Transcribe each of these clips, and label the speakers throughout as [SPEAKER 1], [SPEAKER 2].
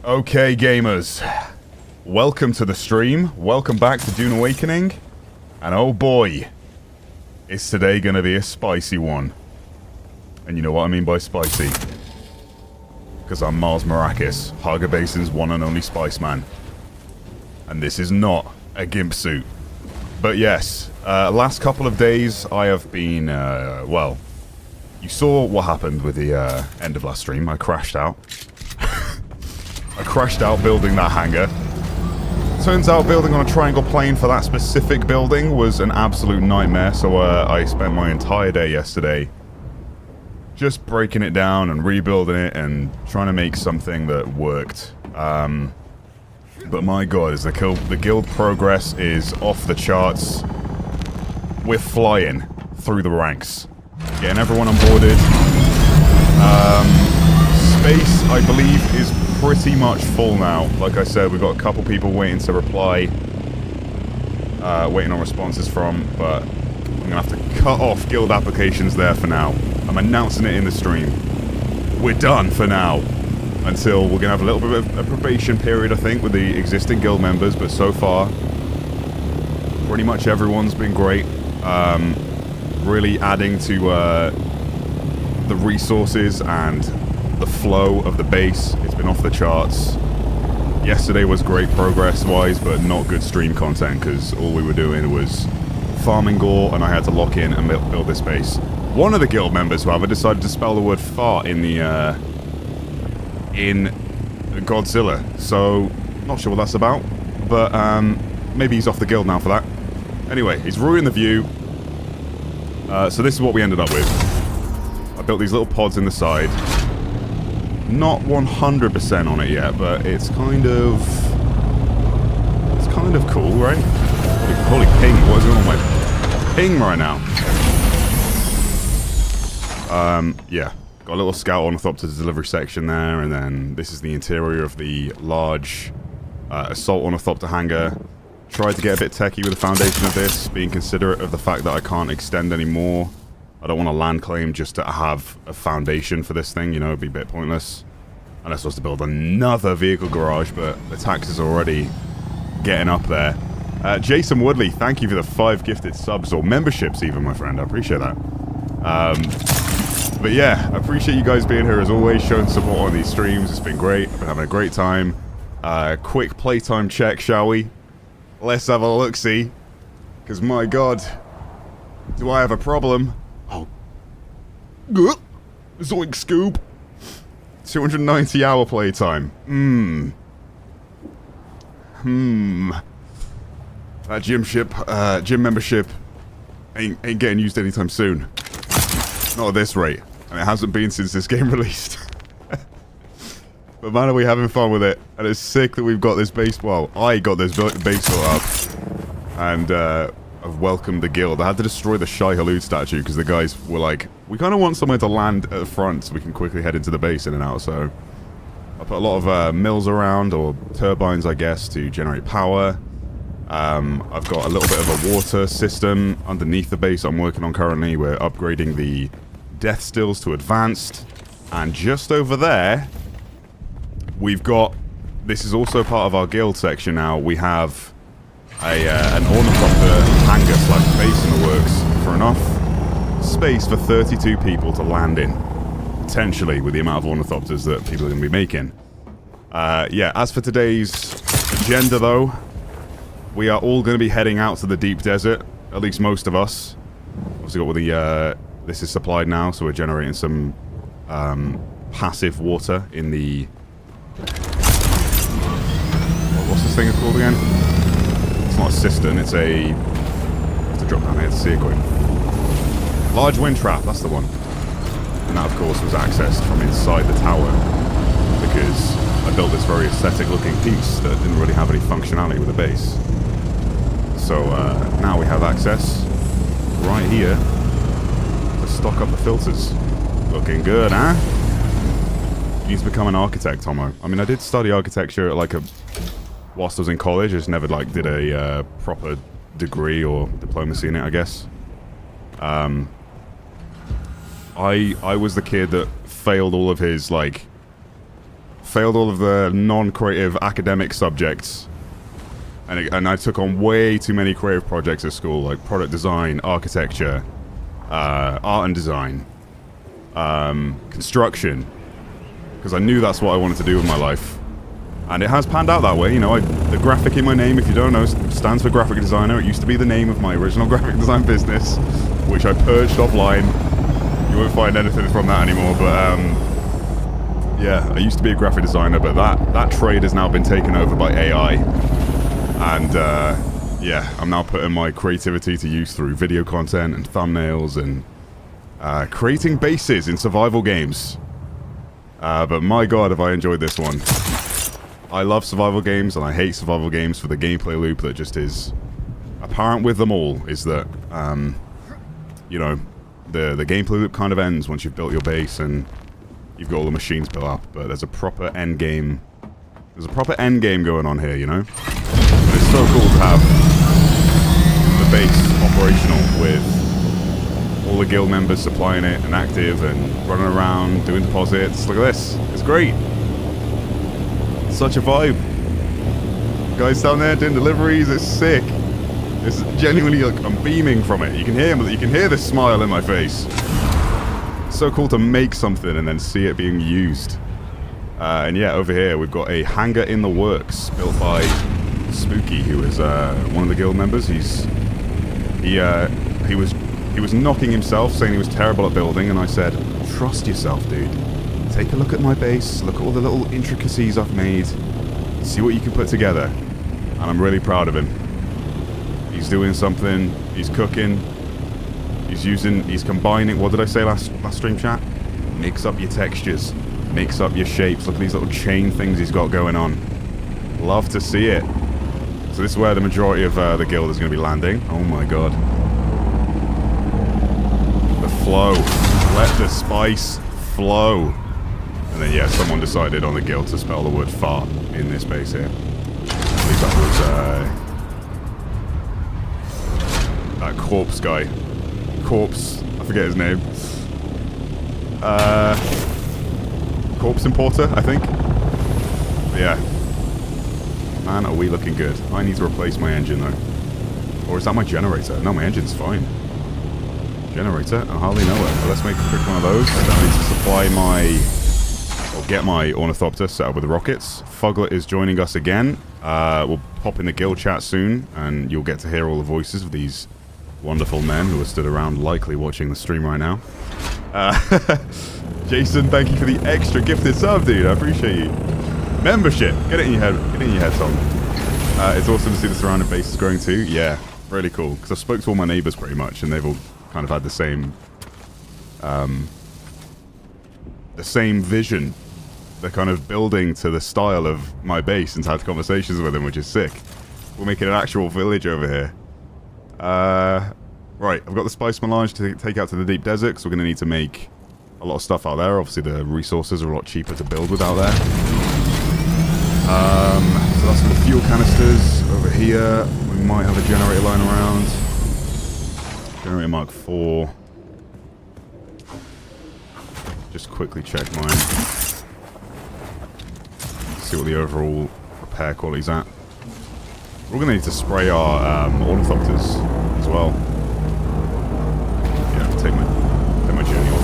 [SPEAKER 1] Okay, gamers. Welcome to the stream. Welcome back to Dune Awakening. And oh boy, is today going to be a spicy one. And you know what I mean by spicy. Because I'm Mars Maracus, Haga Basin's one and only Spice Man. And this is not a gimp suit. But yes, last couple of days I have been, well, you saw what happened with the end of last stream. I crashed out. I crashed out building that hangar. Turns out building on a triangle plane for that specific building was an absolute nightmare, so I spent my entire day yesterday just breaking it down and rebuilding it and trying to make something that worked. But my god, the guild progress is off the charts. We're flying through the ranks. Getting everyone onboarded. Space, I believe, is pretty much full now. Like I said, we've got a couple people waiting to reply. Waiting on responses from, but I'm gonna have to cut off guild applications there for now. I'm announcing it in the stream. We're done for now. Until we're gonna have a little bit of a probation period, I think, with the existing guild members, but so far, pretty much everyone's been great. Really adding to the resources and the flow of the base. It's been off the charts. Yesterday was great progress-wise, but not good stream content, because all we were doing was farming gore, and I had to lock in and build this base. One of the guild members, however, decided to spell the word fart in the, in Godzilla. So, not sure what that's about, but, maybe he's off the guild now for that. Anyway, he's ruined the view. So this is what we ended up with. I built these little pods in the side. Not 100% on it yet, but it's kind of cool, right? Holy ping, what is going on with my ping right now? Yeah. Got a little scout ornithopter delivery section there, and then this is the interior of the large assault ornithopter hangar. Tried to get a bit techie with the foundation of this, being considerate of the fact that I can't extend any more. I don't want to land claim just to have a foundation for this thing, you know, it'd be a bit pointless. And I'm supposed to build another vehicle garage, but the tax is already getting up there. Jason Woodley, thank you for the 5 gifted subs, or memberships even, my friend. I appreciate that. But yeah, I appreciate you guys being here as always, showing support on these streams. It's been great. I've been having a great time. Quick playtime check, shall we? Let's have a look-see. Because my god, do I have a problem? Oh. Zoink scoop. 290 hour playtime. That gym membership ain't getting used anytime soon. Not at this rate. And it hasn't been since this game released. But man, are we having fun with it. And it's sick that we've got this base, well, I got this base built up. And I've welcomed the guild. I had to destroy the Shai Halud statue because the guys were like, we kind of want somewhere to land at the front so we can quickly head into the base in and out. So I put a lot of mills around, or turbines, I guess, to generate power. I've got a little bit of a water system underneath the base I'm working on currently. We're upgrading the death stills to advanced. And just over there, we've got, this is also part of our guild section now, we have an ornithopter hangar / base in the works for enough space for 32 people to land in. Potentially, with the amount of ornithopters that people are going to be making. Yeah, as for today's agenda though, we are all going to be heading out to the deep desert, at least most of us. Obviously got all the, this is supplied now, so we're generating some passive water in the... What's this thing called again? It's not a cistern, it's a... I have to drop down here to see it quick. Large wind trap, that's the one. And that, of course, was accessed from inside the tower, because I built this very aesthetic-looking piece that didn't really have any functionality with the base. So now we have access right here to stock up the filters. Looking good, huh? You need to become an architect, Tomo. I mean, I did study architecture at whilst I was in college. I just never did a proper degree or diplomacy in it, I guess. I was the kid that failed all of his failed all of the non-creative academic subjects. And I took on way too many creative projects at school, like product design, architecture, art and design, construction, because I knew that's what I wanted to do with my life. And it has panned out that way, you know. The graphic in my name, if you don't know, stands for graphic designer. It used to be the name of my original graphic design business, which I purged offline. You won't find anything from that anymore, but yeah, I used to be a graphic designer, but that trade has now been taken over by AI. And yeah, I'm now putting my creativity to use through video content and thumbnails and creating bases in survival games. But my god, have I enjoyed this one. I love survival games, and I hate survival games for the gameplay loop that just is apparent with them all, is that, you know, the gameplay loop kind of ends once you've built your base and you've got all the machines built up, but there's a proper end game. There's a proper end game going on here, you know? And it's so cool to have the base operational with all the guild members supplying it and active and running around doing deposits. Look at this. It's great. Such a vibe. Guys down there doing deliveries, it's sick. It's genuinely, like, I'm beaming from it. You can hear the smile in my face. It's so cool to make something and then see it being used. And yeah, over here we've got a hangar in the works built by Spooky, who is one of the guild members. He was knocking himself, saying he was terrible at building, and I said, trust yourself, dude. Take a look at my base, look at all the little intricacies I've made, see what you can put together. And I'm really proud of him. He's doing something, he's cooking, he's combining, what did I say last stream chat? Mix up your textures, mix up your shapes. Look at these little chain things he's got going on. Love to see it. So this is where the majority of the guild is going to be landing. Oh my god. The flow. Let the spice flow. And then, yeah, someone decided on the guild to spell the word fart in this base here. I believe that was that corpse guy. Corpse, I forget his name. Corpse importer, I think. But yeah. Man, are we looking good. I need to replace my engine, though. Or is that my generator? No, my engine's fine. Generator? I hardly know it. But let's make a quick one of those. I need to supply my... or get my ornithopter set up with the rockets. Fuglet is joining us again. We'll pop in the guild chat soon, and you'll get to hear all the voices of these wonderful men who are stood around likely watching the stream right now. Jason, thank you for the extra gifted sub, dude. I appreciate you. Membership. Get it in your head. Get it in your head, Tom. It's awesome to see the surrounding bases growing too. Yeah, really cool. Because I spoke to all my neighbors pretty much, and they've all kind of had the same vision. They're kind of building to the style of my base and had conversations with them, which is sick. We're making an actual village over here. Right, I've got the spice melange to take out to the deep desert, because we're going to need to make a lot of stuff out there. Obviously, the resources are a lot cheaper to build with out there. So that's some fuel canisters over here. We might have a generator lying around. Generator Mark IV. Just quickly check mine. See what the overall repair quality's at. We're going to need to spray our ornithopters as well. Yeah, take my journey off.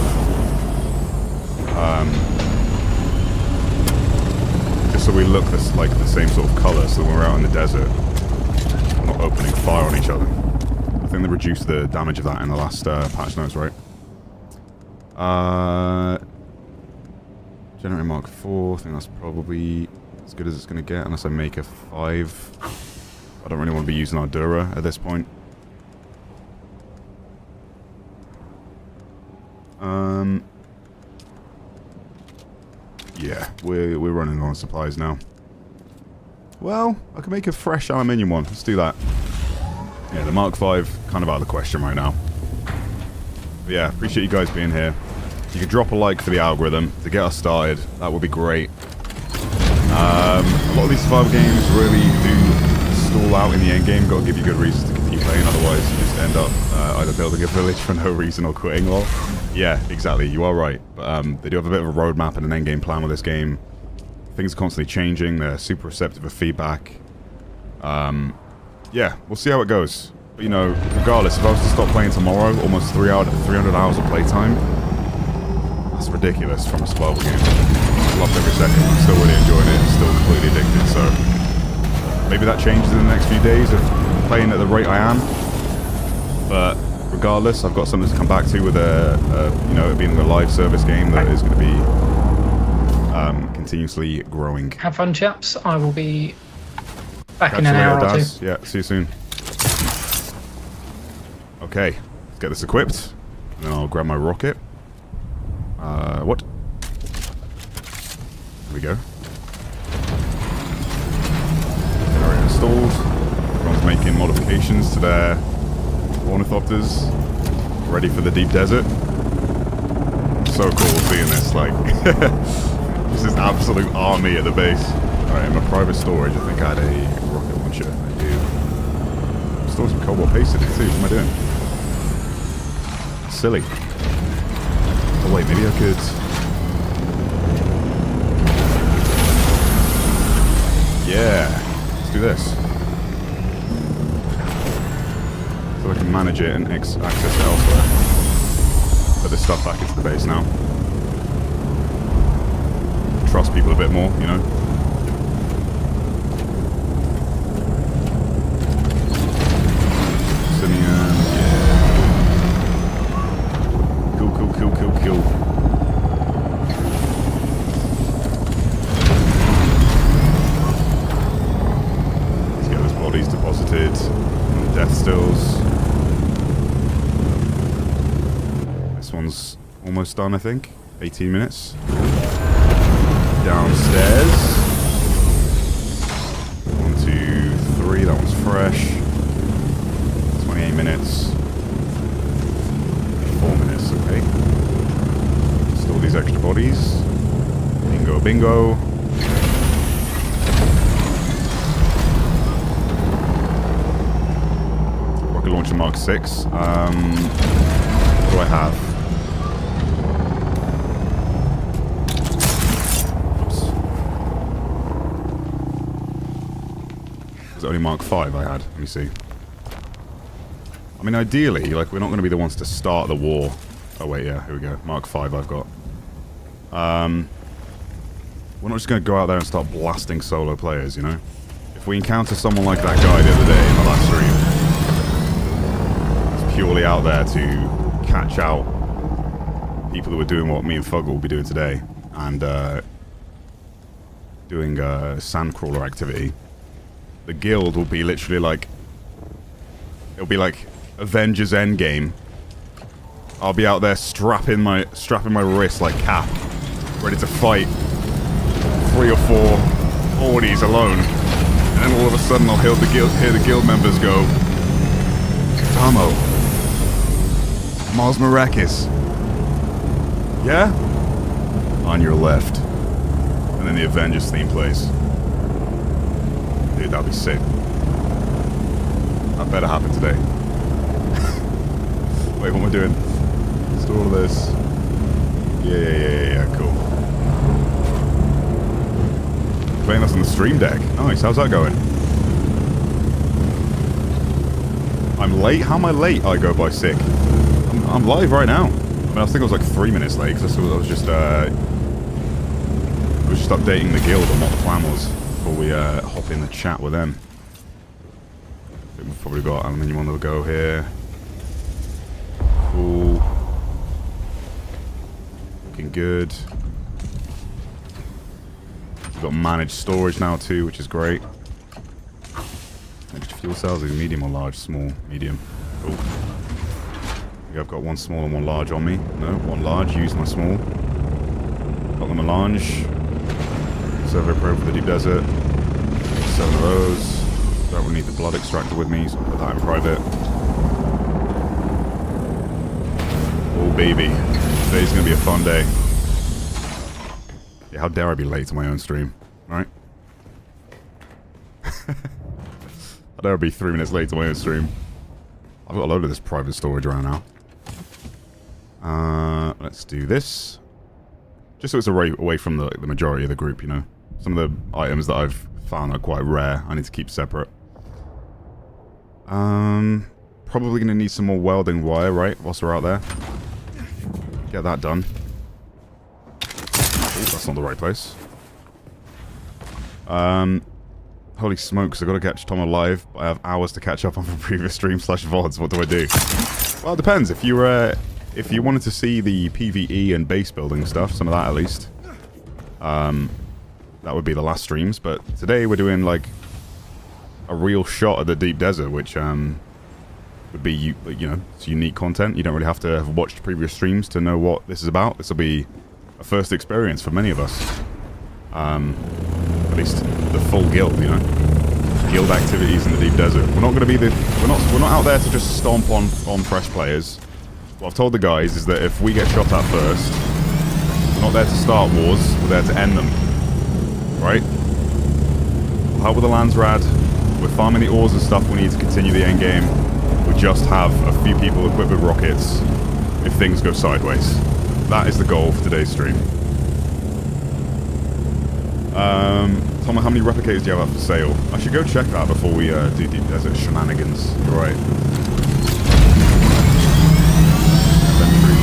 [SPEAKER 1] Just so we look like the same sort of colour, so when we're out in the desert, we're not opening fire on each other. I think they reduced the damage of that in the last patch notes, right? Generator Mark IV, I think that's probably as good as it's going to get, unless I make a 5. I don't really want to be using Ardura at this point. Yeah, we're running on supplies now. Well, I can make a fresh aluminium one. Let's do that. Yeah, the Mark V, kind of out of the question right now. But yeah, appreciate you guys being here. If you could drop a like for the algorithm to get us started, that would be great. A lot of these survival games really do stall out in the end game. Got to give you good reasons to continue playing, otherwise you just end up either building a village for no reason or quitting, lol. Yeah, exactly, you are right. But they do have a bit of a roadmap and an end game plan with this game Things are constantly changing. They're super receptive of feedback. Yeah, we'll see how it goes. But, you know, regardless, if I was to stop playing tomorrow, almost 300 hours of playtime, that's ridiculous from a survival game. Loved every second. I'm still really enjoying it. Still completely addicted. So maybe that changes in the next few days of playing at the rate I am. But regardless, I've got something to come back to with you know, it being a live service game that is going to be continuously growing.
[SPEAKER 2] Have fun, chaps. I will be back in an hour or two.
[SPEAKER 1] Yeah, see you soon. Okay, let's get this equipped. And then I'll grab my rocket. What? There we go. Already installed. Everyone's making modifications to their ornithopters. Ready for the deep desert. So cool seeing this, like... this is absolute army at the base. Alright, in my private storage, I think I had a rocket launcher. I do. Store some cobalt paste in it too. What am I doing? Silly. Oh wait, maybe I could... Yeah. Let's do this. So I can manage it and access it elsewhere. Put this stuff back into the base now. Trust people a bit more, you know? Simeon, yeah. Cool. Let's get those bodies deposited in the death stills. This one's almost done, I think. 18 minutes. Downstairs. 1, 2, 3. That one's fresh. 28 minutes. 4 minutes, okay. Store these extra bodies. Bingo. Rocket launcher Mark 6. What do I have? Only Mark 5 I had. Let me see. I mean, ideally, like, we're not going to be the ones to start the war. Oh, wait, yeah, here we go. Mark 5 I've got. We're not just going to go out there and start blasting solo players, you know? If we encounter someone like that guy the other day in the last stream, it's purely out there to catch out people who are doing what me and Fuggle will be doing today, and doing sandcrawler activity. The guild will be literally like... It'll be like Avengers Endgame. I'll be out there strapping my wrist like Cap, ready to fight 3 or 4 ordies alone. And then all of a sudden I'll hear the guild members go, Tomo, Mars Maracus. Yeah? On your left. And then the Avengers theme plays. Dude, that'd be sick. That better happen today. Wait, what am I doing? Install all this. Yeah, cool. Playing this on the stream deck. Nice, how's that going? I'm late? How am I late? I go by sick. I'm live right now. I mean, I think I was like 3 minutes late, because I was just updating the guild on what the plan was before we hop in the chat with them. I think we've probably got aluminium on the go here. Cool. Looking good. We've got managed storage now too, which is great. Managed fuel cells, is medium or large? Small, medium. Cool. Yeah, I've got one small and one large on me. No, one large, use my small. Got the melange. Servo probe for the deep desert. 7 of those. Don't really need the blood extractor with me, so I'll put that in private. Oh baby, today's gonna be a fun day. Yeah, how dare I be late to my own stream, right? How dare I be 3 minutes late to my own stream? I've got a load of this private storage around now. Let's do this. Just so it's away from the majority of the group, you know? Some of the items that I've found are quite rare. I need to keep separate. Probably going to need some more welding wire, right? Whilst we're out there. Get that done. Oh, that's not the right place. Holy smokes, I've got to catch Tom alive. I have hours to catch up on from previous stream / VODs. What do I do? Well, it depends. If you wanted to see the PvE and base building stuff, some of that at least, that would be the last streams. But today we're doing like a real shot at the deep desert, which would be, you know, it's unique content. You don't really have to have watched previous streams to know what this is about. This will be a first experience for many of us. At least the full guild, you know, guild activities in the deep desert. We're not going to be we're not out there to just stomp on fresh players. What I've told the guys is that if we get shot at first, we're not there to start wars. We're there to end them. Right? We'll help with the Landsrad. We're farming the ores and stuff we need to continue the end game. We just have a few people equipped with rockets if things go sideways. That is the goal for today's stream. Tom, how many replicators do you have up for sale? I should go check that before we do deep desert shenanigans. You're right. Inventory.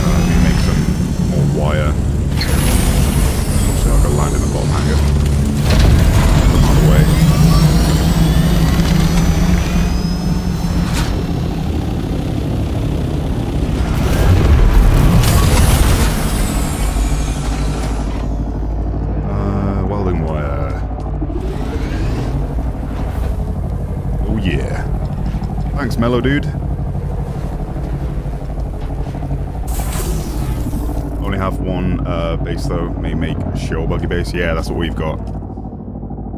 [SPEAKER 1] Let me make some more wire. So I can land in the bottom hangar. Put them out of the way. Welding wire. Oh yeah. Thanks, Mellow Dude. Only have one base though. May make a shell buggy base. Yeah, that's what we've got.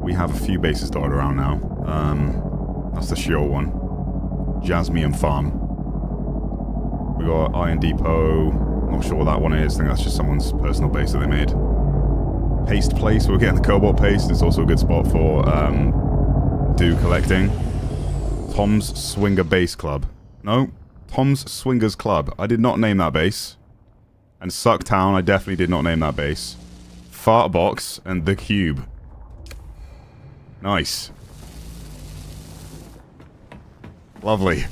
[SPEAKER 1] We have a few bases dotted around now. That's the shell one. Jasmine Farm. We got Iron Depot. Not sure what that one is. I think that's just someone's personal base that they made. Paste place. We're getting the cobalt paste. It's also a good spot for dew collecting. Tom's Swinger Base Club. No, Tom's Swingers Club. I did not name that base. And Sucktown, I definitely did not name that base. Fartbox and The Cube. Nice. Lovely.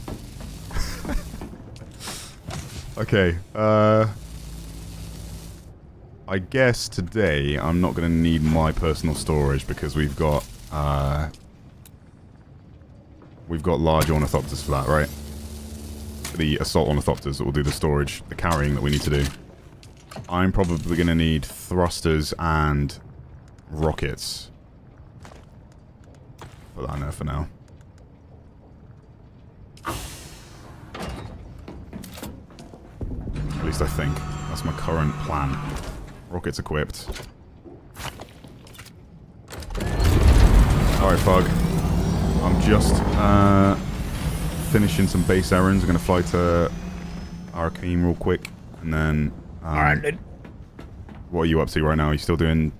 [SPEAKER 1] Okay, I guess today I'm not going to need my personal storage because we've got large ornithopters for that, right? The assault ornithopters that will do the storage, the carrying that we need to do. I'm probably going to need thrusters and rockets. Put that in there for now. At least I think. That's my current plan. Rockets equipped. Alright, Fug. I'm just finishing some base errands. I'm going to fly to Arcane real quick. And then...
[SPEAKER 3] Alright.
[SPEAKER 1] What are you up to right now? Are you still doing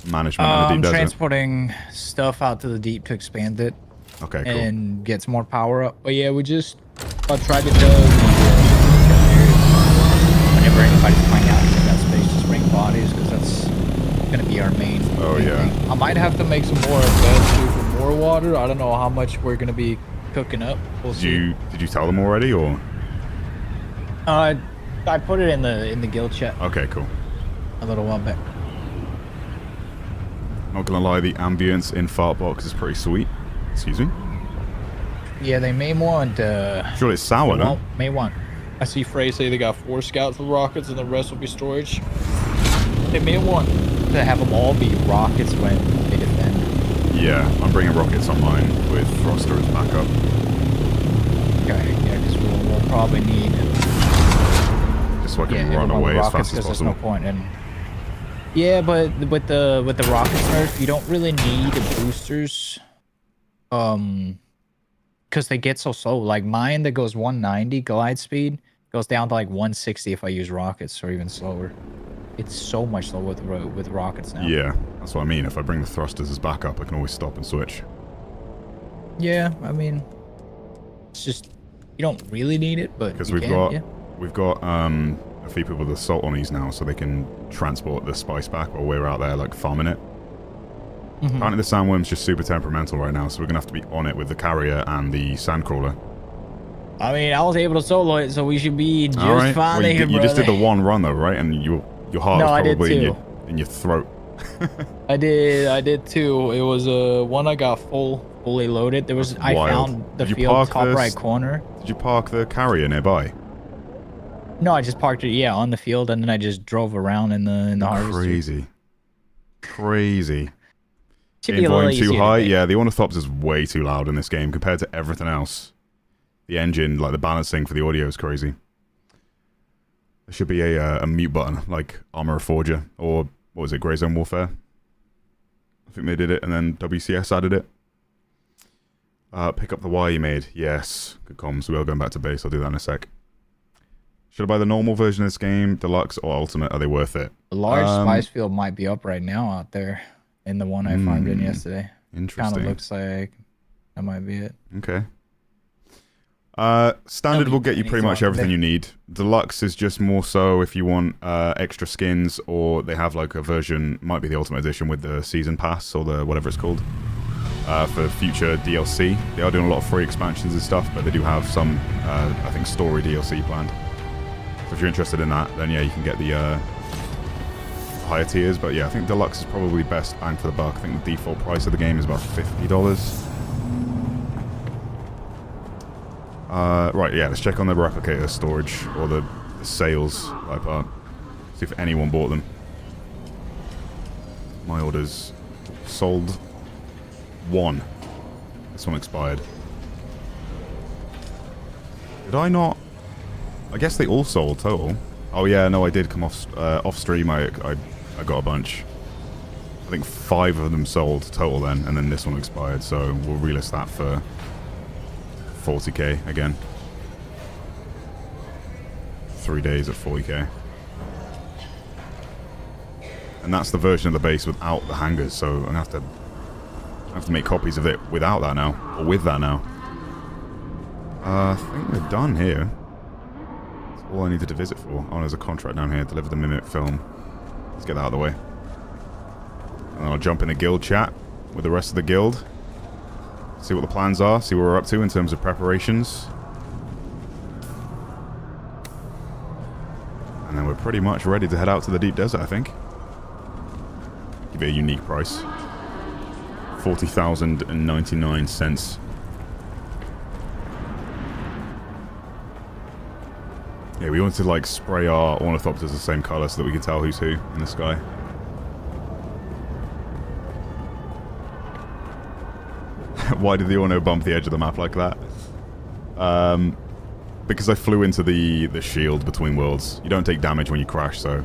[SPEAKER 1] management in the deep desert?
[SPEAKER 3] I'm transporting stuff out to the deep to expand it.
[SPEAKER 1] Okay, cool.
[SPEAKER 3] And get some more power up. But yeah, we just... I tried to build whenever anybody's flying out into that space, just bring bodies, because that's going to be our main thing. I might have to make some more beds too for more water. I don't know how much we're going to be cooking up. We'll see.
[SPEAKER 1] Did you tell them already, or?
[SPEAKER 3] I put it in the guild chat.
[SPEAKER 1] Okay, cool.
[SPEAKER 3] A little while back.
[SPEAKER 1] Not gonna lie, the ambience in Fartbox is pretty sweet. Excuse me?
[SPEAKER 3] Yeah, they may want...
[SPEAKER 1] Sure, it's sour, no?
[SPEAKER 3] May want. I see Frey say they got 4 scouts with rockets and the rest will be storage. They may want to have them all be rockets when they defend.
[SPEAKER 1] Yeah, I'm bringing rockets on mine with thruster as backup.
[SPEAKER 3] Okay, yeah, because we'll probably need...
[SPEAKER 1] Just so I can run away as fast as possible.
[SPEAKER 3] There's no point in... Yeah, but with the rockets nerf, you don't really need boosters. Because they get so slow. Like mine that goes 190 glide speed goes down to like 160 if I use rockets, or even slower. It's so much slower with rockets now.
[SPEAKER 1] Yeah, that's what I mean. If I bring the thrusters as backup, I can always stop and switch.
[SPEAKER 3] Yeah, I mean, it's just you don't really need it, but
[SPEAKER 1] because we've got a few people with assault on these now, so they can transport the spice back while we're out there like farming it. Apparently the sandworm's just super temperamental right now, so we're going to have to be on it with the carrier and the sandcrawler.
[SPEAKER 3] I mean, I was able to solo it, so we should be just fine
[SPEAKER 1] well,
[SPEAKER 3] there,
[SPEAKER 1] you just did the one run, though, right? And your heart was probably in your throat.
[SPEAKER 3] I did too. It was one I got fully loaded. There was I found the field top right corner.
[SPEAKER 1] Did you park the carrier nearby?
[SPEAKER 3] No, I just parked it on the field, and then I just drove around in the harvester.
[SPEAKER 1] Crazy.
[SPEAKER 3] Should be a little
[SPEAKER 1] too high. Yeah, the Ornithopter is way too loud in this game compared to everything else. The engine, like the balancing for the audio, is crazy. There should be a mute button, like Armor Forger, or what was it, Grey Zone Warfare? I think they did it, and then WCS added it. Pick up the wire you made. Yes, good comms. We are going back to base. I'll do that in a sec. Should I buy the normal version of this game, deluxe or ultimate? Are they worth it?
[SPEAKER 3] The large spice field might be up right now out there in the one I farmed in yesterday.
[SPEAKER 1] Interesting.
[SPEAKER 3] Kind of looks like that might be it.
[SPEAKER 1] Okay. Standard will get you pretty much everything you need. Deluxe is just more so if you want extra skins, or they have like a version, might be the Ultimate Edition with the Season Pass or the whatever it's called, for future DLC. They are doing a lot of free expansions and stuff, but they do have some, I think, story DLC planned. So if you're interested in that, then yeah, you can get the higher tiers. But yeah, I think Deluxe is probably best bang for the buck. I think the default price of the game is about $50. Right, yeah, let's check on the replicator storage, or the sales part. See if anyone bought them. My orders sold 1. This one expired. Did I not? I guess they all sold total. Oh yeah, no, I did come off stream. I got a bunch. I think 5 of them sold total then, and then this one expired. So we'll relist that for 40k again. 3 days at 40k. And that's the version of the base without the hangars. So I'm gonna have to make copies of it without that now, or with that now. I think we're done here. All I needed to visit for. Oh, there's a contract down here. Deliver the Mimic film. Let's get that out of the way. And then I'll jump in a guild chat with the rest of the guild. See what the plans are. See what we're up to in terms of preparations. And then we're pretty much ready to head out to the deep desert, I think. Give it a unique price. 40,099 cents. Yeah, we wanted to like spray our ornithopters the same color so that we could tell who's who in the sky. Why did the Orno bump the edge of the map like that? Because I flew into the shield between worlds. You don't take damage when you crash, so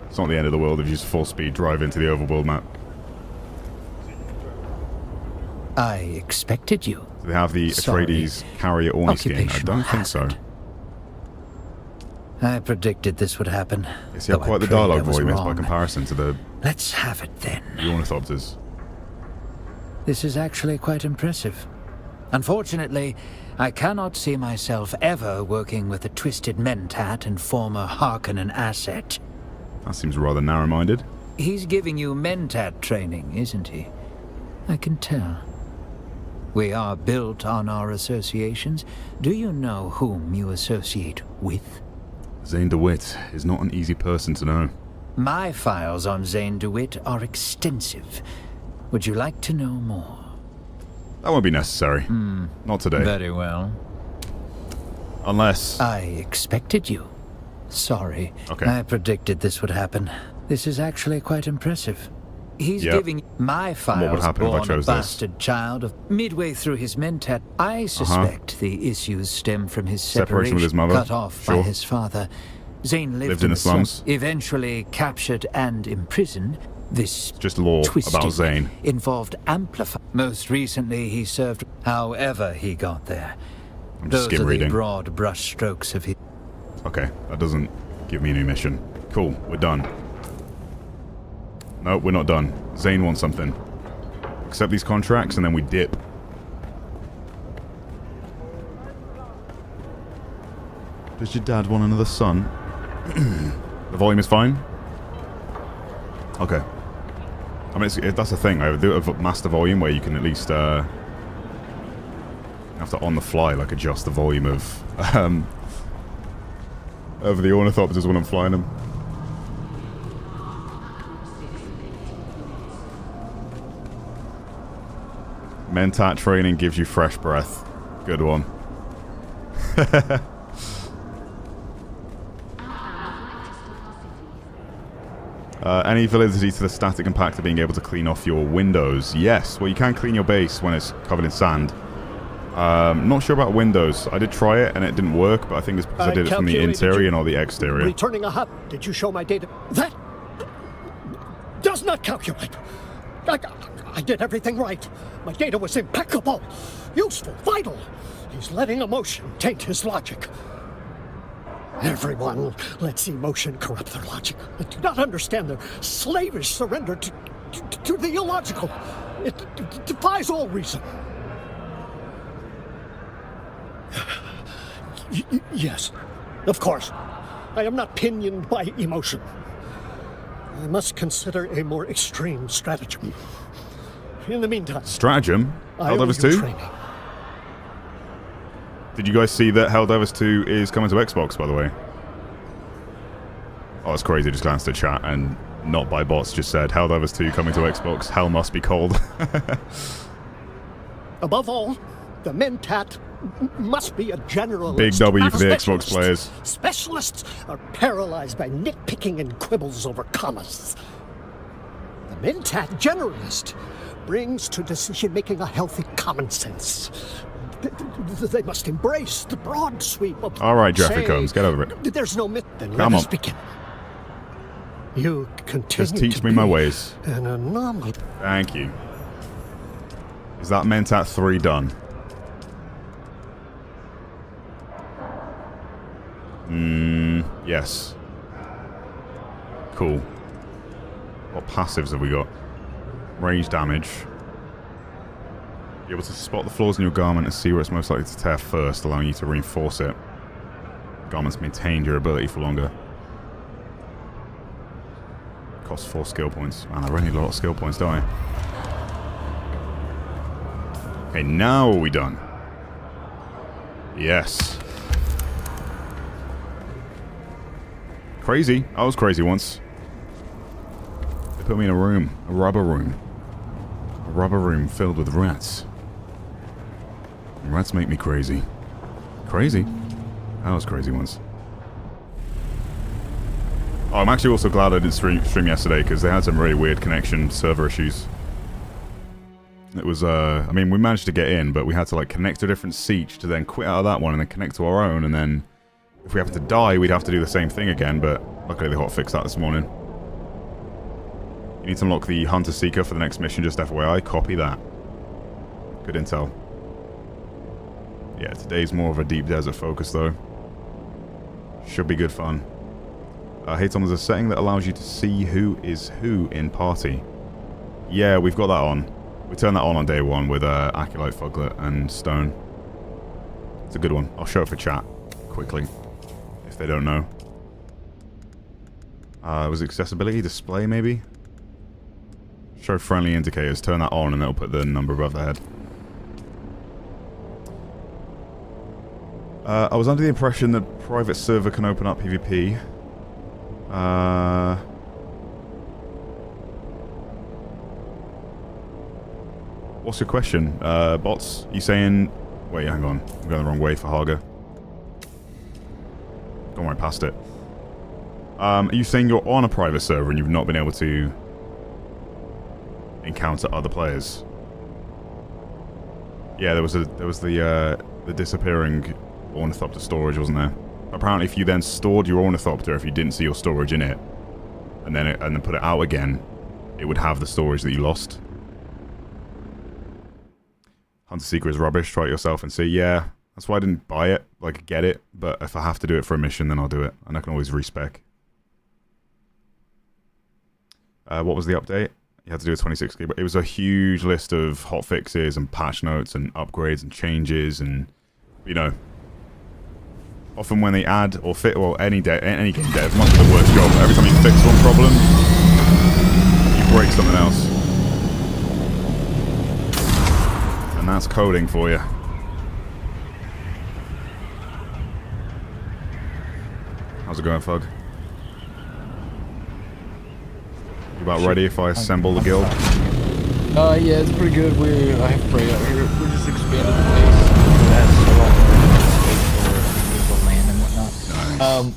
[SPEAKER 1] it's not the end of the world if you just full speed drive into the overworld map.
[SPEAKER 4] I expected you.
[SPEAKER 1] Do they have the Atreides carrier Orny skin? I don't think so.
[SPEAKER 4] I predicted this would happen.
[SPEAKER 1] Yes, you have quite the dialogue volume by comparison to the...
[SPEAKER 4] Let's have it then.
[SPEAKER 1] The ornithopters.
[SPEAKER 4] This is actually quite impressive. Unfortunately, I cannot see myself ever working with a twisted mentat and former Harkonnen asset.
[SPEAKER 1] That seems rather narrow-minded.
[SPEAKER 4] He's giving you mentat training, isn't he? I can tell. We are built on our associations. Do you know whom you associate with?
[SPEAKER 1] Zane DeWitt is not an easy person to know.
[SPEAKER 4] My files on Zane DeWitt are extensive. Would you like to know more?
[SPEAKER 1] That won't be necessary. Not today.
[SPEAKER 4] Very well.
[SPEAKER 1] Unless...
[SPEAKER 4] I expected you. Sorry.
[SPEAKER 1] Okay.
[SPEAKER 4] I predicted this would happen. This is actually quite impressive. He's giving my files
[SPEAKER 1] what would happen if I chose
[SPEAKER 4] a bastard child of midway through his mentat. I suspect the issues stem from his separation
[SPEAKER 1] with his mother.
[SPEAKER 4] Cut off by his father. Zane lived in the slums. Eventually captured and imprisoned. This
[SPEAKER 1] just lore about Zane
[SPEAKER 4] involved amplify. Most recently, he served. However, he got there.
[SPEAKER 1] I'm just
[SPEAKER 4] Those
[SPEAKER 1] skim
[SPEAKER 4] are
[SPEAKER 1] reading.
[SPEAKER 4] The broad brushstrokes of his.
[SPEAKER 1] Okay, that doesn't give me a new mission. Cool, we're done. No, we're not done. Zane wants something. Accept these contracts and then we dip. Does your dad want another son? The volume is fine? Okay. I mean, that's the thing. I do have master volume where you can at least have to on the fly like adjust the volume of the ornithopters when I'm flying them. Mentat training gives you fresh breath. Good one. Any validity to the static impactor being able to clean off your windows? Yes. Well, you can clean your base when it's covered in sand. Not sure about windows. I did try it and it didn't work, but I think it's because I did it from the interior and not the exterior.
[SPEAKER 5] Returning a hub. Did you show my data? That does not calculate. I did everything right. My data was impeccable, useful, vital. He's letting emotion taint his logic. Everyone lets emotion corrupt their logic. They do not understand their slavish surrender to the illogical. It defies all reason. Yes, of course. I am not pinioned by emotion. I must consider a more extreme stratagem. In the meantime...
[SPEAKER 1] Stratagem? Helldivers 2? Did you guys see that Helldivers 2 is coming to Xbox, by the way? Oh, it's crazy. Just glanced at chat and not by bots just said, Helldivers 2 coming to Xbox. Hell must be cold.
[SPEAKER 5] Above all, the Mentat must be a generalist.
[SPEAKER 1] Big W for the Xbox players.
[SPEAKER 5] Specialists are paralyzed by nitpicking and quibbles over commas. The Mentat generalist brings to decision-making a healthy common sense. They must embrace the broad sweep of...
[SPEAKER 1] All right, Jeffrey Combs, get over it.
[SPEAKER 5] There's no myth. Then
[SPEAKER 1] Come
[SPEAKER 5] let us
[SPEAKER 1] on.
[SPEAKER 5] begin. You continue
[SPEAKER 1] Just teach
[SPEAKER 5] to
[SPEAKER 1] me
[SPEAKER 5] be
[SPEAKER 1] my ways.
[SPEAKER 5] An anomaly.
[SPEAKER 1] Thank you. Is that Mentat 3 done? Yes. Cool. What passives have we got? Range damage. Be able to spot the flaws in your garment and see where it's most likely to tear first, allowing you to reinforce it. Garments maintain durability for longer. Costs 4 skill points. Man, I really need a lot of skill points, don't I? Okay, now are we done? Yes. Crazy. I was crazy once. They put me in a room. A rubber room. A rubber room filled with rats. And rats make me crazy. Crazy? I was crazy once. Oh, I'm actually also glad I didn't stream yesterday because they had some really weird connection server issues. It was, I mean, we managed to get in, but we had to, like, connect to a different siege to then quit out of that one and then connect to our own, and then if we happened to die, we'd have to do the same thing again, but luckily they hotfixed that this morning. You need to unlock the Hunter Seeker for the next mission, just FYI. Copy that. Good intel. Yeah, today's more of a deep desert focus, though. Should be good fun. Hey Tom, there's a setting that allows you to see who is who in party. Yeah, we've got that on. We turned that on day one with Acolyte, Fuglet, and Stone. It's a good one. I'll show it for chat quickly, if they don't know. Was it accessibility display, maybe? Show friendly indicators. Turn that on, and it'll put the number above the head. I was under the impression that private server can open up PvP. What's your question? Bots? You saying... Wait, hang on. I'm going the wrong way for Haga. Gone right past it. Are you saying you're on a private server and you've not been able to encounter other players? Yeah, there was the disappearing ornithopter storage, wasn't there? Apparently, if you then stored your ornithopter, if you didn't see your storage in it, and then put it out again, it would have the storage that you lost. Hunter Seeker is rubbish. Try it yourself and see. Yeah, that's why I didn't buy it. Like, get it. But if I have to do it for a mission, then I'll do it. And I can always respec. What was the update? You had to do a 26 gig. But it was a huge list of hotfixes and patch notes and upgrades and changes and, you know... Often when they add or fit, well, any game dev must be the worst job. Every time you fix one problem, you break something else. That's coding for you. How's it going, Fug? You about ready if I assemble the guild?
[SPEAKER 3] Yeah, it's pretty good. I have Prey out here. We're just expanding the base. That's a lot more space for land and whatnot.
[SPEAKER 1] Nice.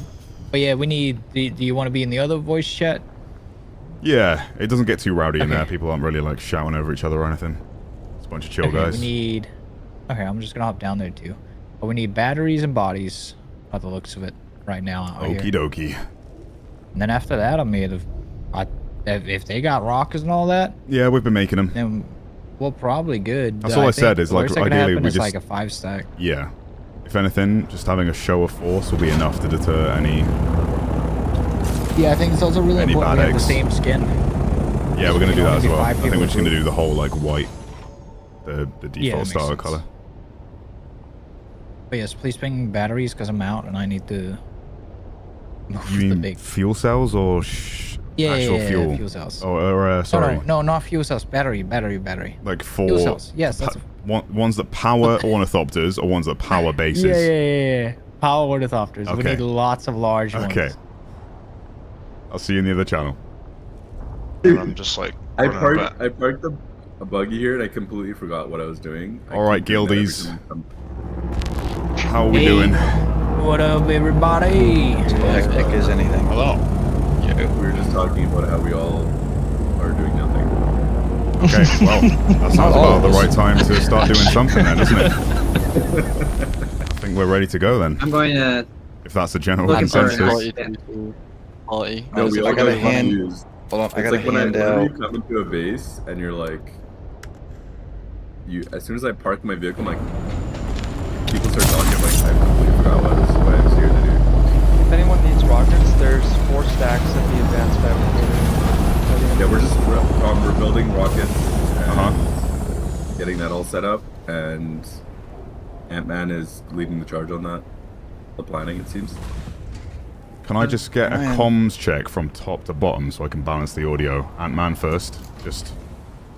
[SPEAKER 3] But yeah, we need. Do you want to be in the other voice chat?
[SPEAKER 1] Yeah, it doesn't get too rowdy in
[SPEAKER 3] Okay.
[SPEAKER 1] there. People aren't really like shouting over each other or anything. It's a bunch of chill guys.
[SPEAKER 3] We need. Okay, I'm just gonna hop down there too. But we need batteries and bodies, by the looks of it, right now. Out
[SPEAKER 1] Okie
[SPEAKER 3] here.
[SPEAKER 1] dokie.
[SPEAKER 3] And then after that, I'm made of. If they got rockets and all that,
[SPEAKER 1] Yeah, we've been making them.
[SPEAKER 3] then we're probably good.
[SPEAKER 1] That's all I said is,
[SPEAKER 3] the
[SPEAKER 1] like,
[SPEAKER 3] worst that can
[SPEAKER 1] ideally
[SPEAKER 3] happen
[SPEAKER 1] we
[SPEAKER 3] is
[SPEAKER 1] just-
[SPEAKER 3] like a 5-stack.
[SPEAKER 1] Yeah. If anything, just having a show of force will be enough to deter any...
[SPEAKER 3] Yeah, I think it's also really
[SPEAKER 1] Any
[SPEAKER 3] important
[SPEAKER 1] bad
[SPEAKER 3] we have the
[SPEAKER 1] eggs?
[SPEAKER 3] same skin.
[SPEAKER 1] Yeah, we're going to do that as
[SPEAKER 3] only
[SPEAKER 1] well. I
[SPEAKER 3] 5
[SPEAKER 1] think we're
[SPEAKER 3] people
[SPEAKER 1] just going to
[SPEAKER 3] group.
[SPEAKER 1] do the whole, like, white. The
[SPEAKER 3] Yeah,
[SPEAKER 1] default
[SPEAKER 3] that makes
[SPEAKER 1] starter
[SPEAKER 3] sense.
[SPEAKER 1] color.
[SPEAKER 3] But yes, please bring batteries because I'm out and I need to move
[SPEAKER 1] You
[SPEAKER 3] the
[SPEAKER 1] mean
[SPEAKER 3] big.
[SPEAKER 1] fuel cells or actual fuel?
[SPEAKER 3] Fuel cells.
[SPEAKER 1] Sorry.
[SPEAKER 3] No, not fuel cells. Battery.
[SPEAKER 1] Like for...
[SPEAKER 3] Fuel cells. Yes, that's.
[SPEAKER 1] Ones that power ornithopters or ones that power bases?
[SPEAKER 3] Yeah. Power ornithopters. We
[SPEAKER 1] Okay.
[SPEAKER 3] need lots of large ones.
[SPEAKER 1] Okay. I'll see you in the other channel.
[SPEAKER 6] I'm just like.
[SPEAKER 7] I
[SPEAKER 6] running about.
[SPEAKER 7] parked a buggy here and I completely forgot what I was doing. I
[SPEAKER 1] Alright,
[SPEAKER 7] keep doing that every
[SPEAKER 1] guildies.
[SPEAKER 7] time I come-
[SPEAKER 1] How are we
[SPEAKER 3] Hey.
[SPEAKER 1] doing?
[SPEAKER 3] What up, everybody?
[SPEAKER 8] Hectic as anything.
[SPEAKER 6] Hello. Yeah.
[SPEAKER 7] We were just talking about how we all are doing nothing.
[SPEAKER 1] Okay, well, that sounds about the right time to start doing something then, doesn't it? I think we're ready to go then,
[SPEAKER 9] I'm going to.
[SPEAKER 1] if that's the general
[SPEAKER 9] Looking for
[SPEAKER 1] consensus.
[SPEAKER 9] an
[SPEAKER 8] Quality.
[SPEAKER 7] No, we all
[SPEAKER 8] I got a
[SPEAKER 7] get
[SPEAKER 8] hand.
[SPEAKER 7] confused.
[SPEAKER 8] Hold on,
[SPEAKER 7] It's
[SPEAKER 8] I got a
[SPEAKER 7] like whenever
[SPEAKER 8] hand
[SPEAKER 7] you
[SPEAKER 8] out.
[SPEAKER 7] come into a base and you're like, as soon as I park my vehicle, I'm like, people start talking. I'm like, I completely forgot what I was here to do.
[SPEAKER 10] If anyone needs rockets, there's 4 stacks at the advanced fabricator.
[SPEAKER 7] Yeah, we're building rockets and
[SPEAKER 1] Uh-huh.
[SPEAKER 7] getting that all set up, and Ant-Man is leading the charge on that. The planning, it seems.
[SPEAKER 1] Can I just get a
[SPEAKER 8] Man.
[SPEAKER 1] comms check from top to bottom so I can balance the audio? Ant-Man first. Just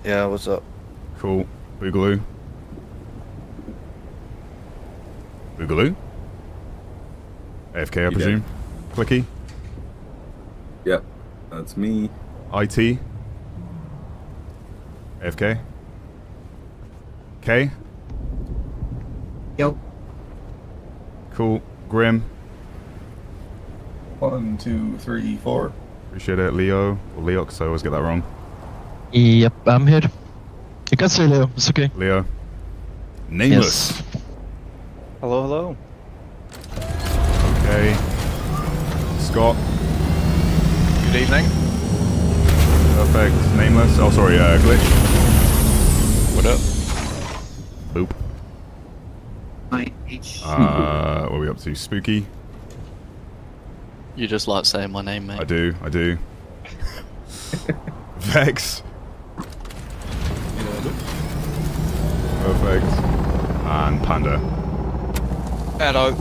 [SPEAKER 8] Yeah, what's up?
[SPEAKER 1] cool. Boogaloo. Boogaloo? AFK, I
[SPEAKER 7] You
[SPEAKER 1] presume. Clicky.
[SPEAKER 7] Yep, that's me.
[SPEAKER 1] IT. AFK. K.
[SPEAKER 9] Yo.
[SPEAKER 1] Cool. Grim.
[SPEAKER 11] 1, 2, 3, 4.
[SPEAKER 1] Appreciate it. Leo. Or Leox, I always get that wrong.
[SPEAKER 10] Yep, I'm here. You can say Leo, it's okay.
[SPEAKER 1] Leo. Nameless.
[SPEAKER 10] Yes.
[SPEAKER 8] Hello, hello.
[SPEAKER 1] Okay. Scott.
[SPEAKER 6] Good evening.
[SPEAKER 1] Perfect. Nameless. Oh, sorry. Glitch.
[SPEAKER 6] What up?
[SPEAKER 1] Boop.
[SPEAKER 9] My H.
[SPEAKER 1] What are we up to? Spooky.
[SPEAKER 10] You just like saying my name, mate.
[SPEAKER 1] I do. Vex. Perfect. And Panda.
[SPEAKER 6] Hello.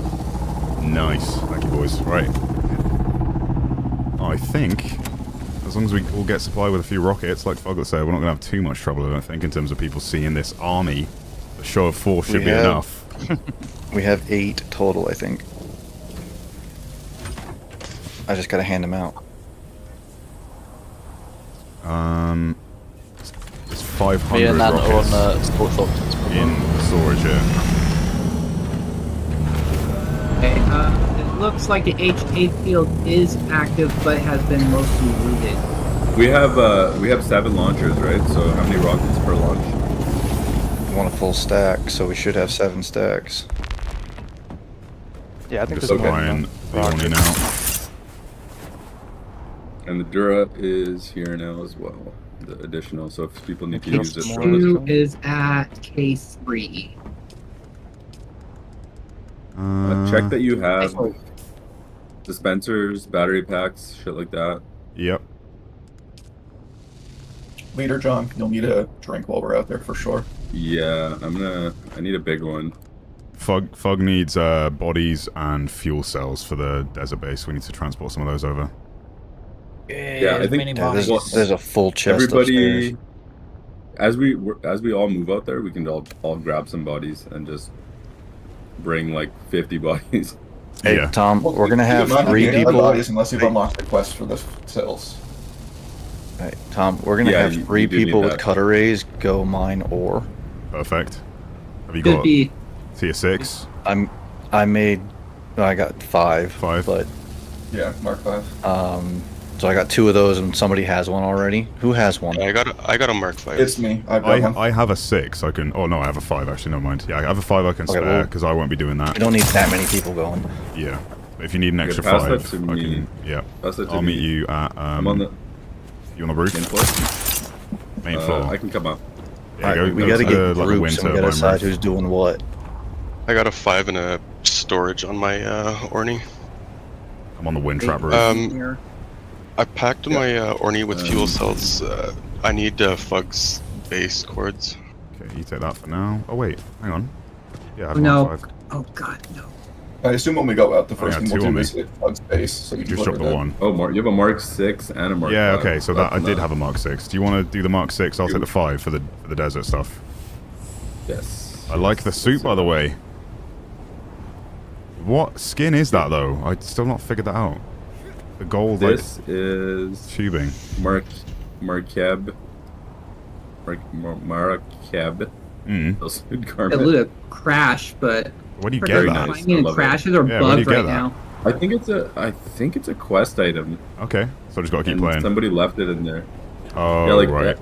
[SPEAKER 1] Nice. Thank you, boys. Right. I think, as long as we all get supplied with a few rockets, like Foglet said, we're not going to have too much trouble, I don't think, in terms of people seeing this army. A show of force should
[SPEAKER 8] We
[SPEAKER 1] be
[SPEAKER 8] have-
[SPEAKER 1] enough.
[SPEAKER 8] We have 8 total, I think. I just gotta hand them out.
[SPEAKER 1] There's 500
[SPEAKER 10] Me and Nan are
[SPEAKER 1] rockets
[SPEAKER 10] on sports options.
[SPEAKER 1] in storage here.
[SPEAKER 9] Okay, it looks like the H8 field is active, but has been mostly rooted.
[SPEAKER 7] We have 7 launchers, right? So how many rockets per launch?
[SPEAKER 8] I want a full stack, so we should have 7 stacks.
[SPEAKER 10] Yeah, I think
[SPEAKER 1] Just
[SPEAKER 10] there's
[SPEAKER 1] supplying the Oni now.
[SPEAKER 7] And the Dura is here now as well. The additional, so if people need to
[SPEAKER 10] Okay,
[SPEAKER 7] use it,
[SPEAKER 10] more.
[SPEAKER 7] for this-
[SPEAKER 9] Two is at K3.
[SPEAKER 7] check that you have dispensers, battery packs, shit like that.
[SPEAKER 1] Yep.
[SPEAKER 11] Leader John, you'll need a drink while we're out there for sure.
[SPEAKER 7] Yeah, I need a big one.
[SPEAKER 1] Fug needs bodies and fuel cells for the desert base. We need to transport some of those over.
[SPEAKER 7] Yeah, I think-
[SPEAKER 8] Yeah, there's a full chest
[SPEAKER 7] Everybody,
[SPEAKER 8] upstairs.
[SPEAKER 7] as we all move out there, we can all grab some bodies and just bring like 50 bodies.
[SPEAKER 8] Hey,
[SPEAKER 1] Yeah.
[SPEAKER 8] Tom, we're gonna have
[SPEAKER 11] Not
[SPEAKER 8] 3
[SPEAKER 11] any
[SPEAKER 8] people.
[SPEAKER 11] bodies unless you've unlocked the quest for the cells.
[SPEAKER 8] Hey, Tom, we're gonna
[SPEAKER 7] Yeah,
[SPEAKER 8] have
[SPEAKER 7] you
[SPEAKER 8] 3
[SPEAKER 7] do need
[SPEAKER 8] people with
[SPEAKER 7] that.
[SPEAKER 8] cutter rays go mine ore.
[SPEAKER 1] Perfect. Have you
[SPEAKER 9] Could
[SPEAKER 1] got
[SPEAKER 9] be.
[SPEAKER 1] tier 6?
[SPEAKER 8] I got 5.
[SPEAKER 1] 5?
[SPEAKER 8] But
[SPEAKER 11] Yeah, Mark 5.
[SPEAKER 8] so I got 2 of those, and somebody has one already. Who has one?
[SPEAKER 6] I got a Mark 5.
[SPEAKER 11] It's me. I've got one.
[SPEAKER 1] I have a 6. I can. Oh no, I have a 5 actually. Never mind. Yeah, I have a 5 I can
[SPEAKER 8] Okay,
[SPEAKER 1] spare
[SPEAKER 8] well-
[SPEAKER 1] because I won't be doing that.
[SPEAKER 8] We don't need that many people going.
[SPEAKER 1] Yeah. If you need an extra
[SPEAKER 7] pass that
[SPEAKER 1] 5,
[SPEAKER 7] to
[SPEAKER 1] I
[SPEAKER 7] me.
[SPEAKER 1] can. Yeah.
[SPEAKER 7] Pass that to
[SPEAKER 1] I'll
[SPEAKER 7] me.
[SPEAKER 1] meet you at.
[SPEAKER 7] I'm on the
[SPEAKER 1] You on the roof?
[SPEAKER 7] main floor.
[SPEAKER 1] Main floor.
[SPEAKER 7] I can come up.
[SPEAKER 1] Yeah,
[SPEAKER 8] Alright, we
[SPEAKER 1] go
[SPEAKER 8] gotta
[SPEAKER 1] to
[SPEAKER 8] get
[SPEAKER 1] the, like, the
[SPEAKER 8] groups
[SPEAKER 1] wind
[SPEAKER 8] and we gotta
[SPEAKER 1] turbine
[SPEAKER 8] decide
[SPEAKER 1] roof.
[SPEAKER 8] who's doing what.
[SPEAKER 6] I got a 5 and a storage on my Orny.
[SPEAKER 1] I'm on the wind trap roof.
[SPEAKER 9] Here.
[SPEAKER 6] I packed my Orny with fuel cells. I need Fug's base cords.
[SPEAKER 1] Okay, you take that for now. Oh wait, hang on. Yeah, I have
[SPEAKER 9] No.
[SPEAKER 1] one 5.
[SPEAKER 9] Oh god, no.
[SPEAKER 11] I assume when we go out, the first
[SPEAKER 1] got
[SPEAKER 11] thing we'll
[SPEAKER 1] 2 on
[SPEAKER 11] do
[SPEAKER 1] me.
[SPEAKER 11] is hit Bug's base. So you can
[SPEAKER 1] Just
[SPEAKER 11] look
[SPEAKER 1] drop
[SPEAKER 11] at
[SPEAKER 1] the
[SPEAKER 11] that.
[SPEAKER 1] 1.
[SPEAKER 7] Oh, Mark, you have a Mark 6 and a Mark
[SPEAKER 1] Yeah,
[SPEAKER 7] 5.
[SPEAKER 1] okay, so that I did have a Mark 6. Do you want to do the Mark 6? I'll take the 5 for the desert stuff.
[SPEAKER 7] Yes.
[SPEAKER 1] I like the suit, by the way. What skin is that, though? I still not figured that out. The gold,
[SPEAKER 7] This is
[SPEAKER 1] tubing.
[SPEAKER 7] Markeb.
[SPEAKER 1] Mm.
[SPEAKER 7] Those food
[SPEAKER 9] It
[SPEAKER 7] garment.
[SPEAKER 9] lit a crash, but
[SPEAKER 1] Where do you
[SPEAKER 9] freaking
[SPEAKER 1] get
[SPEAKER 7] Very
[SPEAKER 1] that?
[SPEAKER 7] nice.
[SPEAKER 9] finding
[SPEAKER 7] I love it.
[SPEAKER 9] crashes or
[SPEAKER 1] Yeah, where do you
[SPEAKER 9] bugs
[SPEAKER 1] get
[SPEAKER 9] right
[SPEAKER 1] that?
[SPEAKER 9] now.
[SPEAKER 7] I think it's a quest item.
[SPEAKER 1] Okay, so I just gotta keep
[SPEAKER 7] And
[SPEAKER 1] playing.
[SPEAKER 7] somebody left it in there.
[SPEAKER 1] Oh,
[SPEAKER 7] Yeah, like
[SPEAKER 1] right.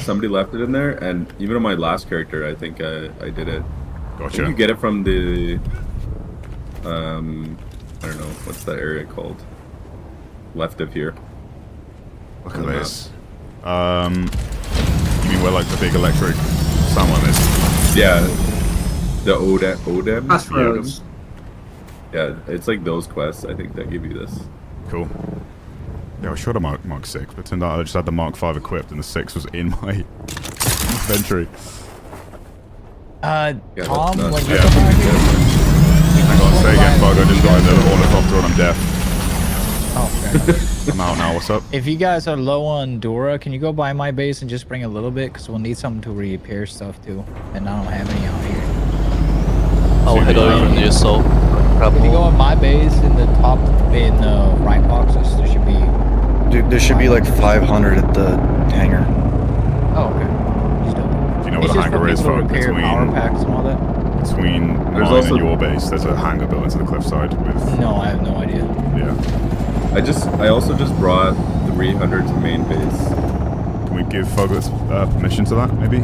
[SPEAKER 7] somebody left it in there, and even on my last character, I think I did it. I think
[SPEAKER 1] Gotcha.
[SPEAKER 7] you get it from the I don't know what's that area called. Left of here.
[SPEAKER 1] Look
[SPEAKER 7] on
[SPEAKER 1] at
[SPEAKER 7] the map.
[SPEAKER 1] this. You mean where like the big electric someone is?
[SPEAKER 7] Yeah, the Odem.
[SPEAKER 9] Crossroads.
[SPEAKER 7] Yeah, it's like those quests. I think that give you this.
[SPEAKER 1] Cool. Yeah, I should have Mark 6, but it turned out I just had the Mark 5 equipped and the 6 was in my inventory.
[SPEAKER 7] Yeah,
[SPEAKER 3] Tom,
[SPEAKER 7] that's
[SPEAKER 3] when
[SPEAKER 7] nuts.
[SPEAKER 3] you
[SPEAKER 1] Yeah.
[SPEAKER 3] come out here,
[SPEAKER 1] Hang on, say again, Bug. I just got in the ornithopter and I'm deaf.
[SPEAKER 3] oh, fair enough.
[SPEAKER 1] I'm out now. What's up?
[SPEAKER 3] If you guys are low on Dora, can you go by my base and just bring a little bit? Because we'll need something to repair stuff too. And I don't have any out here.
[SPEAKER 1] I'll head over in the
[SPEAKER 10] assault.
[SPEAKER 3] If you go on my base in the top, in the right boxes, there should be...
[SPEAKER 8] Dude, there should be like 500 at the hangar.
[SPEAKER 3] Oh, okay. Just do it.
[SPEAKER 1] Do you know where
[SPEAKER 3] It's
[SPEAKER 1] the
[SPEAKER 3] just for
[SPEAKER 1] hangar is,
[SPEAKER 3] people to
[SPEAKER 1] Fug?
[SPEAKER 3] repair power packs and all that?
[SPEAKER 1] Between
[SPEAKER 7] There's
[SPEAKER 1] mine
[SPEAKER 7] also-
[SPEAKER 1] and your base, there's a hangar built into the cliffside with...
[SPEAKER 3] No, I have no idea.
[SPEAKER 1] Yeah.
[SPEAKER 7] I also just brought 300 to main base.
[SPEAKER 1] Can we give Fug permission to that, maybe?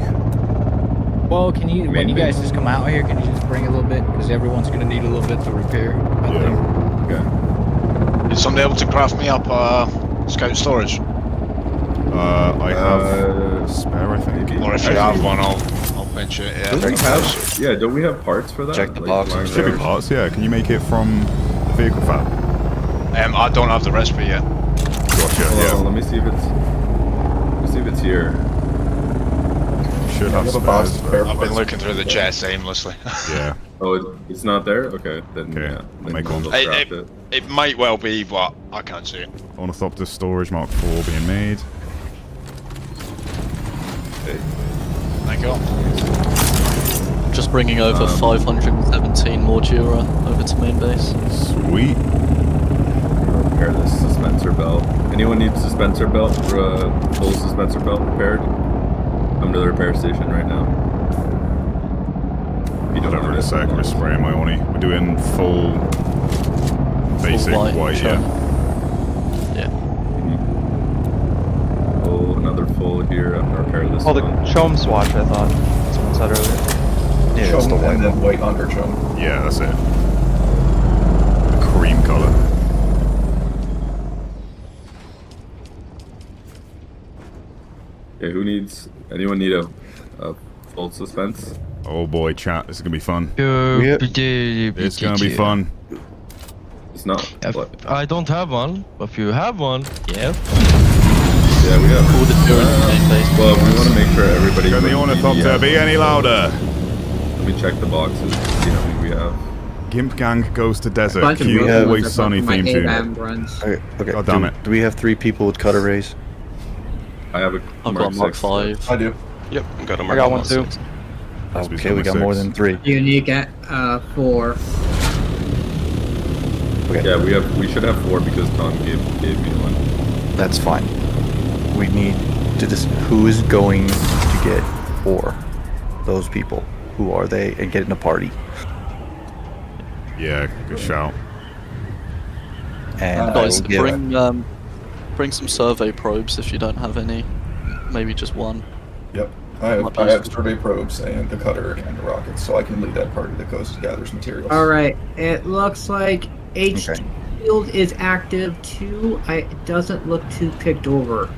[SPEAKER 3] Well, can you, when you guys just come out here, can you just bring a little bit? Because everyone's going to need a little bit to repair. I think.
[SPEAKER 7] Okay.
[SPEAKER 6] Is somebody able to craft me up scout storage?
[SPEAKER 1] I have spare, I think.
[SPEAKER 7] maybe.
[SPEAKER 6] Or if you
[SPEAKER 7] Actually-
[SPEAKER 6] have one, I'll pinch it. Yeah.
[SPEAKER 7] Don't we have? Yeah, don't we have parts for that?
[SPEAKER 8] Check the
[SPEAKER 7] Like,
[SPEAKER 8] boxes.
[SPEAKER 7] lying
[SPEAKER 1] Should be
[SPEAKER 7] around?
[SPEAKER 1] parts, yeah. Can you make it from the vehicle fab?
[SPEAKER 6] I don't have the recipe yet.
[SPEAKER 1] Gotcha,
[SPEAKER 7] Hold on,
[SPEAKER 1] yeah.
[SPEAKER 7] let me see if it's here.
[SPEAKER 1] Should have
[SPEAKER 11] You have a box
[SPEAKER 1] spares.
[SPEAKER 11] of spare
[SPEAKER 6] I've been
[SPEAKER 11] parts.
[SPEAKER 6] looking through the chest aimlessly.
[SPEAKER 1] Yeah.
[SPEAKER 7] Oh, it's not there? Okay, then
[SPEAKER 1] Okay,
[SPEAKER 7] yeah.
[SPEAKER 1] I'll
[SPEAKER 7] then
[SPEAKER 1] make
[SPEAKER 7] we'll
[SPEAKER 1] one.
[SPEAKER 7] craft it.
[SPEAKER 6] It might well be, but I can't see it.
[SPEAKER 1] Ornithopter storage Mark 4 being made.
[SPEAKER 6] Thank you.
[SPEAKER 10] Just bringing over 517 more Dura over to main base.
[SPEAKER 1] Sweet.
[SPEAKER 7] Repair this suspensor belt. Anyone needs suspensor belt for a full suspensor belt repaired? Come to the repair station right now. If you
[SPEAKER 1] I don't
[SPEAKER 7] have
[SPEAKER 1] really
[SPEAKER 7] it.
[SPEAKER 1] say I can just spray in my Oni. We're doing full basic white,
[SPEAKER 10] sure.
[SPEAKER 1] yeah.
[SPEAKER 7] Oh, another full here. I'm gonna repair this
[SPEAKER 10] Oh, the
[SPEAKER 7] one.
[SPEAKER 10] Chom swatch, I thought someone said earlier.
[SPEAKER 8] Yeah, it's the
[SPEAKER 11] Chum
[SPEAKER 8] white
[SPEAKER 11] and then
[SPEAKER 8] one.
[SPEAKER 11] white under chum.
[SPEAKER 1] Yeah, that's it. The cream color.
[SPEAKER 7] Okay, who needs? Anyone need a full suspense?
[SPEAKER 1] Oh boy, chat. This is gonna be fun.
[SPEAKER 8] We
[SPEAKER 1] It's gonna be fun.
[SPEAKER 7] It's not. What?
[SPEAKER 10] I don't have one, but if you have one, yeah.
[SPEAKER 7] Yeah, we have.
[SPEAKER 10] Call the Dura main base.
[SPEAKER 7] Well, we want to make sure everybody.
[SPEAKER 1] Can the Ornithopter be any louder?
[SPEAKER 7] Let me check the boxes. See how many we have.
[SPEAKER 1] Gimp Gang goes to desert.
[SPEAKER 9] Bunch of
[SPEAKER 1] Cue
[SPEAKER 9] robots
[SPEAKER 1] Always
[SPEAKER 9] are
[SPEAKER 1] Sunny
[SPEAKER 9] from my
[SPEAKER 1] theme tune.
[SPEAKER 9] ARAM runs.
[SPEAKER 8] Okay,
[SPEAKER 1] God damn it.
[SPEAKER 8] Do we have 3 people with cutter rays?
[SPEAKER 7] I have a
[SPEAKER 10] I've got a Mark 5.
[SPEAKER 11] I do.
[SPEAKER 6] Yep, got a
[SPEAKER 8] I
[SPEAKER 6] Mark
[SPEAKER 8] got one
[SPEAKER 6] 6.
[SPEAKER 8] too. Okay, we got more than 3.
[SPEAKER 9] Unique at 4.
[SPEAKER 8] Okay,
[SPEAKER 7] Yeah, we should have 4 because Tom gave me one.
[SPEAKER 8] that's fine. We need to who is going to get 4? Those people. Who are they? And get in a party.
[SPEAKER 1] Yeah, good shout.
[SPEAKER 8] And I
[SPEAKER 10] Guys,
[SPEAKER 8] will give
[SPEAKER 10] bring some survey probes if you don't have any. Maybe just one.
[SPEAKER 11] Yep. I have survey probes and the cutter and the rockets, so I can lead that party that goes and gathers materials.
[SPEAKER 9] Alright, it looks like H field is active too. It doesn't look too picked over.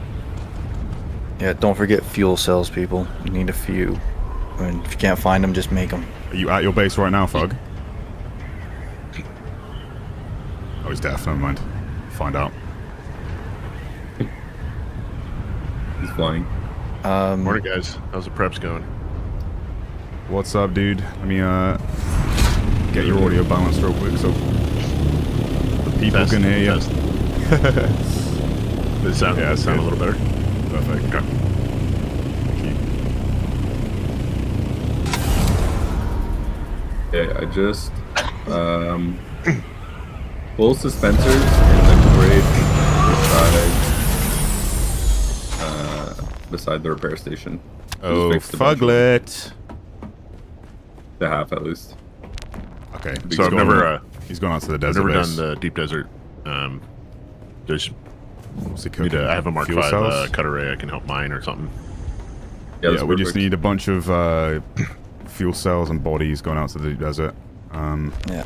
[SPEAKER 8] Yeah, don't forget fuel cells, people. You need a few. And if you can't find them, just make them.
[SPEAKER 1] Are you at your base right now, Fug? Oh, he's deaf. Never mind. Find out.
[SPEAKER 7] He's flying.
[SPEAKER 12] Morning, guys. How's the preps going?
[SPEAKER 1] What's up, dude? Let me get your audio balanced real quick so the people can hear you.
[SPEAKER 12] Does it sound a little better?
[SPEAKER 1] Perfect. Okay.
[SPEAKER 7] Okay, I just full suspensors in the bridge beside the repair station.
[SPEAKER 1] Oh, Fuglet.
[SPEAKER 7] The half at least.
[SPEAKER 1] Okay,
[SPEAKER 12] So I've never
[SPEAKER 1] he's gone out to the
[SPEAKER 12] I've
[SPEAKER 1] desert.
[SPEAKER 12] never
[SPEAKER 1] base.
[SPEAKER 12] done the deep desert. There's
[SPEAKER 1] What's he
[SPEAKER 12] need
[SPEAKER 1] cooking?
[SPEAKER 12] I have a Mark
[SPEAKER 1] Fuel
[SPEAKER 12] 5
[SPEAKER 1] cells?
[SPEAKER 12] cut array. I can help mine or something.
[SPEAKER 1] Yeah, we just need a bunch of fuel cells and bodies going out to the desert.
[SPEAKER 8] Yeah.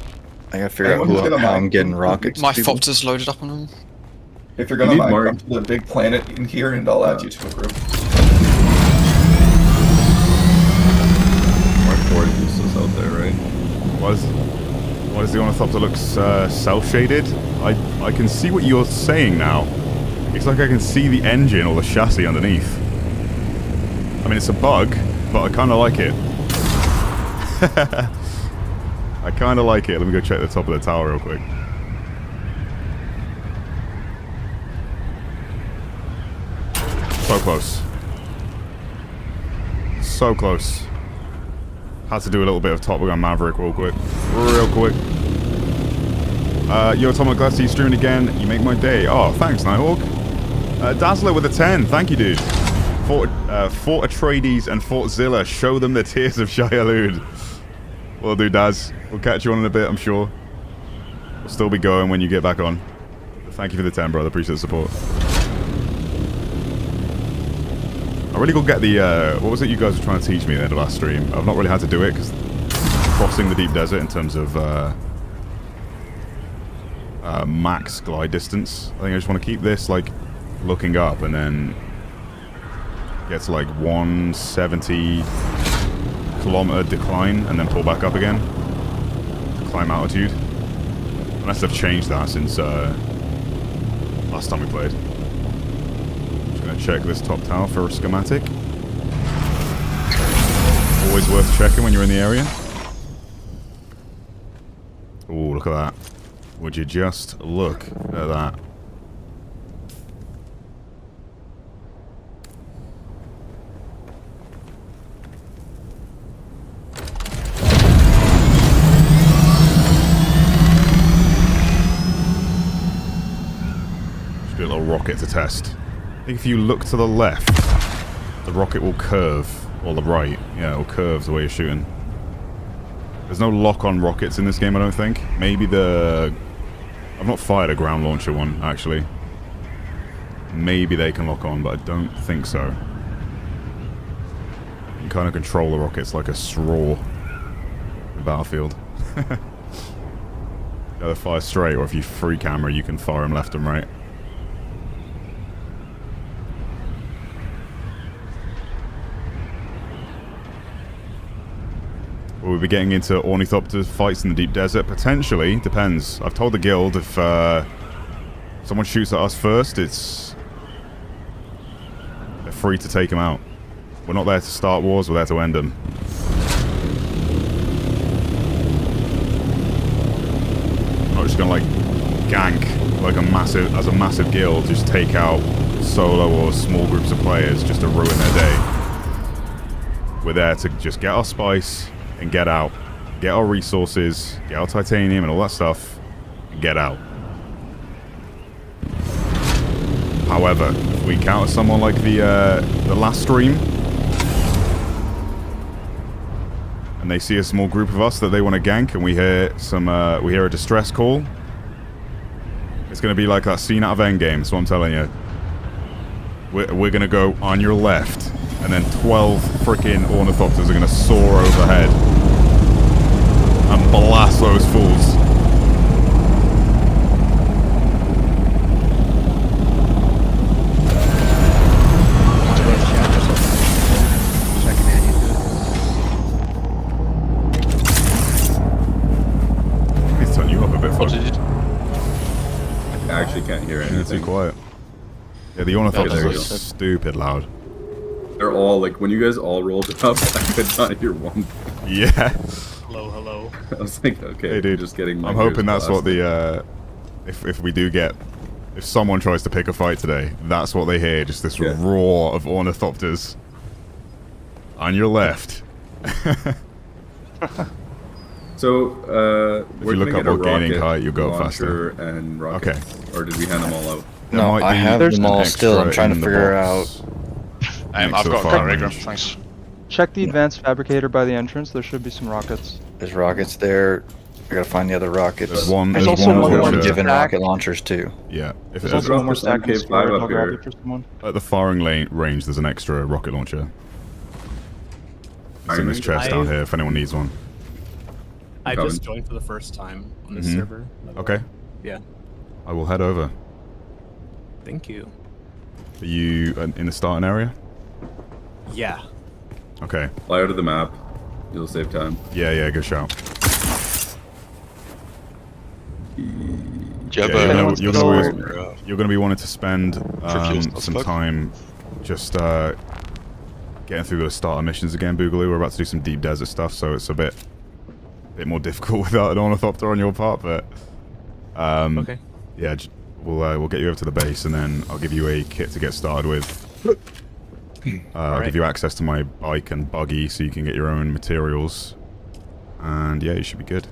[SPEAKER 8] I gotta figure out how I'm getting rockets.
[SPEAKER 13] My
[SPEAKER 8] people.
[SPEAKER 13] Fopter's loaded up on them.
[SPEAKER 11] If you're gonna mine, come to the big planet in here and I'll add you to a group.
[SPEAKER 7] Mark 4 useless out there, right?
[SPEAKER 1] Why does the Ornithopter look cell-shaded? I can see what you're saying now. It's like I can see the engine or the chassis underneath. I mean, it's a bug, but I kind of like it. I kind of like it. Let me go check the top of the tower real quick. So close. So close. Had to do a little bit of Top Gun Maverick real quick. Real quick. Yo, Tom, I'm glad to see you streaming again. You make my day. Oh, thanks, Nighthawk. Dazzler with a 10. Thank you, dude. Fort Atreides and Fort Zilla. Show them the tears of Shia-Lud. We'll do, Daz. We'll catch you on in a bit, I'm sure. We'll still be going when you get back on. But thank you for the 10, brother. Appreciate the support. I really go get the, what was it you guys were trying to teach me at the last stream? I've not really had to do it, because crossing the deep desert in terms of max glide distance. I think I just want to keep this, like, looking up, and then get to, like, 170 kilometer decline, and then pull back up again. Climb altitude. Unless they've changed that since last time we played. Check this top tower for a schematic. Always worth checking when you're in the area. Ooh, look at that. Would you just look at that? Just do a little rocket to test. I think if you look to the left, the rocket will curve, or the right. Yeah, it will curve the way you're shooting. There's no lock-on rockets in this game, I don't think. Maybe the... I've not fired a ground launcher one, actually. Maybe they can lock on, but I don't think so. You can kind of control the rockets like a straw in Battlefield. Either fire straight, or if you free camera, you can fire them left and right. Will we be getting into Ornithopter fights in the deep desert? Potentially. Depends. I've told the guild if someone shoots at us first, they're free to take them out. We're not there to start wars, we're there to end them. I'm not just gonna, like, gank like a massive guild, just take out solo or small groups of players just to ruin their day. We're there to just get our spice and get out. Get our resources, get our titanium and all that stuff, and get out. However, if we encounter someone like the last stream, and they see a small group of us that they want to gank, and we hear a distress call, it's going to be like that scene out of Endgame. That's what I'm telling you. We're going to go on your left, and then 12 freaking ornithopters are going to soar overhead and blast those fools. Please turn you up a bit, folks.
[SPEAKER 7] I actually can't hear
[SPEAKER 1] It's
[SPEAKER 7] anything.
[SPEAKER 1] too quiet. Yeah, the ornithopters are stupid loud.
[SPEAKER 7] They're all like, when you guys all rolled up, I could not hear one.
[SPEAKER 1] Yeah.
[SPEAKER 13] Hello, hello.
[SPEAKER 7] I was like, okay,
[SPEAKER 1] Hey, dude.
[SPEAKER 7] just getting.
[SPEAKER 1] I'm hoping that's what the if we do get, if someone tries to pick a fight today, that's what they hear. Just this roar of ornithopters on your left.
[SPEAKER 7] So,
[SPEAKER 1] if you look up what gaining height, you'll go up faster.
[SPEAKER 7] And rockets. Okay. Or did we hand them all out?
[SPEAKER 8] No, I have them all still. I'm trying to figure out.
[SPEAKER 14] I've got a ray gun, thanks.
[SPEAKER 15] Check the advanced fabricator by the entrance. There should be some rockets.
[SPEAKER 8] There's rockets there. I gotta find the other rockets.
[SPEAKER 1] There's one.
[SPEAKER 15] There's also one more
[SPEAKER 8] given
[SPEAKER 15] stack.
[SPEAKER 8] rocket launchers too.
[SPEAKER 1] Yeah. If
[SPEAKER 15] There's
[SPEAKER 1] it
[SPEAKER 15] also one more stack in storage.
[SPEAKER 7] up
[SPEAKER 15] I'll grab
[SPEAKER 7] here.
[SPEAKER 15] it for someone.
[SPEAKER 1] at the firing range, there's an extra rocket launcher. It's in this chest down here if anyone needs one.
[SPEAKER 13] I just joined for the first time on this server.
[SPEAKER 1] Okay.
[SPEAKER 13] Yeah.
[SPEAKER 1] I will head over.
[SPEAKER 13] Thank you.
[SPEAKER 1] Are you in the starting area?
[SPEAKER 13] Yeah.
[SPEAKER 1] Okay.
[SPEAKER 7] Fly out of the map. You'll save time.
[SPEAKER 1] Yeah, good shout.
[SPEAKER 6] You're
[SPEAKER 1] going to be wanting to spend some time just getting through the starter missions again, Boogaloo. We're about to do some deep desert stuff, so it's a bit more difficult without an ornithopter on your part, but
[SPEAKER 13] okay.
[SPEAKER 1] Yeah, we'll get you over to the base, and then I'll give you a kit to get started with. I'll give you access to my bike and buggy, so you can get your own materials, and yeah, you should be good.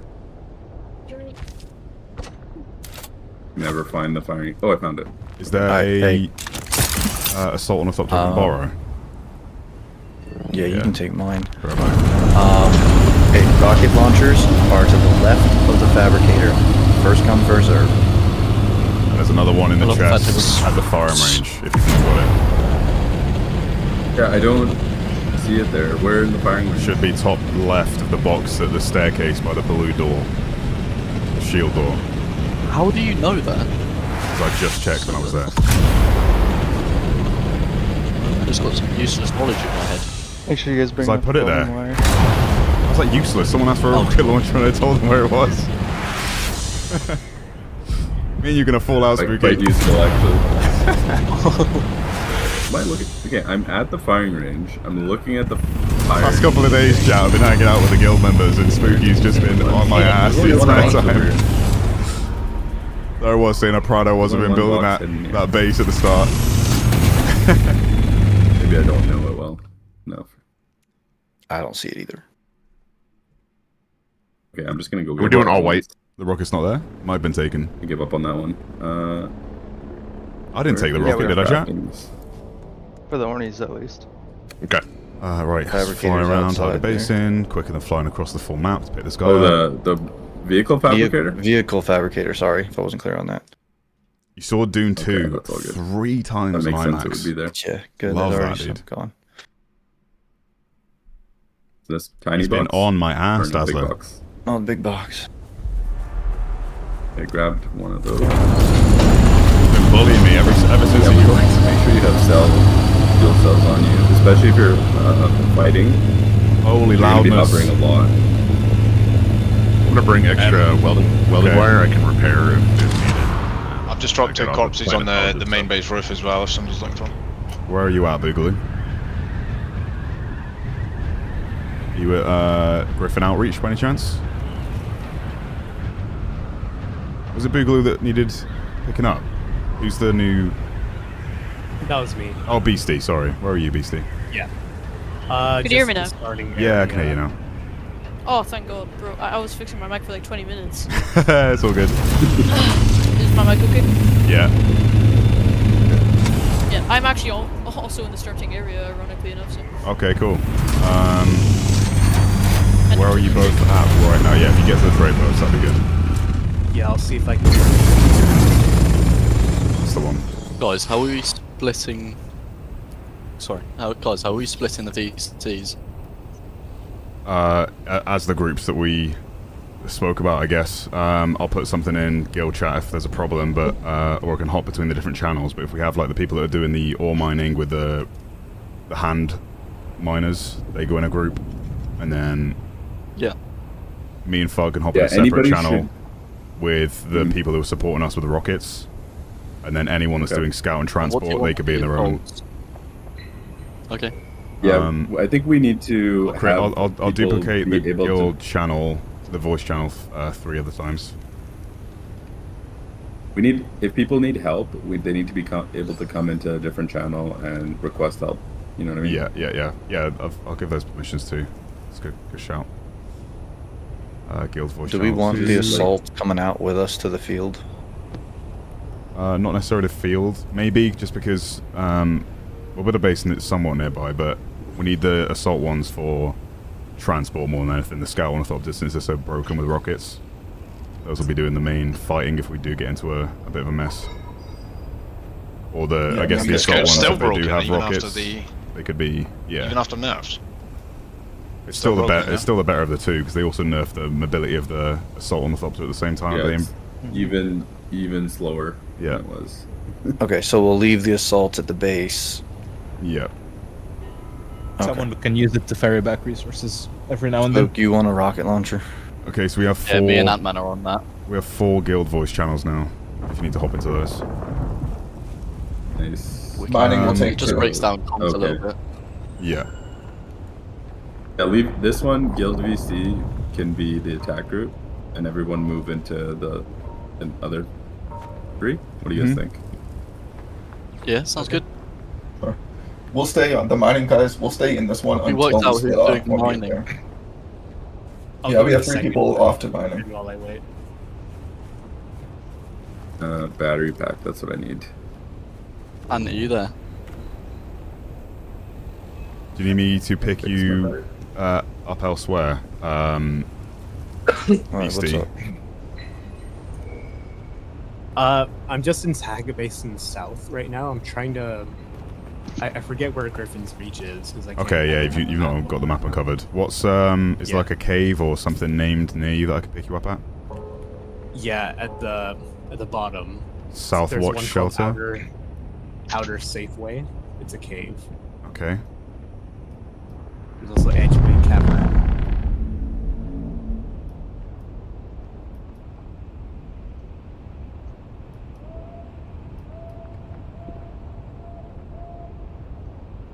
[SPEAKER 7] Never find the firing. Oh, I found it.
[SPEAKER 1] Is there a assault ornithopter you can borrow?
[SPEAKER 8] Yeah, you can take mine. Okay, rocket launchers are to the left of the fabricator. First come, first serve.
[SPEAKER 1] And there's another one in the chest at the firing range, if you can got it.
[SPEAKER 7] Yeah, I don't see it there. Where in the firing range?
[SPEAKER 1] Should be top left of the box at the staircase by the blue door. The shield door.
[SPEAKER 10] How do you know that?
[SPEAKER 1] Because I just checked when I was there.
[SPEAKER 10] I've just got some useless knowledge in my head.
[SPEAKER 15] Make sure you guys bring.
[SPEAKER 1] So I put it there. I was like, useless. Someone asked for a rocket launcher and I told them where it was. Me and you're gonna fall out, Spooky.
[SPEAKER 7] Quite useful, actually. Am I looking? Okay, I'm at the firing range. I'm looking at the fire.
[SPEAKER 1] Last couple of days, chat, I've been hanging out with the guild members, and Spooky's just been on my ass the entire time. There I was saying how proud I was of him building that base at the start.
[SPEAKER 7] Maybe I don't know it well. No.
[SPEAKER 8] I don't see it either.
[SPEAKER 7] Okay, I'm just gonna go.
[SPEAKER 12] We're doing all white.
[SPEAKER 1] The rocket's not there? Might have been taken.
[SPEAKER 7] I give up on that one.
[SPEAKER 1] I didn't take the rocket, did I, chat?
[SPEAKER 15] For the Ornies, at least.
[SPEAKER 12] Okay.
[SPEAKER 1] Right, fly around, hide the base in, quicker than flying across the full map to pick this guy up.
[SPEAKER 7] Oh, the vehicle fabricator?
[SPEAKER 8] Vehicle fabricator, sorry if I wasn't clear on that.
[SPEAKER 1] You saw Dune 2 3 times
[SPEAKER 7] that
[SPEAKER 1] on
[SPEAKER 7] makes
[SPEAKER 1] IMAX.
[SPEAKER 7] sense it would be there.
[SPEAKER 8] Yeah, good.
[SPEAKER 1] Love
[SPEAKER 8] that
[SPEAKER 1] that,
[SPEAKER 8] already
[SPEAKER 1] dude.
[SPEAKER 8] gone.
[SPEAKER 7] This tiny
[SPEAKER 1] It's
[SPEAKER 7] box?
[SPEAKER 1] been on my ass,
[SPEAKER 7] Or no, big
[SPEAKER 1] Dazzler.
[SPEAKER 7] box?
[SPEAKER 8] Oh, the big box.
[SPEAKER 7] I grabbed one of those.
[SPEAKER 1] You've been bullying me ever since you joined.
[SPEAKER 7] Make sure you have fuel cells on you, especially if you're fighting.
[SPEAKER 1] Holy
[SPEAKER 7] you're gonna be
[SPEAKER 1] loudness.
[SPEAKER 7] hovering a lot.
[SPEAKER 12] I'm gonna bring extra welding wire I can repair if needed.
[SPEAKER 14] I've just dropped 2 corpses on the main base roof as well, if somebody's looking for them.
[SPEAKER 1] Where are you at, Boogaloo? You at Griffin Outreach by any chance? Was it Boogaloo that needed picking up? Who's the new
[SPEAKER 13] That was me.
[SPEAKER 1] Oh, Beastie, sorry. Where are you, Beastie?
[SPEAKER 13] Yeah.
[SPEAKER 16] Can you hear me now?
[SPEAKER 1] Yeah, I can hear you now.
[SPEAKER 16] Oh, thank God, bro. I was fixing my mic for like 20 minutes.
[SPEAKER 1] It's all good.
[SPEAKER 16] Is my mic okay?
[SPEAKER 1] Yeah.
[SPEAKER 16] Yeah, I'm actually also in the starting area, ironically enough. So.
[SPEAKER 1] Okay, cool. Where are you both at right now? Yeah, if you get to the trade post, that'd be good.
[SPEAKER 13] Yeah, I'll see if I can.
[SPEAKER 1] That's the one.
[SPEAKER 10] Guys, how are we splitting? Sorry, guys, how are we splitting the VCTs?
[SPEAKER 1] As the groups that we spoke about, I guess. I'll put something in guild chat if there's a problem, but or I can hop between the different channels. But if we have like the people that are doing the ore mining with the hand miners, they go in a group, and then me and Fug can hop in a separate channel with the people who are supporting us with the rockets, and then anyone that's doing scout and transport, they could be in their own.
[SPEAKER 10] Okay.
[SPEAKER 7] Yeah, I think we need to.
[SPEAKER 1] I'll duplicate the guild channel, the voice channel, 3 other times.
[SPEAKER 7] We need, if people need help, they need to be able to come into a different channel and request help. You know what I mean?
[SPEAKER 1] Yeah. I'll give those permissions too. It's good shout. Guild voice.
[SPEAKER 8] Do we want the assault coming out with us to the field?
[SPEAKER 1] Not necessarily the field, maybe just because we're with a base and it's somewhat nearby, but we need the assault ones for transport more than anything. The scout ornithopters, since they're so broken with rockets, those will be doing the main fighting if we do get into a bit of a mess. Or I guess the assault ones, if they do have rockets, they could be,
[SPEAKER 14] Even after nerfs.
[SPEAKER 1] It's still the better. It's still the better of the two because they also nerf the mobility of the assault ornithopter at the same time.
[SPEAKER 7] Yeah, it's even slower.
[SPEAKER 1] Yeah,
[SPEAKER 7] than it was.
[SPEAKER 8] Okay, so we'll leave the assault at the base.
[SPEAKER 1] Yeah.
[SPEAKER 17] Someone can use it to ferry back resources every now and then.
[SPEAKER 8] Luke, you want a rocket launcher?
[SPEAKER 1] Okay, so we have 4.
[SPEAKER 10] Yeah, me and Ant-Man are on that.
[SPEAKER 1] We have 4 guild voice channels now. If you need to hop into those.
[SPEAKER 7] Nice.
[SPEAKER 11] Mining will take
[SPEAKER 10] just breaks down comms a little bit.
[SPEAKER 1] Yeah.
[SPEAKER 7] Yeah, leave this one. Guild VC can be the attack group, and everyone move into the other 3. What do you guys think?
[SPEAKER 10] Yeah, sounds good.
[SPEAKER 11] Sure. We'll stay on the mining guys. We'll stay in this one
[SPEAKER 10] We
[SPEAKER 11] until
[SPEAKER 10] worked out
[SPEAKER 11] we
[SPEAKER 10] who's
[SPEAKER 11] split off
[SPEAKER 10] doing
[SPEAKER 11] when we get
[SPEAKER 10] mining.
[SPEAKER 11] there.
[SPEAKER 13] I'll
[SPEAKER 11] We
[SPEAKER 13] go
[SPEAKER 11] have 3
[SPEAKER 13] second
[SPEAKER 11] people off to mining.
[SPEAKER 13] while I wait.
[SPEAKER 7] Battery pack. That's what I need.
[SPEAKER 10] And are you there?
[SPEAKER 1] Do you need me to pick you up elsewhere?
[SPEAKER 8] Alright, what's
[SPEAKER 1] Beastie?
[SPEAKER 8] up?
[SPEAKER 13] I'm just in Saga Basin South right now. I'm trying to. I forget where Griffin's Reach is.
[SPEAKER 1] Okay, yeah, you've not got the map uncovered. What's is there like a cave or something named near you that I could pick you up at?
[SPEAKER 13] Yeah, at the bottom.
[SPEAKER 1] South
[SPEAKER 13] There's
[SPEAKER 1] Watch
[SPEAKER 13] one called
[SPEAKER 1] Shelter?
[SPEAKER 13] Outer Safeway. It's a cave.
[SPEAKER 1] Okay.
[SPEAKER 13] There's also Edgeway Cavern.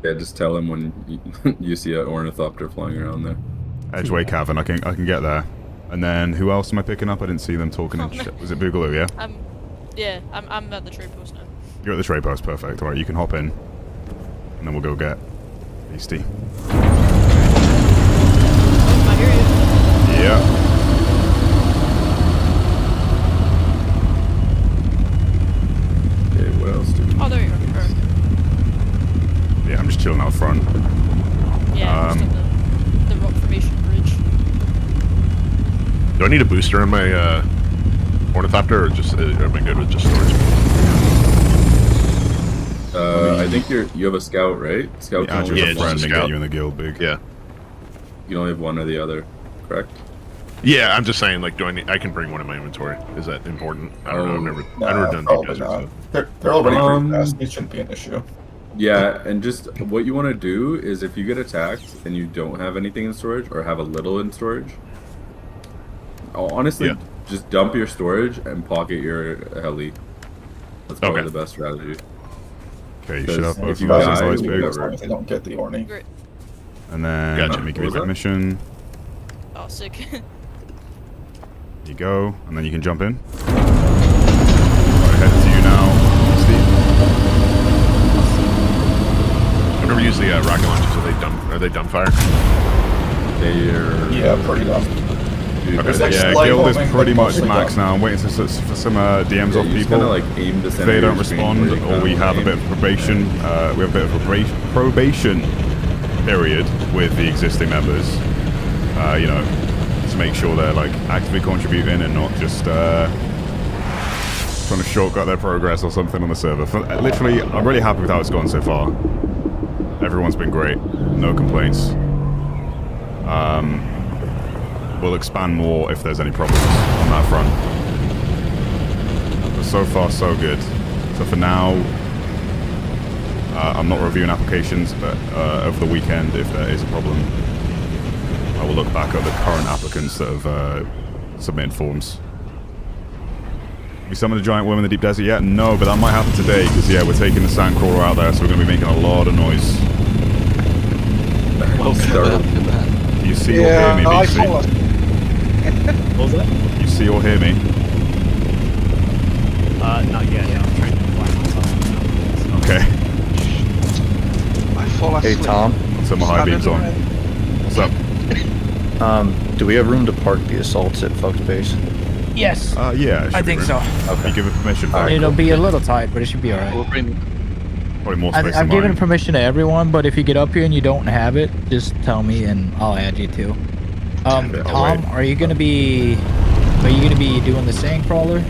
[SPEAKER 7] Yeah, just tell him when you see an ornithopter flying around there.
[SPEAKER 1] Edgeway Cavern, I can get there. And then who else am I picking up? I didn't see them talking in shit. Was it Boogaloo, yeah?
[SPEAKER 16] Yeah, I'm at the trade post now.
[SPEAKER 1] You're at the trade post, perfect. Alright, you can hop in. And then we'll go get Beastie.
[SPEAKER 16] I hear you.
[SPEAKER 1] Yeah.
[SPEAKER 7] Okay, what else do we
[SPEAKER 16] Oh, there you are.
[SPEAKER 1] Yeah, I'm just chilling out front.
[SPEAKER 16] Yeah, just on the rock formation bridge.
[SPEAKER 12] Do I need a booster in my ornithopter, or just am I good with just storage?
[SPEAKER 7] I think you have a scout, right? Scout can only have
[SPEAKER 1] just a friend
[SPEAKER 7] one.
[SPEAKER 1] and get you in the guild, big.
[SPEAKER 12] Yeah.
[SPEAKER 7] You only have one or the other, correct?
[SPEAKER 12] Yeah, I'm just saying, like, I can bring one in my inventory. Is that important? I don't know. I've never done
[SPEAKER 11] probably
[SPEAKER 12] desert
[SPEAKER 11] not.
[SPEAKER 12] stuff.
[SPEAKER 11] They're already pretty fast. It shouldn't be an issue.
[SPEAKER 7] Yeah, and just what you want to do is if you get attacked and you don't have anything in storage or have a little in storage, honestly, just dump your storage and pocket your heli. That's probably the best strategy.
[SPEAKER 1] Okay, you should have both
[SPEAKER 7] if you
[SPEAKER 1] of those
[SPEAKER 7] die,
[SPEAKER 1] eyes
[SPEAKER 7] you
[SPEAKER 1] big.
[SPEAKER 7] cover.
[SPEAKER 11] If they don't get the Orny.
[SPEAKER 16] Great.
[SPEAKER 1] And then
[SPEAKER 12] Gotcha.
[SPEAKER 1] let me give
[SPEAKER 7] What
[SPEAKER 1] you
[SPEAKER 7] was
[SPEAKER 1] that mission.
[SPEAKER 16] Oh, sick.
[SPEAKER 1] There you go, and then you can jump in. Right, headed to you now, Steve.
[SPEAKER 12] Whenever you use the rocket launchers, are they dumbfire?
[SPEAKER 11] Yeah, pretty dumb.
[SPEAKER 1] Guild is pretty much max now. I'm waiting for some DMs off people. If they don't respond, or we have a bit of probation, we have a bit of probation period with the existing members. You know, to make sure they're like actively contributing and not just trying to shortcut their progress or something on the server. Literally, I'm really happy with how it's gone so far. Everyone's been great. No complaints. We'll expand more if there's any problems on that front. But so far, so good. So for now, I'm not reviewing applications, but over the weekend, if there is a problem, I will look back at the current applicants that have submitted forms. Have we summoned a giant worm in the deep desert yet? No, but that might happen today, because yeah, we're taking the sandcrawler out there, so we're going to be making a lot of noise. You see or hear me, BC?
[SPEAKER 13] What was that?
[SPEAKER 1] You see or hear me?
[SPEAKER 13] Not yet. Yeah, I'm trying to fly.
[SPEAKER 1] Okay.
[SPEAKER 18] I fall asleep.
[SPEAKER 8] Hey Tom.
[SPEAKER 1] So my high beam's on. What's up?
[SPEAKER 8] Do we have room to park the assaults at Fuck's base?
[SPEAKER 3] Yes.
[SPEAKER 1] Yeah.
[SPEAKER 3] I think so.
[SPEAKER 1] Okay. You give it permission.
[SPEAKER 3] It'll be a little tight, but it should be alright.
[SPEAKER 10] We'll bring
[SPEAKER 1] probably more space
[SPEAKER 3] I've
[SPEAKER 1] than
[SPEAKER 3] given
[SPEAKER 1] mine.
[SPEAKER 3] permission to everyone, but if you get up here and you don't have it, just tell me and I'll add you too. Tom, are you gonna be doing the sand crawler?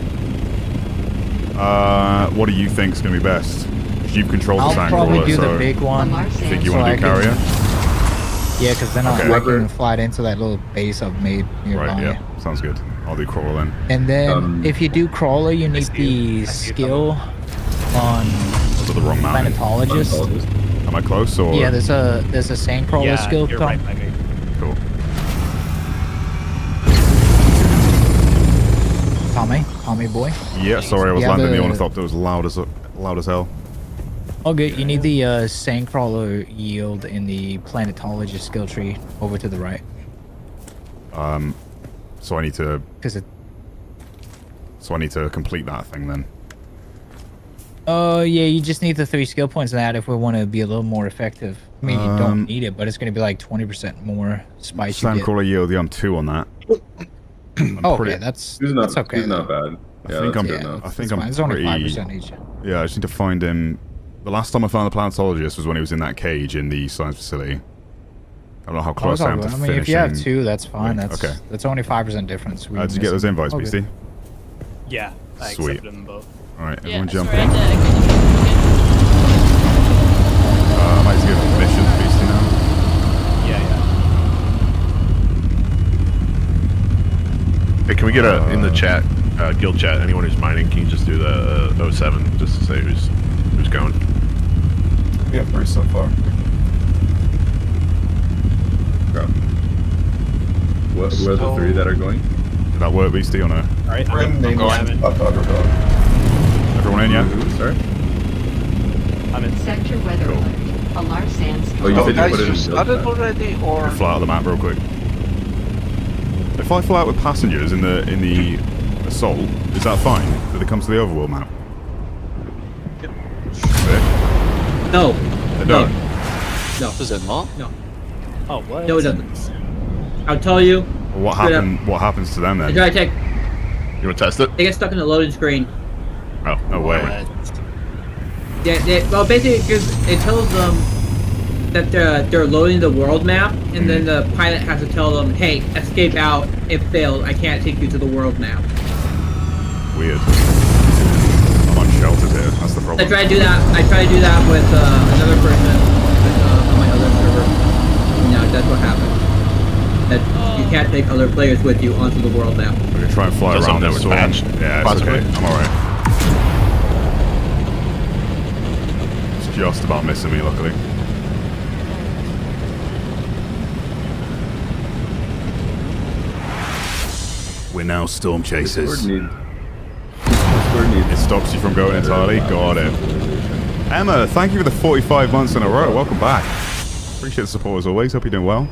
[SPEAKER 1] What do you think's gonna be best? You've controlled the
[SPEAKER 3] I'll
[SPEAKER 1] sand
[SPEAKER 3] probably
[SPEAKER 1] crawler,
[SPEAKER 3] do
[SPEAKER 1] so
[SPEAKER 3] the big one.
[SPEAKER 1] you think you
[SPEAKER 3] so
[SPEAKER 1] want to do
[SPEAKER 3] I can-
[SPEAKER 1] carrier?
[SPEAKER 3] Yeah, because then
[SPEAKER 1] Okay.
[SPEAKER 3] I can fly it into that little base I've made nearby.
[SPEAKER 1] Right, yeah. Sounds good. I'll do crawler then.
[SPEAKER 3] And then if you do crawler, you need the skill on
[SPEAKER 1] To the wrong mountain.
[SPEAKER 3] planetologist.
[SPEAKER 1] Am I close or?
[SPEAKER 3] Yeah, there's a sand crawler skill.
[SPEAKER 13] You're
[SPEAKER 3] Tom.
[SPEAKER 13] right by me.
[SPEAKER 1] Cool.
[SPEAKER 3] Tommy boy.
[SPEAKER 1] Yeah, sorry, I was
[SPEAKER 3] Yeah,
[SPEAKER 1] landing the
[SPEAKER 3] the-
[SPEAKER 1] ornithopter. It was loud as hell.
[SPEAKER 3] Okay, you need the sandcrawler yield in the planetologist skill tree over to the right.
[SPEAKER 1] So I need to. So I need to complete that thing then.
[SPEAKER 3] Yeah, you just need the 3 skill points in that if we want to be a little more effective. I mean, you don't need it, but it's going to be like 20% more spice you get.
[SPEAKER 1] Sandcrawler yield. Yeah, I'm 2 on that.
[SPEAKER 3] Okay, that's okay.
[SPEAKER 7] He's not bad.
[SPEAKER 1] I think I'm.
[SPEAKER 3] It's only
[SPEAKER 1] pretty.
[SPEAKER 3] 5% each.
[SPEAKER 1] Yeah, I just need to find him. The last time I found the planetologist was when he was in that cage in the science facility. I don't know how close I am to
[SPEAKER 3] I mean, if you have
[SPEAKER 1] finishing.
[SPEAKER 3] 2, that's fine. That's
[SPEAKER 1] okay.
[SPEAKER 3] That's only 5% difference.
[SPEAKER 1] Did you get those invites,
[SPEAKER 3] Okay.
[SPEAKER 1] BC?
[SPEAKER 13] Yeah, I
[SPEAKER 1] Sweet.
[SPEAKER 13] accepted them both.
[SPEAKER 1] Alright,
[SPEAKER 16] Yeah,
[SPEAKER 1] everyone jump
[SPEAKER 16] sorry,
[SPEAKER 1] in.
[SPEAKER 16] I
[SPEAKER 1] I might just give permission to BC now.
[SPEAKER 13] Yeah.
[SPEAKER 12] Hey, can we get in the chat, guild chat, anyone who's mining, can you just do the 07 just to say who's going?
[SPEAKER 11] We have 3 so far.
[SPEAKER 7] Who are the 3 that are going?
[SPEAKER 1] Did that work, BC, or no?
[SPEAKER 13] Alright,
[SPEAKER 11] Ren, Nate, Dog.
[SPEAKER 1] Everyone in, yeah?
[SPEAKER 7] Sorry?
[SPEAKER 13] I'm in.
[SPEAKER 19] Sector weather alert. Alarm sandstorm.
[SPEAKER 7] Oh, you said you
[SPEAKER 18] Guys,
[SPEAKER 7] put it
[SPEAKER 18] you
[SPEAKER 7] in
[SPEAKER 18] started already, or?
[SPEAKER 1] Fly out the map real quick. If I fly out with passengers in the assault, is that fine? Did it come to the overworld map?
[SPEAKER 9] No.
[SPEAKER 1] They don't.
[SPEAKER 9] No.
[SPEAKER 10] Does it not?
[SPEAKER 9] No.
[SPEAKER 13] Oh, what?
[SPEAKER 9] No, it doesn't. I'll tell you.
[SPEAKER 1] Well, what happens to them
[SPEAKER 9] They
[SPEAKER 1] then?
[SPEAKER 9] try to take.
[SPEAKER 12] You want to test it?
[SPEAKER 9] They get stuck in the loading screen.
[SPEAKER 1] Oh, no way.
[SPEAKER 9] Yeah. Well, basically, it tells them that they're loading the world map, and then the pilot has to tell them, "Hey, escape out. It failed. I can't take you to the world map."
[SPEAKER 1] Weird. I'm unsheltered here. That's the problem.
[SPEAKER 9] I try to do that with another person on my other server. No, that's what happened. That you can't take other players with you onto the world map.
[SPEAKER 1] We're gonna try and fly
[SPEAKER 12] Just
[SPEAKER 1] around
[SPEAKER 12] something
[SPEAKER 1] this
[SPEAKER 12] that was
[SPEAKER 1] storm.
[SPEAKER 12] patched.
[SPEAKER 1] Yeah, it's
[SPEAKER 12] Possibly.
[SPEAKER 1] okay. I'm alright. It's just about missing me, luckily. We're now storm chasers. It stops you from going entirely. Got it. Emma, thank you for the 45 months in a row. Welcome back. Appreciate the support as always. Hope you're doing well.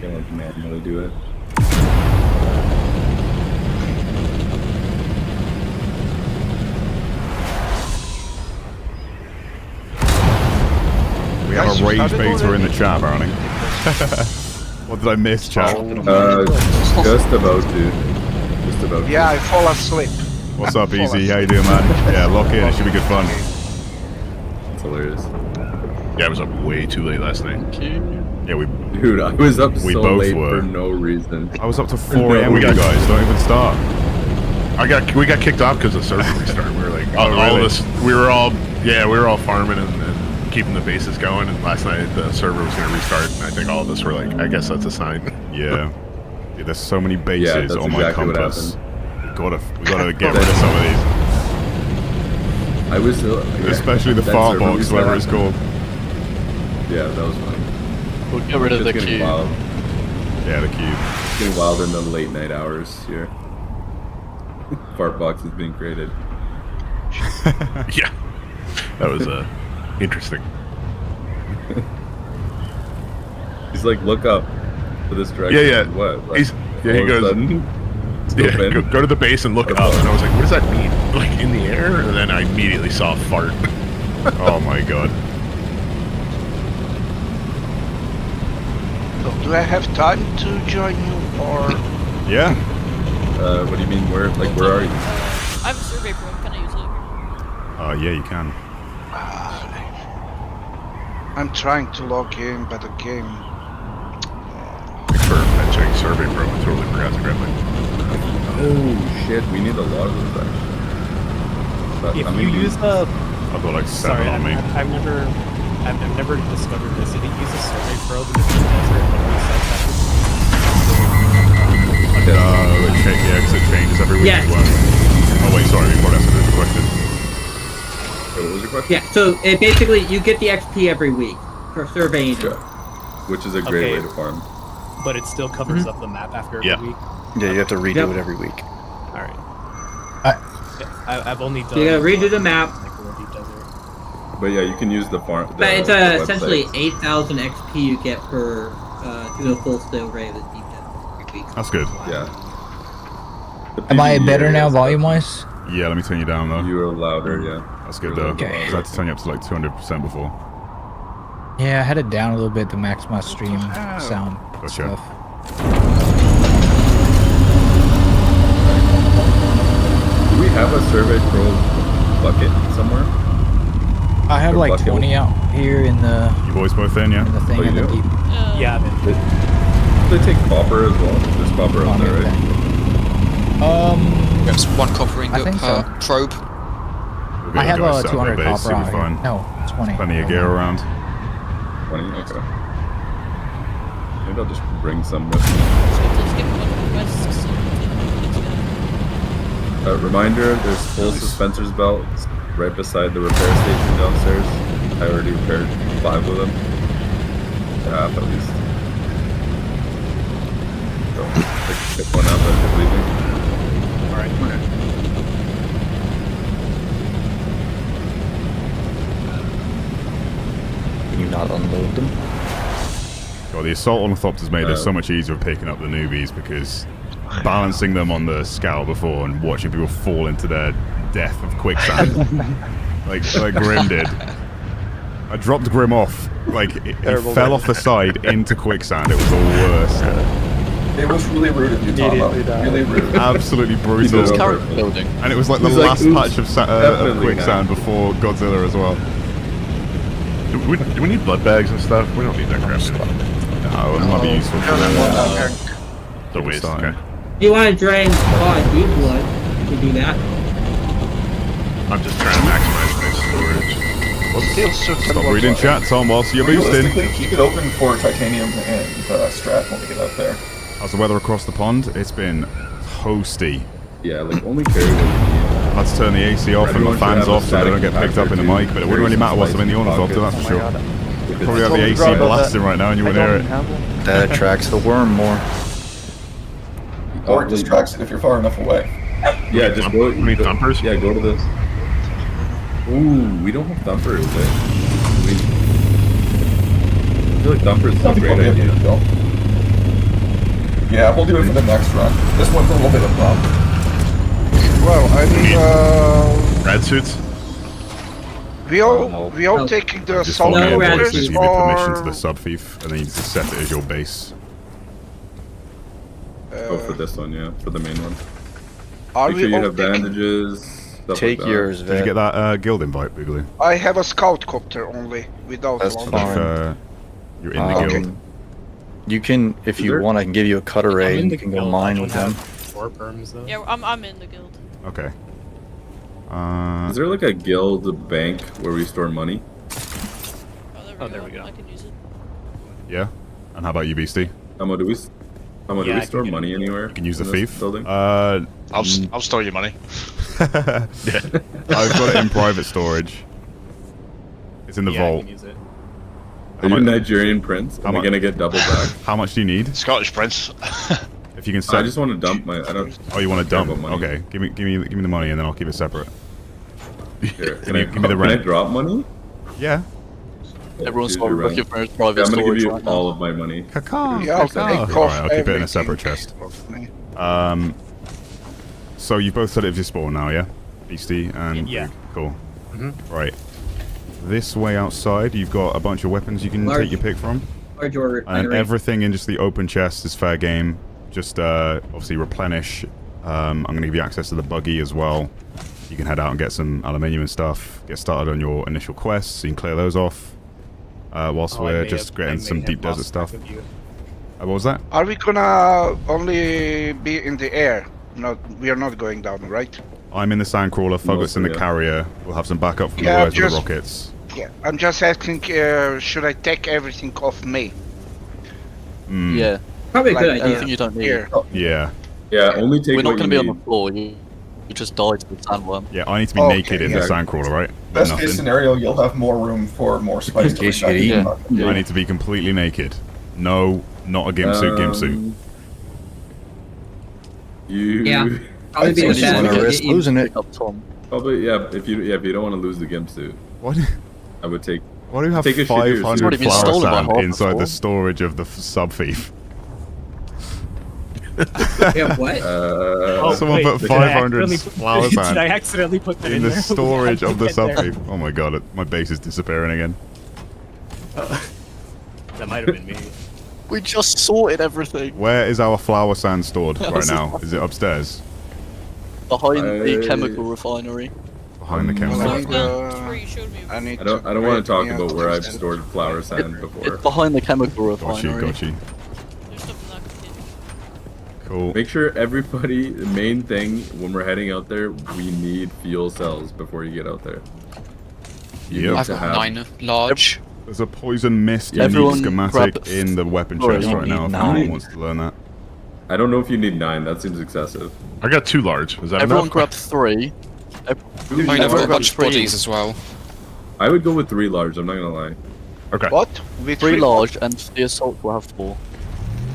[SPEAKER 7] Yeah, like manually do it.
[SPEAKER 1] We have a rage beta in the chat, Browning? What did I miss, chat?
[SPEAKER 7] Just about to. Just about to.
[SPEAKER 18] Yeah, I fall asleep.
[SPEAKER 1] What's up, Easy? How you doing, man? Yeah, lock in. It should be good fun.
[SPEAKER 7] It's hilarious.
[SPEAKER 12] Yeah, I was up way too late last night.
[SPEAKER 1] Yeah,
[SPEAKER 7] Dude, I was up
[SPEAKER 1] we
[SPEAKER 7] so
[SPEAKER 1] both
[SPEAKER 7] late
[SPEAKER 1] were.
[SPEAKER 7] for no reason.
[SPEAKER 1] I was up to 4 a.m. with you guys. Don't even start.
[SPEAKER 12] We got kicked off because the server restarted. We were like, all
[SPEAKER 1] really?
[SPEAKER 12] of us, we were all farming and keeping the bases going. And last night the server was going to restart, and I think all of us were like, I guess that's a sign.
[SPEAKER 1] Yeah. There's so many bases
[SPEAKER 7] that's
[SPEAKER 1] on my
[SPEAKER 7] exactly what
[SPEAKER 1] compass. We gotta get rid of some of these.
[SPEAKER 7] I was
[SPEAKER 1] especially the far box, whatever it's called.
[SPEAKER 7] Yeah, that was fun.
[SPEAKER 10] We'll get rid of the cube.
[SPEAKER 7] Wild.
[SPEAKER 1] Yeah, the cube.
[SPEAKER 7] It's getting wild in the late night hours here. Fart box is being created.
[SPEAKER 12] Yeah, that was interesting.
[SPEAKER 7] He's like, look up to this direction.
[SPEAKER 12] Yeah.
[SPEAKER 7] What? Like,
[SPEAKER 12] he goes. Go to the base and look up. And I was like, what does that mean? Like in the air? And then I immediately saw a fart.
[SPEAKER 1] Oh my god.
[SPEAKER 18] So do I have time to join you, or?
[SPEAKER 1] Yeah.
[SPEAKER 7] What do you mean? Where are you?
[SPEAKER 16] I have a survey probe. Can I use it?
[SPEAKER 1] Yeah, you can.
[SPEAKER 18] I'm trying to log in, but the game.
[SPEAKER 12] Thanks for mentioning survey probe. I totally forgot to grab mine.
[SPEAKER 7] Oh shit, we need a lot of those actually. But
[SPEAKER 13] If you use a...
[SPEAKER 1] I've got like 7 on me.
[SPEAKER 13] I've never discovered this. If you use a survey probe in the desert, it resets
[SPEAKER 1] Yeah, because it changes every week
[SPEAKER 9] Yes.
[SPEAKER 1] as well. Oh wait, sorry, before that's a question.
[SPEAKER 7] What was your question?
[SPEAKER 9] Yeah, so basically you get the XP every week for surveying.
[SPEAKER 7] Sure. Which is a great way to farm.
[SPEAKER 13] But it still covers up the map after every week.
[SPEAKER 8] Yeah, you have to redo it every week.
[SPEAKER 13] Alright. I've only done...
[SPEAKER 9] You gotta redo the map.
[SPEAKER 7] But yeah, you can use the farm.
[SPEAKER 9] But it's
[SPEAKER 7] the
[SPEAKER 9] essentially
[SPEAKER 7] website.
[SPEAKER 9] 8,000 XP you get for doing a full survey of the deep dive every week.
[SPEAKER 1] That's good.
[SPEAKER 7] Yeah.
[SPEAKER 3] Am I better now, volume-wise?
[SPEAKER 1] Yeah, let me turn you down though.
[SPEAKER 7] You are louder, yeah.
[SPEAKER 1] That's good though.
[SPEAKER 3] Okay.
[SPEAKER 1] I had to turn you up to like 200% before.
[SPEAKER 3] Yeah, I had it down a little bit to max my stream sound
[SPEAKER 1] Gotcha.
[SPEAKER 3] stuff.
[SPEAKER 7] Do we have a survey probe bucket somewhere?
[SPEAKER 3] I have
[SPEAKER 7] Or
[SPEAKER 3] like
[SPEAKER 7] bucket?
[SPEAKER 3] 20 out here in the...
[SPEAKER 1] You boys both in, yeah?
[SPEAKER 3] In the thing
[SPEAKER 7] Oh, you
[SPEAKER 3] in the
[SPEAKER 7] do?
[SPEAKER 3] deep...
[SPEAKER 13] Yeah,
[SPEAKER 7] They take copper as well. There's copper up there, right?
[SPEAKER 10] That's 1 copper ingot
[SPEAKER 3] think
[SPEAKER 10] per
[SPEAKER 3] so.
[SPEAKER 10] probe.
[SPEAKER 1] We'll get
[SPEAKER 3] I have
[SPEAKER 1] you guys set up
[SPEAKER 3] 200
[SPEAKER 1] their base,
[SPEAKER 3] copper
[SPEAKER 1] you'll
[SPEAKER 3] out
[SPEAKER 1] be
[SPEAKER 3] here.
[SPEAKER 1] fine.
[SPEAKER 3] No, 20.
[SPEAKER 1] Plenty of gear around.
[SPEAKER 7] 20? Okay. Maybe I'll just bring some with me.
[SPEAKER 16] Let's give one request.
[SPEAKER 7] Reminder, there's full suspensors belts right beside the repair station downstairs. I already repaired 5 of them. Half at least. So, pick one up as you're leaving.
[SPEAKER 13] Alright.
[SPEAKER 8] Can you not unload them?
[SPEAKER 1] Well, the assault ornithopters made it so much easier picking up the newbies because balancing them on the scout before and watching people fall into their death of quicksand, like Grim did. I dropped Grim off, like he fell off the side into quicksand. It was the worst.
[SPEAKER 11] It was really rude of you, Tomo. Really rude.
[SPEAKER 1] Absolutely brutal.
[SPEAKER 10] It's character building.
[SPEAKER 1] And it was like the
[SPEAKER 7] He's like,
[SPEAKER 1] last
[SPEAKER 7] "Oops,
[SPEAKER 1] patch of
[SPEAKER 7] definitely
[SPEAKER 1] quicksand before Godzilla as well.
[SPEAKER 12] Do we need blood bags and stuff? We don't need that crap.
[SPEAKER 1] No, it might be useful for them.
[SPEAKER 12] The waste. Okay.
[SPEAKER 9] If you want to drain deep blood, you can do that.
[SPEAKER 12] I'm just trying to maximize my storage.
[SPEAKER 1] Stop reading chat, Tom, whilst you're boosting.
[SPEAKER 11] Realistically, keep it open for titanium and strat when we get up there.
[SPEAKER 1] How's the weather across the pond? It's been toasty.
[SPEAKER 7] Yeah, like only carry what you need.
[SPEAKER 1] I had to turn the AC off and my
[SPEAKER 7] Everyone should
[SPEAKER 1] fans
[SPEAKER 7] have a
[SPEAKER 1] off so they don't get
[SPEAKER 7] static
[SPEAKER 1] picked up in the
[SPEAKER 7] compactor
[SPEAKER 1] mic, but it
[SPEAKER 7] too.
[SPEAKER 1] wouldn't really matter
[SPEAKER 7] Carry
[SPEAKER 1] what's
[SPEAKER 7] some
[SPEAKER 1] in the
[SPEAKER 7] spicy
[SPEAKER 1] ornithopter, that's
[SPEAKER 7] pockets.
[SPEAKER 1] for sure. Probably have the AC blasting right now and you wouldn't hear it.
[SPEAKER 8] That attracts the worm more.
[SPEAKER 11] Or it distracts it if you're far enough away.
[SPEAKER 7] Yeah, just go.
[SPEAKER 12] We need thumpers?
[SPEAKER 7] Yeah, go to this. Ooh, we don't have thumpers. I feel like thumpers is a
[SPEAKER 11] Something
[SPEAKER 7] great
[SPEAKER 11] will be
[SPEAKER 7] idea.
[SPEAKER 11] able to go. Yeah, we'll do it for the next run. This one's a little bit of bump.
[SPEAKER 18] Well, I need
[SPEAKER 12] Rad suits?
[SPEAKER 18] We all taking the
[SPEAKER 1] Just
[SPEAKER 18] assault
[SPEAKER 1] follow me and
[SPEAKER 18] orders,
[SPEAKER 1] give you permission to
[SPEAKER 18] or
[SPEAKER 1] the sub thief, and then you just set it as your base.
[SPEAKER 7] Go for this one, yeah, for the main one.
[SPEAKER 18] are
[SPEAKER 7] Make
[SPEAKER 18] we
[SPEAKER 7] sure you
[SPEAKER 18] all
[SPEAKER 7] have
[SPEAKER 18] taking?
[SPEAKER 7] bandages. Stuff
[SPEAKER 8] Take
[SPEAKER 7] like that.
[SPEAKER 8] yours,
[SPEAKER 1] Did you
[SPEAKER 8] Vet.
[SPEAKER 1] get that guild invite, Boogaloo?
[SPEAKER 18] I have a scout copter only, without
[SPEAKER 8] That's
[SPEAKER 18] launcher.
[SPEAKER 8] fine.
[SPEAKER 1] You're in the guild.
[SPEAKER 8] You can, if
[SPEAKER 7] Is
[SPEAKER 8] you
[SPEAKER 7] there-
[SPEAKER 8] want, I can give you a cutter
[SPEAKER 13] I'm
[SPEAKER 8] ray
[SPEAKER 13] in
[SPEAKER 8] and
[SPEAKER 13] the
[SPEAKER 8] you can go
[SPEAKER 13] guild,
[SPEAKER 8] mine
[SPEAKER 13] I
[SPEAKER 8] with
[SPEAKER 13] don't
[SPEAKER 8] them.
[SPEAKER 13] have 4 perms though.
[SPEAKER 16] Yeah, I'm in the guild.
[SPEAKER 1] Okay.
[SPEAKER 7] Is there like a guild bank where we store money?
[SPEAKER 13] Oh, there we go.
[SPEAKER 16] I can use it.
[SPEAKER 1] Yeah. And how about you, Beastie?
[SPEAKER 7] How do we store money anywhere?
[SPEAKER 1] You can use the
[SPEAKER 7] in this
[SPEAKER 1] thief.
[SPEAKER 7] building?
[SPEAKER 14] I'll store your money.
[SPEAKER 1] I've got it in private storage. It's in the
[SPEAKER 13] Yeah, I
[SPEAKER 1] vault.
[SPEAKER 13] can use it.
[SPEAKER 7] Are you a Nigerian prince? Am I gonna get double back?
[SPEAKER 1] How much do you need?
[SPEAKER 14] Scottish prince.
[SPEAKER 1] If you can set.
[SPEAKER 7] I just want to dump my. I don't.
[SPEAKER 1] Oh, you want to
[SPEAKER 7] care
[SPEAKER 1] dump?
[SPEAKER 7] about money.
[SPEAKER 1] Okay, give me the money, and then I'll keep it separate.
[SPEAKER 7] Here,
[SPEAKER 1] give me the
[SPEAKER 7] Can I
[SPEAKER 1] rent.
[SPEAKER 7] drop money?
[SPEAKER 1] Yeah.
[SPEAKER 10] Everyone's
[SPEAKER 7] Here's your
[SPEAKER 10] looking
[SPEAKER 7] rent.
[SPEAKER 10] for his private
[SPEAKER 7] Yeah, I'm gonna
[SPEAKER 10] storage
[SPEAKER 7] give you
[SPEAKER 10] right now.
[SPEAKER 7] all of my money.
[SPEAKER 1] Caca.
[SPEAKER 18] Yeah, take off
[SPEAKER 1] Alright, I'll keep it in a
[SPEAKER 18] everything
[SPEAKER 1] separate chest.
[SPEAKER 18] of me.
[SPEAKER 1] So you've both set it as your spawn now, yeah? Beastie and
[SPEAKER 13] Yeah.
[SPEAKER 1] Boog. Cool.
[SPEAKER 13] Mhm.
[SPEAKER 1] Right. This way outside, you've got a bunch of weapons you can
[SPEAKER 9] Large.
[SPEAKER 1] take your pick from.
[SPEAKER 9] Large or
[SPEAKER 1] And
[SPEAKER 9] refinery.
[SPEAKER 1] everything in just the open chest is fair game. Just obviously replenish. I'm going to give you access to the buggy as well. You can head out and get some aluminium and stuff. Get started on your initial quests. So you can clear those off. Whilst we're just getting some deep desert stuff. What was that?
[SPEAKER 18] Are we gonna only be in the air? No, we are not going down, right?
[SPEAKER 1] I'm in the sandcrawler. Fugot's in the
[SPEAKER 7] yeah.
[SPEAKER 1] carrier. We'll have some backup from
[SPEAKER 18] Yeah,
[SPEAKER 1] the guys with the
[SPEAKER 18] just-
[SPEAKER 1] rockets.
[SPEAKER 18] Yeah, I'm just asking, should I take everything off me?
[SPEAKER 1] Mm.
[SPEAKER 10] Yeah.
[SPEAKER 9] Probably a
[SPEAKER 18] Like,
[SPEAKER 9] good idea.
[SPEAKER 10] Everything you don't need.
[SPEAKER 18] Here.
[SPEAKER 1] Yeah.
[SPEAKER 7] Yeah, only take
[SPEAKER 10] We're not
[SPEAKER 7] what
[SPEAKER 10] going to
[SPEAKER 7] you
[SPEAKER 10] be on
[SPEAKER 7] need.
[SPEAKER 10] the floor. You just die to the sandworm.
[SPEAKER 1] Yeah, I need to be
[SPEAKER 18] Okay,
[SPEAKER 1] naked in
[SPEAKER 18] yeah.
[SPEAKER 1] the sandcrawler, right?
[SPEAKER 11] Best
[SPEAKER 1] Nothing.
[SPEAKER 11] case scenario, you'll have more room for more spice to
[SPEAKER 8] case
[SPEAKER 11] bring
[SPEAKER 8] you
[SPEAKER 11] back
[SPEAKER 8] get
[SPEAKER 11] in the bucket.
[SPEAKER 1] I need to be completely naked. No, not a gimp suit, gimp suit.
[SPEAKER 7] You.
[SPEAKER 9] Yeah. Probably
[SPEAKER 11] I'd
[SPEAKER 9] be
[SPEAKER 11] say
[SPEAKER 9] the
[SPEAKER 11] you
[SPEAKER 9] best.
[SPEAKER 11] wanna
[SPEAKER 9] You-
[SPEAKER 8] risk
[SPEAKER 9] you-
[SPEAKER 8] losing it.
[SPEAKER 10] Pick up Tom.
[SPEAKER 7] Probably yeah. If you don't want to lose the gimp suit,
[SPEAKER 1] What?
[SPEAKER 7] I would take.
[SPEAKER 1] Why do you have
[SPEAKER 7] Take a shit yourself.
[SPEAKER 1] 500
[SPEAKER 10] already been
[SPEAKER 1] flower
[SPEAKER 10] stolen by
[SPEAKER 1] sand
[SPEAKER 10] half
[SPEAKER 1] inside
[SPEAKER 10] before.
[SPEAKER 1] the storage of the sub thief?
[SPEAKER 9] Yeah, what?
[SPEAKER 1] Someone put
[SPEAKER 13] did
[SPEAKER 1] 500
[SPEAKER 13] I accidentally
[SPEAKER 1] flower
[SPEAKER 13] Did I
[SPEAKER 1] sand
[SPEAKER 13] accidentally put that
[SPEAKER 1] in the
[SPEAKER 13] there?
[SPEAKER 1] storage
[SPEAKER 13] How
[SPEAKER 1] of
[SPEAKER 13] did
[SPEAKER 1] the
[SPEAKER 13] I
[SPEAKER 1] sub
[SPEAKER 13] get there?
[SPEAKER 1] thief. Oh my god, my base is disappearing again.
[SPEAKER 13] That might have been me.
[SPEAKER 10] We just sorted everything.
[SPEAKER 1] Where is our flower sand stored right
[SPEAKER 10] How's
[SPEAKER 1] now?
[SPEAKER 10] this
[SPEAKER 1] Is it upstairs?
[SPEAKER 10] Behind the
[SPEAKER 7] I-
[SPEAKER 10] chemical refinery.
[SPEAKER 1] Behind the
[SPEAKER 18] I
[SPEAKER 1] chemical.
[SPEAKER 18] need,
[SPEAKER 16] Where you showed me.
[SPEAKER 18] I need
[SPEAKER 7] I don't
[SPEAKER 18] to
[SPEAKER 7] want to talk
[SPEAKER 18] break me
[SPEAKER 7] about
[SPEAKER 18] out
[SPEAKER 7] where
[SPEAKER 18] of
[SPEAKER 7] I've
[SPEAKER 18] this.
[SPEAKER 7] stored flower sand before.
[SPEAKER 10] It's behind the chemical
[SPEAKER 1] Got you,
[SPEAKER 10] refinery.
[SPEAKER 1] got you.
[SPEAKER 16] There's something that I can hit.
[SPEAKER 1] Cool.
[SPEAKER 7] Make sure everybody. The main thing when we're heading out there, we need fuel cells before you get out there. You
[SPEAKER 1] Yep.
[SPEAKER 7] need
[SPEAKER 1] I've
[SPEAKER 7] to
[SPEAKER 1] got
[SPEAKER 7] have
[SPEAKER 20] 9 large.
[SPEAKER 1] There's a poison mist unique
[SPEAKER 10] Everyone
[SPEAKER 1] schematic
[SPEAKER 10] grab-
[SPEAKER 1] in the weapon
[SPEAKER 10] Sorry,
[SPEAKER 1] chest
[SPEAKER 10] you
[SPEAKER 1] right
[SPEAKER 8] need
[SPEAKER 1] now if
[SPEAKER 8] 9.
[SPEAKER 1] anyone wants to learn that.
[SPEAKER 7] I don't know if you need 9. That seems excessive.
[SPEAKER 12] I got 2 large. Is that
[SPEAKER 10] Everyone
[SPEAKER 12] enough?
[SPEAKER 10] grab 3.
[SPEAKER 20] I mean, I've
[SPEAKER 10] Everyone
[SPEAKER 20] got a
[SPEAKER 10] grab
[SPEAKER 20] bunch of
[SPEAKER 10] 3.
[SPEAKER 20] bodies as well.
[SPEAKER 7] I would go with 3 large. I'm not gonna lie.
[SPEAKER 12] Okay.
[SPEAKER 18] What? With
[SPEAKER 10] 3 large, and the assault will have 4.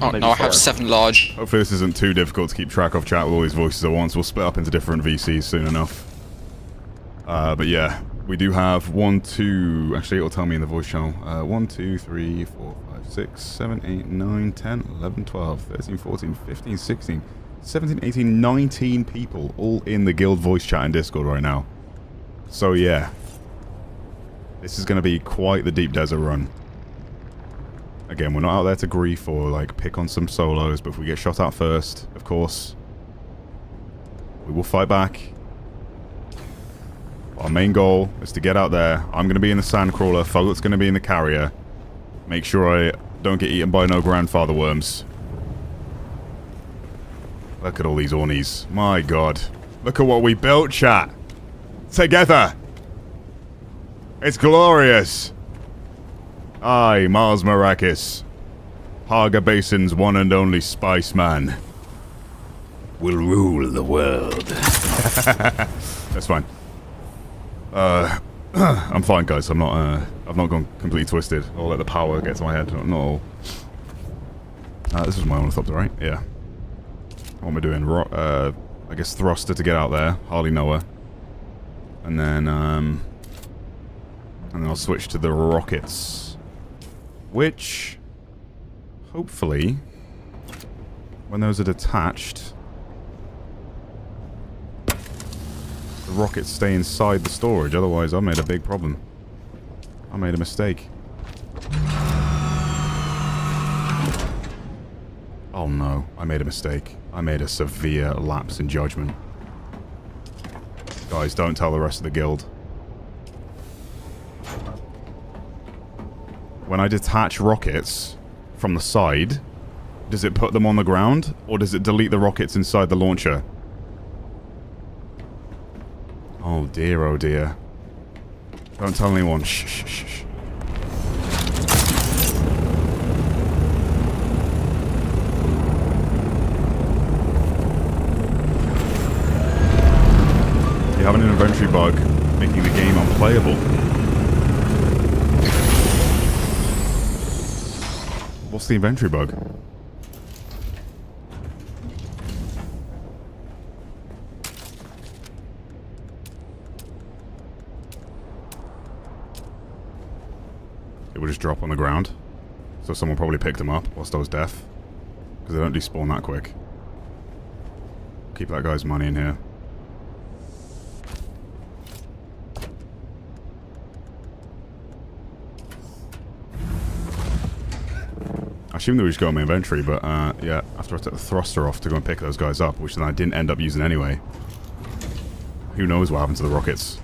[SPEAKER 20] Oh,
[SPEAKER 10] Maybe
[SPEAKER 20] no, I
[SPEAKER 10] 5.
[SPEAKER 20] have 7 large.
[SPEAKER 1] Hopefully this isn't too difficult to keep track of chat with all these voices at once. We'll split up into different VCs soon enough. But yeah, we do have 1, 2... Actually, it'll tell me in the voice channel. 1, 2, 3, 4, 5, 6, 7, 8, 9, 10, 11, 12, 13, 14, 15, 16, 17, 18, 19 people all in the guild voice chat and Discord right now. So yeah. This is going to be quite the deep desert run. Again, we're not out there to grief or like pick on some solos, but if we get shot at first, of course, we will fight back. Our main goal is to get out there. I'm going to be in the sandcrawler. Fugot's going to be in the carrier. Make sure I don't get eaten by no grandfather worms. Look at all these ornies. My god. Look at what we built, chat. Together. It's glorious. I, Mars Maracus, Haga Basin's one and only Spice Man, will rule the world. That's fine. I'm fine, guys. I'm not. I've not gone completely twisted. I'll let the power get to my head. Not all. This was my ornithopter, right? Yeah. What am I doing? I guess thruster to get out there. Hardly know her. And then I'll switch to the rockets, which hopefully, when those are detached, the rockets stay inside the storage. Otherwise, I've made a big problem. I made a mistake. Oh no, I made a mistake. I made a severe lapse in judgment. Guys, don't tell the rest of the guild. When I detach rockets from the side, does it put them on the ground, or does it delete the rockets inside the launcher? Oh dear, oh dear. Don't tell anyone. Shh, shh, shh, shh. You're having an inventory bug, making the game unplayable. What's the inventory bug? It would just drop on the ground. So someone probably picked them up whilst I was deaf. Because they don't despawn that quick. Keep that guy's money in here. I assumed they would just go in my inventory, but yeah, after I took the thruster off to go and pick those guys up, which then I didn't end up using anyway. Who knows what happened to the rockets?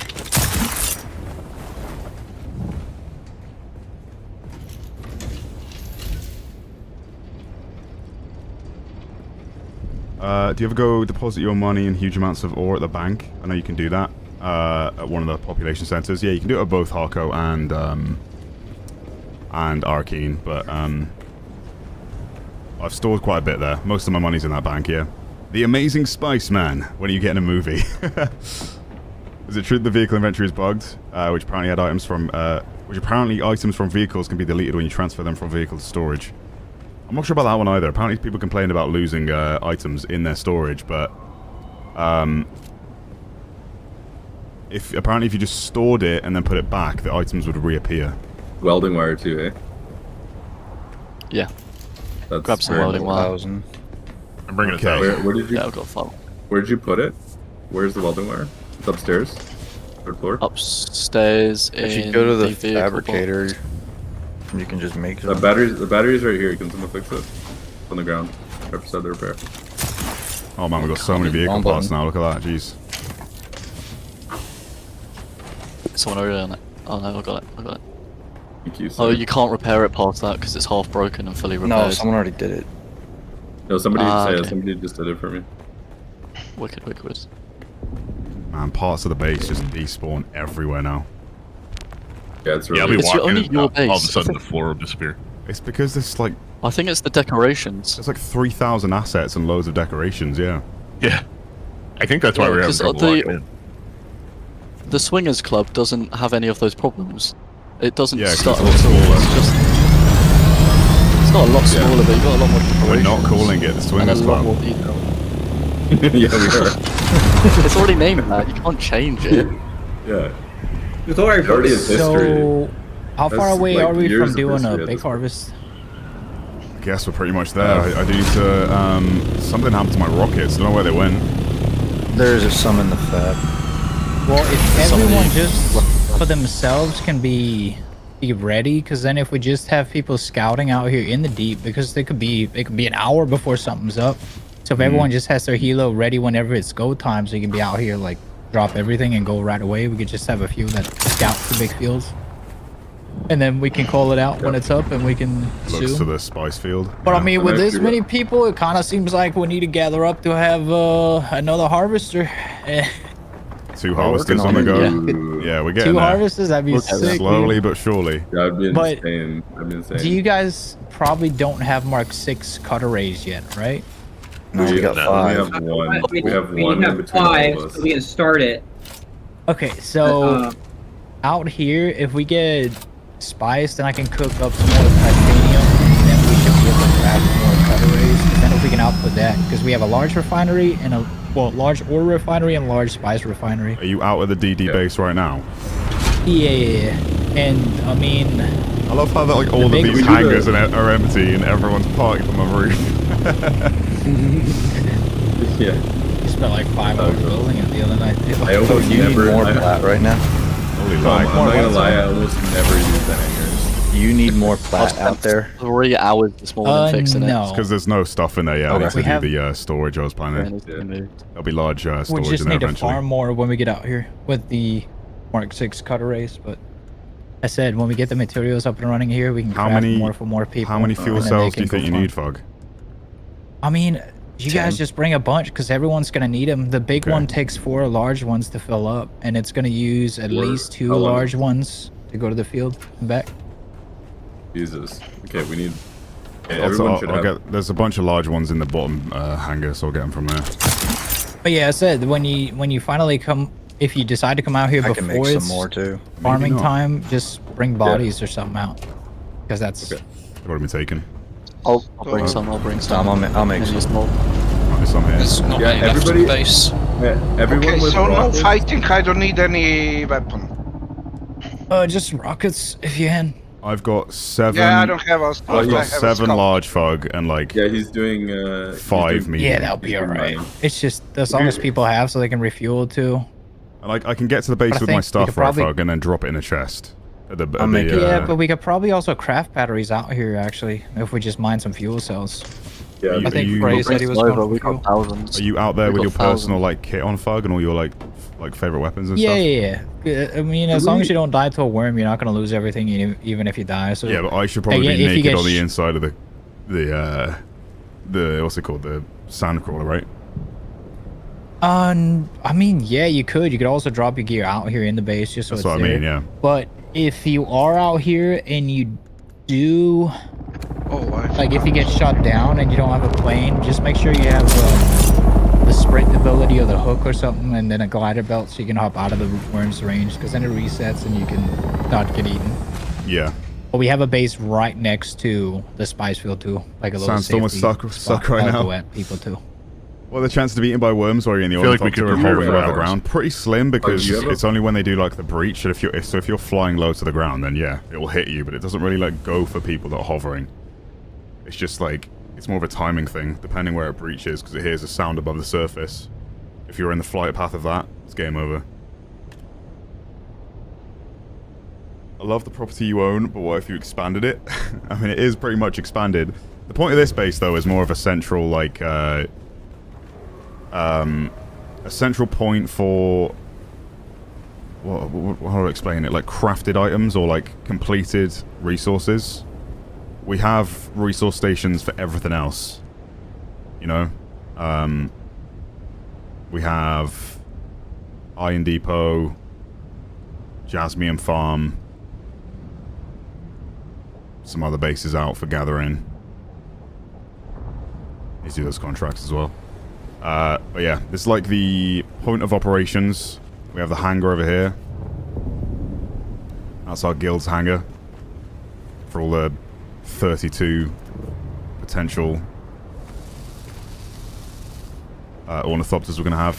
[SPEAKER 1] Do you ever go deposit your money in huge amounts of ore at the bank? I know you can do that at one of the population centers. Yeah, you can do it at both Harco and Arkeen, but I've stored quite a bit there. Most of my money's in that bank, yeah. The Amazing Spice Man, when are you getting a movie? Is it true that the vehicle inventory is bugged? Which apparently items from vehicles can be deleted when you transfer them from vehicle to storage. I'm not sure about that one either. Apparently people complain about losing items in their storage, but if you just stored it and then put it back, the items would reappear.
[SPEAKER 7] Welding wire too, eh?
[SPEAKER 10] Yeah.
[SPEAKER 7] That's
[SPEAKER 10] grab some welding wire.
[SPEAKER 12] I'm bringing it
[SPEAKER 7] down.
[SPEAKER 12] down.
[SPEAKER 7] Where did you?
[SPEAKER 10] Yeah, I've got a file.
[SPEAKER 7] Where did you put it? Where's the welding wire? It's upstairs. Third floor.
[SPEAKER 10] Upstairs.
[SPEAKER 8] If you go to the
[SPEAKER 10] vehicle
[SPEAKER 8] fabricator,
[SPEAKER 10] box.
[SPEAKER 8] you can just make
[SPEAKER 7] The battery's right here. Can someone fix it? On the ground. Right beside the repair.
[SPEAKER 1] Oh man, we've got so many vehicle parts now. Look at that, jeez.
[SPEAKER 10] Someone already on it. Oh no, I got it.
[SPEAKER 7] Thank you,
[SPEAKER 10] oh, you can't repair it past that because it's half broken and fully repaired.
[SPEAKER 8] No, someone already did it.
[SPEAKER 7] No, somebody
[SPEAKER 10] okay.
[SPEAKER 7] somebody just did it for me.
[SPEAKER 10] Wicked.
[SPEAKER 1] Man, parts of the base just despawn everywhere now.
[SPEAKER 7] Yeah, it's really.
[SPEAKER 12] Yeah, I'll be
[SPEAKER 10] It's
[SPEAKER 12] walking
[SPEAKER 10] only
[SPEAKER 12] and
[SPEAKER 10] your
[SPEAKER 12] all of a
[SPEAKER 10] base.
[SPEAKER 12] sudden the floor will disappear.
[SPEAKER 1] It's because there's like...
[SPEAKER 10] I think it's the decorations.
[SPEAKER 1] There's like 3,000 assets and loads of decorations, yeah.
[SPEAKER 12] Yeah. I think that's why we're having trouble locking in.
[SPEAKER 10] The Swingers Club doesn't have any of those problems. It doesn't
[SPEAKER 1] it's
[SPEAKER 10] start
[SPEAKER 1] a lot smaller.
[SPEAKER 10] It's not a lot smaller, but you've got a lot more decorations.
[SPEAKER 1] We're not calling it the Swingers
[SPEAKER 10] and a lot
[SPEAKER 1] Club.
[SPEAKER 10] more detail.
[SPEAKER 7] Yeah, we are.
[SPEAKER 10] It's already named that. You can't change it.
[SPEAKER 7] Yeah.
[SPEAKER 18] It's already
[SPEAKER 7] has history.
[SPEAKER 3] So, how far
[SPEAKER 7] That's
[SPEAKER 3] away
[SPEAKER 7] like
[SPEAKER 3] are we
[SPEAKER 7] years
[SPEAKER 3] from
[SPEAKER 7] of
[SPEAKER 3] doing
[SPEAKER 7] history
[SPEAKER 3] a
[SPEAKER 7] at
[SPEAKER 3] big
[SPEAKER 7] this point.
[SPEAKER 3] harvest?
[SPEAKER 1] I guess we're pretty much there. I do need to... something happened to my rockets. I don't know where they went.
[SPEAKER 8] There's some in the fab.
[SPEAKER 3] Well, if everyone just for themselves can be ready, because then if we just have people scouting out here in the deep, because it could be an hour before something's up. So if everyone just has their helo ready whenever it's go time, so you can be out here like drop everything and go right away. We could just have a few that scout the big fields, and then we can call it out when it's up, and we can
[SPEAKER 1] Looks
[SPEAKER 3] sue.
[SPEAKER 1] to the spice field.
[SPEAKER 3] But I mean, with this many people, it kind of seems like we need to gather up to have another harvester.
[SPEAKER 1] 2 harvesters on the go. Yeah, we're getting
[SPEAKER 3] 2
[SPEAKER 1] there.
[SPEAKER 3] harvesters, that'd be sick.
[SPEAKER 1] Slowly but surely.
[SPEAKER 7] That'd be
[SPEAKER 3] But
[SPEAKER 7] insane. That'd be insane.
[SPEAKER 3] Do you guys probably don't have Mark 6 cutter rays yet, right?
[SPEAKER 8] No, we got 5.
[SPEAKER 7] We have one. We have one in between
[SPEAKER 9] 5,
[SPEAKER 7] all of us.
[SPEAKER 9] so we can start it.
[SPEAKER 3] Okay, so out here, if we get spice, then I can cook up some more titanium, and then we should be able to grab more cutter rays. And then if we can output that, because we have a large refinery and a large ore refinery and a large spice refinery.
[SPEAKER 1] Are you out of the DD base right now?
[SPEAKER 3] Yeah, and I mean,
[SPEAKER 1] I love how that like all of these hangars are empty and everyone's parked on the roof.
[SPEAKER 7] Yeah.
[SPEAKER 3] We spent like 5 hours building it the other night.
[SPEAKER 7] I almost
[SPEAKER 8] you need
[SPEAKER 7] never.
[SPEAKER 8] more plat right now?
[SPEAKER 1] Holy
[SPEAKER 7] I'm
[SPEAKER 1] lag.
[SPEAKER 7] not gonna lie, I almost never use the hangers.
[SPEAKER 8] You need more plat out there.
[SPEAKER 10] 3 hours this morning fixing it.
[SPEAKER 1] It's because there's no stuff in there yet.
[SPEAKER 8] Okay.
[SPEAKER 1] I need
[SPEAKER 3] We
[SPEAKER 1] to
[SPEAKER 3] have-
[SPEAKER 1] do the storage I was planning. There'll be large
[SPEAKER 3] We
[SPEAKER 1] storage
[SPEAKER 3] just
[SPEAKER 1] in there
[SPEAKER 3] need to
[SPEAKER 1] eventually.
[SPEAKER 3] farm more when we get out here with the Mark 6 cutter race, but I said when we get the materials up and running here, we can craft more for more people.
[SPEAKER 1] How many fuel
[SPEAKER 3] and then
[SPEAKER 1] cells
[SPEAKER 3] they
[SPEAKER 1] do you
[SPEAKER 3] can
[SPEAKER 1] think you
[SPEAKER 3] go
[SPEAKER 1] need,
[SPEAKER 3] farm.
[SPEAKER 1] Fog?
[SPEAKER 3] I mean, you guys just bring a bunch because everyone's going to need them. The big one takes 4 large ones to fill up, and it's going to use at least 2 large ones to go to the field and back.
[SPEAKER 7] Jesus. Okay, we need. Okay,
[SPEAKER 1] Also,
[SPEAKER 7] everyone should have.
[SPEAKER 1] there's a bunch of large ones in the bottom hangar, so I'll get them from there.
[SPEAKER 3] But yeah, I said when you finally come, if you decide to come out here
[SPEAKER 8] I can
[SPEAKER 3] before
[SPEAKER 8] make some
[SPEAKER 3] it's
[SPEAKER 8] more too.
[SPEAKER 3] farming
[SPEAKER 1] Maybe not.
[SPEAKER 3] time, just bring bodies or something out, because that's
[SPEAKER 1] They've already been taken.
[SPEAKER 10] I'll bring some. I'll bring some.
[SPEAKER 8] I'll make some.
[SPEAKER 1] There's some here.
[SPEAKER 20] There's not many left in the base.
[SPEAKER 7] Everyone
[SPEAKER 18] Okay,
[SPEAKER 7] with
[SPEAKER 18] so no
[SPEAKER 7] rockets.
[SPEAKER 18] fighting. I don't need any weapon.
[SPEAKER 3] just rockets if you can.
[SPEAKER 1] I've got 7.
[SPEAKER 18] Yeah, I don't have a.
[SPEAKER 1] I've
[SPEAKER 18] I
[SPEAKER 1] got
[SPEAKER 18] have a
[SPEAKER 1] 7
[SPEAKER 18] scout.
[SPEAKER 1] large fog and like
[SPEAKER 7] Yeah, he's doing
[SPEAKER 1] 5 medium.
[SPEAKER 3] Yeah, that'll be alright. It's just as long as people have, so they can refuel too.
[SPEAKER 1] Like I can get to the base
[SPEAKER 3] But I
[SPEAKER 1] with my
[SPEAKER 3] think we
[SPEAKER 1] stuff,
[SPEAKER 3] could
[SPEAKER 1] right,
[SPEAKER 3] probably-
[SPEAKER 1] Fog, and then drop it in a chest. At the,
[SPEAKER 8] I'll make it.
[SPEAKER 3] Yeah, but we could probably also craft batteries out here actually if we just mine some fuel cells.
[SPEAKER 7] Yeah,
[SPEAKER 3] I think
[SPEAKER 1] you-
[SPEAKER 3] Frey said he was going for
[SPEAKER 10] We
[SPEAKER 3] fuel.
[SPEAKER 10] got thousands.
[SPEAKER 1] Are you out there
[SPEAKER 10] We've
[SPEAKER 1] with your
[SPEAKER 10] got
[SPEAKER 1] personal like kit on, Fog, and all your like favorite weapons and
[SPEAKER 3] Yeah,
[SPEAKER 1] stuff?
[SPEAKER 3] yeah. I mean, as long as you don't die to a worm, you're not gonna lose everything, even if you die. So
[SPEAKER 1] Yeah, but I should probably
[SPEAKER 3] Again,
[SPEAKER 1] be
[SPEAKER 3] if you
[SPEAKER 1] naked
[SPEAKER 3] get
[SPEAKER 1] on the inside of the what's it called, the sandcrawler, right?
[SPEAKER 3] I mean, yeah, you could. You could also drop your gear out here in the base just so
[SPEAKER 1] That's
[SPEAKER 3] it's
[SPEAKER 1] what I
[SPEAKER 3] there.
[SPEAKER 1] mean, yeah.
[SPEAKER 3] But if you are out here and you do, like, if you get shot down and you don't have a plane, just make sure you have the sprint ability or the hook or something, and then a glider belt so you can hop out of the worm's range, because then it resets and you can not get eaten.
[SPEAKER 1] Yeah.
[SPEAKER 3] But we have a base right next to the spice field too, like a little
[SPEAKER 1] Sandstorm would
[SPEAKER 3] safety
[SPEAKER 1] suck
[SPEAKER 3] spot.
[SPEAKER 1] right
[SPEAKER 3] That'll
[SPEAKER 1] now.
[SPEAKER 3] go at people too.
[SPEAKER 1] Well, the chances to be eaten by worms while you're in the
[SPEAKER 12] I feel like we
[SPEAKER 1] ornithopter
[SPEAKER 12] could
[SPEAKER 1] and hovering
[SPEAKER 12] prepare
[SPEAKER 1] above the
[SPEAKER 12] for
[SPEAKER 1] ground, pretty slim because
[SPEAKER 7] you have a-
[SPEAKER 1] it's only when they do like the breach that if you're flying low to the ground, then yeah, it will hit you, but it doesn't really like go for people that are hovering. It's just like it's more of a timing thing, depending where it breaches, because it hears a sound above the surface. If you're in the flight path of that, it's game over. I love the property you own, but what if you expanded it? I mean, it is pretty much expanded. The point of this base, though, is more of a central, like, a central point for... how do I explain it? Like, crafted items or, like, completed resources. We have resource stations for everything else. You know? We have Iron Depot, Jasmium Farm, some other bases out for gathering. These do those contracts as well. But yeah, this is like the point of operations. We have the hangar over here. That's our guild's hangar. For all the 32 potential ornithopters we're going to have.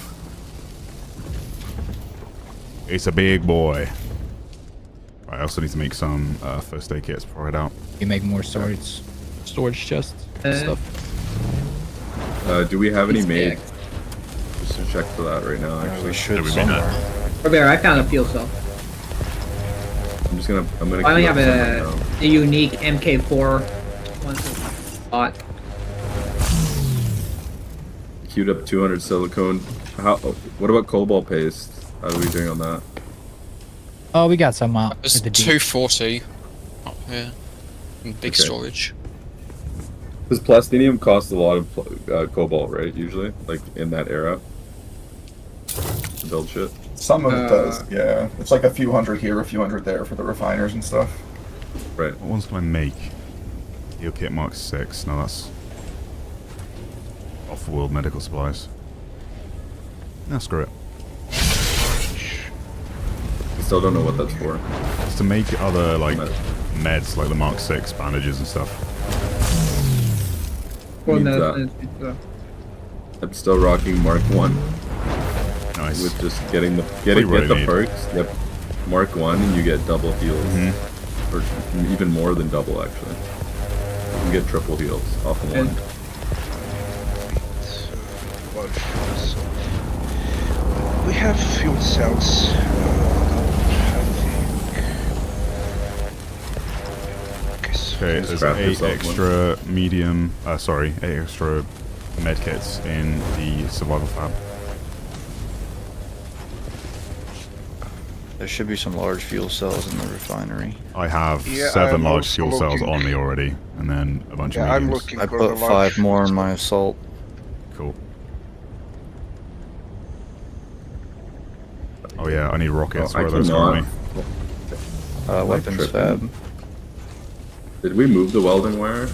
[SPEAKER 1] It's a big boy. I also need to make some first aid kits before I head out.
[SPEAKER 3] You make more storage chests and stuff.
[SPEAKER 7] Do we have any made? Just to check for that right now. Actually,
[SPEAKER 8] we should
[SPEAKER 7] somewhere.
[SPEAKER 9] Robert, I found a fuel cell.
[SPEAKER 7] I'm gonna.
[SPEAKER 9] I only
[SPEAKER 7] queue
[SPEAKER 9] have
[SPEAKER 7] up some right now.
[SPEAKER 9] a unique MK4 one spot.
[SPEAKER 7] Queued up 200 silicone. What about cobalt paste? How are we doing on that?
[SPEAKER 3] Oh, we got some out.
[SPEAKER 20] There's
[SPEAKER 3] with the Jeep.
[SPEAKER 20] 240 up here. In big
[SPEAKER 7] Okay.
[SPEAKER 20] storage.
[SPEAKER 7] Because plastinium costs a lot of cobalt, right? Usually, like in that era. To build shit.
[SPEAKER 11] Some of it does, yeah. It's like a few hundred here, a few hundred there for the refiners and stuff.
[SPEAKER 7] Right.
[SPEAKER 1] What ones can I make? Heal kit Mark 6. No, that's off-world medical supplies. No, screw it.
[SPEAKER 7] I still don't know what that's for.
[SPEAKER 1] It's to make other, like, meds, like the Mark 6 bandages and stuff.
[SPEAKER 9] Well,
[SPEAKER 7] Needs
[SPEAKER 9] no,
[SPEAKER 7] that. I'm still rocking Mark 1.
[SPEAKER 1] Nice.
[SPEAKER 7] With just getting the
[SPEAKER 1] you really
[SPEAKER 7] the
[SPEAKER 1] need.
[SPEAKER 7] perks. Yep. Mark 1 and you get double heals. Or even more than double actually. You can get triple heals off of one.
[SPEAKER 18] We have fuel cells.
[SPEAKER 1] Okay,
[SPEAKER 7] Just
[SPEAKER 1] there's
[SPEAKER 7] craft
[SPEAKER 1] 8
[SPEAKER 7] yourself
[SPEAKER 1] extra medium, 8 extra medkits in the survival fab.
[SPEAKER 8] There should be some large fuel cells in the refinery.
[SPEAKER 1] I have
[SPEAKER 18] Yeah,
[SPEAKER 1] 7
[SPEAKER 18] I'm
[SPEAKER 1] large
[SPEAKER 18] also
[SPEAKER 1] fuel cells
[SPEAKER 18] looking.
[SPEAKER 1] on me already, and then a bunch
[SPEAKER 18] Yeah,
[SPEAKER 1] of
[SPEAKER 18] I'm
[SPEAKER 1] mediums.
[SPEAKER 18] looking
[SPEAKER 8] I
[SPEAKER 18] for
[SPEAKER 8] put
[SPEAKER 18] the large
[SPEAKER 8] 5 more in my assault.
[SPEAKER 1] Cool. Oh yeah, I need rockets. Where are those currently?
[SPEAKER 8] Weapons fab.
[SPEAKER 7] Did we move the welding wire?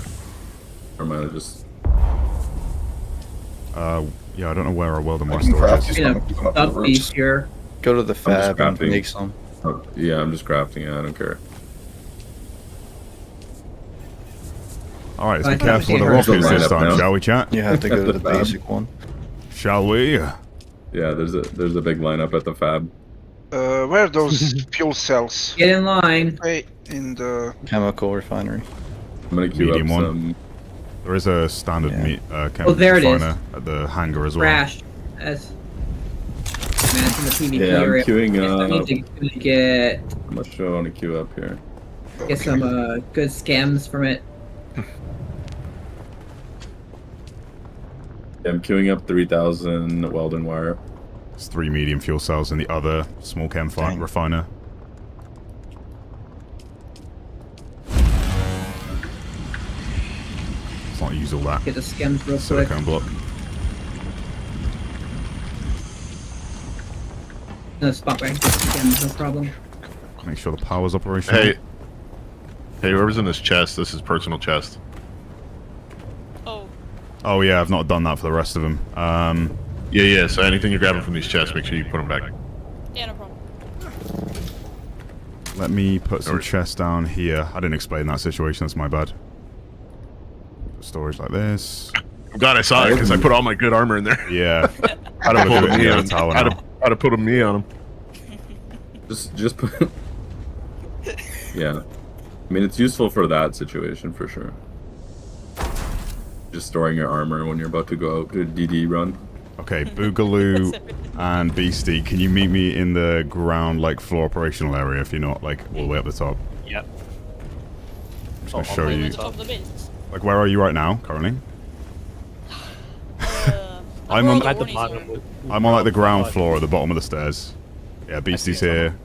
[SPEAKER 7] Or am I just...
[SPEAKER 1] Yeah, I don't know where our welding wire
[SPEAKER 11] can
[SPEAKER 1] storage
[SPEAKER 11] craft
[SPEAKER 1] is.
[SPEAKER 11] some up the
[SPEAKER 9] piece
[SPEAKER 11] roots.
[SPEAKER 9] here.
[SPEAKER 8] Go to the fab and
[SPEAKER 7] crafting.
[SPEAKER 8] make some.
[SPEAKER 7] Oh, yeah, I'm just crafting it. I don't care.
[SPEAKER 1] Alright, let's
[SPEAKER 9] I
[SPEAKER 1] be careful with the
[SPEAKER 9] can't
[SPEAKER 1] rockets
[SPEAKER 7] line
[SPEAKER 1] this
[SPEAKER 7] up
[SPEAKER 1] time,
[SPEAKER 7] now.
[SPEAKER 1] shall we, chat?
[SPEAKER 8] You have to go to the
[SPEAKER 7] Fab.
[SPEAKER 8] basic one.
[SPEAKER 1] Shall we?
[SPEAKER 7] Yeah, there's a big lineup at the fab.
[SPEAKER 18] Where are those fuel cells?
[SPEAKER 9] Get in line.
[SPEAKER 18] Hey, in the...
[SPEAKER 8] Chemical refinery.
[SPEAKER 7] I'm gonna queue
[SPEAKER 1] Medium
[SPEAKER 7] up
[SPEAKER 1] one.
[SPEAKER 7] some...
[SPEAKER 1] There is a standard chemical
[SPEAKER 9] there it is.
[SPEAKER 1] refiner at the hangar as well.
[SPEAKER 9] Crash. As man, it's in the PvP
[SPEAKER 7] Yeah, I'm
[SPEAKER 9] area.
[SPEAKER 7] queuing
[SPEAKER 9] I
[SPEAKER 7] up.
[SPEAKER 9] need to get
[SPEAKER 7] How much do I want to queue up here?
[SPEAKER 9] some good scams from it.
[SPEAKER 7] Yeah, I'm queuing up 3,000 welding wire.
[SPEAKER 1] There's 3 medium fuel cells in the other small chem refiner. Let's not use all that.
[SPEAKER 9] Get the scams real quick.
[SPEAKER 1] Silicone block.
[SPEAKER 9] No spot where I can get the scams, no problem.
[SPEAKER 1] Make sure the power's operational.
[SPEAKER 12] Hey, whoever's in this chest, this is personal chest.
[SPEAKER 1] Oh yeah, I've not done that for the rest of them.
[SPEAKER 12] Yeah. So anything you're grabbing from these chests, make sure you put them back.
[SPEAKER 16] Yeah, no problem.
[SPEAKER 1] Let me put some chests down here. I didn't explain that situation. That's my bad. Storage like this.
[SPEAKER 12] I'm glad I saw it because I put all my good armor in there.
[SPEAKER 1] Yeah.
[SPEAKER 12] I'd have
[SPEAKER 1] We'll
[SPEAKER 12] put
[SPEAKER 1] do it
[SPEAKER 12] a knee
[SPEAKER 1] in
[SPEAKER 12] on
[SPEAKER 1] the tower
[SPEAKER 12] him.
[SPEAKER 1] now.
[SPEAKER 12] I'd have put a knee on him.
[SPEAKER 7] Just put... Yeah. I mean, it's useful for that situation for sure. Just storing your armor when you're about to go out to a DD run.
[SPEAKER 1] Okay, Boogaloo and Beastie, can you meet me in the ground, like, floor operational area if you're not, like, all the way up the top?
[SPEAKER 14] Yep.
[SPEAKER 1] I'm just gonna show you.
[SPEAKER 16] Top of the base.
[SPEAKER 1] Like, where are you right now, currently? I'm on
[SPEAKER 13] At the bottom.
[SPEAKER 1] I'm on, like, the ground floor at the bottom of the stairs. Yeah, Beastie's here.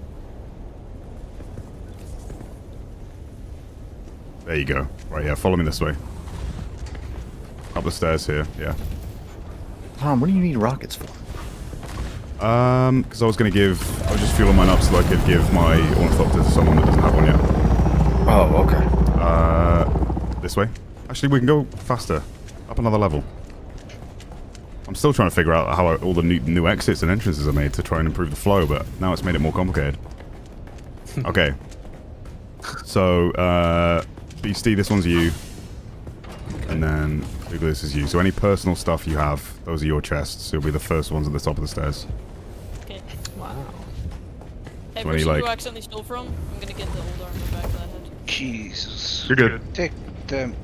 [SPEAKER 1] There you go. Right, yeah, follow me this way. Up the stairs here, yeah.
[SPEAKER 8] Tom, what do you need rockets for?
[SPEAKER 1] Because I was just fueling mine up so I could give my ornithopter to someone that doesn't have one yet.
[SPEAKER 8] Oh, okay.
[SPEAKER 1] This way. Actually, we can go faster. Up another level. I'm still trying to figure out how all the new exits and entrances are made to try and improve the flow, but now it's made it more complicated. Okay. So, Beastie, this one's you. And then this is you. So any personal stuff you have, those are your chests. You'll be the first ones at the top of the stairs.
[SPEAKER 16] Okay.
[SPEAKER 13] Wow.
[SPEAKER 16] Hey,
[SPEAKER 1] So
[SPEAKER 16] person
[SPEAKER 1] any,
[SPEAKER 16] who
[SPEAKER 1] like-
[SPEAKER 16] accidentally stole from, I'm gonna get the old armor back that I had.
[SPEAKER 18] Jesus.
[SPEAKER 12] You're good.
[SPEAKER 18] Take them.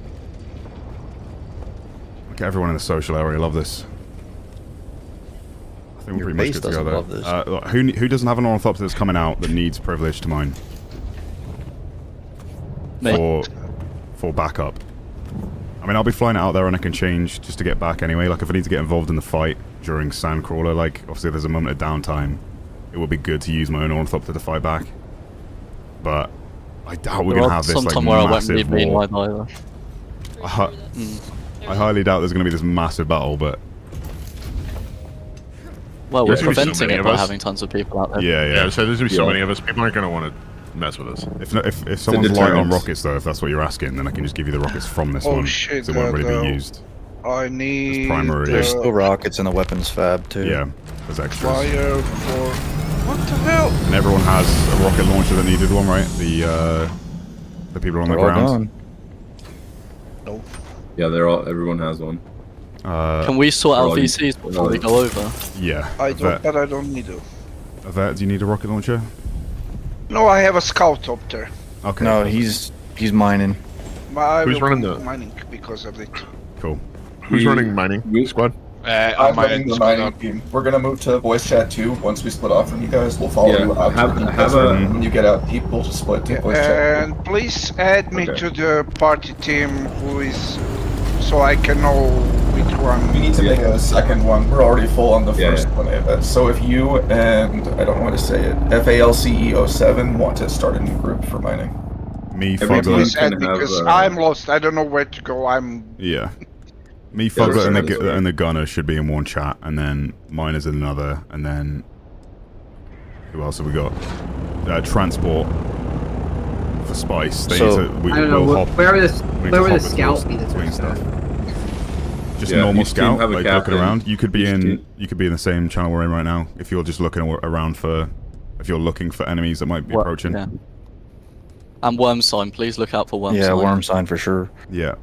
[SPEAKER 1] Okay, everyone in the social area, love this. I think we're
[SPEAKER 8] Your
[SPEAKER 1] pretty much
[SPEAKER 8] base
[SPEAKER 1] good to
[SPEAKER 8] doesn't
[SPEAKER 1] go
[SPEAKER 8] love
[SPEAKER 1] there.
[SPEAKER 8] this.
[SPEAKER 1] Who doesn't have an ornithopter that's coming out that needs privilege to mine?
[SPEAKER 10] Me.
[SPEAKER 1] For backup. I mean, I'll be flying it out there and I can change just to get back anyway. Like, if I need to get involved in the fight during Sandcrawler, like, obviously there's a moment of downtime. It would be good to use my own ornithopter to fight back. But I doubt we're going to have this, like,
[SPEAKER 10] where I won't
[SPEAKER 1] massive
[SPEAKER 10] need me
[SPEAKER 1] war.
[SPEAKER 10] either.
[SPEAKER 1] I highly doubt there's going to be this massive battle, but...
[SPEAKER 10] Well, we're
[SPEAKER 12] There's gonna be so
[SPEAKER 10] preventing
[SPEAKER 12] many
[SPEAKER 10] it
[SPEAKER 12] of
[SPEAKER 10] by
[SPEAKER 12] us.
[SPEAKER 10] having tons of people out there.
[SPEAKER 1] Yeah.
[SPEAKER 12] So there's gonna be so
[SPEAKER 7] Yeah.
[SPEAKER 12] many of us. People aren't gonna want to mess with us.
[SPEAKER 1] If someone's light on
[SPEAKER 7] deterrent.
[SPEAKER 1] rockets, though, if that's what you're asking, then I can just give you the rockets from this
[SPEAKER 18] Oh,
[SPEAKER 1] one.
[SPEAKER 18] shit,
[SPEAKER 1] 'cause it won't really
[SPEAKER 18] no.
[SPEAKER 1] be used.
[SPEAKER 18] I need
[SPEAKER 1] primary.
[SPEAKER 8] There's still rockets in the weapons fab, too.
[SPEAKER 1] Yeah, there's extras.
[SPEAKER 18] fire for... What the hell?
[SPEAKER 1] And everyone has a rocket launcher that needed one, right? The people on the
[SPEAKER 8] They're all
[SPEAKER 1] ground.
[SPEAKER 8] gone.
[SPEAKER 7] Yeah, everyone has one.
[SPEAKER 10] Can we sort out
[SPEAKER 7] Rolling.
[SPEAKER 10] VCs before we go over?
[SPEAKER 1] Yeah.
[SPEAKER 18] I don't, but I don't need to.
[SPEAKER 1] Yvette, do you need a rocket launcher?
[SPEAKER 18] No, I have a scout up there.
[SPEAKER 1] Okay.
[SPEAKER 8] No, he's mining.
[SPEAKER 18] But I
[SPEAKER 12] Who's
[SPEAKER 18] will
[SPEAKER 12] running
[SPEAKER 18] be
[SPEAKER 12] the-
[SPEAKER 18] mining because of it.
[SPEAKER 1] Cool.
[SPEAKER 12] Who's running mining squad?
[SPEAKER 11] I'm running the mining team. We're gonna move to voice chat too. Once we split off from you guys, we'll follow you out to the deep desert. When you get out deep, we'll just split to voice chat.
[SPEAKER 18] And please add me to the party team who is, so I can know which one.
[SPEAKER 11] We need to make a second one. We're already full on the first one. So if you and I don't know how to say it, FALCE07 want to start a new group for mining.
[SPEAKER 1] Me,
[SPEAKER 18] Please add me because I'm lost. I don't know where to go.
[SPEAKER 1] Yeah. Me, Fugger, and the Gunner should be in one chat, and then Miners in another, and then who else have we got? Transport for Spice.
[SPEAKER 9] I don't know. Where would the scout be? That's
[SPEAKER 1] stuff. Just normal scout, like looking around. You could be in the same channel we're in right now if you're just looking around if you're looking for enemies that might be approaching.
[SPEAKER 10] Yeah. And worm sign, please look out for worm sign.
[SPEAKER 8] Yeah, worm sign for sure.
[SPEAKER 1] Yeah.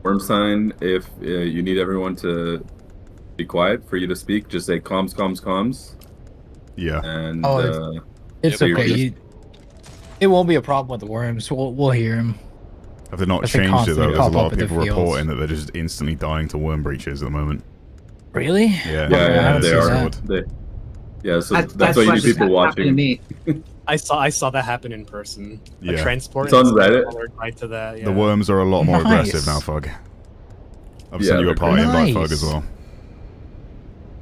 [SPEAKER 7] Worm sign, if you need everyone to be quiet for you to speak, just say comms, comms, comms.
[SPEAKER 1] Yeah.
[SPEAKER 7] And
[SPEAKER 3] it's okay. It won't be a problem with the worms. We'll hear him.
[SPEAKER 1] Have they not changed it though? There's a lot of people reporting that they're just instantly dying to worm breaches at the moment.
[SPEAKER 3] Really?
[SPEAKER 1] Yeah.
[SPEAKER 7] Yeah, they are. So that's why you need people watching.
[SPEAKER 13] I saw that happen in person.
[SPEAKER 1] Yeah.
[SPEAKER 13] A transport.
[SPEAKER 7] It's on Reddit.
[SPEAKER 13] Right to that. Yeah.
[SPEAKER 1] The worms are a lot more aggressive now, Fug. I've sent you a party invite, Fug, as well.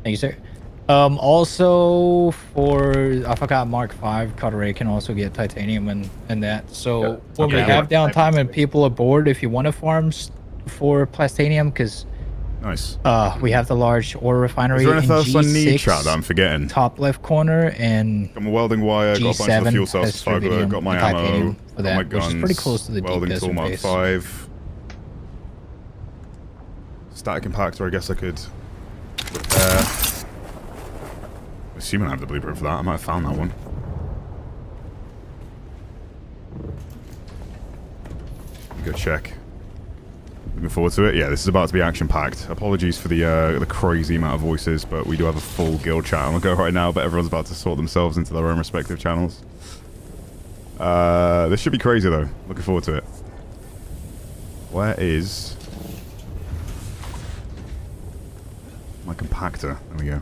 [SPEAKER 3] Thank you, sir. Also for I forgot Mark 5 Cutter can also get titanium and that. So when we have downtime and people are bored, if you want to farm for plastanium, because
[SPEAKER 1] nice.
[SPEAKER 3] We have the large ore refinery.
[SPEAKER 1] Is there anything else I need,
[SPEAKER 3] G6,
[SPEAKER 1] chat, that I'm forgetting?
[SPEAKER 3] Top left corner, and
[SPEAKER 1] got my welding wire, got a bunch of fuel cells, Fugger, got my ammo,
[SPEAKER 3] for
[SPEAKER 1] got
[SPEAKER 3] that,
[SPEAKER 1] my guns,
[SPEAKER 3] which is pretty close to the
[SPEAKER 1] welding
[SPEAKER 3] deep
[SPEAKER 1] tool
[SPEAKER 3] desert
[SPEAKER 1] Mark
[SPEAKER 3] base.
[SPEAKER 1] 5. Static compactor, I guess I could repair. Assuming I have the blueprint for that, I might have found that one. Go check. Looking forward to it. Yeah, this is about to be action-packed. Apologies for the crazy amount of voices, but we do have a full guild chat on the go right now, but everyone's about to sort themselves into their own respective channels. This should be crazy, though. Looking forward to it. Where is my compactor? There we go.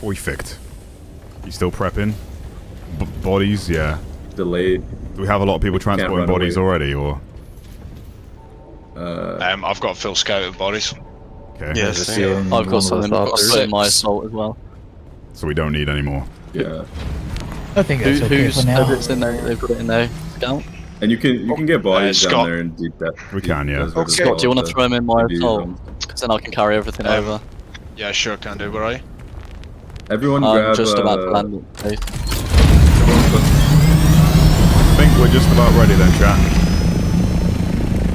[SPEAKER 1] Perfect. You still prepping? Bodies? Yeah.
[SPEAKER 7] Delayed.
[SPEAKER 1] Do we have a lot of people transporting bodies already, or?
[SPEAKER 14] I've got full scout of bodies.
[SPEAKER 1] Okay.
[SPEAKER 10] Yes, I've got something. I've got my assault as well.
[SPEAKER 1] So we don't need any more.
[SPEAKER 7] Yeah.
[SPEAKER 3] I think that's okay for now.
[SPEAKER 10] Who's in there? They've got it in there. Scout.
[SPEAKER 7] And you can get bodies down there in deep depth.
[SPEAKER 1] We can, yeah.
[SPEAKER 10] Okay. Scott, do you want to throw them in my assault? Because then I can carry everything over.
[SPEAKER 14] Yeah, sure, can do. Where are you?
[SPEAKER 7] Everyone grab.
[SPEAKER 10] Just about to land it.
[SPEAKER 1] I think we're just about ready then, chat.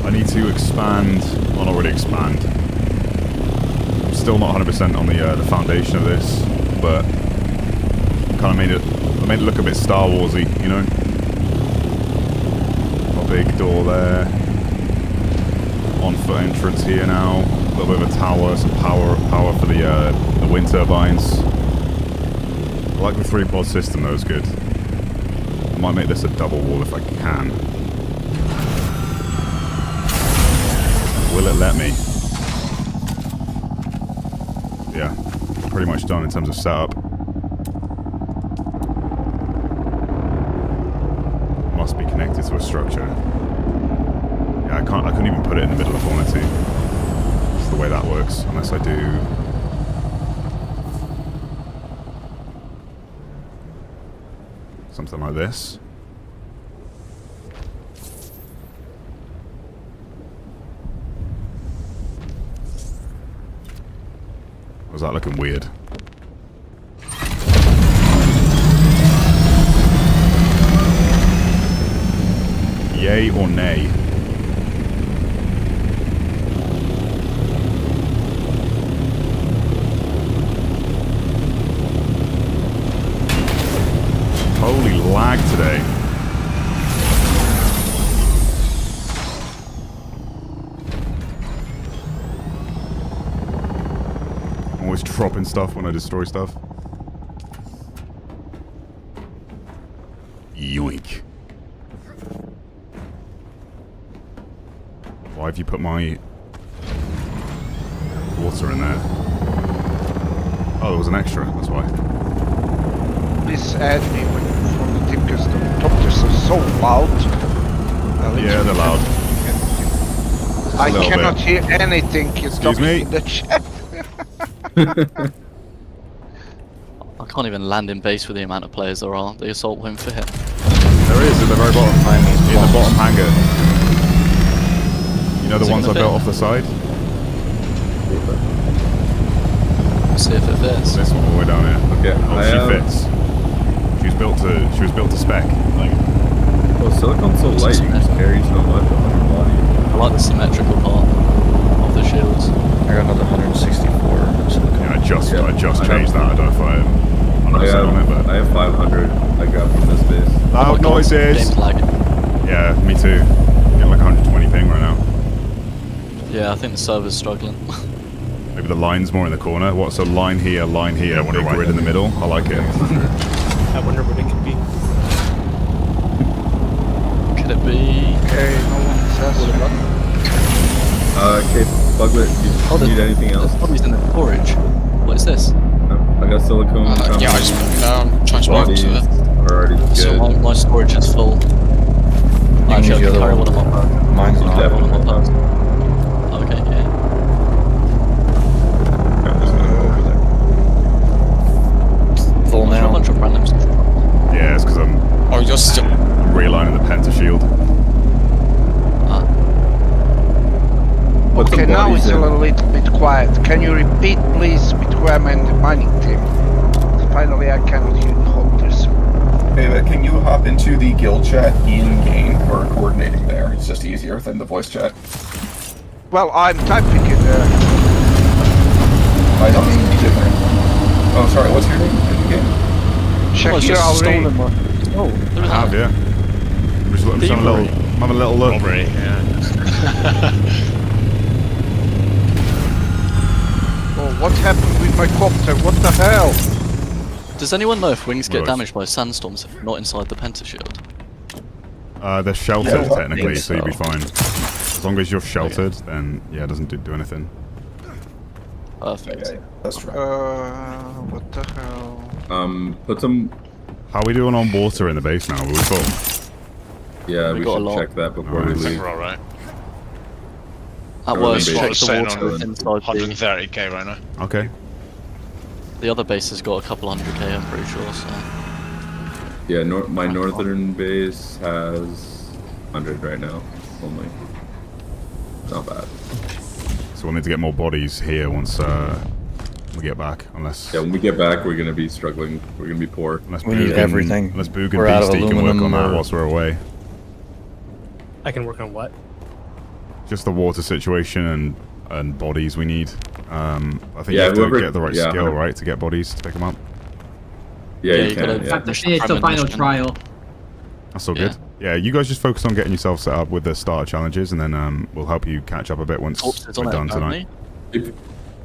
[SPEAKER 1] I need to expand. Well, not really expand. I'm still not 100% on the foundation of this, but kind of made it look a bit Star Warsy, you know. A big door there. On-foot entrance here now. A little bit of a tower, some power for the wind turbines. I like the 3-pod system, though, it's good. I might make this a double wall if I can. Will it let me? Yeah, pretty much done in terms of setup. Must be connected to a structure. Yeah, I couldn't even put it in the middle if I wanted to. It's the way that works, unless I do. Something like this. Was that looking weird? Yay or nay? Holy lag today. I'm always dropping stuff when I destroy stuff. Yoink. Why have you put my water in there. Oh, there was an extra, that's why.
[SPEAKER 18] Please add me from the team because the doctors are so loud.
[SPEAKER 1] Yeah, they're loud.
[SPEAKER 18] I cannot hear anything.
[SPEAKER 1] Excuse me?
[SPEAKER 18] In the chat.
[SPEAKER 10] I can't even land in base with the amount of players there are. The assault won't fit.
[SPEAKER 1] There is at the very bottom. In the bottom hangar. You know the ones I built off the side?
[SPEAKER 10] See if it fits.
[SPEAKER 1] This one all the way down here.
[SPEAKER 7] Okay.
[SPEAKER 1] Oh, she fits. She was built to spec. Like,
[SPEAKER 7] oh, silicon's so light, you can just carry so much on your body.
[SPEAKER 10] I like the symmetrical part of the shields.
[SPEAKER 8] I got another 164 silicon.
[SPEAKER 1] Yeah, I just changed that. I don't know if I'm on it, but
[SPEAKER 7] I have 500 I got from this base.
[SPEAKER 1] Loud noises!
[SPEAKER 10] Game's lagging.
[SPEAKER 1] Yeah, me too. Getting like 120 ping right now.
[SPEAKER 10] Yeah, I think the server's struggling.
[SPEAKER 1] Maybe the line's more in the corner. What's a line here, big grid in the middle? I like it.
[SPEAKER 13] I wonder what it could be.
[SPEAKER 10] Could it be?
[SPEAKER 18] Okay, no one says.
[SPEAKER 7] Okay, Buglet, do you need anything else?
[SPEAKER 10] Bodies in the storage. What is this?
[SPEAKER 7] I got silicone.
[SPEAKER 20] Yeah, I just put it down. Trying to move
[SPEAKER 7] Bodies
[SPEAKER 20] to it.
[SPEAKER 7] are already good.
[SPEAKER 10] So my storage is full. Actually, I can carry one of my person.
[SPEAKER 8] Mine's not.
[SPEAKER 10] One of my person. Okay, yeah.
[SPEAKER 8] Full
[SPEAKER 10] A
[SPEAKER 8] now.
[SPEAKER 10] bunch of randoms.
[SPEAKER 1] Yeah, it's because I'm
[SPEAKER 20] You're still.
[SPEAKER 1] I'm realigning the penta shield.
[SPEAKER 18] Okay, now it's a little bit quiet. Can you repeat, please, between I'm and the mining team? Finally, I cannot hear the holders.
[SPEAKER 11] Hey, can you hop into the guild chat in-game? We're coordinating there. It's just easier than the voice chat.
[SPEAKER 18] Well, I'm typing it.
[SPEAKER 11] I don't mean different. Oh, sorry, what's your name in the game?
[SPEAKER 18] Shakir already.
[SPEAKER 1] I have, yeah. I'm just having a little look.
[SPEAKER 12] Robbery, yeah.
[SPEAKER 18] Oh, what happened with my copter? What the hell?
[SPEAKER 10] Does anyone know if wings get
[SPEAKER 1] Right.
[SPEAKER 10] damaged by sandstorms if not inside the pentashield?
[SPEAKER 1] They're sheltered
[SPEAKER 11] Yeah,
[SPEAKER 1] technically,
[SPEAKER 8] I
[SPEAKER 1] so
[SPEAKER 8] think
[SPEAKER 1] you'll be fine. As long as you're sheltered, then yeah, it doesn't do anything.
[SPEAKER 10] Perfect.
[SPEAKER 11] Yeah, that's true.
[SPEAKER 18] What the hell?
[SPEAKER 7] Put some.
[SPEAKER 1] How are we doing on water in the base now? Are we full?
[SPEAKER 7] Yeah,
[SPEAKER 10] We
[SPEAKER 7] we
[SPEAKER 10] got a
[SPEAKER 7] should
[SPEAKER 10] lot.
[SPEAKER 7] check that before we
[SPEAKER 1] Nice.
[SPEAKER 12] I think
[SPEAKER 7] leave.
[SPEAKER 12] we're alright.
[SPEAKER 10] At
[SPEAKER 7] Or
[SPEAKER 10] worst,
[SPEAKER 7] maybe
[SPEAKER 10] check
[SPEAKER 7] it's
[SPEAKER 10] the
[SPEAKER 12] sitting
[SPEAKER 10] water
[SPEAKER 12] on
[SPEAKER 10] inside
[SPEAKER 12] 130k right now.
[SPEAKER 1] Okay.
[SPEAKER 10] the other base has got a couple 100k, I'm pretty sure, so...
[SPEAKER 7] Yeah, my northern base has 100 right now, only. Not bad.
[SPEAKER 1] So we'll need to get more bodies here once we get back, unless...
[SPEAKER 7] Yeah, when we get back, we're gonna be struggling. We're gonna be poor.
[SPEAKER 1] Unless
[SPEAKER 8] We need everything.
[SPEAKER 1] Unless Boog
[SPEAKER 8] We're
[SPEAKER 1] and
[SPEAKER 8] out of
[SPEAKER 1] Beastie can work on
[SPEAKER 8] aluminum
[SPEAKER 1] that
[SPEAKER 8] or-
[SPEAKER 1] whilst we're away.
[SPEAKER 13] I can work on what?
[SPEAKER 1] Just the water situation and bodies we need. I think
[SPEAKER 7] Yeah,
[SPEAKER 1] you have
[SPEAKER 7] whoever-
[SPEAKER 1] to get the right
[SPEAKER 7] yeah,
[SPEAKER 1] skill,
[SPEAKER 7] 100.
[SPEAKER 1] right, to get bodies to pick them up.
[SPEAKER 7] Yeah,
[SPEAKER 10] Yeah,
[SPEAKER 7] you
[SPEAKER 10] you
[SPEAKER 7] can.
[SPEAKER 10] gotta-
[SPEAKER 7] Yeah.
[SPEAKER 9] Have to finish the final trial.
[SPEAKER 1] That's all good. Yeah, you guys just focus on getting yourself set up with the starter challenges, and then we'll help you catch up a bit once
[SPEAKER 10] Corpses
[SPEAKER 1] we're
[SPEAKER 10] on it,
[SPEAKER 1] done
[SPEAKER 10] apparently.
[SPEAKER 1] tonight.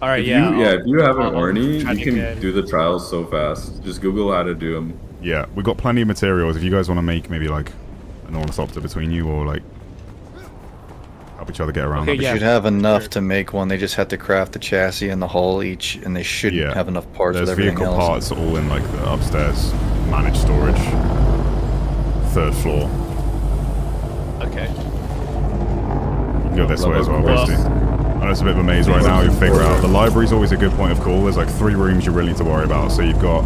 [SPEAKER 13] All right,
[SPEAKER 7] If
[SPEAKER 13] yeah.
[SPEAKER 7] if you have an
[SPEAKER 13] I'll
[SPEAKER 7] Orny,
[SPEAKER 13] try
[SPEAKER 7] you
[SPEAKER 13] to
[SPEAKER 7] can
[SPEAKER 13] get-
[SPEAKER 7] do the trials so fast. Just Google how to do them.
[SPEAKER 1] Yeah, we've got plenty of materials. If you guys want to make maybe like an ornithopter between you, or like help each other get around.
[SPEAKER 13] Okay,
[SPEAKER 8] We should have enough to make one. They just have to craft the chassis and the hull each, and they should have enough parts
[SPEAKER 1] There's
[SPEAKER 8] with everything
[SPEAKER 1] vehicle
[SPEAKER 8] else.
[SPEAKER 1] parts all in like the upstairs managed storage, 3rd floor.
[SPEAKER 13] Okay.
[SPEAKER 1] You can go this way as well,
[SPEAKER 13] Well-
[SPEAKER 1] Beastie. I know it's a bit of a maze right now. You figure out the library's always a good point of call. There's like 3 rooms you really need to worry about. So you've got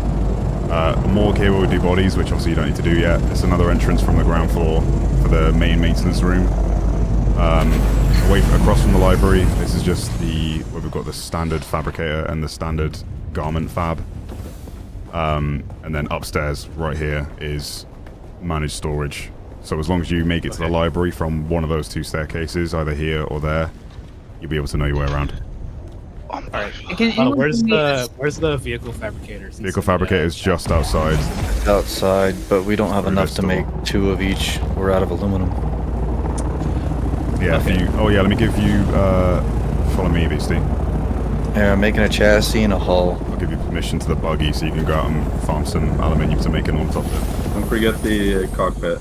[SPEAKER 1] a morgue here where we do bodies, which obviously you don't need to do yet. It's another entrance from the ground floor for the main maintenance room. Across from the library, this is just where we've got the standard fabricator and the standard garment fab. And then upstairs, right here, is managed storage. So as long as you make it to the library from one of those 2 staircases, either here or there, you'll be able to know your way around.
[SPEAKER 13] Alright.
[SPEAKER 9] Can anyone
[SPEAKER 13] Where's
[SPEAKER 9] give me-
[SPEAKER 13] the vehicle fabricator?
[SPEAKER 1] Vehicle fabricator is just outside.
[SPEAKER 8] Outside, but we don't have
[SPEAKER 1] Through
[SPEAKER 8] enough
[SPEAKER 1] this
[SPEAKER 8] to
[SPEAKER 1] door.
[SPEAKER 8] make 2 of each. We're out of aluminum.
[SPEAKER 1] Yeah, let me give you, follow me, Beastie.
[SPEAKER 8] Yeah, I'm making a chassis and a hull.
[SPEAKER 1] I'll give you permission to the buggy so you can go out and farm some aluminium to make an ornithopter.
[SPEAKER 7] Don't forget the cockpit.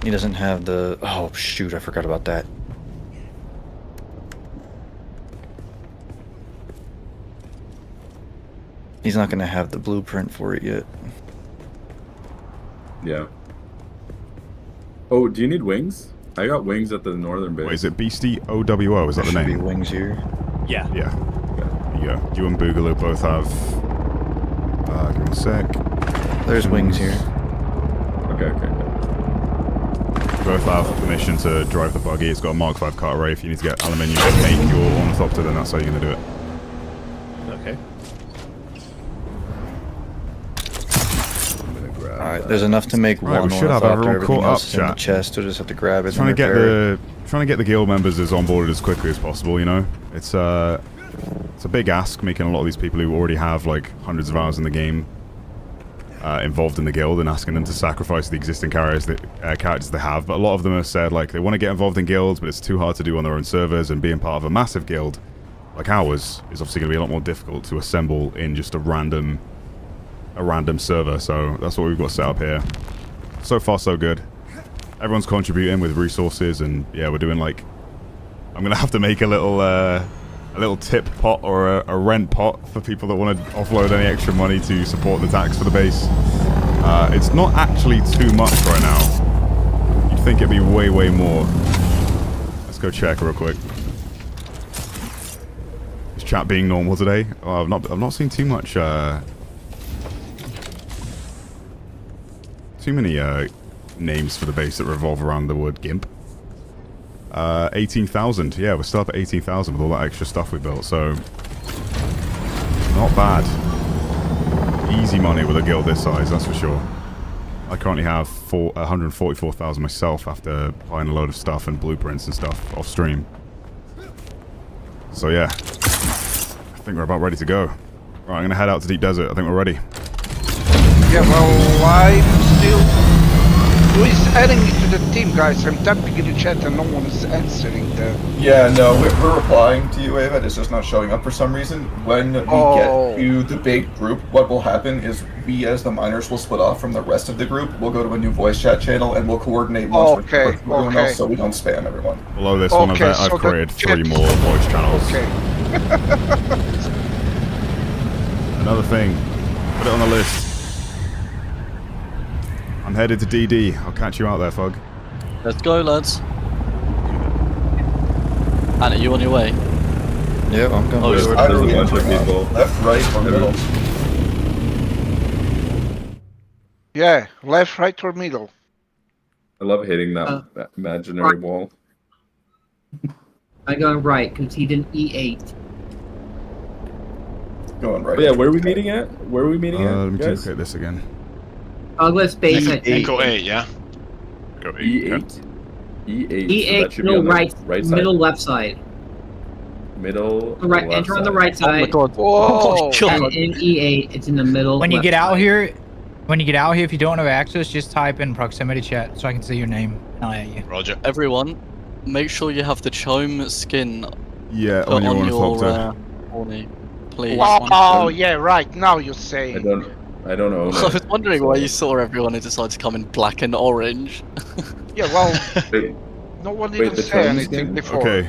[SPEAKER 8] He doesn't have the... Oh, shoot, I forgot about that. He's not gonna have the blueprint for it yet.
[SPEAKER 7] Yeah. Oh, do you need wings? I got wings at the northern base.
[SPEAKER 1] Wait, is it Beastie OWO? Is that the
[SPEAKER 8] There should
[SPEAKER 1] name?
[SPEAKER 8] be wings here.
[SPEAKER 17] Yeah.
[SPEAKER 1] Yeah. There you go. You and Boogaloo both have... give me a sec.
[SPEAKER 8] There's wings here.
[SPEAKER 7] Okay.
[SPEAKER 1] Both have permission to drive the buggy. It's got a Mark 5 cart array. If you need to get aluminium to make your ornithopter, then that's how you're going to do it.
[SPEAKER 17] Okay.
[SPEAKER 8] Alright, there's enough to make
[SPEAKER 1] Right,
[SPEAKER 8] one
[SPEAKER 1] we should have
[SPEAKER 8] ornithopter.
[SPEAKER 1] everyone
[SPEAKER 8] Everything
[SPEAKER 1] caught up,
[SPEAKER 8] else is in the
[SPEAKER 1] chat.
[SPEAKER 8] chest. We'll just have to grab it
[SPEAKER 1] Trying
[SPEAKER 8] and
[SPEAKER 1] to get
[SPEAKER 8] repair it.
[SPEAKER 1] trying to get the guild members as onboarded as quickly as possible. You know, it's a big ask making a lot of these people who already have like hundreds of hours in the game involved in the guild and asking them to sacrifice the existing characters they have. But a lot of them have said like they want to get involved in guilds, but it's too hard to do on their own servers. And being part of a massive guild like ours is obviously going to be a lot more difficult to assemble in just a random server. So that's what we've got set up here. So far, so good. Everyone's contributing with resources, and yeah, we're doing like... I'm gonna have to make a little tip pot or a rent pot for people that want to offload any extra money to support the tax for the base. It's not actually too much right now. You'd think it'd be way, way more. Let's go check real quick. Is chat being normal today? Oh, I've not seen too much. Too many names for the base that revolve around the word GIMP. 18,000. Yeah, we're still up at 18,000 with all that extra stuff we built, so not bad. Easy money with a guild this size, that's for sure. I currently have 144,000 myself after buying a load of stuff and blueprints and stuff off stream. So yeah, I think we're about ready to go. Right, I'm gonna head out to Deep Desert. I think we're ready.
[SPEAKER 18] Yeah, well, I'm still... Who is adding me to the team, guys? I'm typing in the chat and no one is answering the...
[SPEAKER 11] Yeah, no, we're replying to you, Ava. It's just not showing up for some reason. When we get to the big group, what will happen is we, as the miners, will split off from the rest of the group. We'll go to a new voice chat channel and we'll coordinate once with everyone else so we don't spam everyone.
[SPEAKER 1] Below this one event, I've created 3 more voice channels.
[SPEAKER 18] Okay.
[SPEAKER 1] Another thing, put it on the list. I'm headed to DD. I'll catch you out there, Fug.
[SPEAKER 10] Let's go, lads. Anna, you on your way?
[SPEAKER 8] Yeah, I'm going.
[SPEAKER 7] There's a bunch of people.
[SPEAKER 11] Left, right, or middle.
[SPEAKER 18] Yeah, left, right, or middle.
[SPEAKER 7] I love hitting that imaginary wall.
[SPEAKER 9] I'm going right because he didn't E8.
[SPEAKER 11] Going right.
[SPEAKER 7] Oh, yeah, where are we meeting at? Where are we meeting at?
[SPEAKER 1] Let me
[SPEAKER 7] guys?
[SPEAKER 1] duplicate this again.
[SPEAKER 9] I'll go space at
[SPEAKER 14] Echo 8, yeah?
[SPEAKER 12] Go
[SPEAKER 7] E8. E8.
[SPEAKER 9] E8,
[SPEAKER 7] So that should be
[SPEAKER 9] middle
[SPEAKER 7] on the
[SPEAKER 9] right,
[SPEAKER 7] right side.
[SPEAKER 9] middle left side.
[SPEAKER 7] Middle.
[SPEAKER 9] Right,
[SPEAKER 7] left
[SPEAKER 9] enter on the
[SPEAKER 7] side.
[SPEAKER 9] right side.
[SPEAKER 10] Oh my god.
[SPEAKER 18] Whoa.
[SPEAKER 9] And in E8, it's in the middle.
[SPEAKER 3] When you
[SPEAKER 9] left
[SPEAKER 3] get out
[SPEAKER 9] side.
[SPEAKER 3] here, if you don't have access, just type in proximity chat so I can see your name. And I'll at you.
[SPEAKER 14] Roger.
[SPEAKER 10] Everyone, make sure you have the chome skin
[SPEAKER 1] Yeah,
[SPEAKER 10] put
[SPEAKER 1] on your ornithopter.
[SPEAKER 10] Orny, please.
[SPEAKER 18] Oh, yeah, right. Now you're saying.
[SPEAKER 7] I don't know.
[SPEAKER 10] I was wondering why you saw everyone and decided to come in black and orange.
[SPEAKER 18] Yeah, well,
[SPEAKER 7] Wait,
[SPEAKER 18] no one
[SPEAKER 7] Wait,
[SPEAKER 18] didn't
[SPEAKER 7] the
[SPEAKER 18] say
[SPEAKER 7] Chinese
[SPEAKER 18] anything
[SPEAKER 7] game?
[SPEAKER 18] before.
[SPEAKER 1] Okay,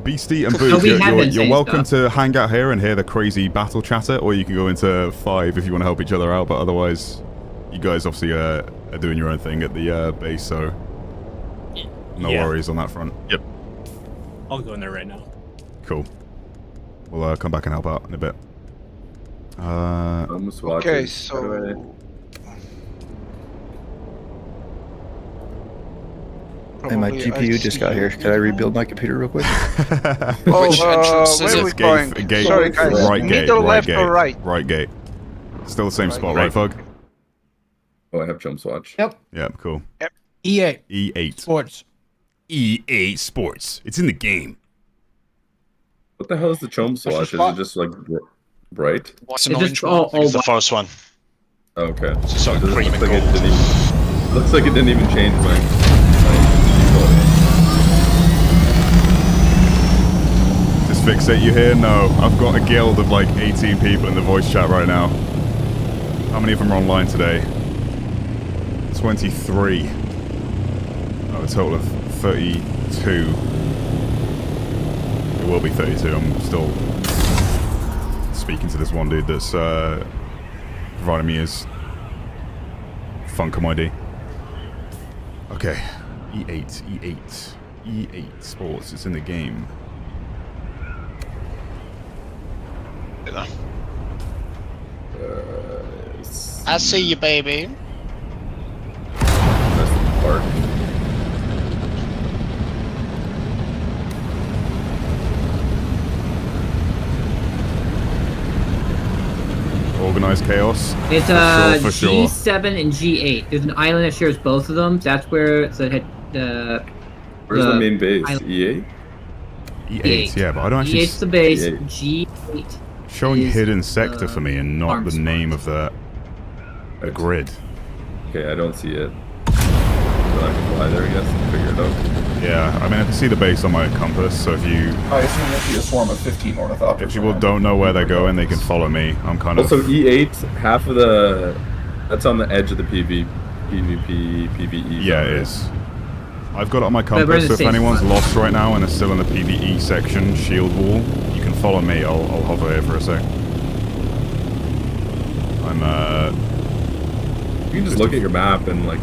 [SPEAKER 1] Beastie and
[SPEAKER 9] No,
[SPEAKER 1] Boots,
[SPEAKER 9] we
[SPEAKER 1] you're
[SPEAKER 9] have been
[SPEAKER 1] you're
[SPEAKER 9] saying
[SPEAKER 1] welcome
[SPEAKER 9] stuff.
[SPEAKER 1] to hang out here and hear the crazy battle chatter, or you can go into 5 if you want to help each other out, but otherwise, you guys obviously are doing your own thing at the base, so no worries on that front.
[SPEAKER 12] Yep.
[SPEAKER 17] I'll go in there right now.
[SPEAKER 1] Cool. We'll come back and help out in a bit.
[SPEAKER 18] Okay, so...
[SPEAKER 8] Hey, my
[SPEAKER 18] Probably
[SPEAKER 8] GPU just got here. Could I rebuild my computer real quick?
[SPEAKER 18] Oh,
[SPEAKER 14] Which entrance is
[SPEAKER 18] where are we
[SPEAKER 14] it?
[SPEAKER 18] going?
[SPEAKER 1] Gate,
[SPEAKER 18] Sorry, guys.
[SPEAKER 1] right gate,
[SPEAKER 18] Middle,
[SPEAKER 1] right
[SPEAKER 18] left,
[SPEAKER 1] gate,
[SPEAKER 18] or right?
[SPEAKER 1] right gate. Still the same
[SPEAKER 18] Right.
[SPEAKER 1] spot, right, Fug?
[SPEAKER 7] Oh, I have jump swatch.
[SPEAKER 3] Yep.
[SPEAKER 1] Yep, cool.
[SPEAKER 3] E8.
[SPEAKER 1] E8.
[SPEAKER 3] Sports.
[SPEAKER 1] EA Sports. It's in the game.
[SPEAKER 7] What the hell is the chome swatch? Is it just like bright?
[SPEAKER 14] What's an
[SPEAKER 9] It's
[SPEAKER 14] orange
[SPEAKER 9] just
[SPEAKER 14] one?
[SPEAKER 9] all-
[SPEAKER 14] I think it's the
[SPEAKER 9] all
[SPEAKER 14] first one.
[SPEAKER 7] Oh, okay.
[SPEAKER 14] It's just sort of
[SPEAKER 7] It
[SPEAKER 14] cream
[SPEAKER 7] looks
[SPEAKER 14] and
[SPEAKER 7] like it
[SPEAKER 14] gold.
[SPEAKER 7] didn't even, looks like it didn't even change my
[SPEAKER 1] Just fixate you here? No. I've got a guild of like 18 people in the voice chat right now. How many of them are online today? 23. Oh, a total of 32. It will be 32. I'm still speaking to this one dude that's providing me his Funkom ID. Okay, E8 Sports. It's in the game.
[SPEAKER 20] I see you, baby.
[SPEAKER 7] That's the park.
[SPEAKER 1] Organized chaos.
[SPEAKER 9] It's
[SPEAKER 1] for sure.
[SPEAKER 9] G7 and G8. There's an island that shares both of them. That's where where's
[SPEAKER 7] the main base?
[SPEAKER 9] island.
[SPEAKER 7] E8?
[SPEAKER 1] E8, yeah, but I don't actually.
[SPEAKER 9] E8's the base.
[SPEAKER 7] E8.
[SPEAKER 9] G8.
[SPEAKER 1] Showing
[SPEAKER 9] is,
[SPEAKER 1] hidden sector for me and not the name of the grid.
[SPEAKER 7] Okay, I don't see it. So I can fly there, I guess, and figure it out.
[SPEAKER 1] Yeah, I mean, I can see the base on my compass, so if you...
[SPEAKER 11] I assume there'll be a swarm of 15 ornithopters.
[SPEAKER 1] If people don't know where they're going, they can follow me. I'm kind of...
[SPEAKER 7] Also, E8, half of the... That's on the edge of the PvP, PvE.
[SPEAKER 1] Yeah, it is. I've got it on my compass, so if anyone's lost right now and is still in the PvE section, shield wall, you can follow me. I'll hover here for a sec.
[SPEAKER 7] You can just look at your map and, like,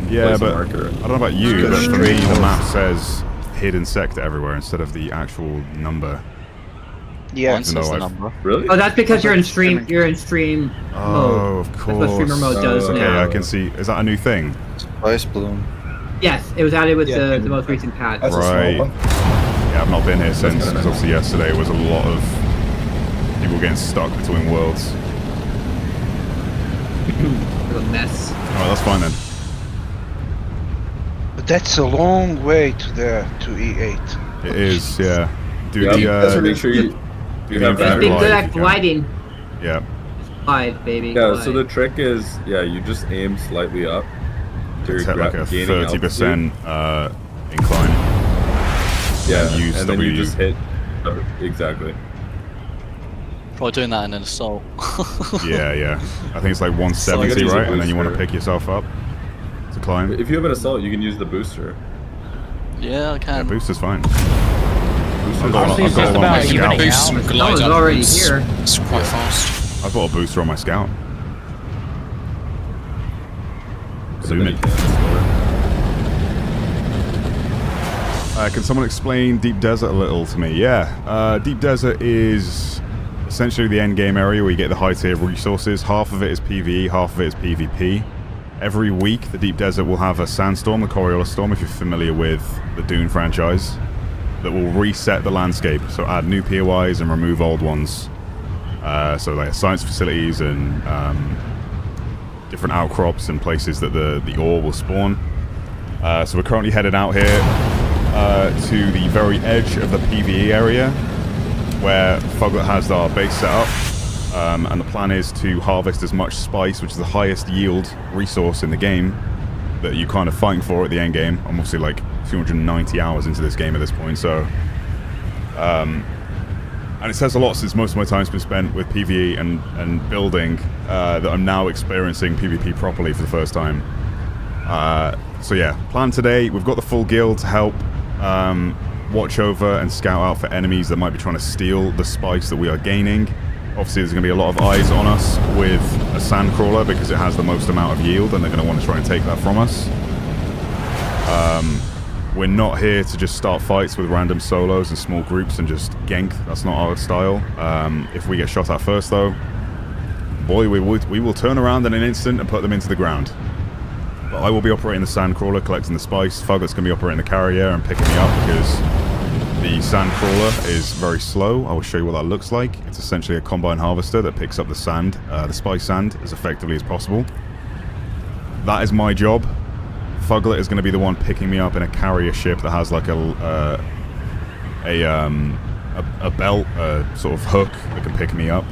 [SPEAKER 1] yeah,
[SPEAKER 7] place
[SPEAKER 1] but
[SPEAKER 7] a marker.
[SPEAKER 1] I don't know about you, but for me, the map says hidden sector everywhere instead of the actual number.
[SPEAKER 18] Yeah,
[SPEAKER 7] Really?
[SPEAKER 9] Oh, that's because you're in stream. You're in stream mode.
[SPEAKER 1] Oh, of course.
[SPEAKER 9] That's what streamer mode does
[SPEAKER 1] okay,
[SPEAKER 9] now.
[SPEAKER 1] I can see. Is that a new thing?
[SPEAKER 8] Spice bloom.
[SPEAKER 9] Yes, it was added with the most recent patch.
[SPEAKER 1] Right. Yeah, I've not been here since, because obviously yesterday was a lot of people getting stuck between worlds.
[SPEAKER 9] A mess.
[SPEAKER 1] Alright, that's fine then.
[SPEAKER 18] But that's a long way to E8.
[SPEAKER 1] It is, yeah. Do
[SPEAKER 7] make sure you have
[SPEAKER 9] Just
[SPEAKER 7] that.
[SPEAKER 9] be good at gliding.
[SPEAKER 1] Yeah.
[SPEAKER 9] Glide, baby.
[SPEAKER 7] Yeah,
[SPEAKER 9] glide.
[SPEAKER 7] so the trick is, you just aim slightly up.
[SPEAKER 1] It's at like a
[SPEAKER 7] gaining
[SPEAKER 1] 30% incline.
[SPEAKER 7] Yeah,
[SPEAKER 1] use
[SPEAKER 7] and then
[SPEAKER 1] W.
[SPEAKER 7] you just hit. Exactly.
[SPEAKER 10] Try doing that in an assault.
[SPEAKER 1] yeah. I think it's like 170, right? And then you want to pick yourself up to climb.
[SPEAKER 7] If you have an assault, you can use the booster.
[SPEAKER 10] Yeah, I can.
[SPEAKER 1] Yeah, booster's fine.
[SPEAKER 9] Honestly, it's just about even
[SPEAKER 20] boost some glide up.
[SPEAKER 9] already here.
[SPEAKER 20] It's quite fast.
[SPEAKER 1] I've got a booster on my scout. Zoom in. Can someone explain Deep Desert a little to me? Yeah, Deep Desert is essentially the end game area where you get the high tier resources. Half of it is PvE, half of it is PvP. Every week, the Deep Desert will have a sandstorm, the Coriolis Storm, if you're familiar with the Dune franchise, that will reset the landscape. So add new POIs and remove old ones. So like science facilities and different outcrops and places that the ore will spawn. So we're currently headed out here to the very edge of the PvE area where Fuglet has our base set up. And the plan is to harvest as much spice, which is the highest yield resource in the game, that you're kind of fighting for at the end game. I'm obviously like 290 hours into this game at this point, so... and it says a lot since most of my time's been spent with PvE and building that I'm now experiencing PvP properly for the first time. So yeah, plan today. We've got the full guild to help watch over and scout out for enemies that might be trying to steal the spice that we are gaining. Obviously, there's going to be a lot of eyes on us with a sandcrawler because it has the most amount of yield, and they're going to want to try and take that from us. We're not here to just start fights with random solos and small groups and just gank. That's not our style. If we get shot at first, though, boy, we will turn around in an instant and put them into the ground. But I will be operating the sandcrawler, collecting the spice. Fuglet's going to be operating the carrier and picking me up because the sandcrawler is very slow. I will show you what that looks like. It's essentially a combine harvester that picks up the sand, the spice sand, as effectively as possible. That is my job. Fuglet is going to be the one picking me up in a carrier ship that has like a belt, sort of hook that can pick me up.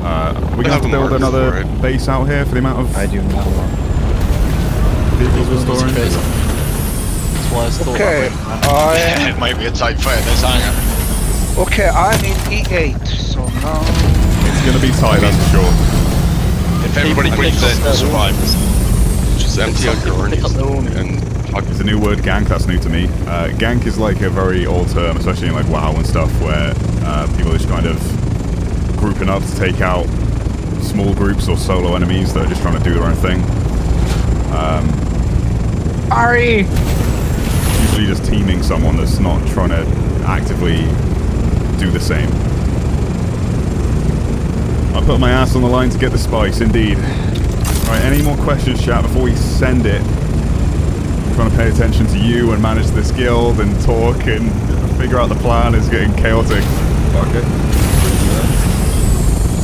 [SPEAKER 1] We're going to have to build another base out here for the amount of...
[SPEAKER 8] I do not want
[SPEAKER 1] vehicles we're storing.
[SPEAKER 10] That's why I thought
[SPEAKER 18] Okay,
[SPEAKER 14] It might be a tight fight at this hangar.
[SPEAKER 18] okay, I'm in E8, so now...
[SPEAKER 1] It's going to be tight, that's for sure.
[SPEAKER 14] If everybody breathes in, we'll survive.
[SPEAKER 6] Just empty out your ornies and
[SPEAKER 1] It's a new word, gank. That's new to me. Gank is like a very old term, especially in like WoW and stuff, where people are just kind of grouping up to take out small groups or solo enemies that are just trying to do their own thing.
[SPEAKER 3] Ari!
[SPEAKER 1] Usually just teaming someone that's not trying to actively do the same. I put my ass on the line to get the spice, indeed. Alright, any more questions, chat, before we send it? I'm trying to pay attention to you and manage this guild and talk and figure out the plan. It's getting chaotic.
[SPEAKER 7] Fuck it.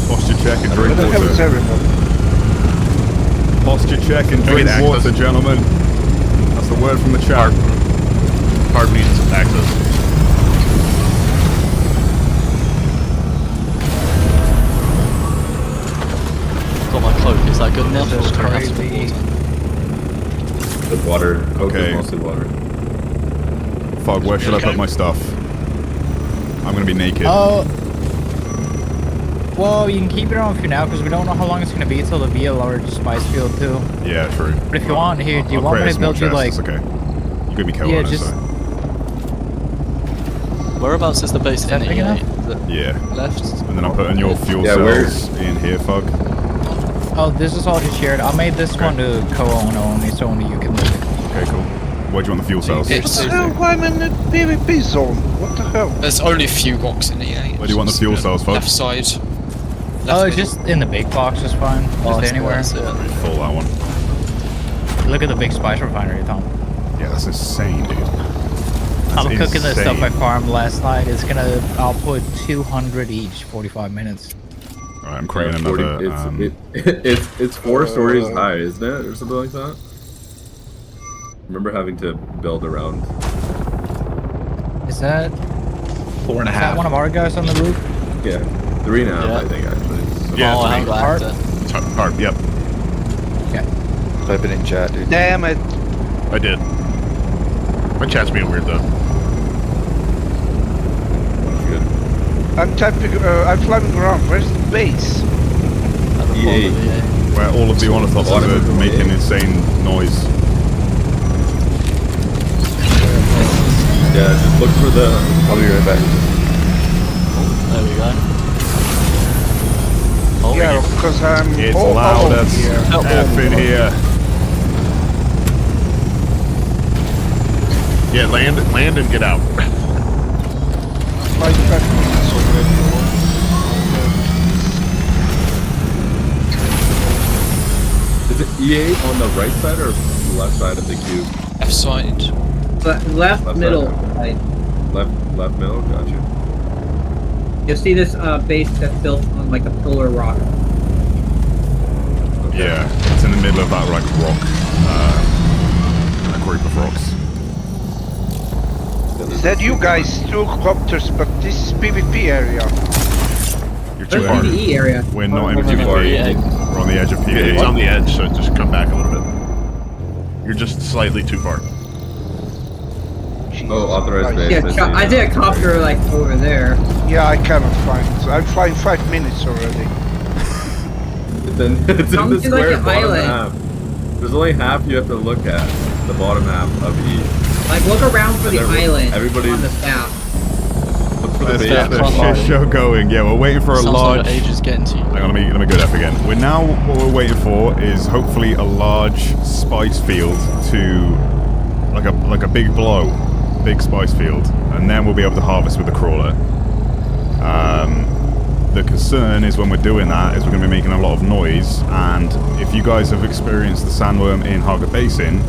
[SPEAKER 1] Posture check and drink water. Posture check and drink water, gentlemen. That's the word from the chat.
[SPEAKER 12] Hard means access.
[SPEAKER 10] Got my cloak, is that good enough?
[SPEAKER 3] This is
[SPEAKER 10] Or do I have to
[SPEAKER 3] crazy.
[SPEAKER 10] put
[SPEAKER 7] The
[SPEAKER 10] water?
[SPEAKER 7] water.
[SPEAKER 1] Okay.
[SPEAKER 7] Mostly water.
[SPEAKER 1] Fog, where should I put my stuff? I'm gonna be naked.
[SPEAKER 3] Well, you can keep it on for now because we don't know how long it's gonna be till the be a large spice field too.
[SPEAKER 1] Yeah, true.
[SPEAKER 3] But if you want, here, do you want me to build you like?
[SPEAKER 1] It's okay. You give me cover
[SPEAKER 3] Yeah,
[SPEAKER 1] on it,
[SPEAKER 3] just.
[SPEAKER 1] so.
[SPEAKER 10] Whereabouts is the base in
[SPEAKER 3] big
[SPEAKER 10] EA?
[SPEAKER 3] enough?
[SPEAKER 10] Is it
[SPEAKER 1] Yeah.
[SPEAKER 10] left?
[SPEAKER 1] And then I'm putting your fuel
[SPEAKER 7] Yeah,
[SPEAKER 1] cells in here, Fog.
[SPEAKER 3] Oh, this is all just shared. I made this one to co-own only, so only you can live it.
[SPEAKER 1] Okay, cool. Where do you want the fuel cells?
[SPEAKER 18] What the hell? I'm in the PvP zone. What the hell?
[SPEAKER 20] There's only a few rocks in EA.
[SPEAKER 1] Where do you want the fuel cells, Fog?
[SPEAKER 20] Left side.
[SPEAKER 3] Oh, just in the big box is fine. Just anywhere.
[SPEAKER 1] Full that one.
[SPEAKER 3] Look at the big spice refinery, Tom.
[SPEAKER 1] Yeah, that's insane, dude. That's
[SPEAKER 3] I'm cooking the stuff I
[SPEAKER 1] insane.
[SPEAKER 3] farmed last night. It's gonna output 200 each, 45 minutes.
[SPEAKER 1] Alright, I'm creating
[SPEAKER 7] 40
[SPEAKER 1] another.
[SPEAKER 7] it's 4 stories high, isn't it, or something like that? Remember having to build around.
[SPEAKER 3] Is that
[SPEAKER 12] 4.5?
[SPEAKER 3] Is that one of our guys on the roof?
[SPEAKER 7] Yeah, 3.5, I think actually.
[SPEAKER 12] Yeah,
[SPEAKER 10] Oh, I
[SPEAKER 12] three.
[SPEAKER 10] haven't got actor.
[SPEAKER 1] Harp, yep.
[SPEAKER 3] Okay.
[SPEAKER 8] Type it in chat, dude.
[SPEAKER 18] Damn it.
[SPEAKER 12] I did. My chat's being weird though.
[SPEAKER 7] Good.
[SPEAKER 18] I'm flying around. Where's the base?
[SPEAKER 7] EA.
[SPEAKER 1] Where all of the ornithopters are making insane noise.
[SPEAKER 7] Yeah, just look for the.
[SPEAKER 8] I'll be right back.
[SPEAKER 10] There we go. Oh,
[SPEAKER 18] Yeah, because I'm
[SPEAKER 1] It's
[SPEAKER 18] all
[SPEAKER 1] loud
[SPEAKER 18] alone
[SPEAKER 1] as
[SPEAKER 18] here.
[SPEAKER 1] F in here.
[SPEAKER 12] Yeah, land and get out.
[SPEAKER 18] Like 5 minutes already.
[SPEAKER 7] Is it EA on the right side or left side of the cube?
[SPEAKER 20] Left side.
[SPEAKER 9] Left
[SPEAKER 7] Left
[SPEAKER 9] middle.
[SPEAKER 7] side. Left middle. Gotcha.
[SPEAKER 9] You'll see this base that's built on like a pillar rock.
[SPEAKER 1] Yeah, it's in the middle of that like rock, a group of rocks.
[SPEAKER 18] Is that you guys? 2 copters, but this is PvP area.
[SPEAKER 1] You're too
[SPEAKER 9] Where's
[SPEAKER 1] far.
[SPEAKER 9] PvE area?
[SPEAKER 1] We're not in
[SPEAKER 10] We're on the
[SPEAKER 1] PvP.
[SPEAKER 10] edge.
[SPEAKER 1] We're on the edge of
[SPEAKER 12] Yeah, it's
[SPEAKER 1] PvP.
[SPEAKER 12] on the edge, so just come back a little bit. You're just slightly too far.
[SPEAKER 7] Oh, authorized base.
[SPEAKER 9] Yeah,
[SPEAKER 7] I see
[SPEAKER 9] I did a
[SPEAKER 7] now.
[SPEAKER 9] copter like over there.
[SPEAKER 18] Yeah, I cannot find. I'm flying 5 minutes already.
[SPEAKER 7] It's in the
[SPEAKER 9] Come to, like,
[SPEAKER 7] square
[SPEAKER 9] an
[SPEAKER 7] bottom
[SPEAKER 9] island.
[SPEAKER 7] half. There's only half you have to look at. The bottom half of E.
[SPEAKER 9] Like look around for the island
[SPEAKER 7] everybody's-
[SPEAKER 9] on the staff.
[SPEAKER 7] Look for the
[SPEAKER 1] Let's
[SPEAKER 7] base.
[SPEAKER 1] get the shit show going. Yeah, we're waiting for a
[SPEAKER 10] Sounds
[SPEAKER 1] large.
[SPEAKER 10] like age is getting to you.
[SPEAKER 1] Hang on, let me go deaf again. What we're waiting for is hopefully a large spice field to like a big blow, big spice field, and then we'll be able to harvest with the crawler. The concern is when we're doing that is we're going to be making a lot of noise, and if you guys have experienced the sandworm in Haga Basin,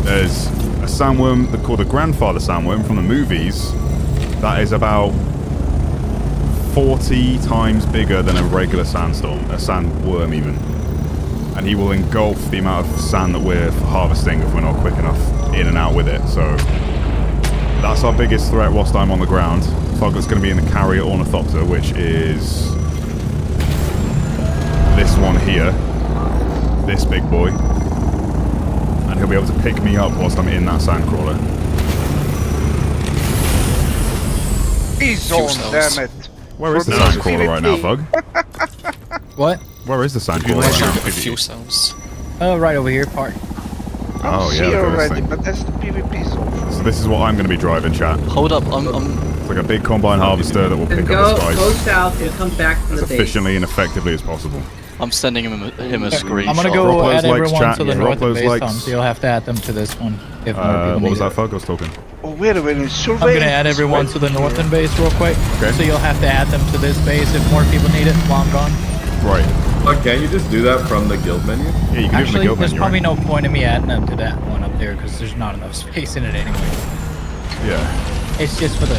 [SPEAKER 1] there's a sandworm called the grandfather sandworm from the movies that is about 40 times bigger than a regular sandstorm, a sandworm even. And he will engulf the amount of sand that we're harvesting if we're not quick enough in and out with it. So that's our biggest threat whilst I'm on the ground. Foglet's going to be in the carrier ornithopter, which is this one here, this big boy. And he'll be able to pick me up whilst I'm in that sandcrawler.
[SPEAKER 18] He's on, damn it.
[SPEAKER 1] Where is the
[SPEAKER 18] For
[SPEAKER 1] sandcrawler right now,
[SPEAKER 18] PvP.
[SPEAKER 1] Fog?
[SPEAKER 3] What?
[SPEAKER 1] Where is the
[SPEAKER 20] Fuel
[SPEAKER 1] sandcrawler?
[SPEAKER 20] cells.
[SPEAKER 3] Oh, right over here, part.
[SPEAKER 1] Oh, yeah,
[SPEAKER 18] see
[SPEAKER 1] look at this
[SPEAKER 18] already,
[SPEAKER 1] thing.
[SPEAKER 18] but that's the PvP zone.
[SPEAKER 1] So this is what I'm going to be driving, chat.
[SPEAKER 10] Hold up, I'm
[SPEAKER 1] It's like a big combine harvester that will pick
[SPEAKER 9] Go,
[SPEAKER 1] up the
[SPEAKER 9] go
[SPEAKER 1] spice
[SPEAKER 9] south and come back to
[SPEAKER 1] as
[SPEAKER 9] the base.
[SPEAKER 1] efficiently and effectively as possible.
[SPEAKER 10] I'm sending him a screenshot.
[SPEAKER 3] I'm gonna
[SPEAKER 1] Drop
[SPEAKER 3] go
[SPEAKER 1] those
[SPEAKER 3] add
[SPEAKER 1] likes,
[SPEAKER 3] everyone
[SPEAKER 1] chat.
[SPEAKER 3] to the
[SPEAKER 1] Yeah,
[SPEAKER 3] north
[SPEAKER 1] drop
[SPEAKER 3] base,
[SPEAKER 1] those
[SPEAKER 3] Tom,
[SPEAKER 1] likes.
[SPEAKER 3] so you'll have to add them to this one. If more people
[SPEAKER 1] What
[SPEAKER 3] need
[SPEAKER 1] was
[SPEAKER 3] it.
[SPEAKER 1] that, Fug? I was talking.
[SPEAKER 18] Oh, wait a minute, survey.
[SPEAKER 3] I'm gonna add everyone to the northern base real quick.
[SPEAKER 1] Okay.
[SPEAKER 3] So you'll have to add them to this base if more people need it while I'm gone.
[SPEAKER 1] Right.
[SPEAKER 7] But can't you just do that from the guild menu?
[SPEAKER 1] Yeah, you can do it from the
[SPEAKER 3] Actually,
[SPEAKER 1] guild
[SPEAKER 3] there's
[SPEAKER 1] menu,
[SPEAKER 3] probably
[SPEAKER 1] right?
[SPEAKER 3] no point in me adding them to that one up there because there's not enough space in it anyway.
[SPEAKER 1] Yeah.
[SPEAKER 3] It's just for the.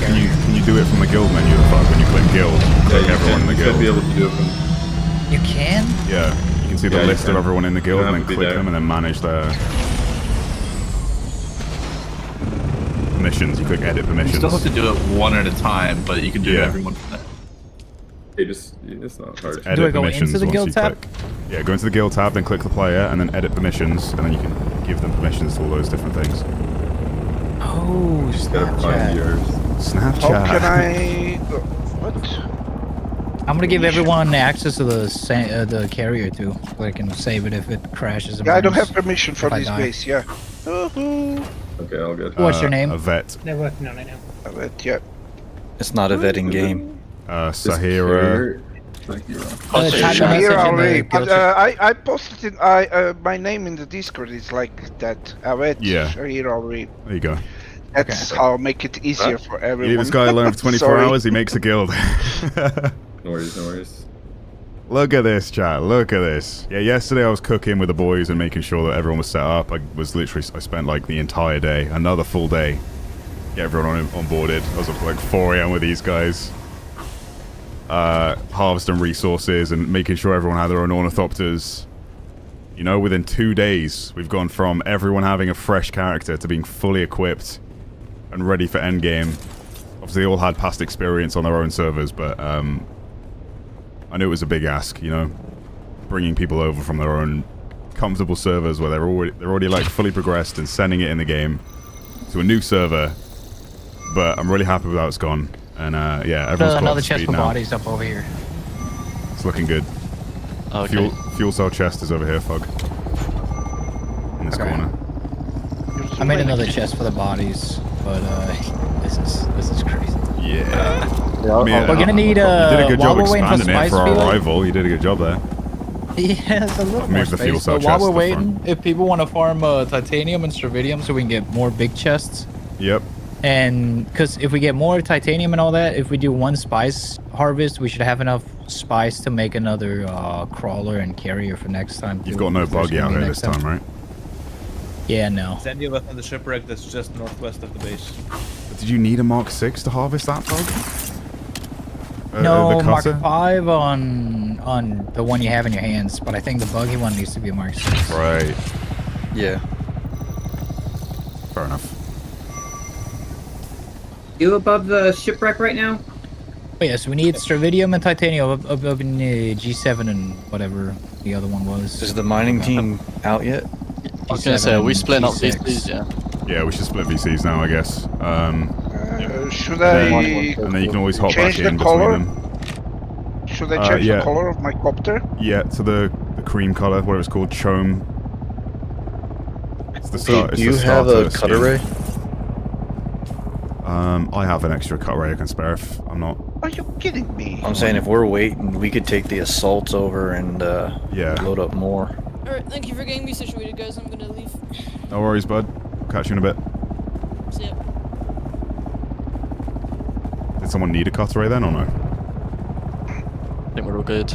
[SPEAKER 1] Can you do it from the guild menu? The fuck when you click guild, click
[SPEAKER 7] you
[SPEAKER 1] everyone in the
[SPEAKER 7] should
[SPEAKER 1] guild.
[SPEAKER 7] be able to do it from.
[SPEAKER 3] You can?
[SPEAKER 1] Yeah. You can see the
[SPEAKER 7] Yeah, you
[SPEAKER 1] list of
[SPEAKER 7] can.
[SPEAKER 1] everyone in the guild
[SPEAKER 7] You don't
[SPEAKER 1] and
[SPEAKER 7] have
[SPEAKER 1] then
[SPEAKER 7] to be
[SPEAKER 1] click
[SPEAKER 7] there.
[SPEAKER 1] them and then manage their permissions. You click edit
[SPEAKER 21] You
[SPEAKER 1] permissions.
[SPEAKER 21] still have to do it one at a time, but you can do
[SPEAKER 1] Yeah.
[SPEAKER 21] everyone from there.
[SPEAKER 7] It's not hard.
[SPEAKER 1] Edit
[SPEAKER 3] Do I go
[SPEAKER 1] permissions
[SPEAKER 3] into the
[SPEAKER 1] once
[SPEAKER 3] guild
[SPEAKER 1] you
[SPEAKER 3] tab?
[SPEAKER 1] click. Yeah, go into the guild tab, then click the player, and then edit permissions, and then you can give them permissions to all those different things.
[SPEAKER 3] Oh,
[SPEAKER 7] Just gotta find yours.
[SPEAKER 1] Snapchat.
[SPEAKER 18] How can I... What?
[SPEAKER 3] I'm gonna give everyone access to the carrier too, so I can save it if it crashes. and
[SPEAKER 18] Yeah, I don't
[SPEAKER 3] burns
[SPEAKER 18] have permission
[SPEAKER 3] if
[SPEAKER 18] from
[SPEAKER 3] I
[SPEAKER 18] this
[SPEAKER 3] die.
[SPEAKER 18] base, yeah. Woohoo!
[SPEAKER 7] Okay, I'll get.
[SPEAKER 3] What's your name?
[SPEAKER 1] A vet.
[SPEAKER 2] They're working on it now.
[SPEAKER 18] A vet, yeah.
[SPEAKER 8] It's not a vetting game.
[SPEAKER 1] Sahira.
[SPEAKER 18] Here already, but I posted in my name in the Discord. It's like that. I vet.
[SPEAKER 1] Yeah.
[SPEAKER 18] Here already.
[SPEAKER 1] There you go.
[SPEAKER 18] That's how I make it easier for
[SPEAKER 1] You
[SPEAKER 18] everyone.
[SPEAKER 1] leave this guy alone for 24
[SPEAKER 18] Sorry.
[SPEAKER 1] hours, he makes a guild.
[SPEAKER 7] No worries, no worries.
[SPEAKER 1] Look at this, chat. Look at this. Yeah, yesterday I was cooking with the boys and making sure that everyone was set up. I spent like the entire day, another full day, get everyone onboarded. I was up at like 4 a.m. with these guys. Harvesting resources and making sure everyone had their own ornithopters. You know, within 2 days, we've gone from everyone having a fresh character to being fully equipped and ready for endgame. Obviously, they all had past experience on their own servers, but I knew it was a big ask, you know, bringing people over from their own comfortable servers where they're already like fully progressed and sending it in the game to a new server. But I'm really happy with how it's gone, and yeah, everyone's got
[SPEAKER 3] Another
[SPEAKER 1] up to
[SPEAKER 3] chest
[SPEAKER 1] speed
[SPEAKER 3] for
[SPEAKER 1] now.
[SPEAKER 3] bodies up over here.
[SPEAKER 1] It's looking good.
[SPEAKER 10] Okay.
[SPEAKER 1] Fuel cell chest is over here, Fug. In this corner.
[SPEAKER 3] I made another chest for the bodies, but this is crazy.
[SPEAKER 1] Yeah.
[SPEAKER 3] We're gonna need
[SPEAKER 1] you did a good
[SPEAKER 3] while
[SPEAKER 1] job
[SPEAKER 3] we're waiting for
[SPEAKER 1] expanding it
[SPEAKER 3] spice
[SPEAKER 1] for our
[SPEAKER 3] field.
[SPEAKER 1] arrival. You did a good job there.
[SPEAKER 3] Yeah, it's a little
[SPEAKER 1] I've
[SPEAKER 3] more
[SPEAKER 1] moved the fuel
[SPEAKER 3] space.
[SPEAKER 1] cell
[SPEAKER 3] But while
[SPEAKER 1] chest
[SPEAKER 3] we're
[SPEAKER 1] to the
[SPEAKER 3] waiting, if people want to farm titanium and strontium so we can get more big chests,
[SPEAKER 1] Yep.
[SPEAKER 3] and because if we get more titanium and all that, if we do one spice harvest, we should have enough spice to make another crawler and carrier for next time.
[SPEAKER 1] You've
[SPEAKER 3] too,
[SPEAKER 1] got no
[SPEAKER 3] because there's
[SPEAKER 1] buggy out
[SPEAKER 3] gonna be
[SPEAKER 1] here
[SPEAKER 3] next
[SPEAKER 1] this time, right?
[SPEAKER 3] Yeah, no.
[SPEAKER 17] There's any of us on the shipwreck that's just northwest of the base.
[SPEAKER 1] But did you need a Mark 6 to harvest that, Fug?
[SPEAKER 3] No,
[SPEAKER 1] the
[SPEAKER 3] Mark
[SPEAKER 1] cutter?
[SPEAKER 3] 5 on the one you have in your hands, but I think the buggy one needs to be a Mark 6.
[SPEAKER 1] Right.
[SPEAKER 8] Yeah.
[SPEAKER 1] Fair enough.
[SPEAKER 9] You above the shipwreck right now?
[SPEAKER 3] Oh yeah, so we need strontium and titanium up in G7 and whatever the other one was.
[SPEAKER 8] Is the mining team out yet?
[SPEAKER 10] I was gonna say, are we splitting up
[SPEAKER 3] G6.
[SPEAKER 10] VCs, yeah?
[SPEAKER 1] Yeah, we should split VCs now, I guess.
[SPEAKER 18] Should I
[SPEAKER 1] And then you can always hop back
[SPEAKER 18] change the
[SPEAKER 1] in
[SPEAKER 18] color?
[SPEAKER 1] between them.
[SPEAKER 18] Should I change
[SPEAKER 1] yeah.
[SPEAKER 18] the color of my copter?
[SPEAKER 1] Yeah, to the cream color, what it was called, chome. It's the start.
[SPEAKER 8] Do you have a cut array?
[SPEAKER 1] I have an extra cut array I can spare if I'm not.
[SPEAKER 18] Are you kidding me?
[SPEAKER 8] I'm saying if we're waiting, we could take the assaults over and
[SPEAKER 1] yeah,
[SPEAKER 8] load up more.
[SPEAKER 16] Alright, thank you for getting me situated, guys. I'm gonna leave.
[SPEAKER 1] No worries, bud. Catch you in a bit.
[SPEAKER 16] See ya.
[SPEAKER 1] Did someone need a cut array then or no?
[SPEAKER 10] I think we're all good.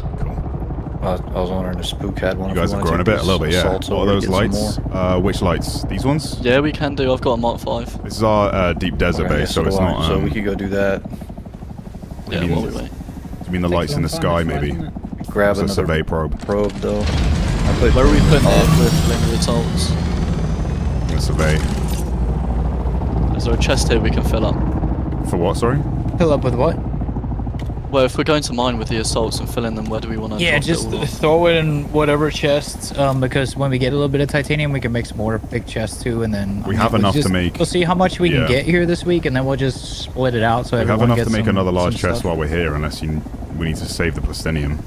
[SPEAKER 8] I was wondering if Spook had one.
[SPEAKER 1] You guys have grown a bit, a little bit, yeah. What are those lights? Which lights? These ones?
[SPEAKER 10] Yeah, we can do. I've got a Mark 5.
[SPEAKER 1] This is our deep desert base, so it's not.
[SPEAKER 8] So we could go do that.
[SPEAKER 10] Yeah, while we wait.
[SPEAKER 1] You mean the lights in the sky, maybe?
[SPEAKER 8] Grab
[SPEAKER 1] It's a
[SPEAKER 8] another
[SPEAKER 1] survey probe.
[SPEAKER 8] Probe, though.
[SPEAKER 10] Where are we putting it with linear results?
[SPEAKER 1] A survey.
[SPEAKER 10] Is there a chest here we can fill up?
[SPEAKER 1] For what, sorry?
[SPEAKER 3] Fill up with what?
[SPEAKER 10] Well, if we're going to mine with the assaults and fill in them, where do we want to
[SPEAKER 3] Yeah,
[SPEAKER 10] drop
[SPEAKER 3] just
[SPEAKER 10] it all off?
[SPEAKER 3] throw it in whatever chests, because when we get a little bit of titanium, we can make some more big chests too, and then...
[SPEAKER 1] We have enough to make...
[SPEAKER 3] We'll see how much we
[SPEAKER 1] Yeah.
[SPEAKER 3] can get here this week, and then we'll just split it out so
[SPEAKER 1] We have
[SPEAKER 3] everyone
[SPEAKER 1] enough
[SPEAKER 3] gets
[SPEAKER 1] to make
[SPEAKER 3] some-
[SPEAKER 1] another large
[SPEAKER 3] some
[SPEAKER 1] chest
[SPEAKER 3] stuff.
[SPEAKER 1] while we're here, unless we need to save the plastinium.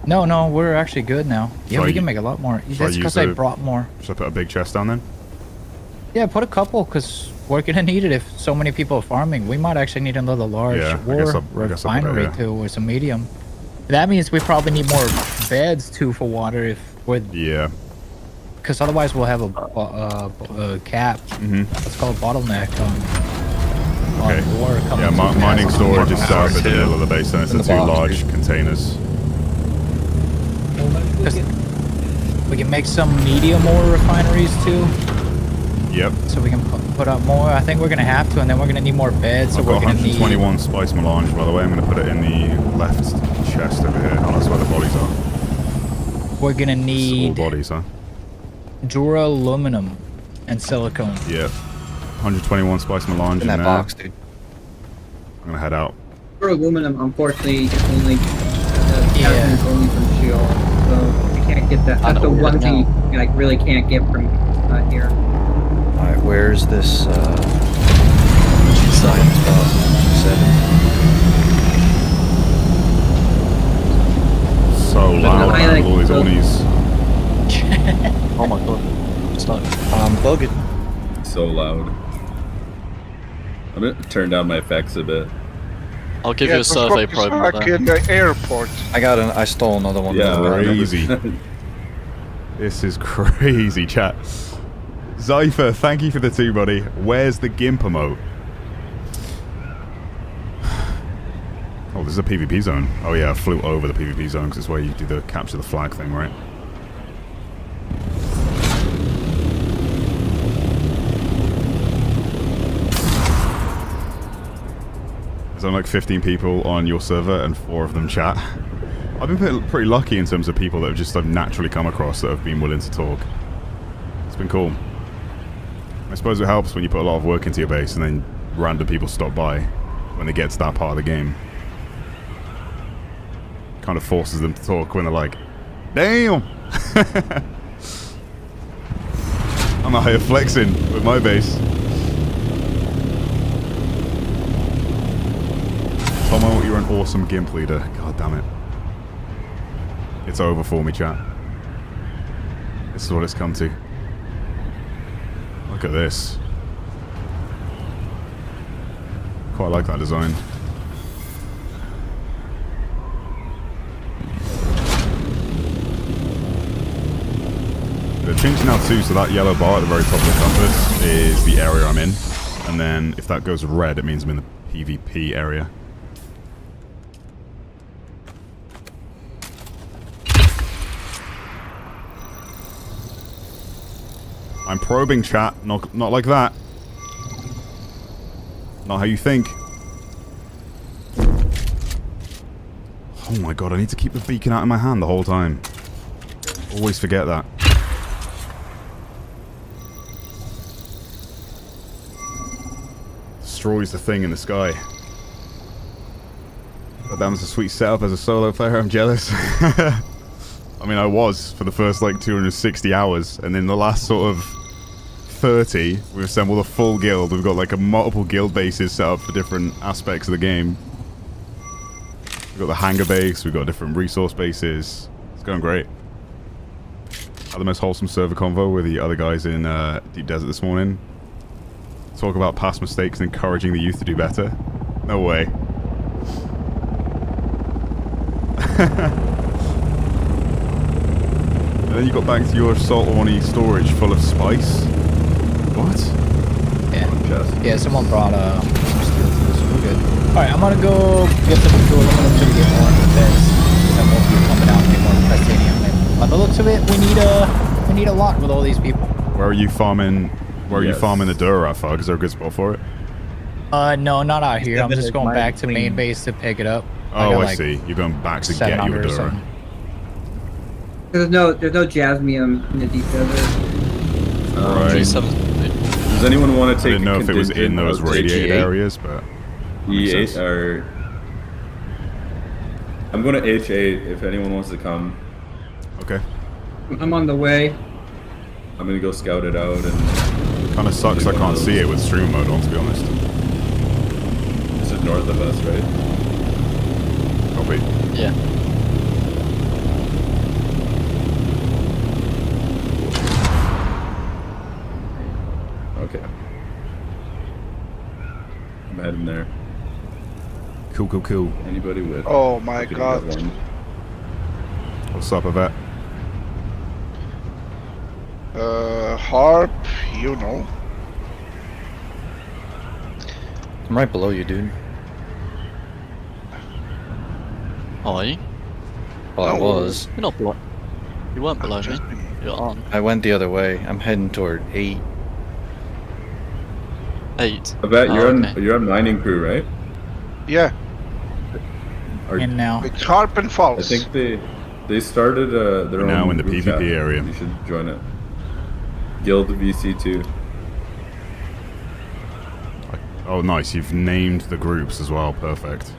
[SPEAKER 3] No, we're actually good now. Yeah,
[SPEAKER 1] So
[SPEAKER 3] we
[SPEAKER 1] you-
[SPEAKER 3] can make a lot more.
[SPEAKER 1] so
[SPEAKER 3] That's
[SPEAKER 1] use
[SPEAKER 3] because I
[SPEAKER 1] the-
[SPEAKER 3] brought more.
[SPEAKER 1] Should I put a big chest down then?
[SPEAKER 3] Yeah, put a couple, because we're gonna need it if so many people are farming. We might actually need another large
[SPEAKER 1] Yeah, I
[SPEAKER 3] or
[SPEAKER 1] guess I'll put it
[SPEAKER 3] refinery
[SPEAKER 1] there.
[SPEAKER 3] too, or some medium. That means we probably need more beds too for water if we're...
[SPEAKER 1] Yeah.
[SPEAKER 3] Because otherwise we'll have a cap. Let's call it bottleneck on water coming
[SPEAKER 1] Yeah,
[SPEAKER 3] through
[SPEAKER 1] mining
[SPEAKER 3] gas.
[SPEAKER 1] storage is set up in the middle of the base, and it's
[SPEAKER 3] In
[SPEAKER 1] the
[SPEAKER 3] the
[SPEAKER 1] two
[SPEAKER 3] box,
[SPEAKER 1] large containers.
[SPEAKER 3] We can make some medium ore refineries too.
[SPEAKER 1] Yep.
[SPEAKER 3] So we can put up more. I think we're gonna have to, and then we're gonna need more beds. So
[SPEAKER 1] I've
[SPEAKER 3] we're
[SPEAKER 1] got
[SPEAKER 3] gonna need
[SPEAKER 1] 121 spice melange, by the way. I'm going to put it in the left chest over here. Oh, that's where the bodies are.
[SPEAKER 3] we're gonna
[SPEAKER 1] All
[SPEAKER 3] need
[SPEAKER 1] bodies, huh?
[SPEAKER 3] duraluminum and silicone.
[SPEAKER 1] Yeah. 121 spice melange
[SPEAKER 8] In that
[SPEAKER 1] there.
[SPEAKER 8] box, dude.
[SPEAKER 1] I'm going to head out.
[SPEAKER 9] For aluminum, unfortunately, it's only is only from Sheol, so you can't get that. That's the one thing you like really can't get from here.
[SPEAKER 8] Alright, where's this design spot? 7.
[SPEAKER 1] So loud
[SPEAKER 9] I
[SPEAKER 1] with
[SPEAKER 9] like
[SPEAKER 1] all these
[SPEAKER 9] those-
[SPEAKER 1] ornies.
[SPEAKER 10] Oh my god. It's like...
[SPEAKER 8] I'm bugging.
[SPEAKER 7] So loud. I'm gonna turn down my effects a bit.
[SPEAKER 10] I'll give you a survey probe.
[SPEAKER 18] Like in the airport.
[SPEAKER 8] I stole another one.
[SPEAKER 7] Yeah,
[SPEAKER 1] Crazy. This is crazy, chat. Zypher, thank you for the 2, buddy. Where's the GIMP emote? Oh, this is a PvP zone. Oh yeah, I flew over the PvP zone because it's where you do the capture the flag thing, right? There's only like 15 people on your server and 4 of them chat. I've been pretty lucky in terms of people that have just naturally come across that have been willing to talk. It's been cool. I suppose it helps when you put a lot of work into your base and then random people stop by when they get to that part of the game. Kind of forces them to talk when they're like, damn! I'm out here flexing with my base. Tomo, you're an awesome GIMP leader. God damn it. It's over for me, chat. This is what it's come to. Look at this. Quite like that design. They're changing now too, so that yellow bar at the very top of the compass is the area I'm in. And then if that goes red, it means I'm in the PvP area. I'm probing, chat. Not like that. Not how you think. Oh my god, I need to keep the beacon out of my hand the whole time. Always forget that. Destroys the thing in the sky. But that was a sweet setup as a solo player, I'm jealous. I mean, I was for the first like 260 hours, and in the last sort of 30, we've assembled a full guild. We've got like a multiple guild bases set up for different aspects of the game. We've got the hangar base, we've got different resource bases. It's going great. Had the most wholesome server convo with the other guys in Deep Desert this morning. Talk about past mistakes and encouraging the youth to do better. No way. And then you got back to your salt orny storage full of spice. What?
[SPEAKER 3] Yeah, someone brought steel to this. We're good. Alright, I'm gonna go get some aluminum to get more beds. Then we'll be coming out and get more titanium. And by the looks of it, we need a lot with all these people.
[SPEAKER 1] Where are you farming? Where are you farming the Dura at, Fog? Is there a good spot for it?
[SPEAKER 3] No, not out here. I'm just going back to main base to pick it up.
[SPEAKER 1] Oh, I see. You're going back to get your Dura.
[SPEAKER 9] There's no jasmium in the deep desert.
[SPEAKER 1] Right.
[SPEAKER 7] Does anyone want to take?
[SPEAKER 1] I didn't know if it was in those radiated areas, but
[SPEAKER 7] E8 or I'm going to H8 if anyone wants to come.
[SPEAKER 1] Okay.
[SPEAKER 9] I'm on the way.
[SPEAKER 7] I'm gonna go scout it out and.
[SPEAKER 1] Kind of sucks I can't see it with stream mode on, to be honest.
[SPEAKER 7] This is north of us, right?
[SPEAKER 1] Copy.
[SPEAKER 10] Yeah.
[SPEAKER 7] I'm heading there.
[SPEAKER 1] Cool.
[SPEAKER 7] Anybody with?
[SPEAKER 18] Oh my
[SPEAKER 7] if you
[SPEAKER 18] god.
[SPEAKER 7] got one.
[SPEAKER 1] What's up, Yvette?
[SPEAKER 18] Harp, you know.
[SPEAKER 8] I'm right below you, dude.
[SPEAKER 10] Are you?
[SPEAKER 8] Well, I
[SPEAKER 18] No.
[SPEAKER 8] was.
[SPEAKER 10] You're not below. You weren't below me. You're on.
[SPEAKER 8] I went the other way. I'm heading toward 8.
[SPEAKER 10] 8.
[SPEAKER 7] I bet you're
[SPEAKER 10] okay.
[SPEAKER 7] on. You're on mining crew, right?
[SPEAKER 18] Yeah,
[SPEAKER 3] And now.
[SPEAKER 18] it's Harp and
[SPEAKER 7] I
[SPEAKER 18] False.
[SPEAKER 7] think they started their own.
[SPEAKER 1] Now in the
[SPEAKER 7] group
[SPEAKER 1] PvP
[SPEAKER 7] chat.
[SPEAKER 1] area.
[SPEAKER 7] You should join it. Guild VC2.
[SPEAKER 1] Oh, nice. You've named the groups as well. Perfect.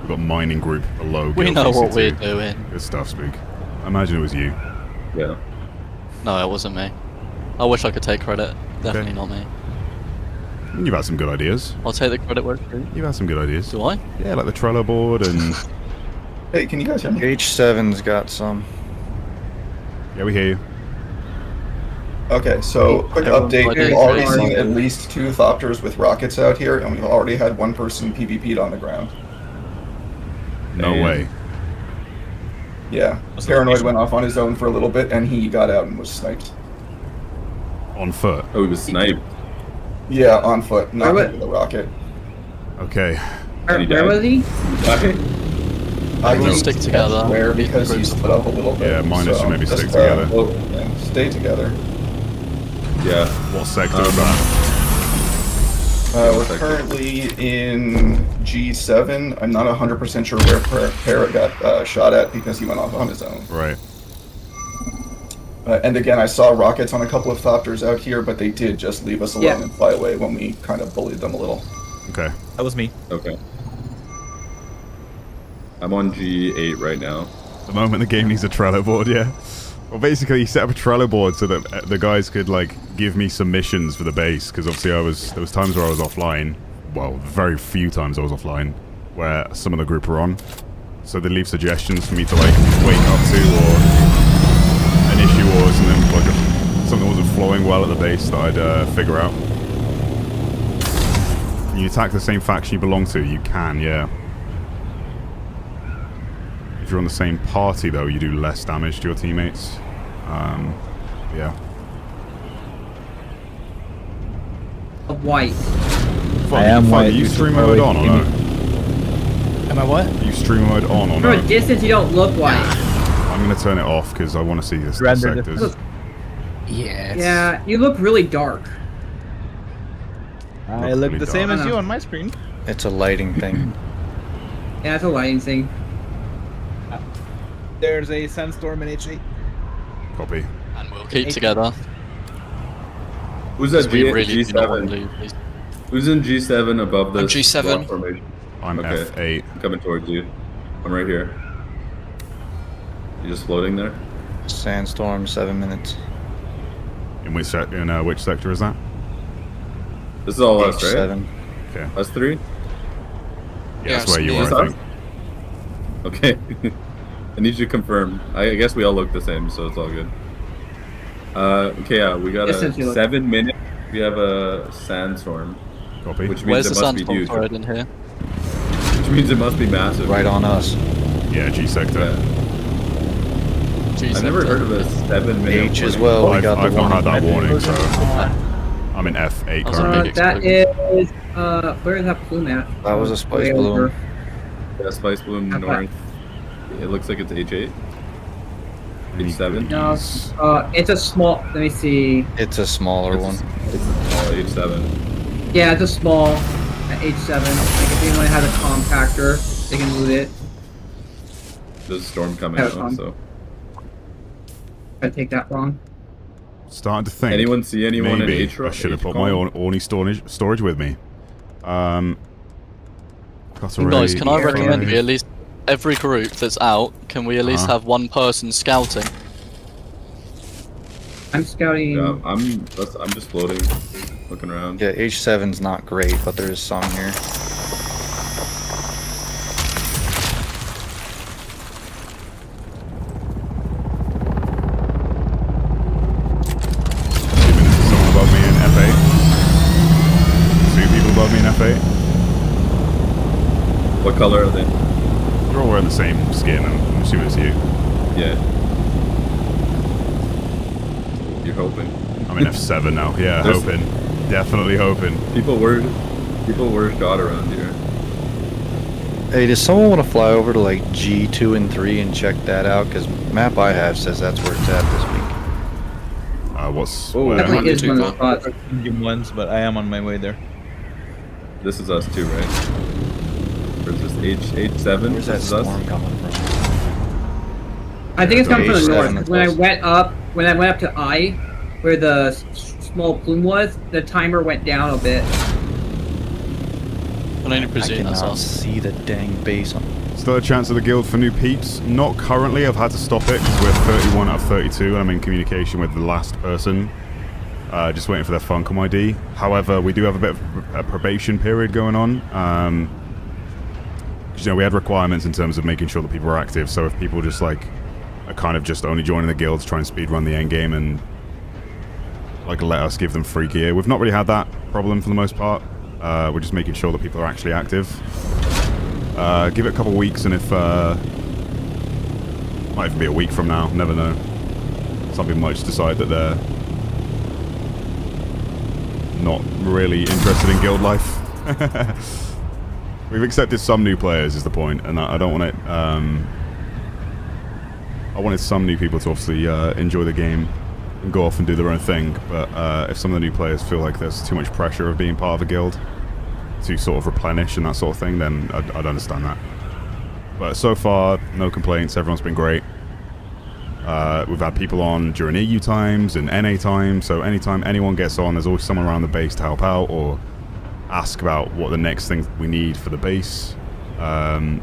[SPEAKER 1] We've got mining group below.
[SPEAKER 10] We
[SPEAKER 1] Guild
[SPEAKER 10] know what
[SPEAKER 1] VC2.
[SPEAKER 10] we're doing.
[SPEAKER 1] Good stuff, Spook. I imagine it was you.
[SPEAKER 7] Yeah.
[SPEAKER 10] No, it wasn't me. I wish I could take credit. Definitely not me.
[SPEAKER 1] You've had some good ideas.
[SPEAKER 10] I'll take the credit where it's due.
[SPEAKER 1] You've had some good ideas.
[SPEAKER 10] Do I?
[SPEAKER 1] Yeah, like the Trello board and...
[SPEAKER 11] Hey, can you guys hear me?
[SPEAKER 8] H7's got some.
[SPEAKER 1] Yeah, we hear you.
[SPEAKER 11] Okay, so quick
[SPEAKER 10] Everyone
[SPEAKER 11] update.
[SPEAKER 10] plug
[SPEAKER 11] We've
[SPEAKER 10] in.
[SPEAKER 11] already
[SPEAKER 10] Sorry.
[SPEAKER 11] seen at least 2 Thopters with rockets out here, and we've already had 1 person PvP'd on the ground.
[SPEAKER 1] No
[SPEAKER 7] And-
[SPEAKER 1] way.
[SPEAKER 11] Yeah. Paranoid went off on his own for a little bit, and he got out and was sniped.
[SPEAKER 1] On foot.
[SPEAKER 7] Oh, he was sniped.
[SPEAKER 11] Yeah, on foot, not
[SPEAKER 9] Where
[SPEAKER 11] hit with a rocket.
[SPEAKER 1] Okay.
[SPEAKER 9] Where was he?
[SPEAKER 11] I
[SPEAKER 10] We'll
[SPEAKER 11] didn't
[SPEAKER 10] stick
[SPEAKER 11] catch
[SPEAKER 10] together.
[SPEAKER 11] Where because he split up a little bit.
[SPEAKER 1] Yeah, miners should maybe
[SPEAKER 11] just,
[SPEAKER 1] stick together.
[SPEAKER 11] Yeah, stay together.
[SPEAKER 7] Yeah.
[SPEAKER 1] What sector is that?
[SPEAKER 11] We're currently in G7. I'm not 100% sure where Parrot got shot at because he went off on his own.
[SPEAKER 1] Right.
[SPEAKER 11] And again, I saw rockets on a couple of Thopters out here, but they did just leave us alone
[SPEAKER 9] Yeah.
[SPEAKER 11] and fly away when we kind of bullied them a little.
[SPEAKER 1] Okay.
[SPEAKER 17] That was me.
[SPEAKER 7] Okay. I'm on G8 right now.
[SPEAKER 1] The moment the game needs a Trello board, yeah. Well, basically, you set up a Trello board so that the guys could like give me some missions for the base, because obviously there was times where I was offline. Well, very few times I was offline, where some of the group were on. So they leave suggestions for me to like wake up to, or an issue, or something like something wasn't flowing well at the base that I'd figure out. Can you attack the same faction you belong to? You can, yeah. If you're on the same party, though, you do less damage to your teammates. Yeah.
[SPEAKER 9] White.
[SPEAKER 1] I am white. Are you stream mode on or no?
[SPEAKER 3] Am I what?
[SPEAKER 1] Are you stream mode on or
[SPEAKER 9] From
[SPEAKER 1] no?
[SPEAKER 9] a distance, you don't look white.
[SPEAKER 1] I'm going to turn it off because I want to see the
[SPEAKER 3] Render
[SPEAKER 1] sectors.
[SPEAKER 3] Yeah.
[SPEAKER 9] Yeah, you look really dark.
[SPEAKER 17] I look
[SPEAKER 1] really
[SPEAKER 17] the same
[SPEAKER 1] dark.
[SPEAKER 17] as you on my screen.
[SPEAKER 8] It's a lighting thing.
[SPEAKER 9] Yeah, it's a lighting thing.
[SPEAKER 17] There's a sandstorm in H8.
[SPEAKER 1] Copy.
[SPEAKER 10] And we'll keep together.
[SPEAKER 7] Who's at
[SPEAKER 10] We really do not want to
[SPEAKER 7] G7?
[SPEAKER 10] lose.
[SPEAKER 7] Who's in G7 above this
[SPEAKER 20] I'm G7.
[SPEAKER 7] rock formation?
[SPEAKER 1] I'm
[SPEAKER 7] Okay.
[SPEAKER 1] F8.
[SPEAKER 7] I'm coming towards you. I'm right here. You just floating there?
[SPEAKER 8] Sandstorm, 7 minutes.
[SPEAKER 1] In which sector is that?
[SPEAKER 7] This is all us, right?
[SPEAKER 8] H7.
[SPEAKER 1] Okay.
[SPEAKER 7] Us 3?
[SPEAKER 1] Yeah, that's where you
[SPEAKER 7] Just
[SPEAKER 1] are, I
[SPEAKER 7] us?
[SPEAKER 1] think.
[SPEAKER 7] Okay. I need you to confirm. I guess we all look the same, so it's all good. Okay, yeah, we got
[SPEAKER 9] Distance you
[SPEAKER 7] a
[SPEAKER 9] look-
[SPEAKER 7] 7 minute. We have a sandstorm,
[SPEAKER 1] Copy.
[SPEAKER 7] which
[SPEAKER 10] Where's
[SPEAKER 7] means
[SPEAKER 10] the
[SPEAKER 7] it must be
[SPEAKER 10] sandstorm
[SPEAKER 7] huge.
[SPEAKER 10] thread in here?
[SPEAKER 7] Which means it must be massive.
[SPEAKER 8] Right on us.
[SPEAKER 1] Yeah, G sector.
[SPEAKER 7] Yeah. I've never heard of a 7 minute.
[SPEAKER 8] H as well. We got
[SPEAKER 1] I've
[SPEAKER 8] the
[SPEAKER 1] not
[SPEAKER 8] one.
[SPEAKER 1] had that warning, so I'm in F8 currently.
[SPEAKER 9] That is, where is that plume at?
[SPEAKER 8] That was a spice
[SPEAKER 9] Way
[SPEAKER 8] balloon.
[SPEAKER 9] over.
[SPEAKER 7] Yeah, Spice Bloom
[SPEAKER 9] Okay.
[SPEAKER 7] North. It looks like it's H8. H7.
[SPEAKER 9] No, it's a small, let me see.
[SPEAKER 8] It's a smaller one.
[SPEAKER 7] Oh, H7.
[SPEAKER 9] Yeah, it's a small H7. Like if anyone has a compactor, they can loot it.
[SPEAKER 7] There's a storm coming
[SPEAKER 9] Have
[SPEAKER 7] out,
[SPEAKER 9] fun.
[SPEAKER 7] so.
[SPEAKER 9] I take that wrong.
[SPEAKER 1] Starting to think.
[SPEAKER 7] Anyone see anyone in
[SPEAKER 1] maybe
[SPEAKER 7] H?
[SPEAKER 1] I should have put my Orny storage with me.
[SPEAKER 10] Guys, can I recommend we at least every group that's out, can we at least
[SPEAKER 1] Uh-huh.
[SPEAKER 10] have one person scouting?
[SPEAKER 9] I'm scouting.
[SPEAKER 7] Yeah, I'm just floating, looking around.
[SPEAKER 8] Yeah, H7's not great, but there is some here.
[SPEAKER 1] Someone above me in F8. 2 people above me in F8.
[SPEAKER 7] What color are they?
[SPEAKER 1] They're all wearing the same skin. I'm assuming it's you.
[SPEAKER 7] Yeah. You're hoping.
[SPEAKER 1] I'm in F7 now. Yeah,
[SPEAKER 7] There's-
[SPEAKER 1] hoping. Definitely hoping.
[SPEAKER 7] People were shot around here.
[SPEAKER 8] Hey, does someone want to fly over to like G2 and 3 and check that out? Because map I have says that's where it's at this week.
[SPEAKER 1] What's...
[SPEAKER 7] Oh,
[SPEAKER 1] where?
[SPEAKER 9] Definitely is one of the spots.
[SPEAKER 17] Medium ones, but I am on my way there.
[SPEAKER 7] This is us too, right? Or is this H7?
[SPEAKER 8] Where's that
[SPEAKER 7] This is us?
[SPEAKER 8] storm coming from?
[SPEAKER 9] I think it's coming from the
[SPEAKER 8] H7
[SPEAKER 9] north.
[SPEAKER 8] is
[SPEAKER 9] When I
[SPEAKER 8] close.
[SPEAKER 9] went up to I, where the small plume was, the timer went down a bit.
[SPEAKER 10] I only
[SPEAKER 8] I
[SPEAKER 10] presume that's
[SPEAKER 8] cannot
[SPEAKER 10] us.
[SPEAKER 8] see the dang base on.
[SPEAKER 1] Still a chance of the guild for new peeps. Not currently. I've had to stop it because we're 31 out of 32 and I'm in communication with the last person. Just waiting for their Funcom ID. However, we do have a bit of a probation period going on. You know, we had requirements in terms of making sure that people are active. So if people just like are kind of just only joining the guild to try and speedrun the end game and like let us give them free gear, we've not really had that problem for the most part. We're just making sure that people are actually active. Give it a couple of weeks, and if might even be a week from now, never know. Some people might just decide that they're not really interested in guild life. We've accepted some new players, is the point, and I don't want it. I wanted some new people to obviously enjoy the game and go off and do their own thing. But if some of the new players feel like there's too much pressure of being part of a guild to sort of replenish and that sort of thing, then I'd understand that. But so far, no complaints. Everyone's been great. We've had people on during EU times and NA times, so anytime anyone gets on, there's always someone around the base to help out or ask about what the next thing we need for the base. Yeah,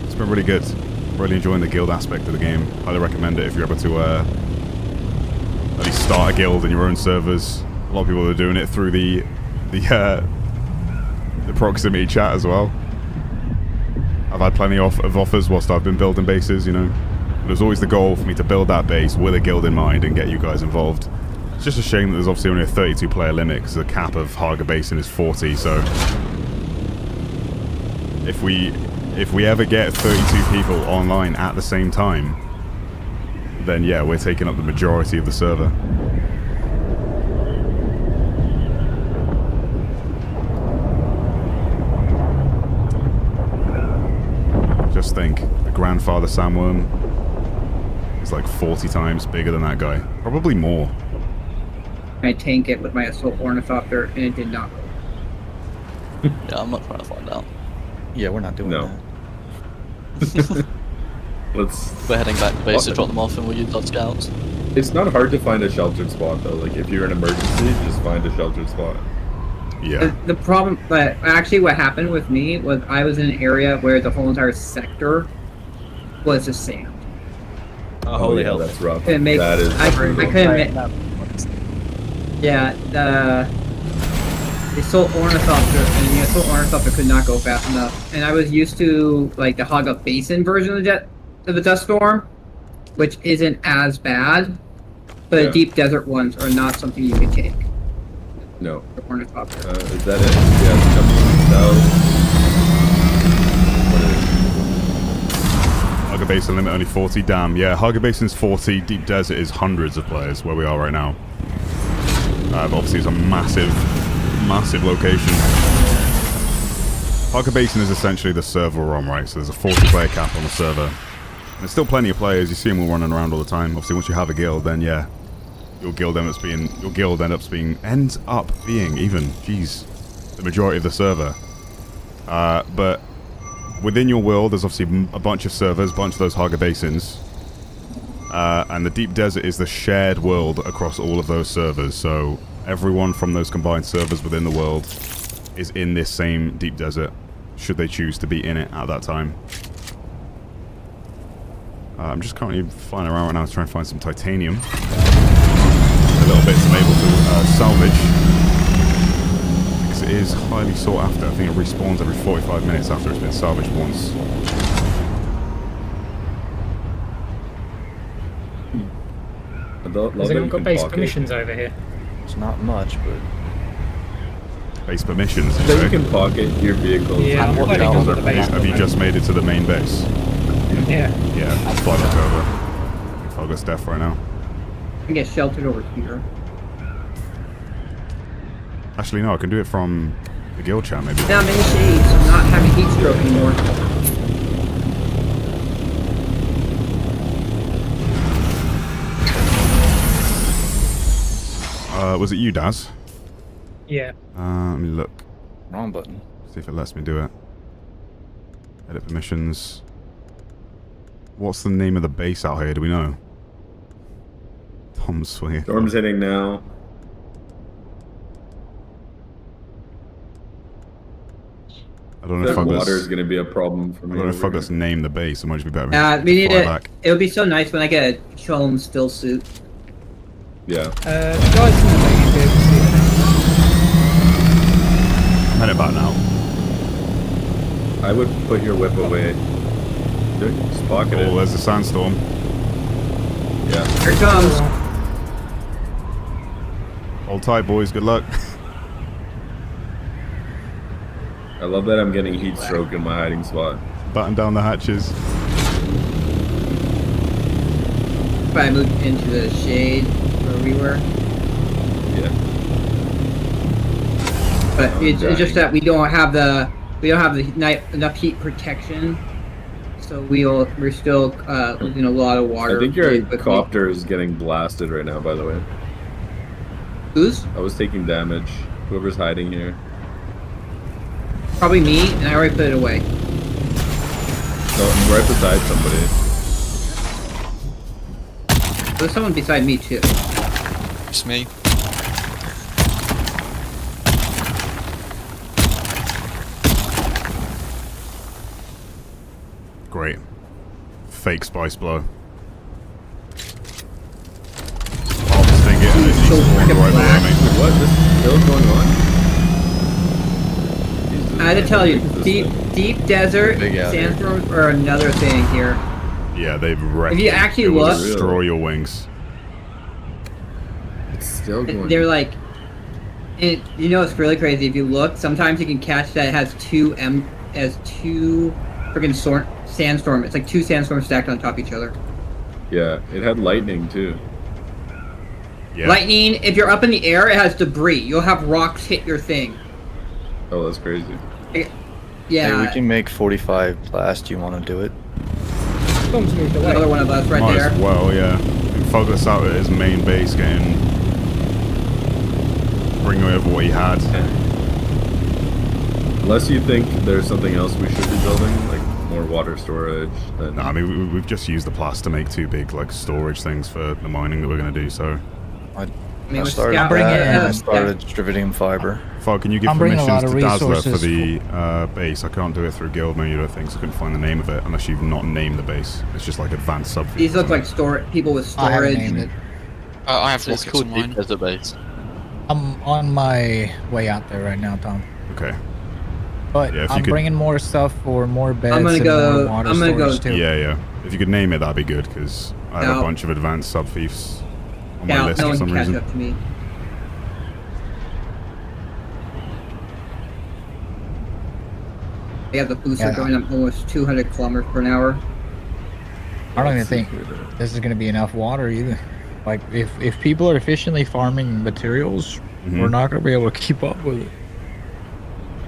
[SPEAKER 1] it's been really good. Really enjoying the guild aspect of the game. Highly recommend it if you're able to at least start a guild in your own servers. A lot of people are doing it through the proximity chat as well. I've had plenty of offers whilst I've been building bases, you know. There's always the goal for me to build that base with a guild in mind and get you guys involved. It's just a shame that there's obviously only a 32 player limit because the cap of Haga Basin is 40, so if we ever get 32 people online at the same time, then yeah, we're taking up the majority of the server. Just think, the grandfather sandworm is like 40 times bigger than that guy. Probably more.
[SPEAKER 9] I tank it with my assault ornithopter, and it did not go.
[SPEAKER 10] Yeah, I'm not trying to find out.
[SPEAKER 8] Yeah, we're not doing that.
[SPEAKER 7] Let's.
[SPEAKER 10] We're heading back to base to drop them off, and we'll use our scouts.
[SPEAKER 7] It's not hard to find a sheltered spot though. Like if you're in an emergency, just find a sheltered spot.
[SPEAKER 1] Yeah.
[SPEAKER 9] The problem, but actually, what happened with me was I was in an area where the whole entire sector was just sand.
[SPEAKER 7] Oh, holy hell, that's rough.
[SPEAKER 9] Couldn't make,
[SPEAKER 7] That is.
[SPEAKER 9] I couldn't make. Yeah, the assault ornithopter, and the assault ornithopter could not go fast enough. And I was used to like the Haga Basin version of the Dust Storm, which isn't as bad, but the deep desert ones are not something you can take.
[SPEAKER 7] No.
[SPEAKER 9] The ornithopter.
[SPEAKER 7] Is that it? Yeah, it's coming south.
[SPEAKER 1] Haga Basin limit only 40. Damn, yeah. Haga Basin's 40. Deep Desert is hundreds of players where we are right now. But obviously, it's a massive location. Haga Basin is essentially the server we're on, right? So there's a 40 player cap on the server. And there's still plenty of players. You see them all running around all the time. Obviously, once you have a guild, then yeah, your guild ends up being even, jeez, the majority of the server. But within your world, there's obviously a bunch of servers, a bunch of those Haga Basins. And the Deep Desert is the shared world across all of those servers. So everyone from those combined servers within the world is in this same Deep Desert, should they choose to be in it at that time. I'm just currently flying around right now to try and find some titanium. A little bit I'm able to salvage. Because it is highly sought after. I think it respawns every 45 minutes after it's been salvaged once.
[SPEAKER 2] Has anyone got base permissions over here?
[SPEAKER 8] It's not much, but...
[SPEAKER 1] base permissions.
[SPEAKER 7] So you can pocket your vehicles.
[SPEAKER 2] Yeah, I'm floating over the base.
[SPEAKER 1] Have you just made it to the main base?
[SPEAKER 2] Yeah.
[SPEAKER 1] Yeah, I'll fly back over. Focus death right now.
[SPEAKER 9] I can get sheltered over here.
[SPEAKER 1] Actually, no, I can do it from the guild chat maybe.
[SPEAKER 9] Now I'm in the shade, so I'm not having heat stroke anymore.
[SPEAKER 1] Was it you, Daz?
[SPEAKER 2] Yeah.
[SPEAKER 1] Let me look.
[SPEAKER 8] Wrong button.
[SPEAKER 1] See if it lets me do it. Edit permissions. What's the name of the base out here? Do we know? Tom's swinging.
[SPEAKER 7] Storm's hitting now.
[SPEAKER 1] I don't know if
[SPEAKER 7] water is going to be a problem for me.
[SPEAKER 1] I don't know if Fuggles name the base. It might just be better.
[SPEAKER 9] We need
[SPEAKER 1] fly
[SPEAKER 9] it.
[SPEAKER 1] back.
[SPEAKER 9] It would be so nice when I get a Chrome still suit.
[SPEAKER 7] Yeah.
[SPEAKER 2] The guys in the main be able to see it.
[SPEAKER 1] I'm heading back now.
[SPEAKER 7] I would put your whip away. Just pocket it.
[SPEAKER 1] Oh, there's a sandstorm.
[SPEAKER 7] Yeah.
[SPEAKER 9] Here it comes.
[SPEAKER 1] Hold tight, boys. Good luck.
[SPEAKER 7] I love that I'm getting heat stroke in my hiding spot.
[SPEAKER 1] Button down the hatches.
[SPEAKER 9] If I moved into the shade where we were.
[SPEAKER 7] Yeah.
[SPEAKER 9] But it's just that we don't have the enough heat protection, so we're still losing a lot of water.
[SPEAKER 7] I think your copter is getting blasted right now, by the way.
[SPEAKER 9] Whose?
[SPEAKER 7] I was taking damage. Whoever's hiding here.
[SPEAKER 9] Probably me, and I already put it away.
[SPEAKER 7] No, I'm right beside somebody.
[SPEAKER 9] There's someone beside me too.
[SPEAKER 20] It's me.
[SPEAKER 1] Great. Fake spice blow. Harvesting it and it's just right below me.
[SPEAKER 7] What? This is still going on?
[SPEAKER 9] I had to tell you, deep desert sandstorms are another thing here.
[SPEAKER 1] Yeah, they've wrecked.
[SPEAKER 9] If you actually
[SPEAKER 1] it will
[SPEAKER 9] look,
[SPEAKER 1] destroy your wings.
[SPEAKER 7] It's still going.
[SPEAKER 9] They're like, you know, it's really crazy. If you look, sometimes you can catch that it has two freaking sandstorm. It's like two sandstorms stacked on top of each other.
[SPEAKER 7] Yeah, it had lightning too.
[SPEAKER 1] Yeah.
[SPEAKER 9] Lightning. If you're up in the air, it has debris. You'll have rocks hit your thing.
[SPEAKER 7] Oh, that's crazy.
[SPEAKER 9] Yeah.
[SPEAKER 8] Hey, we can make 45 blast. You want to do it?
[SPEAKER 9] Another one of us right
[SPEAKER 1] Might
[SPEAKER 9] there.
[SPEAKER 1] as well, yeah. Focus out at his main base, getting bring over what he had.
[SPEAKER 7] Unless you think there's something else we should be building, like more water storage. Then...
[SPEAKER 1] No, I mean we've just used the blast to make two big like storage things for the mining that we're gonna do. So
[SPEAKER 8] I started I started distributing fiber.
[SPEAKER 1] Fog, can you give
[SPEAKER 3] I'm bringing a
[SPEAKER 1] permissions
[SPEAKER 3] lot
[SPEAKER 1] to
[SPEAKER 3] of
[SPEAKER 1] Dazzler for
[SPEAKER 3] resources
[SPEAKER 1] the base? I can't do it through guild menu, I think, so I couldn't find the name of it unless you've not named the base. It's just like advanced sub.
[SPEAKER 9] These look like people with storage.
[SPEAKER 3] I haven't named it.
[SPEAKER 20] I have
[SPEAKER 10] It's called Deep Desert Base.
[SPEAKER 3] I'm on my way out there right now, Tom.
[SPEAKER 1] Okay.
[SPEAKER 3] But
[SPEAKER 1] Yeah, if you
[SPEAKER 3] I'm
[SPEAKER 1] could-
[SPEAKER 3] bringing more stuff for more beds
[SPEAKER 9] I'm gonna
[SPEAKER 3] and
[SPEAKER 9] go-
[SPEAKER 3] more water
[SPEAKER 9] I'm gonna go-
[SPEAKER 3] storage too.
[SPEAKER 1] Yeah, yeah. If you could name it, that'd be good, because I have
[SPEAKER 9] No.
[SPEAKER 1] a bunch of advanced sub thieves on my
[SPEAKER 9] Yeah,
[SPEAKER 1] list
[SPEAKER 9] no
[SPEAKER 1] for
[SPEAKER 9] one
[SPEAKER 1] some
[SPEAKER 9] can catch
[SPEAKER 1] reason.
[SPEAKER 9] up to me. I have the booster
[SPEAKER 3] Yeah.
[SPEAKER 9] going up almost 200 kilometers per hour.
[SPEAKER 3] I don't even think this is going to be enough water either. Like, if people are efficiently farming materials, we're not going to be able to keep up with it.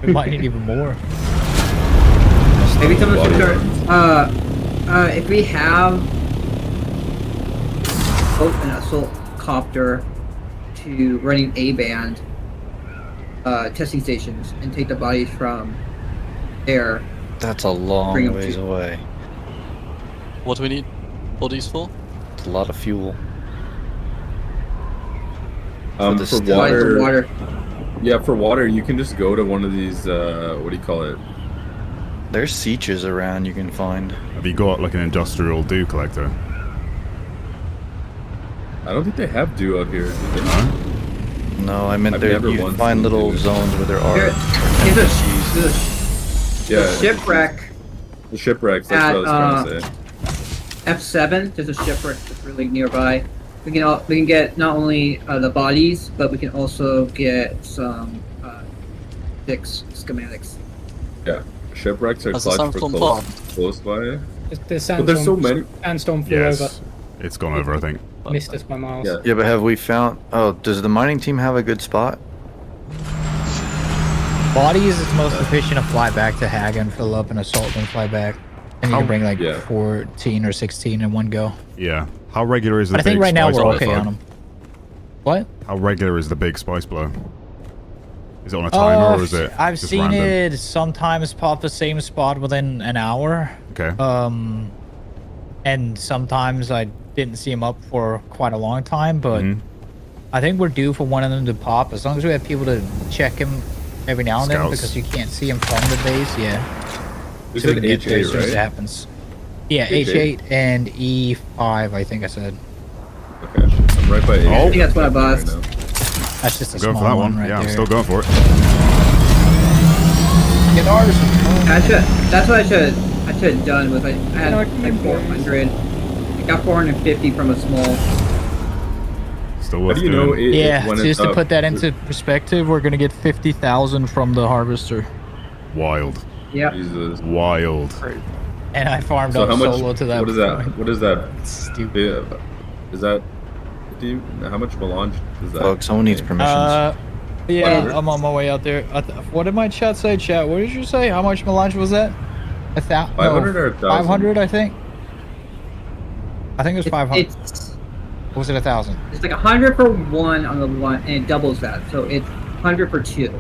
[SPEAKER 3] We might need even more.
[SPEAKER 9] Maybe someone should start. If we have an assault copter to running A-band testing stations and take the bodies from there.
[SPEAKER 8] That's a long
[SPEAKER 9] Bring 'em
[SPEAKER 8] ways
[SPEAKER 9] to-
[SPEAKER 8] away.
[SPEAKER 10] What do we need bodies for?
[SPEAKER 8] It's a lot of fuel.
[SPEAKER 7] For
[SPEAKER 8] the
[SPEAKER 7] water, yeah, for water, you can just go to one of these. What do you call it?
[SPEAKER 8] There's sieges around you can find.
[SPEAKER 1] Have you got like an industrial dew collector?
[SPEAKER 7] I don't think they have dew out here. Do they?
[SPEAKER 8] No, I meant
[SPEAKER 7] I've
[SPEAKER 8] there
[SPEAKER 7] never
[SPEAKER 8] you
[SPEAKER 7] once
[SPEAKER 8] find
[SPEAKER 7] seen
[SPEAKER 8] little
[SPEAKER 7] dew.
[SPEAKER 8] zones where there are.
[SPEAKER 9] There's
[SPEAKER 7] Yeah,
[SPEAKER 9] a shipwreck
[SPEAKER 7] The shipwrecks. That's what I was trying to say.
[SPEAKER 9] F7. There's a shipwreck that's really nearby. We can get not only the bodies, but we can also get some 6 schematics.
[SPEAKER 7] Yeah, shipwrecks are
[SPEAKER 10] Has the
[SPEAKER 7] clutch for
[SPEAKER 10] sandstorm
[SPEAKER 7] close by.
[SPEAKER 2] The
[SPEAKER 7] But
[SPEAKER 2] sandstorm,
[SPEAKER 7] there's so many.
[SPEAKER 2] sandstorm flew
[SPEAKER 1] Yes.
[SPEAKER 2] over.
[SPEAKER 1] It's gone over, I think.
[SPEAKER 2] Missed us by miles.
[SPEAKER 7] Yeah.
[SPEAKER 8] Yeah, but have we found... Oh, does the mining team have a good spot?
[SPEAKER 3] Bodies is most efficient to fly back to Hagen, fill up, and assault, and fly back. And you can bring like 14 or 16 in one go.
[SPEAKER 1] Yeah. How regular is the
[SPEAKER 3] I think
[SPEAKER 1] big
[SPEAKER 3] right now
[SPEAKER 1] spice
[SPEAKER 3] we're
[SPEAKER 1] blow
[SPEAKER 3] okay
[SPEAKER 1] fog?
[SPEAKER 3] on them. What?
[SPEAKER 1] How regular is the big spice blow? Is it on a timer or is it
[SPEAKER 3] I've
[SPEAKER 1] just
[SPEAKER 3] seen
[SPEAKER 1] random?
[SPEAKER 3] it sometimes pop the same spot within an hour.
[SPEAKER 1] Okay.
[SPEAKER 3] And sometimes I didn't see him up for quite a long time, but I think we're due for one of them to pop as long as we have people to check him every now and then
[SPEAKER 1] Scouts.
[SPEAKER 3] because you can't see him from the base. Yeah.
[SPEAKER 7] You
[SPEAKER 3] So we
[SPEAKER 7] said
[SPEAKER 3] can get there as
[SPEAKER 7] H8,
[SPEAKER 3] soon as it
[SPEAKER 7] right?
[SPEAKER 3] happens. Yeah,
[SPEAKER 7] H8.
[SPEAKER 3] H8 and E5, I think I said.
[SPEAKER 7] Okay, I'm right by H8.
[SPEAKER 9] I think that's what I bust.
[SPEAKER 7] Right now.
[SPEAKER 3] That's just a
[SPEAKER 1] I'm going
[SPEAKER 3] small
[SPEAKER 1] for that
[SPEAKER 3] one
[SPEAKER 1] one.
[SPEAKER 3] right
[SPEAKER 1] Yeah,
[SPEAKER 3] there.
[SPEAKER 1] I'm still going for it.
[SPEAKER 3] Get ours.
[SPEAKER 9] That's what I should have done with I had like 400. I got 450 from a small.
[SPEAKER 1] Still
[SPEAKER 7] How
[SPEAKER 1] worth
[SPEAKER 7] do you know
[SPEAKER 1] doing.
[SPEAKER 3] Yeah,
[SPEAKER 7] when
[SPEAKER 3] just
[SPEAKER 7] it's
[SPEAKER 3] to
[SPEAKER 7] up?
[SPEAKER 3] put that into perspective, we're gonna get 50,000 from the harvester.
[SPEAKER 1] Wild.
[SPEAKER 9] Yep.
[SPEAKER 7] Jesus.
[SPEAKER 1] Wild.
[SPEAKER 3] And I farmed
[SPEAKER 7] So
[SPEAKER 3] up
[SPEAKER 7] how much?
[SPEAKER 3] solo to that.
[SPEAKER 7] What is that?
[SPEAKER 3] point.
[SPEAKER 7] What is that?
[SPEAKER 3] Stupid.
[SPEAKER 7] Is that? How much melange is that?
[SPEAKER 8] Fuck, someone needs permissions.
[SPEAKER 3] Yeah,
[SPEAKER 7] Whatever.
[SPEAKER 3] I'm on my way out there. What did my chat say? Chat, what did you say? How much melange was that?
[SPEAKER 7] 500 or 1,000?
[SPEAKER 3] 500, I think. I think it was 500.
[SPEAKER 9] It's
[SPEAKER 3] Or was it 1,000?
[SPEAKER 9] it's like 100 for one on the one, and it doubles that, so it's 100 for two.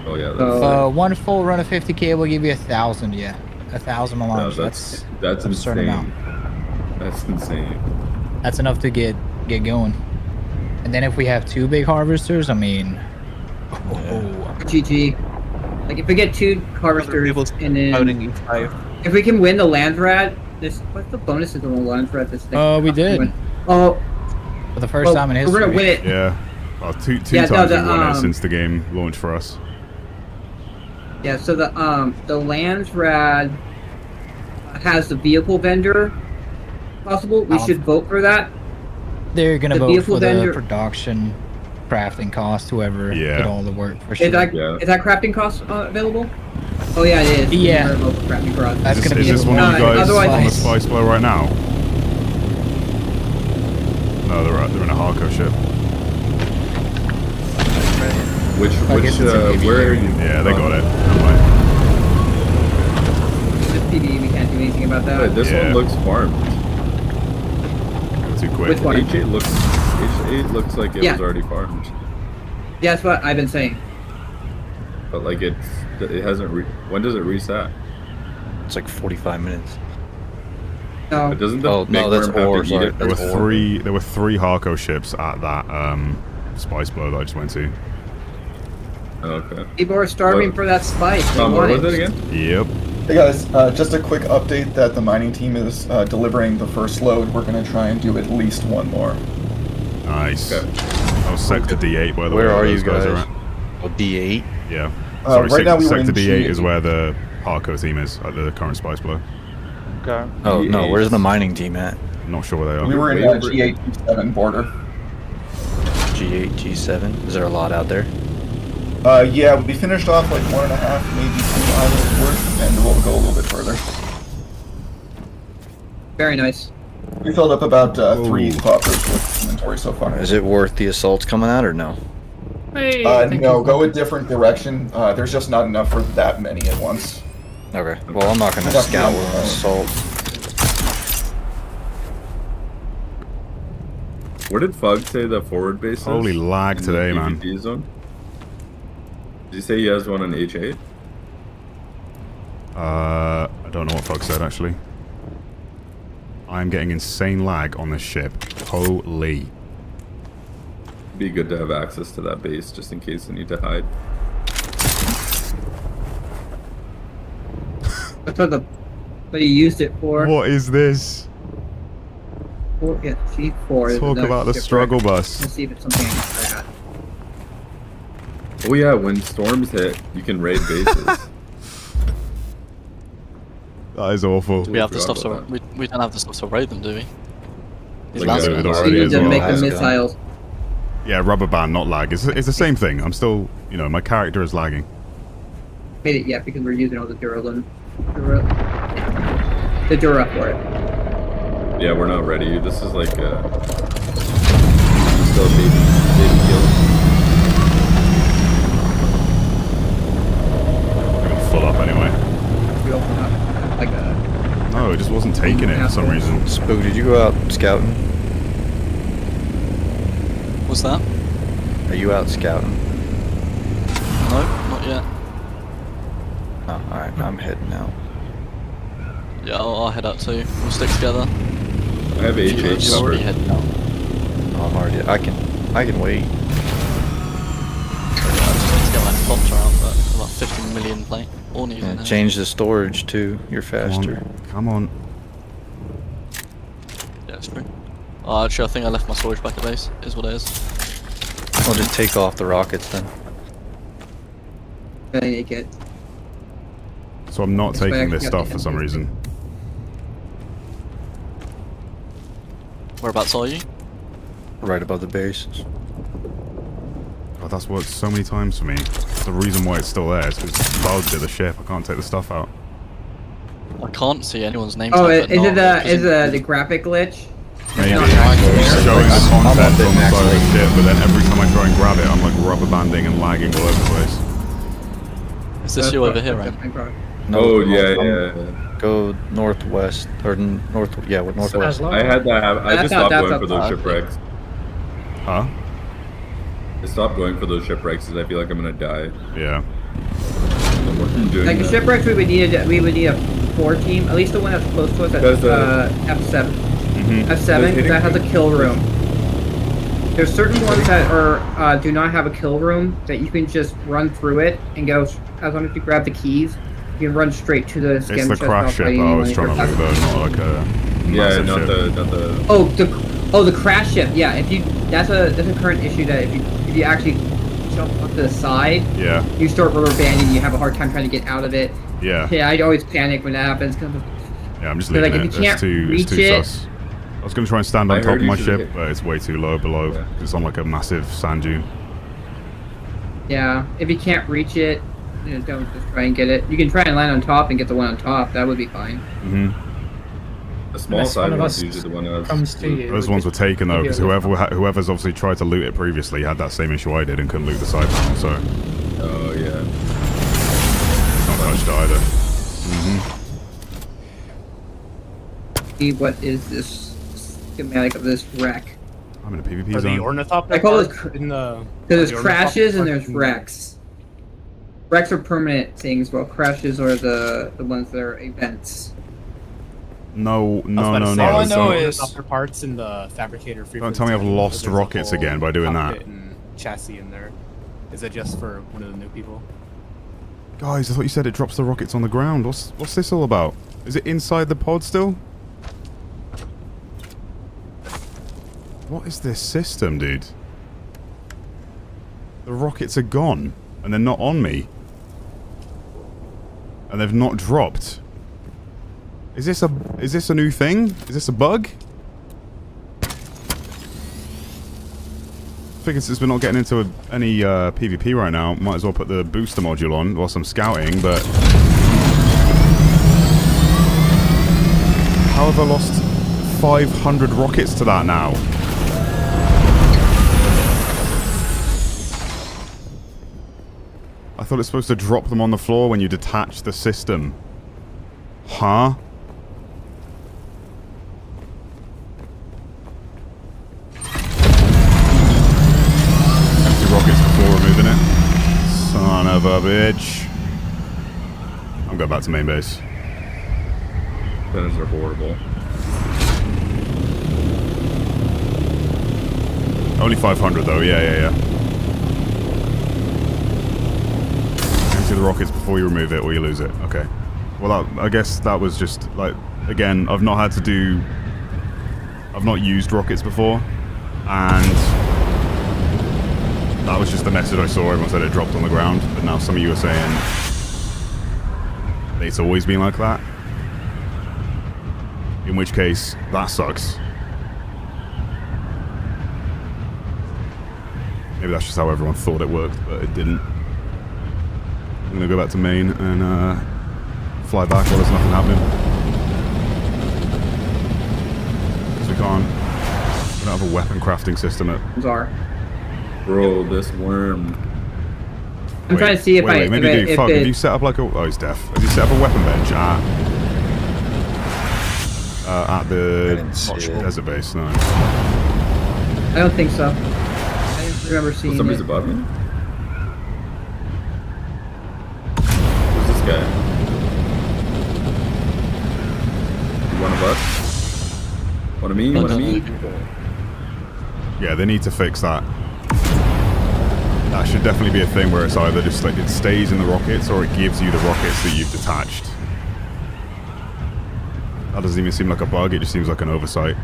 [SPEAKER 7] Oh yeah.
[SPEAKER 3] One full run of 50k will give you 1,000. Yeah, 1,000 melange.
[SPEAKER 7] that's
[SPEAKER 3] that's an absurd
[SPEAKER 7] insane.
[SPEAKER 3] amount.
[SPEAKER 7] That's insane.
[SPEAKER 3] That's enough to get going. And then if we have 2 big harvesters, I mean,
[SPEAKER 9] GG. Like if we get 2 harvesters and then
[SPEAKER 17] Owning E5.
[SPEAKER 9] if we can win the Landsrad, what's the bonuses on the Landsrad this thing?
[SPEAKER 3] we did.
[SPEAKER 9] Oh,
[SPEAKER 3] for the first time in history.
[SPEAKER 9] we're gonna win it.
[SPEAKER 1] Yeah. Well, two
[SPEAKER 9] Yeah, no,
[SPEAKER 1] times
[SPEAKER 9] the,
[SPEAKER 1] we've won it since the game launched for us.
[SPEAKER 9] Yeah, so the Landsrad has the vehicle vendor possible. We should vote for that.
[SPEAKER 3] They're gonna
[SPEAKER 9] The
[SPEAKER 3] vote
[SPEAKER 9] vehicle
[SPEAKER 3] for the
[SPEAKER 9] vendor-
[SPEAKER 3] production, crafting cost, whoever did all the work for sure.
[SPEAKER 9] Is that crafting cost available? Oh yeah, it is.
[SPEAKER 3] Yeah.
[SPEAKER 9] We're gonna vote for crafting cost.
[SPEAKER 3] That's
[SPEAKER 1] Is
[SPEAKER 3] gonna
[SPEAKER 1] this,
[SPEAKER 3] be
[SPEAKER 1] is this one of you guys on the
[SPEAKER 9] otherwise,
[SPEAKER 1] spice blow right now? No, they're in a hardcore ship.
[SPEAKER 7] Where are you?
[SPEAKER 1] Yeah, they got it.
[SPEAKER 9] Just PvE, we can't do anything about that.
[SPEAKER 7] Wait, this one looks farmed.
[SPEAKER 1] Too quick.
[SPEAKER 9] Which one?
[SPEAKER 7] H8 looks like it
[SPEAKER 9] Yeah.
[SPEAKER 7] was already farmed,
[SPEAKER 9] Yeah, that's what I've been saying.
[SPEAKER 7] but like it hasn't. When does it reset?
[SPEAKER 8] It's like 45 minutes.
[SPEAKER 9] No.
[SPEAKER 7] But doesn't the
[SPEAKER 8] Oh,
[SPEAKER 7] big
[SPEAKER 8] no, that's
[SPEAKER 7] worm have
[SPEAKER 8] ore,
[SPEAKER 7] to eat
[SPEAKER 8] sorry.
[SPEAKER 7] it?
[SPEAKER 1] There were three hardcore ships at that spice blow that I just went to.
[SPEAKER 7] Okay.
[SPEAKER 9] People are starving for that spice. They
[SPEAKER 7] Tom,
[SPEAKER 9] want
[SPEAKER 7] what was
[SPEAKER 9] it.
[SPEAKER 7] it again?
[SPEAKER 1] Yep.
[SPEAKER 11] Hey guys, just a quick update that the mining team is delivering the first load. We're going to try and do at least one more.
[SPEAKER 1] Nice. I was sector D8 by the way.
[SPEAKER 8] Where are
[SPEAKER 1] those
[SPEAKER 8] you guys?
[SPEAKER 1] are at.
[SPEAKER 8] Oh, D8?
[SPEAKER 1] Yeah.
[SPEAKER 11] Right now we were
[SPEAKER 1] sector
[SPEAKER 11] in
[SPEAKER 1] D8
[SPEAKER 11] G8.
[SPEAKER 1] is where the hardcore team is at the current spice blow.
[SPEAKER 15] Okay.
[SPEAKER 8] Oh, no, where's the mining team at?
[SPEAKER 1] Not sure where they are.
[SPEAKER 11] We were in G8, G7 border.
[SPEAKER 8] G8, G7? Is there a lot out there?
[SPEAKER 11] Yeah, we finished off like 1.5, maybe 2 islands worth, and we'll go a little bit further.
[SPEAKER 9] Very nice.
[SPEAKER 11] We filled up about 3 coffers with inventory so far.
[SPEAKER 8] Is it worth the assaults coming out or no?
[SPEAKER 2] Hey,
[SPEAKER 11] No, go a different direction. There's just not enough for that many at once.
[SPEAKER 8] Okay, well I'm not gonna scout with an assault.
[SPEAKER 7] Where did Fug say the forward base is?
[SPEAKER 1] Holy lag
[SPEAKER 7] In the
[SPEAKER 1] today, man.
[SPEAKER 7] PvP zone? Did you say he has one on H8?
[SPEAKER 1] I don't know what Fog said actually. I'm getting insane lag on this ship. Holy.
[SPEAKER 7] Be good to have access to that base just in case they need to hide.
[SPEAKER 9] That's what you used it for.
[SPEAKER 1] What is this?
[SPEAKER 9] Yeah, G4.
[SPEAKER 1] Talk about the struggle bus.
[SPEAKER 9] Let's see if it's something like that.
[SPEAKER 7] Oh yeah, when storms hit, you can raid bases.
[SPEAKER 1] That is awful.
[SPEAKER 10] We have the stuff to we don't have the stuff to raid them, do we? These
[SPEAKER 7] Like
[SPEAKER 10] lands
[SPEAKER 7] it
[SPEAKER 10] are-
[SPEAKER 7] already
[SPEAKER 9] You need
[SPEAKER 7] as
[SPEAKER 9] to
[SPEAKER 7] well.
[SPEAKER 9] make the missiles.
[SPEAKER 1] Yeah, rubber band, not lag. It's the same thing. I'm still, you know, my character is lagging.
[SPEAKER 9] Made it yet because we're using all the Duralin. The Dura for it.
[SPEAKER 7] Yeah, we're not ready. This is like still baby guild.
[SPEAKER 1] Full up anyway.
[SPEAKER 9] We open up like a.
[SPEAKER 1] No, it just wasn't taking it for some reason.
[SPEAKER 8] Spook, did you go out scouting?
[SPEAKER 10] What's that?
[SPEAKER 8] Are you out scouting?
[SPEAKER 10] No, not yet.
[SPEAKER 8] Oh, alright, I'm heading out.
[SPEAKER 10] Yeah, I'll head out too. We'll stick together.
[SPEAKER 7] I have HH
[SPEAKER 10] You're already heading out.
[SPEAKER 8] Oh, I'm already. I can wait.
[SPEAKER 10] I just need to get my helicopter out, but about 50 million plate. Or need
[SPEAKER 8] Yeah, change the storage too. You're faster.
[SPEAKER 1] Come on.
[SPEAKER 10] Yeah, it's true. Oh, actually, I think I left my storage back at base. Is what it is.
[SPEAKER 8] I'll just take off the rockets then.
[SPEAKER 9] I need to get.
[SPEAKER 1] So I'm not
[SPEAKER 9] This way I
[SPEAKER 1] taking
[SPEAKER 9] can
[SPEAKER 1] this
[SPEAKER 9] get
[SPEAKER 1] stuff
[SPEAKER 9] the
[SPEAKER 1] for some reason.
[SPEAKER 10] Whereabouts are you?
[SPEAKER 8] Right above the base.
[SPEAKER 1] Oh, that's worked so many times for me. The reason why it's still there is because it's bugged at the ship. I can't take the stuff out.
[SPEAKER 10] I can't see anyone's name.
[SPEAKER 9] Oh,
[SPEAKER 10] tag, but
[SPEAKER 9] is
[SPEAKER 10] not-
[SPEAKER 9] it the graphic glitch?
[SPEAKER 1] Maybe.
[SPEAKER 9] It's
[SPEAKER 1] It's
[SPEAKER 9] not
[SPEAKER 1] showing the
[SPEAKER 8] I'm on
[SPEAKER 1] content
[SPEAKER 8] bit
[SPEAKER 1] on the
[SPEAKER 8] max
[SPEAKER 1] side of the
[SPEAKER 8] late.
[SPEAKER 1] ship, but then every time I try and grab it, I'm like rubber banding and lagging all over the place.
[SPEAKER 10] Is this you over here, right?
[SPEAKER 8] No,
[SPEAKER 7] Oh yeah.
[SPEAKER 8] Go northwest or north. Yeah, with northwest.
[SPEAKER 7] I had that happen. I just stopped going for those shipwrecks.
[SPEAKER 1] Huh?
[SPEAKER 7] I stopped going for those shipwrecks because I feel like I'm gonna die.
[SPEAKER 1] Yeah.
[SPEAKER 9] Like the shipwrecks, we would need a 4 team, at least the one that's close to us. That's F7. F7, because that has a kill room. There's certain ones that are do not have a kill room that you can just run through it and go. As long as you grab the keys, you can run straight to the skin
[SPEAKER 1] It's the
[SPEAKER 9] chest
[SPEAKER 1] crash ship I was trying to loot though, not like a massive ship.
[SPEAKER 9] Oh, the crash ship. Yeah, if you that's a current issue that if you actually jump off to the side,
[SPEAKER 1] yeah,
[SPEAKER 9] you start rubber banding. You have a hard time trying to get out of it.
[SPEAKER 1] Yeah.
[SPEAKER 9] Yeah, I'd always panic when that happens.
[SPEAKER 1] Yeah, I'm just
[SPEAKER 9] But,
[SPEAKER 1] leaving
[SPEAKER 9] like,
[SPEAKER 1] it.
[SPEAKER 9] if you can't
[SPEAKER 1] It's too
[SPEAKER 9] reach it-
[SPEAKER 1] sus. I was going to try and stand on
[SPEAKER 7] I
[SPEAKER 1] top
[SPEAKER 7] heard
[SPEAKER 1] of my
[SPEAKER 7] you should
[SPEAKER 1] ship,
[SPEAKER 7] hit-
[SPEAKER 1] but it's way too low below. It's on like a massive sand dune.
[SPEAKER 9] Yeah, if you can't reach it, you know, don't just try and get it. You can try and land on top and get the one on top. That would be fine.
[SPEAKER 7] The small
[SPEAKER 2] Unless
[SPEAKER 7] side
[SPEAKER 2] one of
[SPEAKER 7] one's
[SPEAKER 2] us
[SPEAKER 7] usually the one that's
[SPEAKER 2] comes to you.
[SPEAKER 1] Those ones were taken though,
[SPEAKER 2] Maybe
[SPEAKER 1] because
[SPEAKER 2] a little-
[SPEAKER 1] whoever's obviously tried to loot it previously had that same issue I did and couldn't loot the side panel, so
[SPEAKER 7] Oh yeah.
[SPEAKER 1] not touched either.
[SPEAKER 9] See, what is this schematic of this wreck?
[SPEAKER 1] I'm in a PvP
[SPEAKER 13] Are the
[SPEAKER 1] zone.
[SPEAKER 13] ornithopter
[SPEAKER 9] I call it
[SPEAKER 13] park in the...
[SPEAKER 9] There's
[SPEAKER 13] the
[SPEAKER 9] crashes and
[SPEAKER 13] ornithopter
[SPEAKER 9] there's
[SPEAKER 13] park in-
[SPEAKER 9] wrecks. Wrecks are permanent things, while crashes are the ones that are events.
[SPEAKER 1] No.
[SPEAKER 13] All I know
[SPEAKER 1] Don't-
[SPEAKER 13] is ornithopter parts in the fabricator.
[SPEAKER 1] Don't tell me I've lost
[SPEAKER 13] There's a
[SPEAKER 1] rockets
[SPEAKER 13] whole
[SPEAKER 1] again by doing that.
[SPEAKER 13] cockpit and chassis in there. Is it just for one of the new people?
[SPEAKER 1] Guys, I thought you said it drops the rockets on the ground. What's this all about? Is it inside the pod still? What is this system, dude? The rockets are gone, and they're not on me. And they've not dropped. Is this a new thing? Is this a bug? I figured since we're not getting into any PvP right now, might as well put the booster module on whilst I'm scouting, but... How have I lost 500 rockets to that now? I thought it's supposed to drop them on the floor when you detach the system. Huh? Empty rockets before removing it. Son of a bitch. I'm going back to main base.
[SPEAKER 7] Those are horrible.
[SPEAKER 1] Only 500 though, yeah. Empty the rockets before you remove it or you lose it. Okay. Well, I guess that was just, like, again, I've not used rockets before, and that was just the message I saw. Everyone said it dropped on the ground, but now some of you are saying it's always been like that. In which case, that sucks. Maybe that's just how everyone thought it worked, but it didn't. I'm gonna go back to main and fly back while there's nothing happening. Because we don't have a weapon crafting system at...
[SPEAKER 7] Bro, this worm.
[SPEAKER 9] I'm trying to see if
[SPEAKER 1] Maybe have you set up like a... Oh, he's deaf. Have you set up a weapon bench at the desert base? No.
[SPEAKER 9] I don't think so. I didn't remember seeing
[SPEAKER 7] Somebody's
[SPEAKER 9] it.
[SPEAKER 7] above me? Who's this guy? One of us? One of me? One of me?
[SPEAKER 1] Yeah, they need to fix that. That should definitely be a thing where it's either just like it stays in the rockets or it gives you the rockets that you've detached. That doesn't even seem like a bug, it just seems like an oversight.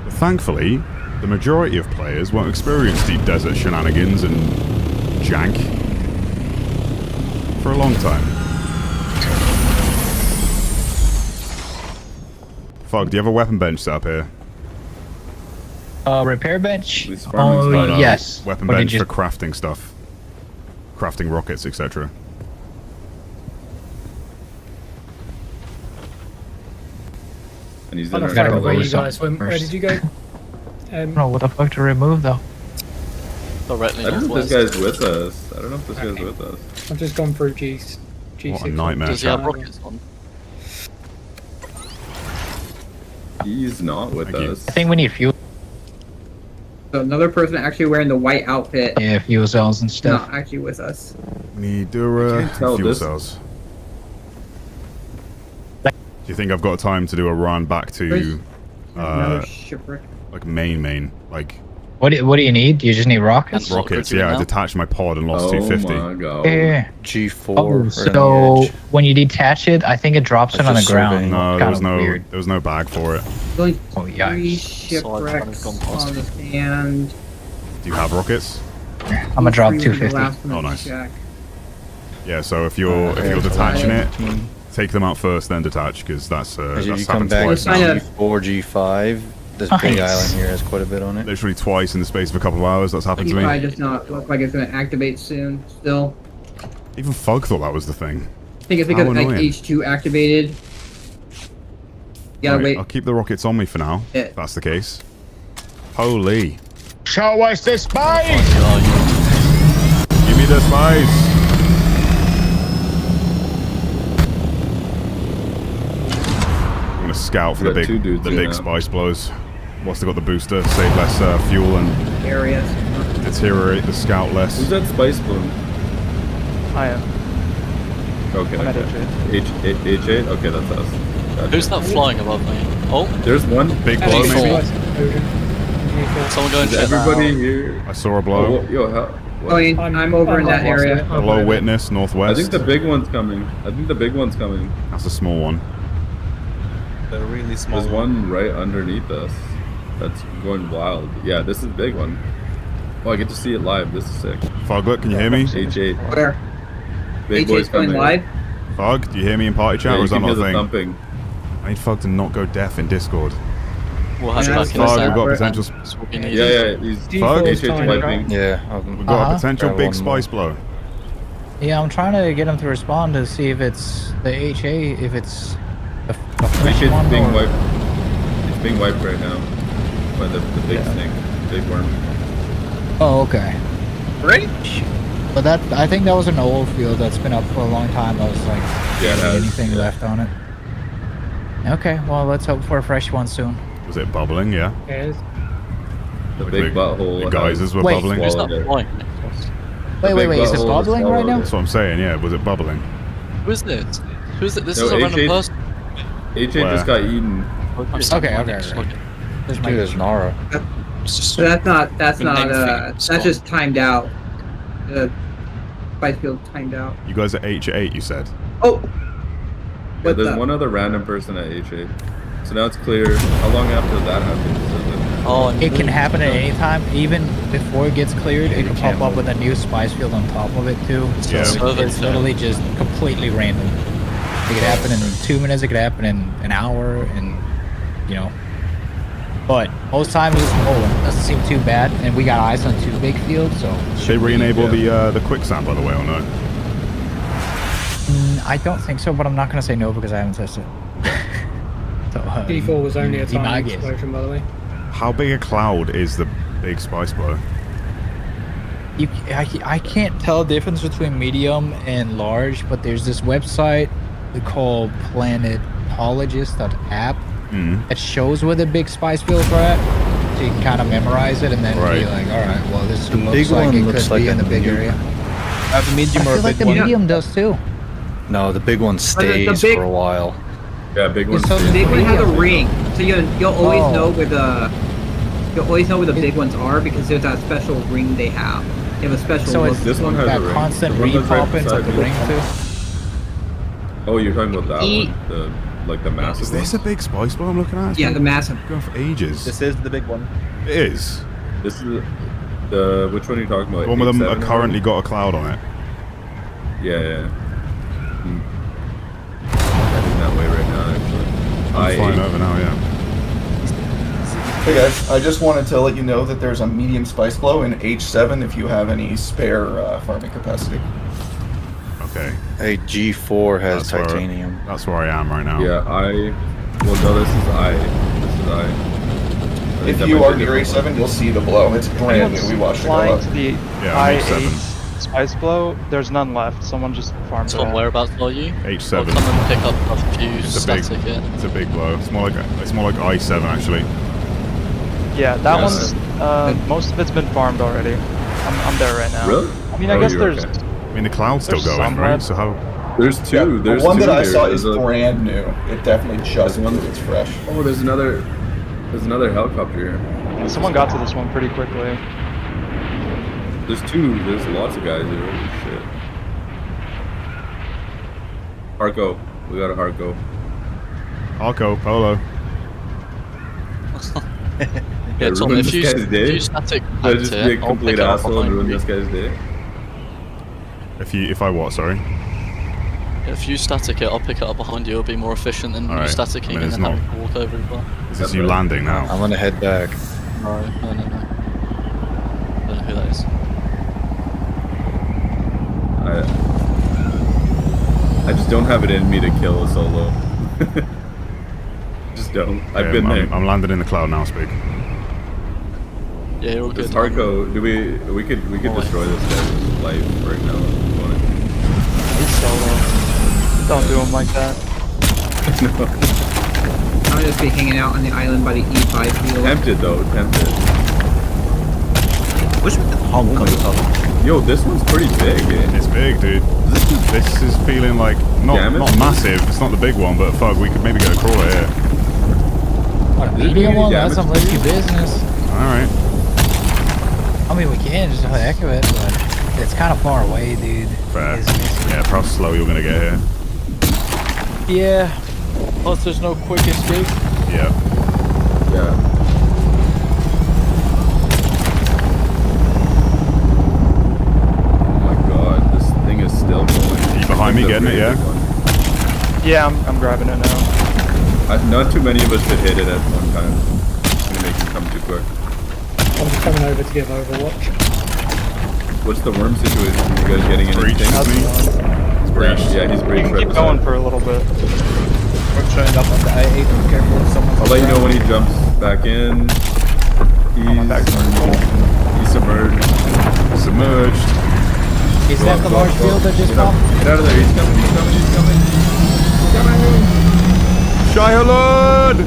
[SPEAKER 1] But thankfully, the majority of players won't experience deep desert shenanigans and jank for a long time. Fog, do you have a weapon bench set up here?
[SPEAKER 3] Repair bench?
[SPEAKER 1] Yes. Weapon bench for crafting stuff. Crafting rockets, etc.
[SPEAKER 7] And he's
[SPEAKER 2] I don't know where you guys went. Where did you go?
[SPEAKER 3] No, what the fuck to remove though?
[SPEAKER 10] Directly
[SPEAKER 7] I don't know if
[SPEAKER 10] northwest.
[SPEAKER 7] this guy's with us. I don't know if this guy's with us.
[SPEAKER 2] I've just gone through G6.
[SPEAKER 1] What a nightmare.
[SPEAKER 10] Does he have rockets on?
[SPEAKER 7] He's not with us.
[SPEAKER 3] I think we need fuel.
[SPEAKER 9] So another person actually wearing the white outfit.
[SPEAKER 3] Yeah, fuel cells and stuff.
[SPEAKER 9] Not actually with us.
[SPEAKER 1] Need fuel cells. Do you think I've got time to do a run back to
[SPEAKER 9] Another shipwreck.
[SPEAKER 1] like main like
[SPEAKER 3] What do you need? You just need rockets?
[SPEAKER 1] rockets? Yeah, I detached my pod and lost 250.
[SPEAKER 7] My God.
[SPEAKER 3] Yeah.
[SPEAKER 8] G4.
[SPEAKER 3] Oh, so when you detach it, I think it drops it on the ground.
[SPEAKER 1] No,
[SPEAKER 3] Weird.
[SPEAKER 1] there was no bag for it.
[SPEAKER 9] Only
[SPEAKER 3] Oh,
[SPEAKER 9] 3
[SPEAKER 3] yikes.
[SPEAKER 9] shipwrecks on the sand.
[SPEAKER 1] Do you have rockets?
[SPEAKER 3] I'm gonna drop 250.
[SPEAKER 1] Oh, nice. Yeah, so if you're detaching it, take them out first, then detach, because that's
[SPEAKER 8] As you
[SPEAKER 1] that's
[SPEAKER 8] come
[SPEAKER 1] happened
[SPEAKER 8] back
[SPEAKER 1] twice
[SPEAKER 8] to
[SPEAKER 1] now.
[SPEAKER 8] G4, G5, this big
[SPEAKER 3] Nice.
[SPEAKER 8] island here has quite a bit on it.
[SPEAKER 1] Literally twice in the space of a couple of hours. That's happened to
[SPEAKER 9] It probably
[SPEAKER 1] me.
[SPEAKER 9] does not look like it's going to activate soon. Still,
[SPEAKER 1] Even Fug thought that was the thing.
[SPEAKER 9] I think it's because
[SPEAKER 1] How
[SPEAKER 9] like
[SPEAKER 1] annoying.
[SPEAKER 9] H2 activated. You gotta
[SPEAKER 1] Right,
[SPEAKER 9] wait.
[SPEAKER 1] I'll keep the rockets on me for now.
[SPEAKER 9] Yeah.
[SPEAKER 1] If that's the case. Holy!
[SPEAKER 18] Show us the spice!
[SPEAKER 1] Give me the spice! I'm gonna scout for
[SPEAKER 7] We
[SPEAKER 1] the
[SPEAKER 7] got two
[SPEAKER 1] big
[SPEAKER 7] dudes here now.
[SPEAKER 1] spice blows. Once they got the booster, save less fuel and
[SPEAKER 9] Areas.
[SPEAKER 1] deteriorate the scout less.
[SPEAKER 7] Who's that spice balloon?
[SPEAKER 15] I am.
[SPEAKER 7] Okay.
[SPEAKER 15] I'm at
[SPEAKER 7] okay. H8? Okay, that's us. Gotcha.
[SPEAKER 10] Who's that flying above me? Oh,
[SPEAKER 7] There's one.
[SPEAKER 1] Big blow, maybe?
[SPEAKER 10] someone go and
[SPEAKER 7] Is
[SPEAKER 10] check that
[SPEAKER 7] everybody
[SPEAKER 10] out.
[SPEAKER 7] here?
[SPEAKER 1] I saw a blow.
[SPEAKER 7] Oh, yo, how?
[SPEAKER 9] Oh, I'm over in that area.
[SPEAKER 1] Below witness, northwest.
[SPEAKER 7] I think the big one's coming.
[SPEAKER 1] That's a small one.
[SPEAKER 17] They're really small.
[SPEAKER 7] There's one right underneath us. That's going wild. Yeah, this is a big one. Oh, I get to see it live. This is sick.
[SPEAKER 1] Fog, look, can you hear me?
[SPEAKER 7] H8.
[SPEAKER 9] Where?
[SPEAKER 7] Big
[SPEAKER 9] H8's
[SPEAKER 7] boy's
[SPEAKER 9] going
[SPEAKER 7] coming.
[SPEAKER 9] live?
[SPEAKER 1] Fog, do you hear me in party chat,
[SPEAKER 7] Yeah,
[SPEAKER 1] or
[SPEAKER 7] you
[SPEAKER 1] is that
[SPEAKER 7] can
[SPEAKER 1] not
[SPEAKER 7] hear
[SPEAKER 1] a
[SPEAKER 7] the
[SPEAKER 1] thing?
[SPEAKER 7] thumping.
[SPEAKER 1] I need Fog to not go deaf in Discord.
[SPEAKER 10] We'll have
[SPEAKER 9] Yeah,
[SPEAKER 10] back
[SPEAKER 9] that's
[SPEAKER 10] in a
[SPEAKER 1] Fog,
[SPEAKER 10] sec.
[SPEAKER 1] we've got potential.
[SPEAKER 10] That's what we need.
[SPEAKER 7] Yeah, he's
[SPEAKER 1] Fog?
[SPEAKER 7] H8's wiping.
[SPEAKER 8] Yeah,
[SPEAKER 1] We've got a potential
[SPEAKER 8] Grab
[SPEAKER 1] big
[SPEAKER 8] one
[SPEAKER 1] spice blow.
[SPEAKER 3] Yeah, I'm trying to get him to respond to see if it's the HA, if it's a fresh
[SPEAKER 7] H8's
[SPEAKER 3] one
[SPEAKER 7] being
[SPEAKER 3] or...
[SPEAKER 7] wiped. It's being wiped right now by the big snake, big worm.
[SPEAKER 3] Oh, okay.
[SPEAKER 18] Right?
[SPEAKER 3] But I think that was an old field that's been up for a long time. I was like,
[SPEAKER 7] Yeah, it has.
[SPEAKER 3] anything left on it. Okay, well, let's hope for a fresh one soon.
[SPEAKER 1] Was it bubbling? Yeah.
[SPEAKER 2] Yes.
[SPEAKER 7] The big butthole.
[SPEAKER 1] The geysers were
[SPEAKER 3] Wait,
[SPEAKER 1] bubbling.
[SPEAKER 10] Who's that flying?
[SPEAKER 3] Wait, is it
[SPEAKER 7] butthole
[SPEAKER 3] bubbling right now?
[SPEAKER 1] That's what I'm saying. Yeah, was it bubbling?
[SPEAKER 10] Who is this? Who is it? This
[SPEAKER 7] No,
[SPEAKER 10] is a random
[SPEAKER 7] H8
[SPEAKER 10] person.
[SPEAKER 7] H8
[SPEAKER 1] Where?
[SPEAKER 7] just got eaten.
[SPEAKER 3] Okay.
[SPEAKER 8] Dude, there's Nara.
[SPEAKER 9] So that's not
[SPEAKER 10] Name
[SPEAKER 9] that's
[SPEAKER 10] Scott.
[SPEAKER 9] just timed out. The spice field timed out.
[SPEAKER 1] You guys are H8, you said.
[SPEAKER 9] Oh.
[SPEAKER 7] Yeah,
[SPEAKER 9] What
[SPEAKER 7] there's
[SPEAKER 9] the?
[SPEAKER 7] one other random person at H8. So now it's clear. How long after that happens? Is it?
[SPEAKER 10] Oh,
[SPEAKER 3] It can happen at any time, even before it gets cleared. It can pop up with a new spice field on top of it too. So
[SPEAKER 1] Yeah.
[SPEAKER 3] it's literally just completely random. It could happen in 2 minutes. It could happen in an hour, and you know. But most times it's rolling. Doesn't seem too bad, and we got eyes on 2 big fields, so.
[SPEAKER 1] Did they re-enable the quicksand, by the way, or no?
[SPEAKER 3] I don't think so, but I'm not gonna say no because I haven't tested. So,
[SPEAKER 2] D4 was only a
[SPEAKER 3] you might
[SPEAKER 2] tiny
[SPEAKER 3] guess.
[SPEAKER 2] explosion, by the way.
[SPEAKER 1] How big a cloud is the big spice blow?
[SPEAKER 3] I can't tell the difference between medium and large, but there's this website called planetologist.app that shows where the big spice fields are at, so you can kind of memorize it and then be like, all right, well, this looks like it could be in the big area.
[SPEAKER 17] The medium
[SPEAKER 3] I
[SPEAKER 17] or
[SPEAKER 3] feel like
[SPEAKER 17] big
[SPEAKER 3] the
[SPEAKER 17] one?
[SPEAKER 3] medium does too.
[SPEAKER 8] No, the big one stays
[SPEAKER 9] big-
[SPEAKER 8] for a while.
[SPEAKER 7] Yeah, big one.
[SPEAKER 9] So the big one has a ring, so you'll always
[SPEAKER 3] Oh.
[SPEAKER 9] know where the big ones are because there's that special ring they have. They have a special.
[SPEAKER 3] So
[SPEAKER 9] look.
[SPEAKER 3] it's
[SPEAKER 7] This one has
[SPEAKER 3] that
[SPEAKER 7] a ring.
[SPEAKER 3] constant
[SPEAKER 7] The one that's right
[SPEAKER 3] repop into the
[SPEAKER 7] beside
[SPEAKER 3] ring
[SPEAKER 7] it.
[SPEAKER 3] too.
[SPEAKER 7] Oh, you're talking about that
[SPEAKER 9] E-
[SPEAKER 7] one? The massive
[SPEAKER 1] Is this a big spice blow I'm looking at? It's
[SPEAKER 9] Yeah,
[SPEAKER 1] been
[SPEAKER 9] the massive.
[SPEAKER 1] going for ages.
[SPEAKER 17] This is the big one.
[SPEAKER 1] It is.
[SPEAKER 7] This is the which one are you talking about?
[SPEAKER 1] One of them
[SPEAKER 7] 8-7
[SPEAKER 1] currently got a cloud on it.
[SPEAKER 7] Yeah. Heading that way right now, actually.
[SPEAKER 1] I'm flying over now, yeah.
[SPEAKER 11] Hey guys, I just wanted to let you know that there's a medium spice blow in H7 if you have any spare farming capacity.
[SPEAKER 1] Okay.
[SPEAKER 8] Hey, G4 has
[SPEAKER 1] That's where-
[SPEAKER 8] titanium.
[SPEAKER 1] That's where I am right now.
[SPEAKER 7] Yeah, well, no, this is I. I think
[SPEAKER 11] If
[SPEAKER 7] that
[SPEAKER 11] you
[SPEAKER 7] might
[SPEAKER 11] are
[SPEAKER 7] be a
[SPEAKER 11] near
[SPEAKER 7] different
[SPEAKER 11] H7, you'll see the blow. It's brand new. We watched it go
[SPEAKER 15] Flying
[SPEAKER 11] up.
[SPEAKER 15] to the
[SPEAKER 1] Yeah, I'm H7.
[SPEAKER 15] I8 spice blow, there's none left. Someone just farmed it
[SPEAKER 10] Tom,
[SPEAKER 15] out.
[SPEAKER 10] whereabouts are you?
[SPEAKER 1] H7.
[SPEAKER 10] I'll come and pick up a few
[SPEAKER 1] It's a big,
[SPEAKER 10] static here.
[SPEAKER 1] it's a big blow. It's more like I7 actually.
[SPEAKER 15] Yeah, that
[SPEAKER 7] Yes.
[SPEAKER 15] one's most of it's been farmed already. I'm there right now.
[SPEAKER 7] Really?
[SPEAKER 15] I mean, I
[SPEAKER 7] Oh,
[SPEAKER 15] guess
[SPEAKER 7] you're
[SPEAKER 15] there's.
[SPEAKER 7] okay.
[SPEAKER 1] I mean, the cloud's still
[SPEAKER 15] There's
[SPEAKER 1] going,
[SPEAKER 15] some
[SPEAKER 1] right?
[SPEAKER 15] left.
[SPEAKER 1] So how?
[SPEAKER 7] There's two.
[SPEAKER 11] Yeah,
[SPEAKER 7] There's
[SPEAKER 11] the one
[SPEAKER 7] two
[SPEAKER 11] that I
[SPEAKER 7] here.
[SPEAKER 11] saw
[SPEAKER 7] There's
[SPEAKER 11] is brand new. It definitely just
[SPEAKER 7] one.
[SPEAKER 11] blew. It's fresh.
[SPEAKER 7] Oh, there's another helicopter here.
[SPEAKER 15] Someone got to this one pretty quickly.
[SPEAKER 7] There's two. There's lots of guys here. Holy shit. Harco. We got a Harco.
[SPEAKER 1] Arco, Polo.
[SPEAKER 10] Yeah, Tom,
[SPEAKER 7] ruin
[SPEAKER 10] if
[SPEAKER 7] this
[SPEAKER 10] you
[SPEAKER 7] guy's day?
[SPEAKER 10] static
[SPEAKER 7] Should I
[SPEAKER 10] back
[SPEAKER 7] just
[SPEAKER 10] to
[SPEAKER 7] be a
[SPEAKER 10] it, I'll
[SPEAKER 7] complete
[SPEAKER 10] pick it up
[SPEAKER 7] asshole and
[SPEAKER 10] behind
[SPEAKER 7] ruin
[SPEAKER 10] you.
[SPEAKER 7] this guy's day?
[SPEAKER 1] If I what? Sorry.
[SPEAKER 10] If you static it, I'll pick it up behind you. It'll be more efficient than you
[SPEAKER 1] Alright.
[SPEAKER 10] staticking
[SPEAKER 1] I mean,
[SPEAKER 10] and
[SPEAKER 1] it's
[SPEAKER 10] then
[SPEAKER 1] not-
[SPEAKER 10] having to walk over as well.
[SPEAKER 1] Is this you landing now?
[SPEAKER 8] I'm gonna head back.
[SPEAKER 10] No. I don't know who that is.
[SPEAKER 7] I just don't have it in me to kill a solo. Just don't. I've been there.
[SPEAKER 1] I'm landing in the cloud now, Speak.
[SPEAKER 10] Yeah, you're all
[SPEAKER 7] This
[SPEAKER 10] good.
[SPEAKER 7] Harco, we could destroy this guy's life right now if we wanted.
[SPEAKER 15] He's solo. Don't do him like that.
[SPEAKER 9] I'm just be hanging out on the island by the E5 field.
[SPEAKER 7] Tempted though, tempted.
[SPEAKER 8] Which
[SPEAKER 7] Yo, this one's pretty big. Eh?
[SPEAKER 1] It's big, dude. This is feeling like not massive. It's not the big one, but fuck, we could maybe get a crawler here.
[SPEAKER 3] What, a medium one? That's some risky business.
[SPEAKER 1] All right.
[SPEAKER 3] I mean, we can just for the heck of it, but it's kind of far away, dude.
[SPEAKER 1] Fair. Yeah, how slow you're gonna get here.
[SPEAKER 3] Yeah. Plus, there's no quick escape.
[SPEAKER 1] Yeah.
[SPEAKER 7] Yeah. Oh my god, this thing is still going.
[SPEAKER 1] Are you behind me getting it, yeah?
[SPEAKER 15] Yeah, I'm grabbing it now.
[SPEAKER 7] Not too many of us should hit it at one time. It's gonna make it come too quick.
[SPEAKER 2] I'm just coming over to give Overwatch.
[SPEAKER 7] What's the worm situation? You guys getting anything?
[SPEAKER 1] It's breached.
[SPEAKER 7] Yeah, he's breached.
[SPEAKER 15] Keep going for a little bit.
[SPEAKER 3] We're showing up on the I-8. Be careful if someone's
[SPEAKER 7] I'll let you know when he jumps back in. He's submerged.
[SPEAKER 1] Submerged.
[SPEAKER 3] Is that the large field that just popped?
[SPEAKER 7] Get out of there. He's coming. He's coming. He's coming. He's coming.
[SPEAKER 1] Shire Lord!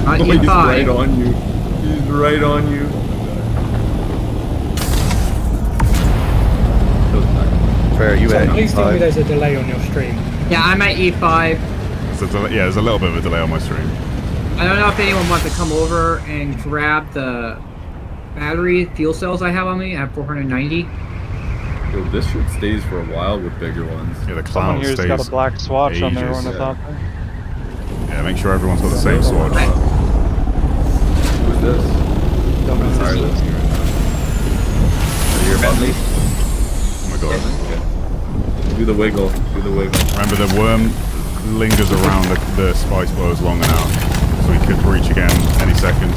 [SPEAKER 9] On
[SPEAKER 7] He's
[SPEAKER 9] E5.
[SPEAKER 7] right on you. He's right on you.
[SPEAKER 8] Fair, you at
[SPEAKER 2] Please tell me
[SPEAKER 8] E5?
[SPEAKER 2] there's a delay on your stream.
[SPEAKER 9] Yeah, I'm at E5.
[SPEAKER 1] Yeah, there's a little bit of a delay on my stream.
[SPEAKER 9] I don't know if anyone wants to come over and grab the battery fuel cells I have on me. I have 490.
[SPEAKER 7] Yo, this shit stays for a while with bigger ones.
[SPEAKER 1] Yeah, the
[SPEAKER 15] Someone
[SPEAKER 1] cloud
[SPEAKER 15] here's
[SPEAKER 1] stays
[SPEAKER 15] got a black swatch on their
[SPEAKER 1] ages.
[SPEAKER 15] ornithopter.
[SPEAKER 1] Yeah, make sure everyone's got the same sword.
[SPEAKER 7] Who's this?
[SPEAKER 15] Don't know.
[SPEAKER 7] Sorry, this. Are you about me?
[SPEAKER 1] Oh my god.
[SPEAKER 7] Do the wiggle. Do the wiggle.
[SPEAKER 1] Remember, the worm lingers around the spice blows long enough. so we could breach again any second.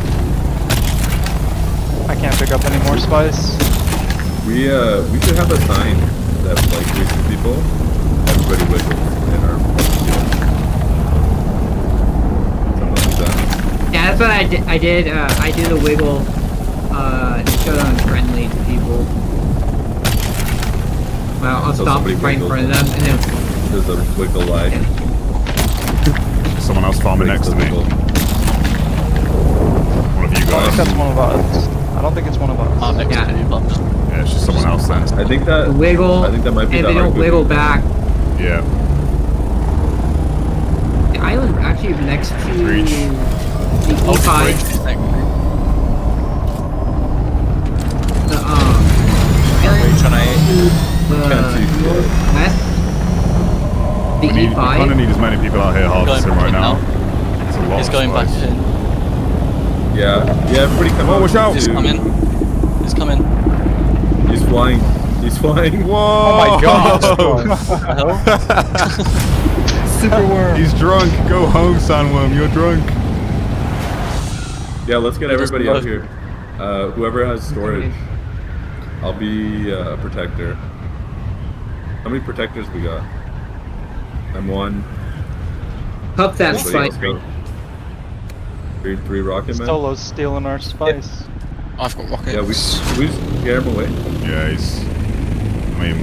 [SPEAKER 15] I can't pick up any more spice.
[SPEAKER 7] We should have a sign that like reaches people. Everybody wiggles in our. Something like that.
[SPEAKER 9] Yeah, that's what I did. I do the wiggle to show that I'm friendly to people. Well, I'll
[SPEAKER 7] So
[SPEAKER 9] stop
[SPEAKER 7] somebody
[SPEAKER 9] right in front of them and then.
[SPEAKER 7] There's a wiggle lie.
[SPEAKER 1] Someone else farming next to me. One of you
[SPEAKER 15] I
[SPEAKER 1] guys.
[SPEAKER 15] think that's one of us. I don't think it's one of us.
[SPEAKER 10] I'm next to you, but
[SPEAKER 1] Yeah, it's just someone else then.
[SPEAKER 7] I think that
[SPEAKER 9] Wiggle.
[SPEAKER 7] I think that might be
[SPEAKER 9] and
[SPEAKER 7] the
[SPEAKER 9] if they don't
[SPEAKER 7] hard
[SPEAKER 9] wiggle
[SPEAKER 7] cookie.
[SPEAKER 9] back,
[SPEAKER 1] Yeah.
[SPEAKER 9] the island actually next to
[SPEAKER 1] Breach.
[SPEAKER 9] the E5. The
[SPEAKER 3] Breach on A.
[SPEAKER 9] west. The
[SPEAKER 1] We
[SPEAKER 9] E5.
[SPEAKER 1] kind of need as many people out here harvesting right now. It's a lot
[SPEAKER 10] he's
[SPEAKER 1] of
[SPEAKER 10] going back
[SPEAKER 1] spice.
[SPEAKER 10] in.
[SPEAKER 7] Yeah, everybody come
[SPEAKER 1] Oh,
[SPEAKER 7] out.
[SPEAKER 1] watch out!
[SPEAKER 10] He's coming. He's coming.
[SPEAKER 7] He's flying. He's flying.
[SPEAKER 1] Whoa!
[SPEAKER 15] Oh my god!
[SPEAKER 10] What the hell?
[SPEAKER 15] Super worm.
[SPEAKER 1] He's drunk. Go home, Sandworm. You're drunk.
[SPEAKER 7] Yeah, let's get everybody out here. Whoever has storage, I'll be a protector. How many protectors we got? I'm one.
[SPEAKER 9] Cup that
[SPEAKER 7] Anybody
[SPEAKER 9] spice.
[SPEAKER 7] else go? Three rocket men.
[SPEAKER 15] Solo's stealing our spice.
[SPEAKER 20] I've got rockets.
[SPEAKER 7] Yeah, we just scare him away.
[SPEAKER 1] Yeah, he's. I mean.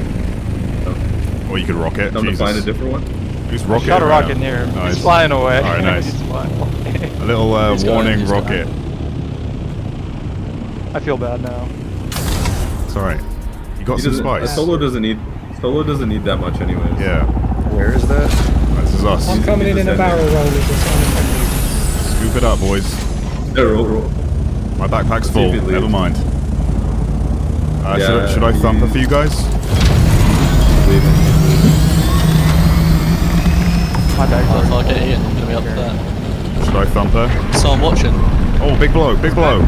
[SPEAKER 1] Or you could rocket.
[SPEAKER 7] Time to
[SPEAKER 1] Jesus.
[SPEAKER 7] find a different one.
[SPEAKER 1] Who's
[SPEAKER 15] I
[SPEAKER 1] rocket?
[SPEAKER 15] shot a
[SPEAKER 1] right
[SPEAKER 15] rocket
[SPEAKER 1] now?
[SPEAKER 15] near him.
[SPEAKER 1] Nice.
[SPEAKER 15] He's flying away.
[SPEAKER 1] Alright, nice.
[SPEAKER 15] He's flying away.
[SPEAKER 1] A little
[SPEAKER 10] He's going,
[SPEAKER 1] warning
[SPEAKER 10] he's
[SPEAKER 1] rocket.
[SPEAKER 15] I feel bad now.
[SPEAKER 1] It's alright. You got some spice.
[SPEAKER 7] Solo doesn't need that much anyways.
[SPEAKER 1] Yeah.
[SPEAKER 8] Where is that?
[SPEAKER 1] This is us.
[SPEAKER 2] I'm coming in a barrel roll with this one.
[SPEAKER 1] Scoop it up, boys.
[SPEAKER 7] Yeah, roll.
[SPEAKER 1] My backpack's
[SPEAKER 7] See
[SPEAKER 1] full.
[SPEAKER 7] if it leaves.
[SPEAKER 1] Never mind.
[SPEAKER 7] Yeah,
[SPEAKER 1] should I thump it for you guys?
[SPEAKER 15] My bag's
[SPEAKER 10] Oh, if I
[SPEAKER 15] already
[SPEAKER 10] get Ian, I'm gonna be up there.
[SPEAKER 1] Should I thump her?
[SPEAKER 10] So I'm watching.
[SPEAKER 1] Oh, big blow, big blow.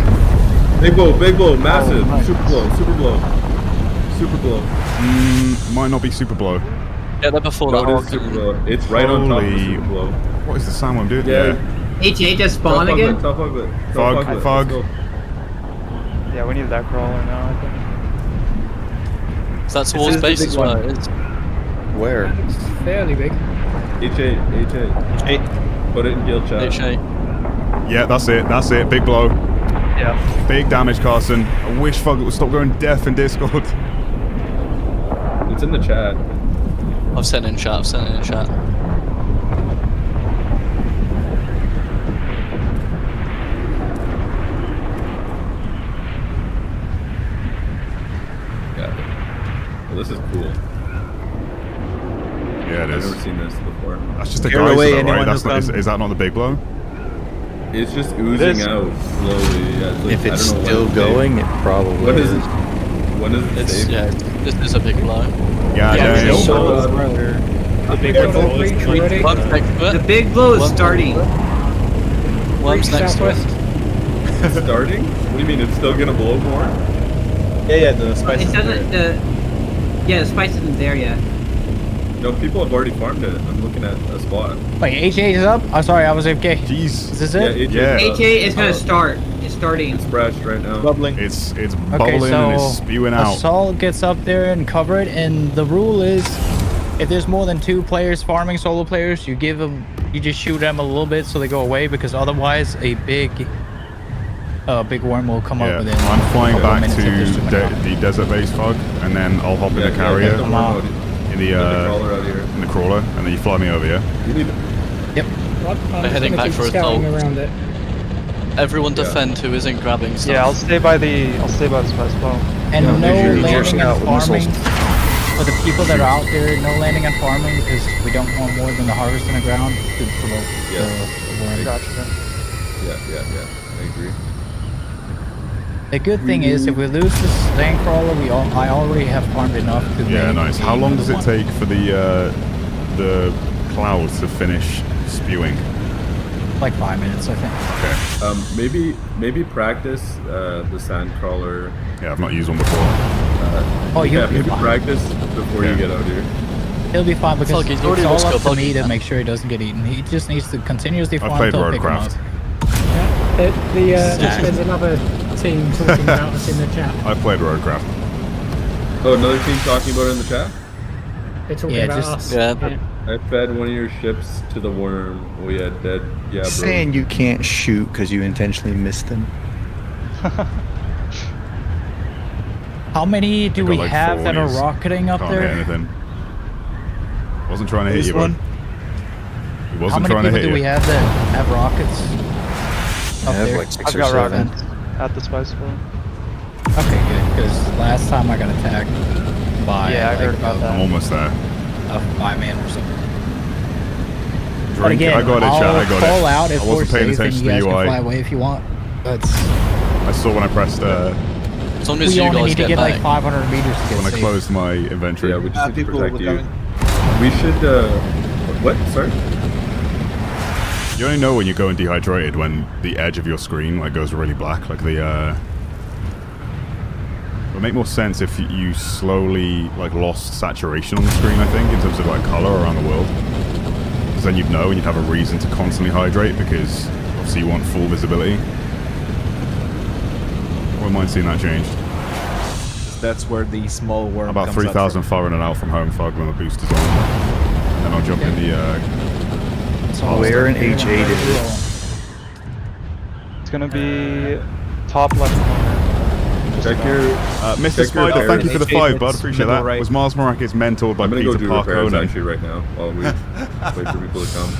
[SPEAKER 7] Big blow, massive.
[SPEAKER 15] nice.
[SPEAKER 7] Super blow.
[SPEAKER 1] Might not be super blow.
[SPEAKER 10] Get there before
[SPEAKER 7] No,
[SPEAKER 10] that.
[SPEAKER 7] it is super blow. It's right on top of the
[SPEAKER 1] Holy-
[SPEAKER 7] super blow.
[SPEAKER 1] What is the Sandworm doing?
[SPEAKER 7] Yeah.
[SPEAKER 9] HA just spawn
[SPEAKER 7] Tough
[SPEAKER 9] again?
[SPEAKER 7] Fog.
[SPEAKER 1] Fog.
[SPEAKER 15] Yeah, we need that crawler now, I think.
[SPEAKER 10] Is that towards
[SPEAKER 7] This is the
[SPEAKER 10] base
[SPEAKER 7] big
[SPEAKER 10] as well?
[SPEAKER 7] one.
[SPEAKER 10] It is.
[SPEAKER 15] Where?
[SPEAKER 2] It's fairly big.
[SPEAKER 7] HA. Put it in guild chat.
[SPEAKER 10] HA.
[SPEAKER 1] Yeah, that's it. Big blow.
[SPEAKER 15] Yeah.
[SPEAKER 1] Big damage, Carson. I wish Fog would stop going deaf in Discord.
[SPEAKER 7] It's in the chat.
[SPEAKER 10] I've sent it in chat.
[SPEAKER 7] Yeah. Well, this is cool.
[SPEAKER 1] Yeah, it
[SPEAKER 7] I've
[SPEAKER 1] is.
[SPEAKER 7] never seen this before.
[SPEAKER 1] That's just a
[SPEAKER 8] Scare
[SPEAKER 1] geyser,
[SPEAKER 8] away
[SPEAKER 1] though, right?
[SPEAKER 8] anyone
[SPEAKER 1] That's
[SPEAKER 8] who
[SPEAKER 1] not, is
[SPEAKER 8] comes.
[SPEAKER 1] that not the big blow?
[SPEAKER 7] It's just oozing out slowly. Yeah, it's like,
[SPEAKER 8] If it's
[SPEAKER 7] I don't know
[SPEAKER 8] still
[SPEAKER 7] when
[SPEAKER 8] going, it probably
[SPEAKER 7] When is
[SPEAKER 8] is.
[SPEAKER 7] it? When is it
[SPEAKER 10] It's
[SPEAKER 7] safe?
[SPEAKER 10] yeah. This is a big blow.
[SPEAKER 1] Yeah,
[SPEAKER 2] Yeah,
[SPEAKER 1] yeah.
[SPEAKER 2] The big one already.
[SPEAKER 10] Worm's next to
[SPEAKER 9] The
[SPEAKER 10] it.
[SPEAKER 9] big blow is
[SPEAKER 10] Worm-
[SPEAKER 9] starting.
[SPEAKER 10] Worm's next to it.
[SPEAKER 2] Southwest.
[SPEAKER 7] Starting? What do you mean? It's still gonna blow more?
[SPEAKER 17] Yeah, the spice
[SPEAKER 9] It
[SPEAKER 17] is
[SPEAKER 9] doesn't.
[SPEAKER 17] there.
[SPEAKER 9] Yeah, the spice isn't there yet.
[SPEAKER 7] No, people have already farmed it. I'm looking at a spot.
[SPEAKER 3] Wait, HA is up? I'm sorry, I was AFK.
[SPEAKER 1] Jeez.
[SPEAKER 3] Is this
[SPEAKER 7] Yeah,
[SPEAKER 3] it?
[SPEAKER 1] Yeah.
[SPEAKER 9] HA is gonna start. It's starting.
[SPEAKER 7] It's brashed right now.
[SPEAKER 17] Bubbling.
[SPEAKER 1] It's
[SPEAKER 3] Okay,
[SPEAKER 1] bubbling and it's
[SPEAKER 3] so
[SPEAKER 1] spewing out.
[SPEAKER 3] Assault gets up there and cover it, and the rule is, if there's more than 2 players farming, solo players, you just shoot them a little bit so they go away, because otherwise a big worm will come up
[SPEAKER 1] Yeah,
[SPEAKER 3] within
[SPEAKER 1] I'm flying
[SPEAKER 3] a couple
[SPEAKER 1] back
[SPEAKER 3] minutes
[SPEAKER 1] to
[SPEAKER 3] if there's too many out.
[SPEAKER 1] the desert base Fog, and then I'll hop in the carrier
[SPEAKER 7] get the worm out.
[SPEAKER 1] in
[SPEAKER 7] Get the crawler out of here.
[SPEAKER 1] the crawler, and then you fly me over, yeah?
[SPEAKER 7] You need
[SPEAKER 3] Yep.
[SPEAKER 2] I'm just
[SPEAKER 10] heading
[SPEAKER 2] gonna
[SPEAKER 10] back
[SPEAKER 2] keep
[SPEAKER 10] for
[SPEAKER 2] scouting
[SPEAKER 10] assault.
[SPEAKER 2] around it.
[SPEAKER 10] Everyone defend who isn't grabbing stuff.
[SPEAKER 15] Yeah, I'll stay by the spice bow.
[SPEAKER 3] And
[SPEAKER 8] Yeah,
[SPEAKER 3] no
[SPEAKER 8] use your
[SPEAKER 3] landing
[SPEAKER 8] scout
[SPEAKER 3] and
[SPEAKER 8] with missiles.
[SPEAKER 3] farming. For the people that are out there, no landing and farming, because we don't want more than the harvest in the ground to provoke
[SPEAKER 7] Yeah.
[SPEAKER 3] the worm.
[SPEAKER 15] Gotcha.
[SPEAKER 7] Yeah. I agree.
[SPEAKER 3] The good thing is, if we lose this sand crawler, I already have farmed enough to
[SPEAKER 1] Yeah,
[SPEAKER 3] make
[SPEAKER 1] nice. How long does it
[SPEAKER 3] another one.
[SPEAKER 1] take for the clouds to finish spewing?
[SPEAKER 3] Like 5 minutes, I think.
[SPEAKER 1] Okay.
[SPEAKER 7] Maybe practice the sand crawler.
[SPEAKER 1] Yeah, I've not used one before.
[SPEAKER 3] Oh, you'll be
[SPEAKER 7] maybe
[SPEAKER 3] fine.
[SPEAKER 7] practice before you get out here.
[SPEAKER 3] He'll be fine because
[SPEAKER 10] Plug in,
[SPEAKER 3] it's
[SPEAKER 10] already
[SPEAKER 3] all
[SPEAKER 10] looks
[SPEAKER 3] up
[SPEAKER 10] good,
[SPEAKER 3] to
[SPEAKER 10] plug
[SPEAKER 3] me
[SPEAKER 10] in,
[SPEAKER 3] to
[SPEAKER 10] man.
[SPEAKER 3] make sure he doesn't get eaten. He just needs to continuously
[SPEAKER 1] I've
[SPEAKER 3] farm
[SPEAKER 1] played
[SPEAKER 3] until I pick him
[SPEAKER 1] Roadcraft.
[SPEAKER 3] up.
[SPEAKER 2] There's another team talking about us in the chat.
[SPEAKER 1] I played Roadcraft.
[SPEAKER 7] Oh, another team talking about it in the chat?
[SPEAKER 2] They're talking about us.
[SPEAKER 7] I fed one of your ships to the worm. We had dead. Yeah, bro.
[SPEAKER 8] Saying you can't shoot because you intentionally missed them.
[SPEAKER 3] How many do we
[SPEAKER 1] like
[SPEAKER 3] have that are
[SPEAKER 1] 40s.
[SPEAKER 3] rocketing up
[SPEAKER 1] Can't
[SPEAKER 3] there?
[SPEAKER 1] hit anything. Wasn't trying to hit
[SPEAKER 3] This
[SPEAKER 1] you,
[SPEAKER 3] one?
[SPEAKER 1] bud. He
[SPEAKER 3] How
[SPEAKER 1] wasn't
[SPEAKER 3] many
[SPEAKER 1] trying to
[SPEAKER 3] people
[SPEAKER 1] hit
[SPEAKER 3] do we
[SPEAKER 1] you.
[SPEAKER 3] have that have rockets up
[SPEAKER 8] I have
[SPEAKER 3] there?
[SPEAKER 8] like 6
[SPEAKER 15] I've
[SPEAKER 8] or
[SPEAKER 15] got
[SPEAKER 8] 7.
[SPEAKER 15] rockets at the spice floor.
[SPEAKER 3] Okay, good. Because last time I got attacked by
[SPEAKER 15] Yeah, I heard about that.
[SPEAKER 1] I'm almost there.
[SPEAKER 3] a 5-man or something. But
[SPEAKER 1] Drink.
[SPEAKER 3] again,
[SPEAKER 1] I got it, chat. I
[SPEAKER 3] I'll
[SPEAKER 1] got
[SPEAKER 3] call
[SPEAKER 1] it.
[SPEAKER 3] out if
[SPEAKER 1] I
[SPEAKER 3] we're
[SPEAKER 1] wasn't paying
[SPEAKER 3] safe and
[SPEAKER 1] attention
[SPEAKER 3] you
[SPEAKER 1] to
[SPEAKER 3] guys
[SPEAKER 1] the
[SPEAKER 3] can
[SPEAKER 1] UI.
[SPEAKER 3] fly away if you want. That's
[SPEAKER 1] I saw when I pressed.
[SPEAKER 10] As long as
[SPEAKER 3] we
[SPEAKER 10] you
[SPEAKER 3] only
[SPEAKER 10] guys
[SPEAKER 3] need to
[SPEAKER 10] get
[SPEAKER 3] get
[SPEAKER 10] back.
[SPEAKER 3] like 500 meters to get
[SPEAKER 1] When I
[SPEAKER 3] safe.
[SPEAKER 1] closed my inventory.
[SPEAKER 7] Yeah, we just need to
[SPEAKER 18] people
[SPEAKER 7] protect
[SPEAKER 18] were
[SPEAKER 7] you.
[SPEAKER 18] coming.
[SPEAKER 7] We should. What? Sorry.
[SPEAKER 1] You only know when you're going dehydrated when the edge of your screen like goes really black, like the. It would make more sense if you slowly like lost saturation on the screen. I think in terms of like color around the world, because then you'd know and you'd have a reason to constantly hydrate because obviously you want full visibility. I wouldn't mind seeing that changed.
[SPEAKER 17] That's where the small worm
[SPEAKER 1] About
[SPEAKER 17] comes out
[SPEAKER 1] 3,000 far in and out from home fog when the boost is on, and then I'll jump in the.
[SPEAKER 8] Where in H8 is it?
[SPEAKER 15] It's gonna be top left corner.
[SPEAKER 7] Check your.
[SPEAKER 1] Mr.
[SPEAKER 7] check your
[SPEAKER 1] Spider, thank you for the
[SPEAKER 7] repairs.
[SPEAKER 1] 5, bud. Appreciate that.
[SPEAKER 17] Right.
[SPEAKER 1] Was Mars Maracas mentored by
[SPEAKER 7] I'm gonna
[SPEAKER 1] Peter
[SPEAKER 7] go do
[SPEAKER 1] Parker?
[SPEAKER 7] repairs actually right now while we wait for people to come.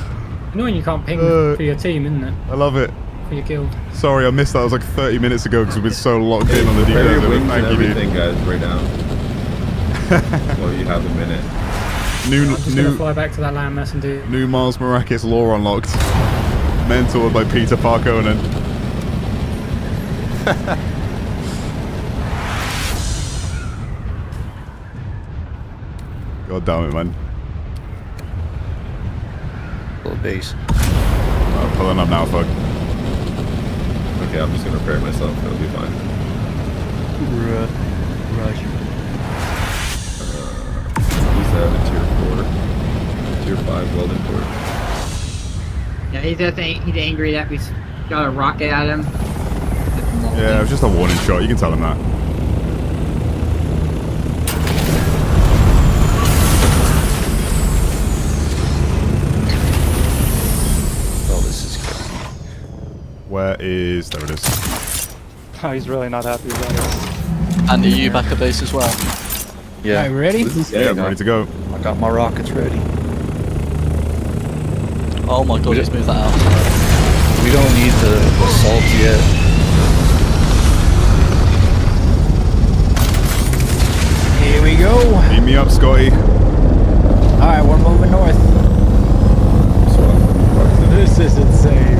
[SPEAKER 2] Annoying you can't ping for your team, isn't it?
[SPEAKER 1] I love it.
[SPEAKER 2] For your guild.
[SPEAKER 1] Sorry, I missed that. It was like 30 minutes ago because we've been so locked in on the
[SPEAKER 7] Prepare your
[SPEAKER 1] details.
[SPEAKER 7] wings
[SPEAKER 1] Thank
[SPEAKER 7] and
[SPEAKER 1] you, dude.
[SPEAKER 7] everything, guys, right now. Well, you have a minute.
[SPEAKER 2] I'm just gonna fly back to that landmass and do.
[SPEAKER 1] New Mars Maracas lore unlocked. Mentored by Peter Parkonen. God damn it, man.
[SPEAKER 8] Little base.
[SPEAKER 1] I'm pulling up now, fuck.
[SPEAKER 7] Okay, I'm just gonna repair myself. It'll be fine.
[SPEAKER 8] Rush.
[SPEAKER 7] He's at a tier 4, tier 5 welding torch.
[SPEAKER 9] Yeah, he's angry that we got a rocket at him.
[SPEAKER 1] Yeah, it was just a warning shot. You can tell him that.
[SPEAKER 8] Oh, this is good.
[SPEAKER 1] Where is... There it is.
[SPEAKER 15] Oh, he's really not happy about it.
[SPEAKER 10] And are you back at base as well?
[SPEAKER 8] Yeah.
[SPEAKER 3] Alright, ready?
[SPEAKER 1] Yeah, I'm ready to go.
[SPEAKER 8] I got my rockets ready.
[SPEAKER 10] Oh my god, just move that out.
[SPEAKER 8] We don't need the assault yet.
[SPEAKER 3] Here we go.
[SPEAKER 1] Beat me up, Scotty.
[SPEAKER 3] Alright, we're moving north. This is insane.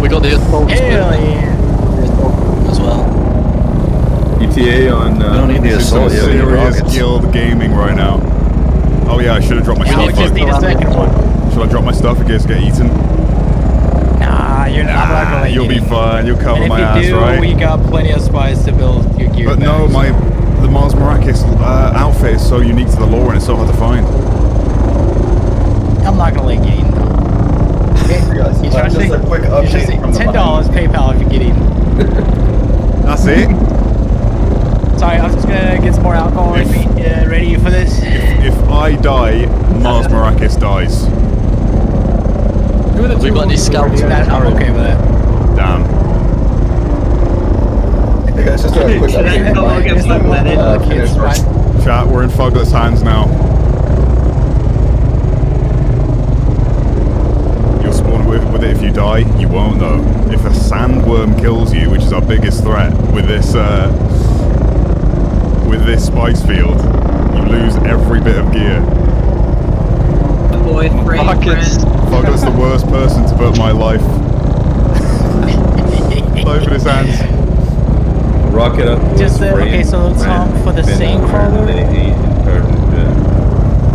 [SPEAKER 10] We got the assault
[SPEAKER 3] Hell yeah.
[SPEAKER 10] as well.
[SPEAKER 7] ETA on.
[SPEAKER 8] We don't need the assault yet. We need
[SPEAKER 1] Serious
[SPEAKER 8] rockets.
[SPEAKER 1] guild gaming right now. Oh yeah, I should have dropped my
[SPEAKER 3] We
[SPEAKER 1] stuff.
[SPEAKER 3] just need a second one.
[SPEAKER 1] Should I drop my stuff in case I get eaten?
[SPEAKER 3] Nah, you're not. I'm not gonna let
[SPEAKER 1] You'll
[SPEAKER 3] you
[SPEAKER 1] be
[SPEAKER 3] get
[SPEAKER 1] fine. You'll cover
[SPEAKER 3] And
[SPEAKER 1] my
[SPEAKER 3] if
[SPEAKER 1] ass,
[SPEAKER 3] you do,
[SPEAKER 1] right?
[SPEAKER 3] we got plenty of spies to build your gear
[SPEAKER 1] But no,
[SPEAKER 3] back, so-
[SPEAKER 1] the Mars Maracas outfit is so unique to the lore and it's so hard to find.
[SPEAKER 3] I'm not gonna let you get eaten. Okay?
[SPEAKER 11] Guys,
[SPEAKER 3] You trying to
[SPEAKER 11] just
[SPEAKER 3] say
[SPEAKER 11] a quick update from the
[SPEAKER 3] $10 PayPal if you get eaten.
[SPEAKER 1] That's it?
[SPEAKER 3] Sorry, I was just gonna get some more alcohol in me. Ready for this?
[SPEAKER 1] If I die, Mars Maracas dies.
[SPEAKER 2] Who are the
[SPEAKER 10] We
[SPEAKER 2] two
[SPEAKER 10] got any
[SPEAKER 2] ones who
[SPEAKER 10] scouts?
[SPEAKER 2] already
[SPEAKER 3] I'm okay with that.
[SPEAKER 1] Damn.
[SPEAKER 11] Hey guys, just a quick update from my
[SPEAKER 9] Get stuck with it.
[SPEAKER 11] finished work.
[SPEAKER 1] Chat, we're in Fogless hands now. You'll spawn with it if you die. You won't though. If a sandworm kills you, which is our biggest threat with this spice field, you lose every bit of gear.
[SPEAKER 9] Avoid
[SPEAKER 15] Rockets.
[SPEAKER 1] Fogless the worst person to put my life in his hands.
[SPEAKER 7] Rocket up.
[SPEAKER 3] Just okay, so Tom, for the same crawler,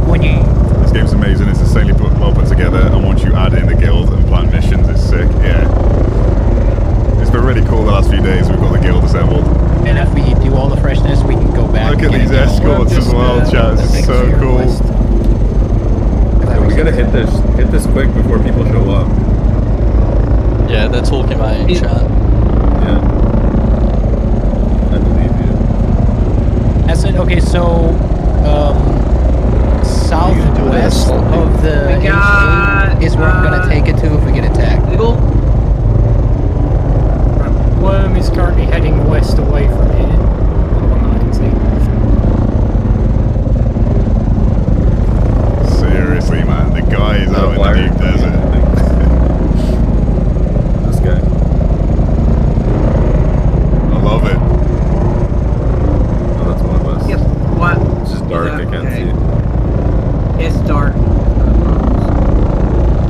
[SPEAKER 3] when you
[SPEAKER 1] This game's amazing. It's insanely well put together, and once you add in the guild and plan missions, it's sick. Yeah, it's been really cool the last few days. We've got the guild assembled.
[SPEAKER 3] and if we do all the freshness, we can go back.
[SPEAKER 1] Look at
[SPEAKER 3] and
[SPEAKER 1] these
[SPEAKER 3] get it
[SPEAKER 1] escorts as well, chat. This is so cool.
[SPEAKER 7] We gotta hit this quick before people show up.
[SPEAKER 10] Yeah, they're talking about it in chat.
[SPEAKER 7] Yeah. I believe you.
[SPEAKER 3] That's it. Okay, so southwest of the
[SPEAKER 9] We got,
[SPEAKER 3] is where I'm gonna take it to if we get attacked.
[SPEAKER 9] Eagle?
[SPEAKER 2] Worm is currently heading west away from here. The one that I can see.
[SPEAKER 1] Seriously, man, the guy is out in the deep desert.
[SPEAKER 7] This guy.
[SPEAKER 1] I love it.
[SPEAKER 7] Oh, that's one of us.
[SPEAKER 9] Yes. What?
[SPEAKER 7] It's just dark. I can't see it.
[SPEAKER 9] It's dark.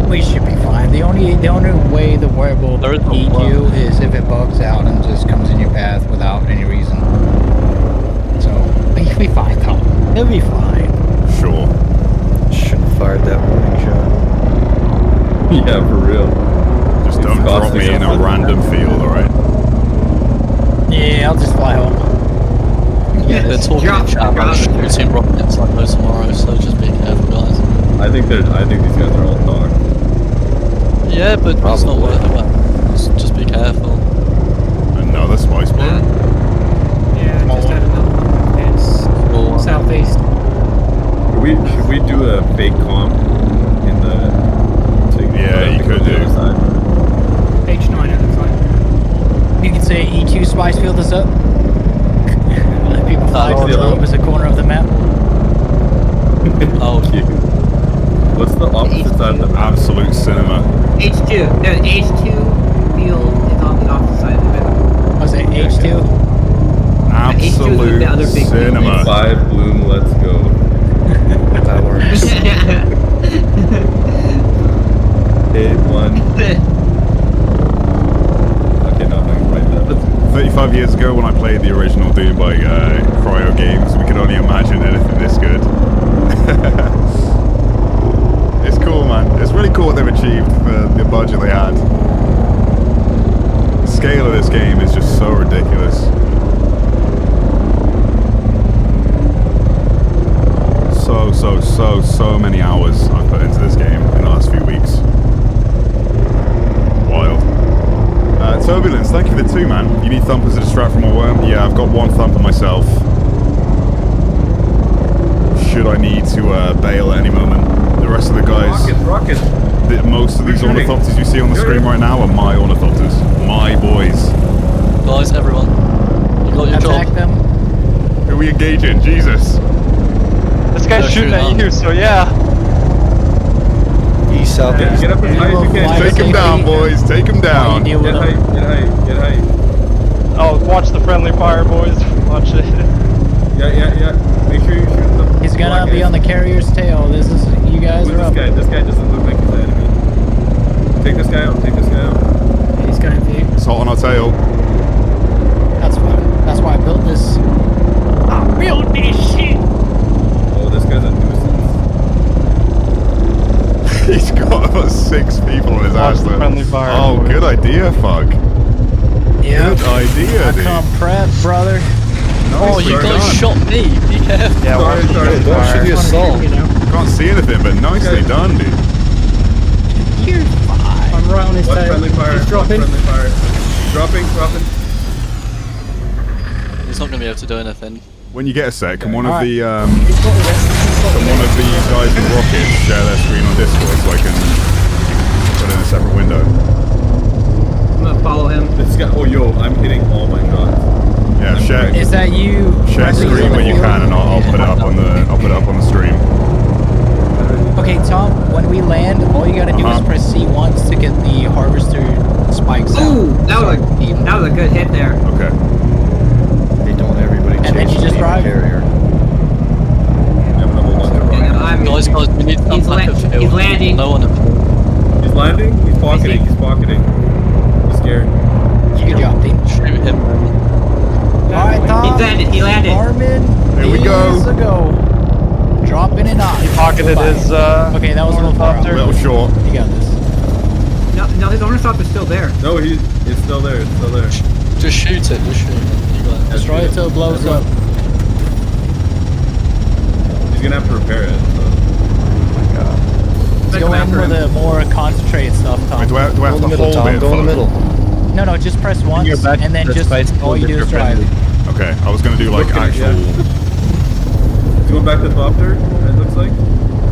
[SPEAKER 3] We should be fine. The only way the web will eat you is if it bugs out and just comes in your path without any reason. So you'll be fine, though. It'll be fine.
[SPEAKER 1] Sure.
[SPEAKER 8] Shouldn't have fired that warning shot.
[SPEAKER 7] Yeah, for real.
[SPEAKER 1] Just don't drop me in a random field, alright?
[SPEAKER 3] Yeah, I'll just fly home.
[SPEAKER 10] Yeah, they're talking in chat about shooting rockets like no tomorrow, so just be careful, guys.
[SPEAKER 7] I think these guys are all talk.
[SPEAKER 10] Yeah, but it's not worth it. Just be careful.
[SPEAKER 1] Another spice bomb.
[SPEAKER 2] Yeah, just had another one. It's southeast.
[SPEAKER 7] Should we do a fake comp in the?
[SPEAKER 1] Yeah, you could do.
[SPEAKER 2] H9 at the time.
[SPEAKER 3] You can say E2 spice field is up. Let people fly to the opposite corner of the map.
[SPEAKER 10] Oh,
[SPEAKER 7] cute. What's the opposite side of the map?
[SPEAKER 1] Absolute cinema.
[SPEAKER 9] H2. No, H2 field is on the opposite side of the map.
[SPEAKER 3] Was it H2?
[SPEAKER 1] Absolute
[SPEAKER 9] the other big
[SPEAKER 1] cinema.
[SPEAKER 7] 5 bloom, let's go.
[SPEAKER 8] That works.
[SPEAKER 7] Hit one. Okay, no, I'm not gonna write that.
[SPEAKER 1] 35 years ago when I played the original Dune by Cryo Games, we could only imagine anything this good. It's cool, man. It's really cool what they've achieved for the budget they had. The scale of this game is just so ridiculous. So many hours I've put into this game in the last few weeks. Wild. Turbulence, thank you for the 2, man. You need thumpers to distract from a worm? Yeah, I've got 1 thumper myself. Should I need to bail at any moment. The rest of the guys...
[SPEAKER 7] Rocket!
[SPEAKER 1] Most of these ornithopters you see on the screen right now are my ornithopters. My boys.
[SPEAKER 10] Guys, everyone. You got your
[SPEAKER 3] Attack
[SPEAKER 10] job.
[SPEAKER 3] them.
[SPEAKER 1] Who are we engaging? Jesus.
[SPEAKER 15] This guy's shooting at you, so yeah.
[SPEAKER 8] East, south, east.
[SPEAKER 7] Get up as high as you can.
[SPEAKER 1] Take him down, boys. Take him down.
[SPEAKER 7] Get height.
[SPEAKER 15] Oh, watch the friendly fire, boys. Watch it.
[SPEAKER 7] Yeah. Make sure you shoot them.
[SPEAKER 3] He's gonna be on the carrier's tail. This is you guys
[SPEAKER 7] Who's
[SPEAKER 3] are up.
[SPEAKER 7] this guy doesn't look like he's an enemy. Take this guy out.
[SPEAKER 2] He's going for you.
[SPEAKER 1] It's hot on our tail.
[SPEAKER 3] That's fine. That's why I built this. I built this shit.
[SPEAKER 7] Oh, this guy's a nuisance.
[SPEAKER 1] He's got about 6 people on his
[SPEAKER 15] Watch
[SPEAKER 1] ass
[SPEAKER 15] the
[SPEAKER 1] there.
[SPEAKER 15] friendly fire,
[SPEAKER 1] Oh,
[SPEAKER 15] boys.
[SPEAKER 1] good idea, fuck.
[SPEAKER 3] Yeah.
[SPEAKER 1] Good idea,
[SPEAKER 3] I
[SPEAKER 1] dude.
[SPEAKER 3] come prep, brother.
[SPEAKER 10] Oh, you guys shot me. Be careful.
[SPEAKER 15] Yeah, watch the friendly
[SPEAKER 8] Don't shoot
[SPEAKER 15] fire.
[SPEAKER 8] the assault.
[SPEAKER 1] Can't see anything, but nicely done, dude.
[SPEAKER 3] You're fine.
[SPEAKER 2] I'm right on his
[SPEAKER 7] One
[SPEAKER 2] tail.
[SPEAKER 7] friendly fire.
[SPEAKER 2] He's dropping.
[SPEAKER 7] Friendly fire. Dropping.
[SPEAKER 10] He's not going to be able to do anything.
[SPEAKER 1] When you get a sec, can one of
[SPEAKER 3] Alright.
[SPEAKER 1] the guys with rockets share their screen on Discord so I can put in a separate window?
[SPEAKER 9] I'm gonna follow him.
[SPEAKER 7] This guy. Oh, yo, I'm hitting all my shots.
[SPEAKER 1] Yeah, share
[SPEAKER 3] Is that you?
[SPEAKER 1] share screen when you can, and I'll put it up on the stream.
[SPEAKER 3] Okay, Tom. When we land, all you gotta do is press C once to get the harvester spikes out.
[SPEAKER 9] Ooh, that was a good hit there.
[SPEAKER 1] Okay.
[SPEAKER 8] Hey, don't everybody
[SPEAKER 3] And then
[SPEAKER 8] chase
[SPEAKER 3] you
[SPEAKER 8] the
[SPEAKER 3] just drive.
[SPEAKER 8] carrier.
[SPEAKER 10] Guys, we need some type of field.
[SPEAKER 9] He's landing.
[SPEAKER 10] No one.
[SPEAKER 7] He's landing. He's pocketing. He's scared.
[SPEAKER 3] Good job, team.
[SPEAKER 10] Shoot him.
[SPEAKER 3] Alright, Tom.
[SPEAKER 9] He landed.
[SPEAKER 3] Armin.
[SPEAKER 1] Here we go.
[SPEAKER 3] Years ago. Dropping it off.
[SPEAKER 15] He pocketed his
[SPEAKER 3] Okay, that was a little far out.
[SPEAKER 1] A little short.
[SPEAKER 3] You got this.
[SPEAKER 9] No, his ornithopter's still there.
[SPEAKER 7] No, it's still there.
[SPEAKER 10] Just shoot it. You got it.
[SPEAKER 3] Destroy it till it blows up.
[SPEAKER 7] He's gonna have to repair it. So.
[SPEAKER 15] Oh my god.
[SPEAKER 3] I'm
[SPEAKER 2] Go in with the more concentrated stuff, Tom.
[SPEAKER 1] Do I have to
[SPEAKER 8] Go in the middle,
[SPEAKER 1] hold
[SPEAKER 8] Tom.
[SPEAKER 1] it?
[SPEAKER 8] Go in the middle.
[SPEAKER 2] No, just press once,
[SPEAKER 17] you're back
[SPEAKER 2] and then
[SPEAKER 17] to
[SPEAKER 2] just
[SPEAKER 17] spice
[SPEAKER 2] all you do is drive.
[SPEAKER 1] Okay, I was gonna do like actual.
[SPEAKER 7] Going back to Thopter, it looks like.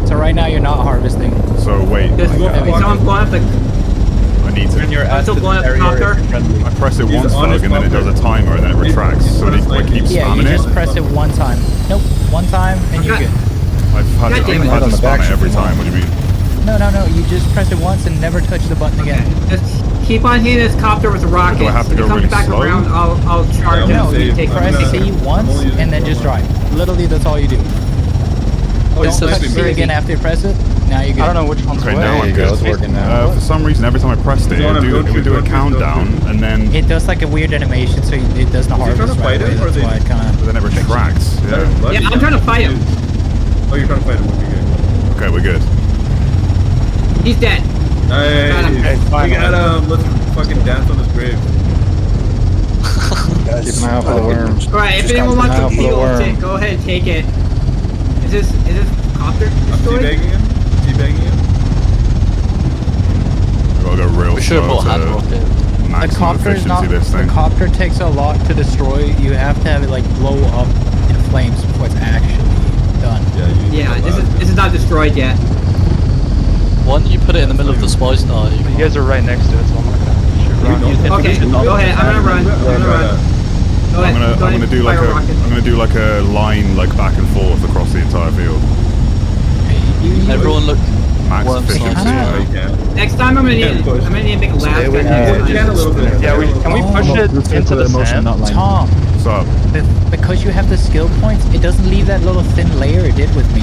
[SPEAKER 2] So right now you're not harvesting.
[SPEAKER 1] So wait.
[SPEAKER 3] Someone blowing up the.
[SPEAKER 1] I need to.
[SPEAKER 17] Turn your ass to
[SPEAKER 3] still
[SPEAKER 17] the
[SPEAKER 3] blowing up the
[SPEAKER 17] barrier.
[SPEAKER 3] Thopter?
[SPEAKER 1] I press it
[SPEAKER 7] He's
[SPEAKER 1] once,
[SPEAKER 7] on his
[SPEAKER 1] Fug, and then it does a
[SPEAKER 7] bumper.
[SPEAKER 1] timer, and then it retracts. So it like keeps
[SPEAKER 2] Yeah, you
[SPEAKER 1] spamming
[SPEAKER 2] just
[SPEAKER 1] it.
[SPEAKER 2] press it one time. Nope, one time, and you're good.
[SPEAKER 1] I've had to spam it every time. What do you mean?
[SPEAKER 2] No, you just press it once and never touch the button again.
[SPEAKER 3] Just keep on hitting this copter with the rockets.
[SPEAKER 1] Do I have to
[SPEAKER 3] If
[SPEAKER 1] go
[SPEAKER 3] it comes
[SPEAKER 1] really
[SPEAKER 3] back
[SPEAKER 1] slow?
[SPEAKER 3] around, I'll charge it.
[SPEAKER 2] No, you press C once and then just drive. Literally, that's all you do. Don't touch C again after you press it. Now you're good.
[SPEAKER 15] I don't know which one's
[SPEAKER 1] Okay,
[SPEAKER 15] which.
[SPEAKER 1] now I'm good.
[SPEAKER 8] It's working now.
[SPEAKER 1] For some reason, every time I pressed it, it would do a countdown, and then
[SPEAKER 2] It does like a weird animation, so it does not
[SPEAKER 7] Is he trying
[SPEAKER 2] harvest
[SPEAKER 7] to
[SPEAKER 2] right
[SPEAKER 7] fight
[SPEAKER 2] away.
[SPEAKER 7] him, or
[SPEAKER 2] That's
[SPEAKER 7] they-
[SPEAKER 2] why it kind
[SPEAKER 1] but then it retracts. Yeah.
[SPEAKER 3] Yeah, I'm trying to fight him.
[SPEAKER 7] Oh, you're trying to fight him. Okay,
[SPEAKER 1] Okay, we're good.
[SPEAKER 3] He's dead.
[SPEAKER 7] Hey,
[SPEAKER 3] Got him.
[SPEAKER 7] we got him. Let's fucking dance on his grave.
[SPEAKER 8] Keep an eye out for the worms.
[SPEAKER 3] Alright, if anyone wants to steal it, go ahead and take it. Is this copter
[SPEAKER 7] I'm
[SPEAKER 3] destroyed?
[SPEAKER 7] teabagging him. Teabagging him.
[SPEAKER 1] We've got to go real
[SPEAKER 10] We should have
[SPEAKER 1] slow
[SPEAKER 10] brought hand
[SPEAKER 1] to
[SPEAKER 10] rocket.
[SPEAKER 2] The
[SPEAKER 1] maximum
[SPEAKER 2] copter is not.
[SPEAKER 1] efficiency this
[SPEAKER 2] The
[SPEAKER 1] thing.
[SPEAKER 2] copter takes a lot to destroy. You have to have it like blow up in flames before it's actually done.
[SPEAKER 3] Yeah, this is not destroyed yet.
[SPEAKER 10] Why don't you put it in the middle of the spice now?
[SPEAKER 15] You guys are right next to it, so I'm not gonna shoot rockets.
[SPEAKER 3] Okay, go ahead. I'm gonna run. Go ahead.
[SPEAKER 1] I'm gonna do like
[SPEAKER 3] fire rocket.
[SPEAKER 1] I'm gonna do like a line like back and forth across the entire field.
[SPEAKER 10] Everyone look.
[SPEAKER 1] Max
[SPEAKER 10] Worms
[SPEAKER 1] efficiency.
[SPEAKER 10] size.
[SPEAKER 1] Right?
[SPEAKER 3] Next time I'm gonna need to make a last
[SPEAKER 8] Stay with
[SPEAKER 3] gun.
[SPEAKER 8] me.
[SPEAKER 7] Can a little bit.
[SPEAKER 15] Yeah, can we push it into the sand?
[SPEAKER 2] Tom,
[SPEAKER 1] What's up?
[SPEAKER 2] because you have the skill points, it doesn't leave that little thin layer it did with me.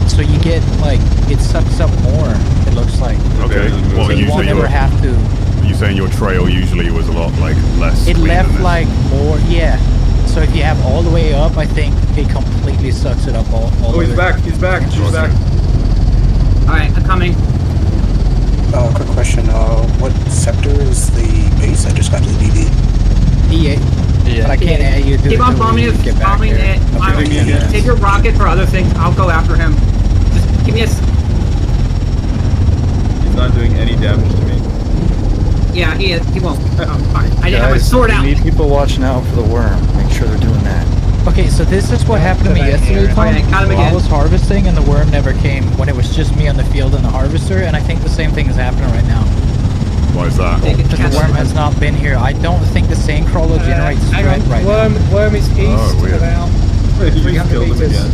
[SPEAKER 2] So you get like it sucks up more. It looks like.
[SPEAKER 1] Okay. Well,
[SPEAKER 2] So you won't
[SPEAKER 1] usually
[SPEAKER 2] ever have to.
[SPEAKER 1] you saying your trail usually was a lot like less.
[SPEAKER 2] It
[SPEAKER 1] clean
[SPEAKER 2] left
[SPEAKER 1] than this?
[SPEAKER 2] like more, yeah. So if you have all the way up, I think it completely sucks it up all
[SPEAKER 7] Oh,
[SPEAKER 2] the
[SPEAKER 7] he's
[SPEAKER 2] way.
[SPEAKER 7] back. He's back. He's back.
[SPEAKER 3] Alright, I'm coming.
[SPEAKER 4] Quick question. What sector is the base? I just got to the DD.
[SPEAKER 2] E8. But I can't add you to
[SPEAKER 3] Keep on bombing it.
[SPEAKER 2] get back
[SPEAKER 3] Bombing
[SPEAKER 2] there.
[SPEAKER 3] it. Take your rocket for other things. I'll go after him. Just give me a.
[SPEAKER 7] He's not doing any damage to me.
[SPEAKER 3] Yeah, he is. He won't. Fine. I didn't have my sword out.
[SPEAKER 8] You need people watching out for the worm. Make sure they're doing that.
[SPEAKER 2] Okay, so this is what happened to me yesterday, Tom.
[SPEAKER 3] Okay, got him
[SPEAKER 2] While I
[SPEAKER 3] again.
[SPEAKER 2] was harvesting and the worm never came when it was just me on the field and the harvester, and I think the same thing is happening right now.
[SPEAKER 1] Why is that?
[SPEAKER 2] Because the worm has not been here. I don't think the same crawler generates thread right now. Worm is
[SPEAKER 1] Oh, weird.
[SPEAKER 7] Wait, you just killed him again.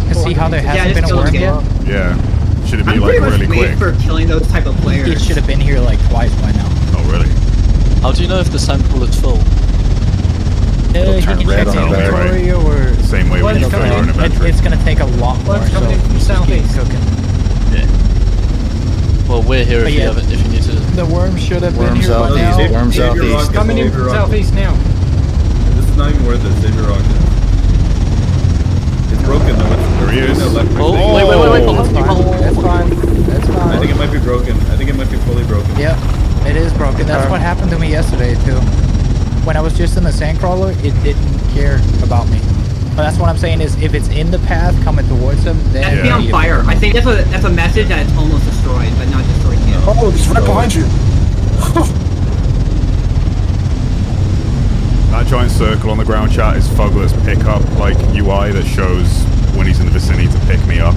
[SPEAKER 2] To see how there hasn't been a
[SPEAKER 3] killed
[SPEAKER 2] worm
[SPEAKER 3] him
[SPEAKER 2] yet?
[SPEAKER 3] again.
[SPEAKER 1] Yeah. Should it be
[SPEAKER 3] I'm
[SPEAKER 1] like
[SPEAKER 3] pretty much
[SPEAKER 1] really
[SPEAKER 3] made
[SPEAKER 1] quick?
[SPEAKER 3] for killing those type of players.
[SPEAKER 2] It should have been here like twice by now.
[SPEAKER 1] Oh really?
[SPEAKER 10] How do you know if the sample is full?
[SPEAKER 2] You
[SPEAKER 8] turn
[SPEAKER 2] can
[SPEAKER 8] red
[SPEAKER 2] check the
[SPEAKER 8] on there.
[SPEAKER 2] inventory or...
[SPEAKER 1] Same way when you fill your own inventory.
[SPEAKER 2] It's gonna take a lot more, so just keep cooking.
[SPEAKER 10] Well, we're here
[SPEAKER 2] But
[SPEAKER 10] if you
[SPEAKER 2] yeah,
[SPEAKER 10] have it. If you need to.
[SPEAKER 2] The worm should have been
[SPEAKER 8] Worms
[SPEAKER 2] here by
[SPEAKER 8] southeast.
[SPEAKER 2] now.
[SPEAKER 8] Worms
[SPEAKER 7] Save your
[SPEAKER 8] southeast.
[SPEAKER 7] rockets,
[SPEAKER 2] Coming in
[SPEAKER 7] save
[SPEAKER 2] from
[SPEAKER 7] your rockets.
[SPEAKER 2] southeast now.
[SPEAKER 7] This is not even worth it. Save your rocket. It's broken though.
[SPEAKER 1] There he is.
[SPEAKER 10] Oh, wait.
[SPEAKER 2] That's fine. That's fine.
[SPEAKER 7] I think it might be broken. I think it might be fully broken.
[SPEAKER 2] Yep, it is broken. That's what happened to me yesterday too. When I was just in the sandcrawler, it didn't care about me. But that's what I'm saying is, if it's in the path coming towards him, then
[SPEAKER 3] That'd be on fire. I think that's a message that it's almost destroyed, but not destroyed yet.
[SPEAKER 4] Oh, he's right behind you.
[SPEAKER 1] That giant circle on the ground chat is Fugler's pickup like UI that shows when he's in the vicinity to pick me up.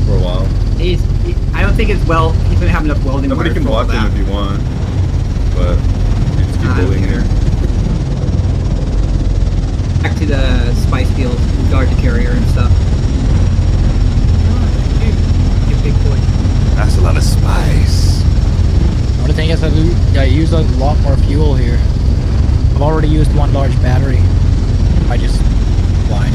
[SPEAKER 7] For a while.
[SPEAKER 3] I don't think it's well. He's gonna have enough welding.
[SPEAKER 7] Nobody
[SPEAKER 3] wire
[SPEAKER 7] can
[SPEAKER 3] for all
[SPEAKER 7] block him
[SPEAKER 3] that.
[SPEAKER 7] if you want, but you just keep
[SPEAKER 3] I don't
[SPEAKER 7] bullying
[SPEAKER 3] care.
[SPEAKER 7] here.
[SPEAKER 3] Back to the spice field, guard the carrier and stuff. You big boy.
[SPEAKER 1] That's a lot of spice.
[SPEAKER 2] The only thing is I use a lot more fuel here. I've already used one large battery. I just lied.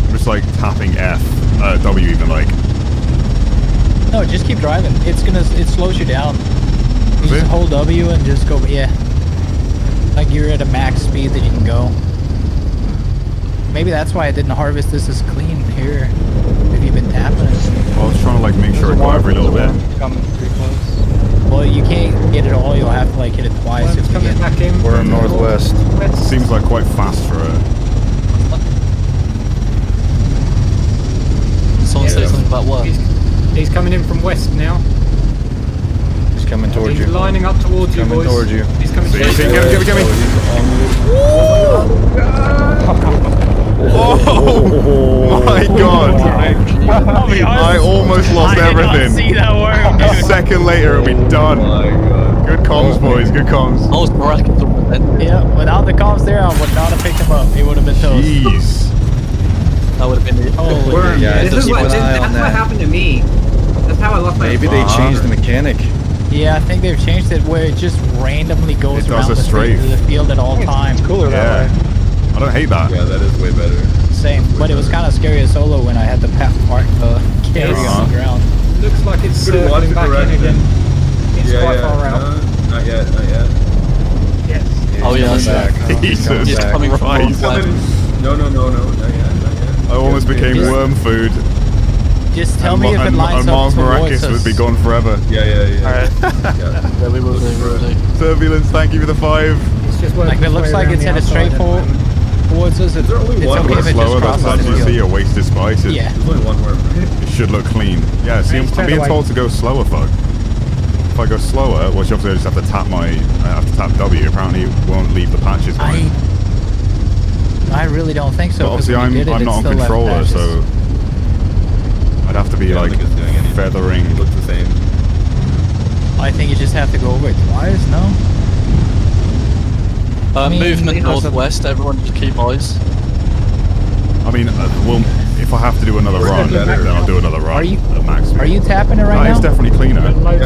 [SPEAKER 1] I'm just like tapping F, W even like.
[SPEAKER 2] No, just keep driving. It slows you down. You
[SPEAKER 1] Is
[SPEAKER 2] just
[SPEAKER 1] it?
[SPEAKER 2] hold W and just go, yeah. Like you're at a max speed that you can go. Maybe that's why I didn't harvest this as clean here. Have you been tapping it?
[SPEAKER 1] Well, I was trying to like make sure I go every little bit.
[SPEAKER 15] Coming pretty close.
[SPEAKER 2] Well, you can't. get it all, you'll have to like hit it twice. If you get
[SPEAKER 13] back in.
[SPEAKER 8] We're in northwest.
[SPEAKER 1] Seems like quite fast for a...
[SPEAKER 10] Someone say something about what?
[SPEAKER 13] He's coming in from west now.
[SPEAKER 8] He's coming towards
[SPEAKER 13] He's
[SPEAKER 8] you.
[SPEAKER 13] lining up towards you,
[SPEAKER 8] Coming
[SPEAKER 13] boys.
[SPEAKER 8] towards you.
[SPEAKER 13] He's coming
[SPEAKER 1] See,
[SPEAKER 13] towards
[SPEAKER 1] see,
[SPEAKER 13] you.
[SPEAKER 1] get me. Oh my god! I almost lost everything.
[SPEAKER 2] I did not see that worm,
[SPEAKER 1] A
[SPEAKER 2] dude.
[SPEAKER 1] second later, it'll be done.
[SPEAKER 7] Oh my god.
[SPEAKER 1] Good comms, boys. Good comms.
[SPEAKER 10] I was miraculous.
[SPEAKER 2] Yeah, without the comms there, I would not have picked him up. He would have been toast.
[SPEAKER 1] Jeez.
[SPEAKER 10] That would have been it.
[SPEAKER 2] Holy
[SPEAKER 9] Worm.
[SPEAKER 8] Yeah,
[SPEAKER 9] This
[SPEAKER 8] just
[SPEAKER 9] is what,
[SPEAKER 8] keep an eye on
[SPEAKER 9] that's what
[SPEAKER 8] that.
[SPEAKER 9] happened to me. That's how I lost my.
[SPEAKER 8] Maybe they changed the mechanic.
[SPEAKER 2] Yeah, I think they've changed it where it just randomly goes
[SPEAKER 1] It does
[SPEAKER 2] around
[SPEAKER 1] a
[SPEAKER 2] the
[SPEAKER 1] strafe.
[SPEAKER 2] field at all times.
[SPEAKER 15] Cooler that way.
[SPEAKER 1] I don't hate that.
[SPEAKER 7] Yeah, that is way better.
[SPEAKER 2] Same, but it was kind of scary as solo when I had to park carry on the ground.
[SPEAKER 13] Looks like it's
[SPEAKER 7] Could've watched
[SPEAKER 13] circling
[SPEAKER 7] the
[SPEAKER 13] back in
[SPEAKER 7] direction.
[SPEAKER 13] again. It's quite far out.
[SPEAKER 7] Not yet, not yet.
[SPEAKER 13] Yes.
[SPEAKER 10] Oh yeah, I see.
[SPEAKER 8] Back.
[SPEAKER 1] Jesus
[SPEAKER 10] He's coming from
[SPEAKER 1] Christ.
[SPEAKER 10] northwest.
[SPEAKER 7] No, not yet, not yet.
[SPEAKER 1] I almost became
[SPEAKER 2] Just-
[SPEAKER 1] worm food.
[SPEAKER 2] Just tell me if it lines
[SPEAKER 1] and
[SPEAKER 2] up
[SPEAKER 1] Mars
[SPEAKER 2] towards
[SPEAKER 1] Maracus
[SPEAKER 2] us.
[SPEAKER 1] would be gone forever.
[SPEAKER 7] Yeah.
[SPEAKER 15] Alright.
[SPEAKER 7] Yeah.
[SPEAKER 10] Yeah, we will do.
[SPEAKER 1] Turbulence, thank you for the 5.
[SPEAKER 13] It's just
[SPEAKER 2] Like if it looks like it's headed straight towards us, it's
[SPEAKER 7] there only one
[SPEAKER 2] okay
[SPEAKER 1] Go
[SPEAKER 2] if it just
[SPEAKER 1] slower, those
[SPEAKER 2] crosses
[SPEAKER 1] times
[SPEAKER 2] the
[SPEAKER 1] you see
[SPEAKER 2] field.
[SPEAKER 1] are wasted spices.
[SPEAKER 2] Yeah.
[SPEAKER 7] There's only one worm.
[SPEAKER 1] It should look clean. Yeah, see, I'm being told to go slower, fuck. If I go slower, well, obviously I just have to tap W. Apparently it won't leave the patches behind.
[SPEAKER 2] I really don't think so.
[SPEAKER 1] But obviously
[SPEAKER 2] because when you did
[SPEAKER 1] I'm
[SPEAKER 2] it,
[SPEAKER 1] not
[SPEAKER 2] it
[SPEAKER 1] on
[SPEAKER 2] still left
[SPEAKER 1] controller,
[SPEAKER 2] patches.
[SPEAKER 1] so I'd have to be
[SPEAKER 7] Yeah, I
[SPEAKER 1] like
[SPEAKER 7] don't think it's doing anything.
[SPEAKER 1] feathering.
[SPEAKER 7] It looks the same.
[SPEAKER 2] I think you just have to go over it twice, no? I mean,
[SPEAKER 10] Movement
[SPEAKER 2] you know, so-
[SPEAKER 10] northwest. Everyone just keep eyes.
[SPEAKER 1] I mean, well, if I have to do another run, then I'll do another run.
[SPEAKER 2] Are you-
[SPEAKER 1] at max speed.
[SPEAKER 2] Are you tapping it right
[SPEAKER 1] It's
[SPEAKER 2] now?
[SPEAKER 1] definitely cleaner.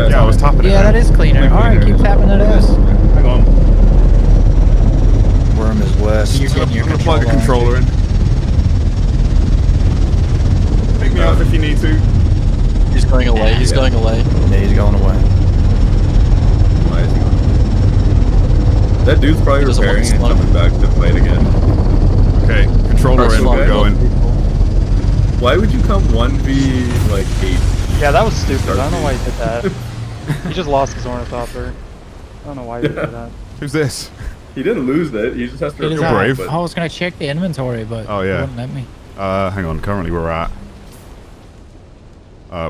[SPEAKER 1] Yeah, I was tapping it.
[SPEAKER 2] Yeah, that is cleaner. Alright, keep tapping it ass.
[SPEAKER 1] Hang on.
[SPEAKER 8] Worm is west.
[SPEAKER 2] You're getting your
[SPEAKER 1] I'm gonna plug a
[SPEAKER 2] controller.
[SPEAKER 1] controller in. Pick me up if you need to.
[SPEAKER 10] He's going away. He's going away.
[SPEAKER 8] Yeah, he's going away.
[SPEAKER 7] Why is he going? That dude's probably
[SPEAKER 10] He doesn't want
[SPEAKER 7] repairing and
[SPEAKER 10] to
[SPEAKER 7] coming back to fight again.
[SPEAKER 1] Okay, controller
[SPEAKER 10] That's
[SPEAKER 1] in,
[SPEAKER 10] fine.
[SPEAKER 1] we're going.
[SPEAKER 7] Why would you come 1v like 8?
[SPEAKER 15] Yeah, that was stupid. I don't know why he did that. He just lost his ornithopter. I don't know why he did that.
[SPEAKER 1] Who's this?
[SPEAKER 7] He didn't lose it. He just has to
[SPEAKER 2] It is
[SPEAKER 1] You're
[SPEAKER 2] out.
[SPEAKER 1] brave.
[SPEAKER 2] I was gonna check the inventory, but
[SPEAKER 1] Oh,
[SPEAKER 2] it
[SPEAKER 1] yeah.
[SPEAKER 2] wouldn't let me.
[SPEAKER 1] Hang on, currently we're at...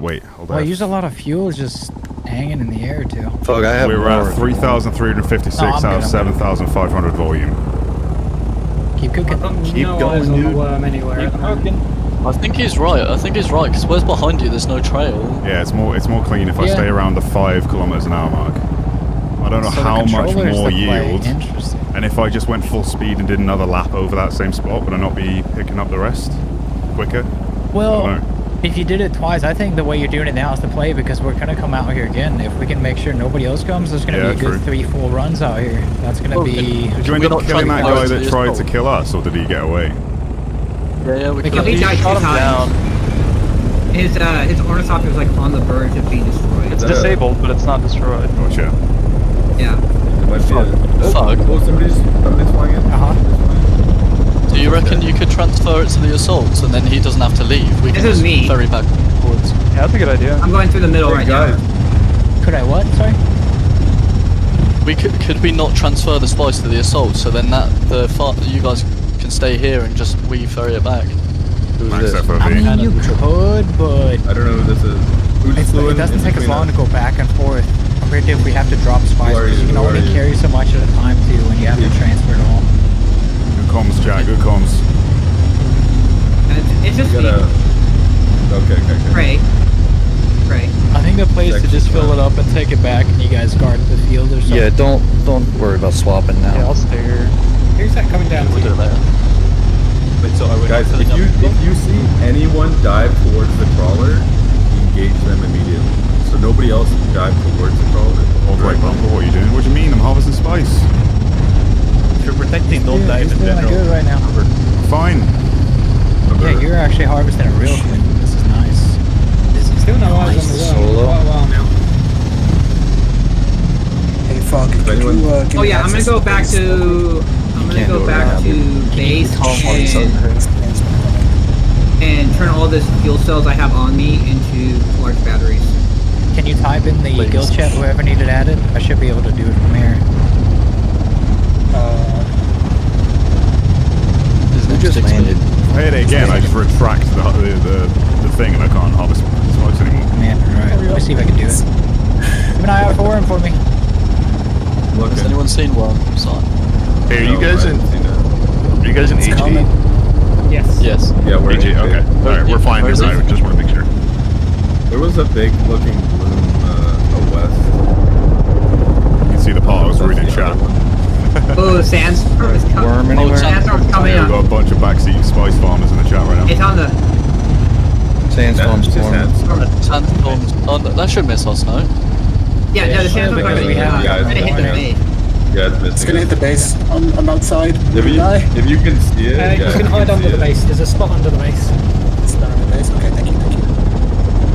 [SPEAKER 1] wait, hold
[SPEAKER 2] Well, I
[SPEAKER 1] on.
[SPEAKER 2] use a lot of fuel just hanging in the air too.
[SPEAKER 8] Fuck, I have
[SPEAKER 1] We're
[SPEAKER 8] more.
[SPEAKER 1] at 3,356
[SPEAKER 2] No, I'm
[SPEAKER 1] out
[SPEAKER 2] good,
[SPEAKER 1] of
[SPEAKER 2] I'm
[SPEAKER 1] 7,500 volume.
[SPEAKER 2] Keep cooking.
[SPEAKER 8] Keep
[SPEAKER 13] no
[SPEAKER 8] going,
[SPEAKER 13] eyes on the
[SPEAKER 8] dude.
[SPEAKER 13] worm anywhere. at the moment.
[SPEAKER 10] I think he's right. Because where's behind you? There's no trail.
[SPEAKER 1] Yeah, it's more clean if I
[SPEAKER 2] Yeah.
[SPEAKER 1] stay around the 5 kilometers an hour mark. I don't know
[SPEAKER 2] So the
[SPEAKER 1] how much
[SPEAKER 2] controller's
[SPEAKER 1] more
[SPEAKER 2] the play.
[SPEAKER 1] yield.
[SPEAKER 2] Interesting.
[SPEAKER 1] And if I just went full speed and did another lap over that same spot, would I not be picking up the rest quicker? I
[SPEAKER 2] Well,
[SPEAKER 1] don't know.
[SPEAKER 2] if you did it twice, I think the way you're doing it now is the play because we're gonna come out here again. If we can make sure nobody else comes, there's gonna
[SPEAKER 1] Yeah,
[SPEAKER 2] be a good
[SPEAKER 1] true.
[SPEAKER 2] 3-4 runs out here. That's gonna be.
[SPEAKER 1] Did you end up killing that guy that tried to kill us, or did he get away?
[SPEAKER 10] Yeah, we
[SPEAKER 9] Because he died 2 times. His ornithopter was like on the verge of being destroyed.
[SPEAKER 15] It's disabled, but it's not destroyed.
[SPEAKER 1] Gotcha.
[SPEAKER 9] Yeah.
[SPEAKER 7] It might be
[SPEAKER 10] Fuck.
[SPEAKER 7] Oh, somebody's flying in.
[SPEAKER 10] Do you reckon you could transfer it to the assaults and then he doesn't have to leave? We
[SPEAKER 9] This
[SPEAKER 10] can
[SPEAKER 9] is
[SPEAKER 10] just
[SPEAKER 9] me.
[SPEAKER 10] ferry back forwards.
[SPEAKER 15] Yeah, that's a good idea.
[SPEAKER 9] I'm going through the middle right now.
[SPEAKER 2] Could I what? Sorry.
[SPEAKER 10] Could we not transfer the spice to the assault so then you guys can stay here and just we ferry it back?
[SPEAKER 1] Max FOV.
[SPEAKER 2] I mean, you could, but
[SPEAKER 7] I don't know who this is. Who's
[SPEAKER 2] it doesn't take as long to go back and forth compared to if we have to drop spice.
[SPEAKER 7] Where are
[SPEAKER 2] Because you
[SPEAKER 7] you?
[SPEAKER 2] can
[SPEAKER 7] Where
[SPEAKER 2] only
[SPEAKER 7] are you?
[SPEAKER 2] carry so much at a time too, when you have to transfer it all.
[SPEAKER 1] Good comms, Jack, good comms.
[SPEAKER 9] And it's just
[SPEAKER 7] You gotta... Okay.
[SPEAKER 9] pray.
[SPEAKER 2] I think the play is to just fill it up and take it back, and you guys guard the field or something.
[SPEAKER 8] Yeah, don't worry about swapping now.
[SPEAKER 15] Yeah, I'll stay here.
[SPEAKER 13] Who's that coming down to?
[SPEAKER 10] We'll do it later. Wait, so are we
[SPEAKER 7] Guys,
[SPEAKER 10] not
[SPEAKER 7] if
[SPEAKER 10] filling up?
[SPEAKER 7] you see anyone dive towards the trawler, engage them immediately. So nobody else can dive towards the trawler.
[SPEAKER 1] Hold right bumper, what are you doing? What do you mean? I'm harvesting spice.
[SPEAKER 17] If you're protecting, don't dive
[SPEAKER 2] He's
[SPEAKER 17] in
[SPEAKER 2] doing
[SPEAKER 17] general.
[SPEAKER 2] good right now.
[SPEAKER 1] Fine.
[SPEAKER 2] Yeah, you're actually harvesting it real quick. This is nice.
[SPEAKER 13] Still no eyes on the worm.
[SPEAKER 8] Solo.
[SPEAKER 13] Quite a while now.
[SPEAKER 4] Hey, fuck, could you give
[SPEAKER 9] Oh
[SPEAKER 4] me
[SPEAKER 9] yeah, I'm gonna
[SPEAKER 4] access
[SPEAKER 9] go
[SPEAKER 4] the
[SPEAKER 9] back
[SPEAKER 4] base?
[SPEAKER 9] to. I'm gonna
[SPEAKER 8] can't
[SPEAKER 9] go
[SPEAKER 8] do it
[SPEAKER 9] back
[SPEAKER 8] right
[SPEAKER 9] to base and turn all this fuel cells I have on me into large batteries.
[SPEAKER 2] Can you type in the guild chat whoever needed added? I should be able to do it from here.
[SPEAKER 8] Who just landed?
[SPEAKER 1] I hit it again, I just retract the thing and I can't harvest spikes anymore.
[SPEAKER 2] Man, alright, let me see if I can do it. Keep an eye out for worm for me.
[SPEAKER 10] Has anyone seen one? Sorry.
[SPEAKER 12] Hey, are you guys in AG?
[SPEAKER 15] Yes.
[SPEAKER 10] Yes.
[SPEAKER 7] Yeah, we're
[SPEAKER 12] AG. Okay. All right, we're flying this. I just want to make sure.
[SPEAKER 7] There was a big looking bloom out west.
[SPEAKER 1] You can see the potholes reading chat.
[SPEAKER 9] Oh, sandstorm is coming.
[SPEAKER 8] Worm anywhere?
[SPEAKER 9] Sandstorm's coming
[SPEAKER 1] We've
[SPEAKER 9] up.
[SPEAKER 1] got a bunch of backseat spice farmers in the chat right now.
[SPEAKER 9] It's on the.
[SPEAKER 8] Sandstorm storm.
[SPEAKER 10] Sandstorms. Oh, that should miss us, no?
[SPEAKER 9] Yeah, the sandstorm's
[SPEAKER 2] because
[SPEAKER 9] gonna
[SPEAKER 2] we have-
[SPEAKER 9] hit the base.
[SPEAKER 7] Yeah,
[SPEAKER 4] It's gonna hit the base. I'm outside.
[SPEAKER 7] If you can see it,
[SPEAKER 15] You can hide under the base. There's a spot under the base.
[SPEAKER 4] It's down the base. Okay, thank you.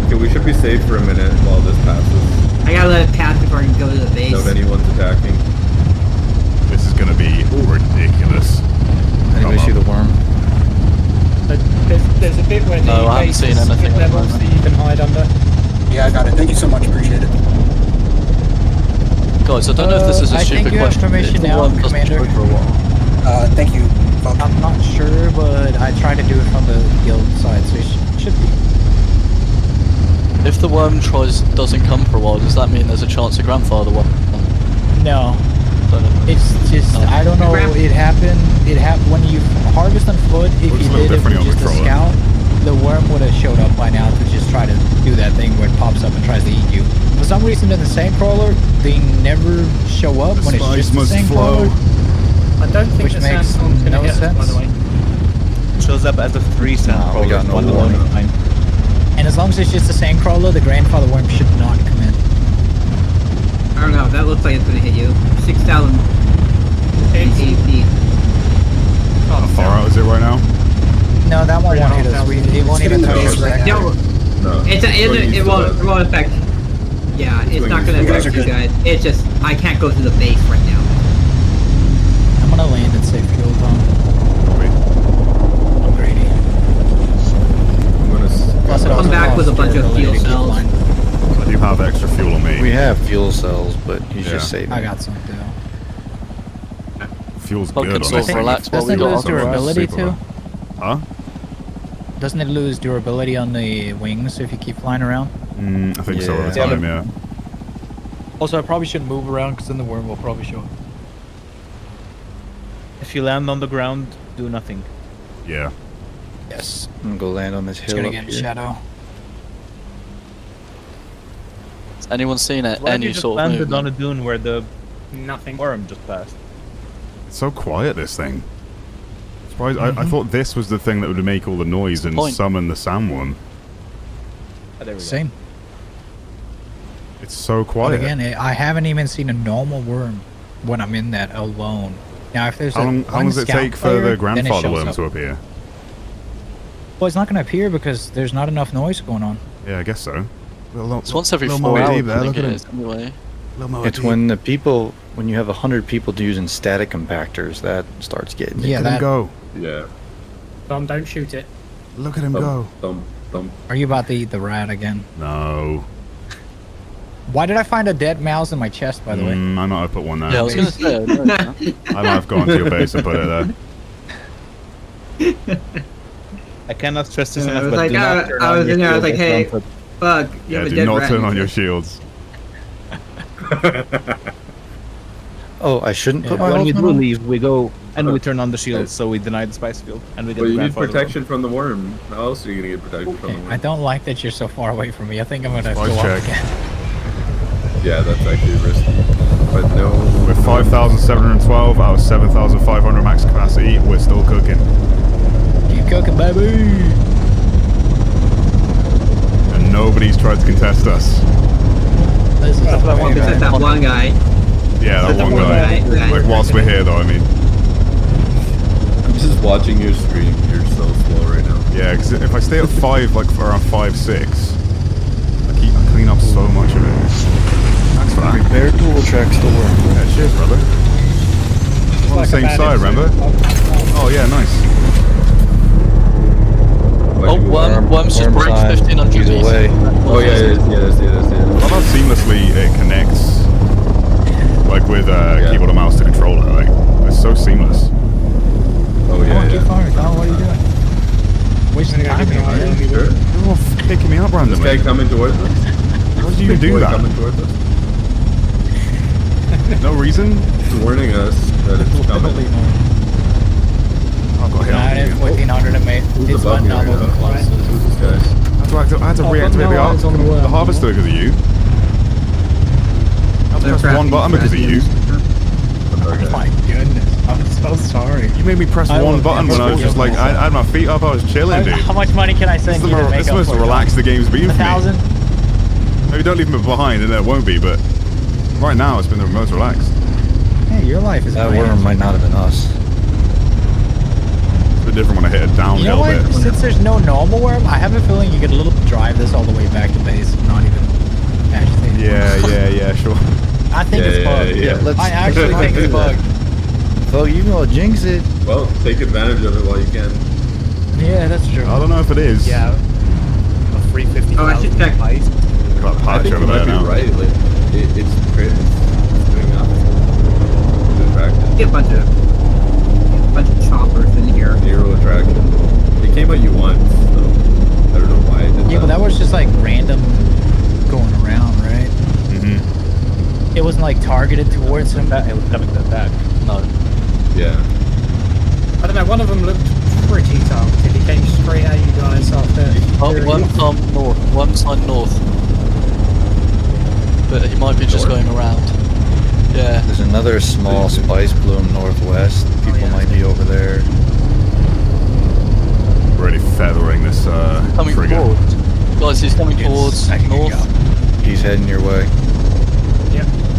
[SPEAKER 7] Okay, we should be safe for a minute while this passes.
[SPEAKER 9] I gotta let it pass before I can go to the base.
[SPEAKER 7] Know if anyone's attacking.
[SPEAKER 1] This is going to be ridiculous.
[SPEAKER 8] Anybody see the worm?
[SPEAKER 15] There's a bit where the
[SPEAKER 10] No, I haven't
[SPEAKER 15] base
[SPEAKER 10] seen
[SPEAKER 15] is
[SPEAKER 10] anything at the
[SPEAKER 15] levels
[SPEAKER 10] moment.
[SPEAKER 15] that you can hide under.
[SPEAKER 4] Yeah, I got it. Thank you so much. Appreciate it.
[SPEAKER 10] Guys, I don't know if this is a
[SPEAKER 2] I think
[SPEAKER 10] stupid
[SPEAKER 2] you have
[SPEAKER 10] question.
[SPEAKER 2] permission
[SPEAKER 10] If the
[SPEAKER 2] now,
[SPEAKER 10] worm doesn't
[SPEAKER 2] Commander.
[SPEAKER 10] show for a while.
[SPEAKER 4] Thank you.
[SPEAKER 2] I'm not sure, but I tried to do it from the guild side, so it should be.
[SPEAKER 10] If the worm doesn't come for a while, does that mean there's a chance to grandfather one?
[SPEAKER 2] No. It's just, I don't know, it happened when you harvest on foot, if
[SPEAKER 1] Looks
[SPEAKER 2] you
[SPEAKER 1] a little
[SPEAKER 2] did it
[SPEAKER 1] different
[SPEAKER 2] with
[SPEAKER 1] on
[SPEAKER 2] just a
[SPEAKER 1] controller.
[SPEAKER 2] scout, the worm would have showed up by now to just try to do that thing where it pops up and tries to eat you. For some reason in the sand crawler, they never show up when it's just the sand crawler.
[SPEAKER 15] I don't think
[SPEAKER 2] Which
[SPEAKER 15] the
[SPEAKER 2] makes
[SPEAKER 15] sandstorm's gonna
[SPEAKER 2] no
[SPEAKER 15] hit us, by
[SPEAKER 2] sense.
[SPEAKER 15] the way.
[SPEAKER 17] Shows up as a 3 sand
[SPEAKER 8] No, we
[SPEAKER 17] crawler.
[SPEAKER 8] got no
[SPEAKER 17] One
[SPEAKER 8] warning.
[SPEAKER 17] alone is fine.
[SPEAKER 2] And as long as it's just a sand crawler, the grandfather worm should not come in.
[SPEAKER 9] I don't know. That looks like it's gonna hit you. 6,000 feet.
[SPEAKER 1] How far out is it right now?
[SPEAKER 2] No, that one won't hit us. It won't even touch us.
[SPEAKER 9] No, it won't affect. Yeah, it's not gonna affect you guys. It's just I can't go to the base right now.
[SPEAKER 2] I'm gonna land and save fuel though. I'm greedy.
[SPEAKER 7] I'm gonna
[SPEAKER 2] Plus it
[SPEAKER 9] Come
[SPEAKER 2] also
[SPEAKER 9] back with a bunch of
[SPEAKER 2] costs
[SPEAKER 9] fuel
[SPEAKER 2] to keep
[SPEAKER 9] cells.
[SPEAKER 2] flying.
[SPEAKER 1] I do have extra fuel on me.
[SPEAKER 8] We have fuel cells, but he's
[SPEAKER 1] Yeah.
[SPEAKER 8] just saving.
[SPEAKER 2] I got some too.
[SPEAKER 1] Fuel's
[SPEAKER 10] Fucking
[SPEAKER 1] good on
[SPEAKER 10] sort
[SPEAKER 1] this
[SPEAKER 10] of
[SPEAKER 1] thing.
[SPEAKER 10] relax while we
[SPEAKER 2] Doesn't it
[SPEAKER 10] got
[SPEAKER 2] lose
[SPEAKER 10] our
[SPEAKER 2] durability
[SPEAKER 1] Super
[SPEAKER 2] too?
[SPEAKER 1] low. Huh?
[SPEAKER 2] Doesn't it lose durability on the wings if you keep flying around?
[SPEAKER 1] I think so at the
[SPEAKER 17] Yeah.
[SPEAKER 1] time, yeah.
[SPEAKER 17] Also, I probably shouldn't move around because then the worm will probably show up. If you land on the ground, do nothing.
[SPEAKER 1] Yeah.
[SPEAKER 2] Yes.
[SPEAKER 8] I'm gonna go land on this
[SPEAKER 2] It's
[SPEAKER 8] hill
[SPEAKER 2] gonna
[SPEAKER 8] up
[SPEAKER 2] get
[SPEAKER 8] here.
[SPEAKER 2] shadow.
[SPEAKER 10] Has anyone seen it?
[SPEAKER 17] Why have
[SPEAKER 10] Any
[SPEAKER 17] you just
[SPEAKER 10] sort of
[SPEAKER 17] landed
[SPEAKER 10] movement?
[SPEAKER 17] on a dune where the
[SPEAKER 15] Nothing.
[SPEAKER 17] worm just passed?
[SPEAKER 1] It's so quiet, this thing. Surprised. I thought this was the thing that would make all the noise and
[SPEAKER 10] Point.
[SPEAKER 1] summon the sandworm.
[SPEAKER 17] Oh, there we go.
[SPEAKER 2] Same.
[SPEAKER 1] It's so
[SPEAKER 2] But
[SPEAKER 1] quiet.
[SPEAKER 2] again, I haven't even seen a normal worm when I'm in that alone. Now, if there's
[SPEAKER 1] How long
[SPEAKER 2] one
[SPEAKER 1] does it
[SPEAKER 2] scout
[SPEAKER 1] take for
[SPEAKER 2] player,
[SPEAKER 1] the
[SPEAKER 2] then it
[SPEAKER 1] grandfather
[SPEAKER 2] shows
[SPEAKER 1] worm
[SPEAKER 2] up.
[SPEAKER 1] to appear?
[SPEAKER 2] Well, it's not going to appear because there's not enough noise going on.
[SPEAKER 1] Yeah, I guess so.
[SPEAKER 10] It's once every
[SPEAKER 1] little
[SPEAKER 10] 4
[SPEAKER 1] Moe
[SPEAKER 10] hours,
[SPEAKER 1] Deep there,
[SPEAKER 10] I think
[SPEAKER 1] look
[SPEAKER 10] it
[SPEAKER 1] at
[SPEAKER 10] is, anyway.
[SPEAKER 8] It's when the people, when you have 100 people using static compactors, that starts getting
[SPEAKER 2] Yeah,
[SPEAKER 1] Look at him
[SPEAKER 2] that.
[SPEAKER 1] go.
[SPEAKER 7] Yeah.
[SPEAKER 15] Don't shoot it.
[SPEAKER 1] Look at him go.
[SPEAKER 7] Thump.
[SPEAKER 2] Are you about to eat the rat again?
[SPEAKER 1] No.
[SPEAKER 2] Why did I find a dead mouse in my chest, by the way?
[SPEAKER 1] I might have put one there.
[SPEAKER 10] Yeah, I was gonna say.
[SPEAKER 1] I might have gone to your base and put it there.
[SPEAKER 17] I cannot stress this
[SPEAKER 9] I
[SPEAKER 17] enough,
[SPEAKER 9] was
[SPEAKER 17] but
[SPEAKER 9] like,
[SPEAKER 17] do not turn
[SPEAKER 9] I
[SPEAKER 17] on
[SPEAKER 9] was
[SPEAKER 17] your
[SPEAKER 9] in there. I was
[SPEAKER 17] shield
[SPEAKER 9] like, hey,
[SPEAKER 17] at front
[SPEAKER 9] fuck, you
[SPEAKER 1] Yeah,
[SPEAKER 9] have a
[SPEAKER 1] do
[SPEAKER 9] dead
[SPEAKER 1] not
[SPEAKER 9] rat.
[SPEAKER 1] turn on your shields.
[SPEAKER 8] Oh, I shouldn't put
[SPEAKER 17] foot.
[SPEAKER 8] my
[SPEAKER 17] When we
[SPEAKER 8] ultimate
[SPEAKER 17] do
[SPEAKER 8] on?
[SPEAKER 17] leave, we go and we turn on the shield, so we deny the spice field, and we get
[SPEAKER 7] Well,
[SPEAKER 17] the
[SPEAKER 7] you need
[SPEAKER 17] grandfather
[SPEAKER 7] protection from the worm. How else are you gonna get protection from the
[SPEAKER 2] Okay,
[SPEAKER 7] worm?
[SPEAKER 2] I don't like that you're so far away from me. I think I'm going to go
[SPEAKER 1] Spice
[SPEAKER 2] up
[SPEAKER 1] check.
[SPEAKER 2] again.
[SPEAKER 7] Yeah, that's actually risky. But no.
[SPEAKER 1] With 5,712 out of 7,500 max capacity, we're still cooking.
[SPEAKER 2] Keep cooking, baby!
[SPEAKER 1] And nobody's tried to contest us.
[SPEAKER 2] This is
[SPEAKER 9] Except that one guy.
[SPEAKER 1] Yeah, that one guy.
[SPEAKER 9] guy.
[SPEAKER 1] Like, whilst we're here, though, I mean.
[SPEAKER 7] I'm just watching your stream. You're so slow right now.
[SPEAKER 1] Yeah, because if I stay at 5, like, for around 5-6, I clean up so much of it. Thanks for that.
[SPEAKER 8] Repair tool tracks the worm.
[SPEAKER 1] Yeah, cheers, brother. We're on the
[SPEAKER 15] like a
[SPEAKER 1] same
[SPEAKER 15] bad
[SPEAKER 1] side,
[SPEAKER 15] episode.
[SPEAKER 1] remember? Oh, yeah, nice.
[SPEAKER 10] Worm's just broke 1500
[SPEAKER 8] He's
[SPEAKER 10] east.
[SPEAKER 8] away.
[SPEAKER 7] Oh yeah, it is.
[SPEAKER 1] I love how seamlessly it connects, like with keyboard and mouse to controller. Like it's so seamless.
[SPEAKER 7] Oh yeah.
[SPEAKER 2] Keep firing, Colin. What are you doing? Wasting time here, man.
[SPEAKER 1] You're all picking me up randomly.
[SPEAKER 7] This guy coming towards us.
[SPEAKER 1] How did you even do that?
[SPEAKER 7] Coming towards us.
[SPEAKER 1] No reason?
[SPEAKER 7] He's warning us that it's coming.
[SPEAKER 1] I've got hit.
[SPEAKER 2] Nah, it's 1400 and mate. It's
[SPEAKER 7] above
[SPEAKER 2] fun
[SPEAKER 7] me
[SPEAKER 2] now.
[SPEAKER 7] right now?
[SPEAKER 2] Close.
[SPEAKER 7] Who's this guy?
[SPEAKER 1] I had to reactivate the harvester because of you. I pressed one button because of you.
[SPEAKER 2] Oh my goodness. I'm so sorry.
[SPEAKER 1] You made me press one button when I was just like, I had my feet up, I was chilling, dude.
[SPEAKER 2] How much money can I send you to make
[SPEAKER 1] It's
[SPEAKER 2] up
[SPEAKER 1] supposed
[SPEAKER 2] for
[SPEAKER 1] to relax the game's been for me.
[SPEAKER 2] 1,000?
[SPEAKER 1] Maybe don't leave me behind and then it won't be, but right now it's been the most relaxed.
[SPEAKER 2] Hey, your life is
[SPEAKER 8] That worm might not have been us.
[SPEAKER 1] It's a bit different when I hit a
[SPEAKER 2] You know
[SPEAKER 1] downhill
[SPEAKER 2] what?
[SPEAKER 1] bit.
[SPEAKER 2] Since there's no normal worm, I have a feeling you could a little drive this all the way back to base, not even agitate.
[SPEAKER 1] Yeah, sure.
[SPEAKER 2] I think it's bugged. I actually think it's bugged.
[SPEAKER 8] So you know, jinx it.
[SPEAKER 7] Well, take advantage of it while you can.
[SPEAKER 2] Yeah, that's true.
[SPEAKER 1] I don't know if it is.
[SPEAKER 13] Yeah. A free 50,000
[SPEAKER 9] I should check.
[SPEAKER 1] Got a
[SPEAKER 7] I
[SPEAKER 1] patch
[SPEAKER 7] think
[SPEAKER 1] over
[SPEAKER 7] you might
[SPEAKER 1] there
[SPEAKER 7] be
[SPEAKER 1] now.
[SPEAKER 7] right. Like, it's doing nothing. It's attractive.
[SPEAKER 9] Get a bunch of choppers in here.
[SPEAKER 7] Zero attraction. It came at you once, so I don't know why it did
[SPEAKER 2] Yeah, but that was just like random going around, right?
[SPEAKER 1] Mm-hmm.
[SPEAKER 2] It wasn't like targeted towards him.
[SPEAKER 17] It was coming to attack.
[SPEAKER 10] No.
[SPEAKER 7] Yeah.
[SPEAKER 3] I don't know, one of them looked pretty targeted. He came straight at you guys after.
[SPEAKER 10] One's on north. One's on north. But he might be just going around. Yeah.
[SPEAKER 8] There's another small spice bloom northwest. People might be over there.
[SPEAKER 1] Really feathering this
[SPEAKER 10] Coming
[SPEAKER 1] trigger.
[SPEAKER 10] towards. Guys, he's coming towards north.
[SPEAKER 8] He's heading your way.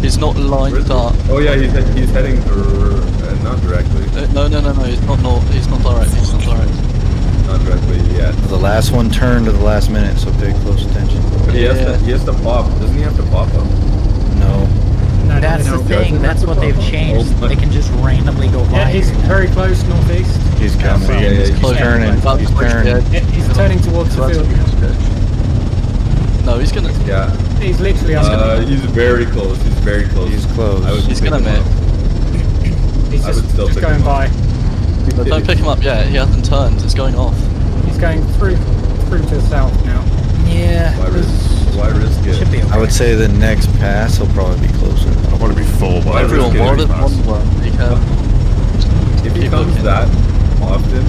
[SPEAKER 10] He's not lined up.
[SPEAKER 7] Oh yeah, he's heading not directly.
[SPEAKER 10] No, he's not north. He's not direct. He's not direct.
[SPEAKER 7] Not directly yet.
[SPEAKER 8] The last one turned to the last minute, so pay close attention.
[SPEAKER 7] But he has to pop. Doesn't he have to pop up?
[SPEAKER 8] No.
[SPEAKER 2] That's the thing. That's what they've changed. They can just randomly go by.
[SPEAKER 3] Yeah, he's very close northeast.
[SPEAKER 8] He's coming. He's turning. He's turning.
[SPEAKER 3] He's turning towards the field.
[SPEAKER 10] No, he's gonna.
[SPEAKER 7] Yeah.
[SPEAKER 3] He's literally
[SPEAKER 7] He's very close. He's very close.
[SPEAKER 8] He's close.
[SPEAKER 10] He's gonna miss.
[SPEAKER 3] He's just going by.
[SPEAKER 10] Don't pick him up yet. He hasn't turned. It's going off.
[SPEAKER 3] He's going through to the south now.
[SPEAKER 2] Yeah.
[SPEAKER 7] Why risk it?
[SPEAKER 2] Should be okay.
[SPEAKER 8] I would say the next pass he'll probably be closer.
[SPEAKER 1] I'll probably be full by
[SPEAKER 10] Everyone wanted one worm.
[SPEAKER 7] If he comes that often,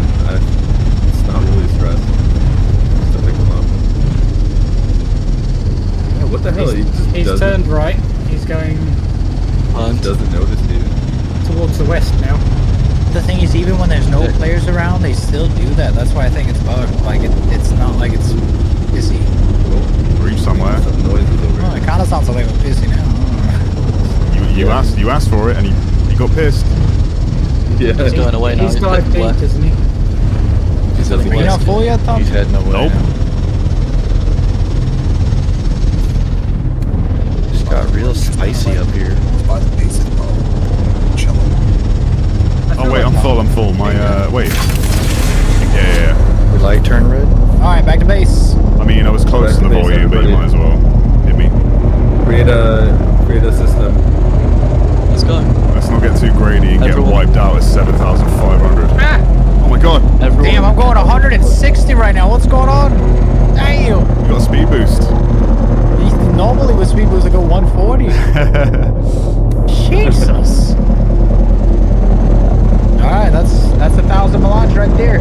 [SPEAKER 7] it's not really stress. Just to pick him up. Yeah, what the hell?
[SPEAKER 3] He's turned right. He's going
[SPEAKER 7] doesn't notice you.
[SPEAKER 3] towards the west now.
[SPEAKER 2] The thing is, even when there's no players around, they still do that. That's why I think it's bugged. Like, it's not like it's busy.
[SPEAKER 1] Reach somewhere.
[SPEAKER 7] Some noises over
[SPEAKER 2] Oh, it kind of sounds like it's busy now.
[SPEAKER 1] You asked for it and he got pissed.
[SPEAKER 7] Yeah.
[SPEAKER 10] He's going away now.
[SPEAKER 3] He's dive deep,
[SPEAKER 10] left.
[SPEAKER 3] isn't he?
[SPEAKER 10] He's heading
[SPEAKER 2] Are you not
[SPEAKER 10] west.
[SPEAKER 2] full yet, Tom?
[SPEAKER 8] He's heading away.
[SPEAKER 1] Nope.
[SPEAKER 8] Now. Just got real spicy up here.
[SPEAKER 4] By the base as well. Chilling.
[SPEAKER 1] Oh wait, I'm full. My wait. Yeah.
[SPEAKER 8] The light turn red.
[SPEAKER 2] All right, back to base.
[SPEAKER 1] I mean, I was close to the
[SPEAKER 7] Back to base,
[SPEAKER 1] volume, but you
[SPEAKER 7] everybody.
[SPEAKER 1] might as well hit me.
[SPEAKER 7] Create a system.
[SPEAKER 10] Let's go.
[SPEAKER 1] Let's not get too greedy and
[SPEAKER 10] Everyone.
[SPEAKER 1] get wiped out at 7,500. Oh my god.
[SPEAKER 10] Everyone.
[SPEAKER 2] Damn, I'm going 160 right now. What's going on? Damn.
[SPEAKER 1] You got a speed boost.
[SPEAKER 2] Normally with speed boost I go 140. Jesus. All right, that's 1,000 melange right there.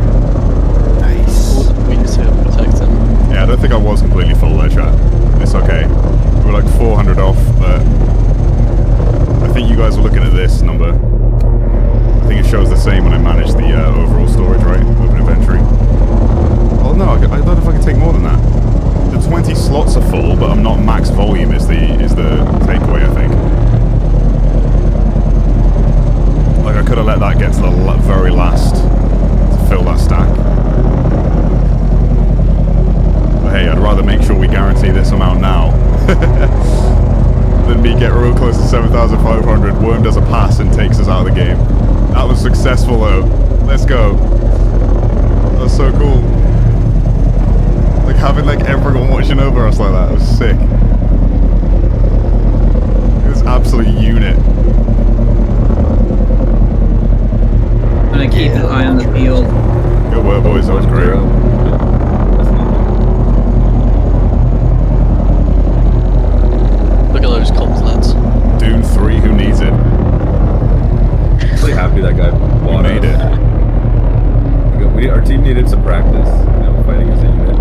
[SPEAKER 8] Nice.
[SPEAKER 10] All the wings here protect him.
[SPEAKER 1] Yeah, I don't think I was completely full there, chat. It's okay. We were like 400 off, but I think you guys were looking at this number. I think it shows the same when I manage the overall storage, right? Open inventory. Oh no, I don't know if I can take more than that. The 20 slots are full, but I'm not max volume is the takeaway, I think. Like I could have let that get to the very last to fill that stack. But hey, I'd rather make sure we guarantee this amount now than me get real close to 7,500. Worm does a pass and takes us out of the game. That was successful though. Let's go. That's so cool. Like having like everyone watching over us like that was sick. It was absolute unit.
[SPEAKER 9] I'm gonna keep an eye on the field.
[SPEAKER 1] Good work, boys. That was great.
[SPEAKER 10] Look at those comms, lads.
[SPEAKER 1] Dune 3, who needs it?
[SPEAKER 7] Really happy that guy bought
[SPEAKER 1] made it.
[SPEAKER 7] Our team needed some practice, fighting as a unit.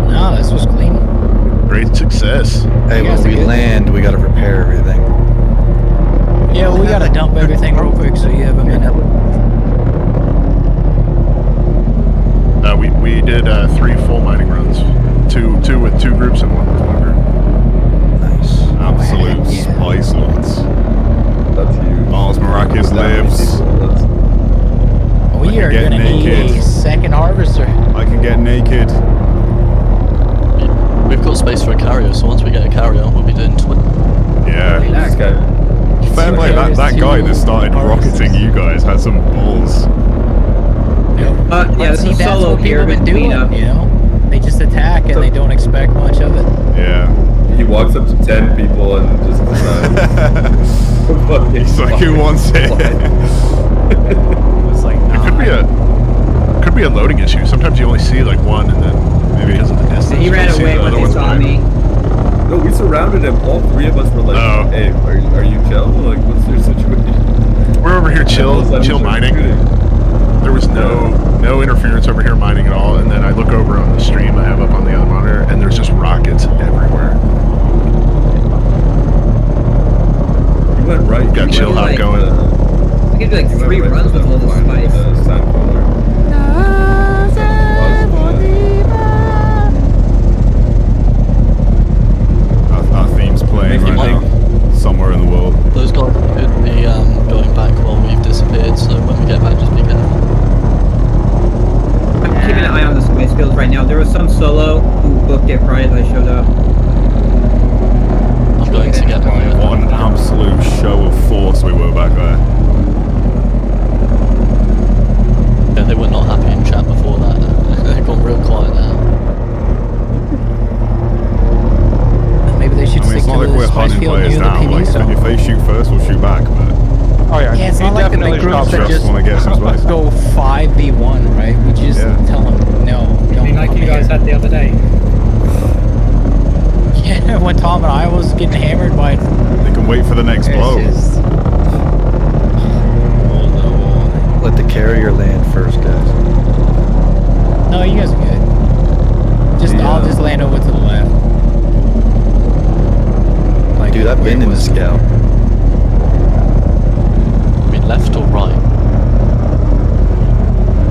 [SPEAKER 2] No, this was clean.
[SPEAKER 12] Great success.
[SPEAKER 8] Hey, when we land, we gotta repair everything.
[SPEAKER 2] Yeah, well, we gotta dump everything real quick, so you have a minute.
[SPEAKER 12] We did 3 full mining runs. Two with 2 groups and 1 with 1 group.
[SPEAKER 8] Nice.
[SPEAKER 1] Absolute spice lots.
[SPEAKER 7] That's huge.
[SPEAKER 1] Mars Maracas lives.
[SPEAKER 2] We are gonna need a second harvester.
[SPEAKER 1] I can get naked.
[SPEAKER 10] We've got space for a carrier, so once we get a carrier, we'll be doing twin.
[SPEAKER 1] Yeah. Fair play, that guy that started rocketing you guys had some balls.
[SPEAKER 9] Yeah, this
[SPEAKER 2] See,
[SPEAKER 9] is
[SPEAKER 2] that's
[SPEAKER 9] solo
[SPEAKER 2] what people
[SPEAKER 9] here
[SPEAKER 2] have been
[SPEAKER 9] with
[SPEAKER 2] doing,
[SPEAKER 9] cleanup.
[SPEAKER 2] you know? They just attack and they don't expect much of it.
[SPEAKER 1] Yeah.
[SPEAKER 7] He walks up to 10 people and just decides.
[SPEAKER 1] He's like, who wants it?
[SPEAKER 2] It's like,
[SPEAKER 12] It could be a loading issue. Sometimes you only see like one, and then maybe because of the distance.
[SPEAKER 9] He ran
[SPEAKER 12] you'll see
[SPEAKER 9] away
[SPEAKER 12] the
[SPEAKER 9] when
[SPEAKER 12] other
[SPEAKER 9] he
[SPEAKER 12] ones
[SPEAKER 9] saw
[SPEAKER 12] behind.
[SPEAKER 9] me.
[SPEAKER 7] No, we surrounded him. All 3 of us were like, "Hey, are you chill? Like, what's your situation?"
[SPEAKER 12] We're over here chill
[SPEAKER 7] Shooting.
[SPEAKER 12] mining. There was no interference over here mining at all, and then I look over on the stream I have up on the other monitor, and there's just rockets everywhere.
[SPEAKER 7] You went right.
[SPEAKER 12] Got
[SPEAKER 7] You
[SPEAKER 12] chill
[SPEAKER 7] went
[SPEAKER 12] hop
[SPEAKER 7] like,
[SPEAKER 12] going.
[SPEAKER 9] I could do like 3 runs with all this spice.
[SPEAKER 1] Our theme's playing right now. Somewhere in the world.
[SPEAKER 10] Those guys could be going back while we've disappeared, so when we get back, just be careful.
[SPEAKER 9] I'm keeping an eye on the spice fields right now. There was some solo who booked it right as I showed up.
[SPEAKER 10] I'm going to get my
[SPEAKER 1] What an absolute show of force we were back there.
[SPEAKER 10] Yeah, they were not happy in chat before that. They've gone real quiet now.
[SPEAKER 2] Maybe they should
[SPEAKER 1] I mean, it's
[SPEAKER 2] stick
[SPEAKER 1] not
[SPEAKER 2] to
[SPEAKER 1] like we're
[SPEAKER 2] the spice
[SPEAKER 1] hunting
[SPEAKER 2] field
[SPEAKER 1] players
[SPEAKER 2] near the
[SPEAKER 1] down.
[SPEAKER 2] PD
[SPEAKER 1] Like,
[SPEAKER 2] zone.
[SPEAKER 1] if they shoot first, we'll shoot back. But
[SPEAKER 13] Oh yeah,
[SPEAKER 2] Yeah, it's not like the big groups that just
[SPEAKER 1] want to get some spice.
[SPEAKER 2] go 5v1, right? We just tell them, no, don't
[SPEAKER 5] like
[SPEAKER 2] come
[SPEAKER 5] you guys
[SPEAKER 2] here.
[SPEAKER 5] had the other day.
[SPEAKER 2] Yeah, when Tom and I was getting hammered by...
[SPEAKER 1] They can wait for the next blow.
[SPEAKER 8] Let the carrier land first, guys.
[SPEAKER 2] No, you guys are good. I'll just land over to the left. Like,
[SPEAKER 8] Dude, I've been in the scout.
[SPEAKER 10] I mean, left or right?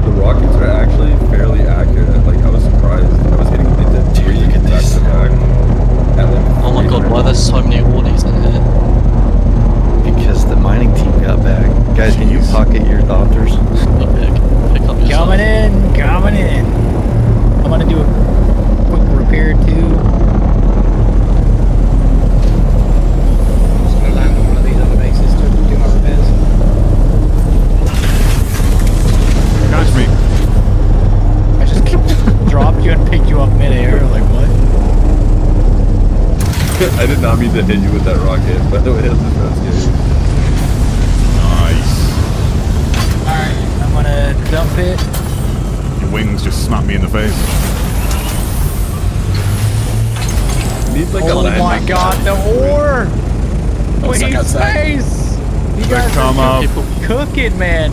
[SPEAKER 7] The rockets are actually fairly accurate. Like, I was surprised. I was hitting they did 3 back to back.
[SPEAKER 10] Oh my god, why are there so many warnings in here?
[SPEAKER 8] Because the mining team got back. Guys, can you pocket your doctors?
[SPEAKER 10] Pick up your
[SPEAKER 2] Coming in, coming in. I'm gonna do a quick repair too.
[SPEAKER 5] Just gonna land on one of these other bases to do my repairs.
[SPEAKER 1] Catch me.
[SPEAKER 2] I just dropped you and picked you up midair. Like what?
[SPEAKER 7] I did not mean to hit you with that rocket, by the way. That's scary.
[SPEAKER 1] Nice.
[SPEAKER 2] Alright, I'm gonna dump it.
[SPEAKER 1] Your wings just smacked me in the face.
[SPEAKER 7] Need like
[SPEAKER 2] Oh my god, the ore!
[SPEAKER 7] Wait,
[SPEAKER 2] Wait, space! You guys
[SPEAKER 1] come
[SPEAKER 2] are
[SPEAKER 1] up.
[SPEAKER 2] cooking, man.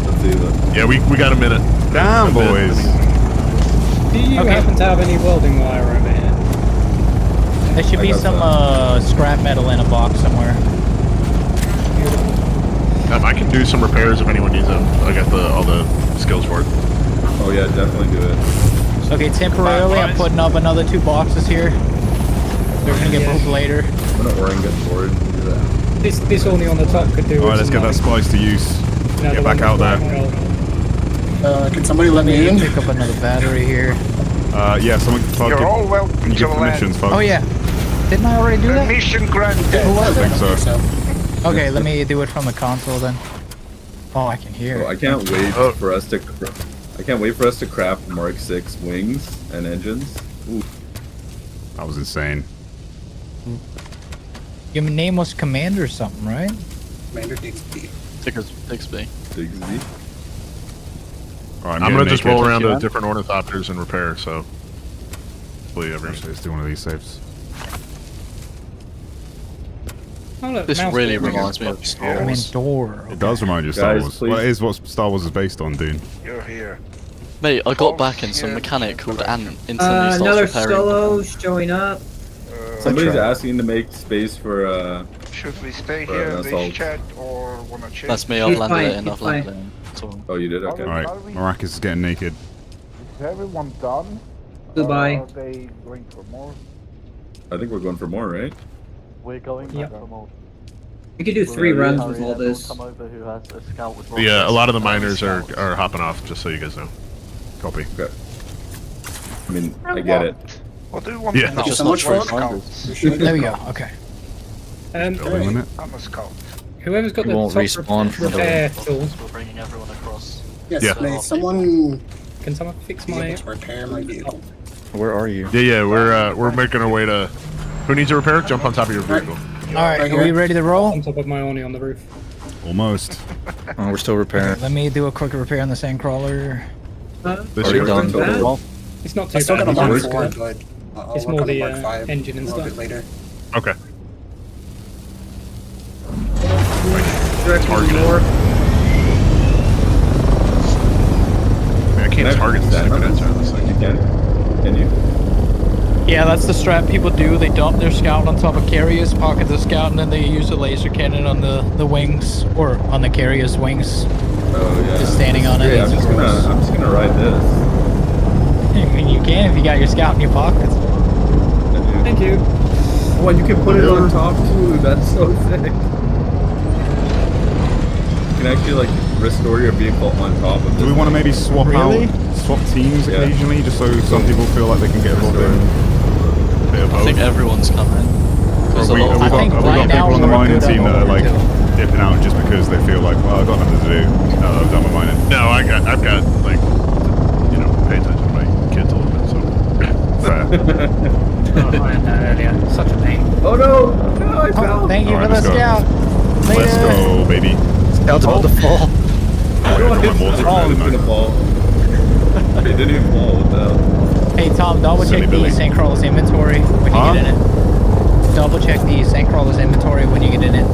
[SPEAKER 7] Let's see that.
[SPEAKER 12] Yeah, we got a minute.
[SPEAKER 1] Damn, boys.
[SPEAKER 5] Do you happen to have any welding wire over here?
[SPEAKER 2] There should be some scrap metal in a box somewhere.
[SPEAKER 12] I can do some repairs if anyone needs them. I got all the skills for it.
[SPEAKER 7] Oh yeah, definitely do it.
[SPEAKER 2] Okay, temporarily I'm putting up another 2 boxes here. They're gonna get moved later.
[SPEAKER 7] I'm gonna ore and get forward and do that.
[SPEAKER 5] This only on the top could do.
[SPEAKER 1] Alright, let's get that spice to use. Get back out there.
[SPEAKER 4] Can somebody let me in?
[SPEAKER 2] Pick up another battery here.
[SPEAKER 1] Yeah, someone
[SPEAKER 18] You're all welcome
[SPEAKER 1] Can you
[SPEAKER 18] to
[SPEAKER 1] give permissions, folks?
[SPEAKER 2] Oh yeah. Didn't I already do that?
[SPEAKER 18] Mission granted.
[SPEAKER 1] I think so.
[SPEAKER 2] Okay, let me do it from the console then. Oh, I can hear
[SPEAKER 7] Oh,
[SPEAKER 2] it.
[SPEAKER 7] I can't wait for us to. I can't wait for us to craft Mark 6 wings and engines. Ooh.
[SPEAKER 1] That was insane.
[SPEAKER 2] Your name was Commander something, right?
[SPEAKER 4] Commander Digsby.
[SPEAKER 10] Digsby.
[SPEAKER 7] Digsby.
[SPEAKER 1] All right,
[SPEAKER 12] I'm gonna just roll around
[SPEAKER 1] to
[SPEAKER 12] to different ornithopters and repair. So, hopefully,
[SPEAKER 1] let's do one of these saves.
[SPEAKER 5] Oh, look,
[SPEAKER 10] This
[SPEAKER 5] mouse
[SPEAKER 10] really
[SPEAKER 5] ball.
[SPEAKER 10] reminds me of Star Wars.
[SPEAKER 1] It does remind you of Star
[SPEAKER 7] Guys,
[SPEAKER 1] Wars.
[SPEAKER 7] please.
[SPEAKER 1] Well, it is what Star Wars is based on, Dune.
[SPEAKER 18] You're here.
[SPEAKER 10] Mate, I got back in some mechanic called Ant instantly starts
[SPEAKER 9] Another
[SPEAKER 10] repairing.
[SPEAKER 9] solo showing up.
[SPEAKER 7] Somebody's asking to make space for
[SPEAKER 18] Should we stay
[SPEAKER 7] for
[SPEAKER 18] here
[SPEAKER 7] an
[SPEAKER 18] in
[SPEAKER 7] assault.
[SPEAKER 18] this chat or wanna change?
[SPEAKER 10] That's me, I've
[SPEAKER 9] He's
[SPEAKER 10] landed
[SPEAKER 9] fine,
[SPEAKER 10] it in,
[SPEAKER 9] he's
[SPEAKER 10] I've landed it
[SPEAKER 9] fine.
[SPEAKER 10] in. That's all.
[SPEAKER 7] Oh, you did? Okay.
[SPEAKER 1] All right, Maracas is getting naked.
[SPEAKER 19] Is everyone done?
[SPEAKER 9] Goodbye.
[SPEAKER 19] Are they going for more?
[SPEAKER 7] I think we're going for more, right?
[SPEAKER 15] We're going
[SPEAKER 5] Yep.
[SPEAKER 15] for more.
[SPEAKER 9] We could do 3 runs with all this.
[SPEAKER 15] Come over who has a scout with
[SPEAKER 12] Yeah, a lot of the miners are hopping off. Just so you guys know.
[SPEAKER 1] Copy.
[SPEAKER 7] Okay. I mean, I get it.
[SPEAKER 18] What do you want
[SPEAKER 12] Yeah.
[SPEAKER 18] to know?
[SPEAKER 4] Thank you so much for
[SPEAKER 2] There we go. Okay.
[SPEAKER 1] Building it.
[SPEAKER 18] I'm a scout.
[SPEAKER 5] Whoever's got
[SPEAKER 8] We
[SPEAKER 5] the
[SPEAKER 8] won't
[SPEAKER 5] top
[SPEAKER 8] respawn for
[SPEAKER 5] repair
[SPEAKER 8] the-
[SPEAKER 5] tool,
[SPEAKER 10] We're bringing everyone across.
[SPEAKER 4] Yes,
[SPEAKER 12] Yeah.
[SPEAKER 4] may someone
[SPEAKER 5] can someone fix
[SPEAKER 4] be
[SPEAKER 5] my...
[SPEAKER 4] able to repair my vehicle?
[SPEAKER 8] Where are you?
[SPEAKER 12] Yeah, we're making our way to. Who needs a repair? Jump on top of your vehicle.
[SPEAKER 2] Alright, are we ready to roll?
[SPEAKER 5] On top of my Oni on the roof.
[SPEAKER 1] Almost.
[SPEAKER 8] Oh, we're still repairing.
[SPEAKER 2] Let me do a quick repair on the sandcrawler.
[SPEAKER 12] This
[SPEAKER 8] Already
[SPEAKER 12] year.
[SPEAKER 8] done.
[SPEAKER 9] Bad.
[SPEAKER 5] It's not
[SPEAKER 4] I
[SPEAKER 5] too
[SPEAKER 4] still
[SPEAKER 5] bad.
[SPEAKER 4] got a Mark
[SPEAKER 5] It's
[SPEAKER 4] 4,
[SPEAKER 5] good.
[SPEAKER 4] but I'll
[SPEAKER 5] It's
[SPEAKER 4] work
[SPEAKER 5] more
[SPEAKER 4] on the
[SPEAKER 5] the,
[SPEAKER 4] Mark 5
[SPEAKER 5] engine and
[SPEAKER 4] a little bit
[SPEAKER 5] stuff.
[SPEAKER 4] later.
[SPEAKER 12] Okay.
[SPEAKER 9] Directly north.
[SPEAKER 12] I can't target the
[SPEAKER 7] that.
[SPEAKER 12] cadets out of this thing.
[SPEAKER 7] You can you?
[SPEAKER 2] Yeah, that's the strat people do. They dump their scout on top of carriers, pocket the scout, and then they use the laser cannon on the wings, or on the carrier's wings.
[SPEAKER 7] Oh yeah.
[SPEAKER 2] Just standing on it.
[SPEAKER 7] Yeah,
[SPEAKER 2] It's
[SPEAKER 7] I'm just gonna ride this.
[SPEAKER 2] I mean, you can if you got your scout in your pockets.
[SPEAKER 5] Thank you.
[SPEAKER 7] Oh, and you can put it on top too. That's so sick. You can actually like restore your vehicle on top of.
[SPEAKER 1] Do we want to maybe swap swap teams
[SPEAKER 7] Yeah.
[SPEAKER 1] occasionally, just so some people feel like they can get involved in a bit of
[SPEAKER 10] I
[SPEAKER 1] both?
[SPEAKER 10] think everyone's coming.
[SPEAKER 1] Have we got people on the mining team that are like dipping out just because they feel like, well, I've got nothing to do now that I've done my mining?
[SPEAKER 12] No, I've got like, you know, pay attention to my kids a little bit. So
[SPEAKER 1] fair.
[SPEAKER 5] Oh, I had that earlier. Such a pain.
[SPEAKER 7] Oh no! No, I fell.
[SPEAKER 2] Thank you
[SPEAKER 1] All
[SPEAKER 2] for
[SPEAKER 1] right,
[SPEAKER 2] the
[SPEAKER 1] let's go.
[SPEAKER 2] scout.
[SPEAKER 1] Let's go, baby.
[SPEAKER 8] Scout's about to fall.
[SPEAKER 1] Oh, I got my mortar
[SPEAKER 7] Oh,
[SPEAKER 1] grenade,
[SPEAKER 7] it's
[SPEAKER 1] didn't
[SPEAKER 7] gonna
[SPEAKER 1] I?
[SPEAKER 7] fall. It didn't even fall. What the hell?
[SPEAKER 2] Hey Tom, double
[SPEAKER 1] Silly
[SPEAKER 2] check the
[SPEAKER 1] Billy.
[SPEAKER 2] Sandcrawler's inventory when you get in it. Double check the Sandcrawler's inventory when you get in it.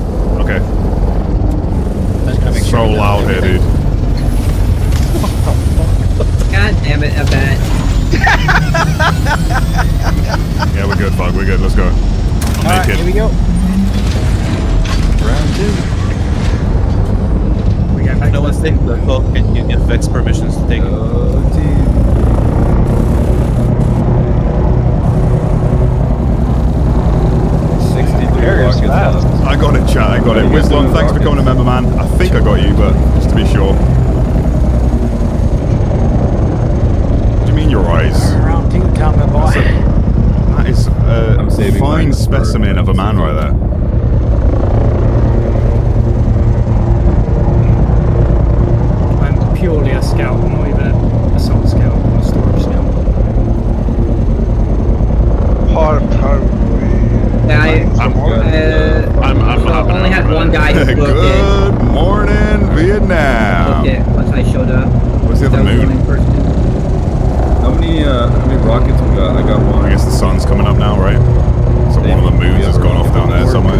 [SPEAKER 1] Okay.
[SPEAKER 2] I'm just gonna make
[SPEAKER 1] So
[SPEAKER 2] sure that
[SPEAKER 1] loud here,
[SPEAKER 2] everything-
[SPEAKER 1] dude.
[SPEAKER 9] God damn it, a bat.
[SPEAKER 1] Yeah, we're good, Fog. We're good. Let's go. I'm
[SPEAKER 2] Alright,
[SPEAKER 1] naked.
[SPEAKER 2] here we go.
[SPEAKER 8] Round 2.
[SPEAKER 5] We got back
[SPEAKER 17] No
[SPEAKER 5] to
[SPEAKER 17] one's
[SPEAKER 5] that
[SPEAKER 17] taking the hook, and you get Vex permissions to take it.
[SPEAKER 7] Oh, geez. 63 rockets left.
[SPEAKER 1] I got it, chat. I got it.
[SPEAKER 7] You guys
[SPEAKER 1] Wisdom,
[SPEAKER 7] doing
[SPEAKER 1] thanks for
[SPEAKER 7] rockets?
[SPEAKER 1] coming to member, man. I think I got you, but just to be sure. What do you mean your eyes?
[SPEAKER 2] Round 2, Tommy boy.
[SPEAKER 1] That is a
[SPEAKER 7] I'm saving
[SPEAKER 1] fine
[SPEAKER 7] mine for-
[SPEAKER 1] specimen of a man right there.
[SPEAKER 5] I'm purely a scout. I'm not even a assault scout. I'm a storage scout.
[SPEAKER 9] Yeah,
[SPEAKER 12] I'm hopping
[SPEAKER 9] only
[SPEAKER 12] out.
[SPEAKER 9] had one guy who booked
[SPEAKER 1] Good morning, Vietnam.
[SPEAKER 9] it. Once I showed up.
[SPEAKER 1] What's the other
[SPEAKER 9] That was the
[SPEAKER 1] moon?
[SPEAKER 9] only person.
[SPEAKER 7] How many rockets we got? I got one.
[SPEAKER 1] I guess the sun's coming up now, right? So one of the moons has gone off down there somewhere.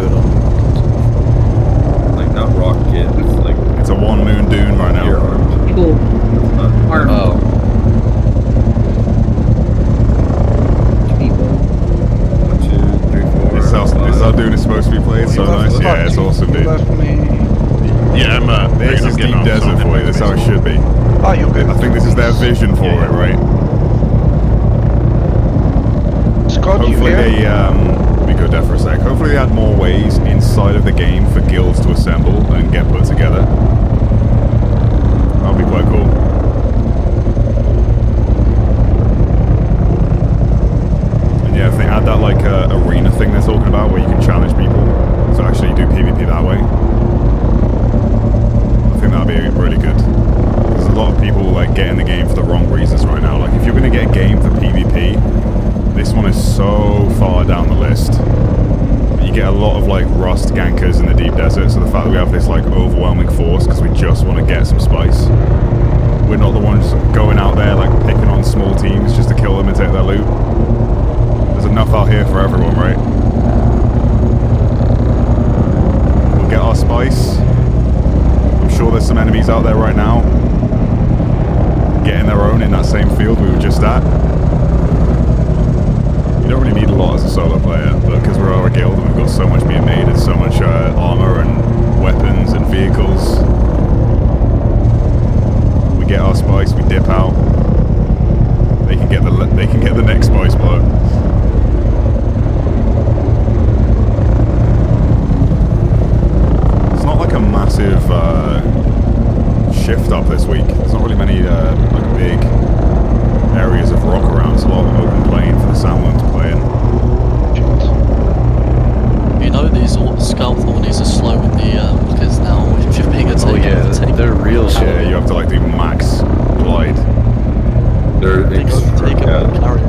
[SPEAKER 7] Like not rocket. It's like
[SPEAKER 1] It's a one moon dune right now.
[SPEAKER 9] People are
[SPEAKER 8] Oh.
[SPEAKER 9] people.
[SPEAKER 7] 1, 2, 3, 4.
[SPEAKER 1] This is how Dune is supposed to be played. So nice. Yeah, it's awesome, dude.
[SPEAKER 12] Yeah,
[SPEAKER 1] This is deep desert for you. That's how it should be. I think this is their vision for it, right?
[SPEAKER 18] Scott, you
[SPEAKER 1] Hopefully
[SPEAKER 18] here?
[SPEAKER 1] they, let me go there for a sec. Hopefully they add more ways inside of the game for guilds to assemble and get put together. That'll be quite cool. And yeah, if they add that like arena thing they're talking about where you can challenge people to actually do PvP that way, I think that'd be really good. There's a lot of people like get in the game for the like rust gankers in the deep desert, so the fact that we have this like overwhelming force because we just want to get some spice. We're not the ones going out there like picking on small teams just to kill them and take their loot. There's enough out here for everyone, right? We'll get our spice. I'm sure there's some enemies out there right now getting their own in that same field we were just at. You don't really need a lot as a solo player, but because we're our guild and we've got so much being made and so much armor and weapons and vehicles, we get our spice, we dip out. They can get the next spice blow. It's not like a massive shift up this week. There's not really many like big areas of rock around. It's a lot of open plain for the sandworm to play in.
[SPEAKER 10] You know these scalp thornies are slow with the kids now. If you're being a
[SPEAKER 8] they're real slow.
[SPEAKER 1] Yeah, you have to like do max glide.
[SPEAKER 7] They
[SPEAKER 10] carry.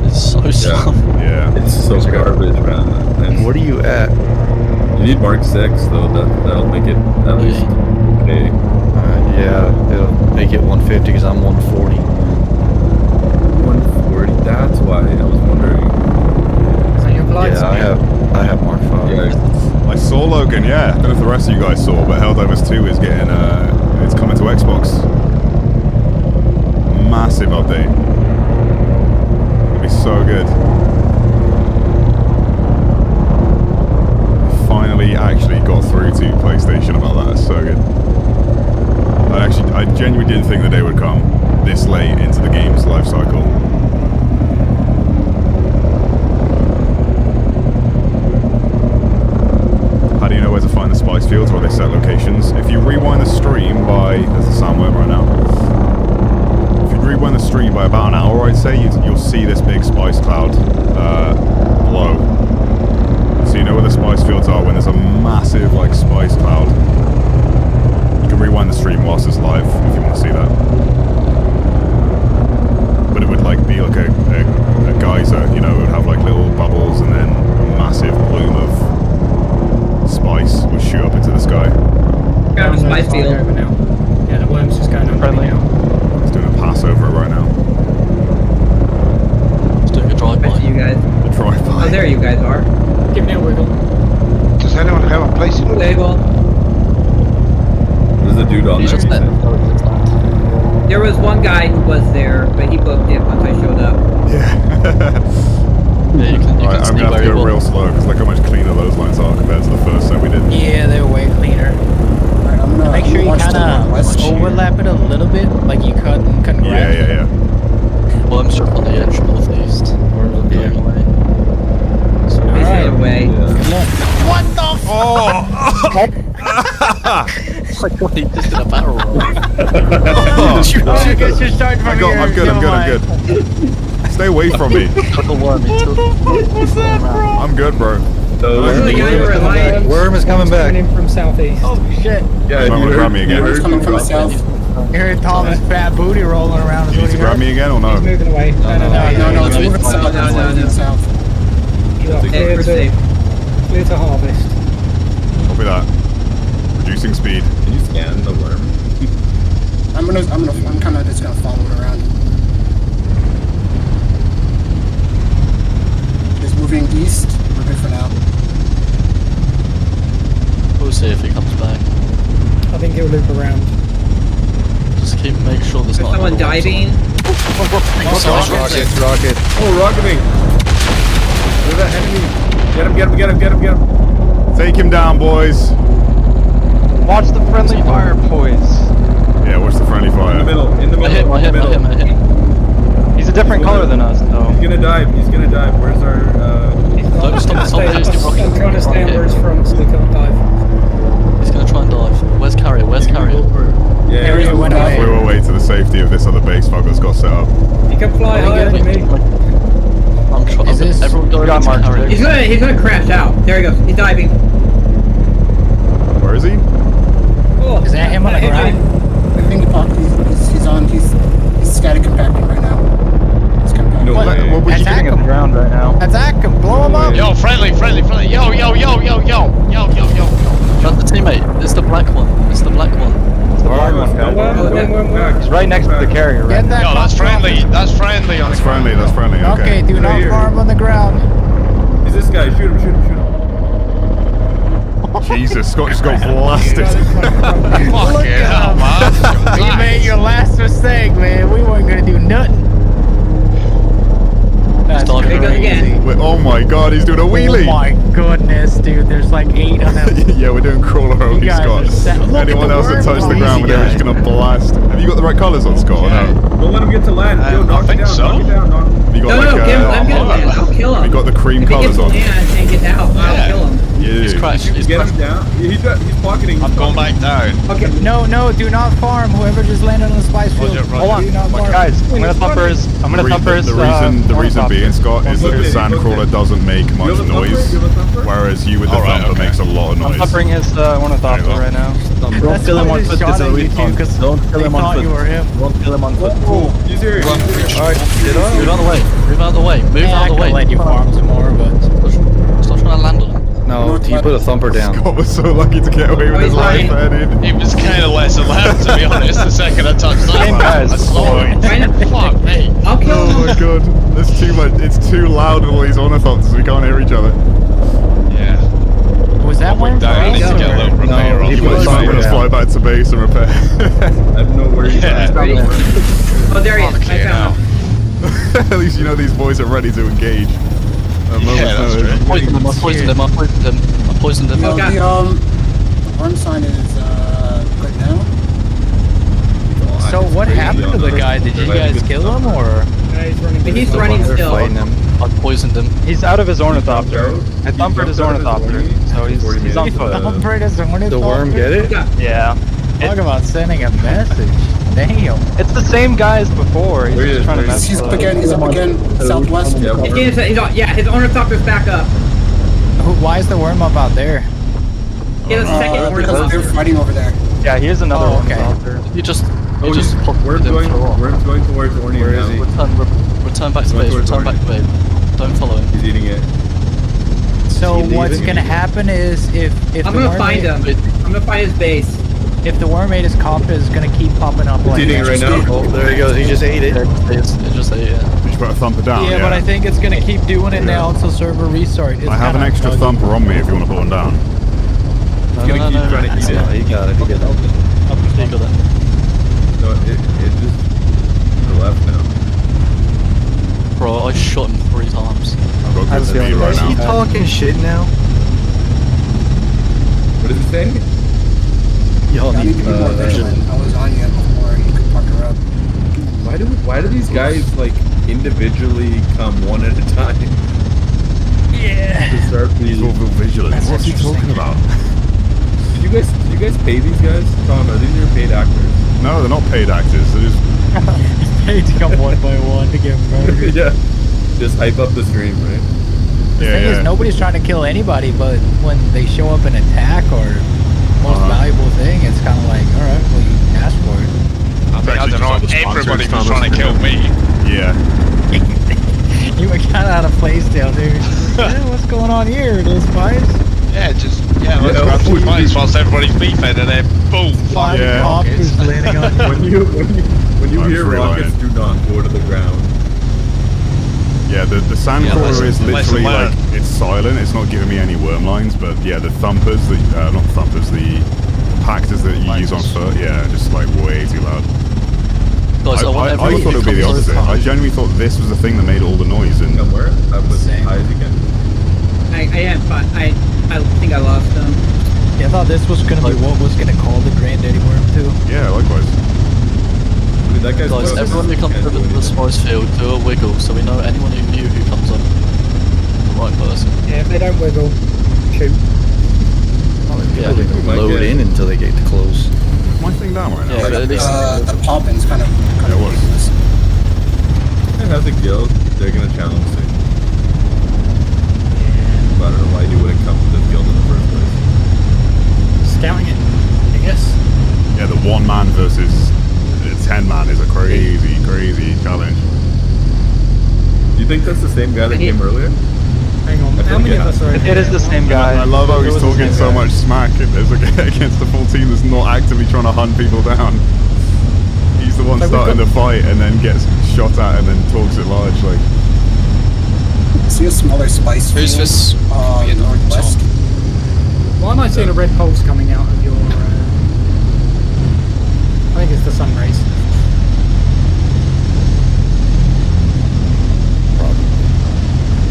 [SPEAKER 10] It's so slow.
[SPEAKER 1] Yeah.
[SPEAKER 7] It's so garbage, man. And
[SPEAKER 8] what are you at?
[SPEAKER 7] You need Mark 6 though. That'll make it at least okay.
[SPEAKER 8] Yeah, it'll make it 150 because I'm 140.
[SPEAKER 7] 140. That's why I was wondering.
[SPEAKER 8] Yeah, I have Mark 5.
[SPEAKER 7] Yeah.
[SPEAKER 1] I saw Logan. Yeah, I don't know if the rest of you guys saw, but Helldivers 2 is getting it's coming to Xbox. Massive update. It'll be so good. Finally, actually got through to PlayStation about that. It's so good. I genuinely didn't think the day would come this late into the game's life cycle. How do you know where to find the spice fields, or are they set locations? If you rewind the stream by... There's a soundwave right now. If you rewind the stream by about an hour, I'd say, you'll see this big spice cloud below. So you know where the spice fields are when there's a massive, like, spice cloud. You can rewind the stream whilst it's live if you want to see that. But it would, like, be like a geyser, you know, it would have, like, little bubbles and then a massive plume of spice would shoot up into the sky.
[SPEAKER 9] Got a spice field.
[SPEAKER 5] Yeah, the worm's just going on friendly now.
[SPEAKER 1] It's doing a pass over it right now.
[SPEAKER 10] It's doing a drive-by.
[SPEAKER 9] I see you guys.
[SPEAKER 1] A drive-by.
[SPEAKER 9] Oh, there you guys are.
[SPEAKER 5] Give me a wiggle.
[SPEAKER 18] Does anyone have a place in
[SPEAKER 9] Wiggle.
[SPEAKER 7] There's a dude on
[SPEAKER 10] He's
[SPEAKER 7] there.
[SPEAKER 10] just
[SPEAKER 7] you
[SPEAKER 10] there.
[SPEAKER 7] said.
[SPEAKER 9] There was one guy who was there, but he booked it once I showed up.
[SPEAKER 10] Yeah, you can
[SPEAKER 1] Right, I'm
[SPEAKER 10] see
[SPEAKER 1] gonna have to
[SPEAKER 10] very
[SPEAKER 1] go
[SPEAKER 10] well.
[SPEAKER 1] real slow because look how much cleaner those lines are compared to the first set we did.
[SPEAKER 2] Yeah, they're way cleaner.
[SPEAKER 4] Alright, I'm gonna
[SPEAKER 2] Make sure you
[SPEAKER 4] watch the
[SPEAKER 2] kind
[SPEAKER 4] west
[SPEAKER 2] of
[SPEAKER 4] here.
[SPEAKER 2] overlap it a little bit, like you couldn't grab it.
[SPEAKER 1] Yeah.
[SPEAKER 10] Well, I'm sure on the edge northeast.
[SPEAKER 8] Yeah.
[SPEAKER 9] Right away.
[SPEAKER 2] What the f-
[SPEAKER 10] Oh my god, he just did a barrel roll.
[SPEAKER 2] You guys should start from here.
[SPEAKER 1] I'm good. Stay away from me.
[SPEAKER 10] Like a worm, he took
[SPEAKER 1] I'm good, bro.
[SPEAKER 8] Worm is coming back.
[SPEAKER 5] Coming in from southeast.
[SPEAKER 2] Oh shit.
[SPEAKER 7] Yeah,
[SPEAKER 1] Someone grab me again.
[SPEAKER 4] It's coming from the south.
[SPEAKER 2] You heard Thomas' fat booty rolling around.
[SPEAKER 1] You need to grab me again or no?
[SPEAKER 5] He's moving away. No,
[SPEAKER 4] It's moving south.
[SPEAKER 9] No.
[SPEAKER 4] South.
[SPEAKER 5] You got
[SPEAKER 9] Hey, we're safe.
[SPEAKER 5] clear to harvest.
[SPEAKER 1] Copy that. Reducing speed.
[SPEAKER 7] Can you scan the worm?
[SPEAKER 4] I'm kind of just gonna follow it around. It's moving east. We're good for now.
[SPEAKER 10] We'll see if he comes back.
[SPEAKER 5] I think he'll loop around.
[SPEAKER 10] Just make sure there's
[SPEAKER 9] Is
[SPEAKER 10] not
[SPEAKER 9] someone
[SPEAKER 10] another one.
[SPEAKER 9] diving?
[SPEAKER 8] Rocket.
[SPEAKER 7] Oh, rocket me! Look at that enemy! Get him!
[SPEAKER 1] Take him down, boys.
[SPEAKER 15] Watch the friendly fire, boys.
[SPEAKER 1] Yeah, watch the friendly fire.
[SPEAKER 7] In the middle.
[SPEAKER 10] I hit him.
[SPEAKER 15] He's a different color than us, though.
[SPEAKER 7] He's gonna dive. Where's our,
[SPEAKER 10] Don't stop tasting rocket.
[SPEAKER 5] I'm trying to stand where it's from so they can't dive.
[SPEAKER 10] He's gonna try and dive. Where's Carrier?
[SPEAKER 7] Yeah,
[SPEAKER 2] Area went away.
[SPEAKER 1] We were way to the safety of this other base Fugger's got set up.
[SPEAKER 5] You can fly higher than me.
[SPEAKER 10] I'm trying.
[SPEAKER 2] Is this-
[SPEAKER 10] Everyone go
[SPEAKER 15] got
[SPEAKER 10] to
[SPEAKER 15] Mark
[SPEAKER 10] Carrier.
[SPEAKER 9] He's gonna crash out. There he goes. He's diving.
[SPEAKER 1] Where is he?
[SPEAKER 5] Oh,
[SPEAKER 2] Is that him on the
[SPEAKER 5] hit me.
[SPEAKER 2] ground?
[SPEAKER 4] I think he's static compacting right now. He's compacting.
[SPEAKER 7] No
[SPEAKER 2] What?
[SPEAKER 7] way.
[SPEAKER 17] What we're
[SPEAKER 2] Attack
[SPEAKER 17] shooting at the
[SPEAKER 2] him.
[SPEAKER 17] ground right now.
[SPEAKER 2] Attack him. Blow him up.
[SPEAKER 20] Yo, friendly. Yo.
[SPEAKER 10] Not the teammate. It's the black one. It's the black one.
[SPEAKER 17] It's the black one, guys. He's right next to the carrier right
[SPEAKER 2] Get
[SPEAKER 17] now.
[SPEAKER 2] that.
[SPEAKER 20] Yo, that's friendly. That's friendly on the ground.
[SPEAKER 1] That's friendly, okay.
[SPEAKER 2] Okay, do not farm on the ground.
[SPEAKER 7] Is this guy? Shoot him.
[SPEAKER 1] Jesus, Scott just got blasted.
[SPEAKER 20] Fuck yeah, man.
[SPEAKER 2] You made your last mistake, man. We weren't gonna do nothing. That's crazy.
[SPEAKER 1] Wait, oh my god, he's doing a wheelie.
[SPEAKER 2] Oh my goodness, dude. There's like 8 on that.
[SPEAKER 1] Yeah, we're doing crawler only,
[SPEAKER 2] guys
[SPEAKER 1] Scott.
[SPEAKER 2] are set. Look at
[SPEAKER 1] Anyone
[SPEAKER 2] the
[SPEAKER 1] else that
[SPEAKER 2] worm.
[SPEAKER 1] touched the ground,
[SPEAKER 2] Easy
[SPEAKER 1] we're just
[SPEAKER 2] guy.
[SPEAKER 1] gonna blast. Have you got the right colours on, Scott? Or no?
[SPEAKER 7] Don't let him get to land. Yo, knock it down. Knock it down.
[SPEAKER 1] Have you got
[SPEAKER 9] No,
[SPEAKER 1] like
[SPEAKER 9] let him get land. I'll kill him.
[SPEAKER 1] Have you got the cream
[SPEAKER 9] If he
[SPEAKER 1] colours
[SPEAKER 9] gets
[SPEAKER 1] on?
[SPEAKER 9] land and get out, I'll kill him.
[SPEAKER 1] Yeah.
[SPEAKER 10] He's crashed. He's
[SPEAKER 7] Get
[SPEAKER 10] crashed.
[SPEAKER 7] him down. He's pocketing.
[SPEAKER 20] I'm going back down.
[SPEAKER 9] Okay.
[SPEAKER 2] No, do not farm. Whoever just landed on the spice field.
[SPEAKER 17] Hold on,
[SPEAKER 2] Do not farm.
[SPEAKER 17] guys. I'm gonna thump his. I'm gonna thump his.
[SPEAKER 1] The reason being, Scott, is that the sand crawler doesn't make much noise, whereas you with the thumper makes a lot of
[SPEAKER 17] I'm
[SPEAKER 1] noise.
[SPEAKER 17] thumping his ornithopter right now. Don't
[SPEAKER 2] That's
[SPEAKER 17] kill him
[SPEAKER 2] why
[SPEAKER 17] on
[SPEAKER 2] they
[SPEAKER 17] foot.
[SPEAKER 2] shot
[SPEAKER 17] This is
[SPEAKER 2] at
[SPEAKER 17] a
[SPEAKER 2] you too,
[SPEAKER 17] respawn.
[SPEAKER 2] 'cause
[SPEAKER 17] Don't kill
[SPEAKER 2] they
[SPEAKER 17] him on
[SPEAKER 2] thought
[SPEAKER 17] foot.
[SPEAKER 2] you were him.
[SPEAKER 17] Don't kill him on foot.
[SPEAKER 7] He's here.
[SPEAKER 17] Alright, get up.
[SPEAKER 10] Move out of the way. Move out of the way. Move
[SPEAKER 2] Yeah,
[SPEAKER 10] out
[SPEAKER 2] I
[SPEAKER 10] of the
[SPEAKER 2] could
[SPEAKER 10] way.
[SPEAKER 2] let you farm some more, but
[SPEAKER 10] Stop trying to land on him.
[SPEAKER 8] No, you put a thumper down.
[SPEAKER 1] Scott was so lucky to get away with his life there, dude.
[SPEAKER 20] It was kind of less allowed, to be honest, the second I touched that.
[SPEAKER 17] Same guys.
[SPEAKER 20] I saw it. Fuck me.
[SPEAKER 9] I'll kill
[SPEAKER 1] Oh
[SPEAKER 9] him.
[SPEAKER 1] my god, that's too much. It's too loud with all these ornithopters. We can't hear each other.
[SPEAKER 20] Yeah.
[SPEAKER 2] was that one?
[SPEAKER 20] Down, I need to get a little repair on
[SPEAKER 8] he
[SPEAKER 20] the
[SPEAKER 8] put a
[SPEAKER 20] way.
[SPEAKER 8] thumper
[SPEAKER 1] We're gonna
[SPEAKER 8] down.
[SPEAKER 1] fly back to base and repair.
[SPEAKER 7] I don't know where he's at.
[SPEAKER 9] Ready? Oh, there he is.
[SPEAKER 20] Fuck
[SPEAKER 9] I
[SPEAKER 20] yeah,
[SPEAKER 9] found him.
[SPEAKER 1] At least you know these boys are ready to engage.
[SPEAKER 20] Yeah, that's true.
[SPEAKER 10] I poisoned him.
[SPEAKER 9] Okay.
[SPEAKER 4] The worm sign is good now.
[SPEAKER 2] So what happened to the guy? Did you guys kill him or?
[SPEAKER 9] He's running
[SPEAKER 8] They're
[SPEAKER 9] still.
[SPEAKER 8] fighting him.
[SPEAKER 10] I poisoned him.
[SPEAKER 17] He's out of his ornithopter. I thumpered his ornithopter, so he's on foot.
[SPEAKER 8] The worm get it?
[SPEAKER 17] Yeah.
[SPEAKER 2] Talk about sending a message. Damn.
[SPEAKER 17] It's the same guy as before. He's just trying to mess
[SPEAKER 4] He's
[SPEAKER 17] with
[SPEAKER 4] up again. He's up again. Southwest.
[SPEAKER 9] Yeah, his ornithopter's back up.
[SPEAKER 2] Why is the worm up out there?
[SPEAKER 9] He has a second
[SPEAKER 4] Because
[SPEAKER 9] ornithopter.
[SPEAKER 4] they're fighting over there.
[SPEAKER 17] Yeah, here's another
[SPEAKER 2] Oh, okay.
[SPEAKER 17] ornithopter.
[SPEAKER 10] You just
[SPEAKER 7] Oh,
[SPEAKER 10] popped
[SPEAKER 7] Worm's
[SPEAKER 10] him
[SPEAKER 7] going
[SPEAKER 10] for a while.
[SPEAKER 7] towards Orny
[SPEAKER 17] Where is
[SPEAKER 7] now.
[SPEAKER 17] he?
[SPEAKER 10] Return back to base. Return back to base. Don't follow him.
[SPEAKER 7] He's eating it.
[SPEAKER 2] So
[SPEAKER 7] Is he
[SPEAKER 2] what's
[SPEAKER 7] leaving?
[SPEAKER 2] gonna happen is if
[SPEAKER 9] I'm
[SPEAKER 2] the
[SPEAKER 9] gonna
[SPEAKER 2] worm
[SPEAKER 9] find him. I'm gonna find his base.
[SPEAKER 2] if the worm ate his comp is gonna keep popping up like
[SPEAKER 7] eating it right now.
[SPEAKER 8] Oh, there he goes. He just ate it.
[SPEAKER 10] It just ate it.
[SPEAKER 1] You just put a thumper down.
[SPEAKER 2] Yeah, but I think it's gonna keep doing it now until server restart. It's
[SPEAKER 1] I have an
[SPEAKER 2] kinda
[SPEAKER 1] extra
[SPEAKER 2] buggy.
[SPEAKER 1] thumper on me if you want to put one down.
[SPEAKER 7] He's gonna keep trying to eat
[SPEAKER 8] Yeah,
[SPEAKER 7] it.
[SPEAKER 8] he got it. He got it.
[SPEAKER 10] You got it.
[SPEAKER 7] No, it just to the left now.
[SPEAKER 10] Bro, I shot him 3 times.
[SPEAKER 1] I've got good speed right
[SPEAKER 8] Is he
[SPEAKER 1] now.
[SPEAKER 8] talking shit now?
[SPEAKER 7] What does it say?
[SPEAKER 8] Y'all
[SPEAKER 4] I need
[SPEAKER 8] need
[SPEAKER 4] to be more vigilant. I was on you before you could fuck her up.
[SPEAKER 7] Why do these guys like individually come one at a time?
[SPEAKER 2] Yeah.
[SPEAKER 7] To start
[SPEAKER 1] He's all vigilant. What's he talking about?
[SPEAKER 7] Did you guys pay these guys? Tom, are these your paid actors?
[SPEAKER 1] No, they're not paid actors. They're just
[SPEAKER 2] Paid to come one by one to get murdered.
[SPEAKER 7] Yeah. Just hype up the stream, right?
[SPEAKER 2] The thing is, nobody's trying to kill anybody, but when they show up and attack or most valuable thing, it's kind of like, all right, well, you asked for it.
[SPEAKER 20] I mean, I don't know. Everybody was trying to kill me.
[SPEAKER 1] Yeah.
[SPEAKER 2] You were kind of out of place down there. Yeah, what's going on here? Those spies?
[SPEAKER 20] Yeah, let's grab some spice whilst everybody's beefing, and then boom,
[SPEAKER 2] Flying
[SPEAKER 20] fucking
[SPEAKER 2] copters landing on you.
[SPEAKER 7] When you
[SPEAKER 1] I'm
[SPEAKER 7] hear
[SPEAKER 1] free
[SPEAKER 7] rockets,
[SPEAKER 1] line.
[SPEAKER 7] do not go to the ground.
[SPEAKER 1] Yeah, the sand crawler is
[SPEAKER 20] lesson
[SPEAKER 1] literally like,
[SPEAKER 20] learned.
[SPEAKER 1] it's silent, it's not giving me any worm lines, but yeah, the thumpers, the pactors that you use on foot, yeah, just like way too loud.
[SPEAKER 10] Guys, I want
[SPEAKER 1] I
[SPEAKER 10] everyone
[SPEAKER 1] thought it would be the
[SPEAKER 10] to come to
[SPEAKER 1] opposite. I genuinely thought this was the thing that made all the noise, and
[SPEAKER 7] Somewhere, I was as high as you can.
[SPEAKER 9] I think I lost him.
[SPEAKER 2] Yeah, I thought this was gonna be what was gonna call the granddaddy worm too.
[SPEAKER 1] yeah, likewise.
[SPEAKER 7] Dude, that guy's
[SPEAKER 10] Guys,
[SPEAKER 7] close.
[SPEAKER 10] everyone who comes
[SPEAKER 7] Can't
[SPEAKER 10] over
[SPEAKER 7] do
[SPEAKER 10] to the
[SPEAKER 7] anything.
[SPEAKER 10] spice field, do a wiggle so we know anyone who knew who comes on. The right person.
[SPEAKER 5] Yeah, if they don't wiggle, shoot.
[SPEAKER 10] Yeah,
[SPEAKER 8] They don't
[SPEAKER 7] Might
[SPEAKER 8] load
[SPEAKER 7] get-
[SPEAKER 8] in until they get close.
[SPEAKER 1] My thing down right now.
[SPEAKER 10] yeah, but at least
[SPEAKER 4] The poppin's kind of
[SPEAKER 1] Yeah, it was.
[SPEAKER 4] ridiculous.
[SPEAKER 7] If they have the guild, they're gonna challenge things. But I don't know why you wouldn't come to this guild in the first place.
[SPEAKER 5] Scouting it, I guess.
[SPEAKER 1] Yeah, the 1 man versus the 10 man is a crazy challenge.
[SPEAKER 7] You think that's the same guy that came earlier?
[SPEAKER 5] Hang on.
[SPEAKER 7] I feel
[SPEAKER 5] How many
[SPEAKER 7] like
[SPEAKER 5] of us are in
[SPEAKER 15] It is the same guy.
[SPEAKER 1] I love how
[SPEAKER 15] It
[SPEAKER 1] he's
[SPEAKER 15] was the
[SPEAKER 1] talking
[SPEAKER 15] same
[SPEAKER 1] so
[SPEAKER 15] guy.
[SPEAKER 1] much smack against the full team that's not actively trying to hunt people down. He's the one
[SPEAKER 5] So we've
[SPEAKER 1] starting
[SPEAKER 5] got-
[SPEAKER 1] the fight and then gets shot at and then talks it large. Like,
[SPEAKER 4] I see a smaller spice
[SPEAKER 14] Who's
[SPEAKER 4] field,
[SPEAKER 14] this?
[SPEAKER 4] northwest.
[SPEAKER 5] Why am I seeing a red pulse coming out of your... I think it's the sun rays.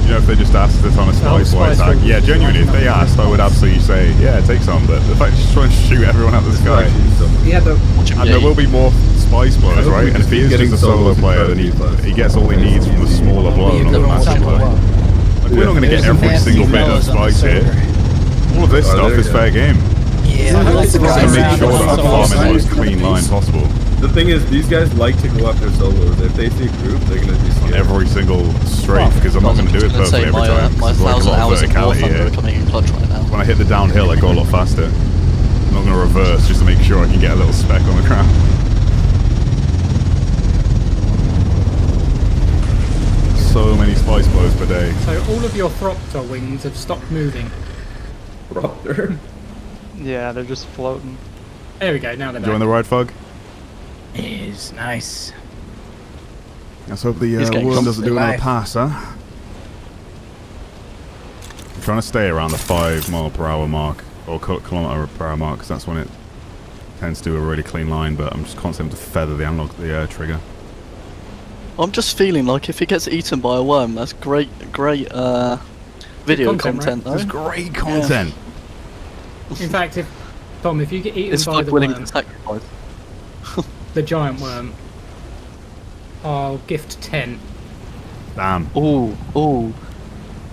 [SPEAKER 1] you know, if they just asked it on a spice
[SPEAKER 5] spice
[SPEAKER 1] attack,
[SPEAKER 5] field.
[SPEAKER 1] yeah, genuinely, if they asked, I would absolutely say, yeah, take some. But the fact that she's trying to shoot everyone out of the sky,
[SPEAKER 9] Yeah, the
[SPEAKER 1] and there will be more spice blows, right? And if he is just a solo player, then he gets all he needs from the smaller blow, not the massive blow. Like, we're not going to get every single bit of spice here. All of this stuff is fair game.
[SPEAKER 2] Yeah,
[SPEAKER 1] I like to make sure that I'm farming the most clean line possible.
[SPEAKER 7] The thing is, these guys like to go after solos. If they see a group, they're gonna be scared.
[SPEAKER 1] Every single strafe, because I'm not going to do it perfectly every time.
[SPEAKER 10] My
[SPEAKER 1] There's like a
[SPEAKER 10] 1,000
[SPEAKER 1] lot of
[SPEAKER 10] hours of war
[SPEAKER 1] verticality
[SPEAKER 10] thunder
[SPEAKER 1] here.
[SPEAKER 10] are coming in clutch right now.
[SPEAKER 1] When I hit the downhill, I go a lot faster. I'm not going to reverse just to make sure I can get a little speck on the ground. So many spice blows per day.
[SPEAKER 5] So all of your Thropter wings have stopped moving.
[SPEAKER 7] Thropter?
[SPEAKER 15] Yeah, they're just floating.
[SPEAKER 5] There we go, now they're
[SPEAKER 1] Enjoying the
[SPEAKER 5] back.
[SPEAKER 1] ride, Fug?
[SPEAKER 2] It's nice.
[SPEAKER 1] Let's hope the
[SPEAKER 2] He's getting
[SPEAKER 1] worm doesn't do another
[SPEAKER 2] life.
[SPEAKER 1] pass, huh? I'm trying to stay around the 5 mile per hour mark, or kilometer per hour mark, because that's when it tends to do a really clean line, but I'm just constantly to feather the analog, the trigger.
[SPEAKER 10] I'm just feeling like if he gets eaten by a worm, that's great video content, though.
[SPEAKER 1] That's great content.
[SPEAKER 5] In fact, if Tom, if you get eaten
[SPEAKER 10] It's
[SPEAKER 5] by
[SPEAKER 10] like
[SPEAKER 5] the
[SPEAKER 10] willing
[SPEAKER 5] worm,
[SPEAKER 10] to sacrifice.
[SPEAKER 5] the giant worm, I'll gift 10.
[SPEAKER 1] Damn.
[SPEAKER 10] Ooh.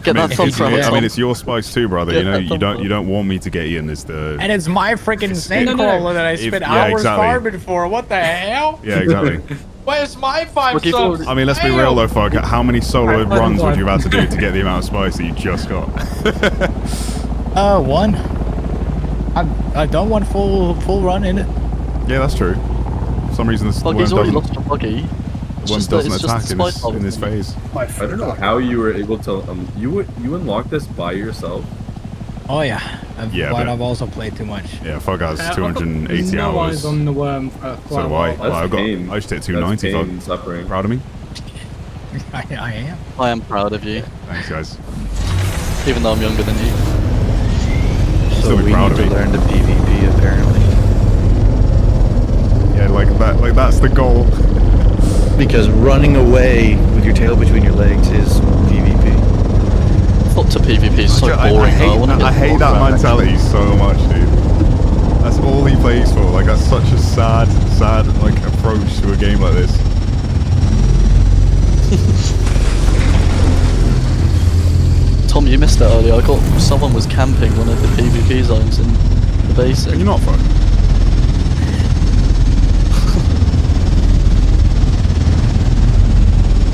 [SPEAKER 10] Get that thumb from it.
[SPEAKER 1] I mean, it's your spice too, brother.
[SPEAKER 10] Get
[SPEAKER 1] You know,
[SPEAKER 10] that
[SPEAKER 1] you
[SPEAKER 10] thumb
[SPEAKER 1] don't want me to get eaten. Is the
[SPEAKER 2] And it's my freaking sandcrawler that I spent hours farming for. What the hell?
[SPEAKER 1] Yeah, exactly.
[SPEAKER 2] Where's my 5 subs?
[SPEAKER 1] I mean, let's be real though, Fug. How many solo runs would you have had to do to get the amount of spice that you just got?
[SPEAKER 2] One. I've done one full run in it.
[SPEAKER 1] Yeah, that's true. For some reason, this worm
[SPEAKER 10] Buggy's already
[SPEAKER 1] doesn't,
[SPEAKER 10] lost a buggy.
[SPEAKER 1] worm doesn't attack in this phase.
[SPEAKER 7] I don't know how you were able to. You unlocked this by yourself.
[SPEAKER 2] Oh yeah. I've also played too much.
[SPEAKER 1] Yeah, Fug has
[SPEAKER 5] I've
[SPEAKER 1] 280
[SPEAKER 5] got no
[SPEAKER 1] hours.
[SPEAKER 5] eyes on the worm for quite
[SPEAKER 1] So
[SPEAKER 5] a
[SPEAKER 1] do I.
[SPEAKER 5] while.
[SPEAKER 1] Well, I just hit 290. Fug.
[SPEAKER 7] Suffering.
[SPEAKER 1] Proud of me?
[SPEAKER 2] I am.
[SPEAKER 10] I am proud of you,
[SPEAKER 1] Thanks, guys.
[SPEAKER 10] even though I'm younger than you.
[SPEAKER 8] So
[SPEAKER 1] Still be
[SPEAKER 8] we
[SPEAKER 1] proud
[SPEAKER 8] need
[SPEAKER 1] of
[SPEAKER 8] to
[SPEAKER 1] me.
[SPEAKER 8] learn to PvP apparently.
[SPEAKER 1] Yeah, like that. Like that's the goal.
[SPEAKER 8] Because running away with your tail between your legs is PvP.
[SPEAKER 10] Thought to PvP is so boring.
[SPEAKER 1] I hate that mentality so much, dude. That's all he plays for. Like that's such a sad like approach to a game like this.
[SPEAKER 10] Tom, you missed it earlier. I got someone was camping one of the PvP zones in the basin.
[SPEAKER 1] You're not fucked.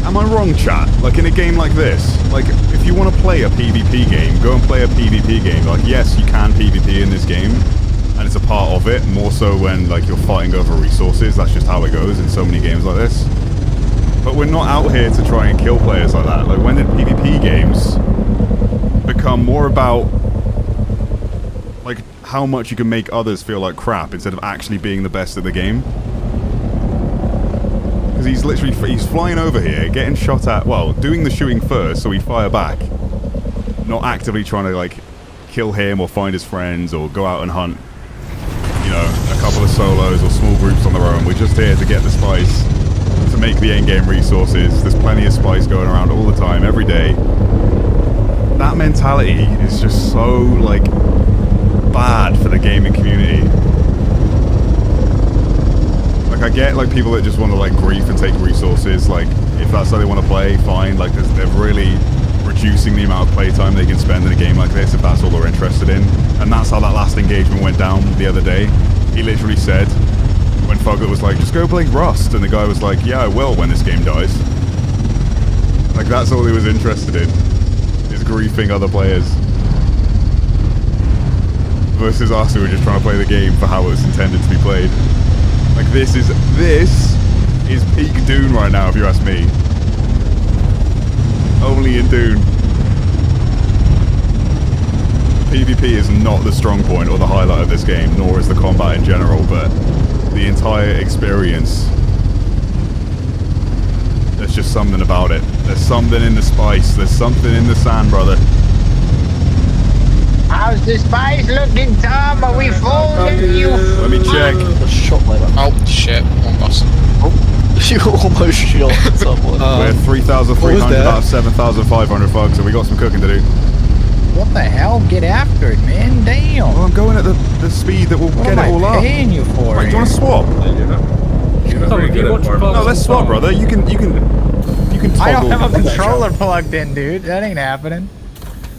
[SPEAKER 1] Am I wrong, chat? Like in a game like this, like if you want to play a PvP game, go and play a PvP game. Like yes, you can PvP in this game, and it's a part of it. More so when like you're fighting over resources. That's just how it goes in so many games like this. But we're not out here to try and kill players like that. Like when did PvP games become more about like how much you can make others feel like crap instead of actually being the best at the game? Because he's flying over here, getting shot at, well, doing the shooting first, so we fire back. Not actively trying to, like, kill him or find his friends or go out and hunt, you know, a couple of solos or small groups on their own. We're just here to get the spice, to make the endgame resources. There's plenty of spice going around all the time, every day. That mentality is just so, like, bad for the gaming community. Like I get like people that just want to like grief and take resources, like if that's how they want to play, fine. Like they're really reducing the amount of playtime they can spend in a game like this if that's all they're interested in. And that's how that last engagement went down the other day. He literally said, when Foglet was like, just go play Rust, and the guy was like, yeah I will when this game dies. Like that's all he was interested in, is griefing other players. Versus us who are just trying to play the game for how it's intended to be played. Like this is peak Dune right now, if you ask me. Only in Dune. PvP is not the strong point or the highlight of this game, nor is the combat in general, but the entire experience. There's just something about it. There's something in the spice. There's something in the sand, brother.
[SPEAKER 2] How's the spice looking, Tom? Are we folding you?
[SPEAKER 1] Let me check.
[SPEAKER 10] Shot like that.
[SPEAKER 14] Oh shit! Almost.
[SPEAKER 10] You almost shot someone.
[SPEAKER 1] We're 3,300 out of 7,500, folks, so we got some cooking to do.
[SPEAKER 2] What the hell? Get after it, man. Damn.
[SPEAKER 1] Well, I'm going at the speed that will
[SPEAKER 2] What
[SPEAKER 1] get
[SPEAKER 2] am
[SPEAKER 1] it all
[SPEAKER 2] I
[SPEAKER 1] up.
[SPEAKER 2] paying you for?
[SPEAKER 1] Right, do you want to swap?
[SPEAKER 7] You're not very good at farming.
[SPEAKER 1] No, let's swap, brother. You can toggle.
[SPEAKER 2] I don't have a controller plugged in, dude. That ain't happening.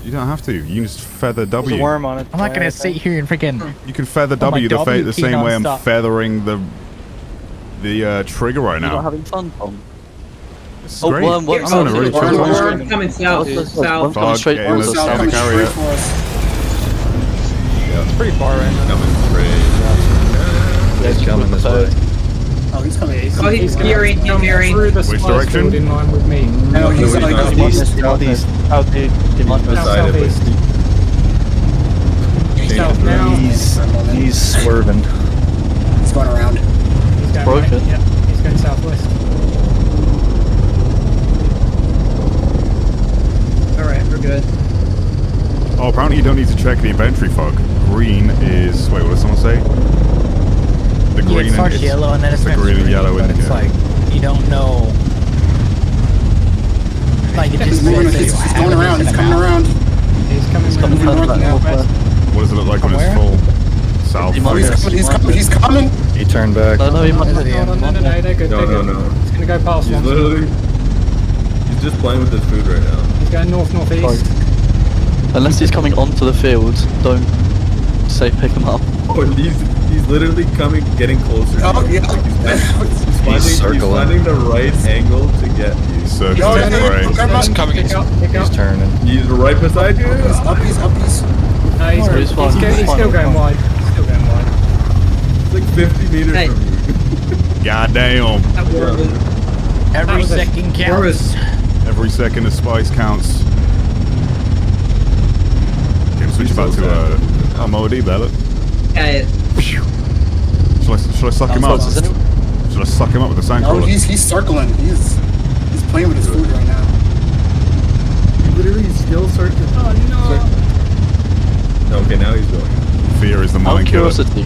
[SPEAKER 1] You don't have to. You can just feather W.
[SPEAKER 15] There's a worm on it.
[SPEAKER 2] I'm not gonna sit here and freaking.
[SPEAKER 1] You can feather
[SPEAKER 2] Oh my
[SPEAKER 1] W the
[SPEAKER 2] key
[SPEAKER 1] same way I'm
[SPEAKER 2] non-stop.
[SPEAKER 1] feathering the trigger right
[SPEAKER 10] You're not
[SPEAKER 1] now.
[SPEAKER 10] having fun, Tom.
[SPEAKER 1] This is
[SPEAKER 10] Oh,
[SPEAKER 1] great.
[SPEAKER 10] worm,
[SPEAKER 1] I'm having a really chill time.
[SPEAKER 9] Worm coming south. South.
[SPEAKER 10] Coming straight
[SPEAKER 1] Getting
[SPEAKER 10] towards
[SPEAKER 1] the
[SPEAKER 10] us.
[SPEAKER 1] South area.
[SPEAKER 15] It's pretty far right now.
[SPEAKER 7] Coming straight.
[SPEAKER 8] He's coming this way.
[SPEAKER 4] Oh, he's coming.
[SPEAKER 9] Oh, he's gearing. He's gearing.
[SPEAKER 5] Through the
[SPEAKER 1] Which
[SPEAKER 5] spice
[SPEAKER 1] direction?
[SPEAKER 5] field in line with me.
[SPEAKER 4] No, he's
[SPEAKER 7] Nobody
[SPEAKER 4] like
[SPEAKER 7] knows.
[SPEAKER 8] Southeast.
[SPEAKER 15] Southeast.
[SPEAKER 7] Beside it, but
[SPEAKER 5] South now.
[SPEAKER 8] He's swerving.
[SPEAKER 4] He's going around.
[SPEAKER 5] He's going
[SPEAKER 10] Broken.
[SPEAKER 5] right. Yeah, he's going southwest.
[SPEAKER 9] All right, we're good.
[SPEAKER 1] Oh, apparently you don't need to check the inventory, fuck. Green is... Wait, what did someone say? The
[SPEAKER 2] Yeah,
[SPEAKER 1] green
[SPEAKER 2] it starts
[SPEAKER 1] and
[SPEAKER 2] yellow and then it
[SPEAKER 1] the
[SPEAKER 2] starts
[SPEAKER 1] green and
[SPEAKER 2] green,
[SPEAKER 1] yellow
[SPEAKER 2] but it's
[SPEAKER 1] indicator.
[SPEAKER 2] like you don't know. Like it just
[SPEAKER 4] He's moving.
[SPEAKER 2] says that
[SPEAKER 4] He's
[SPEAKER 2] you
[SPEAKER 4] going
[SPEAKER 2] have
[SPEAKER 4] around.
[SPEAKER 2] it
[SPEAKER 4] He's
[SPEAKER 2] in
[SPEAKER 4] coming
[SPEAKER 2] the mouth.
[SPEAKER 4] around.
[SPEAKER 5] He's coming
[SPEAKER 10] coming
[SPEAKER 5] from
[SPEAKER 10] from
[SPEAKER 5] north
[SPEAKER 10] the
[SPEAKER 5] and southwest.
[SPEAKER 1] What does it look like when
[SPEAKER 2] From
[SPEAKER 1] it's full? South.
[SPEAKER 10] He
[SPEAKER 4] Oh,
[SPEAKER 10] might
[SPEAKER 4] he's
[SPEAKER 10] be.
[SPEAKER 4] coming. He's coming. He's coming.
[SPEAKER 8] He turned back.
[SPEAKER 10] No, he might
[SPEAKER 2] Is it?
[SPEAKER 5] No, they're good.
[SPEAKER 7] No,
[SPEAKER 5] they're
[SPEAKER 7] no,
[SPEAKER 5] good.
[SPEAKER 7] no.
[SPEAKER 5] He's going to go past
[SPEAKER 7] he's
[SPEAKER 5] one.
[SPEAKER 7] literally. He's just playing with his food right now.
[SPEAKER 5] He's going north-northeast.
[SPEAKER 10] Unless he's coming onto the field, don't say pick him up.
[SPEAKER 7] Oh, and he's literally coming, getting closer.
[SPEAKER 4] Oh,
[SPEAKER 7] to you.
[SPEAKER 4] yeah.
[SPEAKER 7] He's finding the right angle to get you.
[SPEAKER 1] He's searching
[SPEAKER 4] Oh,
[SPEAKER 1] his
[SPEAKER 4] yeah,
[SPEAKER 1] brain.
[SPEAKER 20] He's coming.
[SPEAKER 5] Pick up.
[SPEAKER 8] He's turning.
[SPEAKER 7] He's right beside you.
[SPEAKER 4] He's up. He's up. He's.
[SPEAKER 5] No, he's
[SPEAKER 10] fine,
[SPEAKER 5] still
[SPEAKER 10] he's fine.
[SPEAKER 5] going wide. He's still going wide.
[SPEAKER 7] It's like 50 meters
[SPEAKER 9] Hey.
[SPEAKER 7] from you.
[SPEAKER 1] Goddamn.
[SPEAKER 9] That worm was-
[SPEAKER 2] Every
[SPEAKER 5] was a-
[SPEAKER 2] second
[SPEAKER 9] Worm
[SPEAKER 2] counts.
[SPEAKER 9] was-
[SPEAKER 1] Every second of spice counts. Okay, I'm switching back to MOD, Bella.
[SPEAKER 9] Yeah,
[SPEAKER 1] Should I suck him up? Should I suck him up with the
[SPEAKER 4] No,
[SPEAKER 1] sandcrawler?
[SPEAKER 4] he's circling. He's playing with his food right now.
[SPEAKER 7] He literally still searching.
[SPEAKER 5] Oh no!
[SPEAKER 7] Okay, now he's going.
[SPEAKER 1] Fear is the
[SPEAKER 10] Out of
[SPEAKER 1] mind killer.
[SPEAKER 10] curiosity,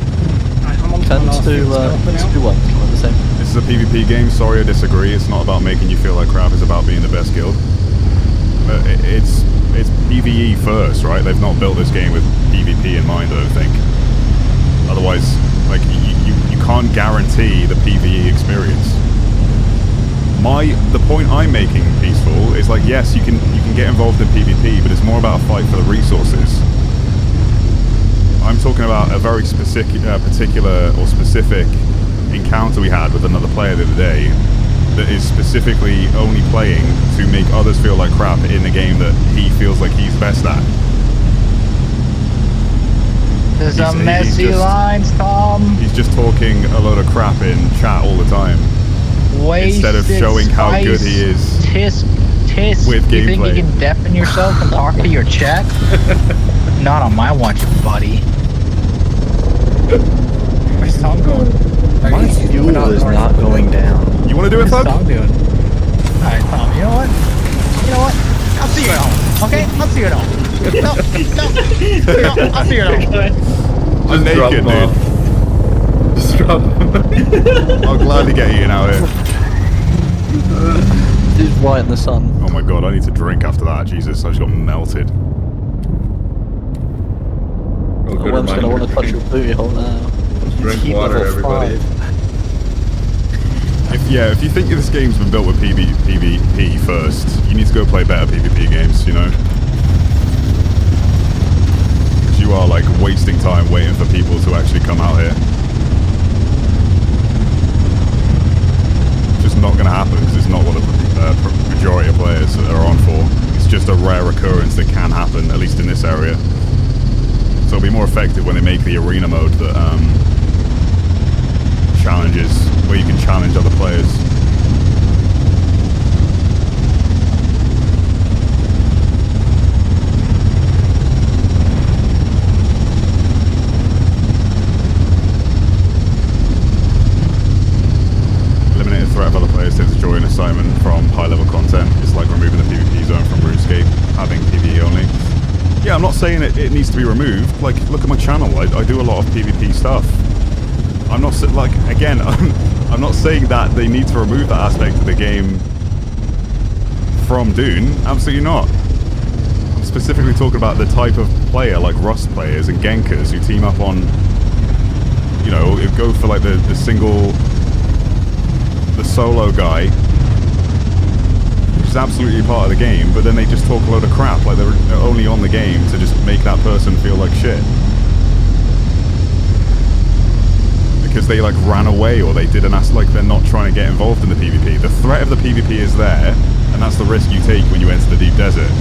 [SPEAKER 5] I'm on to my
[SPEAKER 10] tends
[SPEAKER 5] last
[SPEAKER 10] to
[SPEAKER 5] few stuff for now.
[SPEAKER 10] do what? Kind of the same.
[SPEAKER 1] This is a PvP game. Sorry, I disagree. It's not about making you feel like crap. It's about being the best guild. But it's PvE first, right? They've not built this game with PvP in mind, I don't think. Otherwise, like you can't guarantee the PvE experience. The point I'm making, Peaceful, is like yes, you can get involved in PvP, but it's more about a fight for the resources. I'm talking about a very particular or specific encounter we had with another player the other day that is specifically only playing to make others feel like crap in the game that he feels like he's best at.
[SPEAKER 2] There's
[SPEAKER 1] He's-
[SPEAKER 2] some
[SPEAKER 1] he's
[SPEAKER 2] messy
[SPEAKER 1] just-
[SPEAKER 2] lines, Tom.
[SPEAKER 1] He's just talking a load of crap in chat all the time instead of
[SPEAKER 2] Wasted
[SPEAKER 1] showing how good
[SPEAKER 2] spice.
[SPEAKER 1] he is.
[SPEAKER 2] Tisk.
[SPEAKER 1] with
[SPEAKER 2] You think
[SPEAKER 1] gameplay.
[SPEAKER 2] you can deafen yourself and talk to your chat? Not on my watch, buddy. Where's Tom going?
[SPEAKER 8] My fuel is not going down.
[SPEAKER 1] You want to do it,
[SPEAKER 2] What's
[SPEAKER 1] Thug?
[SPEAKER 2] Tom doing? Alright, Tom, you know what? You know what? I'll see you at home, okay? I'll see you at home. No, I'll see you at home.
[SPEAKER 1] I'm naked, dude.
[SPEAKER 7] Just drop him.
[SPEAKER 1] I'll gladly get eaten out here.
[SPEAKER 10] He's right in the sun.
[SPEAKER 1] Oh my god, I need to drink after that. Jesus, I just got melted.
[SPEAKER 7] Oh, good
[SPEAKER 10] Worm's gonna want to touch
[SPEAKER 7] reminder.
[SPEAKER 10] your booty hole now.
[SPEAKER 7] Drink
[SPEAKER 10] Heat
[SPEAKER 7] water,
[SPEAKER 10] level
[SPEAKER 7] everybody.
[SPEAKER 10] 5.
[SPEAKER 1] If you think this game's been built with PvP first, you need to go play better PvP games, you know? Because you are like wasting time waiting for people to actually come out here. It's just not going to happen because it's not what the majority of players are on for. It's just a rare occurrence that can happen, at least in this area. So it'll be more effective when they make the arena mode that challenges, where you can challenge other players. saying it needs to be removed. Like, look at my channel. I do a lot of PvP stuff. I'm not like, again, I'm not saying that they need to remove that aspect of the game from Dune. Absolutely not. I'm specifically talking about the type of player, like Rust players and Genkers, who team up on, you know, go for like the solo guy, which is absolutely part of the game, but then they just talk a load of crap, like they're only on the game to just make that person feel like shit. Because they like ran away, or they didn't ask, like they're not trying to get involved in the PvP. The threat of the PvP is there, and that's the risk you take when you enter the deep desert.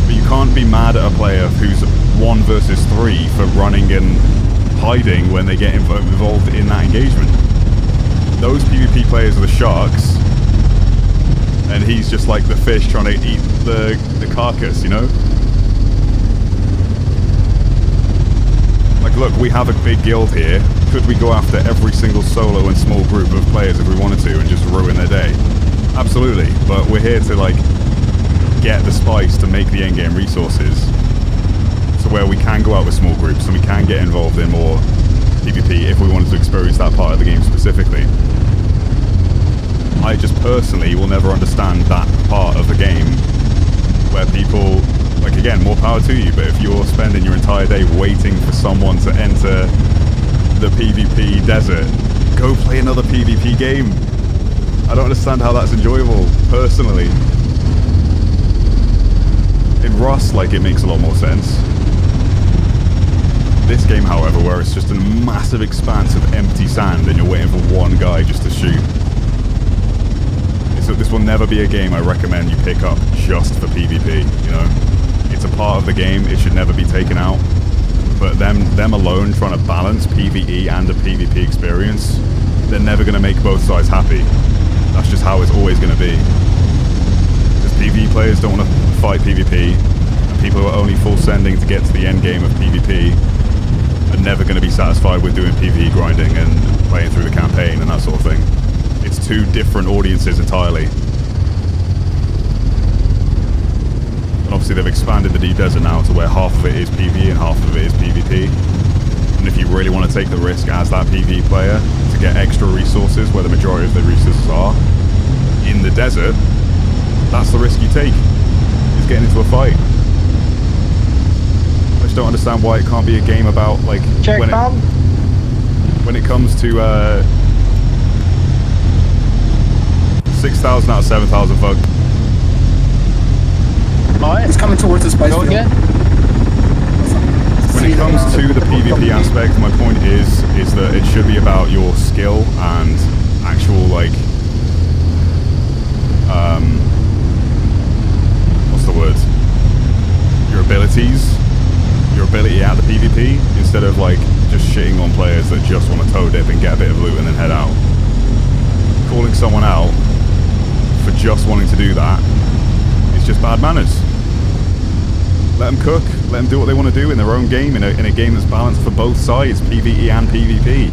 [SPEAKER 1] But you can't be mad at a player who's 1 versus 3 for running and hiding when they get involved in that engagement. Those PvP players are the sharks, and he's just like the fish trying to eat the carcass, you know? Like, look, we have a big guild here. Could we go after every single solo and small group of players if we wanted to and just ruin their day? Absolutely, but we're here to, like, get the spice to make the endgame resources, so where we can go out with small groups and we can get involved in more PvP if we wanted to experience that part of the game specifically. I just personally will never understand that part of the game where people, like, again, more power to you, but if you're spending your entire day waiting for someone to enter the PvP desert, go play another PvP game. I don't understand how that's enjoyable, personally. In Rust, like, it makes a lot more sense. This game, however, where it's just a massive expanse of empty sand and you're waiting for one guy just to shoot. So this will never be a game I recommend you pick up just for PvP, you know? It's a part of the game, it should never be taken out. But them alone trying to balance PvE and a PvP experience, they're never going to make both sides happy. That's just how it's always going to be. Because PvE players don't want to fight PvP, and people who are only full sending to get to the end game of PvP are never going to be satisfied with doing PvE grinding and playing through the campaign and that sort of thing. It's two different audiences entirely. And obviously they've expanded the deep desert now to where half of it is PvE and half of it is PvP. And if you really want to take the risk as that PvE player to get extra resources where the majority of the resources are in the desert, that's the risk you take, is getting into a fight. I just don't understand why it can't be a game about, like, when it comes to 6,000 out of 7,000 fuck.
[SPEAKER 4] It's coming towards the spice field.
[SPEAKER 1] When it comes to the PvP aspect, my point is that it should be about your skill and actual, like, what's the word? Your abilities, your ability at the PvP, instead of, like, just shitting on players that just want to toe dip and get a bit of loot and then head out. Calling someone out for just wanting to do that is just bad manners. Let them cook, let them do what they want to do in their own game, in a game that's balanced for both sides, PvE and PvP.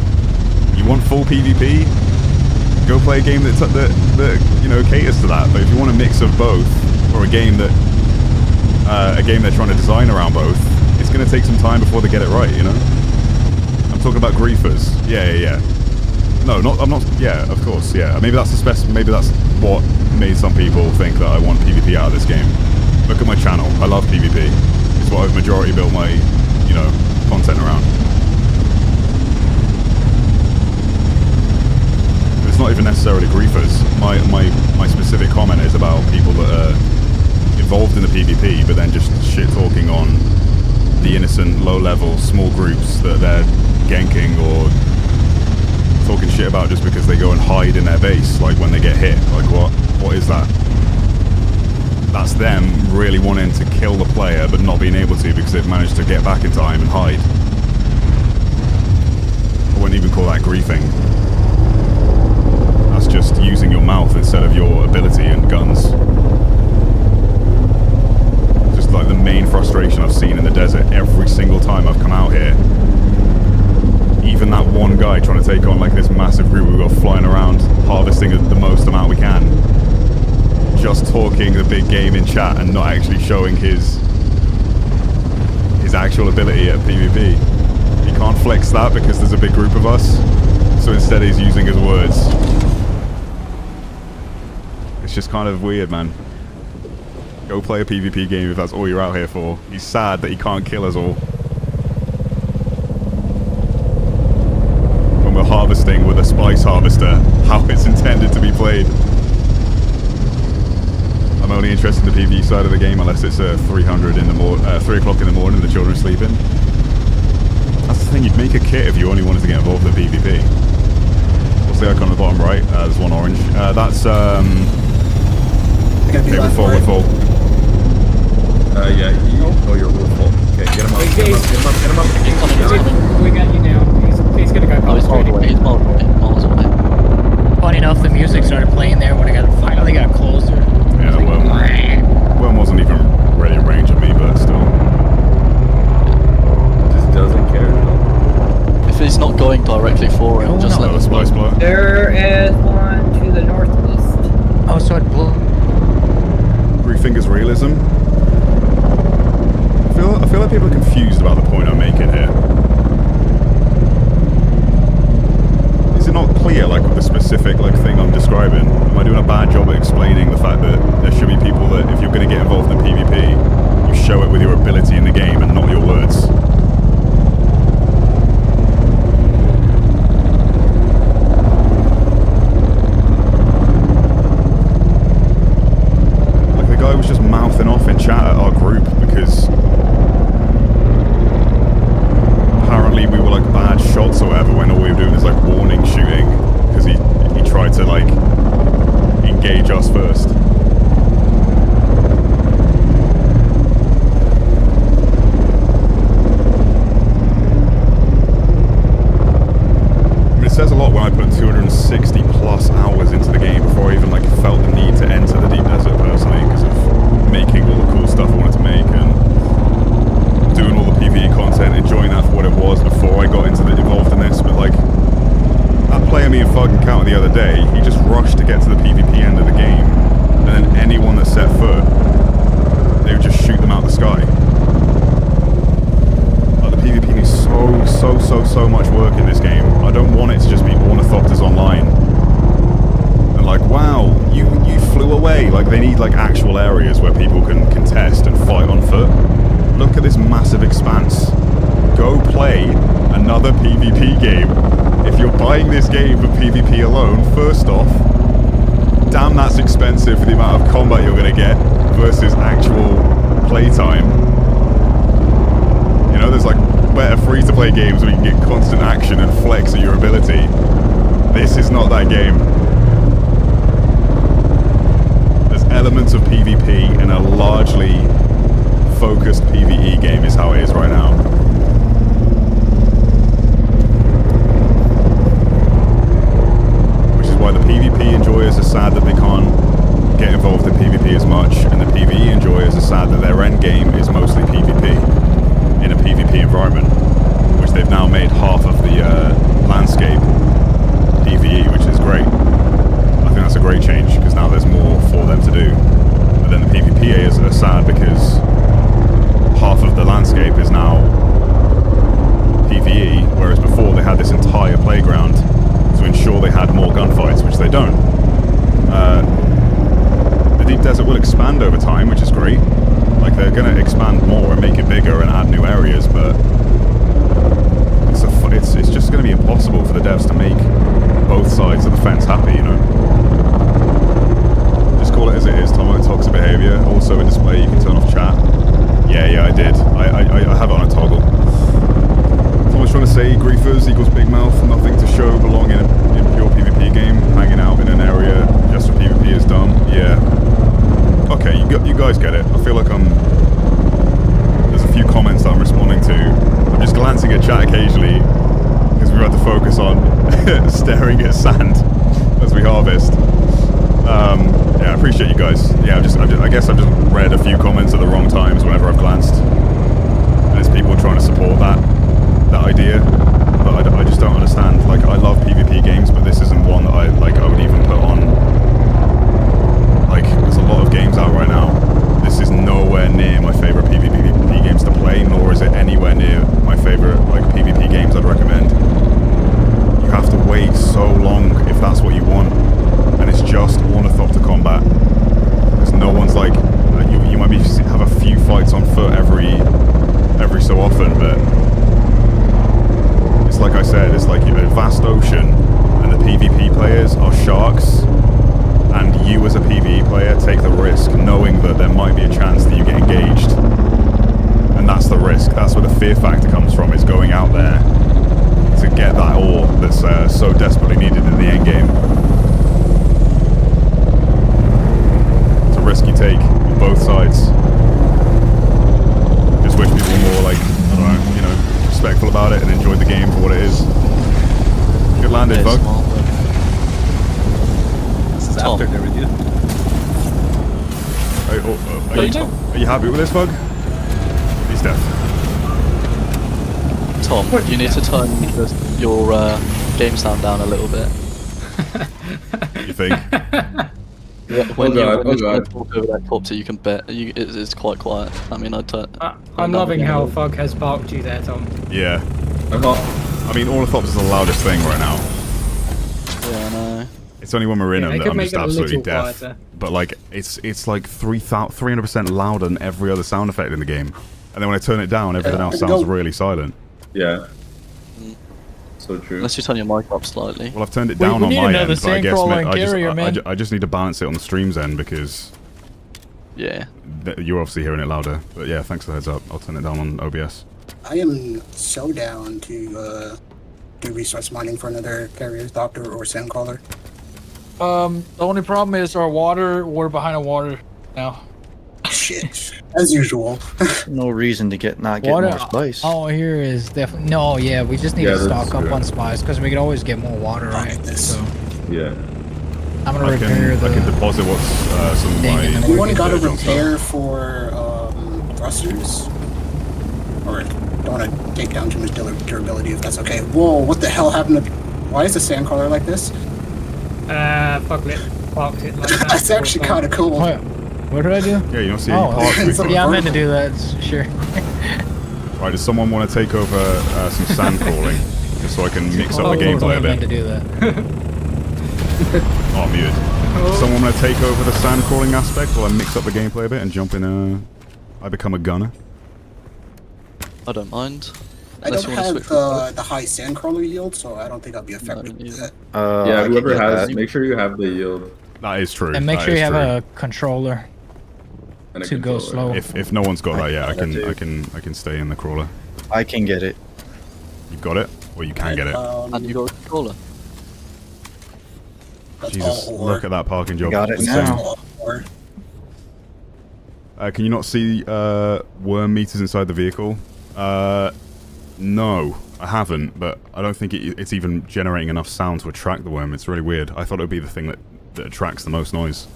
[SPEAKER 1] You want full PvP? Go play a game that you know, caters to that. But if you want a mix of both, or a game they're trying to design around both, it's going to take some time before they get it right, you know? I'm talking about griefers. Yeah. No, I'm not. Yeah, of course. Yeah, maybe that's maybe that's what made some people think that I want PvP out of this game. Look at my channel. I love PvP. It's what I've majority built my, you know, content around. But it's not even necessarily griefers. My specific comment is about people that are involved in the PvP, but then just shit talking on the innocent, low-level, small groups that they're ganking or talking shit about just because they go and hide in their base, like when they get hit. Like, what is that? That's them really wanting to kill the player but not being able to because they've managed to get back in time and hide. I wouldn't even call that griefing. That's just using your mouth instead of your ability and guns. Just like the main frustration I've seen in the desert every single time I've come out here. Even that one guy trying to take on like this massive group we've got flying around, harvesting the most amount we can. Just talking the big game in chat and not actually showing his his actual ability at PvP. He can't flex that because there's a big group of us. So instead he's using his words. It's just kind of weird, man. Go play a PvP game if that's all you're out here for. He's sad that he can't kill us all. When we're harvesting with a spice harvester, how it's intended to be played. I'm only interested in the PvE side of the game unless it's 3 o'clock in the morning, the children are sleeping. That's the thing, you'd make a kit if you only wanted to get involved in PvP. What's the icon on the bottom right? There's one orange. That's okay, we're full, we're full.
[SPEAKER 7] Yeah, you're full. Okay, get him up, get him up, get him up, get him up.
[SPEAKER 5] We got you down. He's gonna go.
[SPEAKER 10] He's miles away. He's miles away.
[SPEAKER 2] Funny enough, the music started playing there when I finally got closer.
[SPEAKER 1] Yeah, Worm wasn't even ready to range at me, but still.
[SPEAKER 7] Just doesn't care.
[SPEAKER 10] If he's not going directly for him, just let him
[SPEAKER 1] spice blow.
[SPEAKER 9] There is one to the northeast.
[SPEAKER 2] Oh, so it blew.
[SPEAKER 1] Three Fingers realism. I feel like people are confused about the point I'm making here. Is it not clear, like, with the specific, like, thing I'm describing? Am I doing a bad job at explaining the fact that there should be people that, if you're going to get involved in PvP, you show it with your ability in the game and not your words? Like, the guy was just mouthing off in chat at our group because apparently we were like bad shots or whatever when all we were doing is like warning shooting because he tried to like engage us first. I mean, it says a lot when I put 260 plus hours into the game before I even like felt the need to enter the deep desert personally because of making all the cool stuff I wanted to make and doing all the PvE content, enjoying that for what it was before I got involved in this, but like, that player me and Fug encountered the other day, he just rushed to get to the PvP end of the game, and then anyone that set foot, they would just shoot them out the sky. Like, the PvP needs so much work in this game. I don't want it to just be ornithopters online. And like, wow, you flew away. Like, they need like actual areas where people can contest and fight on foot. Look at this massive expanse. Go play another PvP game. If you're buying this game for PvP alone, first off, damn that's expensive for the amount of combat you're going to get versus actual playtime. You know, there's like better free-to-play games where you can get constant action and flex at your ability. This is not that game. There's elements of PvP in a largely focused PvE game is how it is right now. Which is why the PvP enjoyers are sad that they can't get involved in PvP as much, and the PvE enjoyers are sad that their end game is mostly PvP in a PvP environment, which they've now made half of the landscape PvE, which is great. I think that's a great change because now there's more for them to do. But then the PvPers are sad because half of the landscape is now PvE, whereas before they had this entire playground to ensure they had more gunfights, which they don't. The Deep Desert will expand over time, which is great. Like, they're going to expand more and make it bigger and add new areas, but it's just going to be impossible for the devs to make both sides of the fence happy, you know? Just call it as it is, Tomo. Toxic behavior. Also in display, you can turn off chat. Yeah, I did. I have it on a toggle. Someone's trying to say griefers equals big mouth, nothing to show belonging in pure PvP game. Hanging out in an area just for PvP is dumb. Yeah. Okay, you guys get it. I feel like there's a few comments that I'm responding to. I'm just glancing at chat occasionally because we've had to focus on staring at sand as we harvest. Yeah, I appreciate you guys. Yeah, I guess I've just read a few comments at the wrong times whenever I've glanced. And it's people trying to support that idea. But I just don't understand. Like, I love PvP games, but this isn't one that I would even put on. Like, there's a lot of games out right now. This is nowhere near my favorite PvP PvP games to play, nor is it anywhere near my favorite like PvP games I'd recommend. You have to wait so long if that's what you want, and it's just ornithopter combat. Because no one's like, you might have a few fights on foot every so often, but it's like I said, it's like a vast ocean, and the PvP players are sharks, and you as a PvE player take the risk knowing that there might be a chance that you get engaged. And that's the risk. That's where the fear factor comes from, is going out there to get that ore that's so desperately needed in the end game. It's a risk you take on both sides. Just wish people were more like, I don't know, you know, respectful about it and enjoyed the game for what it is. Good landing, bug.
[SPEAKER 17] This is after the review.
[SPEAKER 1] Are you happy with this, bug? He's deaf.
[SPEAKER 10] Tom, you need to turn your game sound down a little bit.
[SPEAKER 1] You think?
[SPEAKER 10] When you're talk over that copter, you can bet it's quite quiet. I mean,
[SPEAKER 5] I'm loving how Fog has barked you there, Tom.
[SPEAKER 1] Yeah. I mean, ornithopter is the loudest thing right now.
[SPEAKER 10] Yeah, I know.
[SPEAKER 1] It's only when we're in them that I'm just absolutely deaf.
[SPEAKER 5] quieter.
[SPEAKER 1] But like, it's like 300% louder than every other sound effect in the game. And then when I turn it down, everything else sounds really silent.
[SPEAKER 7] Yeah. So true.
[SPEAKER 10] Unless you turn your mic up slightly.
[SPEAKER 1] Well, I've turned it down on my end, but I guess I just need to balance it on the stream's end because
[SPEAKER 10] yeah,
[SPEAKER 1] you're obviously hearing it louder. But yeah, thanks for the heads up. I'll turn it down on OBS.
[SPEAKER 4] I am so down to do resource mining for another carrier's doctor or sandcrawler.
[SPEAKER 3] The only problem is our water. We're behind a water now.
[SPEAKER 4] Shit, as usual.
[SPEAKER 8] No reason to not get
[SPEAKER 2] Water,
[SPEAKER 8] more spice.
[SPEAKER 2] all here is definitely no. Yeah, we just need to stock up on spice because we can always get more water, right? So
[SPEAKER 7] yeah,
[SPEAKER 2] I'm gonna repair
[SPEAKER 1] I can deposit what's some of my.
[SPEAKER 4] Anyone got a repair for thrusters? Or don't want to take down too much durability if that's okay. Whoa, what the hell happened to? Why is the sandcrawler like this?
[SPEAKER 5] Fuck it, parked it like that.
[SPEAKER 4] That's actually kind of cool.
[SPEAKER 2] What did I do?
[SPEAKER 1] Yeah, you don't see any parts.
[SPEAKER 2] Yeah, I meant to do that. Sure.
[SPEAKER 1] Right, does someone want to take over some sand crawling, just so I can mix up the gameplay a bit?
[SPEAKER 2] I meant to do that.
[SPEAKER 1] Oh, muted. Does someone want to take over the sand crawling aspect while I mix up the gameplay a bit and jump in? I become a gunner.
[SPEAKER 10] I don't mind.
[SPEAKER 4] I don't have the high sandcrawler yield, so I don't think I'll be affected with that.
[SPEAKER 7] Yeah, whoever has, make sure you have the yield.
[SPEAKER 1] That is true.
[SPEAKER 2] And make sure you have a controller to go slow.
[SPEAKER 1] If no one's got that yet, I can stay in the crawler.
[SPEAKER 8] I can get it.
[SPEAKER 1] You've got it, or you can get it.
[SPEAKER 10] And you got a controller.
[SPEAKER 1] Jesus, look at that parking job.
[SPEAKER 8] Got it now.
[SPEAKER 1] Can you not see worm meters inside the vehicle? No, I haven't, but I don't think it's even generating enough sound to attract the worm. It's really weird. I thought it would be the thing that attracts the most noise.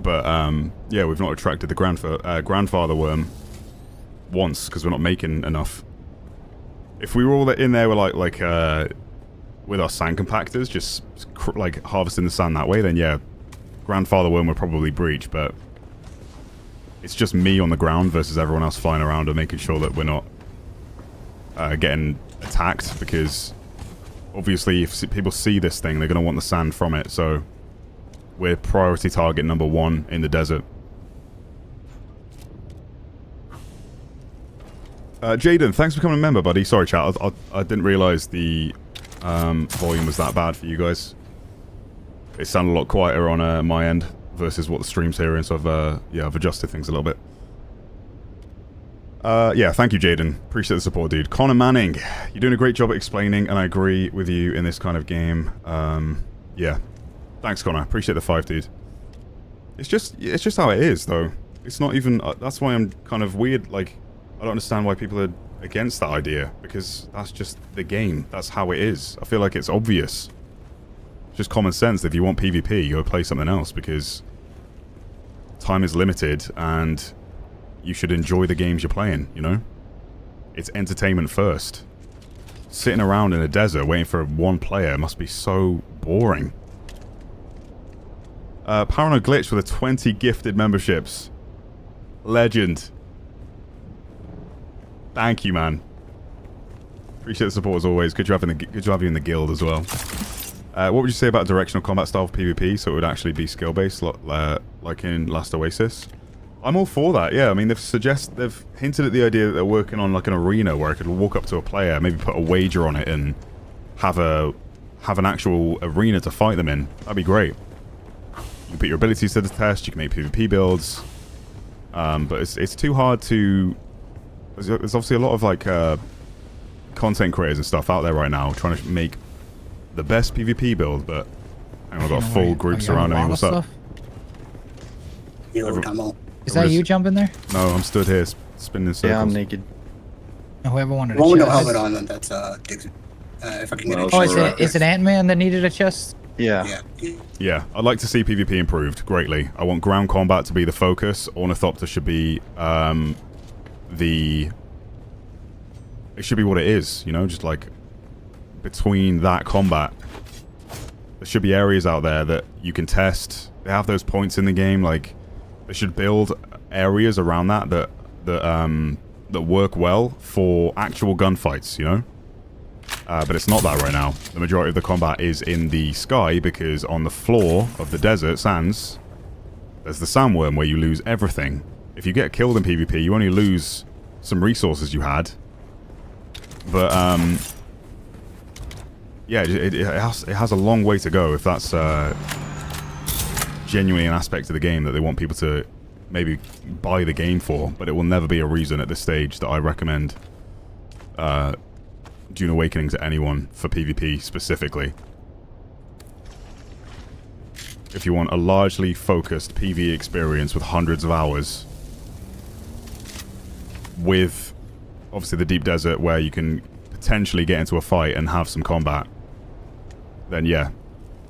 [SPEAKER 1] But, yeah, we've not attracted the grandfather worm once, because we're not making enough. If we were all in there with, like with our sand compactors, just, like, harvesting the sand that way, then, yeah, grandfather worm would probably breach, but it's just me on the ground versus everyone else flying around and making sure that we're not getting attacked, because obviously if people see this thing, they're going to want the sand from it, so we're priority target number 1 in the desert. Jaden, thanks for becoming a member, buddy. Sorry, chat, I didn't realise the volume was that bad for you guys. It sounded a lot quieter on my end versus what the stream's hearing, so I've adjusted things a little bit. Yeah, thank you, Jaden. Appreciate the support, dude. Connor Manning, you're doing a great job at explaining, and I agree with you in this kind of game. Yeah. Thanks, Connor. Appreciate the 5, dude. It's just how it is, though. It's not even... that's why I'm kind of weird, like... I don't understand why people are against that idea, because that's just the game. That's how it is. I feel like it's obvious. It's just common sense. If you want PvP, you go play something else, because time is limited, and you should enjoy the games you're playing, you know? It's entertainment first. Sitting around in a desert waiting for one player must be so boring. Parano Glitch with a 20 gifted memberships. Legend. Thank you, man. Appreciate the support as always. Good to have you in the guild as well. What would you say about directional combat style for PvP? So it would actually be skill based, like in Last Oasis. I'm all for that. Yeah, I mean they've hinted at the idea that they're working on like an arena where I could walk up to a player, maybe put a wager on it, and have an actual arena to fight them in. That'd be great. You can put your abilities to the test. You can make PvP builds, but it's too hard to. There's obviously a lot of like content creators and stuff out there right now trying to make the best PvP build, but I've got full groups surrounding me. What's up?
[SPEAKER 2] Is that you jumping there?
[SPEAKER 1] No, I'm stood here spinning in circles.
[SPEAKER 8] Yeah, I'm naked.
[SPEAKER 2] Whoever wanted a
[SPEAKER 4] Roll no
[SPEAKER 2] chest.
[SPEAKER 4] helmet on, then that's Dixon. If I can get a
[SPEAKER 2] Oh, is it Ant-Man that needed a chest?
[SPEAKER 8] Yeah.
[SPEAKER 1] Yeah, I'd like to see PvP improved greatly. I want ground combat to be the focus. Ornithopter should be it should be what it is, you know, just like between that combat. There should be areas out there that you can test. They have those points in the game, like they should build areas around that work well for actual gunfights, you know? But it's not that right now. The majority of the combat is in the sky because on the floor of the desert sands, there's the sandworm where you lose everything. If you get killed in PvP, you only lose some resources you had. But, yeah, it has a long way to go if that's genuinely an aspect of the game that they want people to maybe buy the game for. But it will never be a reason at this stage that I recommend Dune Awakening to anyone for PvP specifically. If you want a largely focused PvE experience with hundreds of hours, with obviously the deep desert where you can potentially get into a fight and have some combat, then yeah,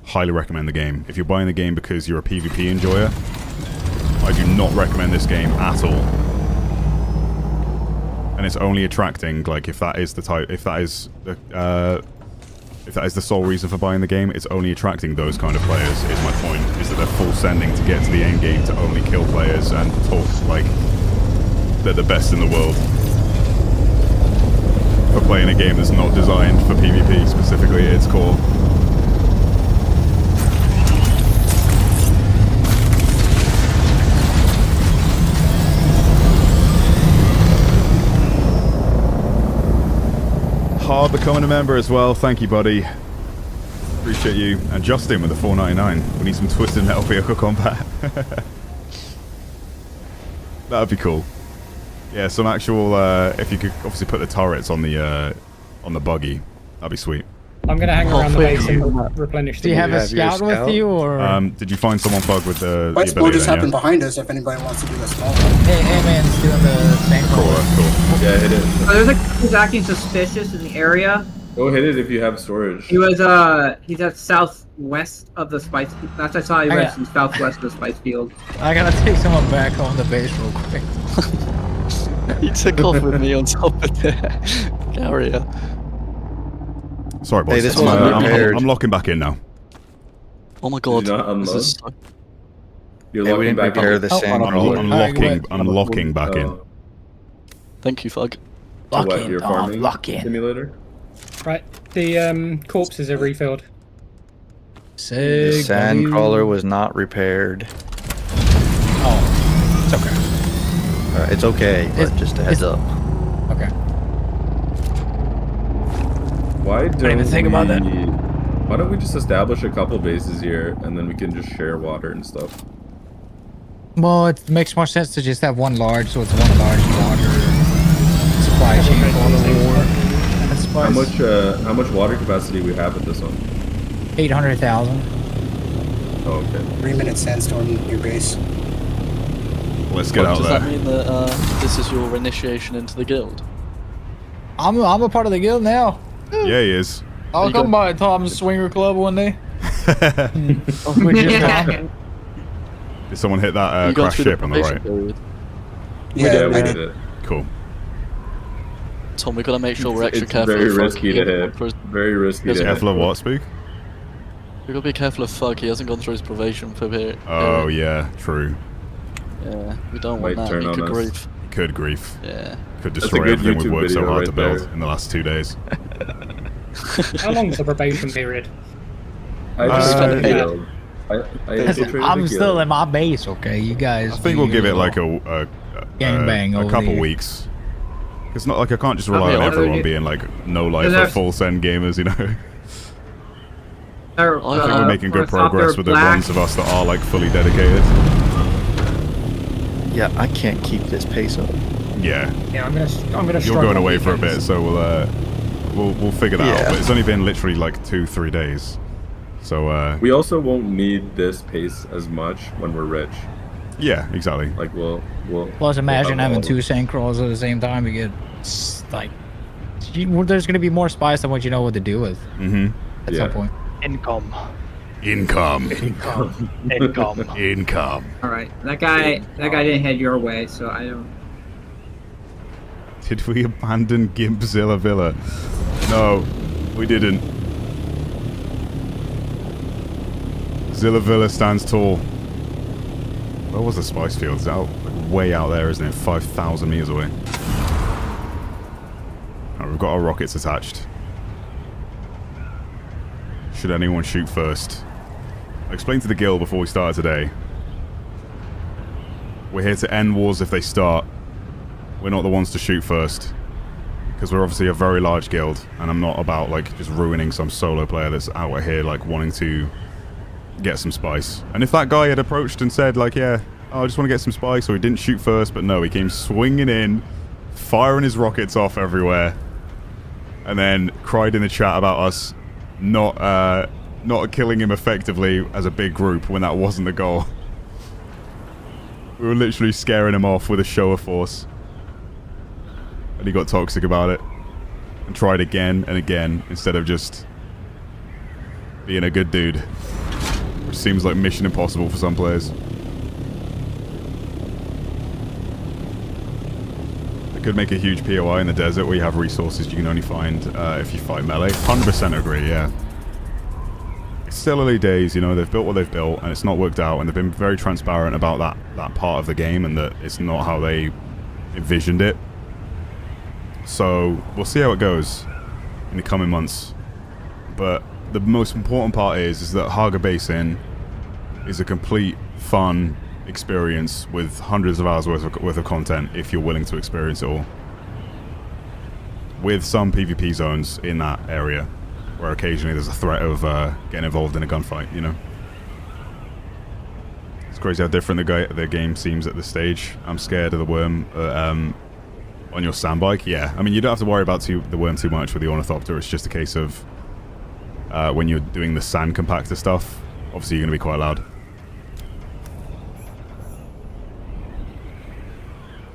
[SPEAKER 1] highly recommend the game. If you're buying the game because you're a PvP enjoyer, I do not recommend this game at all. And it's only attracting, like, if that is the sole reason for buying the game, it's only attracting those kind of players, is my point. Is that they're full sending to get to the end game to only kill players and talk like they're the best in the world for playing a game that's not designed for PvP specifically at its core. Hard becoming a member as well. Thank you, buddy. Appreciate you. And Justin with the $4.99. We need some Twisted Metal vehicle combat. That'd be cool. Yeah, some actual. If you could obviously put the turrets on the buggy, that'd be sweet.
[SPEAKER 5] I'm gonna hang around the base and replenish.
[SPEAKER 2] Do you have a scout with you, or?
[SPEAKER 1] Did you find someone, Fug, with the
[SPEAKER 4] White Spore just happened
[SPEAKER 1] yeah?
[SPEAKER 4] behind us if anybody wants to do a small one.
[SPEAKER 2] Hey, man's doing the same.
[SPEAKER 1] Cool,
[SPEAKER 7] Yeah, hit it.
[SPEAKER 9] There's a guy who's acting suspicious in the area.
[SPEAKER 7] Go hit it if you have storage.
[SPEAKER 9] He was he's at southwest of the spice. That's I saw he was in southwest of the spice field.
[SPEAKER 2] I gotta take someone back on the base real quick.
[SPEAKER 10] He took off with me on top of the carrier.
[SPEAKER 1] Sorry, boys.
[SPEAKER 8] Hey, this one's repaired.
[SPEAKER 1] I'm locking back in now.
[SPEAKER 10] Oh my god.
[SPEAKER 7] Did you not unload?
[SPEAKER 10] This is so...
[SPEAKER 7] You're
[SPEAKER 8] Hey, we
[SPEAKER 7] locking
[SPEAKER 8] didn't
[SPEAKER 7] back
[SPEAKER 8] repair
[SPEAKER 7] in.
[SPEAKER 8] the sand crawler.
[SPEAKER 1] I'm locking back in.
[SPEAKER 10] Thank you, Fug.
[SPEAKER 7] So what, your farming
[SPEAKER 2] lock in.
[SPEAKER 7] simulator?
[SPEAKER 5] Right, the corpses are refilled.
[SPEAKER 8] The sand crawler was not repaired.
[SPEAKER 2] Oh, it's okay.
[SPEAKER 8] It's okay, but just a heads up.
[SPEAKER 2] Okay.
[SPEAKER 7] Why don't
[SPEAKER 2] even think about that.
[SPEAKER 7] Why don't we just establish a couple bases here and then we can just share water and stuff?
[SPEAKER 2] Well, it makes more sense to just have one large, so it's one large water supply chain for all the war.
[SPEAKER 7] How much water capacity we have at this one?
[SPEAKER 2] 800,000.
[SPEAKER 7] Oh, okay.
[SPEAKER 4] 3-minute sandstorm in your base.
[SPEAKER 1] Let's get out
[SPEAKER 10] Does
[SPEAKER 1] there.
[SPEAKER 10] that mean that this is your initiation into the guild?
[SPEAKER 2] I'm a part of the guild now.
[SPEAKER 1] Yeah, he is.
[SPEAKER 2] I'll come by Tom's Swinger Club one day.
[SPEAKER 1] Did someone hit that crash ship on the right?
[SPEAKER 4] Yeah,
[SPEAKER 7] we did it.
[SPEAKER 1] Cool.
[SPEAKER 10] Tom, we gotta make sure we're extra
[SPEAKER 7] It's
[SPEAKER 10] careful.
[SPEAKER 7] very
[SPEAKER 10] of
[SPEAKER 7] risky to
[SPEAKER 10] Fug.
[SPEAKER 7] hit. Very risky to hit.
[SPEAKER 1] Careful of what, Spook?
[SPEAKER 10] We gotta be careful of Fug. He hasn't gone through his probation for here.
[SPEAKER 1] Oh, yeah, true.
[SPEAKER 10] Yeah, we don't
[SPEAKER 7] Might
[SPEAKER 10] want that.
[SPEAKER 7] turn
[SPEAKER 10] He
[SPEAKER 7] on
[SPEAKER 10] could
[SPEAKER 7] us.
[SPEAKER 10] grieve.
[SPEAKER 1] Good grief.
[SPEAKER 10] Yeah.
[SPEAKER 1] Could
[SPEAKER 7] That's a
[SPEAKER 1] destroy
[SPEAKER 7] good
[SPEAKER 1] everything we've
[SPEAKER 7] YouTube
[SPEAKER 1] worked so
[SPEAKER 7] video
[SPEAKER 1] hard to
[SPEAKER 7] right
[SPEAKER 1] build
[SPEAKER 7] there.
[SPEAKER 1] in the last 2 days.
[SPEAKER 5] How long is the probation period?
[SPEAKER 7] I
[SPEAKER 2] I'm still in my base, okay? You guys.
[SPEAKER 1] I think we'll give it like a couple weeks. It's not like I can't just rely on everyone being like no life or full send gamers, you know. I think we're making good progress with the ones of us that are like fully dedicated.
[SPEAKER 8] Yeah, I can't keep this pace up.
[SPEAKER 1] Yeah.
[SPEAKER 5] Yeah, I'm gonna.
[SPEAKER 1] You're going away for a bit, so we'll figure that out. But it's only been literally like 2-3 days, so
[SPEAKER 7] we also won't need this pace as much when we're rich.
[SPEAKER 1] Yeah, exactly.
[SPEAKER 7] Like we'll
[SPEAKER 2] Plus, imagine
[SPEAKER 7] we'll
[SPEAKER 2] having 2 sand crawls at the same time. You get like, there's gonna be more spice than what you know what to do with. At some point.
[SPEAKER 15] Income.
[SPEAKER 1] Income.
[SPEAKER 9] All right, that guy didn't head your way, so I don't.
[SPEAKER 1] Did we abandon Gimpzilla Villa? No, we didn't. Zilla Villa stands tall. Where was the spice field? It's out, like, way out there, isn't it? 5,000 meters away. Right, we've got our rockets attached. Should anyone shoot first? I explained to the guild before we started today. We're here to end wars if they start. We're not the ones to shoot first. Because we're obviously a very large guild, and I'm not about like just ruining some solo player that's out here like wanting to get some spice. And if that guy had approached and said like, yeah, I just want to get some spice, or he didn't shoot first, but no, he came swinging in, firing his rockets off everywhere, and then cried in the chat about us not killing him effectively as a big group when that wasn't the goal. We were literally scaring him off with a show of force. And he got toxic about it. And tried again and again instead of just being a good dude. Which seems like mission impossible for some players. It could make a huge POI in the desert where you have resources you can only find if you fight melee. 100% agree, yeah. It's still early days, you know, they've built what they've built and it's not worked out, and they've been very transparent about that part of the game and that it's not how they envisioned it. So we'll see how it goes in the coming months. But the most important part is that Haga Basin is a complete fun experience with hundreds of hours worth of content if you're willing to experience it all. With some PvP zones in that area where occasionally there's a threat of getting involved in a gunfight, you know. It's crazy how different the game seems at this stage. I'm scared of the worm on your sandbike. Yeah, I mean, you don't have to worry about the worm too much with the ornithopter. It's just a case of when you're doing the sand compactor stuff, obviously you're going to be quite loud.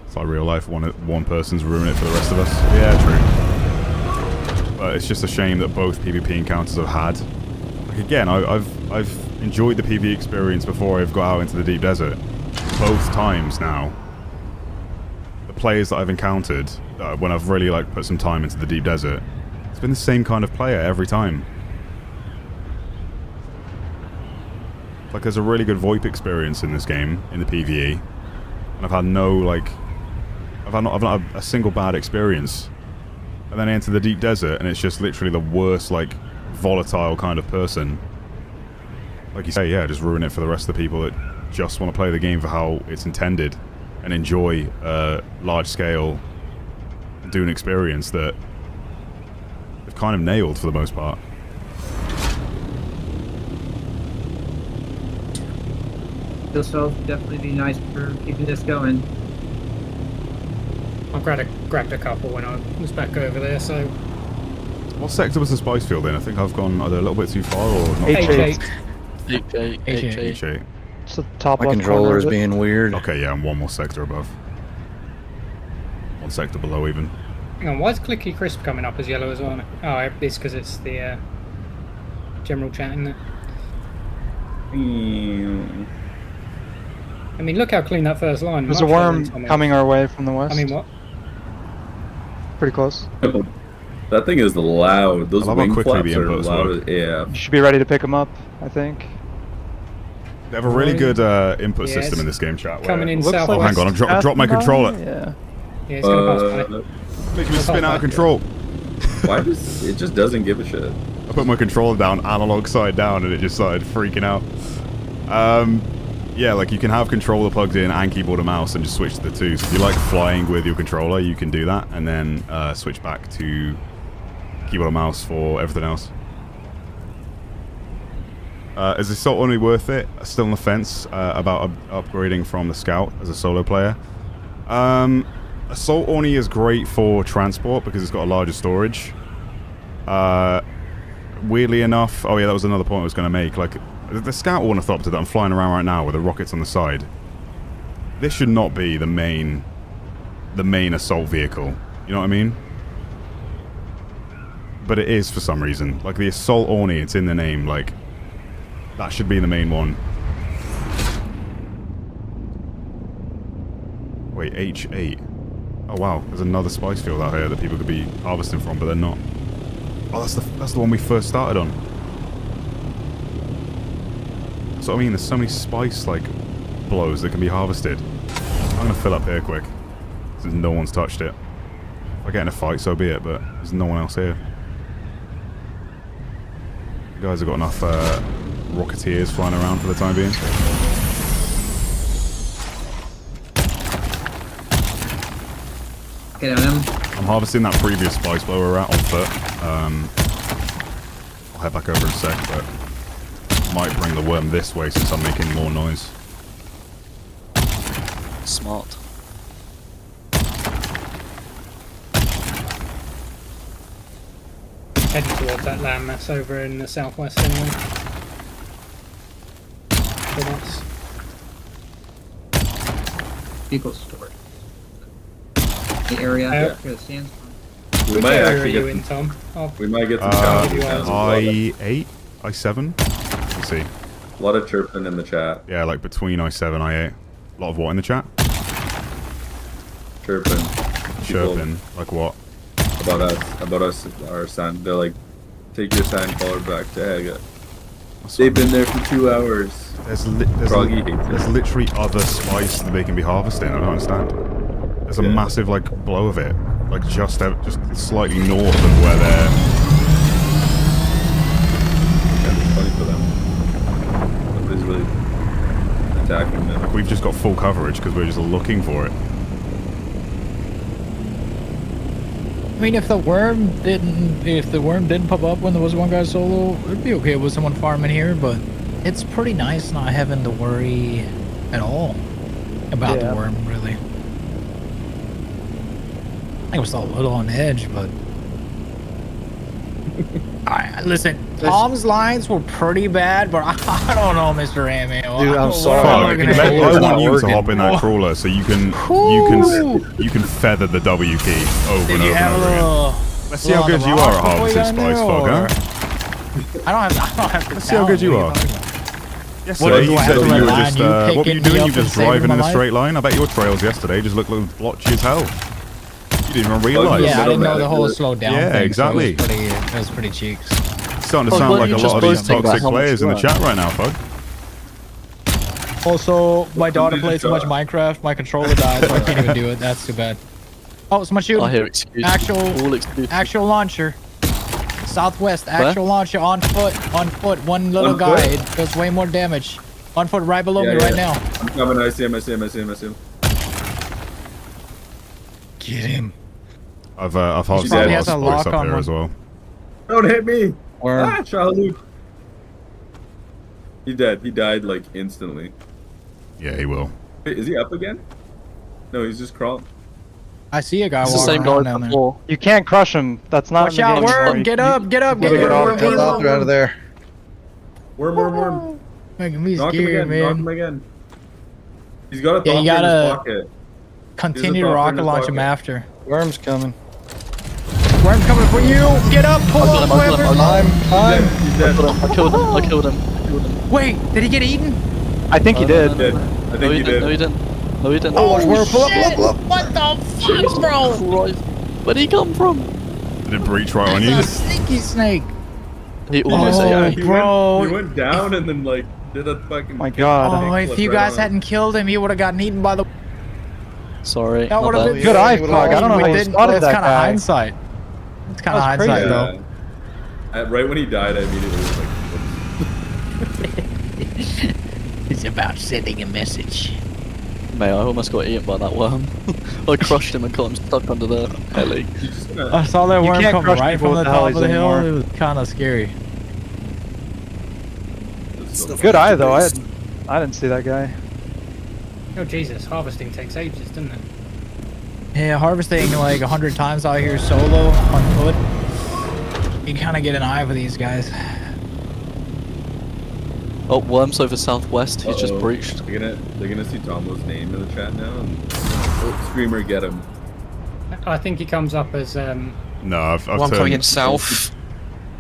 [SPEAKER 1] It's like real life, one person's ruining it for the rest of us. Yeah, true. But it's just a shame that both PvP encounters have had. Like again, I've enjoyed the PvE experience before I've got out into the deep desert. Both times now. The players that I've encountered, when I've really like put some time into the deep desert, it's been the same kind of player every time. Like there's a really good VoIP experience in this game, in the PvE. And I've had no like... I've not had a single bad experience. And then I enter the deep desert and it's just literally the worst, like, volatile kind of person. Like you say, yeah, just ruin it for the rest of the people that just want to play the game for how it's intended and enjoy a large-scale Dune experience that they've kind of nailed for the most part.
[SPEAKER 9] This will definitely be nice for keeping this going.
[SPEAKER 5] I grabbed a couple when I was back over there, so...
[SPEAKER 1] What sector was the spice field in? I think I've gone either a little bit too far or not.
[SPEAKER 5] H8.
[SPEAKER 1] H8.
[SPEAKER 15] It's the top
[SPEAKER 8] My
[SPEAKER 15] left
[SPEAKER 8] controller
[SPEAKER 15] corner
[SPEAKER 8] is
[SPEAKER 15] of it.
[SPEAKER 8] being weird.
[SPEAKER 1] Okay, yeah, I'm one more sector above. One sector below even.
[SPEAKER 5] Hang on, why is Clicky Crisp coming up as yellow as well? Oh, it's because it's the general chat, isn't it? I mean, look how clean that first line.
[SPEAKER 15] There's a worm coming our way from the west.
[SPEAKER 5] I mean, what?
[SPEAKER 15] Pretty close.
[SPEAKER 7] That thing is loud. Those wing flaps are loud. Yeah.
[SPEAKER 15] You should be ready to pick them up, I think.
[SPEAKER 1] They have a really good input system in this game, chat.
[SPEAKER 5] Coming in
[SPEAKER 1] southwest.
[SPEAKER 5] southwest.
[SPEAKER 1] Oh, hang on, I've dropped my controller.
[SPEAKER 15] Yeah.
[SPEAKER 5] Yeah, it's gonna pass by.
[SPEAKER 1] Makes me spin out of control.
[SPEAKER 7] Why does it just doesn't give a shit?
[SPEAKER 1] I put my controller down, analog side down, and it just started freaking out. Yeah, like you can have controller plugged in and keyboard and mouse and just switch to the two. So if you like flying with your controller, you can do that, and then switch back to keyboard and mouse for everything else. Is Assault only worth it? Still on the fence about upgrading from the Scout as a solo player. Assault only is great for transport because it's got a larger storage. Weirdly enough, oh yeah, that was another point I was going to make. Like the Scout Ornithopter that I'm flying around right now with the rockets on the side. This should not be the main assault vehicle. You know what I mean? But it is for some reason. Like the Assault Orni, it's in the name. Like that should be the main one. Wait, H8. Oh wow, there's another spice field out here that people could be harvesting from, but they're not. Oh, that's the one we first started on. That's what I mean. There's so many spice like blows that can be harvested. I'm gonna fill up here quick, since no one's touched it. If I get in a fight, so be it. But there's no one else here. You guys have got enough Rocketeers flying around for the time being.
[SPEAKER 9] Get on him.
[SPEAKER 1] I'm harvesting that previous spice blow we're at on foot. I'll head back over in a sec, but might bring the worm this way since I'm making more noise.
[SPEAKER 10] Smart.
[SPEAKER 5] Heading towards that landmass over in the southwest anyway. For us.
[SPEAKER 9] Vehicle stored. The area where the sands.
[SPEAKER 7] We
[SPEAKER 5] Which
[SPEAKER 7] might
[SPEAKER 5] area
[SPEAKER 7] actually
[SPEAKER 5] are you
[SPEAKER 7] get
[SPEAKER 5] in, Tom?
[SPEAKER 7] We might get some sound.
[SPEAKER 1] I8, I7. Let's see.
[SPEAKER 7] A lot of chirping in the chat.
[SPEAKER 1] Yeah, like between I7, I8. A lot of what in the chat?
[SPEAKER 7] Chirping.
[SPEAKER 1] Chirping. Like what?
[SPEAKER 7] About us, our sand. They're like, take your sand collar back to Aga. They've been there for 2 hours.
[SPEAKER 1] There's literally other spice that they can be harvesting. I don't understand. There's a massive like blow of it, like just slightly north of where they're.
[SPEAKER 7] Yeah, it's funny for them. Nobody's really attacking them.
[SPEAKER 1] Like we've just got full coverage because we're just looking for it.
[SPEAKER 2] I mean, if the worm didn't pop up when there was one guy solo, it'd be okay with someone farming here. But it's pretty nice not having to worry at all about the worm, really. I was a little on edge, but Alright, listen, Tom's lines were pretty bad, but I don't know, Mr. Amy.
[SPEAKER 8] Dude, I'm sorry.
[SPEAKER 1] I want you to hop in that crawler so you can feather the W key over and over and over again. Let's see how good you are at harvesting spice, Fog, huh?
[SPEAKER 2] I don't have to.
[SPEAKER 1] Let's see how good you are. Yesterday you said that you were just what were you doing? You just driving in a straight line? I bet your trails yesterday just looked like blotchy as hell. You didn't even realise.
[SPEAKER 2] Yeah, I didn't know the whole slowed down
[SPEAKER 1] thing. Yeah, exactly.
[SPEAKER 2] So it was pretty cheeks.
[SPEAKER 1] It's starting to sound like a lot of these toxic players in the chat right now, Fug.
[SPEAKER 2] Also, my daughter plays so much Minecraft, my controller died, so I can't even do it. That's too bad. Oh, someone shooting.
[SPEAKER 10] I hear excuses.
[SPEAKER 2] Actual launcher. Southwest, actual launcher on foot. One little guy. It does way more damage. On foot right below me right now.
[SPEAKER 7] I'm coming, I see him.
[SPEAKER 2] Get him.
[SPEAKER 1] I've harvested a lot of spice up there as well.
[SPEAKER 7] Don't hit me! Ah, Charlie. He's dead. He died like instantly.
[SPEAKER 1] Yeah, he will.
[SPEAKER 7] Wait, is he up again? No, he's just crawling.
[SPEAKER 2] I see a guy
[SPEAKER 15] It's the
[SPEAKER 2] walking
[SPEAKER 15] same
[SPEAKER 2] around
[SPEAKER 15] guy
[SPEAKER 2] down there.
[SPEAKER 15] before. You can't crush him. That's not.
[SPEAKER 2] Watch out, worm! Get up! Get up!
[SPEAKER 8] Get out of there.
[SPEAKER 7] Worm.
[SPEAKER 2] Making me
[SPEAKER 7] Knock him
[SPEAKER 2] scared,
[SPEAKER 7] again. Knock
[SPEAKER 2] man.
[SPEAKER 7] him again. He's got a
[SPEAKER 2] Yeah,
[SPEAKER 7] thopter
[SPEAKER 2] you
[SPEAKER 7] in his
[SPEAKER 2] gotta
[SPEAKER 7] pocket.
[SPEAKER 2] continue to rocket launch him after.
[SPEAKER 8] Worm's coming.
[SPEAKER 2] Worm coming for you! Get up! Pull up, whoever!
[SPEAKER 7] He's dead.
[SPEAKER 10] I killed him.
[SPEAKER 2] Wait, did he get eaten?
[SPEAKER 15] I think he did.
[SPEAKER 7] I think he did.
[SPEAKER 10] No, he didn't.
[SPEAKER 2] Oh,
[SPEAKER 8] pull up.
[SPEAKER 2] what the fuck, bro?
[SPEAKER 10] Where'd he come from?
[SPEAKER 1] Did it breach right on you?
[SPEAKER 2] It's a sneaky snake.
[SPEAKER 10] He almost ate me.
[SPEAKER 2] Bro.
[SPEAKER 7] He went down and then like did a fucking.
[SPEAKER 15] My God.
[SPEAKER 2] Oh, if you guys hadn't killed him, he would have gotten eaten by the.
[SPEAKER 10] Sorry.
[SPEAKER 2] That
[SPEAKER 10] my
[SPEAKER 2] would have
[SPEAKER 10] bad.
[SPEAKER 2] been
[SPEAKER 15] Good eye, Fog. I don't know how you spotted
[SPEAKER 2] It's
[SPEAKER 15] that
[SPEAKER 2] kind of
[SPEAKER 15] guy.
[SPEAKER 2] hindsight. It's kind of
[SPEAKER 15] That was
[SPEAKER 2] hindsight,
[SPEAKER 15] crazy.
[SPEAKER 2] though.
[SPEAKER 7] Right when he died, I immediately was like,
[SPEAKER 2] It's about sending a message.
[SPEAKER 10] Mate, I almost got eaten by that worm. I crushed him and got him stuck under the heli.
[SPEAKER 2] I saw that
[SPEAKER 15] You
[SPEAKER 2] worm
[SPEAKER 15] can't
[SPEAKER 2] come
[SPEAKER 15] crush
[SPEAKER 2] right
[SPEAKER 15] people
[SPEAKER 2] from the
[SPEAKER 15] with the
[SPEAKER 2] top of the
[SPEAKER 15] helis
[SPEAKER 2] hill.
[SPEAKER 15] anymore.
[SPEAKER 2] It was kind of scary.
[SPEAKER 15] Good eye though. I didn't see that guy.
[SPEAKER 5] Oh Jesus, harvesting takes ages, doesn't it?
[SPEAKER 2] Yeah, harvesting like 100 times out here solo on foot. You kind of get an eye for these guys.
[SPEAKER 10] Oh, worms over southwest. He's just
[SPEAKER 7] Uh-oh.
[SPEAKER 10] breached.
[SPEAKER 7] They're gonna see Tomo's name in the chat now, and Screamer, get him.
[SPEAKER 5] I think he comes up as
[SPEAKER 1] No, I've
[SPEAKER 6] One
[SPEAKER 1] turned...
[SPEAKER 6] coming in south.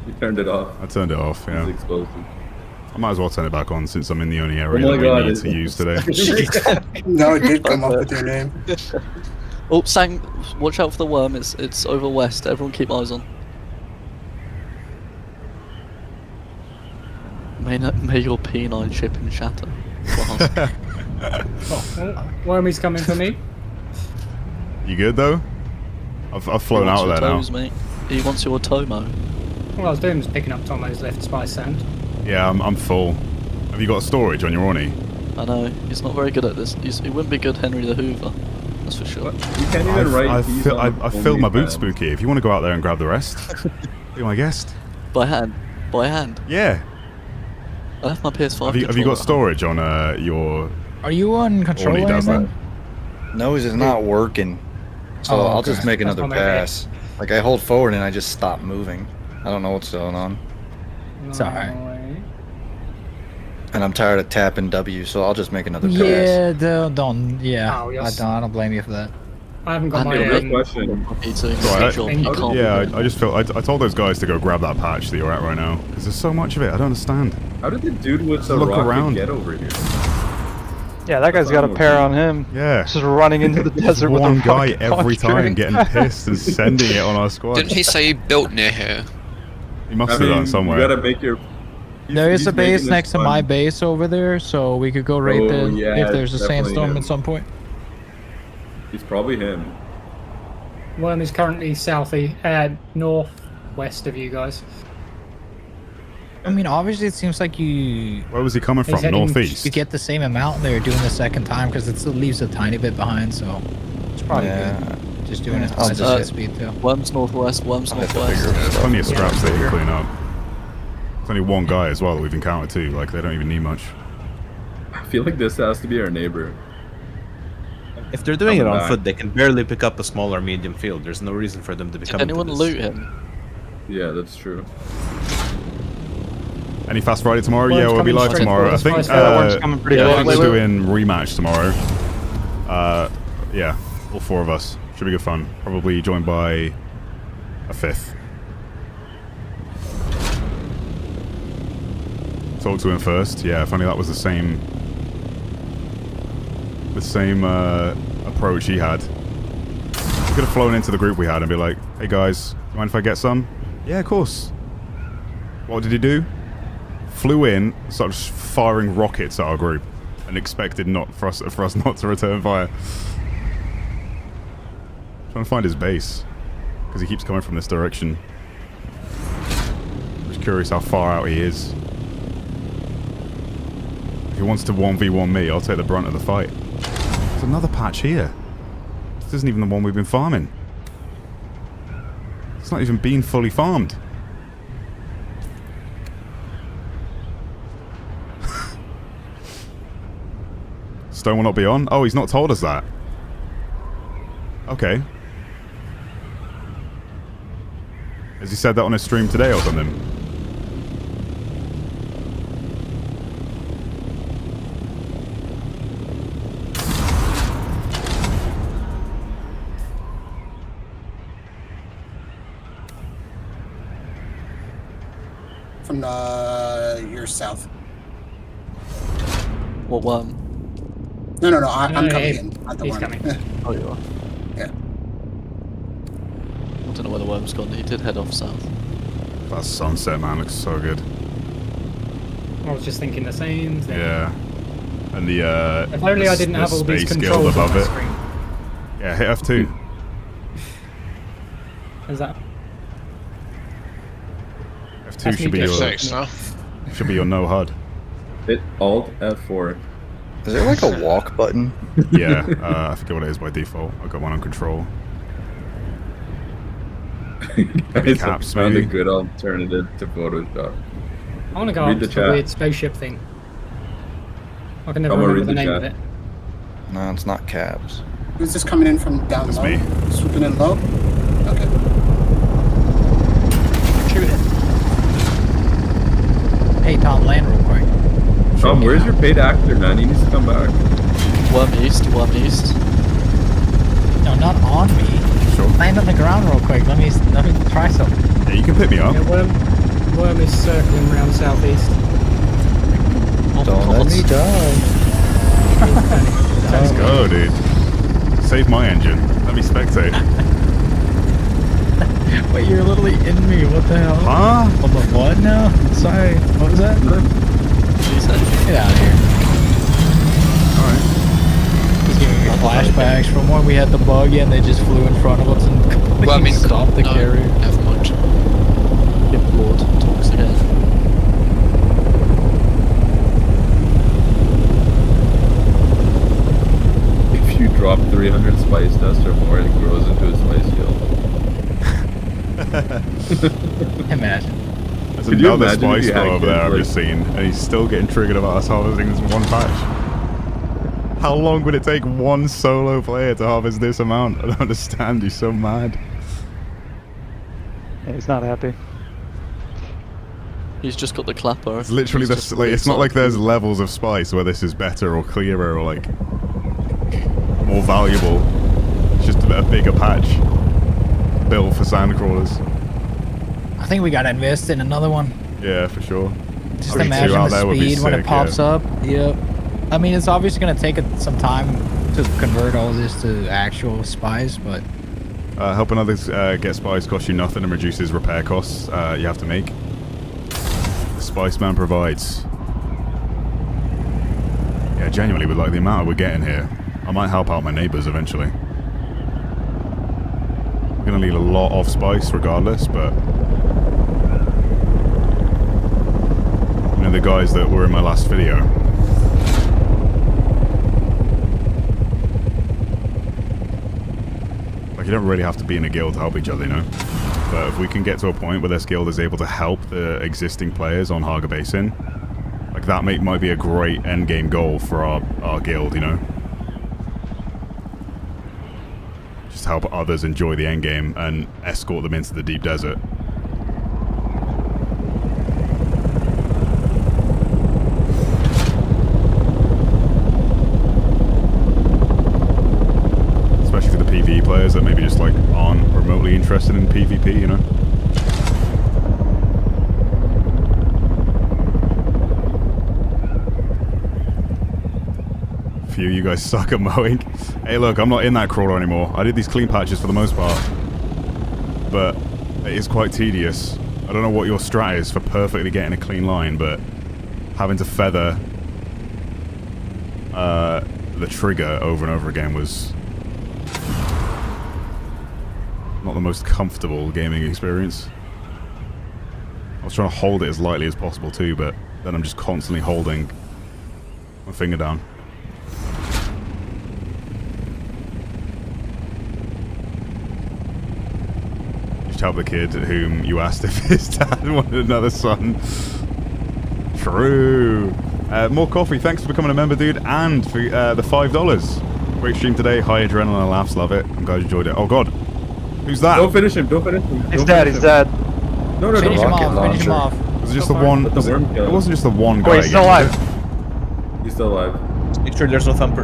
[SPEAKER 7] You turned it off.
[SPEAKER 1] I turned it off, yeah.
[SPEAKER 7] It's explosive.
[SPEAKER 1] I might as well turn it back on since I'm in the only area
[SPEAKER 7] Oh my
[SPEAKER 1] that
[SPEAKER 7] God,
[SPEAKER 1] we need
[SPEAKER 7] it's-
[SPEAKER 1] to use today.
[SPEAKER 4] No, it did come up with your name.
[SPEAKER 10] Oh, Sang, watch out for the worm. It's over west. Everyone keep eyes on. May your penile chip and shatter.
[SPEAKER 5] Wormy's coming for me.
[SPEAKER 1] You good though? I've flown out of there
[SPEAKER 10] toes,
[SPEAKER 1] now.
[SPEAKER 10] Mate. He wants your Tomo.
[SPEAKER 5] All I was doing was picking up Tomo's left spice sand.
[SPEAKER 1] Yeah, I'm full. Have you got storage on your Orny?
[SPEAKER 10] I know, he's not very good at this. He wouldn't be good Henry the Hoover. That's for sure.
[SPEAKER 7] You can't even write.
[SPEAKER 1] I filled my boot spooky. If you want to go out there and grab the rest, be my guest.
[SPEAKER 10] By hand. By hand.
[SPEAKER 1] Yeah.
[SPEAKER 10] I left my PS5.
[SPEAKER 1] Have you got storage on your...
[SPEAKER 2] Are you on control
[SPEAKER 1] Orny does
[SPEAKER 2] anything?
[SPEAKER 8] No, it's not working. So
[SPEAKER 2] Oh,
[SPEAKER 8] I'll
[SPEAKER 2] okay.
[SPEAKER 8] just make
[SPEAKER 2] That's
[SPEAKER 8] another
[SPEAKER 2] what I meant.
[SPEAKER 8] pass. Like I hold forward and I just stop moving. I don't know what's going on.
[SPEAKER 2] It's alright.
[SPEAKER 8] And I'm tired of tapping W, so I'll just make another pass.
[SPEAKER 2] Yeah, don't. Yeah,
[SPEAKER 5] Oh,
[SPEAKER 2] I
[SPEAKER 5] yes.
[SPEAKER 2] don't blame you for that.
[SPEAKER 5] I haven't got my.
[SPEAKER 7] question.
[SPEAKER 1] I just felt I told those guys to go grab that patch that you're at right now because there's so much of it. I don't understand.
[SPEAKER 7] How did the dude with
[SPEAKER 1] Just
[SPEAKER 7] the
[SPEAKER 1] look
[SPEAKER 7] rocket
[SPEAKER 1] around.
[SPEAKER 7] get over here?
[SPEAKER 15] Yeah, that guy's got a pair on him.
[SPEAKER 1] Yeah.
[SPEAKER 15] Just running into the desert with
[SPEAKER 1] one
[SPEAKER 15] a
[SPEAKER 1] guy
[SPEAKER 15] rocket
[SPEAKER 1] every time
[SPEAKER 15] launcher.
[SPEAKER 1] getting pissed and sending it on our squad.
[SPEAKER 20] Didn't he say he built near here?
[SPEAKER 1] He must have done somewhere.
[SPEAKER 7] You gotta make your.
[SPEAKER 2] There is
[SPEAKER 7] he's
[SPEAKER 2] a base
[SPEAKER 7] making this
[SPEAKER 2] next to
[SPEAKER 7] fun.
[SPEAKER 2] my base over there, so we could go right
[SPEAKER 7] Oh,
[SPEAKER 2] there
[SPEAKER 7] yeah,
[SPEAKER 2] if there's a
[SPEAKER 7] definitely
[SPEAKER 2] sandstorm
[SPEAKER 7] him.
[SPEAKER 2] at some point.
[SPEAKER 7] He's probably him.
[SPEAKER 5] Worm is currently northwest of you guys.
[SPEAKER 2] I mean, obviously, it seems like you
[SPEAKER 1] Where was he coming
[SPEAKER 5] He's
[SPEAKER 1] from?
[SPEAKER 5] heading-
[SPEAKER 1] Northeast.
[SPEAKER 2] you get the same amount they're doing the second time because it still leaves a tiny bit behind, so it's probably good. Just doing it
[SPEAKER 8] I'll
[SPEAKER 2] twice
[SPEAKER 8] just-
[SPEAKER 2] at speed too.
[SPEAKER 10] Worms northwest, worms northwest.
[SPEAKER 1] Plenty of scraps they can clean up. There's only one guy as well that we've encountered too. Like they don't even need much.
[SPEAKER 7] I feel like this has to be our neighbor.
[SPEAKER 17] If they're doing it
[SPEAKER 7] Coming
[SPEAKER 17] on
[SPEAKER 7] back.
[SPEAKER 17] foot, they can barely pick up a small or medium field. There's no reason for them to be
[SPEAKER 10] Did
[SPEAKER 17] coming
[SPEAKER 10] anyone
[SPEAKER 17] to this.
[SPEAKER 10] loot him?
[SPEAKER 7] Yeah, that's true.
[SPEAKER 1] Any fast Friday tomorrow?
[SPEAKER 5] Worm's
[SPEAKER 1] Yeah, we'll be
[SPEAKER 5] coming
[SPEAKER 1] live
[SPEAKER 5] straight
[SPEAKER 1] tomorrow. I
[SPEAKER 5] towards
[SPEAKER 1] think.
[SPEAKER 5] us. Yeah,
[SPEAKER 15] Worm's coming pretty
[SPEAKER 1] yeah,
[SPEAKER 15] close.
[SPEAKER 1] I think we're
[SPEAKER 10] Wait.
[SPEAKER 1] doing rematch tomorrow. Yeah, all four of us. Should be good fun. Probably joined by a fifth. Talk to him first. Yeah, if only that was the same approach he had. He could have flown into the group we had and be like, "Hey guys, you mind if I get some?" Yeah, of course. What did he do? Flew in, started firing rockets at our group, and expected not for us not to return fire. Trying to find his base because he keeps coming from this direction. Just curious how far out he is. If he wants to 1v1 me, I'll take the brunt of the fight. There's another patch here. This isn't even the one we've been farming. It's not even been fully farmed. Stone will not be on? Oh, he's not told us that. Okay. Has he said that on his stream today or something?
[SPEAKER 4] From your south.
[SPEAKER 10] What worm?
[SPEAKER 4] No, I'm
[SPEAKER 5] No,
[SPEAKER 4] coming
[SPEAKER 5] he-
[SPEAKER 4] in. Not the
[SPEAKER 5] he's
[SPEAKER 4] one.
[SPEAKER 5] coming.
[SPEAKER 10] Oh, you are.
[SPEAKER 4] Yeah.
[SPEAKER 10] I don't know where the worm's gone. He did head off south.
[SPEAKER 1] That sunset, man, looks so good.
[SPEAKER 5] I was just thinking the same thing.
[SPEAKER 1] Yeah. And the
[SPEAKER 5] If only I didn't have all these
[SPEAKER 1] space
[SPEAKER 5] controls
[SPEAKER 1] guild
[SPEAKER 5] on
[SPEAKER 1] above
[SPEAKER 5] my
[SPEAKER 1] it.
[SPEAKER 5] screen.
[SPEAKER 1] Yeah, hit F2.
[SPEAKER 5] Is that?
[SPEAKER 1] F2 should be your should be your no HUD.
[SPEAKER 7] Hit Alt F4.
[SPEAKER 8] Is there like a walk button?
[SPEAKER 1] Yeah, I forget what it is by default. I've got one on control.
[SPEAKER 7] Guys,
[SPEAKER 1] Caps,
[SPEAKER 7] found a
[SPEAKER 1] maybe.
[SPEAKER 7] good alternative to Photoshop.
[SPEAKER 5] I want to go
[SPEAKER 7] Read
[SPEAKER 5] up
[SPEAKER 7] the
[SPEAKER 5] to the
[SPEAKER 7] chat.
[SPEAKER 5] weird spaceship thing. I can never
[SPEAKER 7] I'm gonna
[SPEAKER 5] remember the
[SPEAKER 7] read
[SPEAKER 5] name
[SPEAKER 7] the
[SPEAKER 5] of it.
[SPEAKER 8] No, it's not cabs.
[SPEAKER 4] Who's this coming in from down low?
[SPEAKER 1] me.
[SPEAKER 4] Swooping in low? Okay.
[SPEAKER 2] Shoot it. Hey, Tom, land real quick.
[SPEAKER 7] Tom, where's your paid actor, man? He needs to come back.
[SPEAKER 10] Worm east.
[SPEAKER 2] No, not on me.
[SPEAKER 1] Sure.
[SPEAKER 2] Land on the ground real quick. Let me try something.
[SPEAKER 1] Yeah, you can pick me up.
[SPEAKER 5] Yeah, worm is circling around southeast.
[SPEAKER 8] Don't let me die.
[SPEAKER 1] Let's go, dude. Save my engine. Let me spectate.
[SPEAKER 2] Wait, you're literally in me. What the hell?
[SPEAKER 1] Huh?
[SPEAKER 2] Oh, but what now? Sorry. What was that? Get out of here.
[SPEAKER 1] Alright.
[SPEAKER 2] Just giving me flashbacks from when we had the buggy and they just flew in front of us and completely stopped the carrier.
[SPEAKER 10] Never mind. Get bored. Talks again.
[SPEAKER 7] If you drop 300 spice dust or more, it grows into a spice field.
[SPEAKER 2] Imagine.
[SPEAKER 1] There's
[SPEAKER 7] Could you
[SPEAKER 1] another
[SPEAKER 7] imagine if
[SPEAKER 1] spice
[SPEAKER 7] you had
[SPEAKER 1] flow over there I've
[SPEAKER 7] like-
[SPEAKER 1] just seen, and he's still getting triggered about us harvesting this one patch. How long would it take one solo player to harvest this amount? I don't understand, he's so mad.
[SPEAKER 15] Yeah, he's not happy.
[SPEAKER 10] He's just got the clapper.
[SPEAKER 1] It's literally
[SPEAKER 10] He's
[SPEAKER 1] the,
[SPEAKER 10] just
[SPEAKER 1] like, it's not like
[SPEAKER 10] excited.
[SPEAKER 1] there's levels of spice where this is better or clearer or like more valuable. It's just a bigger patch built for sandcrawlers.
[SPEAKER 2] I think we gotta invest in another one.
[SPEAKER 1] Yeah, for sure.
[SPEAKER 2] Just
[SPEAKER 1] Having two
[SPEAKER 2] imagine
[SPEAKER 1] out
[SPEAKER 2] the
[SPEAKER 1] there would be
[SPEAKER 2] speed when it
[SPEAKER 1] sick,
[SPEAKER 2] pops
[SPEAKER 1] yeah.
[SPEAKER 2] up. Yep. I mean, it's obviously gonna take some time to convert all this to actual spice, but
[SPEAKER 1] Helping others get spice costs you nothing and reduces repair costs you have to make. The Spice Man provides. Yeah, genuinely, with like the amount we're getting here, I might help out my neighbours eventually. We're gonna need a lot of spice regardless, but you know the guys that were in my last video. Like, you don't really have to be in a guild to help each other, you know? But if we can get to a point where this guild is able to help the existing players on Haga Basin, like that might be a great endgame goal for our guild, you know? Just help others enjoy the endgame and escort them into the deep desert. Especially for the PvE players that maybe just like aren't remotely interested in PvP, you know? Few you guys suck at mowing. Hey look, I'm not in that crawler anymore. I did these clean patches for the most part. But it is quite tedious. I don't know what your strat is for perfectly getting a clean line, but having to feather the trigger over and over again was not the most comfortable gaming experience. I was trying to hold it as lightly as possible too, but then I'm just constantly holding my finger down. Just help the kid whom you asked if his dad wanted another son. True. More coffee. Thanks for becoming a member, dude, and for the $5. Great stream today. High adrenaline and laughs. Love it. I'm glad you enjoyed it. Oh God, who's that?
[SPEAKER 7] Don't finish him. Don't finish him.
[SPEAKER 15] He's dead. He's dead.
[SPEAKER 7] No, no,
[SPEAKER 2] finish
[SPEAKER 7] don't.
[SPEAKER 2] him off. Finish him off.
[SPEAKER 1] Was it just the one?
[SPEAKER 7] Let the worm kill
[SPEAKER 1] It
[SPEAKER 7] him.
[SPEAKER 1] wasn't just the one guy.
[SPEAKER 15] Wait, he's still alive.
[SPEAKER 7] He's still alive.
[SPEAKER 17] Make sure there's no thumper.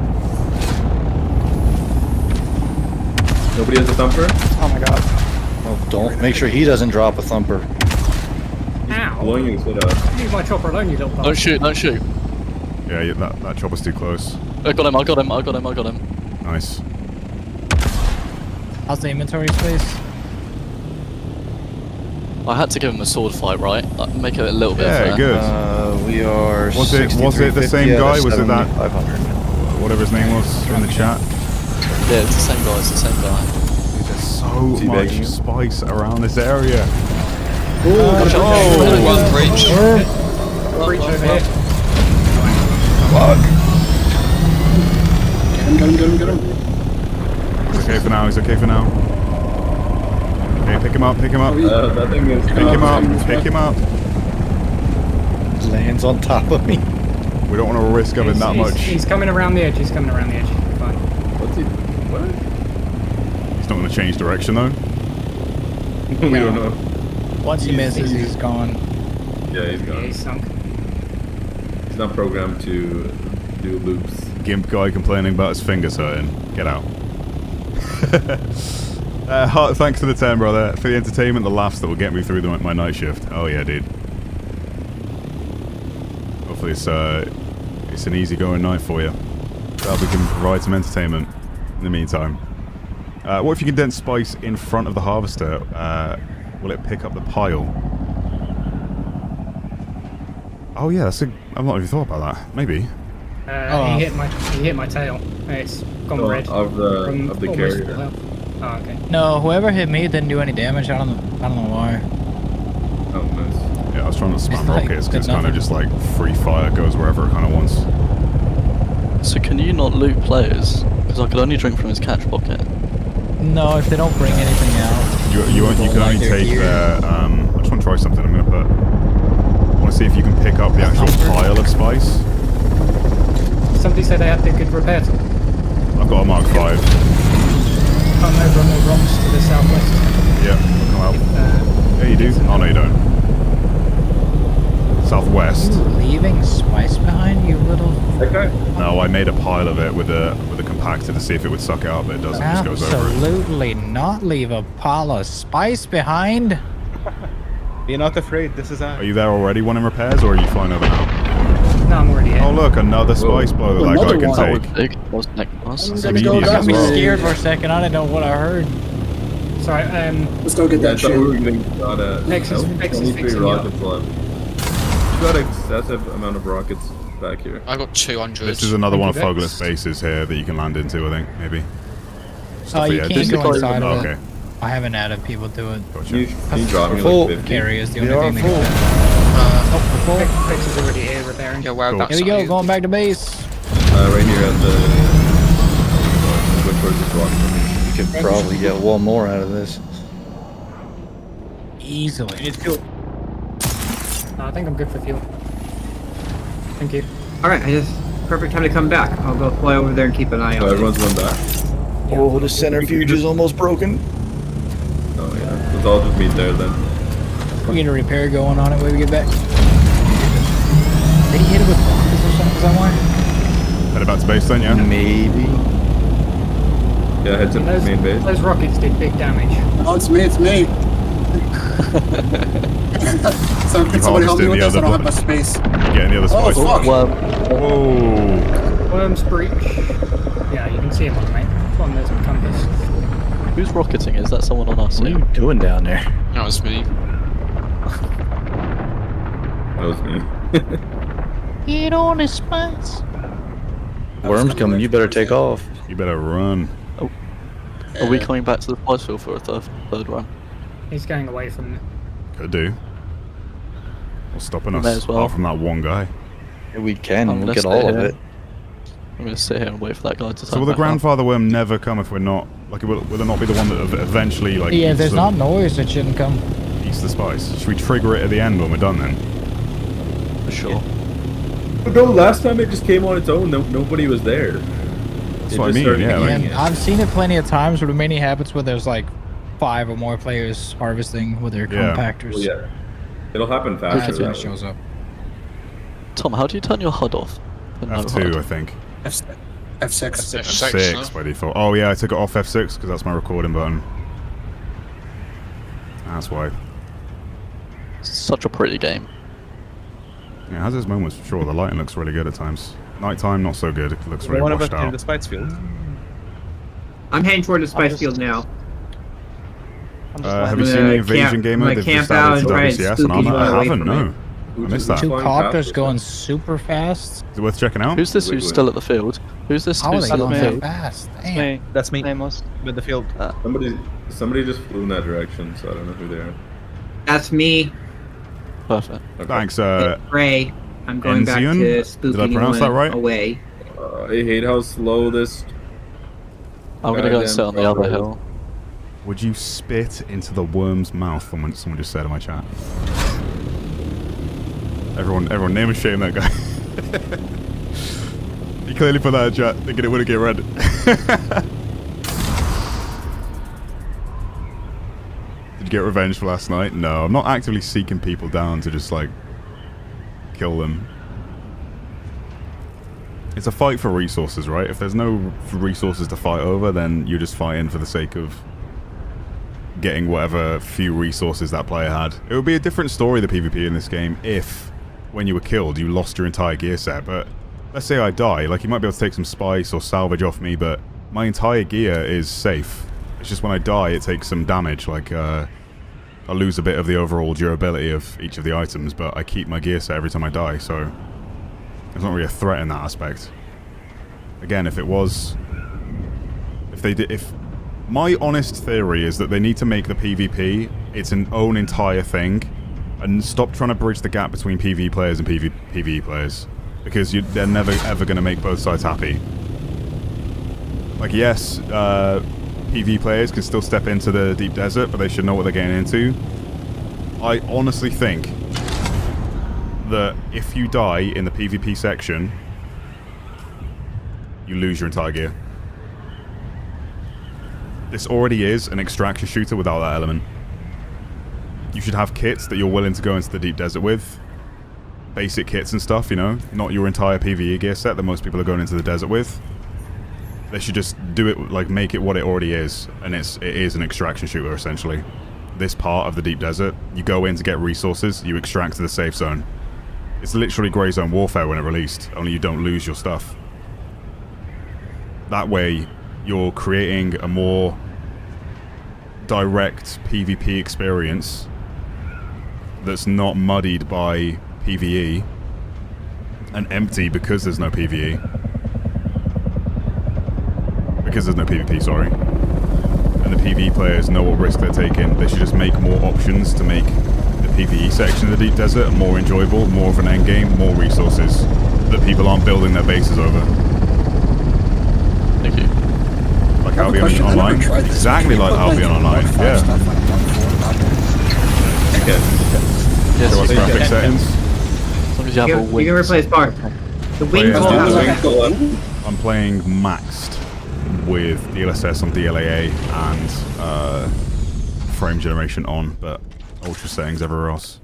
[SPEAKER 7] Nobody has a thumper?
[SPEAKER 15] Oh my god.
[SPEAKER 8] Well, don't make sure he doesn't drop a thumper.
[SPEAKER 5] Ow!
[SPEAKER 7] Blowing his head up.
[SPEAKER 5] Leave my chopper alone, you little bastard.
[SPEAKER 10] Don't shoot, don't shoot.
[SPEAKER 1] Yeah, that chopper's too close.
[SPEAKER 10] I got him, I got him, I got him, I got him.
[SPEAKER 1] Nice.
[SPEAKER 2] How's the inventory space?
[SPEAKER 10] I had to give him a sword fight, right? Make it a little bit
[SPEAKER 1] Yeah,
[SPEAKER 10] fair.
[SPEAKER 1] good.
[SPEAKER 8] We are.
[SPEAKER 1] Was it the
[SPEAKER 8] 63.50
[SPEAKER 1] same
[SPEAKER 8] out of
[SPEAKER 1] guy? Was it that
[SPEAKER 8] 7,500.
[SPEAKER 1] whatever his name was in the chat?
[SPEAKER 10] Yeah, it's the same guy. It's the same guy.
[SPEAKER 1] There's so much spice around this area.
[SPEAKER 20] One breach.
[SPEAKER 5] Breach over here.
[SPEAKER 11] Fuck.
[SPEAKER 4] Get him.
[SPEAKER 1] He's okay for now. He's okay for now. Okay, pick him up. Pick him up.
[SPEAKER 7] That thing is.
[SPEAKER 1] Pick him up. Pick him up.
[SPEAKER 8] Lands on top of me.
[SPEAKER 1] We don't want to risk having that much.
[SPEAKER 5] He's coming around the edge. He's coming around the edge. Fine.
[SPEAKER 7] What's he? What?
[SPEAKER 1] He's not going to change direction though.
[SPEAKER 7] We don't know.
[SPEAKER 3] Once he misses, he's gone.
[SPEAKER 7] Yeah, he's
[SPEAKER 5] Yeah,
[SPEAKER 7] gone.
[SPEAKER 5] he's sunk.
[SPEAKER 7] He's not programmed to do loops.
[SPEAKER 1] Gimp guy complaining about his fingers hurting. Get out. Heart, thanks for the 10, brother. For the entertainment, the laughs that will get me through my night shift. Oh yeah, dude. Hopefully it's an easy-going night for you. Glad we can provide some entertainment in the meantime. What if you condense spice in front of the harvester? Will it pick up the pile? Oh yeah, I've not even thought about that. Maybe.
[SPEAKER 5] He hit my tail. It's gone red.
[SPEAKER 7] Of the carrier.
[SPEAKER 5] Oh, okay.
[SPEAKER 3] No, whoever hit me didn't do any damage. I don't know why.
[SPEAKER 7] Oh, nice.
[SPEAKER 1] Yeah, I was trying to spam
[SPEAKER 3] It's like,
[SPEAKER 1] rockets because
[SPEAKER 3] did
[SPEAKER 1] kind of
[SPEAKER 3] nothing.
[SPEAKER 1] just like free fire goes wherever it kind of wants.
[SPEAKER 10] So can you not loot players? Because I could only drink from his catch pocket.
[SPEAKER 3] No, if they don't bring anything out.
[SPEAKER 1] You can only take their. I just want to try something. I'm gonna put. I want to see if you can pick up the actual pile of spice.
[SPEAKER 5] Somebody said they had the good repair tool.
[SPEAKER 1] I've got a Mark 5.
[SPEAKER 5] Oh no, runs to the southwest.
[SPEAKER 1] Yeah, come out. Yeah, you do. Oh no, you don't. Southwest.
[SPEAKER 3] Leaving spice behind, you little.
[SPEAKER 7] Okay.
[SPEAKER 1] No, I made a pile of it with a compactor to see if it would suck it out, but it doesn't. It just goes over it.
[SPEAKER 3] Absolutely not leave a pile of spice behind.
[SPEAKER 17] Be not afraid. This is a.
[SPEAKER 1] Are you there already wanting repairs, or are you flying over now?
[SPEAKER 5] No, I'm already here.
[SPEAKER 1] Oh look, another spice blow that guy can take.
[SPEAKER 3] You got me scared for a second. I didn't know what I heard.
[SPEAKER 5] Sorry,
[SPEAKER 4] let's go get that shit.
[SPEAKER 7] We were getting shot at.
[SPEAKER 5] Nexus
[SPEAKER 7] 23
[SPEAKER 5] fixing you
[SPEAKER 7] rockets left. We've got excessive amount of rockets back here.
[SPEAKER 20] I got 200.
[SPEAKER 1] This is another one of Fogler's bases here that you can land into, I think, maybe.
[SPEAKER 3] Oh, you can't go inside of it.
[SPEAKER 1] Okay.
[SPEAKER 3] I haven't added people to it.
[SPEAKER 1] Gotcha.
[SPEAKER 7] You drop me like 50.
[SPEAKER 3] Carry is the only thing that can.
[SPEAKER 5] Fix is already here repairing.
[SPEAKER 20] Yeah, well,
[SPEAKER 1] Cool.
[SPEAKER 20] that's
[SPEAKER 3] Here we go, going back to base.
[SPEAKER 7] Right here at the. Go towards this rock.
[SPEAKER 8] You could probably get one more out of this.
[SPEAKER 3] Easily.
[SPEAKER 5] It's fuel. I think I'm good for fuel. Thank you.
[SPEAKER 9] Alright, perfect time to come back. I'll go fly over there and keep an eye
[SPEAKER 7] So
[SPEAKER 9] on it.
[SPEAKER 7] everyone's going back.
[SPEAKER 8] Oh, the centrifuge is almost broken.
[SPEAKER 7] Oh yeah. Let's all just meet there then.
[SPEAKER 3] We get a repair going on it when we get back. Did he hit it with rockets or something somewhere?
[SPEAKER 1] Headed back to base then, yeah?
[SPEAKER 8] Maybe.
[SPEAKER 7] Yeah, head to the main base.
[SPEAKER 5] Those rockets did big damage.
[SPEAKER 4] Oh, it's me. So can somebody help me with this? I don't have much space.
[SPEAKER 1] Get any other
[SPEAKER 4] Oh,
[SPEAKER 1] spice?
[SPEAKER 4] fuck.
[SPEAKER 1] Whoa.
[SPEAKER 5] Worms breach. Yeah, you can see him on, mate. On there's a compass.
[SPEAKER 10] Who's rocketing? Is that someone on us?
[SPEAKER 8] What are you doing down there?
[SPEAKER 20] That was me.
[SPEAKER 7] That was me.
[SPEAKER 3] Get on his spice.
[SPEAKER 8] Worm's coming. You better take off.
[SPEAKER 1] You better run.
[SPEAKER 10] Oh. Are we coming back to the spice field for a third run?
[SPEAKER 5] He's going away from.
[SPEAKER 1] Could do. What's stopping
[SPEAKER 10] May
[SPEAKER 1] us?
[SPEAKER 10] as well.
[SPEAKER 1] Apart from that one guy.
[SPEAKER 8] We can.
[SPEAKER 10] I'm
[SPEAKER 8] We'll
[SPEAKER 10] gonna
[SPEAKER 8] get
[SPEAKER 10] stay
[SPEAKER 8] all of
[SPEAKER 10] here.
[SPEAKER 8] it.
[SPEAKER 10] I'm gonna sit here and wait for that guy to turn
[SPEAKER 1] So will the
[SPEAKER 10] back up.
[SPEAKER 1] grandfather worm never come if we're not... Like, will it not be the one that eventually, like...
[SPEAKER 3] Yeah, if
[SPEAKER 1] eats
[SPEAKER 3] there's
[SPEAKER 1] the-
[SPEAKER 3] not noise, it shouldn't come.
[SPEAKER 1] Eats the spice. Should we trigger it at the end when we're done then?
[SPEAKER 10] For sure.
[SPEAKER 7] But no, last time it just came on its own. Nobody was there.
[SPEAKER 1] That's what I mean, yeah. Like,
[SPEAKER 3] I've seen it plenty of times where it mainly happens where there's like 5 or more players harvesting with their compactors.
[SPEAKER 7] Well, yeah. It'll happen
[SPEAKER 3] That's
[SPEAKER 7] faster.
[SPEAKER 3] when
[SPEAKER 7] that
[SPEAKER 3] it shows
[SPEAKER 7] way.
[SPEAKER 3] up.
[SPEAKER 10] Tom, how do you turn your HUD off? For no
[SPEAKER 1] F2,
[SPEAKER 10] HUD?
[SPEAKER 1] I think.
[SPEAKER 4] F6.
[SPEAKER 1] F6 by default. Oh yeah, I took it off F6 because that's my recording button. That's why.
[SPEAKER 10] Such a pretty game.
[SPEAKER 1] Yeah, it has its moments for sure. The lighting looks really good at times. Nighttime, not so good. It looks really
[SPEAKER 17] One of
[SPEAKER 1] washed
[SPEAKER 17] us in
[SPEAKER 1] out.
[SPEAKER 17] the spice field.
[SPEAKER 9] I'm heading toward the spice field now.
[SPEAKER 1] Have you seen the Invasion Gamer? They've just added to WCS and I'm I haven't, no. I missed that.
[SPEAKER 3] 2 copters going super fast.
[SPEAKER 1] Is it worth checking out?
[SPEAKER 10] Who's this who's still at the field? Who's this?
[SPEAKER 2] How are
[SPEAKER 10] Who's
[SPEAKER 2] they
[SPEAKER 10] that
[SPEAKER 2] going
[SPEAKER 10] me?
[SPEAKER 2] so fast? Damn.
[SPEAKER 17] That's me.
[SPEAKER 10] Nameless.
[SPEAKER 17] With the field.
[SPEAKER 7] Somebody just flew in that direction, so I don't know who they are.
[SPEAKER 9] That's me.
[SPEAKER 10] Perfect.
[SPEAKER 1] Thanks,
[SPEAKER 9] Ray. I'm going back
[SPEAKER 1] Enzian?
[SPEAKER 9] to spooky
[SPEAKER 1] Did I pronounce that right?
[SPEAKER 9] away.
[SPEAKER 7] I hate how slow this.
[SPEAKER 10] I'm gonna go and sit on the other hill.
[SPEAKER 1] Would you spit into the worm's mouth? Someone just said in my chat. Everyone, name and shame that guy. He clearly put that in chat, thinking it wouldn't get read. Did you get revenge for last night? No, I'm not actively seeking people down to just like kill them. It's a fight for resources, right? If there's no resources to fight over, then you're just fighting for the sake of getting whatever few resources that player had. It would be a different story, the PvP in this game, if when you were killed you lost your entire gear set. But let's say I die, like you might be able to take some spice or salvage off me, but my entire gear is safe. It's just when I die it takes some damage, like I lose a bit of the overall durability of each of the items, but I keep my gear set every time I die, so there's not really a threat in that aspect. Again, if my honest theory is that they need to make the PvP its own entire thing and stop trying to bridge the gap between PvE players and PvE players, because they're never ever going to make both sides happy. Like, yes, PvE players can still step into the deep desert, but they should know what they're getting into. I honestly think that if you die in the PvP section, you lose your entire gear. This already is an extraction shooter without that element. You should have kits that you're willing to go into the deep desert with. Basic kits and stuff, you know? Not your entire PvE gear set that most people are going into the desert with. They should just do it, like, make it what it already is. And it is an extraction shooter, essentially. This part of the deep desert, you go in to get resources, you extract to the safe zone. It's literally Grey Zone Warfare when it released, only you don't lose your stuff. That way, you're creating a more direct PvP experience that's not muddied by PvE and empty because there's no PvE. Because there's no PvP, sorry. And the PvE players know what risk they're taking. They should just make more options to make the PvE section of the deep desert more enjoyable, more of an endgame, more resources that people aren't building their bases over.
[SPEAKER 10] Thank you.
[SPEAKER 1] Like Albion Online? Exactly like Albion Online, yeah.
[SPEAKER 10] Yes,
[SPEAKER 1] graphic settings.
[SPEAKER 10] As long as you have all
[SPEAKER 9] You can replace part. The wing ball.
[SPEAKER 1] I'm playing maxed with DLSS on DLAA and frame generation on, but ultra settings everywhere else.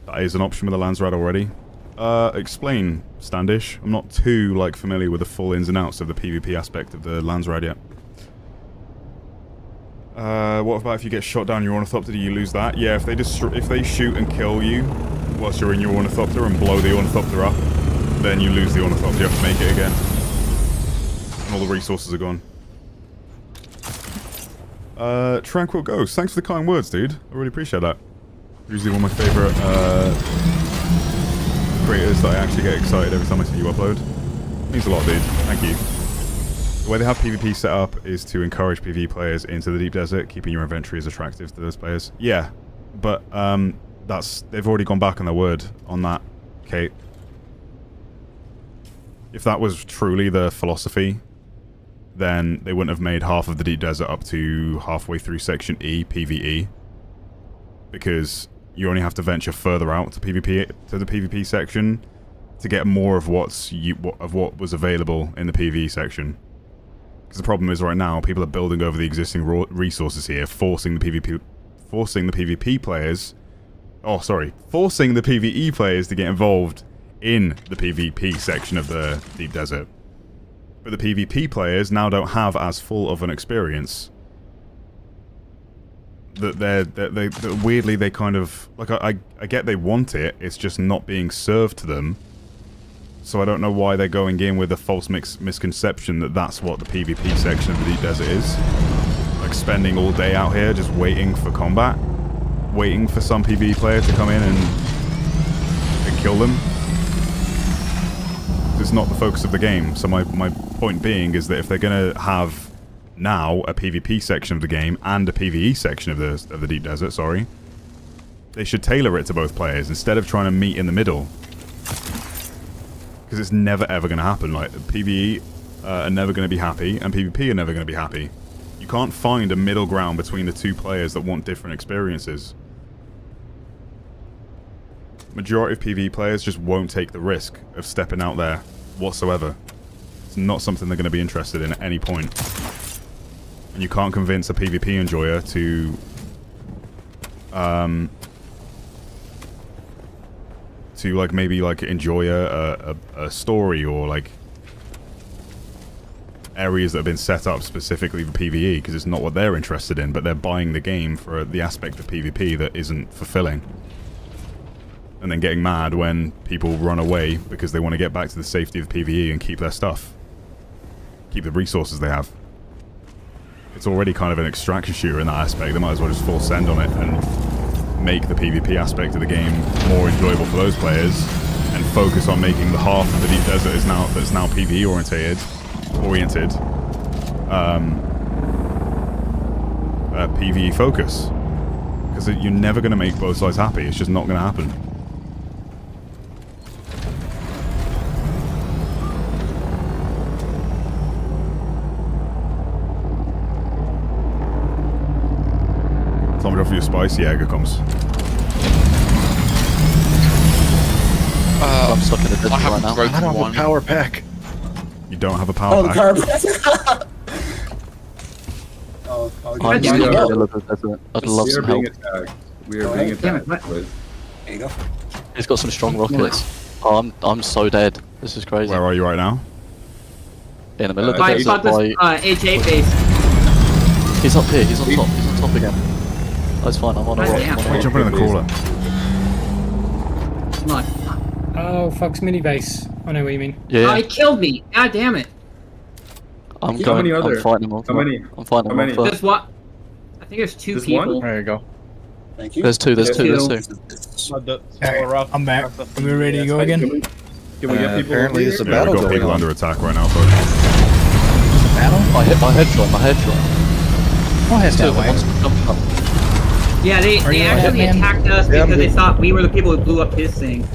[SPEAKER 1] That is an option with the Landsrad already. Explain, Standish. I'm not too familiar with the full ins and outs of the PvP aspect of the Landsrad yet. What about if you get shot down your Ornithopter? Do you lose that? Yeah, if they shoot and kill you whilst you're in your Ornithopter and blow the Ornithopter up, then you lose the Ornithopter. You have to make it again. And all the resources are gone. Tranquil Ghost, thanks for the kind words, dude. I really appreciate that. Usually one of my favourite creators that I actually get excited every time I see you upload. Means a lot, dude. Thank you. The way they have PvP set up is to encourage PvE players into the deep desert, keeping your inventory as attractive to those players. Yeah, but they've already gone back on their word on that, Kate. If that was truly the philosophy, then they wouldn't have made half of the deep desert up to halfway through Section E, PvE. Because you only have to venture further out to the PvP section to get more of what was available in the PvE section. Because the problem is right now, people are building over the existing resources here, forcing the PvE players to get involved in the PvP section of the deep desert. But the PvP players now don't have as full of an experience. That weirdly they kind of I get they want it, it's just not being served to them. So I don't know why they're going in with a false misconception that that's what the PvP section of the deep desert is. Like spending all day out here just waiting for combat, waiting for some PvE player to come in and kill them. it's not the focus of the game. So my point being is that if they're going to have now a PvP section of the game and a PvE section of the Deep Desert, sorry, they should tailor it to both players instead of trying to meet in the middle. Because it's never ever going to happen. Like, PvE are never going to be happy, and PvP are never going to be happy. You can't find a middle ground between the two players that want different experiences. Majority of PvE players just won't take the risk of stepping out there whatsoever. It's not something they're going to be interested in at any point. And you can't convince a PvP enjoyer to like maybe like enjoy a story or like areas that have been set up specifically for PvE, because it's not what they're interested in, but they're buying the game for the aspect of PvP that isn't fulfilling. And then getting mad when people run away because they want to get back to the safety of PvE and keep their stuff. Keep the resources they have. It's already kind of an extraction shooter in that aspect. They might as well just full send on it and make the PvP aspect of the game more enjoyable for those players, and focus on making the half of the Deep Desert that's now PvE oriented PvE focus, because you're never going to make both sides happy. It's just not going to happen. Time to go for your spice. Jäger comes.
[SPEAKER 10] I'm stuck in the desert
[SPEAKER 20] I have
[SPEAKER 10] right now.
[SPEAKER 20] broken
[SPEAKER 17] I don't have
[SPEAKER 20] one.
[SPEAKER 17] a power pack.
[SPEAKER 1] You don't have a power
[SPEAKER 4] Oh, the
[SPEAKER 1] pack?
[SPEAKER 4] power pack. I'll
[SPEAKER 10] I'm
[SPEAKER 4] give
[SPEAKER 10] stuck
[SPEAKER 4] you
[SPEAKER 10] in
[SPEAKER 4] that.
[SPEAKER 10] the middle of the desert. I'd love some help.
[SPEAKER 7] We are
[SPEAKER 4] Oh,
[SPEAKER 7] being
[SPEAKER 4] hey,
[SPEAKER 9] damn it,
[SPEAKER 7] attacked.
[SPEAKER 9] what?
[SPEAKER 4] There you go.
[SPEAKER 10] He's got some strong rockets. Oh, I'm so dead. This is crazy.
[SPEAKER 1] Where are you right now?
[SPEAKER 10] In the middle of the
[SPEAKER 9] I
[SPEAKER 10] desert.
[SPEAKER 9] shot this HA base.
[SPEAKER 10] He's up here. He's on top. He's on top again. That's fine. I'm on a
[SPEAKER 9] God
[SPEAKER 10] rock.
[SPEAKER 9] damn.
[SPEAKER 10] I'm on a rock.
[SPEAKER 1] Jump in the crawler.
[SPEAKER 9] Come on.
[SPEAKER 5] Oh, Fox mini base. I know what you mean.
[SPEAKER 10] Yeah.
[SPEAKER 9] Oh, he killed me. God damn it.
[SPEAKER 10] I'm
[SPEAKER 7] How
[SPEAKER 10] going.
[SPEAKER 7] many are
[SPEAKER 10] I'm
[SPEAKER 7] there?
[SPEAKER 10] fighting him off.
[SPEAKER 7] How many?
[SPEAKER 10] I'm fighting
[SPEAKER 7] How
[SPEAKER 10] him
[SPEAKER 7] many?
[SPEAKER 10] off.
[SPEAKER 9] There's what? I think there's two
[SPEAKER 7] There's
[SPEAKER 9] people.
[SPEAKER 7] one?
[SPEAKER 17] There you go.
[SPEAKER 4] Thank you.
[SPEAKER 10] There's two. There's two. There's two.
[SPEAKER 2] Alright, I'm back. Are we ready to go again?
[SPEAKER 7] Can we get people
[SPEAKER 17] Apparently
[SPEAKER 7] over
[SPEAKER 17] it's a
[SPEAKER 7] here?
[SPEAKER 1] Yeah,
[SPEAKER 17] battle
[SPEAKER 1] we've got
[SPEAKER 17] going
[SPEAKER 1] people
[SPEAKER 17] on.
[SPEAKER 1] under attack right now, folks.
[SPEAKER 2] Battle?
[SPEAKER 10] I hit my headshot. My headshot.
[SPEAKER 2] Oh, head
[SPEAKER 10] Two
[SPEAKER 2] that
[SPEAKER 10] of them
[SPEAKER 2] way.
[SPEAKER 10] wants to jump up.
[SPEAKER 9] Yeah, they
[SPEAKER 2] you a
[SPEAKER 9] actually
[SPEAKER 2] hitman?
[SPEAKER 9] attacked us
[SPEAKER 17] Yeah, I'm
[SPEAKER 9] because they
[SPEAKER 17] good.
[SPEAKER 9] thought we were the people who blew up his thing.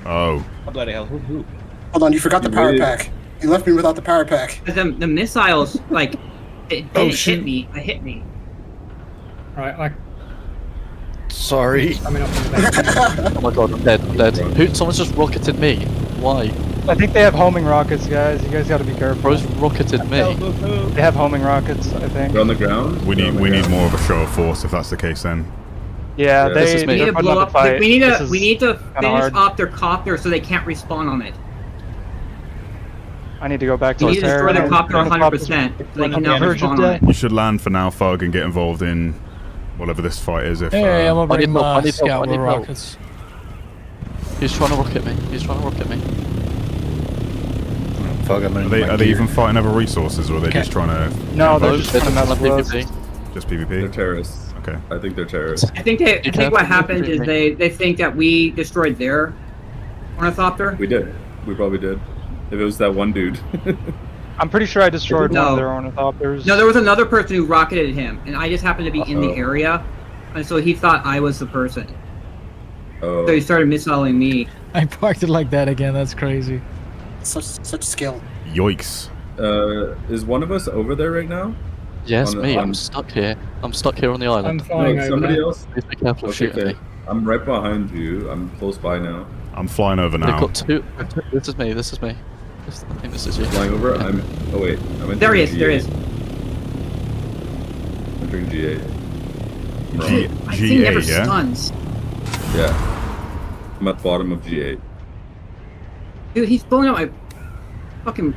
[SPEAKER 1] Oh.
[SPEAKER 17] Oh, bloody hell. Who?
[SPEAKER 4] Hold on, you forgot the
[SPEAKER 7] You
[SPEAKER 4] power
[SPEAKER 7] really-
[SPEAKER 4] pack. You left me without the power pack.
[SPEAKER 9] Because the missiles, like, it didn't
[SPEAKER 17] shoot.
[SPEAKER 9] hit me. It hit me.
[SPEAKER 5] Right, like
[SPEAKER 17] Sorry.
[SPEAKER 5] coming up in the base.
[SPEAKER 10] Oh my god, I'm dead. I'm dead. Who? Someone's just rocketed me. Why?
[SPEAKER 15] I think they have homing rockets, guys. You guys got to be careful.
[SPEAKER 10] Bro's rocketed me.
[SPEAKER 15] They have homing rockets, I think.
[SPEAKER 7] They're on the ground?
[SPEAKER 1] We
[SPEAKER 7] They're on the
[SPEAKER 1] need
[SPEAKER 7] ground.
[SPEAKER 1] more of a show of force if that's the case then.
[SPEAKER 15] Yeah,
[SPEAKER 10] This is me.
[SPEAKER 9] We need
[SPEAKER 15] they're
[SPEAKER 9] to
[SPEAKER 15] putting
[SPEAKER 9] blow
[SPEAKER 15] up a
[SPEAKER 9] up.
[SPEAKER 15] fight.
[SPEAKER 9] We
[SPEAKER 15] This is
[SPEAKER 9] need to
[SPEAKER 15] kinda
[SPEAKER 9] finish
[SPEAKER 15] hard.
[SPEAKER 9] off their copter so they can't respawn on it.
[SPEAKER 15] I need to go back to
[SPEAKER 9] We
[SPEAKER 15] our
[SPEAKER 9] need to destroy
[SPEAKER 15] terror.
[SPEAKER 9] the copter 100%. So they cannot respawn on it.
[SPEAKER 1] You should land for now, Fug, and get involved in whatever this fight is. If
[SPEAKER 2] Hey, I'm gonna
[SPEAKER 10] I need
[SPEAKER 2] bring
[SPEAKER 10] help, I
[SPEAKER 2] my
[SPEAKER 10] need help,
[SPEAKER 2] scout
[SPEAKER 10] I
[SPEAKER 2] with
[SPEAKER 10] need help.
[SPEAKER 2] rockets.
[SPEAKER 10] He's trying to rocket me. He's trying to rocket me.
[SPEAKER 17] Fuck, I'm
[SPEAKER 1] are they even fighting over resources, or are they
[SPEAKER 2] Okay.
[SPEAKER 1] just trying to?
[SPEAKER 15] No, they're
[SPEAKER 10] Bro,
[SPEAKER 15] just
[SPEAKER 10] they're
[SPEAKER 15] trying to mess with us.
[SPEAKER 10] PvP.
[SPEAKER 1] Just PvP.
[SPEAKER 7] They're terrorists.
[SPEAKER 1] Okay.
[SPEAKER 7] I think they're terrorists.
[SPEAKER 9] I think what happened is they think that we destroyed their ornithopter.
[SPEAKER 7] We did. We probably did. If it was that one dude.
[SPEAKER 15] I'm pretty sure I destroyed one
[SPEAKER 9] No.
[SPEAKER 15] of their ornithopters.
[SPEAKER 9] No, there was another person who rocketed him, and I just happened to be in the
[SPEAKER 7] Uh-oh.
[SPEAKER 9] area, and so he thought I was the person.
[SPEAKER 7] Oh.
[SPEAKER 9] So he started missiling me.
[SPEAKER 2] I parked it like that again. That's crazy.
[SPEAKER 4] Such skill.
[SPEAKER 1] Yoicks.
[SPEAKER 7] Is one of us over there right now?
[SPEAKER 10] Yes,
[SPEAKER 7] On the-
[SPEAKER 10] me.
[SPEAKER 7] on-
[SPEAKER 10] I'm stuck here. I'm stuck here on the
[SPEAKER 5] I'm
[SPEAKER 10] island.
[SPEAKER 5] flying
[SPEAKER 7] No,
[SPEAKER 5] over
[SPEAKER 7] somebody
[SPEAKER 5] there.
[SPEAKER 7] else.
[SPEAKER 10] Please be careful of
[SPEAKER 7] Okay,
[SPEAKER 10] shooting me.
[SPEAKER 7] I'm right behind you. I'm close by now.
[SPEAKER 1] I'm flying over
[SPEAKER 10] They've
[SPEAKER 1] now.
[SPEAKER 10] got two. This is me. This is me. I think this is you.
[SPEAKER 7] Flying over.
[SPEAKER 10] Yeah.
[SPEAKER 7] I'm. Oh wait. I'm entering
[SPEAKER 9] There he is.
[SPEAKER 7] G8.
[SPEAKER 9] There he is.
[SPEAKER 7] Entering G8.
[SPEAKER 1] G
[SPEAKER 9] I think never
[SPEAKER 1] G8, yeah.
[SPEAKER 9] stuns.
[SPEAKER 7] Yeah. I'm at the bottom of G8.
[SPEAKER 9] Dude, he's blowing up my fucking.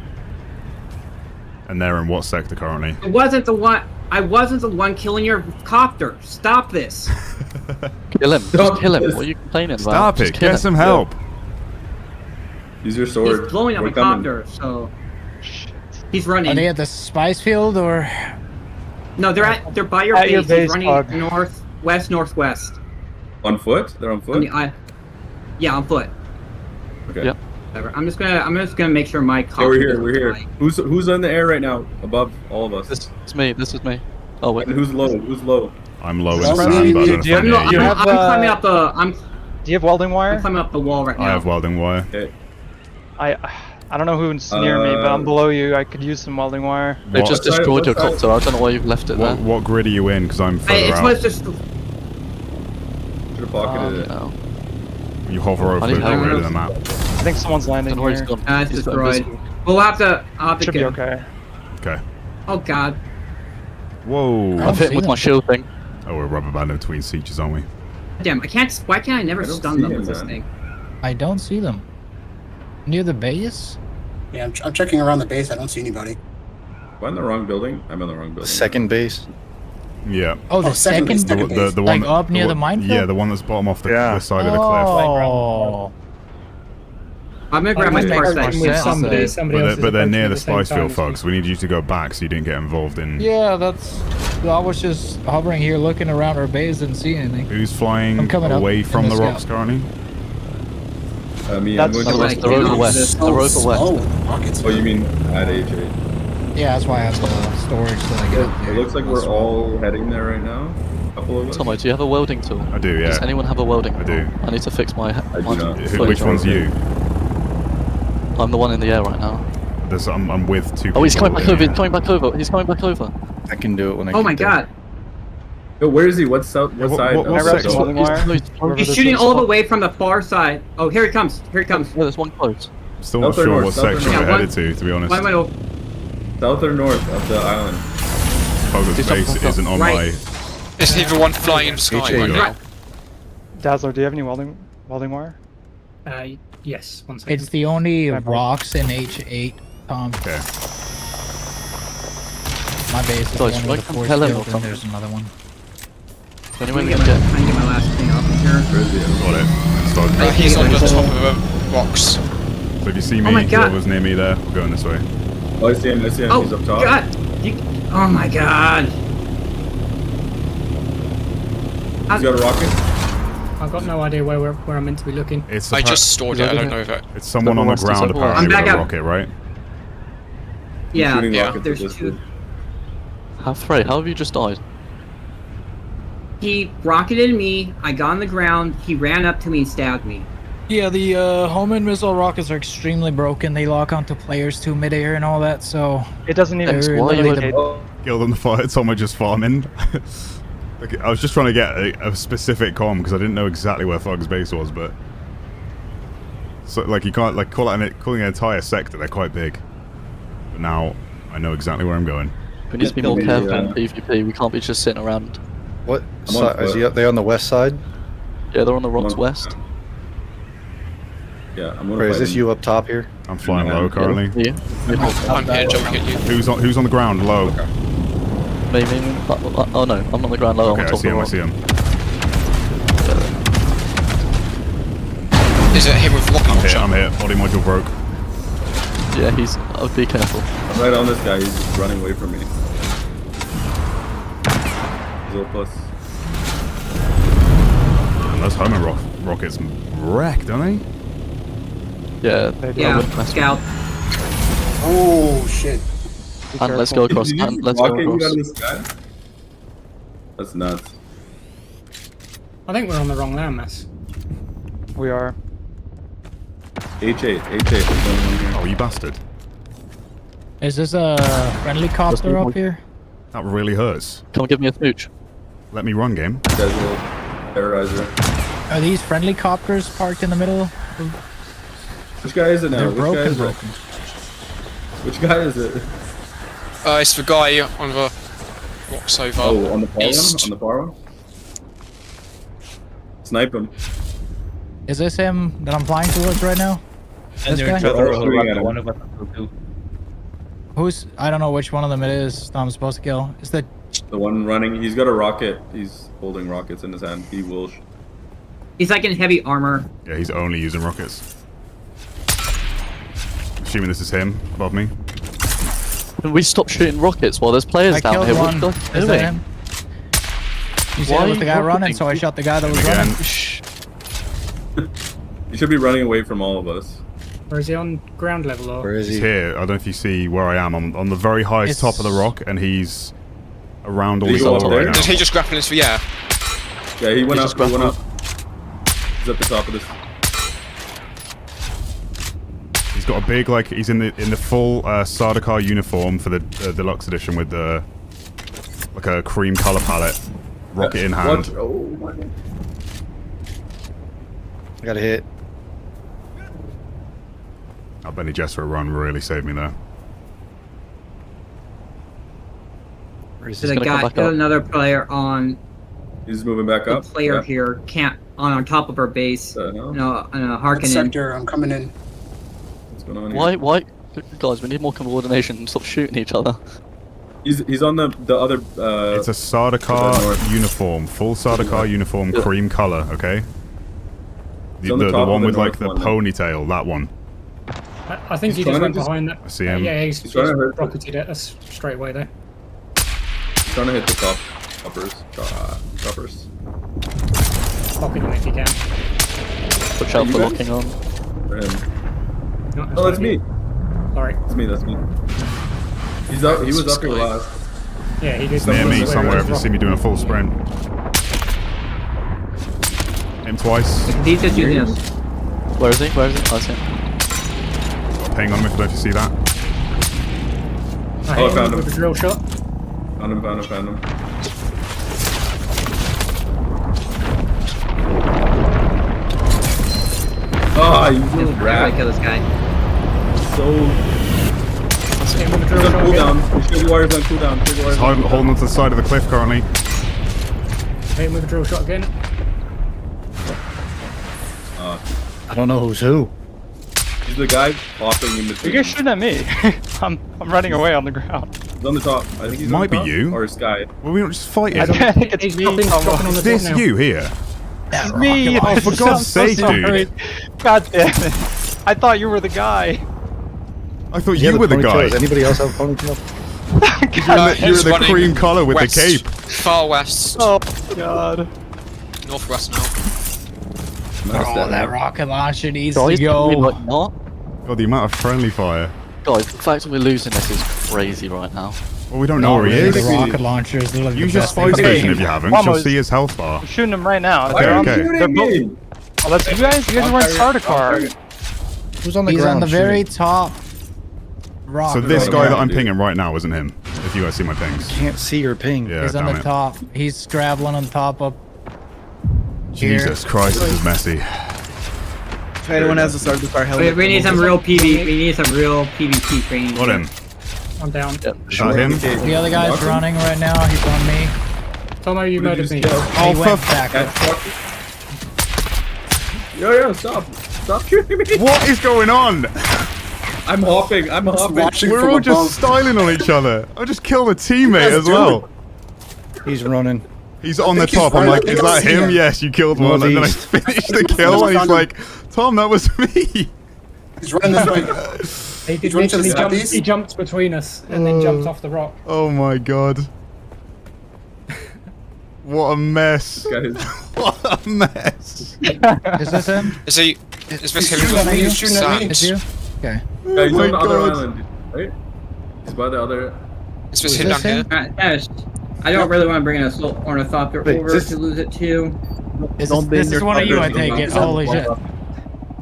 [SPEAKER 1] And they're in what sector currently?
[SPEAKER 9] I wasn't the one killing your copter. Stop this.
[SPEAKER 10] Kill him.
[SPEAKER 7] Stop
[SPEAKER 10] Just kill him.
[SPEAKER 7] this.
[SPEAKER 10] What are you complaining about?
[SPEAKER 1] Stop
[SPEAKER 10] Just
[SPEAKER 1] it.
[SPEAKER 10] kill
[SPEAKER 1] Get
[SPEAKER 10] him.
[SPEAKER 1] some help.
[SPEAKER 7] Use your sword.
[SPEAKER 9] He's blowing up
[SPEAKER 7] We're
[SPEAKER 9] my
[SPEAKER 7] coming.
[SPEAKER 9] copter, so he's
[SPEAKER 2] Are
[SPEAKER 9] running.
[SPEAKER 2] they at the spice field or?
[SPEAKER 9] No, they're by your
[SPEAKER 15] At
[SPEAKER 9] base.
[SPEAKER 15] your
[SPEAKER 9] He's
[SPEAKER 15] base,
[SPEAKER 9] running
[SPEAKER 15] Pug.
[SPEAKER 9] northwest.
[SPEAKER 7] On foot? They're on
[SPEAKER 9] I
[SPEAKER 7] foot?
[SPEAKER 9] mean, yeah, on foot.
[SPEAKER 7] Okay.
[SPEAKER 10] Yep.
[SPEAKER 9] Whatever. I'm just gonna make sure my
[SPEAKER 7] Yeah, we're here. We're here. Who's in the air right now above all of us?
[SPEAKER 10] This is me. This is me. Oh wait.
[SPEAKER 7] And who's low? Who's low?
[SPEAKER 1] I'm low in
[SPEAKER 9] Well,
[SPEAKER 1] sand, but I don't know if I'm near you.
[SPEAKER 9] I'm climbing up the.
[SPEAKER 15] Do you have welding wire?
[SPEAKER 9] I'm climbing up the wall right now.
[SPEAKER 1] I have welding wire.
[SPEAKER 7] Okay.
[SPEAKER 15] I don't know who's near me, but I'm below you. I could use some welding wire.
[SPEAKER 10] They just destroyed your copter. I don't know why you've left it there.
[SPEAKER 1] What grid are you in? Because I'm further
[SPEAKER 9] It's
[SPEAKER 1] out.
[SPEAKER 9] supposed to.
[SPEAKER 7] Should have pocketed it.
[SPEAKER 1] You hover over the grid of the map.
[SPEAKER 15] I think someone's landing here.
[SPEAKER 9] It's destroyed. I'll have to
[SPEAKER 15] Should be
[SPEAKER 9] get.
[SPEAKER 15] okay.
[SPEAKER 1] Okay.
[SPEAKER 9] Oh God.
[SPEAKER 1] Whoa.
[SPEAKER 10] I've hit him with my shield thing.
[SPEAKER 1] Oh, we're rubber banding between sietches, aren't we?
[SPEAKER 9] Damn! I can't. Why can't I never stun them with this thing?
[SPEAKER 2] I don't see them. Near the base?
[SPEAKER 4] Yeah, I'm checking around the base. I don't see anybody.
[SPEAKER 7] Am I in the wrong building? I'm in the wrong building.
[SPEAKER 8] Second base.
[SPEAKER 1] Yeah.
[SPEAKER 2] Oh, the second base.
[SPEAKER 1] The
[SPEAKER 2] Like
[SPEAKER 1] one
[SPEAKER 2] up near the minefield?
[SPEAKER 1] Yeah, the one that's bottom off the side of the cliff.
[SPEAKER 2] Oh.
[SPEAKER 9] I'm gonna grab my spark
[SPEAKER 1] But they're near the splice field, folks. We need you to go back so you didn't get involved in.
[SPEAKER 2] Yeah, that's. I was just hovering here looking around our base, didn't see anything.
[SPEAKER 1] Who's flying
[SPEAKER 2] I'm coming
[SPEAKER 1] away
[SPEAKER 2] up
[SPEAKER 1] from
[SPEAKER 2] in
[SPEAKER 1] the
[SPEAKER 2] the
[SPEAKER 1] rocks
[SPEAKER 2] scout.
[SPEAKER 1] currently?
[SPEAKER 7] Me,
[SPEAKER 10] That's
[SPEAKER 7] I'm
[SPEAKER 10] the
[SPEAKER 7] going
[SPEAKER 10] west. They're over west. They're over west.
[SPEAKER 7] Oh, you mean at H8?
[SPEAKER 2] Yeah, that's why I have the storage so I get up
[SPEAKER 7] It
[SPEAKER 2] there.
[SPEAKER 7] looks like we're all heading there right now. A couple of us.
[SPEAKER 10] Tomo, do you have a welding tool?
[SPEAKER 1] I do, yeah.
[SPEAKER 10] Does anyone have a welding
[SPEAKER 1] I do.
[SPEAKER 10] I need to fix my.
[SPEAKER 1] Which one's you?
[SPEAKER 10] I'm the one in the air right now.
[SPEAKER 1] I'm with two people.
[SPEAKER 10] Oh, he's coming back
[SPEAKER 1] in
[SPEAKER 10] over.
[SPEAKER 1] the
[SPEAKER 10] He's coming back over. He's coming back over.
[SPEAKER 8] I can do it when I
[SPEAKER 9] Oh
[SPEAKER 8] get
[SPEAKER 9] my
[SPEAKER 8] there.
[SPEAKER 9] God.
[SPEAKER 7] Yo, where is he? What side?
[SPEAKER 1] what
[SPEAKER 7] Oh,
[SPEAKER 9] He's shooting all the way from the far side. Oh, here he comes. Here he comes.
[SPEAKER 10] Yeah, there's one close.
[SPEAKER 1] Still not sure what section we're headed to be honest.
[SPEAKER 9] One went over.
[SPEAKER 7] South or north of the island?
[SPEAKER 1] Focus base isn't on my...
[SPEAKER 20] There's neither one flying in the sky right now.
[SPEAKER 15] Dazzler, do you have any welding wire?
[SPEAKER 5] Yes. 1 second.
[SPEAKER 2] It's the only rocks in H8, Tom.
[SPEAKER 1] Okay.
[SPEAKER 2] My base is
[SPEAKER 10] So
[SPEAKER 2] the
[SPEAKER 10] should
[SPEAKER 2] one
[SPEAKER 10] I
[SPEAKER 2] with the
[SPEAKER 10] come
[SPEAKER 2] force
[SPEAKER 10] tell him
[SPEAKER 2] field,
[SPEAKER 10] or
[SPEAKER 2] and
[SPEAKER 10] something?
[SPEAKER 2] there's another one.
[SPEAKER 10] Anyone
[SPEAKER 9] I'm
[SPEAKER 10] can get?
[SPEAKER 9] trying to get my last thing up here.
[SPEAKER 1] Got it. Start
[SPEAKER 20] He's on the top of the rocks.
[SPEAKER 1] So if you see me,
[SPEAKER 9] Oh my God.
[SPEAKER 1] whoever's near me there, we're going this way.
[SPEAKER 7] Oh, I see him. He's
[SPEAKER 9] Oh
[SPEAKER 7] up top.
[SPEAKER 9] God! Oh my God!
[SPEAKER 7] He's got a rocket.
[SPEAKER 5] I've got no idea where I'm meant to be looking.
[SPEAKER 1] It's
[SPEAKER 20] I just stored it. I don't know if it.
[SPEAKER 1] It's someone on the ground apparently
[SPEAKER 9] I'm
[SPEAKER 1] with
[SPEAKER 9] back
[SPEAKER 1] a
[SPEAKER 9] up.
[SPEAKER 1] rocket, right?
[SPEAKER 9] Yeah,
[SPEAKER 7] Shooting rockets
[SPEAKER 9] there's
[SPEAKER 7] at this
[SPEAKER 9] two.
[SPEAKER 10] Frey, how have you just died?
[SPEAKER 9] He rocketed me. I got on the ground. He ran up to me and stabbed me.
[SPEAKER 2] Yeah, the Homeland missile rockets are extremely broken. They lock onto players too midair and all that, so...
[SPEAKER 15] It doesn't even...
[SPEAKER 2] they're
[SPEAKER 10] Why are you
[SPEAKER 2] literally
[SPEAKER 10] okay?
[SPEAKER 1] Killed on the fire, someone just farming. Like, I was just trying to get a specific comm because I didn't know exactly where Fog's base was, but... So, like, you can't, like, calling an entire sector, they're quite big. But now, I know exactly where I'm going.
[SPEAKER 10] We need to be more careful in PvP. We can't be just sitting around.
[SPEAKER 8] What side? Is he up there on the west side?
[SPEAKER 10] Yeah, they're on the rocks west.
[SPEAKER 7] Yeah, I'm gonna
[SPEAKER 8] Or is
[SPEAKER 7] fight
[SPEAKER 8] this
[SPEAKER 7] him.
[SPEAKER 8] you up top here?
[SPEAKER 1] I'm flying low currently.
[SPEAKER 10] Yeah.
[SPEAKER 20] I'm here jumping at you.
[SPEAKER 1] Who's on the ground low?
[SPEAKER 10] Me. Oh no, I'm on the ground low.
[SPEAKER 1] Okay,
[SPEAKER 10] I'm on
[SPEAKER 1] I
[SPEAKER 10] top
[SPEAKER 1] see
[SPEAKER 10] of
[SPEAKER 1] him,
[SPEAKER 10] the
[SPEAKER 1] I see him.
[SPEAKER 20] Is it him with rocket launcher?
[SPEAKER 1] I'm here. Body module broke.
[SPEAKER 10] Yeah, he's... Oh, be careful.
[SPEAKER 7] I'm right on this guy. He's running away from me. Zero plus.
[SPEAKER 1] And those homing rockets wrecked, don't they?
[SPEAKER 10] Yeah.
[SPEAKER 9] Yeah, scout.
[SPEAKER 4] Oh shit!
[SPEAKER 10] And let's go across.
[SPEAKER 7] Did you
[SPEAKER 10] And
[SPEAKER 7] just
[SPEAKER 10] let's go
[SPEAKER 7] rocket you out of
[SPEAKER 10] across.
[SPEAKER 7] the sky? That's nuts.
[SPEAKER 5] I think we're on the wrong landmass.
[SPEAKER 15] We are.
[SPEAKER 7] H8, what's going on here?
[SPEAKER 1] Oh, you bastard.
[SPEAKER 2] Is this a friendly copter up here?
[SPEAKER 1] That really hurts.
[SPEAKER 10] Come give me a smooch.
[SPEAKER 1] Let me run, game.
[SPEAKER 7] Dazzle, terrorizer.
[SPEAKER 2] Are these friendly copters parked in the middle?
[SPEAKER 7] Which guy is it now?
[SPEAKER 2] They're
[SPEAKER 7] Which
[SPEAKER 2] broken,
[SPEAKER 7] guy is
[SPEAKER 2] broken.
[SPEAKER 7] it? Which guy is it?
[SPEAKER 20] It's the guy on the rocks over
[SPEAKER 7] Oh, on the far
[SPEAKER 20] east.
[SPEAKER 7] one? On the far one? Snipe him.
[SPEAKER 2] Is this him that I'm flying towards right now?
[SPEAKER 17] And
[SPEAKER 2] This
[SPEAKER 17] they're
[SPEAKER 2] guy?
[SPEAKER 7] shooting at him.
[SPEAKER 17] one of us will do.
[SPEAKER 2] Who's... I don't know which one of them it is that I'm supposed to kill. Is the...
[SPEAKER 7] The one running, he's got a rocket. He's holding rockets in his hand. He will.
[SPEAKER 9] He's like in heavy armor.
[SPEAKER 1] Yeah, he's only using rockets. Assuming this is him above me.
[SPEAKER 10] Can we stop shooting rockets while there's players
[SPEAKER 2] I
[SPEAKER 10] down
[SPEAKER 2] killed
[SPEAKER 10] here?
[SPEAKER 2] one.
[SPEAKER 10] What
[SPEAKER 2] Is
[SPEAKER 10] are you
[SPEAKER 2] that
[SPEAKER 10] doing?
[SPEAKER 2] him? You see
[SPEAKER 10] Why
[SPEAKER 2] that
[SPEAKER 10] are
[SPEAKER 2] was the
[SPEAKER 10] you
[SPEAKER 2] guy running,
[SPEAKER 10] rocketing?
[SPEAKER 2] so I shot the guy that was
[SPEAKER 1] Again.
[SPEAKER 2] running.
[SPEAKER 10] Shh.
[SPEAKER 7] You should be running away from all of us.
[SPEAKER 5] Or is he on ground level or?
[SPEAKER 8] Where is
[SPEAKER 1] He's
[SPEAKER 8] he?
[SPEAKER 1] here. I don't know if you see where I am. I'm on the very highest top of the rock, and he's around all
[SPEAKER 7] Did he
[SPEAKER 1] these
[SPEAKER 7] go
[SPEAKER 1] altar
[SPEAKER 7] up there?
[SPEAKER 1] right now.
[SPEAKER 20] Did he just grapple us for yeah?
[SPEAKER 7] Yeah, he went
[SPEAKER 10] He
[SPEAKER 7] up.
[SPEAKER 10] just
[SPEAKER 7] He went up.
[SPEAKER 10] grappled.
[SPEAKER 7] He's at the top of this.
[SPEAKER 1] He's got a big, like, he's in the full Sardaukar uniform for the deluxe edition with the like a cream color palette, rocket in hand.
[SPEAKER 7] What? Oh my God.
[SPEAKER 8] I got a hit.
[SPEAKER 1] That Benny Gesserit run really saved me there.
[SPEAKER 9] There's a guy, there's another player on.
[SPEAKER 7] He's moving back
[SPEAKER 9] The
[SPEAKER 7] up.
[SPEAKER 9] player
[SPEAKER 7] Yeah.
[SPEAKER 9] here can't on top of our base. No, Harkonnen.
[SPEAKER 4] Sector, I'm coming in.
[SPEAKER 7] What's going on here?
[SPEAKER 10] Why? Guys, we need more coordination and stop shooting each other.
[SPEAKER 7] He's on the other.
[SPEAKER 1] It's a Sardaukar uniform, full Sardaukar uniform, cream color. Okay.
[SPEAKER 7] He's on the
[SPEAKER 1] The
[SPEAKER 7] top of
[SPEAKER 1] one
[SPEAKER 7] the
[SPEAKER 1] with like
[SPEAKER 7] north
[SPEAKER 1] the
[SPEAKER 7] one,
[SPEAKER 1] ponytail, that one.
[SPEAKER 5] I think he
[SPEAKER 7] He's
[SPEAKER 5] just
[SPEAKER 7] trying
[SPEAKER 5] went
[SPEAKER 7] to just-
[SPEAKER 5] behind that.
[SPEAKER 1] I see him.
[SPEAKER 5] Yeah, he's
[SPEAKER 7] trying to hurt-
[SPEAKER 5] rocketed at us straight away there.
[SPEAKER 7] He's trying to hit the toppers. Toppers.
[SPEAKER 5] Pocket him if you can.
[SPEAKER 10] Watch out
[SPEAKER 7] you
[SPEAKER 10] for
[SPEAKER 7] guys?
[SPEAKER 10] locking on.
[SPEAKER 7] For him.
[SPEAKER 5] No,
[SPEAKER 7] Oh, that's
[SPEAKER 5] not
[SPEAKER 7] me.
[SPEAKER 5] you. Sorry.
[SPEAKER 7] That's me. That's me. He's up. He was up here last.
[SPEAKER 5] Yeah, he did.
[SPEAKER 1] Near me
[SPEAKER 5] Where
[SPEAKER 1] somewhere
[SPEAKER 5] it
[SPEAKER 1] if you
[SPEAKER 5] was
[SPEAKER 1] see me doing a full sprint. Him twice.
[SPEAKER 9] He's just using us.
[SPEAKER 10] Where is he? Where is he? I see him.
[SPEAKER 1] Got a ping on him if you see that.
[SPEAKER 5] I
[SPEAKER 7] Oh, I
[SPEAKER 5] hit him
[SPEAKER 7] found
[SPEAKER 5] with
[SPEAKER 7] him.
[SPEAKER 5] a drill shot.
[SPEAKER 7] Found him. Ah, you little
[SPEAKER 9] I gotta
[SPEAKER 7] rat.
[SPEAKER 9] kill this guy.
[SPEAKER 7] So.
[SPEAKER 5] Hit him with a
[SPEAKER 7] He's
[SPEAKER 5] drill
[SPEAKER 7] on
[SPEAKER 5] shot.
[SPEAKER 7] cooldown. He's got wires on cooldown.
[SPEAKER 1] He's holding onto the side of the cliff currently.
[SPEAKER 5] Hit him with a drill shot again.
[SPEAKER 8] I don't know who's who.
[SPEAKER 7] He's the guy popping in
[SPEAKER 15] You
[SPEAKER 7] between.
[SPEAKER 15] guys shooting at me. I'm running away on the ground.
[SPEAKER 7] He's on the top. I think he's on
[SPEAKER 1] Might
[SPEAKER 7] the
[SPEAKER 1] be
[SPEAKER 7] top.
[SPEAKER 1] you.
[SPEAKER 7] Or Sky.
[SPEAKER 1] Well, we're not just fighting.
[SPEAKER 15] I think it's
[SPEAKER 5] He's
[SPEAKER 15] me.
[SPEAKER 5] dropping on the
[SPEAKER 1] Is this
[SPEAKER 5] top now.
[SPEAKER 1] you here?
[SPEAKER 15] It's me.
[SPEAKER 1] Oh, for God's sake, dude.
[SPEAKER 15] God damn it. I thought you were the guy.
[SPEAKER 1] I thought
[SPEAKER 8] Yeah,
[SPEAKER 1] you were the
[SPEAKER 8] ponytail.
[SPEAKER 1] guy.
[SPEAKER 8] Does anybody else have a ponytail?
[SPEAKER 1] You're the
[SPEAKER 20] running
[SPEAKER 1] cream collar with
[SPEAKER 20] west,
[SPEAKER 1] the cape.
[SPEAKER 20] Far west.
[SPEAKER 15] Oh God.
[SPEAKER 20] Northwest now.
[SPEAKER 2] Oh, that rocket launcher needs
[SPEAKER 10] Guys,
[SPEAKER 2] to
[SPEAKER 10] can we
[SPEAKER 2] go.
[SPEAKER 10] like not?
[SPEAKER 1] God, the amount of friendly fire.
[SPEAKER 10] Guys, the fact that we're losing this is crazy right now.
[SPEAKER 1] Well, we don't know where he
[SPEAKER 2] Really,
[SPEAKER 1] is.
[SPEAKER 2] the rocket launcher is literally
[SPEAKER 1] Use
[SPEAKER 2] the
[SPEAKER 1] your
[SPEAKER 2] best
[SPEAKER 1] spy
[SPEAKER 2] thing.
[SPEAKER 1] station if you haven't.
[SPEAKER 15] Vamos.
[SPEAKER 1] You'll see his health bar.
[SPEAKER 15] I'm shooting him right now.
[SPEAKER 1] Okay, okay.
[SPEAKER 15] They're both. Oh, that's you guys. You guys are wearing starter card.
[SPEAKER 8] Who's on the
[SPEAKER 2] He's
[SPEAKER 8] ground?
[SPEAKER 2] on the very
[SPEAKER 8] shooting?
[SPEAKER 2] top rock.
[SPEAKER 1] So this
[SPEAKER 7] on the
[SPEAKER 1] guy that
[SPEAKER 7] ground,
[SPEAKER 1] I'm
[SPEAKER 7] dude.
[SPEAKER 1] pinging right now isn't him. If you guys see my pings.
[SPEAKER 8] Can't see your ping.
[SPEAKER 1] Yeah,
[SPEAKER 2] He's on
[SPEAKER 1] damn
[SPEAKER 2] the
[SPEAKER 1] it.
[SPEAKER 2] top. He's scrabbling on top up.
[SPEAKER 1] Jesus Christ, this is messy.
[SPEAKER 17] If anyone has a Sardaukar helmet,
[SPEAKER 9] We need some real PV. We need some real PvP training.
[SPEAKER 1] Got him.
[SPEAKER 5] I'm down.
[SPEAKER 1] Is that him?
[SPEAKER 2] The other guy's running right now. He's on me.
[SPEAKER 5] Tomo, you murdered me.
[SPEAKER 2] He
[SPEAKER 1] Oh,
[SPEAKER 2] went
[SPEAKER 1] for
[SPEAKER 2] back.
[SPEAKER 7] Yo, stop. Stop shooting me.
[SPEAKER 1] What is going on?
[SPEAKER 7] I'm hopping. I'm hopping.
[SPEAKER 1] We're all just styling on each other. I just killed a teammate as well.
[SPEAKER 8] He's running.
[SPEAKER 1] He's on the
[SPEAKER 4] think he's
[SPEAKER 1] top. I'm
[SPEAKER 4] right.
[SPEAKER 1] like,
[SPEAKER 4] I
[SPEAKER 1] is
[SPEAKER 4] think I
[SPEAKER 1] that
[SPEAKER 4] see
[SPEAKER 1] him?
[SPEAKER 4] him.
[SPEAKER 1] Yes, you killed one. And then I
[SPEAKER 8] Northeast.
[SPEAKER 1] finished the kill, and he's like, Tom, that was me.
[SPEAKER 4] He's running this way.
[SPEAKER 5] He did
[SPEAKER 4] He's running to the
[SPEAKER 5] literally jump,
[SPEAKER 4] southeast.
[SPEAKER 5] he jumped between us and then jumped off the rock.
[SPEAKER 1] Oh my god. What a mess.
[SPEAKER 7] Guys.
[SPEAKER 1] What a mess.
[SPEAKER 2] Is this him?
[SPEAKER 20] Is he? Is this him?
[SPEAKER 4] shooting at me, he's shooting at me.
[SPEAKER 2] It's you? Okay.
[SPEAKER 7] Yeah, he's
[SPEAKER 1] Oh my
[SPEAKER 7] on the other
[SPEAKER 1] God.
[SPEAKER 7] island, right? He's by the other.
[SPEAKER 20] Is this
[SPEAKER 2] Is
[SPEAKER 20] him
[SPEAKER 2] this
[SPEAKER 20] down
[SPEAKER 2] him?
[SPEAKER 20] here?
[SPEAKER 9] I don't really want to bring an assault ornithopter
[SPEAKER 8] Wait,
[SPEAKER 9] over
[SPEAKER 8] this-
[SPEAKER 9] to lose it too.
[SPEAKER 2] This is one of you, I take it. Holy shit.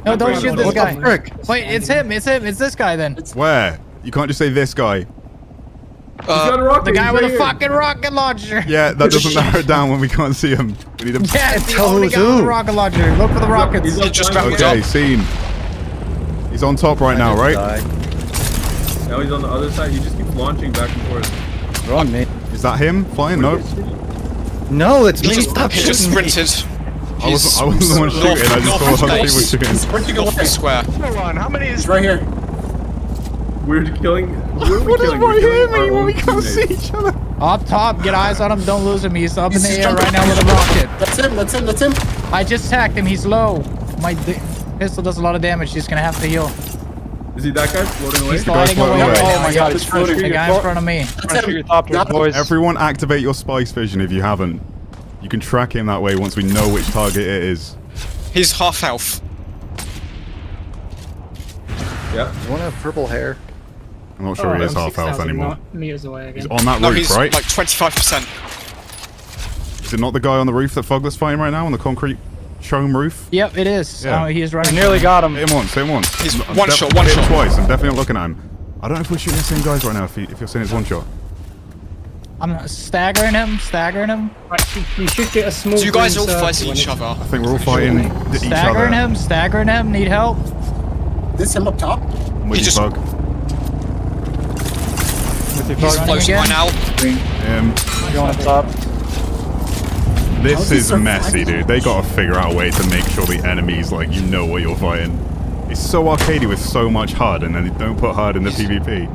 [SPEAKER 2] No, don't shoot this
[SPEAKER 8] What
[SPEAKER 2] guy.
[SPEAKER 8] the frick?
[SPEAKER 2] Wait, it's him. It's him. It's this guy then.
[SPEAKER 1] Where? You can't just say this guy.
[SPEAKER 7] He's got a rocket.
[SPEAKER 2] The guy
[SPEAKER 7] he's
[SPEAKER 2] with
[SPEAKER 7] right
[SPEAKER 2] the
[SPEAKER 7] here.
[SPEAKER 2] fucking rocket launcher.
[SPEAKER 1] Yeah, that doesn't narrow it down when we can't see him. We need him.
[SPEAKER 2] Yeah, it's the
[SPEAKER 8] Tell
[SPEAKER 2] only
[SPEAKER 8] who's
[SPEAKER 2] guy with the
[SPEAKER 8] who.
[SPEAKER 2] rocket launcher. Look for the rockets.
[SPEAKER 7] He's up
[SPEAKER 20] just
[SPEAKER 7] behind
[SPEAKER 20] got
[SPEAKER 7] me.
[SPEAKER 1] Okay, seen. He's on top right now, right?
[SPEAKER 7] Now he's on the other side. He just keeps launching back and forth.
[SPEAKER 8] Wrong, mate.
[SPEAKER 1] Is that him flying? No.
[SPEAKER 8] No, it's
[SPEAKER 20] He
[SPEAKER 8] me.
[SPEAKER 20] just,
[SPEAKER 8] Stop
[SPEAKER 20] he just
[SPEAKER 8] shooting me.
[SPEAKER 20] sprinted.
[SPEAKER 1] I wasn't the one shooting. I just saw other people shooting.
[SPEAKER 4] Sprinting
[SPEAKER 20] North
[SPEAKER 4] away.
[SPEAKER 20] square.
[SPEAKER 17] Hold on, how many is
[SPEAKER 4] He's right here.
[SPEAKER 7] We're killing. Who are we
[SPEAKER 1] What does
[SPEAKER 7] killing?
[SPEAKER 1] right
[SPEAKER 7] We're
[SPEAKER 1] here
[SPEAKER 7] killing our
[SPEAKER 1] mean when
[SPEAKER 7] own
[SPEAKER 1] we can't see
[SPEAKER 7] teammates.
[SPEAKER 1] each other?
[SPEAKER 2] Up top, get eyes on him. Don't lose him. He's up in
[SPEAKER 4] He's
[SPEAKER 2] the air
[SPEAKER 4] jumping.
[SPEAKER 2] right now with a rocket.
[SPEAKER 4] That's him. That's him. That's him.
[SPEAKER 2] I just tagged him. He's low. My pistol does a lot of damage. He's gonna have to heal.
[SPEAKER 7] Is he that guy floating away?
[SPEAKER 2] He's sliding
[SPEAKER 1] floating
[SPEAKER 2] away.
[SPEAKER 1] away.
[SPEAKER 2] Oh my
[SPEAKER 4] He's
[SPEAKER 2] god,
[SPEAKER 4] just floating.
[SPEAKER 2] the guy in front of me.
[SPEAKER 15] Trying to shoot your top boys.
[SPEAKER 1] Everyone activate your spice vision if you haven't. You can track him that way once we know which target it is.
[SPEAKER 20] He's half health.
[SPEAKER 7] Yeah.
[SPEAKER 8] You want to have purple hair?
[SPEAKER 1] I'm not sure he is half health anymore.
[SPEAKER 5] Meters away again.
[SPEAKER 1] He's on that
[SPEAKER 14] No,
[SPEAKER 1] roof,
[SPEAKER 14] he's
[SPEAKER 1] right?
[SPEAKER 14] like 25%.
[SPEAKER 1] Is it not the guy on the roof that Fugler's fighting right now on the concrete showroom roof?
[SPEAKER 2] Yep, it is.
[SPEAKER 1] Yeah.
[SPEAKER 2] He is running.
[SPEAKER 15] Nearly got him.
[SPEAKER 1] Hit him once, hit him once.
[SPEAKER 14] He's
[SPEAKER 1] I'm
[SPEAKER 14] one shot, one
[SPEAKER 1] hit him
[SPEAKER 14] shot.
[SPEAKER 1] twice. I'm definitely not looking at him. I don't know if we're shooting the same guys right now if you're saying it's one shot.
[SPEAKER 2] I'm staggering him.
[SPEAKER 5] Right, you should get a small.
[SPEAKER 14] So you guys are all
[SPEAKER 5] green circle
[SPEAKER 14] fighting
[SPEAKER 5] when
[SPEAKER 14] each
[SPEAKER 5] it's-
[SPEAKER 14] other.
[SPEAKER 1] I think we're all fighting each other.
[SPEAKER 2] Staggering him. Need help?
[SPEAKER 4] This him up top?
[SPEAKER 1] I'm with
[SPEAKER 14] He
[SPEAKER 1] you,
[SPEAKER 14] just-
[SPEAKER 1] Bug.
[SPEAKER 14] He's close by now.
[SPEAKER 15] Going up top.
[SPEAKER 1] This is messy, dude. They gotta figure out a way to make sure the enemies, like, you know what you're fighting. It's so arcadey with so much HUD, and then they don't put HUD in the PvP.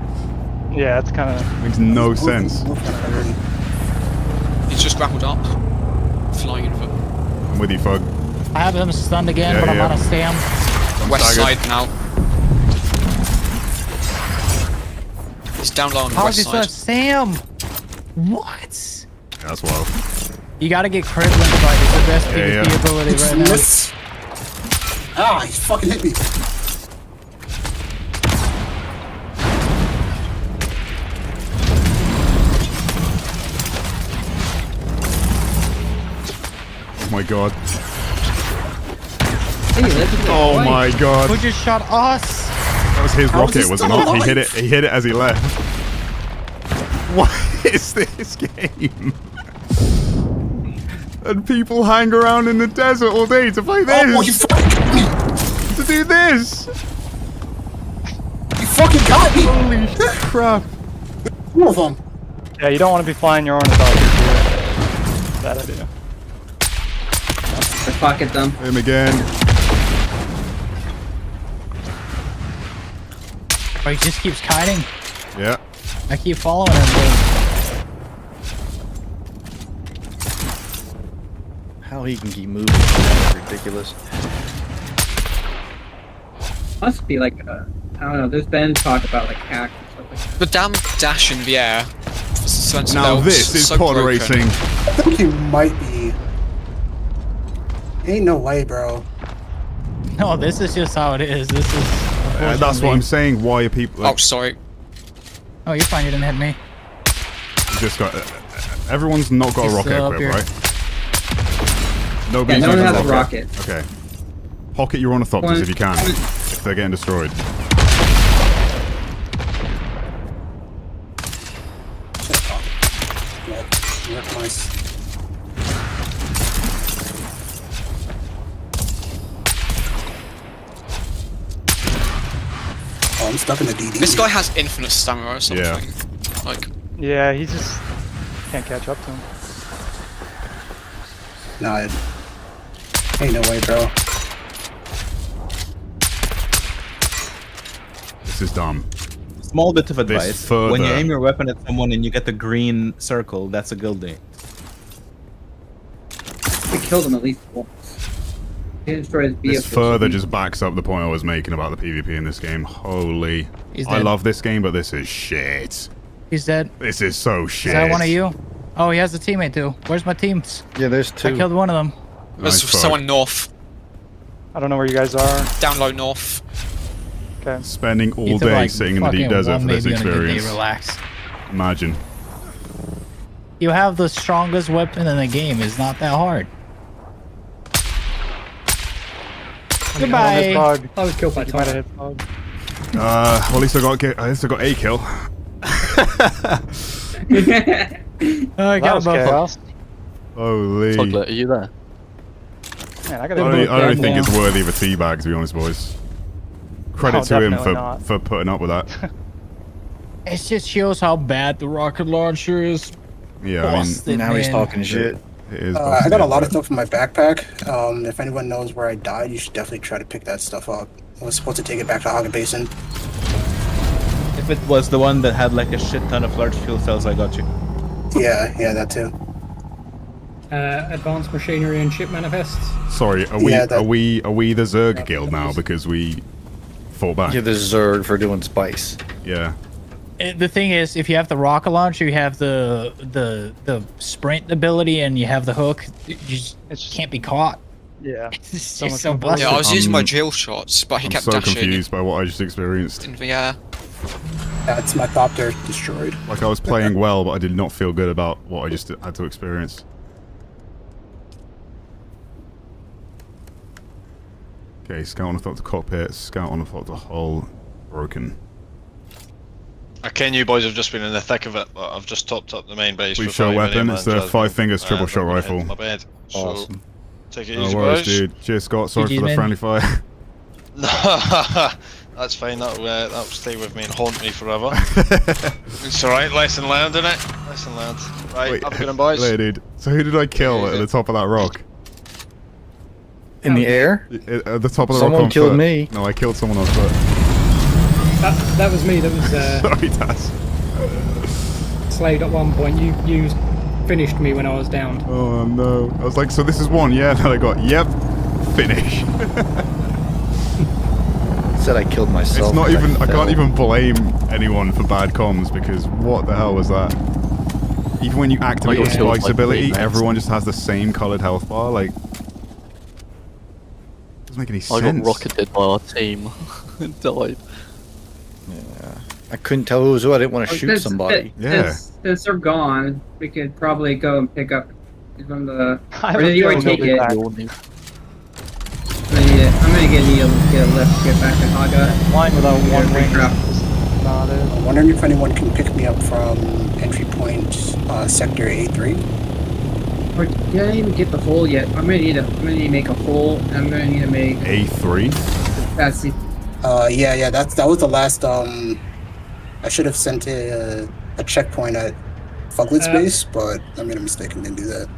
[SPEAKER 15] Yeah, it's kind of...
[SPEAKER 1] Makes no sense.
[SPEAKER 14] He's just grappled up. Flying over.
[SPEAKER 1] I'm with you, Fug.
[SPEAKER 2] I have him stunned again, but I'm on a stam.
[SPEAKER 14] West
[SPEAKER 1] staggered.
[SPEAKER 14] side now. He's down low on the
[SPEAKER 2] How
[SPEAKER 14] west
[SPEAKER 2] is
[SPEAKER 14] side.
[SPEAKER 2] this Sam? What?
[SPEAKER 1] Yeah, that's wild.
[SPEAKER 2] You gotta get crit link fight. It's the best PvP ability
[SPEAKER 4] It's
[SPEAKER 2] right now.
[SPEAKER 4] miss. Ah, he fucking hit me.
[SPEAKER 1] Oh my god.
[SPEAKER 2] Oh
[SPEAKER 1] my god.
[SPEAKER 2] Who just shot us?
[SPEAKER 1] That was his
[SPEAKER 2] How is
[SPEAKER 1] rocket,
[SPEAKER 2] he
[SPEAKER 1] was it
[SPEAKER 2] still
[SPEAKER 1] not? He
[SPEAKER 2] alive?
[SPEAKER 1] hit it as he left. What is this game? And people hang around in the desert all day to play this.
[SPEAKER 4] Oh, you fucking got me.
[SPEAKER 1] To do this.
[SPEAKER 4] You fucking got me.
[SPEAKER 1] Holy crap.
[SPEAKER 4] Two of them.
[SPEAKER 15] Yeah, you don't want to be flying your ornithopter. Bad idea.
[SPEAKER 9] I pocket them.
[SPEAKER 1] Him again.
[SPEAKER 2] Oh, he just keeps kiting.
[SPEAKER 1] Yeah.
[SPEAKER 2] I keep following him. Dude.
[SPEAKER 8] How he can keep moving is ridiculous.
[SPEAKER 9] Must be like I don't know. There's been talk about like hacks and stuff like that.
[SPEAKER 14] The damn dash in the air.
[SPEAKER 1] Now this is pod racing.
[SPEAKER 4] I think you might be. Ain't no way, bro.
[SPEAKER 2] No, this is just how it is. This is.
[SPEAKER 1] That's what I'm saying. Why are people? Like,
[SPEAKER 14] Oh, sorry.
[SPEAKER 2] Oh, you're fine. You didn't hit me.
[SPEAKER 1] you just got. Everyone's not got a
[SPEAKER 2] He's
[SPEAKER 1] rocket
[SPEAKER 2] still up
[SPEAKER 1] equip,
[SPEAKER 2] here.
[SPEAKER 1] right? Nobody's
[SPEAKER 9] no one
[SPEAKER 1] using
[SPEAKER 9] has a rocket.
[SPEAKER 1] Okay. Pocket your ornithopters if you can. If they're getting destroyed.
[SPEAKER 4] Nice. Oh, I'm stuck in the DD.
[SPEAKER 14] This guy has infinite stamina or something.
[SPEAKER 1] Yeah.
[SPEAKER 14] Like,
[SPEAKER 15] Yeah, he just can't catch up to him.
[SPEAKER 4] Nah, ain't no way, bro.
[SPEAKER 1] This is dumb.
[SPEAKER 17] Small bit of advice.
[SPEAKER 1] This further.
[SPEAKER 17] When you aim your weapon at someone and you get the green circle, that's a guildie.
[SPEAKER 9] We killed him at least once. He destroyed his vehicle.
[SPEAKER 1] This further just backs up the point I was making about the PvP in this game. Holy.
[SPEAKER 2] He's
[SPEAKER 1] I
[SPEAKER 2] dead.
[SPEAKER 1] love this game, but this is shit.
[SPEAKER 2] He's dead.
[SPEAKER 1] This is so shit.
[SPEAKER 2] Is that one of you? Oh, he has a teammate too. Where's my teams?
[SPEAKER 8] Yeah, there's
[SPEAKER 2] I killed one of them.
[SPEAKER 14] there's someone north.
[SPEAKER 15] I don't know where you guys are.
[SPEAKER 14] Down low north.
[SPEAKER 15] Okay.
[SPEAKER 1] Spending all
[SPEAKER 2] You took,
[SPEAKER 1] day
[SPEAKER 2] like,
[SPEAKER 1] sitting in the deep
[SPEAKER 2] fucking
[SPEAKER 1] desert for
[SPEAKER 2] one
[SPEAKER 1] this
[SPEAKER 2] maybe on a good day,
[SPEAKER 1] experience.
[SPEAKER 2] relax.
[SPEAKER 1] Imagine.
[SPEAKER 2] You have the strongest weapon in the game. It's not that hard. Goodbye.
[SPEAKER 5] I was killed by
[SPEAKER 15] You might have
[SPEAKER 5] Tom.
[SPEAKER 15] hit Fog.
[SPEAKER 1] Well, at least I got a kill.
[SPEAKER 2] I got
[SPEAKER 15] was
[SPEAKER 2] both.
[SPEAKER 15] chaos.
[SPEAKER 1] Holy.
[SPEAKER 10] Fuglet, are you there?
[SPEAKER 15] Man, I
[SPEAKER 1] I
[SPEAKER 15] gotta
[SPEAKER 1] don't think it's worthy of a teabag, to be honest, boys. Credit
[SPEAKER 15] Oh,
[SPEAKER 1] to him
[SPEAKER 15] definitely not.
[SPEAKER 1] for putting up with that.
[SPEAKER 2] It just shows how bad the rocket launcher is.
[SPEAKER 1] Yeah, I mean,
[SPEAKER 2] Busted,
[SPEAKER 8] Now he's
[SPEAKER 2] man.
[SPEAKER 8] talking shit.
[SPEAKER 1] it is.
[SPEAKER 4] I got a lot of stuff in my backpack. If anyone knows where I died, you should definitely try to pick that stuff up. I was supposed to take it back to Haga Basin.
[SPEAKER 17] If it was the one that had like a shit ton of large fuel cells, I got you.
[SPEAKER 4] Yeah, that too.
[SPEAKER 5] Advanced machinery and ship manifests.
[SPEAKER 1] Sorry, are we the Zerg guild now because we fought back?
[SPEAKER 8] You're the Zerg for doing spice.
[SPEAKER 1] Yeah.
[SPEAKER 2] The thing is, if you have the rocket launcher, you have the sprint ability, and you have the hook. You just can't be caught.
[SPEAKER 15] Yeah.
[SPEAKER 2] It's
[SPEAKER 15] much
[SPEAKER 2] just so
[SPEAKER 15] more
[SPEAKER 2] blunt.
[SPEAKER 14] Yeah, I was using my drill shots, but he
[SPEAKER 1] I'm
[SPEAKER 14] kept
[SPEAKER 1] so
[SPEAKER 14] dashing
[SPEAKER 1] confused by what I just experienced.
[SPEAKER 14] into the air.
[SPEAKER 4] That's my thopter destroyed.
[SPEAKER 1] Like I was playing well, but I did not feel good about what I just had to experience. Okay, scout on the cockpit, scout on the hull, broken.
[SPEAKER 20] Okay, you boys have just been in the thick of it, but I've just topped up the main base.
[SPEAKER 1] Please
[SPEAKER 20] with
[SPEAKER 1] show
[SPEAKER 20] 5
[SPEAKER 1] weapon,
[SPEAKER 20] mm
[SPEAKER 1] it's the
[SPEAKER 20] Jasmine.
[SPEAKER 1] 5 fingers triple shot
[SPEAKER 20] I'm gonna
[SPEAKER 1] rifle.
[SPEAKER 20] hit my bed. So,
[SPEAKER 8] Awesome.
[SPEAKER 20] take it
[SPEAKER 1] No
[SPEAKER 20] easy,
[SPEAKER 1] worries,
[SPEAKER 20] boys.
[SPEAKER 1] dude. Cheers, Scott. Sorry
[SPEAKER 2] GG,
[SPEAKER 1] for the
[SPEAKER 2] man.
[SPEAKER 1] friendly fire.
[SPEAKER 20] That's fine. That'll stay with me and haunt me forever. It's alright. Lesson learned, innit? Lesson learned. Right,
[SPEAKER 1] Wait,
[SPEAKER 20] have a good one, boys.
[SPEAKER 1] Wait, dude. So who did I kill at the top of that rock?
[SPEAKER 8] In the air?
[SPEAKER 1] At the top of the rock
[SPEAKER 8] Someone
[SPEAKER 1] on
[SPEAKER 8] killed
[SPEAKER 1] foot.
[SPEAKER 8] me.
[SPEAKER 1] No, I killed someone on foot.
[SPEAKER 5] That was me. That was
[SPEAKER 1] Sorry, Taz.
[SPEAKER 5] Slade at one point. You finished me when I was down.
[SPEAKER 1] Oh no. I was like, so this is one, yeah? And then I got, yep, finish.
[SPEAKER 8] Said I killed myself.
[SPEAKER 1] It's not even, I
[SPEAKER 8] fell.
[SPEAKER 1] can't even blame anyone for bad comms because what the hell was that? Even when you activate your
[SPEAKER 10] got killed
[SPEAKER 1] Spike's
[SPEAKER 10] by
[SPEAKER 1] ability,
[SPEAKER 10] 3 max.
[SPEAKER 1] everyone just has the same coloured health bar, like... Doesn't make any
[SPEAKER 10] I
[SPEAKER 1] sense.
[SPEAKER 10] got rocketed by our team. Died.
[SPEAKER 8] Yeah. I couldn't tell who was who. I didn't want to shoot somebody.
[SPEAKER 9] Since they're gone, we could probably go and pick up from the.
[SPEAKER 15] I
[SPEAKER 9] Or
[SPEAKER 15] have a
[SPEAKER 9] did you already
[SPEAKER 15] feeling
[SPEAKER 9] take
[SPEAKER 15] they'll
[SPEAKER 9] it?
[SPEAKER 15] be
[SPEAKER 9] I'm
[SPEAKER 15] back.
[SPEAKER 9] gonna get a lift to get back to Haga.
[SPEAKER 15] Flying without one wing
[SPEAKER 9] Crap.
[SPEAKER 15] is not it.
[SPEAKER 4] I'm wondering if anyone can pick me up from entry point sector A3.
[SPEAKER 9] Or did I even get the hole yet? I'm gonna need to make a hole. And I'm gonna need to make.
[SPEAKER 1] A3?
[SPEAKER 9] That's the.
[SPEAKER 4] Yeah. That was the last. I should have sent a checkpoint at Fuglet's base, but I made a mistake and didn't do that.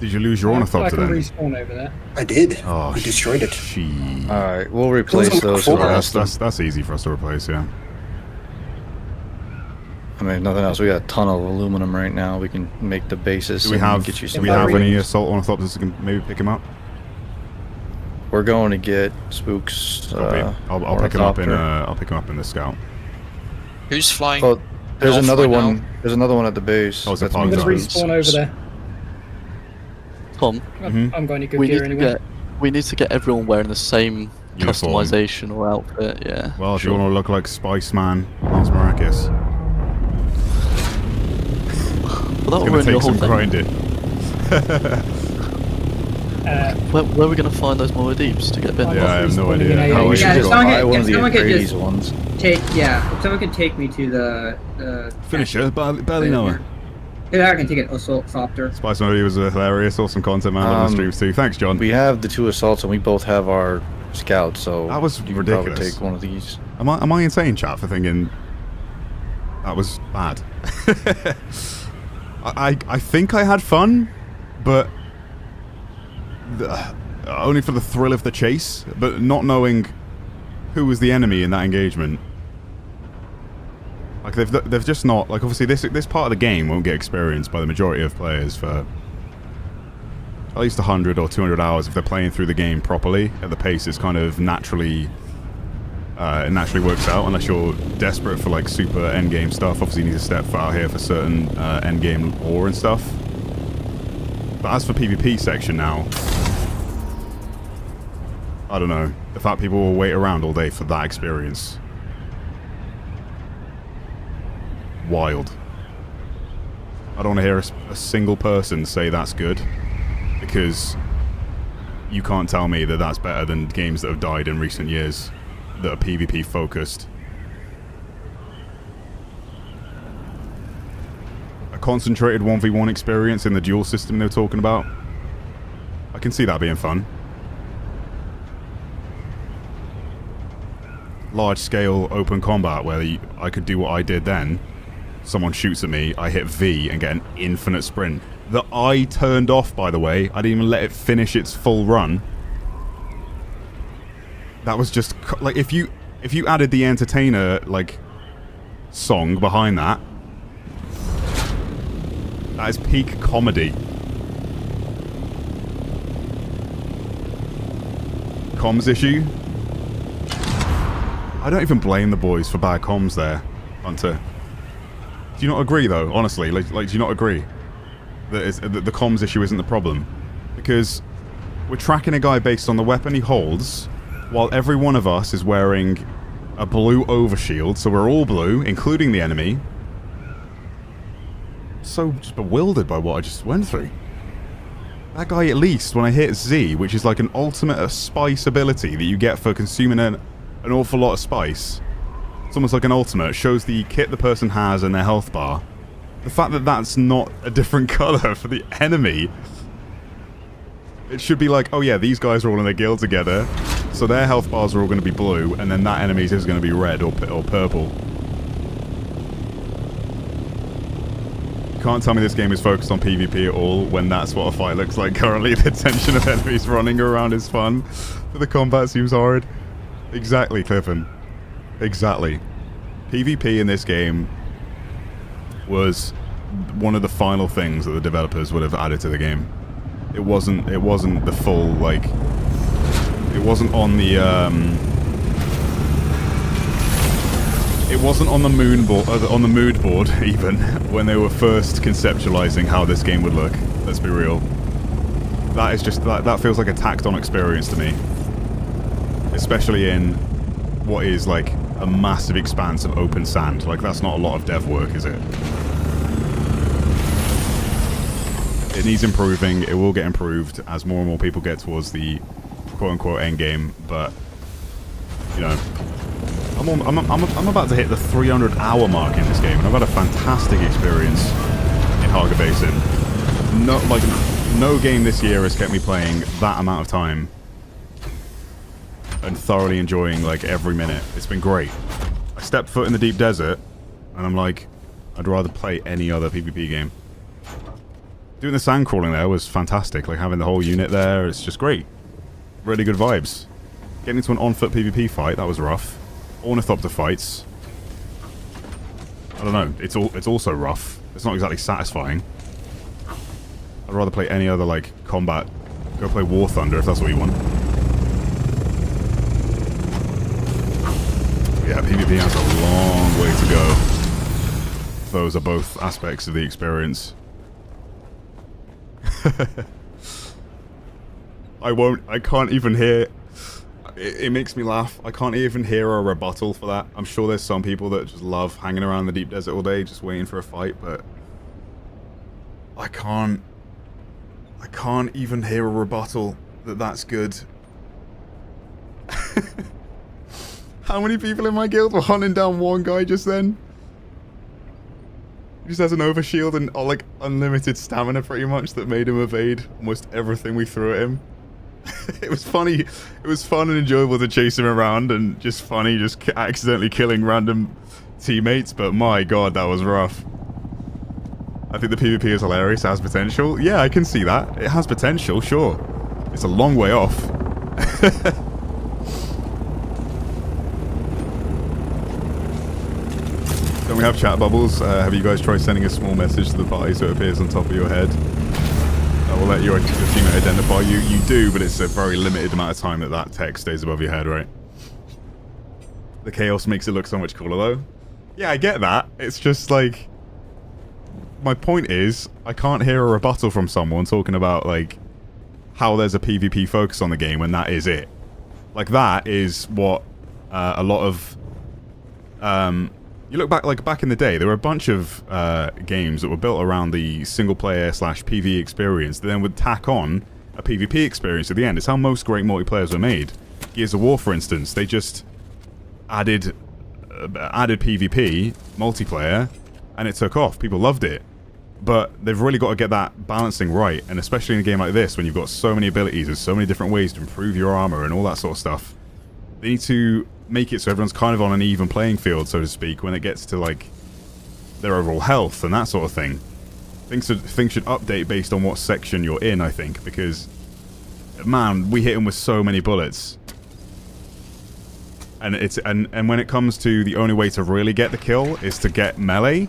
[SPEAKER 1] Did you lose your
[SPEAKER 5] I
[SPEAKER 1] ornithopter
[SPEAKER 5] can
[SPEAKER 1] then?
[SPEAKER 5] respawn over there.
[SPEAKER 4] I did.
[SPEAKER 1] Oh,
[SPEAKER 4] we destroyed it.
[SPEAKER 8] Alright, we'll replace those. who
[SPEAKER 1] Yeah,
[SPEAKER 8] lost them.
[SPEAKER 1] that's easy for us to replace, yeah.
[SPEAKER 8] I mean, if nothing else. We got a ton of aluminum right now. We can make the bases.
[SPEAKER 1] Do we
[SPEAKER 8] and
[SPEAKER 1] have,
[SPEAKER 8] get you
[SPEAKER 1] do
[SPEAKER 8] some
[SPEAKER 1] we have
[SPEAKER 8] batteries.
[SPEAKER 1] any assault ornithopters that can maybe pick him up?
[SPEAKER 8] We're going to get Spook's.
[SPEAKER 1] I'll pick him up in
[SPEAKER 8] ornithopter.
[SPEAKER 1] I'll pick him up in the scout.
[SPEAKER 14] Who's flying?
[SPEAKER 8] Oh, there's
[SPEAKER 14] north
[SPEAKER 8] another
[SPEAKER 14] right
[SPEAKER 8] one.
[SPEAKER 14] now?
[SPEAKER 8] There's another one at the base.
[SPEAKER 1] Oh, it's a
[SPEAKER 8] That's
[SPEAKER 1] pond
[SPEAKER 5] I'm gonna
[SPEAKER 8] Spook's.
[SPEAKER 5] respawn over there.
[SPEAKER 10] Tom,
[SPEAKER 5] I'm going to good
[SPEAKER 10] we
[SPEAKER 5] gear
[SPEAKER 10] need
[SPEAKER 5] anyway.
[SPEAKER 10] we need to get everyone wearing the same
[SPEAKER 1] Uniform.
[SPEAKER 10] customization or outfit. Yeah.
[SPEAKER 1] Well, if you want to look like Spiceman, Lance Maracus,
[SPEAKER 10] Well,
[SPEAKER 1] it's
[SPEAKER 10] that'll
[SPEAKER 1] going
[SPEAKER 10] ruin
[SPEAKER 1] to
[SPEAKER 10] your
[SPEAKER 1] take
[SPEAKER 10] whole
[SPEAKER 1] some
[SPEAKER 10] thing.
[SPEAKER 1] grinding.
[SPEAKER 10] Where are we gonna find those more deeps to get bin?
[SPEAKER 1] Yeah, I have no
[SPEAKER 5] respawning in
[SPEAKER 1] idea.
[SPEAKER 5] AA.
[SPEAKER 1] How we
[SPEAKER 9] Yeah,
[SPEAKER 1] should
[SPEAKER 9] if
[SPEAKER 1] go.
[SPEAKER 9] someone
[SPEAKER 8] buy
[SPEAKER 9] could,
[SPEAKER 8] one
[SPEAKER 9] if
[SPEAKER 8] of the
[SPEAKER 9] someone could
[SPEAKER 8] Atreides
[SPEAKER 9] just
[SPEAKER 8] ones.
[SPEAKER 9] take, if someone could take me to the
[SPEAKER 1] Finisher, barely know her.
[SPEAKER 9] yeah, I can take an assault copter.
[SPEAKER 1] Spiceman was hilarious, awesome content, man. Love the streams too. Thanks, John.
[SPEAKER 8] We have the 2 assaults, and we both have our scouts. So
[SPEAKER 1] That was
[SPEAKER 8] you can probably
[SPEAKER 1] ridiculous.
[SPEAKER 8] take one of these.
[SPEAKER 1] Am I insane, chat, for thinking that was bad? I think I had fun, but only for the thrill of the chase, but not knowing who was the enemy in that engagement. Like they've just not, like, obviously this part of the game won't get experienced by the majority of players for at least 100 or 200 hours if they're playing through the game properly at the pace it's kind of naturally it naturally works out, unless you're desperate for like super endgame stuff. Obviously you need to step foot out here for certain endgame lore and stuff. But as for PvP section now, I don't know. The fact people will wait around all day for that experience. Wild. I don't want to hear a single person say that's good, because you can't tell me that that's better than games that have died in recent years that are PvP focused. A concentrated 1v1 experience in the duel system they're talking about. I can see that being fun. Large scale open combat where I could do what I did then. Someone shoots at me, I hit V and get an infinite sprint. That I turned off, by the way. I didn't even let it finish its full run. That was just like, if you added the Entertainer like song behind that, that is peak comedy. Comms issue. I don't even blame the boys for bad comms there, Hunter. Do you not agree though? Honestly, like do you not agree that the comms issue isn't the problem? Because We're tracking a guy based on the weapon he holds, while every one of us is wearing a blue overshield, so we're all blue, including the enemy. So just bewildered by what I just went through. That guy, at least, when I hit Z, which is like an ultimate spice ability that you get for consuming an awful lot of spice. It's almost like an ultimate. It shows the kit the person has and their health bar. The fact that that's not a different color for the enemy. It should be like, oh yeah, these guys are all in a guild together, so their health bars are all going to be blue, and then that enemy's is going to be red or purple. Can't tell me this game is focused on PvP at all when that's what a fight looks like currently. The tension of enemies running around is fun, but the combat seems horrid. Exactly, Cliffen. Exactly. PvP in this game was one of the final things that the developers would have added to the game. It wasn't the full, like, it wasn't on the it wasn't on the mood board even when they were first conceptualizing how this game would look. Let's be real. That is just that feels like a tacked on experience to me. Especially in what is like a massive expanse of open sand. Like, that's not a lot of dev work, is it? It needs improving. It will get improved as more and more people get towards the quote-unquote end game. But you know, I'm about to hit the 300-hour mark in this game, and I've had a fantastic experience in Haga Basin. No game this year has kept me playing that amount of time and thoroughly enjoying like every minute. It's been great. I stepped foot in the deep desert, and I'm like, I'd rather play any other PvP game. Doing the sand crawling there was fantastic. Like, having the whole unit there, it's just great. Really good vibes. Getting into an on-foot PvP fight, that was rough. Ornithopter fights, I don't know, it's also rough. It's not exactly satisfying. I'd rather play any other, like, combat. Go play War Thunder if that's what you want. Yeah, PvP has a long way to go. Those are both aspects of the experience. I can't even hear... It makes me laugh. I can't even hear a rebuttal for that. I'm sure there's some people that just love hanging around the deep desert all day, just waiting for a fight, but... I can't even hear a rebuttal that that's good. How many people in my guild were hunting down one guy just then? He just has an overshield and like unlimited stamina pretty much that made him evade almost everything we threw at him. It was funny. It was fun and enjoyable to chase him around, and just funny just accidentally killing random teammates, but my god, that was rough. I think the PvP is hilarious. It has potential. Yeah, I can see that. It has potential, sure. It's a long way off. Don't we have chat bubbles? Have you guys tried sending a small message to the party so it appears on top of your head? I will let your teammate identify you. You do, but it's a very limited amount of time that text stays above your head, right? The chaos makes it look so much cooler, though. Yeah, I get that. It's just like... My point is, I can't hear a rebuttal from someone talking about, like, how there's a PvP focus on the game when that is it. Like, that is what a lot of... you look back, like, back in the day, there were a bunch of games that were built around the single-player / PvE experience that then would tack on a PvP experience at the end. It's how most great multiplayers were made. Gears of War, for instance, they just added PvP, multiplayer, and it took off. People loved it. But they've really got to get that balancing right, and especially in a game like this, when you've got so many abilities, there's so many different ways to improve your armor and all that sort of stuff. They need to make it so everyone's kind of on an even playing field, so to speak, when it gets to, like, their overall health and that sort of thing. Things should update based on what section you're in, I think, because, man, we hit him with so many bullets. And and when it comes to the only way to really get the kill is to get melee,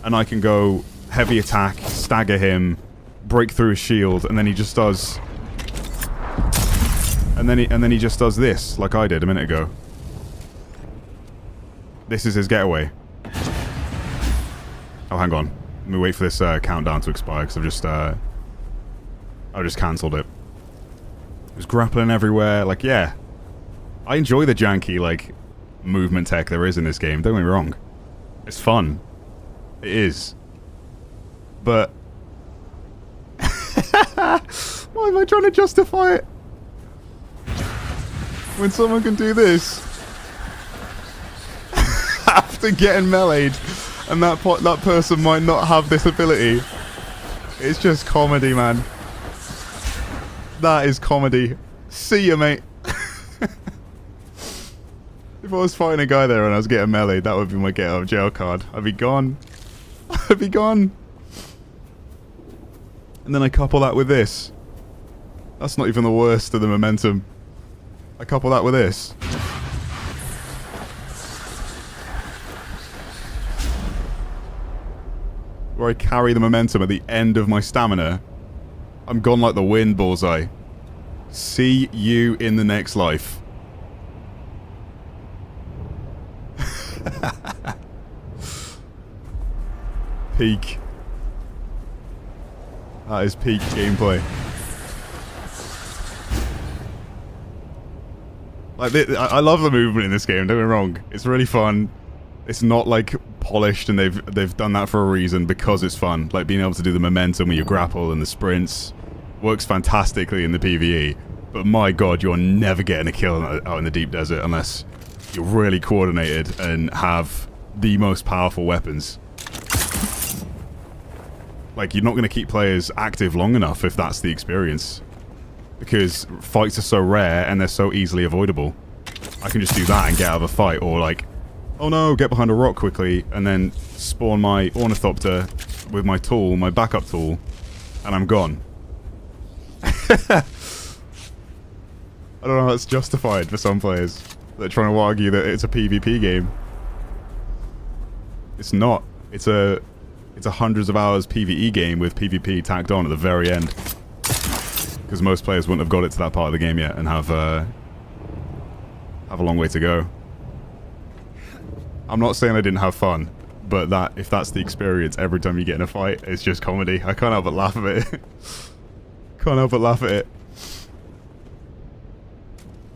[SPEAKER 1] and I can go heavy attack, stagger him, break through his shield, and then he just does... And then he just does this, like I did a minute ago. This is his getaway. Oh, hang on. Let me wait for this countdown to expire, because I've just cancelled it. was grappling everywhere. Like, yeah. I enjoy the janky, like, movement tech there is in this game. Don't get me wrong. It's fun. It is. But... why am I trying to justify it? When someone can do this after getting meleeed, and that person might not have this ability. It's just comedy, man. That is comedy. See ya, mate. If I was fighting a guy there and I was getting meleeed, that would be my get out of jail card. I'd be gone. I'd be gone. And then I couple that with this. That's not even the worst of the momentum. I couple that with this. Where I carry the momentum at the end of my stamina. I'm gone like the wind, Bullseye. See you in the next life. Peak. That is peak gameplay. Like, I love the movement in this game, don't get me wrong. It's really fun. It's not, like, polished, and they've done that for a reason, because it's fun. Like, being able to do the momentum when you grapple and the sprints works fantastically in the PvE. But my god, you're never getting a kill out in the deep desert unless you're really coordinated and have the most powerful weapons. Like, you're not going to keep players active long enough if that's the experience. Because fights are so rare and they're so easily avoidable. I can just do that and get out of a fight, or like, oh no, get behind a rock quickly and then spawn my ornithopter with my tool, my backup tool, and I'm gone. I don't know how that's justified for some players. They're trying to argue that it's a PvP game. It's not. It's a hundreds of hours PvE game with PvP tacked on at the very end. Because most players wouldn't have got it to that part of the game yet and have a long way to go. I'm not saying I didn't have fun, but if that's the experience every time you get in a fight, it's just comedy. I can't help but laugh at it. Can't help but laugh at it.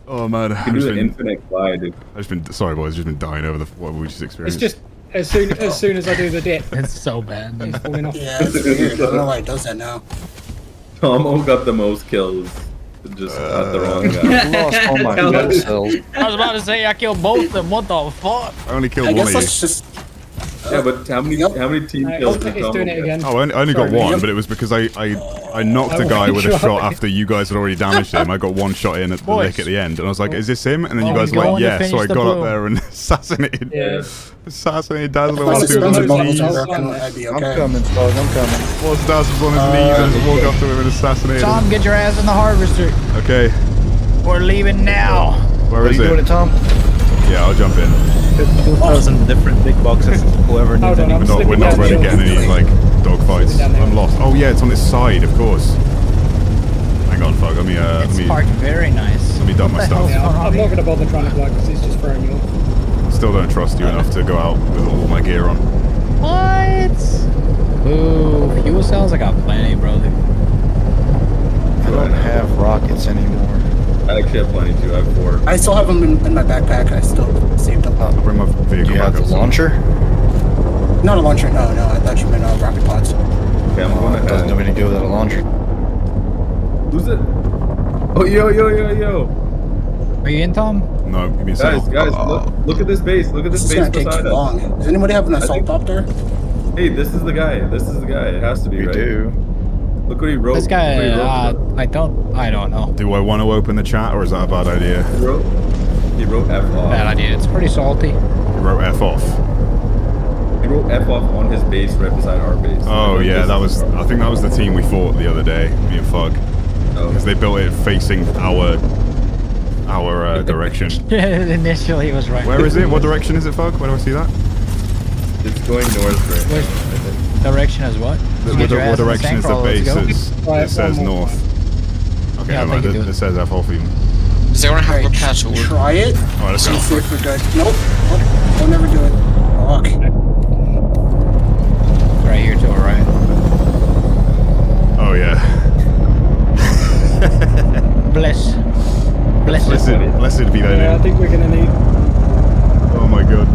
[SPEAKER 1] Oh man,
[SPEAKER 7] I've just been infinite glide, dude.
[SPEAKER 1] Sorry boys, I've just been dying over what we just experienced.
[SPEAKER 5] It's just as soon as I do the dip.
[SPEAKER 2] It's so bad.
[SPEAKER 5] It's falling off.
[SPEAKER 4] Yeah, it's weird. I don't know why it does that now.
[SPEAKER 7] Tomo got the most kills. Just at the wrong guy.
[SPEAKER 2] Lost all my kill cells. I was about to say I killed both of them. What the fuck?
[SPEAKER 1] I only killed one of you.
[SPEAKER 4] Just...
[SPEAKER 7] yeah, but how many team kills did Tomo get?
[SPEAKER 1] Oh, I only got one, but it was because I knocked a guy with a shot after you guys had already damaged him. I got one shot in at the lick at the end, and I was like, "Is this him?" And then you guys were like, "Yeah." So I got up there and assassinated Dazzler on his knees.
[SPEAKER 15] I'm coming, dog. I'm coming.
[SPEAKER 1] Once Dazzler's on his knees, and just walk up to him and assassinate him.
[SPEAKER 2] Tom, get your ass in the harvester.
[SPEAKER 1] Okay.
[SPEAKER 2] We're leaving now.
[SPEAKER 1] Where is
[SPEAKER 8] you doing it, Tom?
[SPEAKER 1] Yeah, I'll jump in.
[SPEAKER 17] 2,000 different big boxes. Whoever needs any.
[SPEAKER 1] We're not really getting any like dogfights. I'm lost. Oh yeah, it's on its side, of course. Hang on, fuck. Let me.
[SPEAKER 2] It's parked very nice.
[SPEAKER 1] Let me dump my stuff.
[SPEAKER 5] Yeah, I'm not gonna bother trying to block because it's just throwing me off.
[SPEAKER 1] Still don't trust you enough to go out with all my gear on.
[SPEAKER 2] What? Ooh, fuel cells? I got plenty, brother.
[SPEAKER 8] I don't have rockets anymore.
[SPEAKER 7] I actually have plenty too. I have 4.
[SPEAKER 4] I still have them in my backpack. I still saved them.
[SPEAKER 1] I'll bring my vehicle
[SPEAKER 8] You have
[SPEAKER 1] back
[SPEAKER 8] the
[SPEAKER 1] up.
[SPEAKER 8] launcher?
[SPEAKER 4] Not a launcher. No. I thought you meant rocket pods.
[SPEAKER 7] Okay, I'm going
[SPEAKER 8] It doesn't do me to go without a launcher.
[SPEAKER 7] Lose it. Oh, yo.
[SPEAKER 2] Are you in, Tom?
[SPEAKER 1] No, give me a
[SPEAKER 7] Guys,
[SPEAKER 1] second.
[SPEAKER 7] look at this base. Look at this
[SPEAKER 4] This is
[SPEAKER 7] base
[SPEAKER 4] gonna take
[SPEAKER 7] beside
[SPEAKER 4] too
[SPEAKER 7] us.
[SPEAKER 4] long. Does anybody have an assault copter?
[SPEAKER 7] Hey, this is the guy. It has to be
[SPEAKER 8] We
[SPEAKER 7] right.
[SPEAKER 8] do.
[SPEAKER 7] Look what he wrote.
[SPEAKER 2] This guy,
[SPEAKER 7] Look what
[SPEAKER 2] I don't know.
[SPEAKER 1] Do I want to open the chat, or is that a bad idea?
[SPEAKER 7] he wrote F off.
[SPEAKER 2] Bad idea. It's pretty salty.
[SPEAKER 1] You wrote F off.
[SPEAKER 7] He wrote F off on his base right beside our base.
[SPEAKER 1] Oh yeah, I think that was the team we fought the other day, me and Fug. Because they built it facing our direction.
[SPEAKER 2] Initially, it was right.
[SPEAKER 1] Where is it? What direction is it, Fug? Where do I see that?
[SPEAKER 7] It's going north right now.
[SPEAKER 2] Direction is what?
[SPEAKER 1] What direction is the base? It says north. Okay,
[SPEAKER 2] Yeah,
[SPEAKER 1] never mind. It says F off even.
[SPEAKER 14] Does anyone have a cattle?
[SPEAKER 4] Try it.
[SPEAKER 1] Alright, let's
[SPEAKER 4] See
[SPEAKER 1] go.
[SPEAKER 4] if we're good. Nope. Don't never do it. Fuck.
[SPEAKER 2] Right here to our right.
[SPEAKER 1] Oh yeah.
[SPEAKER 2] Bless.
[SPEAKER 1] Blessed be thy
[SPEAKER 5] Yeah, I
[SPEAKER 1] name.
[SPEAKER 5] think we're gonna need.
[SPEAKER 1] Oh my god.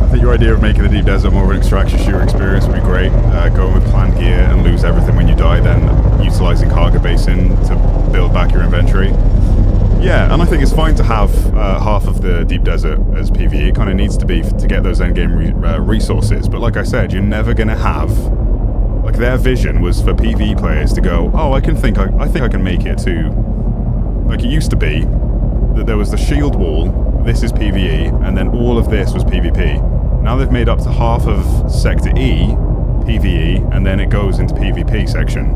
[SPEAKER 1] I think your idea of making the deep desert more of an extraction shooter experience would be great. Going with planned gear and lose everything when you die, then utilizing cargo basin to build back your inventory. Yeah, and I think it's fine to have half of the deep desert as PvE. It kind of needs to be to get those endgame resources. But like I said, you're never going to have... Like, their vision was for PvE players to go, oh, I think I can make it to... Like, it used to be that there was the shield wall, this is PvE, and then all of this was PvP. Now they've made up to half of Sector E PvE, and then it goes into PvP section.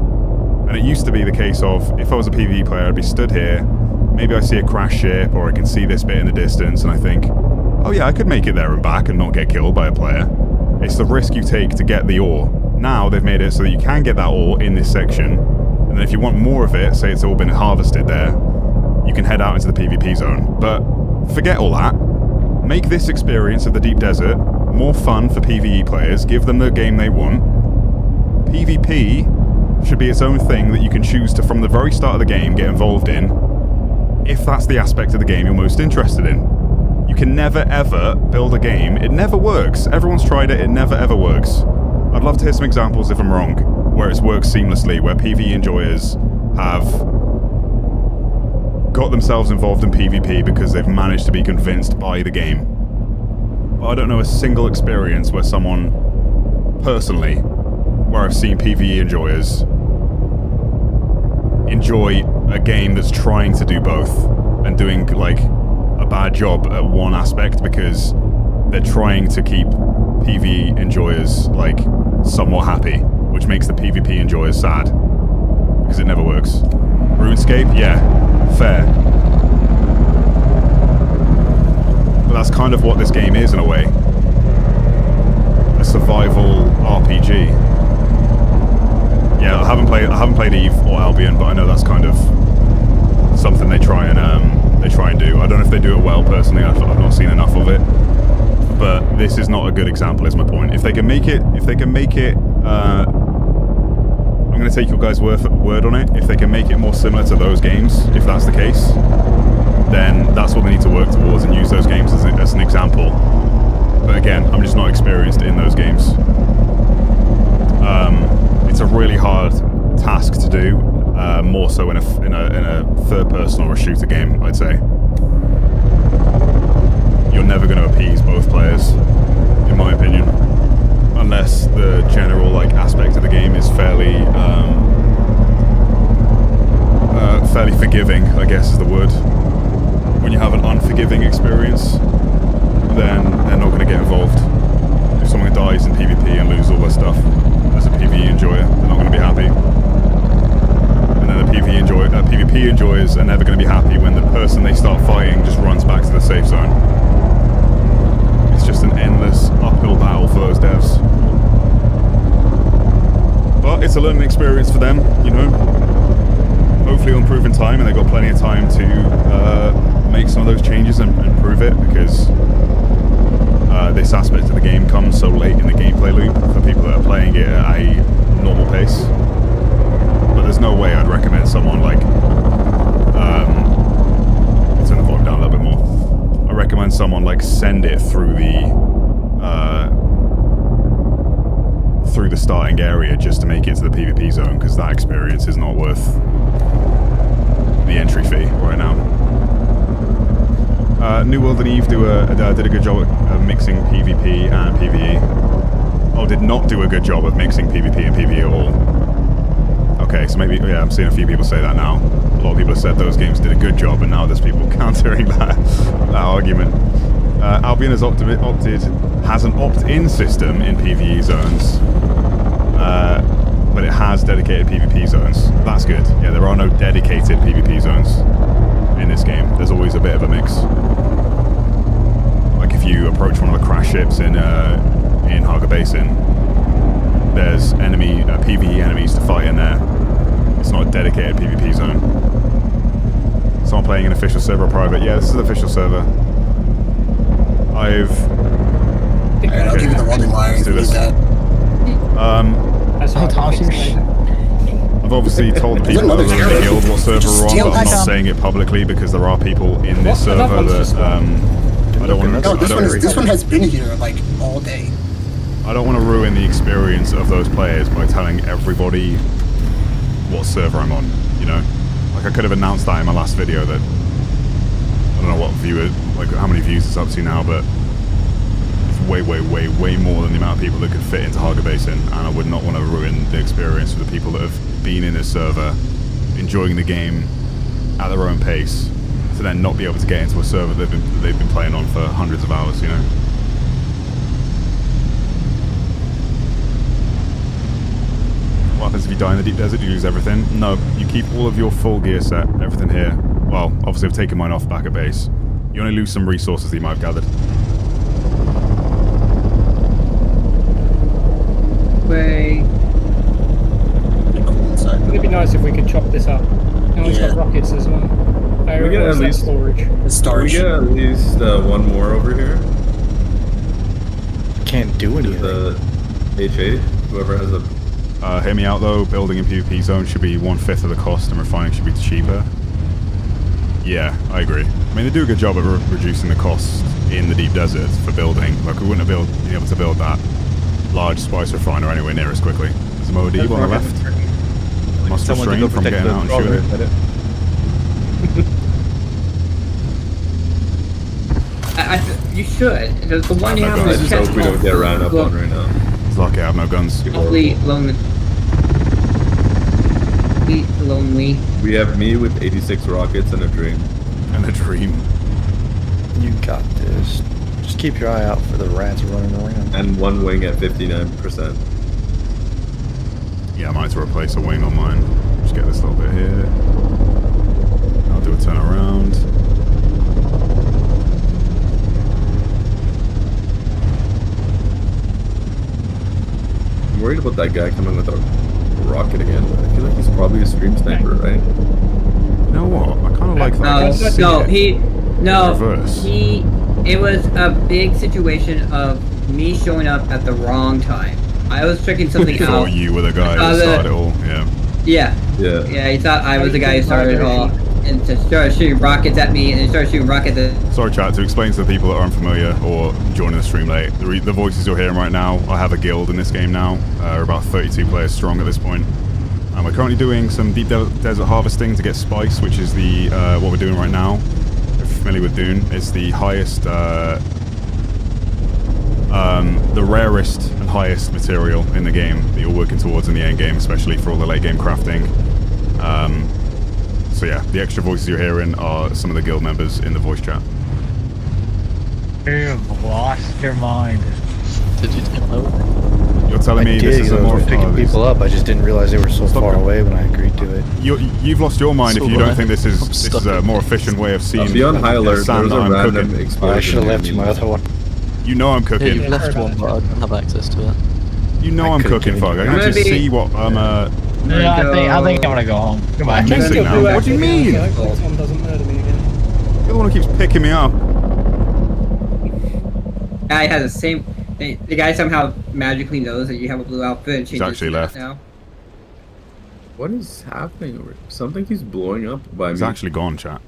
[SPEAKER 1] And it used to be the case of, if I was a PvE player, I'd be stood here, maybe I see a crash ship, or I can see this bit in the distance, and I think, oh yeah, I could make it there and back and not get killed by a player. It's the risk you take to get the ore. Now they've made it so that you can get that ore in this section, and then if you want more of it, say it's all been harvested there, you can head out into the PvP zone. But forget all that. Make this experience of the deep desert more fun for PvE players, give them the game they want. PvP should be its own thing that you can choose to, from the very start of the game, get involved in, if that's the aspect of the game you're most interested in. You can never ever build a game, it never works. Everyone's tried it, it never ever works. I'd love to hear some examples if I'm wrong, where it's worked seamlessly, where PvE enjoyers have got themselves involved in PvP because they've managed to be convinced by the game. But I don't know a single experience where someone, personally, where I've seen PvE enjoyers enjoy a game that's trying to do both and doing, like, a bad job at one aspect because they're trying to keep PvE enjoyers, like, somewhat happy, which makes the PvP enjoyers sad because it never works. RuneScape, yeah, fair. But that's kind of what this game is in a way. A survival RPG. Yeah, I haven't played Eve or Albion, but I know that's kind of something they try and do. I don't know if they do it well personally. I've not seen enough of it. But this is not a good example, is my point. If they can make it, I'm going to take your guys' word on it. If they can make it more similar to those games, if that's the case, then that's what they need to work towards and use those games as an example. But again, I'm just not experienced in those games. It's a really hard task to do, more so in a third person or a shooter game, I'd say. You're never going to appease both players, in my opinion, unless the general aspect of the game is fairly forgiving, I guess is the word. When you have an unforgiving experience, then they're not going to get involved. If someone dies in PvP and loses all their stuff as a PvE enjoyer, they're not going to be happy. And then the PvP enjoyers are never going to be happy when the person they start fighting just runs back to the safe zone. It's just an endless uphill battle for those devs. But it's a learning experience for them, you know. Hopefully it'll improve in time, and they've got plenty of time to make some of those changes and improve it, because this aspect of the game comes so late in the gameplay loop for people that are playing it at a normal pace. But there's no way I'd recommend someone like... let's turn the volume down a little bit more. I recommend someone like send it through the starting area just to make it to the PvP zone, because that experience is not worth the entry fee right now. New World and Eve did a good job of mixing PvP and PvE. Oh, did not do a good job of mixing PvP and PvE at all. Okay, so maybe, yeah, I'm seeing a few people say that now. A lot of people have said those games did a good job, and now there's people countering that argument. Albion has has an opt-in system in PvE zones, but it has dedicated PvP zones. That's good. Yeah, there are no dedicated PvP zones in this game. There's always a bit of a mix. Like if you approach one of the crash ships in Haga Basin, there's PvE enemies to fight in there. It's not a dedicated PvP zone. Someone playing an official server or private? Yeah, this is an official server.
[SPEAKER 4] I'll give you the welding wire.
[SPEAKER 1] Let's do this.
[SPEAKER 2] I'll toss your
[SPEAKER 1] I've obviously told the people over in the guild what server we're on, but I'm not saying it publicly because there are people in this server that I don't want to.
[SPEAKER 4] No, this one has been here like all day.
[SPEAKER 1] I don't want to ruin the experience of those players by telling everybody what server I'm on. You know, like I could have announced that in my last video that I don't know what viewer, like how many views it's up to now, but it's way more than the amount of people that could fit into Haga Basin, and I would not want to ruin the experience for the people that have been in this server, enjoying the game at their own pace, to then not be able to get into a server they've been playing on for hundreds of hours, you know. What happens if you die in the deep desert? You lose everything? No, you keep all of your full gear set, everything here. Well, obviously I've taken mine off back at base. You only lose some resources that you might have gathered.
[SPEAKER 9] Way.
[SPEAKER 5] It'd be nice if we could chop this up. And we've got rockets as well.
[SPEAKER 7] We get at least
[SPEAKER 5] storage.
[SPEAKER 7] We get at least one more over here.
[SPEAKER 8] Can't do anything.
[SPEAKER 7] The H8, whoever has a.
[SPEAKER 1] Hear me out though. Building in PvP zone should be 1/5 of the cost, and refining should be cheaper. Yeah, I agree. I mean, they do a good job of reducing the cost in the deep desert for building. Like, we wouldn't have been able to build that large spice refiner anywhere near as quickly. There's a MOD on the left. Must restrain from getting out and shooting it.
[SPEAKER 9] You should. The one you have
[SPEAKER 7] I just hope we don't get ran up on right now.
[SPEAKER 1] It's lucky I have no guns.
[SPEAKER 9] Lonely.
[SPEAKER 7] We have me with 86 rockets and a dream.
[SPEAKER 1] And a dream.
[SPEAKER 8] You got this. Just keep your eye out for the rats running around.
[SPEAKER 7] And one wing at 59%.
[SPEAKER 1] Yeah, I might have to replace a wing on mine. Just get this little bit here. I'll do a turn around.
[SPEAKER 7] I'm worried about that guy coming with a rocket again. I feel like he's probably a stream sniper, right?
[SPEAKER 1] You know what? I kind of like that.
[SPEAKER 9] It was a big situation of me showing up at the wrong time. I was checking something
[SPEAKER 1] He
[SPEAKER 9] out.
[SPEAKER 1] thought you were the guy who started it all,
[SPEAKER 9] Yeah, he thought I was the guy who started it all. And to start shooting rockets at me, and he started shooting rockets at...
[SPEAKER 1] Sorry chat, to explain to the people that are unfamiliar or joining the stream late, the voices you're hearing right now, I have a guild in this game now. We're about 32 players strong at this point. And we're currently doing some deep desert harvesting to get spice, which is the what we're doing right now. If you're familiar with Dune, it's the highest, the rarest and highest material in the game that you're working towards in the end game, especially for all the late game crafting. So yeah, the extra voices you're hearing are some of the guild members in the voice chat.
[SPEAKER 2] You've lost your mind.
[SPEAKER 10] Did you take note?
[SPEAKER 1] You're telling me this is a more
[SPEAKER 8] picking people up. I just didn't realize they were so far away when I agreed to it.
[SPEAKER 1] You've lost your mind if you don't think this is a more efficient way of seeing.
[SPEAKER 7] Be on high alert. There's a random explosion.
[SPEAKER 8] I should have left you my other one.
[SPEAKER 1] You know I'm cooking.
[SPEAKER 10] Yeah, you left one, but I don't have access to it.
[SPEAKER 1] You know I'm cooking, fuck. I can actually see what I'm.
[SPEAKER 2] Yeah, I think I'm gonna go home. Goodbye.
[SPEAKER 1] I'm missing now. What do you mean? You're
[SPEAKER 5] doesn't murder me again.
[SPEAKER 1] the one who keeps picking me up.
[SPEAKER 9] Guy has the same. The guy somehow magically knows that you have a blue outfit and changes.
[SPEAKER 1] He's actually left
[SPEAKER 9] now.
[SPEAKER 7] What is happening over here? Something keeps blowing up by me.
[SPEAKER 1] He's actually gone, chat.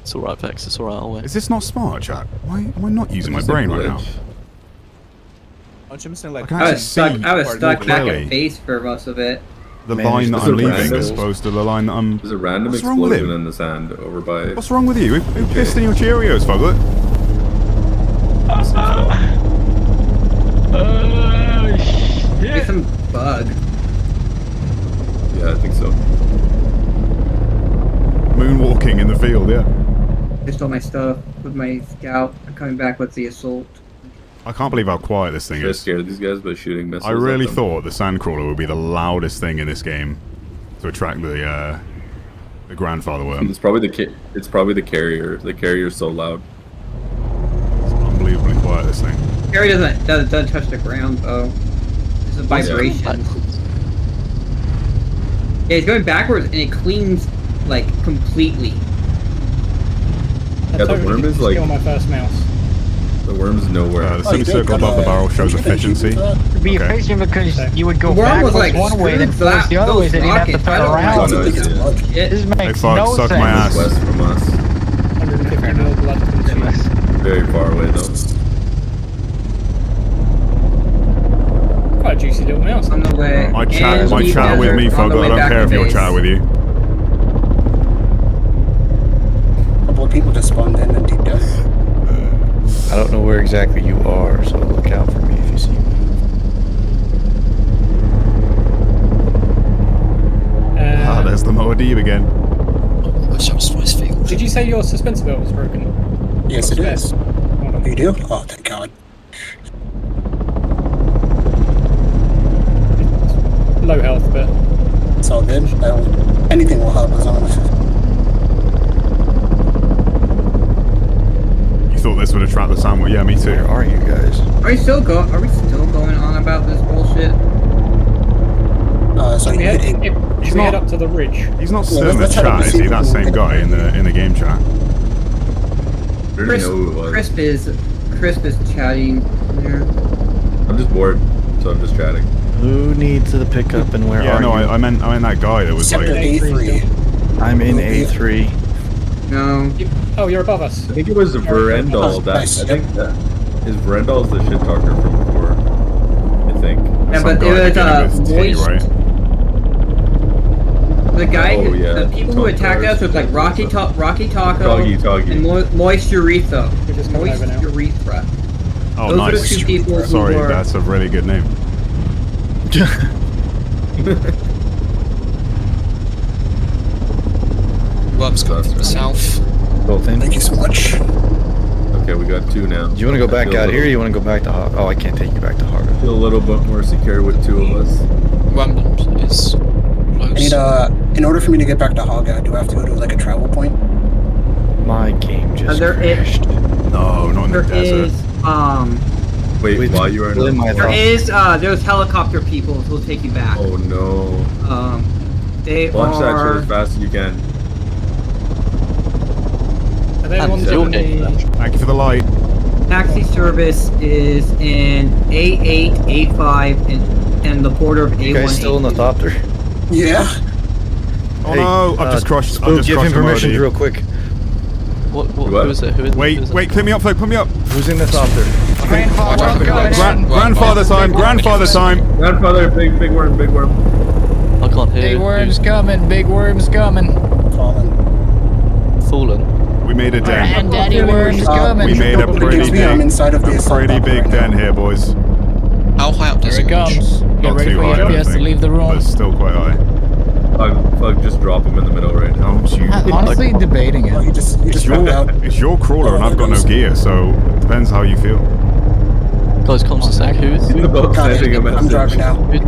[SPEAKER 10] It's alright, Vex. It's alright, I'll wait.
[SPEAKER 1] Is this not smart, chat? Why am I not using my brain right now?
[SPEAKER 13] I
[SPEAKER 9] was stuck back at base for most of it.
[SPEAKER 1] The line that I'm leaving is supposed to the line that I'm...
[SPEAKER 7] There's a random explosion in the sand over by...
[SPEAKER 1] What's wrong with you? Who pissed in your Cheerios, Fuglet?
[SPEAKER 9] Maybe some bug.
[SPEAKER 7] Yeah, I think so.
[SPEAKER 1] Moonwalking in the field, yeah.
[SPEAKER 9] I stole my stuff with my scout. I'm coming back with the assault.
[SPEAKER 1] I can't believe how quiet this thing is.
[SPEAKER 7] I scared these guys by shooting missiles.
[SPEAKER 1] I really thought the Sandcrawler would be the loudest thing in this game to attract the grandfather worm.
[SPEAKER 7] It's probably the carrier. The carrier's so loud.
[SPEAKER 1] It's unbelievably quiet, this thing.
[SPEAKER 9] Carrier doesn't touch the ground though. There's a vibration. Yeah, it's going backwards and it cleans like completely.
[SPEAKER 7] Yeah, the worm is like.
[SPEAKER 5] Steal my first mouse.
[SPEAKER 7] The worm's nowhere.
[SPEAKER 1] The semicircle above the barrel shows efficiency.
[SPEAKER 2] It'd be efficient because you would go
[SPEAKER 9] The worm was
[SPEAKER 2] backwards
[SPEAKER 9] like,
[SPEAKER 2] one way, then
[SPEAKER 9] screw
[SPEAKER 2] force the other way, so you'd have to
[SPEAKER 9] rockets.
[SPEAKER 2] turn
[SPEAKER 9] I don't
[SPEAKER 2] around.
[SPEAKER 9] know.
[SPEAKER 2] This
[SPEAKER 1] Hey,
[SPEAKER 2] makes
[SPEAKER 1] fuck,
[SPEAKER 2] no
[SPEAKER 1] suck
[SPEAKER 2] sense.
[SPEAKER 1] my ass.
[SPEAKER 7] West from us.
[SPEAKER 5] 150 mil blood consumed.
[SPEAKER 7] Very far away though.
[SPEAKER 5] Quite a juicy little mouse.
[SPEAKER 9] On the way.
[SPEAKER 1] My chat with me, fuck. I don't care if you'll chat with you.
[SPEAKER 4] A couple of people just spawned in and deep down.
[SPEAKER 8] I don't know where exactly you are, so look out for me if you see me.
[SPEAKER 1] There's the Moadib again.
[SPEAKER 5] Did you say your suspensor belt was broken?
[SPEAKER 4] Yes, it is. You do? Oh, thank God.
[SPEAKER 5] Low health, but
[SPEAKER 4] it's all good. Anything will help as long as.
[SPEAKER 1] You thought this would attract the sound? Yeah, me too.
[SPEAKER 8] Where are you guys?
[SPEAKER 9] Are we still going on about this bullshit?
[SPEAKER 4] So
[SPEAKER 5] if we head up to the ridge.
[SPEAKER 1] He's not still in the chat, is he? That same guy in the game chat.
[SPEAKER 9] Crisp is chatting here.
[SPEAKER 7] I'm just bored, so I'm just chatting.
[SPEAKER 8] Who needs the pickup and where
[SPEAKER 1] Yeah,
[SPEAKER 8] are
[SPEAKER 1] no,
[SPEAKER 8] you?
[SPEAKER 1] I meant that guy that was
[SPEAKER 4] Sector
[SPEAKER 1] like.
[SPEAKER 4] A3.
[SPEAKER 8] I'm in A3.
[SPEAKER 9] No.
[SPEAKER 5] Oh, you're above us.
[SPEAKER 7] I think it was Verendal. I think that is Verendal's the shit talker from before. I think.
[SPEAKER 9] Yeah, but it was Moist. The guy, the people who attacked us was like Rocky Taco, and Moist Urethra. Moist Urethra.
[SPEAKER 1] Oh,
[SPEAKER 9] Those
[SPEAKER 1] nice.
[SPEAKER 9] are the two people who
[SPEAKER 1] Sorry,
[SPEAKER 9] were...
[SPEAKER 1] that's a really good name.
[SPEAKER 14] Worm's got from the south.
[SPEAKER 8] Both in.
[SPEAKER 4] Thank you so much.
[SPEAKER 7] Okay, we got two now.
[SPEAKER 8] Do you want to go back out here or you want to go back to Hog? Oh, I can't take you back to Hog.
[SPEAKER 7] Feel a little bit more secure with two of us.
[SPEAKER 14] Worm is close.
[SPEAKER 4] I need, in order for me to get back to Haga, do I have to go to like a travel point?
[SPEAKER 8] My game just crashed.
[SPEAKER 1] No, not in the desert.
[SPEAKER 7] Wait, while you are in
[SPEAKER 9] there's helicopter people who will take you back.
[SPEAKER 7] Oh no.
[SPEAKER 9] They
[SPEAKER 7] Launch that
[SPEAKER 9] are...
[SPEAKER 7] shit as fast as you can.
[SPEAKER 5] Are they on
[SPEAKER 1] Thank you for the light.
[SPEAKER 9] Taxi service is in A8, A5, and the border of A1.
[SPEAKER 8] You guys still in the thopter?
[SPEAKER 4] Yeah.
[SPEAKER 1] Oh no, I've just crushed.
[SPEAKER 8] Spook, give him permission real quick.
[SPEAKER 10] Who is it?
[SPEAKER 1] Wait, clear me up, Flo, put me up.
[SPEAKER 8] Who's in the thopter?
[SPEAKER 1] Grandfather time, grandfather time.
[SPEAKER 7] Grandfather, big worm.
[SPEAKER 10] I can't hear.
[SPEAKER 2] Big worm's coming, big worm's coming.
[SPEAKER 10] Fallen.
[SPEAKER 1] We made a den.
[SPEAKER 2] Granddaddy worm's coming.
[SPEAKER 1] We made a pretty big den here, boys.
[SPEAKER 14] How high up does
[SPEAKER 2] Here it comes. Get
[SPEAKER 1] Not
[SPEAKER 2] ready
[SPEAKER 1] too
[SPEAKER 2] for
[SPEAKER 1] high, I
[SPEAKER 2] your
[SPEAKER 1] don't
[SPEAKER 2] FPS to
[SPEAKER 1] think,
[SPEAKER 2] leave the room.
[SPEAKER 1] but it's still quite high.
[SPEAKER 7] Fuck, just drop him in the middle right now.
[SPEAKER 2] I'm honestly debating it.
[SPEAKER 1] It's your crawler and I've got no gear, so it depends how you feel.
[SPEAKER 10] Guys, comms a sec. Who's
[SPEAKER 7] I'm
[SPEAKER 4] driving now.
[SPEAKER 10] Who's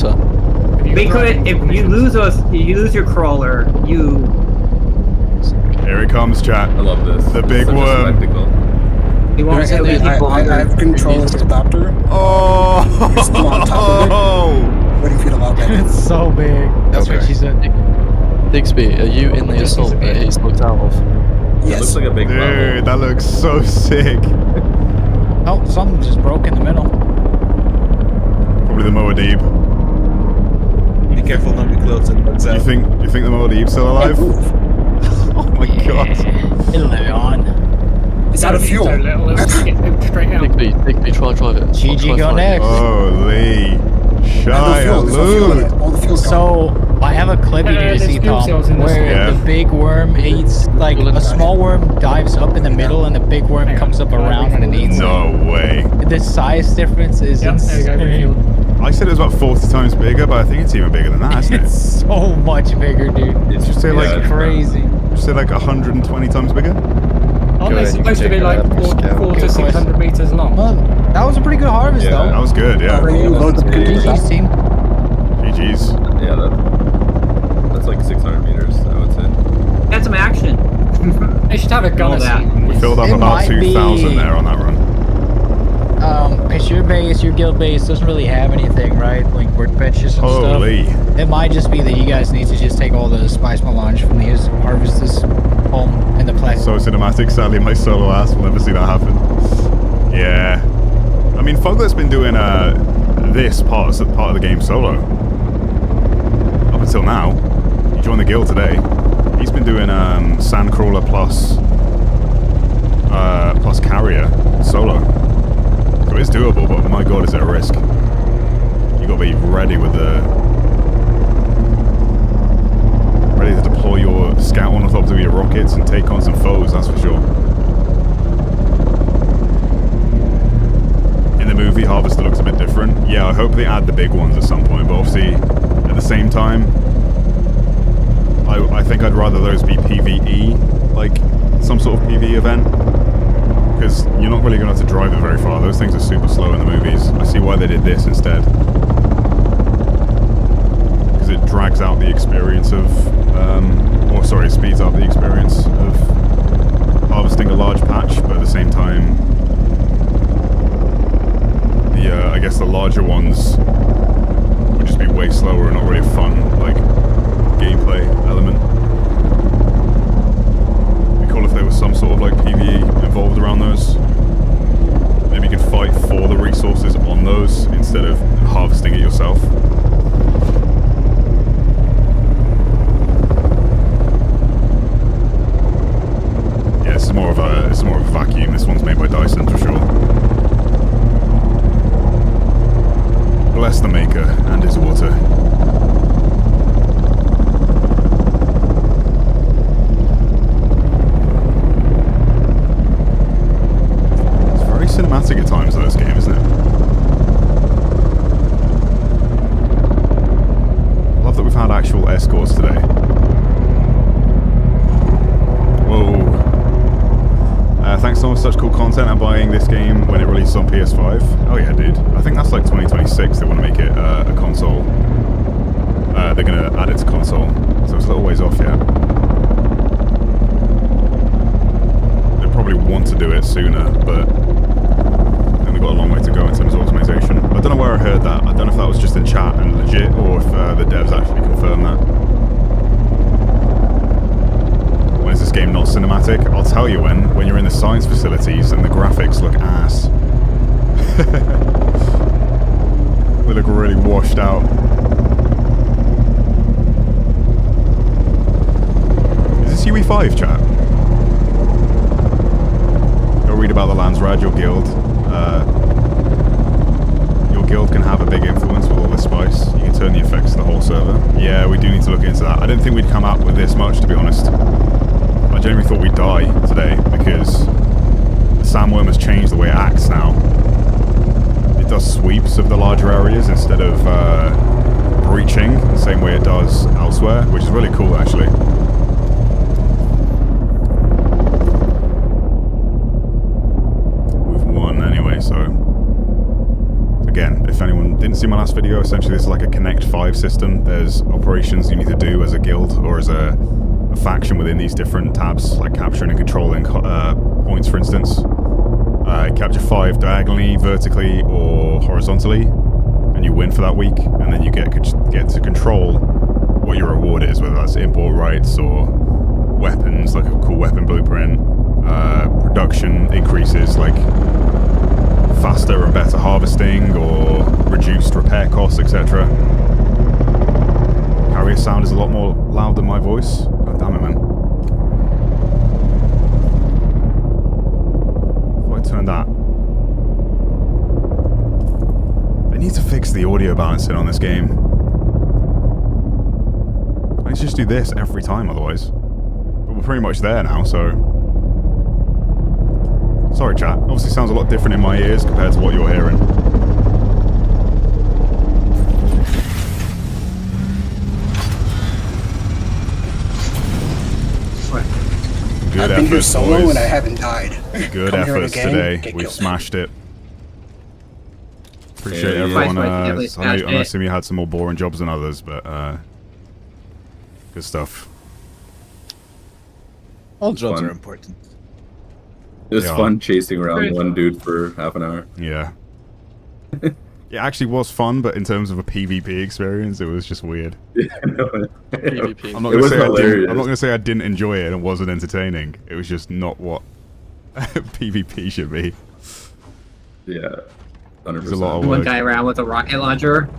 [SPEAKER 10] the helicopter?
[SPEAKER 9] We could, if you lose your crawler, you...
[SPEAKER 1] Here it comes, chat.
[SPEAKER 7] I love this.
[SPEAKER 1] The big worm.
[SPEAKER 9] We won't get the people
[SPEAKER 4] I have control of the doctor.
[SPEAKER 1] Oh!
[SPEAKER 4] You're still on top of it. Ready for you to log back in.
[SPEAKER 2] It's so big. That's what she said.
[SPEAKER 10] Bixby, are you in the assault that he's looked out of?
[SPEAKER 7] It looks like a big
[SPEAKER 1] Dude, that looks so sick.
[SPEAKER 2] Oh, something just broke in the middle.
[SPEAKER 1] Probably the Moadib.
[SPEAKER 17] Be careful not to be close and bugs out.
[SPEAKER 1] You think the Moadib's still alive? Oh my god.
[SPEAKER 2] It'll live on.
[SPEAKER 4] It's out of fuel.
[SPEAKER 5] Straight out.
[SPEAKER 10] Bigby, try drive it.
[SPEAKER 2] GG go next.
[SPEAKER 1] Holy Shia.
[SPEAKER 2] So, I have a clip you need to see, Tom, where the big worm eats, like, a small worm dives up in the middle and the big worm comes up around and it eats it.
[SPEAKER 1] No way.
[SPEAKER 2] The size difference is insane.
[SPEAKER 1] I said it was about 40 times bigger, but I think it's even bigger than that, isn't it?
[SPEAKER 2] It's so much bigger, dude.
[SPEAKER 1] It's just say like
[SPEAKER 2] crazy.
[SPEAKER 1] Just say like 120 times bigger.
[SPEAKER 5] Aren't they supposed to be like 4 to 600 meters long?
[SPEAKER 2] Well, that was a pretty good harvest, though.
[SPEAKER 1] That was good, yeah.
[SPEAKER 2] GG's team.
[SPEAKER 1] GG's.
[SPEAKER 7] Yeah, that's like 600 meters, I would say.
[SPEAKER 9] Had some action.
[SPEAKER 5] They should have a gun or something.
[SPEAKER 1] We filled up about 2,000 there on that run.
[SPEAKER 2] Cause your base, your guild base doesn't really have anything, right? Like workbenches and
[SPEAKER 1] Holy.
[SPEAKER 2] stuff. It might just be that you guys need to just take all the spice melange from these harvests home in the play.
[SPEAKER 1] So cinematic, sadly my solo ass will never see that happen. Yeah. I mean, Foglet's been doing this part of the game solo. Up until now. He joined the guild today. He's been doing Sandcrawler plus Carrier solo. So it's doable, but my god, is it a risk. You gotta be ready with ready to deploy your scout ornithopter with your rockets and take on some foes, that's for sure. In the movie, Harvester looks a bit different. Yeah, I hope they add the big ones at some point, but obviously, at the same time, I think I'd rather those be PvE, like some sort of PvE event, because you're not really going to have to drive it very far. Those things are super slow in the movies. I see why they did this instead. Because it drags out the experience of, it speeds up the experience of harvesting a large patch, but at the same time, I guess the larger ones would just be way slower and not really a fun, like, gameplay element. It'd be cool if there was some sort of, like, PvE involved around those. Maybe you could fight for the resources on those instead of harvesting it yourself. Yeah, it's more of a vacuum. This one's made by Dyson for sure. Bless the maker and his water. It's very cinematic at times, though, this game, isn't it? I love that we've had actual escorts today. Whoa. Thanks so much for such cool content and buying this game when it releases on PS5. Oh yeah, dude. I think that's like 2026 they want to make it a console. They're going to add it to console. So it's a little ways off yet. They probably want to do it sooner, but they've got a long way to go in terms of optimization. I don't know where I heard that. I don't know if that was just in chat and legit, or if the devs actually confirmed that. When is this game not cinematic? I'll tell you when you're in the science facilities and the graphics look ass. They look really washed out. Is this UE5, chat? Go read about the Landsrad, your guild. Your guild can have a big influence with all this spice. You can turn the effects to the whole server. Yeah, we do need to look into that. I didn't think we'd come up with this much, to be honest. I genuinely thought we'd die today, because the sandworm has changed the way it acts now. It does sweeps of the larger areas instead of breaching the same way it does elsewhere, which is really cool, actually. We've won anyway, so... Again, if anyone didn't see my last video, essentially this is like a Connect 5 system. There's operations you need to do as a guild or as a faction within these different tabs, like capturing and controlling points, for instance. Capture 5 diagonally, vertically, or horizontally, and you win for that week, and then you get to control what your reward is, whether that's import rights or weapons, like a cool weapon blueprint, production increases, like faster and better harvesting, or reduced repair costs, etc. Carrier sound is a lot more loud than my voice. God damn it, man. If I turn that... They need to fix the audio balancing on this game. I need to just do this every time otherwise. But we're pretty much there now, so... Sorry, chat. Obviously sounds a lot different in my ears compared to what you're hearing. Good
[SPEAKER 4] I've been here solo
[SPEAKER 1] boys.
[SPEAKER 4] and I haven't died.
[SPEAKER 1] Good
[SPEAKER 4] Come here
[SPEAKER 1] efforts
[SPEAKER 4] again,
[SPEAKER 1] today.
[SPEAKER 4] get
[SPEAKER 1] We've
[SPEAKER 4] killed.
[SPEAKER 1] smashed it. Appreciate
[SPEAKER 7] Yeah,
[SPEAKER 1] everyone.
[SPEAKER 9] yeah.
[SPEAKER 1] I know
[SPEAKER 9] Smashed it.
[SPEAKER 1] some of you had some more boring jobs than others, but good stuff.
[SPEAKER 17] All jobs
[SPEAKER 7] Fun.
[SPEAKER 17] are important.
[SPEAKER 7] It was
[SPEAKER 1] Yeah.
[SPEAKER 7] fun chasing around
[SPEAKER 9] Very
[SPEAKER 7] one
[SPEAKER 9] fun.
[SPEAKER 7] dude for half an hour.
[SPEAKER 1] Yeah. It actually was fun, but in terms of a PvP experience, it was just weird.
[SPEAKER 10] PvP.
[SPEAKER 1] I'm not
[SPEAKER 7] It
[SPEAKER 1] gonna
[SPEAKER 7] was
[SPEAKER 1] say I'm
[SPEAKER 7] hilarious.
[SPEAKER 1] not gonna say I didn't enjoy it and it wasn't entertaining. It was just not what PvP should be.
[SPEAKER 7] Yeah, 100%.
[SPEAKER 1] There's a lot of
[SPEAKER 9] One
[SPEAKER 1] work.
[SPEAKER 9] guy around with a rocket launcher.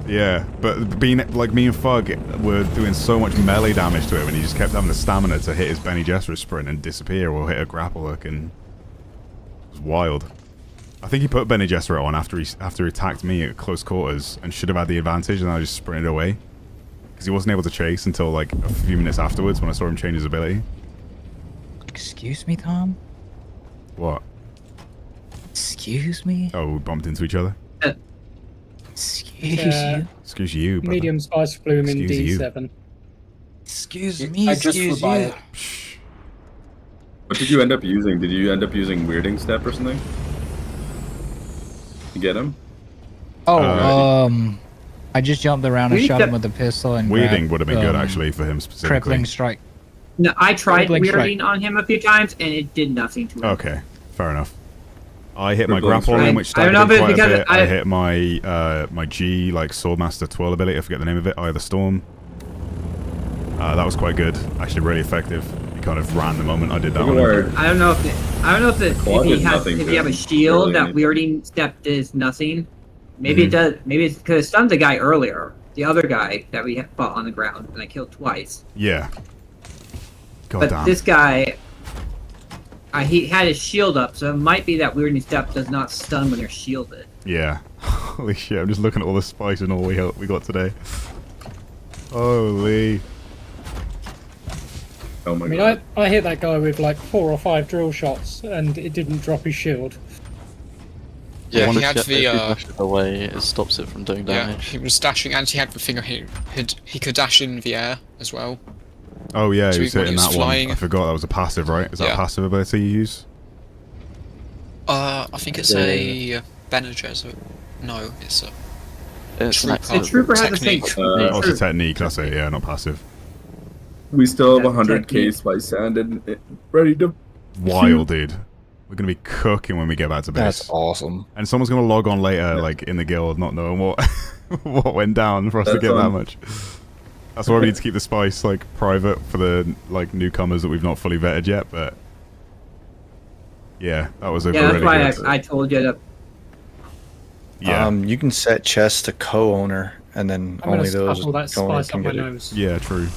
[SPEAKER 1] Yeah, but being like me and Fug were doing so much melee damage to him, and he just kept having the stamina to hit his Bene Gesserit sprint and disappear, or hit a grapple hook, and it was wild. I think he put Bene Gesserit on after he attacked me at close quarters, and should have had the advantage, and I just sprinted away because he wasn't able to chase until like a few minutes afterwards when I saw him change his ability.
[SPEAKER 2] Excuse me, Tom?
[SPEAKER 1] What?
[SPEAKER 2] Excuse me?
[SPEAKER 1] Oh, we bumped into each other.
[SPEAKER 2] Excuse you.
[SPEAKER 1] Excuse you, brother.
[SPEAKER 5] Medium spice bloom in
[SPEAKER 1] Excuse you.
[SPEAKER 5] D7.
[SPEAKER 2] Excuse me,
[SPEAKER 4] I just
[SPEAKER 2] excuse
[SPEAKER 4] flew by
[SPEAKER 2] you.
[SPEAKER 4] it.
[SPEAKER 7] What did you end up using? Did you end up using Weirding Step or something? You get him?
[SPEAKER 2] Oh, I just jumped around and
[SPEAKER 9] Weirding
[SPEAKER 2] shot
[SPEAKER 9] Step-
[SPEAKER 2] him with a pistol and
[SPEAKER 1] Weirding
[SPEAKER 2] grabbed,
[SPEAKER 1] would have been good actually for him specifically.
[SPEAKER 2] Crippling strike.
[SPEAKER 9] No, I tried
[SPEAKER 2] Crippling
[SPEAKER 9] weirding
[SPEAKER 2] strike.
[SPEAKER 9] on him a few times, and it did nothing to him.
[SPEAKER 1] Okay, fair enough. I hit my
[SPEAKER 7] Crippling
[SPEAKER 1] grapple
[SPEAKER 7] strike.
[SPEAKER 1] in, which
[SPEAKER 9] I don't
[SPEAKER 1] staggered
[SPEAKER 9] know
[SPEAKER 1] him
[SPEAKER 9] if it's
[SPEAKER 1] quite a
[SPEAKER 9] because
[SPEAKER 1] bit. I hit my my G like Swordmaster twirl ability. I forget the name of it. Eye of the Storm. That was quite good. Actually, really effective. He kind of ran the moment I did that one.
[SPEAKER 9] I don't know if
[SPEAKER 7] Claw
[SPEAKER 9] if he
[SPEAKER 7] did
[SPEAKER 9] has
[SPEAKER 7] nothing
[SPEAKER 9] if
[SPEAKER 7] to
[SPEAKER 9] you have a
[SPEAKER 7] him,
[SPEAKER 9] shield,
[SPEAKER 7] really.
[SPEAKER 9] that weirding step does nothing. Maybe it does. Maybe it's because it stunned the guy earlier. The other guy that we fought on the ground and I killed twice.
[SPEAKER 1] Yeah. God
[SPEAKER 9] But
[SPEAKER 1] damn.
[SPEAKER 9] this guy, he had his shield up, so it might be that weirding step does not stun when they're shielded.
[SPEAKER 1] Yeah. Holy shit! I'm just looking at all the spice and all we got today. Holy.
[SPEAKER 7] Oh my
[SPEAKER 5] I mean,
[SPEAKER 7] god.
[SPEAKER 5] I hit that guy with like 4 or 5 drill shots, and it didn't drop his shield.
[SPEAKER 14] Yeah,
[SPEAKER 10] Once
[SPEAKER 14] he had
[SPEAKER 10] if you
[SPEAKER 14] the.
[SPEAKER 10] dash it away, it stops it from doing
[SPEAKER 14] Yeah,
[SPEAKER 10] damage.
[SPEAKER 14] he was dashing, and he had the thing. He could dash in the air as well.
[SPEAKER 1] Oh yeah,
[SPEAKER 14] So
[SPEAKER 1] he was
[SPEAKER 14] when
[SPEAKER 1] hitting
[SPEAKER 14] he was
[SPEAKER 1] that
[SPEAKER 14] flying-
[SPEAKER 1] one. I forgot that was a passive, right? Is that a
[SPEAKER 14] Yeah.
[SPEAKER 1] passive ability you use?
[SPEAKER 14] I think it's a Bene Gesserit. No, it's a.
[SPEAKER 10] It's an
[SPEAKER 14] Trooper.
[SPEAKER 9] The trooper has the same.
[SPEAKER 14] Technique.
[SPEAKER 1] Oh, it's a technique. That's it. Yeah, not passive.
[SPEAKER 7] We still have
[SPEAKER 9] That's
[SPEAKER 7] 100k
[SPEAKER 9] technique.
[SPEAKER 7] spice sand and ready to.
[SPEAKER 1] Wild, dude. We're gonna be cooking when we get back to base.
[SPEAKER 8] That's awesome.
[SPEAKER 1] And someone's gonna log on later, like in the guild, not knowing what what went down for us to
[SPEAKER 7] That's
[SPEAKER 1] get that
[SPEAKER 7] on.
[SPEAKER 1] much. That's why we need to keep the spice like private for the like newcomers that we've not fully vetted yet. But yeah, that was a
[SPEAKER 9] Yeah, that's
[SPEAKER 1] really
[SPEAKER 9] why
[SPEAKER 1] good.
[SPEAKER 9] I told you to.
[SPEAKER 1] Yeah,
[SPEAKER 8] You can set chests to co-owner, and then
[SPEAKER 5] I'm gonna
[SPEAKER 8] only those
[SPEAKER 5] scuffle that
[SPEAKER 8] co-owner
[SPEAKER 5] spice up
[SPEAKER 8] can
[SPEAKER 5] my
[SPEAKER 8] get it.
[SPEAKER 5] nose.
[SPEAKER 1] yeah, true.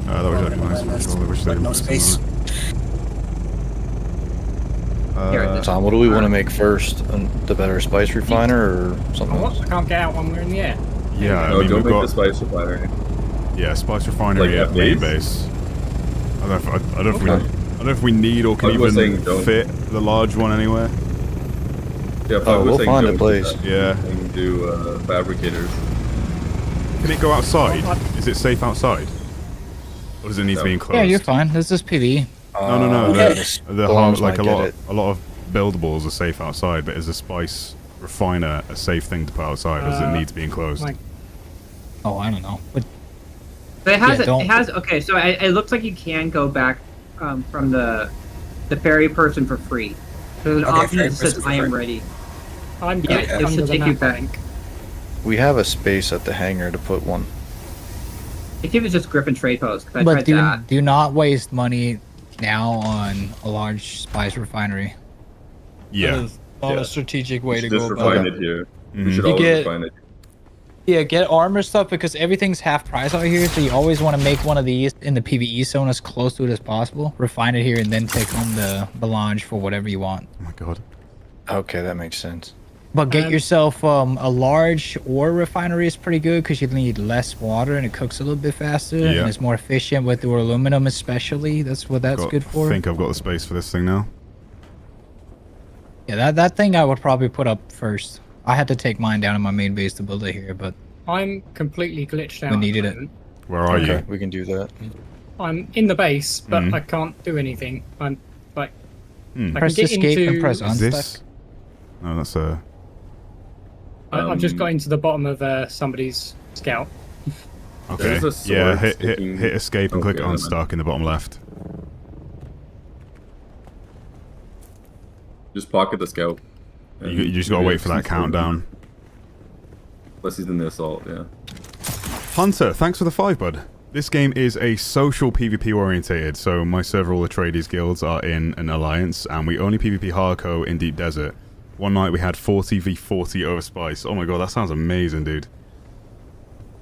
[SPEAKER 1] That was really nice. I wish
[SPEAKER 4] But
[SPEAKER 1] they'd
[SPEAKER 4] no
[SPEAKER 1] put some
[SPEAKER 4] space.
[SPEAKER 1] on it.
[SPEAKER 8] Tom, what do we want to make first? The better spice refiner or something
[SPEAKER 5] What?
[SPEAKER 8] else?
[SPEAKER 5] I can't get out when we're in the air.
[SPEAKER 1] Yeah,
[SPEAKER 7] No,
[SPEAKER 1] I mean
[SPEAKER 7] don't
[SPEAKER 1] we've
[SPEAKER 7] make
[SPEAKER 1] got
[SPEAKER 7] the spice refinery.
[SPEAKER 1] yeah, spice refinery
[SPEAKER 7] Like
[SPEAKER 1] at
[SPEAKER 7] at
[SPEAKER 1] main
[SPEAKER 7] base?
[SPEAKER 1] base. I don't know if, I don't know if we
[SPEAKER 7] Okay.
[SPEAKER 1] I don't know if we need or can
[SPEAKER 7] I was
[SPEAKER 1] even
[SPEAKER 7] saying don't.
[SPEAKER 1] fit the large one anywhere.
[SPEAKER 7] Yeah, but
[SPEAKER 8] Oh,
[SPEAKER 7] I was
[SPEAKER 8] we'll
[SPEAKER 7] saying
[SPEAKER 8] find a
[SPEAKER 7] don't
[SPEAKER 8] place.
[SPEAKER 7] do that.
[SPEAKER 1] Yeah.
[SPEAKER 7] And do fabricators.
[SPEAKER 1] Can it go outside? Is it safe outside? Or does it need to be enclosed?
[SPEAKER 2] Yeah, you're fine. This is PV.
[SPEAKER 1] No.
[SPEAKER 4] Okay.
[SPEAKER 1] The
[SPEAKER 8] Storms
[SPEAKER 1] like
[SPEAKER 8] might get
[SPEAKER 1] a lot of buildables are safe outside, but is a spice refiner a safe thing to put outside, or does it need to be enclosed?
[SPEAKER 5] Like,
[SPEAKER 2] Oh, I don't know. But
[SPEAKER 9] But it has.
[SPEAKER 2] Yeah, don't-
[SPEAKER 9] It has. Okay, so it looks like you can go back from the ferry person for free. There's an
[SPEAKER 4] Okay,
[SPEAKER 9] option
[SPEAKER 4] ferry
[SPEAKER 9] that says
[SPEAKER 4] person for
[SPEAKER 9] "I am
[SPEAKER 4] free.
[SPEAKER 9] ready."
[SPEAKER 5] I'm
[SPEAKER 9] Yeah,
[SPEAKER 5] back
[SPEAKER 9] it
[SPEAKER 5] under
[SPEAKER 9] should
[SPEAKER 5] the
[SPEAKER 9] take you
[SPEAKER 5] map, I
[SPEAKER 9] back.
[SPEAKER 5] think.
[SPEAKER 8] We have a space at the hangar to put one.
[SPEAKER 9] I think it's just Griffin trade post. 'Cause I tried
[SPEAKER 2] but do
[SPEAKER 9] that.
[SPEAKER 2] do not waste money now on a large spice refinery.
[SPEAKER 1] Yeah.
[SPEAKER 2] That is not a strategic way to
[SPEAKER 7] Just
[SPEAKER 2] go about
[SPEAKER 7] refine
[SPEAKER 2] it.
[SPEAKER 7] it here.
[SPEAKER 1] Mhm.
[SPEAKER 7] We should
[SPEAKER 2] You
[SPEAKER 7] always
[SPEAKER 2] get-
[SPEAKER 7] refine it.
[SPEAKER 2] Yeah, get armor stuff because everything's half price out here, so you always want to make one of these in the PvE zone as close to it as possible. Refine it here and then take home the melange for whatever you want.
[SPEAKER 1] Oh my god.
[SPEAKER 8] Okay, that makes sense.
[SPEAKER 2] But get yourself a large ore refinery is pretty good because you need less water and it cooks a little bit faster
[SPEAKER 1] Yeah.
[SPEAKER 2] and it's more efficient with the aluminum especially. That's what that's good
[SPEAKER 1] I
[SPEAKER 2] for.
[SPEAKER 1] think I've got the space for this thing now.
[SPEAKER 2] Yeah, that thing I would probably put up first. I had to take mine down in my main base to build it here, but
[SPEAKER 5] I'm completely glitched out.
[SPEAKER 2] we
[SPEAKER 5] at the
[SPEAKER 2] needed it.
[SPEAKER 5] moment.
[SPEAKER 1] Where are
[SPEAKER 8] Okay,
[SPEAKER 1] you?
[SPEAKER 8] we can do that.
[SPEAKER 5] I'm in the base, but
[SPEAKER 1] Mhm.
[SPEAKER 5] I can't do anything. I'm like, I
[SPEAKER 2] Press
[SPEAKER 5] can get
[SPEAKER 2] escape
[SPEAKER 5] into.
[SPEAKER 2] and press
[SPEAKER 1] Is
[SPEAKER 2] unstuck.
[SPEAKER 1] this? No, that's a.
[SPEAKER 5] I've just got into the bottom of somebody's scout.
[SPEAKER 1] Okay.
[SPEAKER 7] There's a
[SPEAKER 1] Yeah,
[SPEAKER 7] sword
[SPEAKER 1] hit
[SPEAKER 7] sticking-
[SPEAKER 1] escape and click
[SPEAKER 7] Okay,
[SPEAKER 1] on
[SPEAKER 7] never mind.
[SPEAKER 1] unstuck in the bottom left.
[SPEAKER 7] Just pocket the scout.
[SPEAKER 1] You just gotta wait for that countdown.
[SPEAKER 7] Unless he's in the assault, yeah.
[SPEAKER 1] Hunter, thanks for the 5, bud. This game is a social PvP orientated, so my several Atreides guilds are in an alliance, and we only PvP hardcore in Deep Desert. One night we had 40v40 over Spice. Oh my god, that sounds amazing, dude.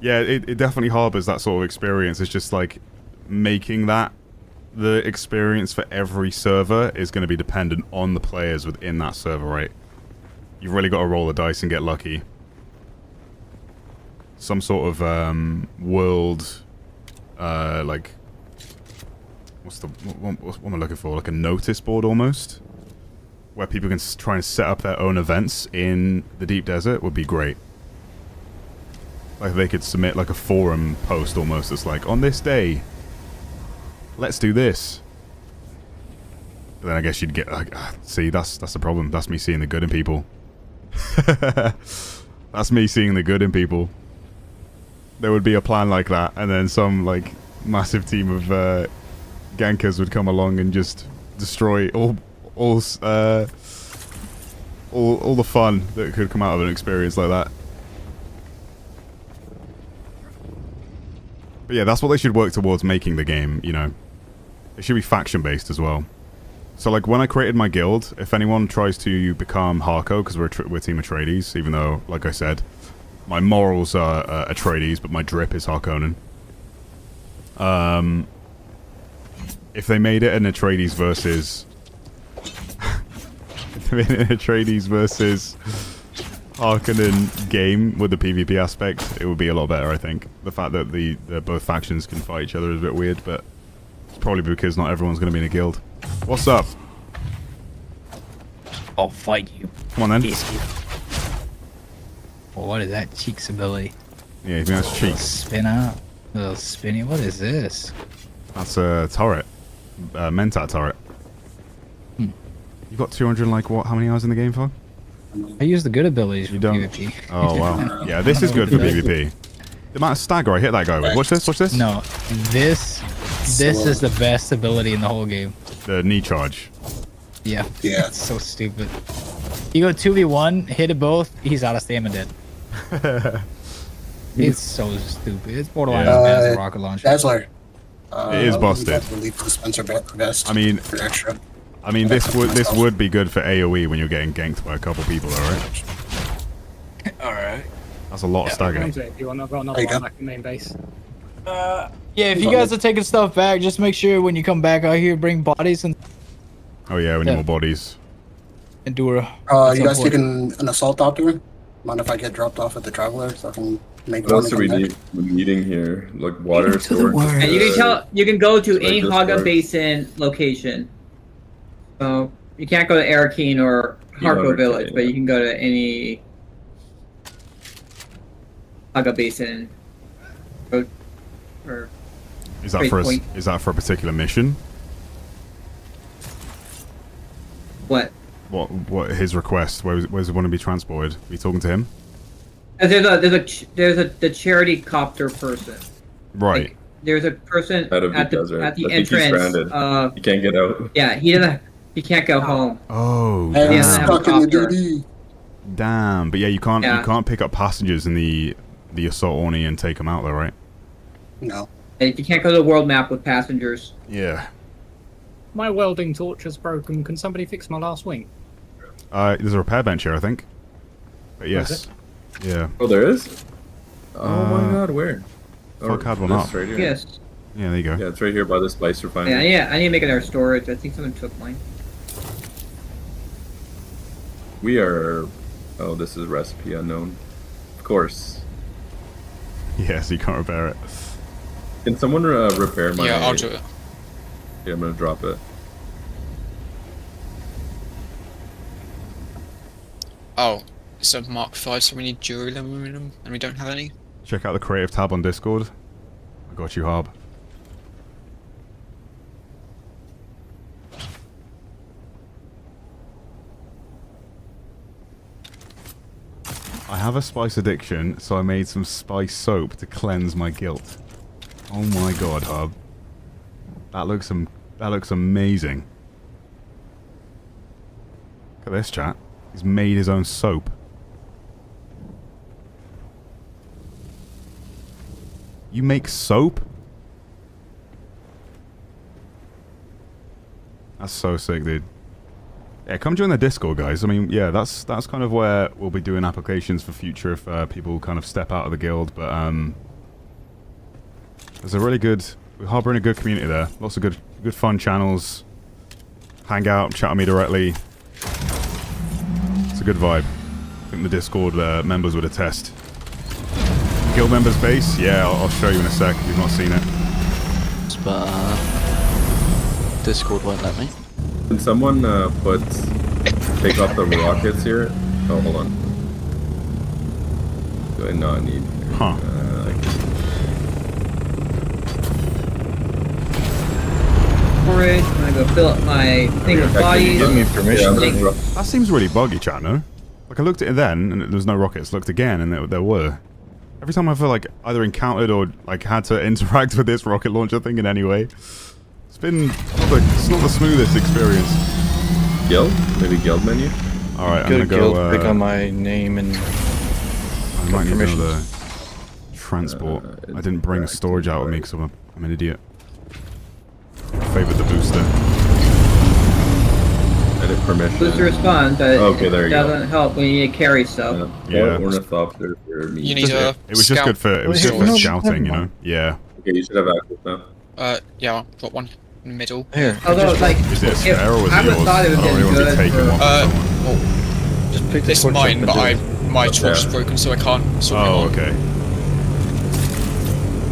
[SPEAKER 1] Yeah, it definitely harbors that sort of experience. It's just like making that the experience for every server is going to be dependent on the players within that server, right? You've really got to roll the dice and get lucky. Some sort of world, like, what am I looking for? Like a notice board almost, where people can try and set up their own events in the deep desert would be great. Like they could submit like a forum post almost that's like, on this day, let's do this. But then I guess you'd get like, see, that's the problem. That's me seeing the good in people. That's me seeing the good in people. There would be a plan like that, and then some like massive team of gankers would come along and just destroy all the fun that could come out of an experience like that. But yeah, that's what they should work towards making the game, you know. It should be faction-based as well. So, like, when I created my guild, if anyone tries to become Harko, because we're Team Atreides, even though, like I said, my morals are Atreides, but my drip is Harkonnen. If they made it an Atreides versus... if they made it an Atreides versus Harkonnen game with the PvP aspect, it would be a lot better, I think. The fact that the both factions can fight each other is a bit weird, but it's probably because not everyone's going to be in a guild. What's up?
[SPEAKER 2] I'll fight you.
[SPEAKER 1] Come on then.
[SPEAKER 2] Well, what is that cheeks ability?
[SPEAKER 1] Yeah, you think that's cheeks?
[SPEAKER 2] Spin out. A little spinny. What is this?
[SPEAKER 1] That's a turret. Mentat turret. You got 200 like what? How many hours in the game for?
[SPEAKER 2] I use the good abilities for PvP.
[SPEAKER 1] Oh wow. Yeah, this is good for PvP. The amount of stagger I hit that guy with. Watch this, watch this.
[SPEAKER 2] No, this is the best ability in the whole game.
[SPEAKER 1] The knee charge.
[SPEAKER 2] Yeah.
[SPEAKER 4] Yeah.
[SPEAKER 2] It's so stupid. You go 2v1, hit it both, he's out of stamina dead. It's so stupid. It's borderline as bad as a rocket launcher.
[SPEAKER 4] Dazzler.
[SPEAKER 1] It is busted.
[SPEAKER 4] Dispenser vest.
[SPEAKER 1] I mean,
[SPEAKER 4] for extra.
[SPEAKER 1] I mean, this would be good for AOE when you're getting ganked by a couple people, alright?
[SPEAKER 2] Alright.
[SPEAKER 1] That's a lot of stagger.
[SPEAKER 5] If you want, I've got another one back in main base.
[SPEAKER 2] Yeah, if you guys are taking stuff back, just make sure when you come back out here, bring bodies and...
[SPEAKER 1] Oh yeah, we need more bodies.
[SPEAKER 2] Endura.
[SPEAKER 4] You guys taking an assault opter? Mind if I get dropped off at the Traveler so I can make
[SPEAKER 7] What else do we need? We're needing here, like water storage.
[SPEAKER 9] And you can go to any
[SPEAKER 7] just
[SPEAKER 9] Haga
[SPEAKER 7] start.
[SPEAKER 9] Basin location. So you can't go to Arakeen or Harko Village, but you can go to any Haga Basin. Or
[SPEAKER 1] Is that for a,
[SPEAKER 9] point.
[SPEAKER 1] is that for a particular mission?
[SPEAKER 9] What?
[SPEAKER 1] What his request? Where's it want to be transported? Are you talking to him?
[SPEAKER 9] There's the charity copter person.
[SPEAKER 1] Right.
[SPEAKER 9] Like, there's a person
[SPEAKER 7] Out of
[SPEAKER 9] at
[SPEAKER 7] the
[SPEAKER 9] the
[SPEAKER 7] desert.
[SPEAKER 9] at the
[SPEAKER 7] I think he's
[SPEAKER 9] entrance.
[SPEAKER 7] stranded. He can't get out.
[SPEAKER 9] Yeah, he can't go home.
[SPEAKER 1] Oh,
[SPEAKER 9] He doesn't have a
[SPEAKER 4] stuck in the
[SPEAKER 9] copter.
[SPEAKER 4] DD.
[SPEAKER 1] damn. But yeah, you can't
[SPEAKER 9] Yeah.
[SPEAKER 1] you can't pick up passengers in the assault Orni and take them out though, right?
[SPEAKER 4] No.
[SPEAKER 9] And you can't go to the world map with passengers.
[SPEAKER 1] Yeah.
[SPEAKER 5] My welding torch is broken. Can somebody fix my last wing?
[SPEAKER 1] There's a repair bench here, I think. But
[SPEAKER 5] Where is
[SPEAKER 1] yes. Yeah.
[SPEAKER 7] Oh, there is? Oh my god, where?
[SPEAKER 1] Fuck, had one
[SPEAKER 7] this
[SPEAKER 1] up.
[SPEAKER 7] Right here.
[SPEAKER 9] Yes.
[SPEAKER 1] Yeah, there you go.
[SPEAKER 7] Yeah, it's right here by the spice refinery.
[SPEAKER 9] Yeah, I need to make it our storage. I think someone took mine.
[SPEAKER 7] We are... Oh, this is recipe unknown. Of course.
[SPEAKER 1] Yeah, so you can't repair it.
[SPEAKER 7] Can someone repair my...
[SPEAKER 14] Yeah, I'll do it.
[SPEAKER 7] Yeah, I'm gonna drop it.
[SPEAKER 14] Oh, it's a Mark 5, so we need duraluminum, and we don't have any.
[SPEAKER 1] Check out the creative tab on Discord. I got you, Harb. I have a spice addiction, so I made some spice soap to cleanse my guilt. Oh my god, Harb. That looks amazing. Look at this, chat. He's made his own soap. You make soap? That's so sick, dude. Yeah, come join the Discord, guys. I mean, yeah, that's kind of where we'll be doing applications for future if people kind of step out of the guild. But there's a really good, we're harboring a good community there. Lots of good fun channels. Hang out, chat with me directly. It's a good vibe. I think the Discord members would attest. Guild members base? Yeah, I'll show you in a sec if you've not seen it.
[SPEAKER 10] But Discord won't let me.
[SPEAKER 7] Can someone take off the rockets here? Oh, hold on. Do I not need?
[SPEAKER 1] Huh.
[SPEAKER 9] Storage. I'm gonna go fill up my thing with bodies.
[SPEAKER 8] Give me permission.
[SPEAKER 1] That seems really buggy, chat, no? Like, I looked at it then, and there was no rockets. Looked again, and there were. Every time I feel like either encountered or like had to interact with this rocket launcher thing in any way, it's not the smoothest experience.
[SPEAKER 7] Guild? Maybe guild menu?
[SPEAKER 1] Alright, I'm
[SPEAKER 8] Go
[SPEAKER 1] gonna
[SPEAKER 8] to guild,
[SPEAKER 1] go...
[SPEAKER 8] click on my name and...
[SPEAKER 1] I might need another transport. I didn't bring a storage out with me because I'm an idiot. I favoured the booster.
[SPEAKER 7] Edit permission.
[SPEAKER 9] Booster responds, but
[SPEAKER 7] okay, there
[SPEAKER 9] it
[SPEAKER 7] you go.
[SPEAKER 9] doesn't help when you need to carry stuff.
[SPEAKER 1] Yeah.
[SPEAKER 7] Ornithopter for me.
[SPEAKER 14] You need a
[SPEAKER 1] It was just good for scouting, you know? Yeah.
[SPEAKER 7] Okay, you should have access now.
[SPEAKER 14] Yeah, I've got one in the middle.
[SPEAKER 8] Here.
[SPEAKER 9] Although, like,
[SPEAKER 1] Is it a spare or was
[SPEAKER 9] I
[SPEAKER 1] it
[SPEAKER 9] would
[SPEAKER 1] yours?
[SPEAKER 9] thought it would
[SPEAKER 1] I
[SPEAKER 9] have
[SPEAKER 1] don't
[SPEAKER 9] been
[SPEAKER 1] really want to be
[SPEAKER 9] good
[SPEAKER 1] taking
[SPEAKER 9] for-
[SPEAKER 1] one from someone.
[SPEAKER 14] Well,
[SPEAKER 8] Just pick
[SPEAKER 14] this is
[SPEAKER 8] torch up
[SPEAKER 14] mine,
[SPEAKER 8] and
[SPEAKER 14] but
[SPEAKER 8] do it.
[SPEAKER 14] my torch is broken, so I can't sort it
[SPEAKER 1] Oh,
[SPEAKER 14] out.
[SPEAKER 1] okay.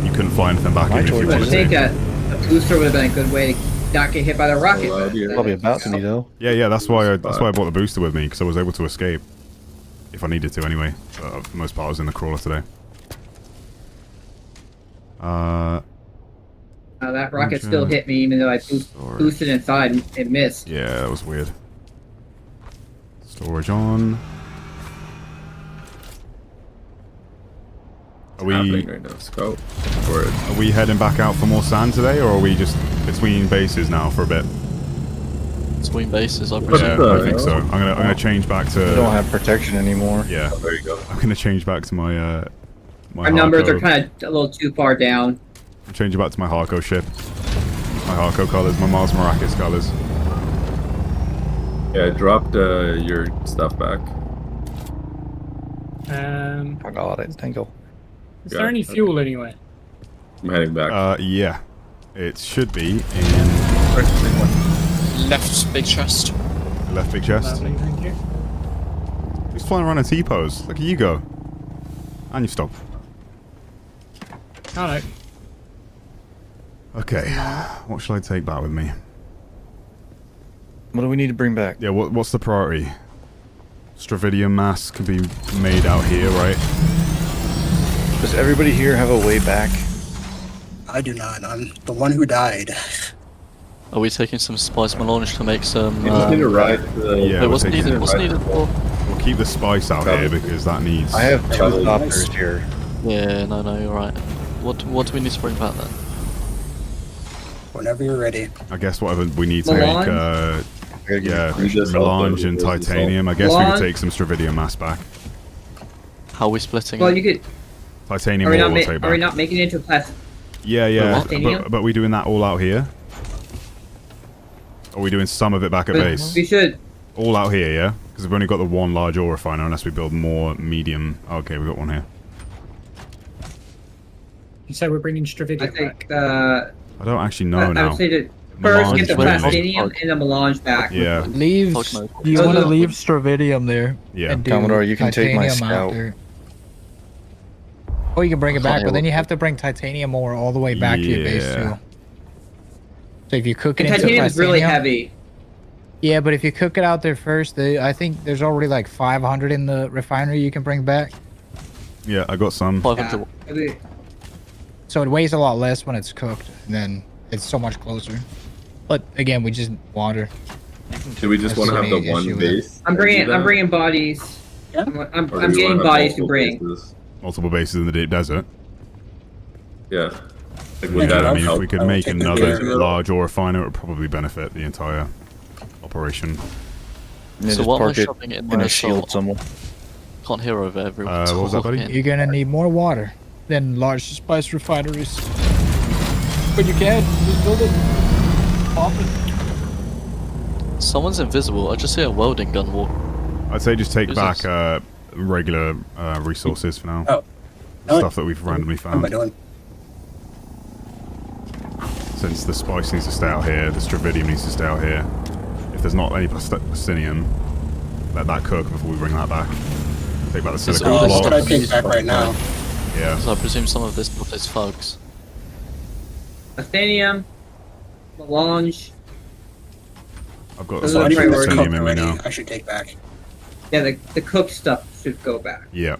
[SPEAKER 1] You couldn't fly anything back in if you
[SPEAKER 9] I
[SPEAKER 1] wanted
[SPEAKER 9] think
[SPEAKER 1] to.
[SPEAKER 9] that a booster would have been a good way to not get hit by the rocket.
[SPEAKER 8] Probably about to be though.
[SPEAKER 1] Yeah, that's why I brought the booster with me, because I was able to escape. If I needed to, anyway. For the most part, I was in the crawler today.
[SPEAKER 9] That rocket still hit me, even though I boosted inside and it missed.
[SPEAKER 1] Yeah, that was weird. Storage on. Are we
[SPEAKER 7] right now? Scope.
[SPEAKER 1] Are we heading back out for more sand today, or are we just between bases now for a bit?
[SPEAKER 10] Between bases, I
[SPEAKER 1] Yeah,
[SPEAKER 10] presume.
[SPEAKER 1] I think so. I'm gonna change back to.
[SPEAKER 8] We don't have protection anymore.
[SPEAKER 1] Yeah.
[SPEAKER 7] There you go.
[SPEAKER 1] I'm gonna change back to my my.
[SPEAKER 9] Our numbers are
[SPEAKER 1] Harco.
[SPEAKER 9] kind of a little too far down.
[SPEAKER 1] I'm changing back to my Harco ship. My Harco colors, my Mars Maracas colors.
[SPEAKER 7] Yeah, I dropped your stuff back.
[SPEAKER 13] I
[SPEAKER 8] got it. Thank you.
[SPEAKER 5] Is there any fuel anyway?
[SPEAKER 7] I'm heading back.
[SPEAKER 1] Yeah. It should be in
[SPEAKER 14] Left big chest.
[SPEAKER 1] the left big chest.
[SPEAKER 5] Lovely, thank you.
[SPEAKER 1] Who's flying around a T-pose? Look at you go. And you stop.
[SPEAKER 5] Oh no.
[SPEAKER 1] Okay. What shall I take back with me?
[SPEAKER 8] What do we need to bring back?
[SPEAKER 1] Yeah, what's the priority? Stravidium mass can be made out here, right?
[SPEAKER 8] Does everybody here have a way back?
[SPEAKER 4] I do not. I'm the one who died.
[SPEAKER 10] Are we taking some spice melange to make some?
[SPEAKER 7] You just need to ride the.
[SPEAKER 1] Yeah,
[SPEAKER 10] what's needed? What's needed for?
[SPEAKER 1] We'll keep the spice out here because that needs.
[SPEAKER 8] I have 2 doctors here.
[SPEAKER 10] Yeah, no, you're right. What do we need to bring back then?
[SPEAKER 4] Whenever you're ready.
[SPEAKER 1] I guess whatever we need to
[SPEAKER 9] Melange?
[SPEAKER 1] make. Yeah,
[SPEAKER 7] You just
[SPEAKER 1] melange
[SPEAKER 7] help
[SPEAKER 1] and
[SPEAKER 7] them with the
[SPEAKER 1] titanium. I guess we
[SPEAKER 9] Melange?
[SPEAKER 1] could take some Stravidium mass back.
[SPEAKER 10] How are we splitting
[SPEAKER 9] Well,
[SPEAKER 10] it?
[SPEAKER 9] you could.
[SPEAKER 1] Titanium
[SPEAKER 9] Are we
[SPEAKER 1] ore
[SPEAKER 9] not,
[SPEAKER 1] we'll take
[SPEAKER 9] are we
[SPEAKER 1] back.
[SPEAKER 9] not making it into plastic?
[SPEAKER 1] Yeah,
[SPEAKER 9] Titanium?
[SPEAKER 1] but we doing that all out here? Or are we doing some of it back at base?
[SPEAKER 9] We should.
[SPEAKER 1] All out here, yeah? Because we've only got the one large ore refiner unless we build more medium. Okay, we've got one here.
[SPEAKER 5] You said we're bringing Stravidium
[SPEAKER 9] I
[SPEAKER 5] back.
[SPEAKER 9] think.
[SPEAKER 1] I don't actually know
[SPEAKER 9] I
[SPEAKER 1] now.
[SPEAKER 9] would say to first
[SPEAKER 1] Melange
[SPEAKER 9] get the
[SPEAKER 1] is really-
[SPEAKER 9] plastinium and the melange back.
[SPEAKER 1] Yeah.
[SPEAKER 2] Leave. You want to leave Stravidium there?
[SPEAKER 1] Yeah.
[SPEAKER 2] And do
[SPEAKER 8] Commodore, you can take my
[SPEAKER 2] titanium out
[SPEAKER 8] scout.
[SPEAKER 2] there. Or you can bring it back,
[SPEAKER 10] can't
[SPEAKER 2] but then
[SPEAKER 10] hear
[SPEAKER 2] you have to bring titanium ore all the way back to your base
[SPEAKER 1] Yeah.
[SPEAKER 2] too. So if you cook it
[SPEAKER 9] And
[SPEAKER 2] into
[SPEAKER 9] titanium is really
[SPEAKER 2] titanium-
[SPEAKER 9] heavy.
[SPEAKER 2] Yeah, but if you cook it out there first, I think there's already like 500 in the refinery you can bring back.
[SPEAKER 1] Yeah, I got some.
[SPEAKER 10] 500.
[SPEAKER 9] Yeah.
[SPEAKER 2] So it weighs a lot less when it's cooked, and then it's so much closer. But again, we just water.
[SPEAKER 7] Do we just
[SPEAKER 2] That's
[SPEAKER 7] want to
[SPEAKER 2] the
[SPEAKER 7] have the
[SPEAKER 2] main
[SPEAKER 7] one
[SPEAKER 2] issue with it.
[SPEAKER 7] base?
[SPEAKER 9] I'm bringing bodies. I'm
[SPEAKER 7] Or do
[SPEAKER 9] I'm
[SPEAKER 7] we
[SPEAKER 9] getting
[SPEAKER 7] wanna have
[SPEAKER 9] bodies to
[SPEAKER 7] multiple
[SPEAKER 9] bring.
[SPEAKER 7] bases?
[SPEAKER 1] Multiple bases in the deep desert.
[SPEAKER 7] Yeah. Like,
[SPEAKER 1] Yeah,
[SPEAKER 7] would that
[SPEAKER 1] I mean, if
[SPEAKER 7] help?
[SPEAKER 1] we could make
[SPEAKER 4] take the
[SPEAKER 1] another
[SPEAKER 4] base.
[SPEAKER 1] large ore refiner, it would probably benefit the entire operation.
[SPEAKER 8] Yeah,
[SPEAKER 10] So
[SPEAKER 8] just
[SPEAKER 10] what am I
[SPEAKER 8] park it
[SPEAKER 10] shoving it in
[SPEAKER 8] in
[SPEAKER 10] my
[SPEAKER 8] a shield
[SPEAKER 10] assault?
[SPEAKER 8] somewhere.
[SPEAKER 10] Can't hear over everyone.
[SPEAKER 1] What was that, buddy?
[SPEAKER 10] talking.
[SPEAKER 2] You're gonna need more water than large spice refineries. But you can just build it. Pop it.
[SPEAKER 10] Someone's invisible. I just see a welding gun walk.
[SPEAKER 1] I'd say just take
[SPEAKER 10] Who's
[SPEAKER 1] back
[SPEAKER 10] this?
[SPEAKER 1] regular resources for now.
[SPEAKER 4] Oh.
[SPEAKER 1] Stuff that we've randomly
[SPEAKER 4] What am I
[SPEAKER 1] found.
[SPEAKER 4] doing?
[SPEAKER 1] Since the spice needs to stay out here, the stravidium needs to stay out here. If there's not any plastinium, let that cook before we bring that back. Take back the silicone
[SPEAKER 4] What
[SPEAKER 1] block.
[SPEAKER 4] should I take back right now?
[SPEAKER 1] Yeah.
[SPEAKER 10] So I presume some of this stuff is thugs.
[SPEAKER 9] Athenium, melange.
[SPEAKER 1] I've got
[SPEAKER 9] Those
[SPEAKER 1] a
[SPEAKER 9] are
[SPEAKER 1] bunch of
[SPEAKER 9] priority.
[SPEAKER 1] plastinium in me now.
[SPEAKER 4] I should take back.
[SPEAKER 9] Yeah, the cooked stuff should go back.
[SPEAKER 1] Yeah.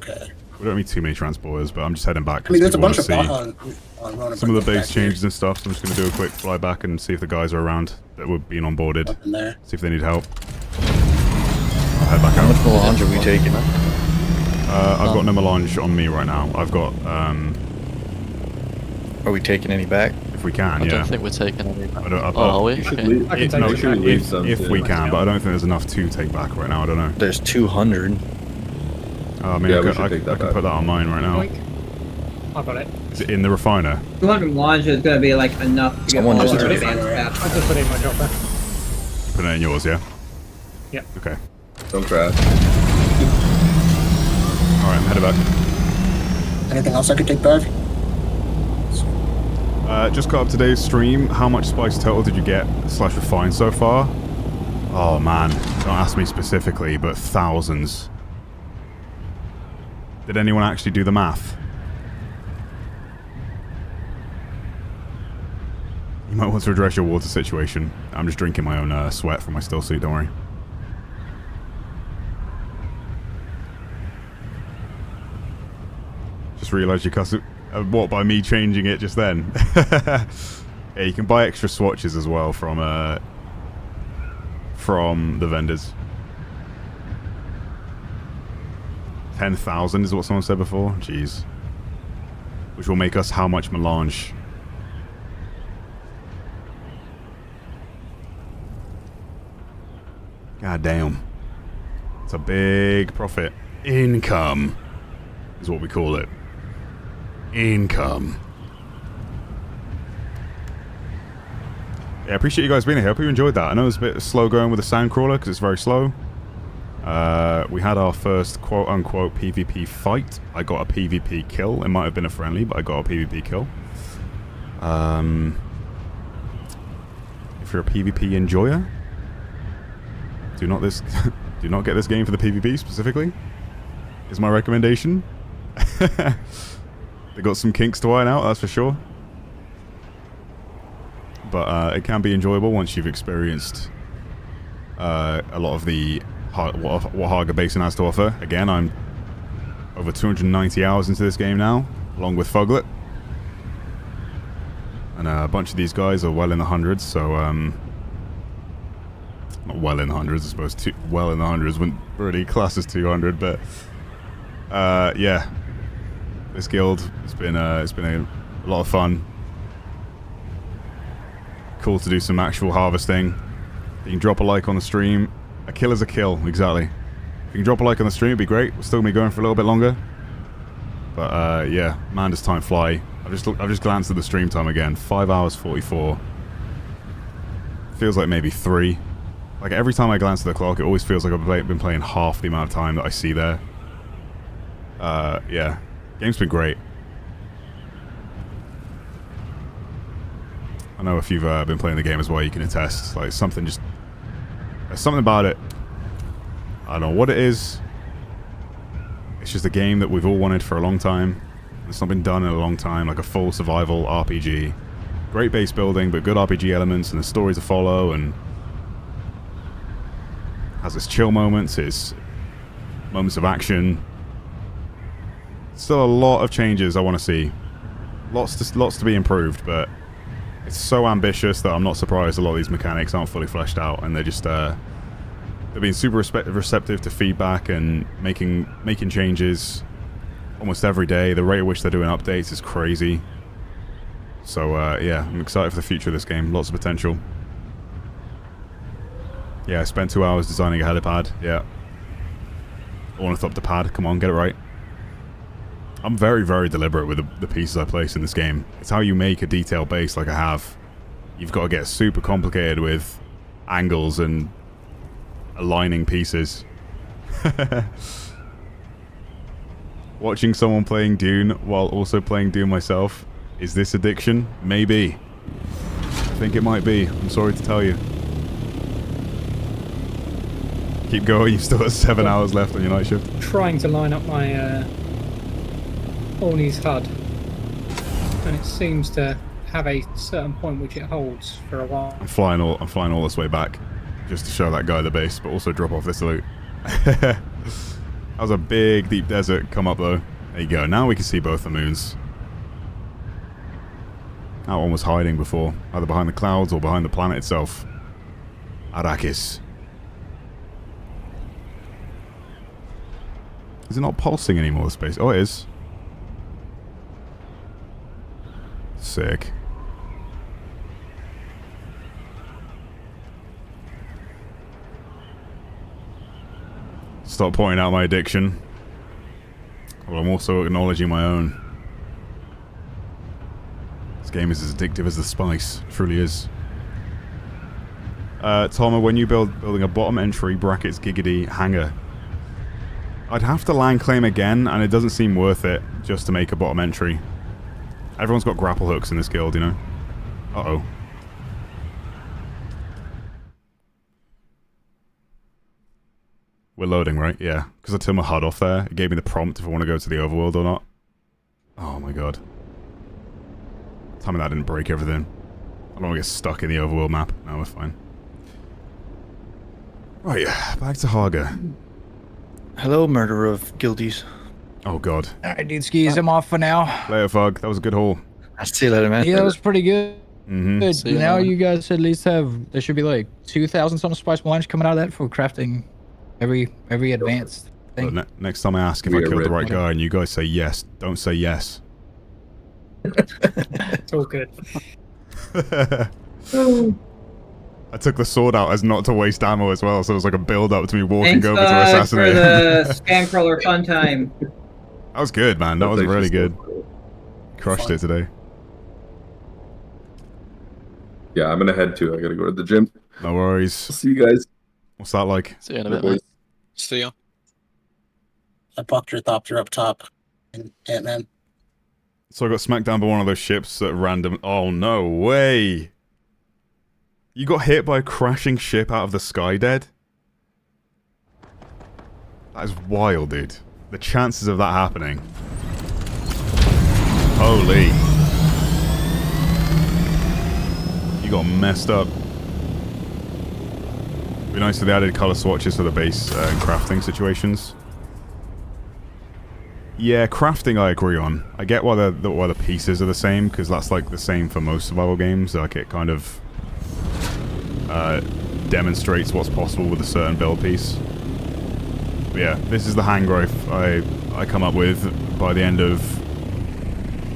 [SPEAKER 4] Okay.
[SPEAKER 1] We don't need too many transporters, but I'm just heading back
[SPEAKER 4] I mean,
[SPEAKER 1] because
[SPEAKER 4] there's a
[SPEAKER 1] we want
[SPEAKER 4] bunch
[SPEAKER 1] to
[SPEAKER 4] of
[SPEAKER 1] see
[SPEAKER 4] on Rona
[SPEAKER 1] some of the
[SPEAKER 4] back
[SPEAKER 1] base
[SPEAKER 4] here.
[SPEAKER 1] changes and stuff. So I'm just going to do a quick fly back and see if the guys are around that were being onboarded.
[SPEAKER 4] Up in there.
[SPEAKER 1] See if they need help. I'll head back
[SPEAKER 8] How
[SPEAKER 1] out.
[SPEAKER 8] much melange are we taking?
[SPEAKER 1] I've got no melange on me right now. I've got.
[SPEAKER 8] Are we taking any back?
[SPEAKER 1] If we can,
[SPEAKER 10] I
[SPEAKER 1] yeah.
[SPEAKER 10] don't think we're taking any back.
[SPEAKER 1] Oh,
[SPEAKER 10] are we?
[SPEAKER 7] You should
[SPEAKER 10] Okay.
[SPEAKER 7] leave,
[SPEAKER 5] I can take
[SPEAKER 1] no,
[SPEAKER 5] it back.
[SPEAKER 1] if we can, but I don't think there's enough to take back right now. I don't know.
[SPEAKER 8] There's 200.
[SPEAKER 1] I mean,
[SPEAKER 7] Yeah, we
[SPEAKER 1] I
[SPEAKER 7] should
[SPEAKER 1] can
[SPEAKER 7] take that back.
[SPEAKER 1] put that on mine right now.
[SPEAKER 5] Boink. I got it.
[SPEAKER 1] Is it in the refiner?
[SPEAKER 9] 200 melange is gonna be like enough to get
[SPEAKER 8] Someone
[SPEAKER 9] all
[SPEAKER 8] just
[SPEAKER 9] our
[SPEAKER 8] did it.
[SPEAKER 9] advanced
[SPEAKER 5] I
[SPEAKER 9] paths.
[SPEAKER 5] just put it in my dropper.
[SPEAKER 1] Put it in yours, yeah?
[SPEAKER 5] Yep.
[SPEAKER 1] Okay.
[SPEAKER 7] Don't crash.
[SPEAKER 1] Alright, I'm headed back.
[SPEAKER 4] Anything else I could take back?
[SPEAKER 1] Just got up today's stream. How much spice total did you get / refine so far? Oh man, don't ask me specifically, but thousands. Did anyone actually do the math? You might want to address your water situation. I'm just drinking my own sweat from my still suit, don't worry. Just realised you cuss it. What, by me changing it just then? Yeah, you can buy extra swatches as well from the vendors. 10,000 is what someone said before. Jeez. Which will make us how much melange? God damn. It's a big profit. Income is what we call it. Income. Yeah, I appreciate you guys being here. I hope you enjoyed that. I know it was a bit slow going with the sound crawler because it's very slow. We had our first quote-unquote PvP fight. I got a PvP kill. It might have been a friendly, but I got a PvP kill. If you're a PvP enjoyer, do not get this game for the PvP specifically, is my recommendation. They got some kinks to iron out, that's for sure. But it can be enjoyable once you've experienced a lot of what Haga Basin has to offer. Again, I'm over 290 hours into this game now, along with Foglet. And a bunch of these guys are well in the hundreds, so not well in the hundreds, I suppose. Well in the hundreds wouldn't really class as 200, but yeah, this guild it's been a lot of fun. Cool to do some actual harvesting. You can drop a like on the stream. A kill is a kill, exactly. If you can drop a like on the stream, it'd be great. We're still gonna be going for a little bit longer. But yeah, man, does time fly. I've just glanced at the stream time again. 5 hours 44. Feels like maybe 3. Like every time I glance at the clock, it always feels like I've been playing half the amount of time that I see there. Yeah, game's been great. I know if you've been playing the game as well, you can attest. Like there's something about it. I don't know what it is. It's just a game that we've all wanted for a long time. It's not been done in a long time, like a full survival RPG. Great base building, but good RPG elements and the story to follow, and has its chill moments, its moments of action. Still a lot of changes I want to see. Lots to be improved, but it's so ambitious that I'm not surprised a lot of these mechanics aren't fully fleshed out, and they're just they've been super receptive to feedback and making changes almost every day. The rate at which they're doing updates is crazy. So yeah, I'm excited for the future of this game. Lots of potential. Yeah, I spent 2 hours designing a helipad. Yeah. Ornithopter pad. Come on, get it right. I'm very, very deliberate with the pieces I place in this game. It's how you make a detailed base like I have. You've got to get super complicated with angles and aligning pieces. Watching someone playing Dune while also playing Dune myself. Is this addiction? Maybe. I think it might be. I'm sorry to tell you. Keep going. You've still got 7 hours left on your night shift.
[SPEAKER 5] Trying to line up my Orny's HUD, and it seems to have a certain point which it holds for a while.
[SPEAKER 1] I'm flying all this way back, just to show that guy the base, but also drop off this loot. That was a big deep desert come up though. There you go. Now we can see both the moons. That one was hiding before, either behind the clouds or behind the planet itself. Arrakis. Is it not pulsing anymore, the space? Oh, it is. Sick. Stop pointing out my addiction. Well, I'm also acknowledging my own. This game is as addictive as the spice. It truly is. Tomo, when you building a bottom entry brackets giggity hangar, I'd have to land claim again, and it doesn't seem worth it just to make a bottom entry. Everyone's got grapple hooks in this guild, you know? Uh-oh. We're loading, right? Yeah. Because I turned my HUD off there. It gave me the prompt if I want to go to the overworld or not. Oh my god. Tell me that didn't break everything. I don't want to get stuck in the overworld map. No, we're fine. Right, back to Haga.
[SPEAKER 8] Hello, murderer of guildies.
[SPEAKER 1] Oh god.
[SPEAKER 2] Alright, dude, skis, I'm off for now.
[SPEAKER 1] Later, Fug. That was a good haul.
[SPEAKER 8] I'll see you later, man.
[SPEAKER 2] Yeah, that was pretty good. Good.
[SPEAKER 1] See you
[SPEAKER 2] Now
[SPEAKER 1] later.
[SPEAKER 2] you guys at least have, there should be like 2,000 something spice lunch coming out of that for crafting every advanced thing.
[SPEAKER 1] Look, next time I ask if I killed the right guy and you guys say yes, don't say yes.
[SPEAKER 5] It's all good.
[SPEAKER 1] I took the sword out as not to waste ammo as well, so it was like a build-up to me walking
[SPEAKER 9] Thanks,
[SPEAKER 1] over to assassinate.
[SPEAKER 9] for the spam crawler fun time.
[SPEAKER 1] That was good, man. That was really good. Crushed it today.
[SPEAKER 7] Yeah, I'm gonna head too. I gotta go to the gym.
[SPEAKER 1] No worries.
[SPEAKER 7] See you guys.
[SPEAKER 1] What's that like?
[SPEAKER 10] See you in a bit, mate.
[SPEAKER 14] See ya.
[SPEAKER 4] I bucked your thopter up top in Ant-Man.
[SPEAKER 1] So I got smacked down by one of those ships at random. Oh, no way. You got hit by a crashing ship out of the sky dead? That is wild, dude. The chances of that happening. Holy. You got messed up. Be nice if they added color swatches for the base and crafting situations. Yeah, crafting I agree on. I get why the pieces are the same, because that's like the same for most survival games. Like it kind of demonstrates what's possible with a certain build piece. But yeah, this is the hanger I come up with by the end of...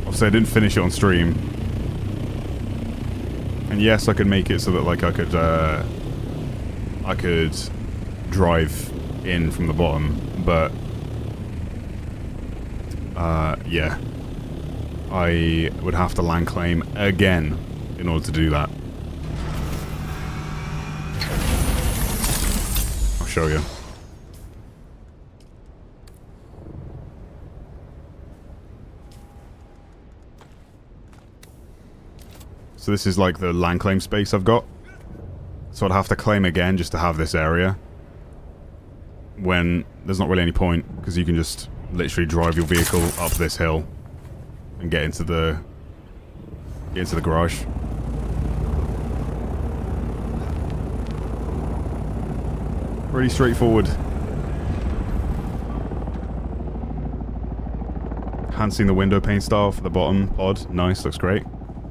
[SPEAKER 1] Obviously I didn't finish it on stream. And yes, I could make it so that like I could drive in from the bottom, but yeah, I would have to land claim again in order to do that. I'll show you. So this is like the land claim space I've got. So I'd have to claim again just to have this area. When there's not really any point, because you can just literally drive your vehicle up this hill and get into the garage. Pretty straightforward. Enhancing the window pane style for the bottom pod. Nice, looks great.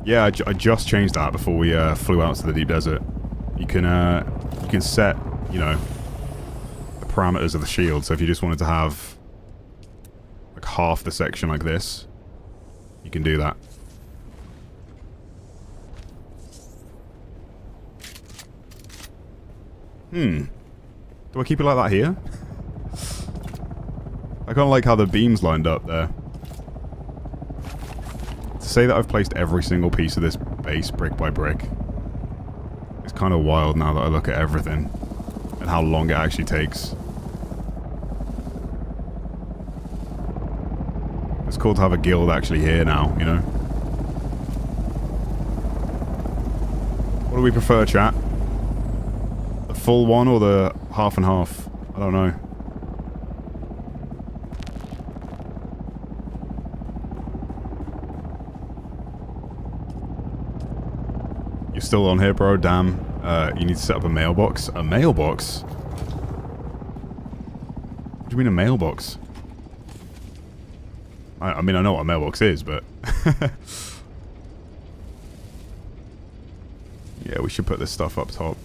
[SPEAKER 1] Yeah, I just changed that before we flew out to the deep desert. You can set, you know, the parameters of the shield. So if you just wanted to have like half the section like this, you can do that. Do I keep it like that here? I kind of like how the beams lined up there. To say that I've placed every single piece of this base brick by brick is kind of wild now that I look at everything and how long it actually takes. It's cool to have a guild actually here now, you know? What do we prefer, chat? The full one or the half and half? I don't know. You're still on here, bro? Damn. You need to set up a mailbox. A mailbox? What do you mean a mailbox? I mean, I know what a mailbox is, but... yeah, we should put this stuff up top.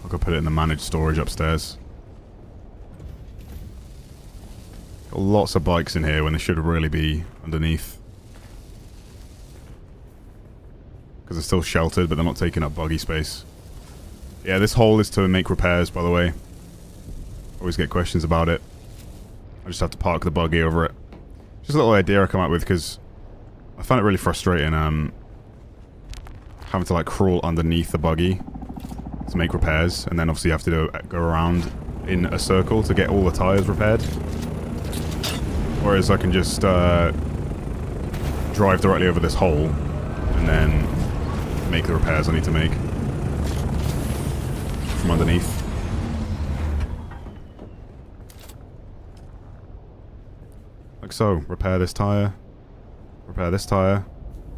[SPEAKER 1] I could put it in the managed storage upstairs. Got lots of bikes in here when they should really be underneath. Because they're still sheltered, but they're not taking up buggy space. Yeah, this hole is to make repairs, by the way. Always get questions about it. I just have to park the buggy over it. Just a little idea I come up with, because I find it really frustrating, having to, like, crawl underneath the buggy to make repairs, and then obviously you have to go around in a circle to get all the tires repaired. Whereas I can just drive directly over this hole, and then make the repairs I need to make from underneath. Like so. Repair this tire. Repair this tire.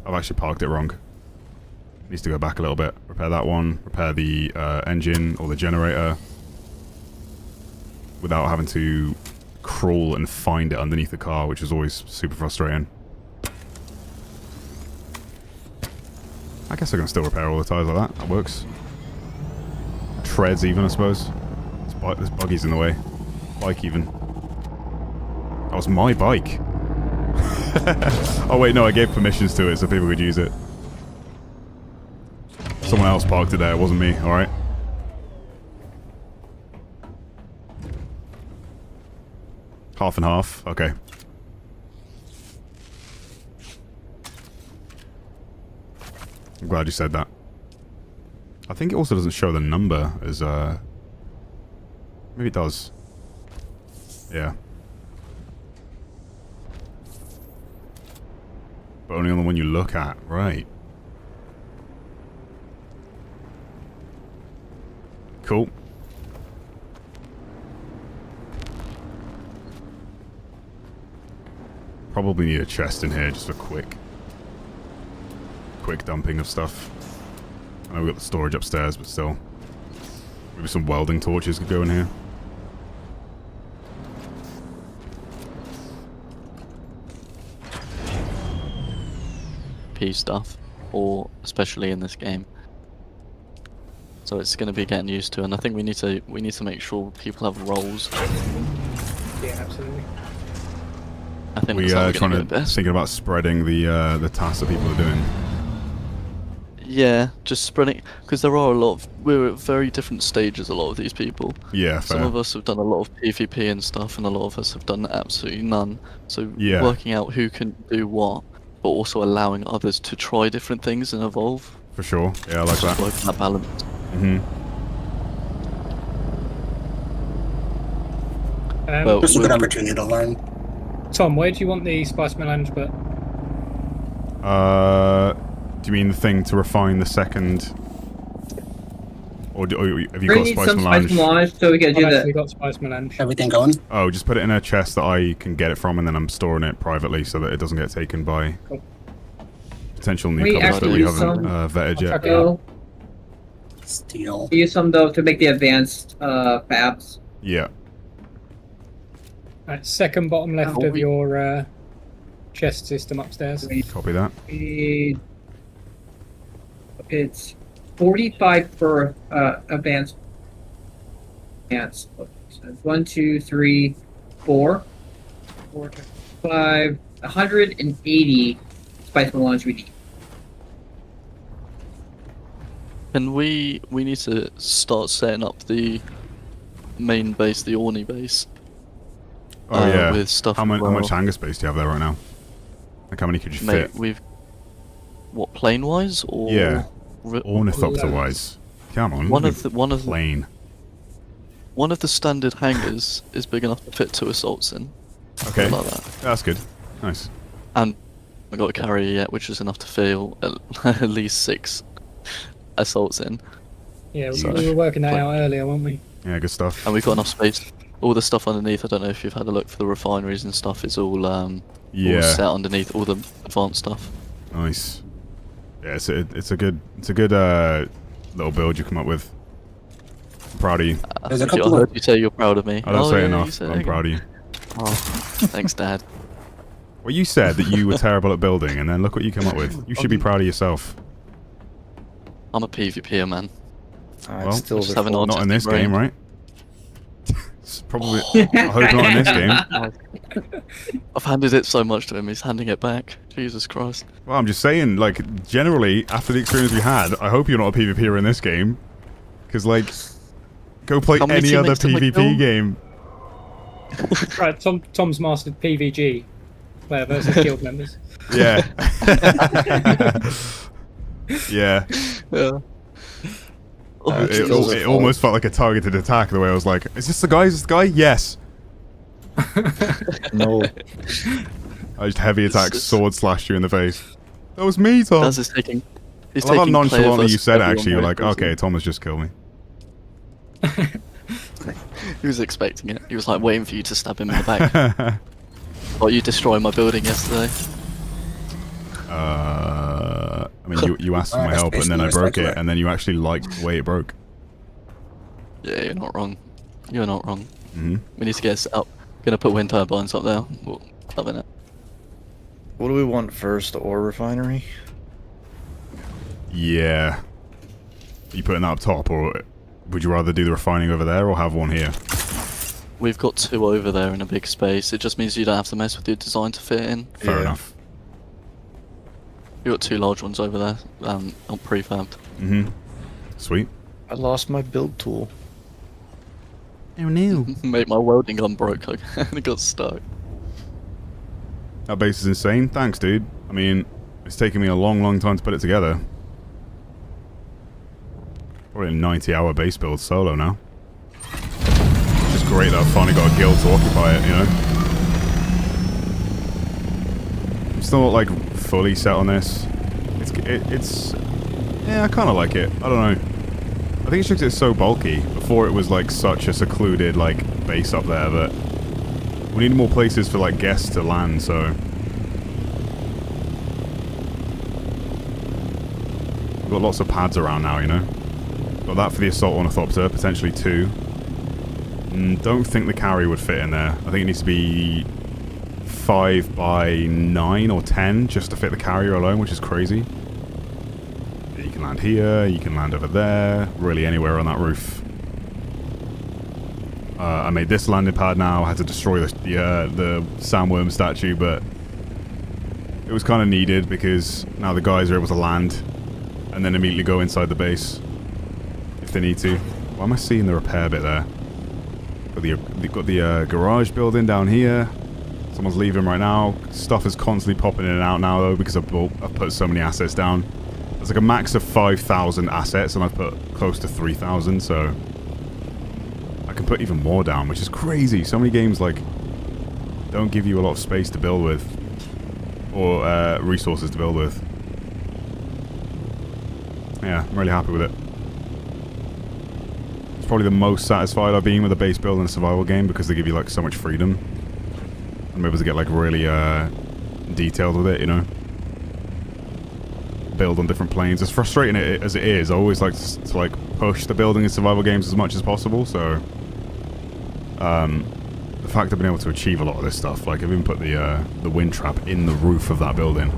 [SPEAKER 1] I've actually parked it wrong. Needs to go back a little bit. Repair that one. Repair the engine or the generator. Without having to crawl and find it underneath the car, which is always super frustrating. I guess I can still repair all the tires like that. That works. Treads even, I suppose. This buggy's in the way. Bike even. That was my bike. Oh wait, no, I gave permissions to it so people could use it. Someone else parked it there, it wasn't me, alright? Half and half, okay. I'm glad you said that. I think it also doesn't show the number as, maybe it does. Yeah. But only on the one you look at, right. Cool. Probably need a chest in here just for quick dumping of stuff. I know we've got the storage upstairs, but still. Maybe some welding torches could go in here.
[SPEAKER 10] P stuff, or especially in this game. So it's going to be getting used to, and I think we need to make sure people have roles.
[SPEAKER 5] Yeah, absolutely.
[SPEAKER 10] I think
[SPEAKER 1] we are thinking about spreading the tasks that people are doing.
[SPEAKER 10] Yeah, just spreading, because there are a lot of, we're at very different stages, a lot of these people.
[SPEAKER 1] Yeah,
[SPEAKER 10] fair. Some of us have done a lot of PvP and stuff, and a lot of us have done absolutely none. So
[SPEAKER 1] yeah,
[SPEAKER 10] working out who can do what, but also allowing others to try different things and evolve.
[SPEAKER 1] For sure, yeah, I like that.
[SPEAKER 10] Working that balance.
[SPEAKER 4] It's a good opportunity to learn.
[SPEAKER 5] Tom, where do you want the spice melange put?
[SPEAKER 1] Do you mean the thing to refine the second? Or have you got spice melange?
[SPEAKER 5] So we can do that. We got spice melange.
[SPEAKER 4] Everything going?
[SPEAKER 1] Oh, just put it in a chest that I can get it from, and then I'm storing it privately so that it doesn't get taken by potential newcomers that we haven't vetted yet.
[SPEAKER 4] Steel.
[SPEAKER 9] Use some though to make the advanced fabs.
[SPEAKER 1] Yeah.
[SPEAKER 5] Right, second bottom left of your chest system upstairs.
[SPEAKER 1] Copy that.
[SPEAKER 9] It's 45 for advanced. So 1, 2, 3, 4, 4, 5, 180 spice melange we need.
[SPEAKER 10] And we need to start setting up the main base, the Orny base.
[SPEAKER 1] Oh yeah.
[SPEAKER 10] With stuff.
[SPEAKER 1] How much hangar space do you have there right now? Like how many could you fit?
[SPEAKER 10] We've what, plane wise or?
[SPEAKER 1] Yeah. Ornithopter-wise. Come on,
[SPEAKER 10] One of the
[SPEAKER 1] plane.
[SPEAKER 10] One of the standard hangars is big enough to fit 2 assaults in.
[SPEAKER 1] Okay,
[SPEAKER 10] Like that.
[SPEAKER 1] That's good. Nice.
[SPEAKER 10] And I got a carrier yet, which is enough to fill at least 6 assaults in.
[SPEAKER 5] Yeah,
[SPEAKER 10] So-
[SPEAKER 5] we were working that out earlier, weren't we?
[SPEAKER 1] Yeah, good stuff.
[SPEAKER 10] And we've got enough space. All the stuff underneath, I don't know if you've had a look for the refineries and stuff, it's all all set underneath all the advanced stuff.
[SPEAKER 1] Nice. Yeah, it's a good little build you come up with. I'm proud of you.
[SPEAKER 4] There's a
[SPEAKER 10] I
[SPEAKER 4] couple
[SPEAKER 10] heard you say you're proud of me.
[SPEAKER 1] I don't say
[SPEAKER 10] yeah,
[SPEAKER 1] enough.
[SPEAKER 10] you say
[SPEAKER 1] I'm
[SPEAKER 10] it
[SPEAKER 1] proud of you.
[SPEAKER 10] Oh, thanks, Dad.
[SPEAKER 1] Well, you said that you were terrible at building, and then look what you come up with. You should be proud of yourself.
[SPEAKER 10] I'm a PvPer, man.
[SPEAKER 1] Well,
[SPEAKER 8] still
[SPEAKER 10] just have an
[SPEAKER 1] not in this
[SPEAKER 10] brain.
[SPEAKER 1] game, right? It's probably. I hope not in this game.
[SPEAKER 10] I've handed it so much to him, he's handing it back. Jesus Christ.
[SPEAKER 1] Well, I'm just saying, like, generally, after the experience we had, I hope you're not a PvPer in this game. Because, like, go play
[SPEAKER 10] How many
[SPEAKER 1] any other
[SPEAKER 10] teammates did we
[SPEAKER 1] PvP
[SPEAKER 10] kill?
[SPEAKER 1] game.
[SPEAKER 5] Right, Tom's mastered PVG, player versus guild members.
[SPEAKER 1] Yeah. Yeah.
[SPEAKER 10] Yeah.
[SPEAKER 1] It almost felt like a targeted attack the way I was like, is this the guy? Is this the guy? Yes.
[SPEAKER 8] No.
[SPEAKER 1] I just heavy attack sword slashed you in the face. That was me, Tom.
[SPEAKER 10] Daz is taking. He's
[SPEAKER 1] I love how
[SPEAKER 10] taking player
[SPEAKER 1] nonchalantly you
[SPEAKER 10] versus
[SPEAKER 1] said it,
[SPEAKER 10] everyone
[SPEAKER 1] actually. You're
[SPEAKER 10] very
[SPEAKER 1] like,
[SPEAKER 10] seriously.
[SPEAKER 1] okay, Tom has just killed me.
[SPEAKER 10] He was expecting it. He was like waiting for you to stab him in the back. Like you destroyed my building yesterday.
[SPEAKER 1] I mean, you asked for my help, and then I broke it, and then you actually liked the way it broke.
[SPEAKER 10] Yeah, you're not wrong. You're not wrong.
[SPEAKER 1] Mm-hmm.
[SPEAKER 10] We need to get it set up. Gonna put wind turbines up there. We'll loving it.
[SPEAKER 8] What do we want first, the ore refinery?
[SPEAKER 1] Yeah. Are you putting that up top, or would you rather do the refining over there, or have one here?
[SPEAKER 10] We've got 2 over there in a big space. It just means you don't have to mess with your design to fit in.
[SPEAKER 1] Fair enough.
[SPEAKER 10] You've got 2 large ones over there, on prefabbed.
[SPEAKER 1] Mm-hmm. Sweet.
[SPEAKER 8] I lost my build tool.
[SPEAKER 1] Oh no.
[SPEAKER 10] Mate, my welding gun broke and it got stuck.
[SPEAKER 1] That base is insane. Thanks, dude. I mean, it's taken me a long time to put it together. Probably a 90-hour base build solo now. It's just great that I've finally got a guild to occupy it, you know? I'm still not, like, fully set on this. It's yeah, I kind of like it. I don't know. I think it's just it's so bulky. Before it was, like, such a secluded, like, base up there, but we need more places for, like, guests to land, so we've got lots of pads around now, you know? Got that for the assault ornithopter, potentially 2. Don't think the carry would fit in there. I think it needs to be 5 by 9 or 10 just to fit the carrier alone, which is crazy. Yeah, you can land here, you can land over there, really anywhere on that roof. I made this landing pad now. I had to destroy the sandworm statue, but it was kind of needed because now the guys are able to land and then immediately go inside the base if they need to. Why am I seeing the repair bit there? Got the garage building down here. Someone's leaving right now. Stuff is constantly popping in and out now though because I've put so many assets down. There's like a max of 5,000 assets and I've put close to 3,000, so I can put even more down, which is crazy. So many games like don't give you a lot of space to build with or resources to build with. Yeah, I'm really happy with it. It's probably the most satisfied I've been with a base build in a survival game because they give you like so much freedom. I'm able to get like really detailed with it, you know. Build on different planes. As frustrating as it is, I always like to like push the building in survival games as much as possible. So the fact I've been able to achieve a lot of this stuff, like I've even put the wind trap in the roof of that building.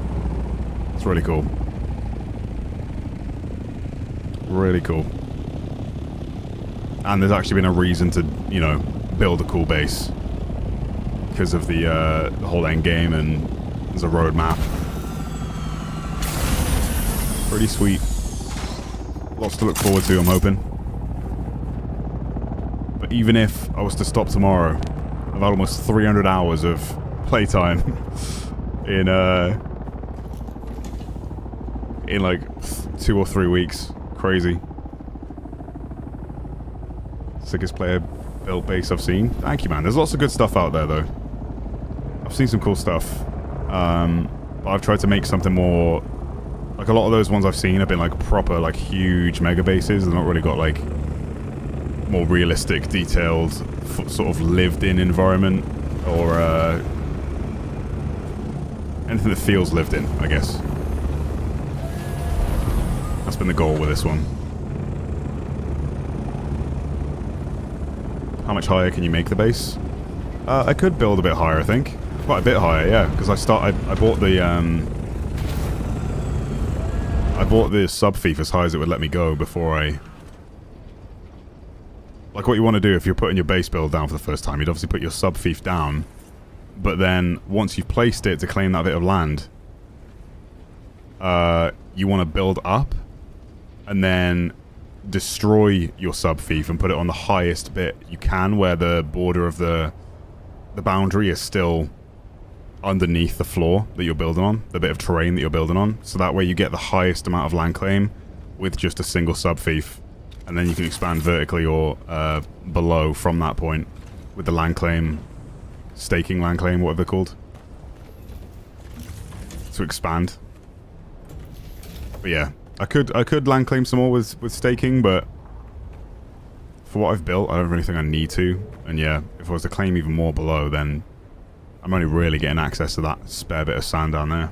[SPEAKER 1] It's really cool. Really cool. And there's actually been a reason to, you know, build a cool base because of the whole end game, and there's a roadmap. Pretty sweet. Lots to look forward to, I'm hoping. But even if I was to stop tomorrow, I've had almost 300 hours of playtime in like 2 or 3 weeks. Crazy. Sickest player built base I've seen. Thank you, man. There's lots of good stuff out there, though. I've seen some cool stuff. But I've tried to make something more... Like, a lot of those ones I've seen have been, like, proper, like, huge mega bases. They've not really got, like, more realistic, detailed, sort of lived-in environment. Or, anything that feels lived in, I guess. That's been the goal with this one. How much higher can you make the base? I could build a bit higher, I think. Quite a bit higher, yeah. Because I bought the sub-thief as high as it would let me go before I... Like, what you want to do if you're putting your base build down for the first time, you'd obviously put your sub-thief down. But then, once you've placed it to claim that bit of land, you want to build up, and then destroy your sub-thief and put it on the highest bit you can, where the border of the boundary is still underneath the floor that you're building on, the bit of terrain that you're building on. So that way you get the highest amount of land claim with just a single sub-thief, and then you can expand vertically or below from that point with the land claim. Staking land claim, what are they called? To expand. But yeah, I could land claim some more with staking, but for what I've built, I don't really think I need to. And yeah, if I was to claim even more below, then I'm only really getting access to that spare bit of sand down there.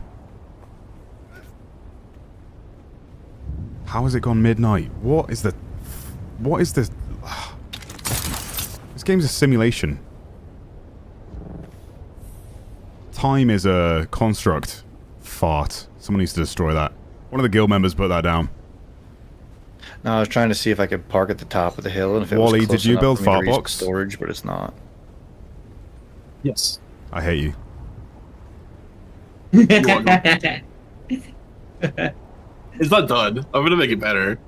[SPEAKER 1] How has it gone midnight? What is this? This game's a simulation. Time is a construct. Fart. Someone needs to destroy that. One of the guild members put that down.
[SPEAKER 8] No, I was trying to see if I could park at the top of the hill, and if it
[SPEAKER 1] Wally,
[SPEAKER 8] was close
[SPEAKER 1] did you
[SPEAKER 8] enough
[SPEAKER 1] build
[SPEAKER 8] for me to reach
[SPEAKER 1] Fartbox?
[SPEAKER 8] storage, but it's not.
[SPEAKER 17] Yes.
[SPEAKER 1] I hate you.
[SPEAKER 21] It's not done. I'm gonna make it better.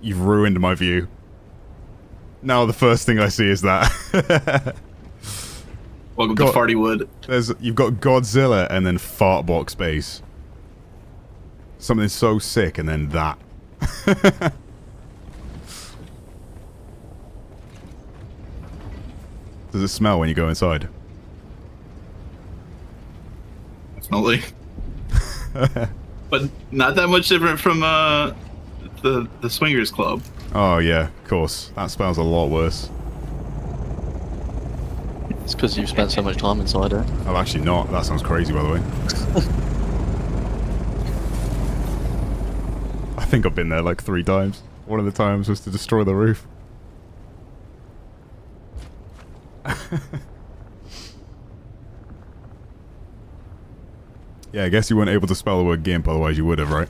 [SPEAKER 1] You've ruined my view. Now the first thing I see is that.
[SPEAKER 21] Welcome to Fartywood.
[SPEAKER 1] You've got Godzilla and then Fartbox base. Something so sick and then that. Does it smell when you go inside?
[SPEAKER 21] Definitely. But not that much different from the Swingers Club.
[SPEAKER 1] Oh yeah, of course. That smells a lot worse.
[SPEAKER 10] It's because you've spent so much time inside it.
[SPEAKER 1] Oh, actually not. That sounds crazy, by the way. I think I've been there like 3 times. One of the times was to destroy the roof. Yeah, I guess you weren't able to spell the word GIMP, otherwise you would have, right?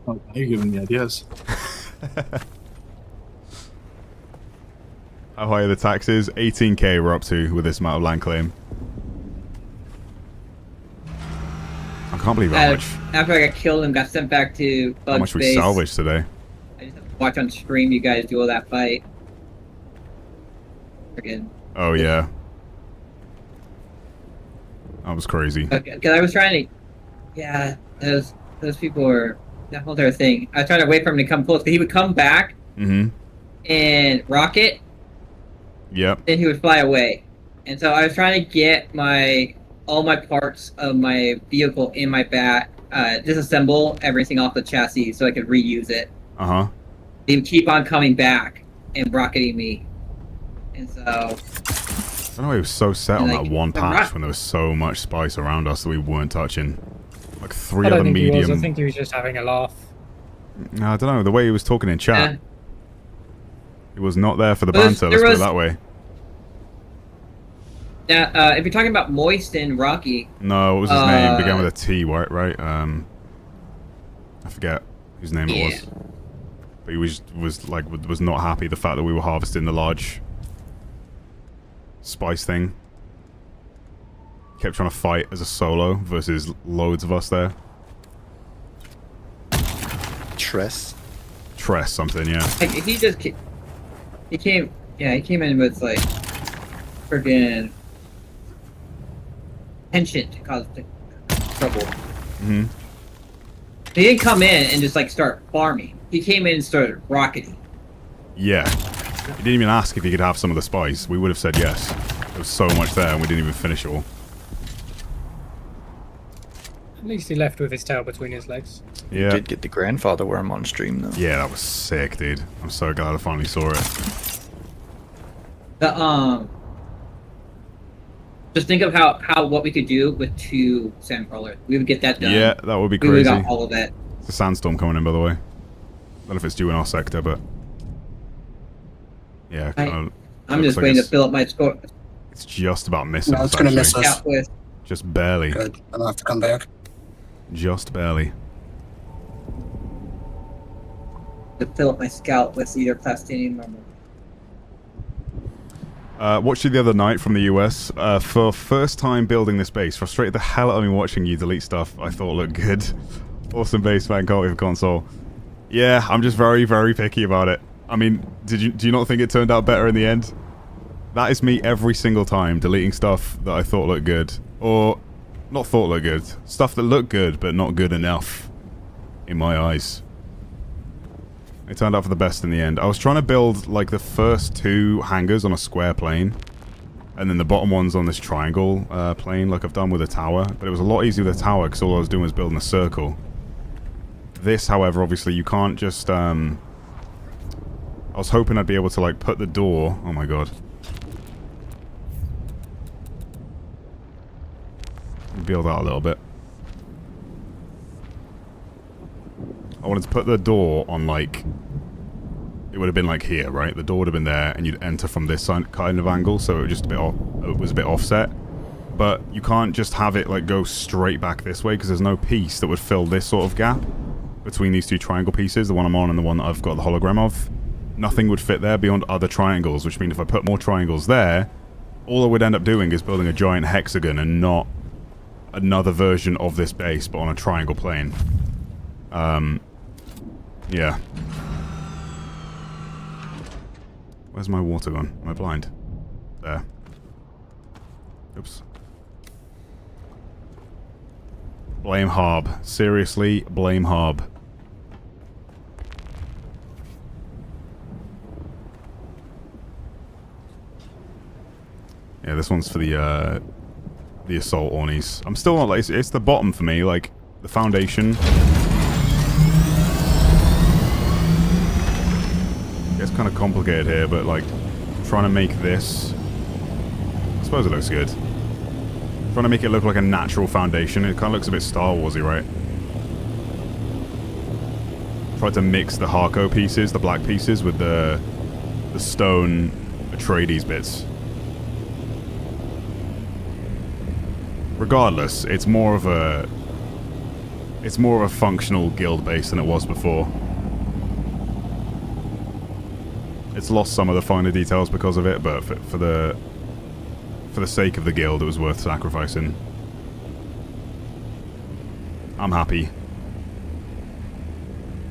[SPEAKER 21] Oh, you're giving me ideas.
[SPEAKER 1] How high are the taxes? 18k we're up to with this amount of land claim. I can't believe how much.
[SPEAKER 9] After I got killed and got sent back to Bug's
[SPEAKER 1] How much we
[SPEAKER 9] base,
[SPEAKER 1] salvaged today.
[SPEAKER 9] I just have to watch on stream you guys do all that fight. Freaking.
[SPEAKER 1] Oh yeah. That was crazy.
[SPEAKER 9] Because I was trying to, yeah, those people were that whole other thing. I was trying to wait for him to come close, but he would come back and rocket.
[SPEAKER 1] Yep.
[SPEAKER 9] Then he would fly away, and so I was trying to get all my parts of my vehicle in my bat, disassemble everything off the chassis so I could reuse it. They would keep on coming back and rocketing me, and so.
[SPEAKER 1] I don't know, he was so set on that one patch when there was so much spice around us that we weren't touching. Like 3 other medium.
[SPEAKER 5] I think he was just having a laugh.
[SPEAKER 1] No, I don't know. The way he was talking in chat, he was not there for the banter. Let's put it that way.
[SPEAKER 9] Now, if you're talking about Moist and Rocky.
[SPEAKER 1] No, what was his name? Began with a T, right? I forget whose name it was. But he was not happy the fact that we were harvesting the large spice thing. Kept trying to fight as a solo versus loads of us there.
[SPEAKER 8] Tress
[SPEAKER 1] something, yeah.
[SPEAKER 9] Like, he came in with like freaking tension to cause the trouble.
[SPEAKER 1] Mm-hmm.
[SPEAKER 9] He didn't come in and just like start farming. He came in and started rocketing.
[SPEAKER 1] Yeah. He didn't even ask if he could have some of the spice. We would have said yes. There was so much there and we didn't even finish it all.
[SPEAKER 5] At least he left with his tail between his legs.
[SPEAKER 1] Yeah.
[SPEAKER 8] You did get the grandfather worm on stream, though.
[SPEAKER 1] Yeah, that was sick, dude. I'm so glad I finally saw it.
[SPEAKER 9] Just think of how what we could do with 2 sand crawlers. We would get that done.
[SPEAKER 1] Yeah, that would be
[SPEAKER 9] We would
[SPEAKER 1] crazy.
[SPEAKER 9] have got all of it.
[SPEAKER 1] It's a sandstorm coming in, by the way. I don't know if it's due in our sector, but... Yeah,
[SPEAKER 9] I'm just waiting to fill up my score.
[SPEAKER 1] It's just about missing
[SPEAKER 4] No,
[SPEAKER 1] us,
[SPEAKER 4] it's gonna miss
[SPEAKER 1] actually.
[SPEAKER 4] us.
[SPEAKER 1] Just barely.
[SPEAKER 4] Good. I don't have to come back.
[SPEAKER 1] Just barely.
[SPEAKER 9] To fill up my scout with either plastinium or
[SPEAKER 1] Watched you the other night from the US. For first time building this base, frustrated the hell out of me watching you delete stuff I thought looked good. Awesome base, man. Can't wait for console. Yeah, I'm just very, very picky about it. I mean, do you not think it turned out better in the end? That is me every single time, deleting stuff that I thought looked good. Or, not thought looked good. Stuff that looked good, but not good enough. In my eyes. It turned out for the best in the end. I was trying to build, like, the first 2 hangars on a square plane. And then the bottom one's on this triangle plane, like I've done with a tower. But it was a lot easier with a tower, because all I was doing was building a circle. This, however, obviously, you can't just, I was hoping I'd be able to, like, put the door... Oh my god. Build out a little bit. I wanted to put the door on, like... It would have been, like, here, right? The door would have been there, and you'd enter from this kind of angle, so it was just a bit it was a bit offset. But you can't just have it, like, go straight back this way, because there's no piece that would fill this sort of gap between these 2 triangle pieces, the one I'm on and the one that I've got the hologram of. Nothing would fit there beyond other triangles, which means if I put more triangles there, all I would end up doing is building a giant hexagon and not another version of this base, but on a triangle plane. Yeah. Where's my water gone? Am I blind? There. Oops. Blame Harb. Seriously, blame Harb. Yeah, this one's for the assault ornies. I'm still not like it's the bottom for me, like the foundation. It's kind of complicated here, but like trying to make this. I suppose it looks good. Trying to make it look like a natural foundation. It kind of looks a bit Star Warsy, right? Tried to mix the Harco pieces, the black pieces, with the stone Atreides bits. Regardless, it's more of a functional guild base than it was before. It's lost some of the finer details because of it, but for the sake of the guild, it was worth sacrificing. I'm happy.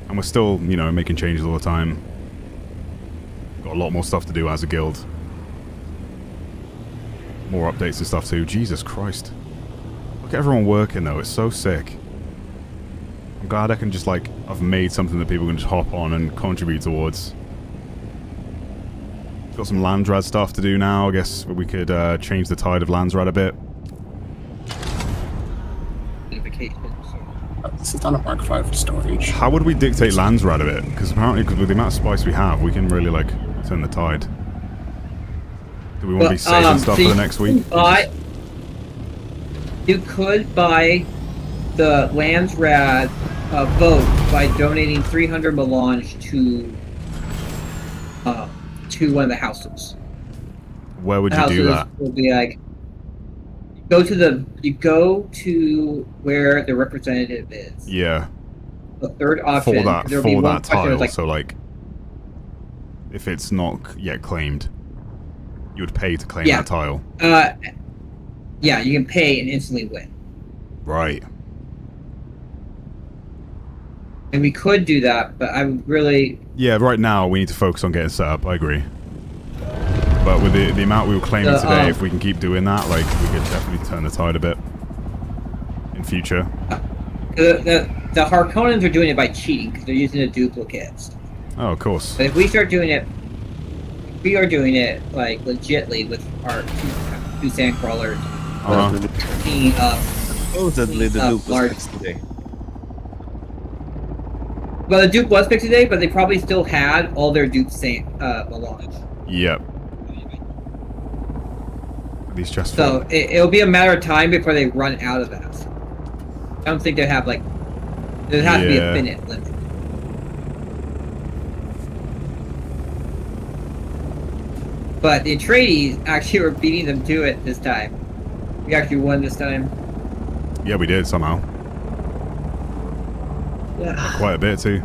[SPEAKER 1] And we're still, you know, making changes all the time. Got a lot more stuff to do as a guild. More updates and stuff too. Jesus Christ. Look at everyone working though, it's so sick. I'm glad I can just like, I've made something that people can just hop on and contribute towards. Got some Landsrad stuff to do now, I guess we could change the tide of Landsrad a bit.
[SPEAKER 4] This is not a Mark V storage.
[SPEAKER 1] How would we dictate Landsrad a bit? Because apparently with the amount of spice we have, we can really like turn the tide. Do we want to be saving stuff for the next week?
[SPEAKER 9] You could buy the Landsrad vote by donating 300 melange to one of the houses.
[SPEAKER 1] Where would you do that?
[SPEAKER 9] Will be like you go to where the representative is.
[SPEAKER 1] Yeah.
[SPEAKER 9] The third option
[SPEAKER 1] for that tile,
[SPEAKER 9] like,
[SPEAKER 1] so like if it's not yet claimed, you would pay to claim that tile.
[SPEAKER 9] Yeah, you can pay and instantly win.
[SPEAKER 1] Right.
[SPEAKER 9] And we could do that, but I would really...
[SPEAKER 1] Yeah, right now we need to focus on getting set up, I agree. But with the amount we were claiming today, if we can keep doing that, like, we could definitely turn the tide a bit in future.
[SPEAKER 9] The Harkonnens are doing it by cheating because they're using the duplicates.
[SPEAKER 1] Oh, of course.
[SPEAKER 9] But if we start doing it, we are doing it like legitly with our two sand crawlers. Cleaning up.
[SPEAKER 17] Supposedly the Duke was
[SPEAKER 9] large.
[SPEAKER 17] fixed today.
[SPEAKER 9] Well, the Duke was fixed today, but they probably still had all their Duke belongings.
[SPEAKER 1] Yep. These chests.
[SPEAKER 9] So it'll be a matter of time before they run out of that. I don't think they have like. There has to be a finite limit. But the Atreides actually were beating them to it this time. We actually won this time.
[SPEAKER 1] Yeah, we did somehow.
[SPEAKER 9] Yeah.
[SPEAKER 1] Quite a bit too.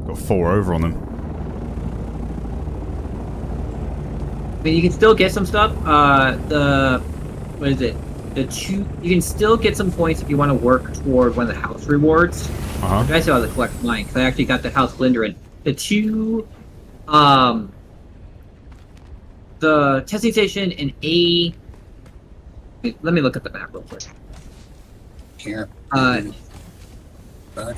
[SPEAKER 1] Got 4 over on them.
[SPEAKER 9] I mean, you can still get some stuff. What is it? You can still get some points if you want to work toward one of the house rewards. I still have to collect mine because I actually got the house Glynderen. The testing station in A. Wait, let me look at the map real quick.
[SPEAKER 4] Here. Back.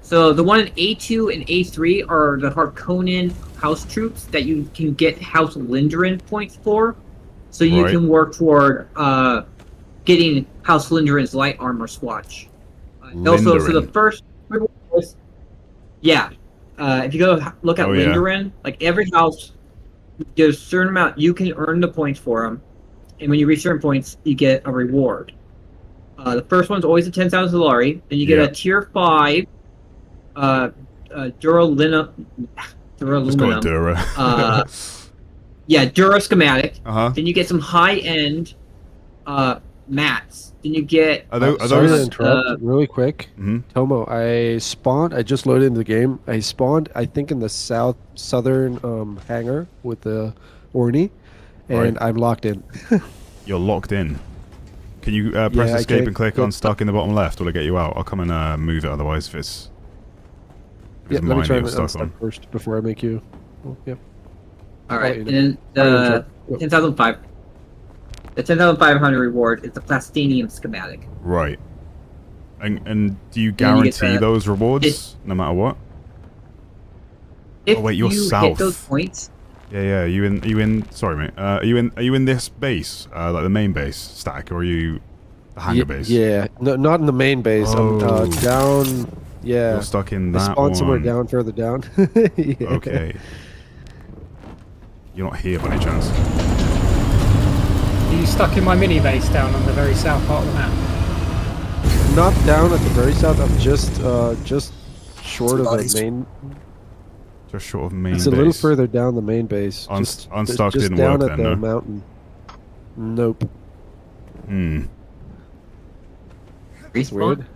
[SPEAKER 9] So the one in A2 and A3 are the Harkonnen house troops that you can get House Linderen points for. So you can work toward getting House Linderen's light armor swatch. Also, for the first if you go look at Linderen, like every house, there's a certain amount you can earn the points for them, and when you reach certain points, you get a reward. The first one's always a 10,000 Solari, then you get a tier 5 Duraluminum.
[SPEAKER 1] Dura.
[SPEAKER 9] Dura schematic. Then you get some high-end mats. Then you get.
[SPEAKER 16] Sorry to interrupt really quick. Tomo, I just loaded into the game. I spawned, I think, in the southern hangar with the Orny, and I'm locked in.
[SPEAKER 1] You're locked in. Can you press escape and click on stuck in the bottom left? Will it get you out? I'll come and move it otherwise if it's.
[SPEAKER 16] Let me try and unstuck first before I make you. Yep.
[SPEAKER 9] All right, and then the 10,005. The 10,500 reward is the Plastinium schematic.
[SPEAKER 1] Right. And do you guarantee those rewards no matter what?
[SPEAKER 9] If
[SPEAKER 1] you're
[SPEAKER 9] you
[SPEAKER 1] south.
[SPEAKER 9] Get those points.
[SPEAKER 1] Yeah. Are you in? Sorry, mate. Are you in this base, like the main base stack, or are you the hangar base?
[SPEAKER 16] Yeah. No, not in the main base. I'm down. Yeah.
[SPEAKER 1] You're stuck in that.
[SPEAKER 16] I spawned somewhere down, further down.
[SPEAKER 1] Okay. You're not here by any chance.
[SPEAKER 5] Are you stuck in my mini base down on the very south part of the map?
[SPEAKER 16] Not down at the very south. I'm just short of the main.
[SPEAKER 1] Just short of main base.
[SPEAKER 16] It's a little further down the main base.
[SPEAKER 1] Unstuck
[SPEAKER 16] just
[SPEAKER 1] didn't
[SPEAKER 16] down
[SPEAKER 1] work
[SPEAKER 16] at
[SPEAKER 1] then,
[SPEAKER 16] the
[SPEAKER 1] no?
[SPEAKER 16] mountain. Nope.
[SPEAKER 9] Respawn?
[SPEAKER 16] Weird.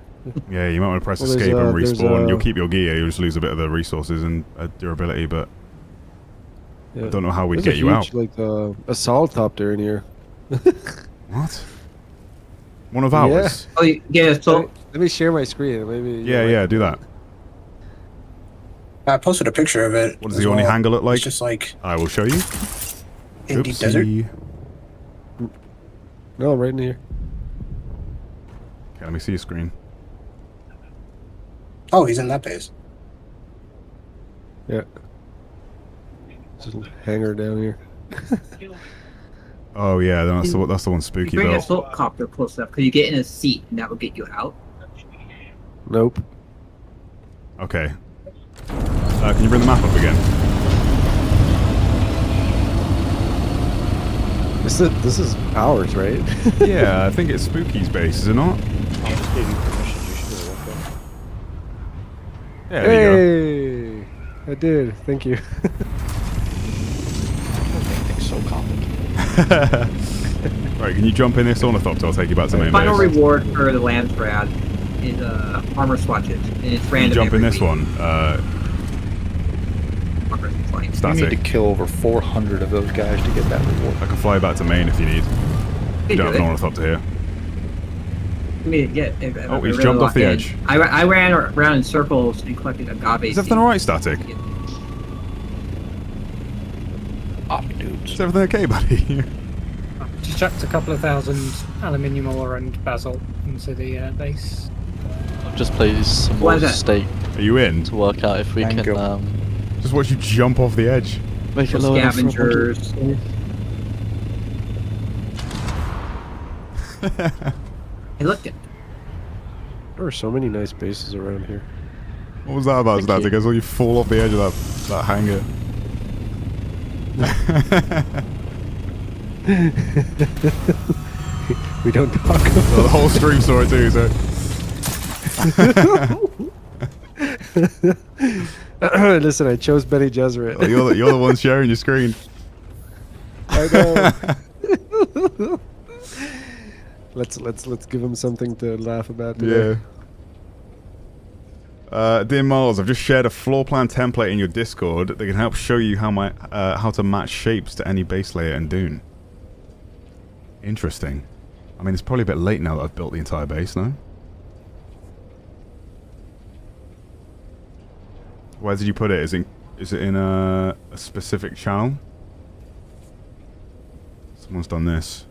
[SPEAKER 1] Yeah, you might want to press escape and respawn. You'll keep your gear. You'll just lose a bit of the resources and durability, but I don't know how we'd get you out.
[SPEAKER 16] Like assault copter in here.
[SPEAKER 1] What? One of ours?
[SPEAKER 9] Yeah. So
[SPEAKER 16] let me share my screen. Maybe.
[SPEAKER 1] Yeah. Do that.
[SPEAKER 4] I posted a picture of it.
[SPEAKER 1] What does the only hangar look like?
[SPEAKER 4] It's just like
[SPEAKER 1] I will show you.
[SPEAKER 4] in deep desert.
[SPEAKER 16] No, right in here.
[SPEAKER 1] Okay, let me see your screen.
[SPEAKER 4] Oh, he's in that base.
[SPEAKER 16] Yeah. Just a hangar down here.
[SPEAKER 1] Oh yeah, that's the one spooky
[SPEAKER 9] bring
[SPEAKER 1] built.
[SPEAKER 9] a assault copter close enough because you get in a seat and that will get you out.
[SPEAKER 16] Nope.
[SPEAKER 1] Okay. Can you bring the map up again?
[SPEAKER 16] This is ours, right?
[SPEAKER 1] Yeah, I think it's Spooky's base, is it not? Yeah, there you
[SPEAKER 16] I did. Thank you.
[SPEAKER 8] Everything's so complicated.
[SPEAKER 1] Right, can you jump in this ornithopter? I'll take you back to the main
[SPEAKER 9] Final
[SPEAKER 1] base.
[SPEAKER 9] reward for the Landsrad is armor swatches, and it's random.
[SPEAKER 1] Jump in this
[SPEAKER 9] week.
[SPEAKER 1] one.
[SPEAKER 8] You need to kill over 400 of those guys to get that reward.
[SPEAKER 1] I can fly back to main if you need. You don't have an ornithopter here.
[SPEAKER 9] Oh,
[SPEAKER 1] he's jumped off the edge.
[SPEAKER 9] I ran around in circles and collected agave.
[SPEAKER 1] Is everything alright, Static?
[SPEAKER 19] loads.
[SPEAKER 1] Is everything okay, buddy?
[SPEAKER 5] Just chucked a couple of thousand aluminium ore and basalt into the base.
[SPEAKER 10] I've just played some
[SPEAKER 9] Why
[SPEAKER 10] more
[SPEAKER 9] is that?
[SPEAKER 10] state
[SPEAKER 1] Are you in?
[SPEAKER 10] to work out if we
[SPEAKER 19] Thank
[SPEAKER 10] can
[SPEAKER 19] you.
[SPEAKER 1] Just watch you jump off the edge.
[SPEAKER 10] make it low enough for
[SPEAKER 9] Scavengers. Hey, look at.
[SPEAKER 16] There are so many nice bases around here.
[SPEAKER 1] What was that about,
[SPEAKER 10] Thank
[SPEAKER 1] Static? I saw you fall off the edge of that hangar.
[SPEAKER 16] We don't talk about
[SPEAKER 1] Well, the whole stream saw it too, so.
[SPEAKER 16] Listen, I chose Benny Gesserit.
[SPEAKER 1] Oh, you're the one sharing your screen.
[SPEAKER 16] I know. let's give him something to laugh about today.
[SPEAKER 1] Yeah. Dear Miles, I've just shared a floor plan template in your Discord that can help show you how to match shapes to any base layer in Dune. Interesting. I mean, it's probably a bit late now that I've built the entire base, no? Where did you put it? Is it in a specific channel? Someone's done this.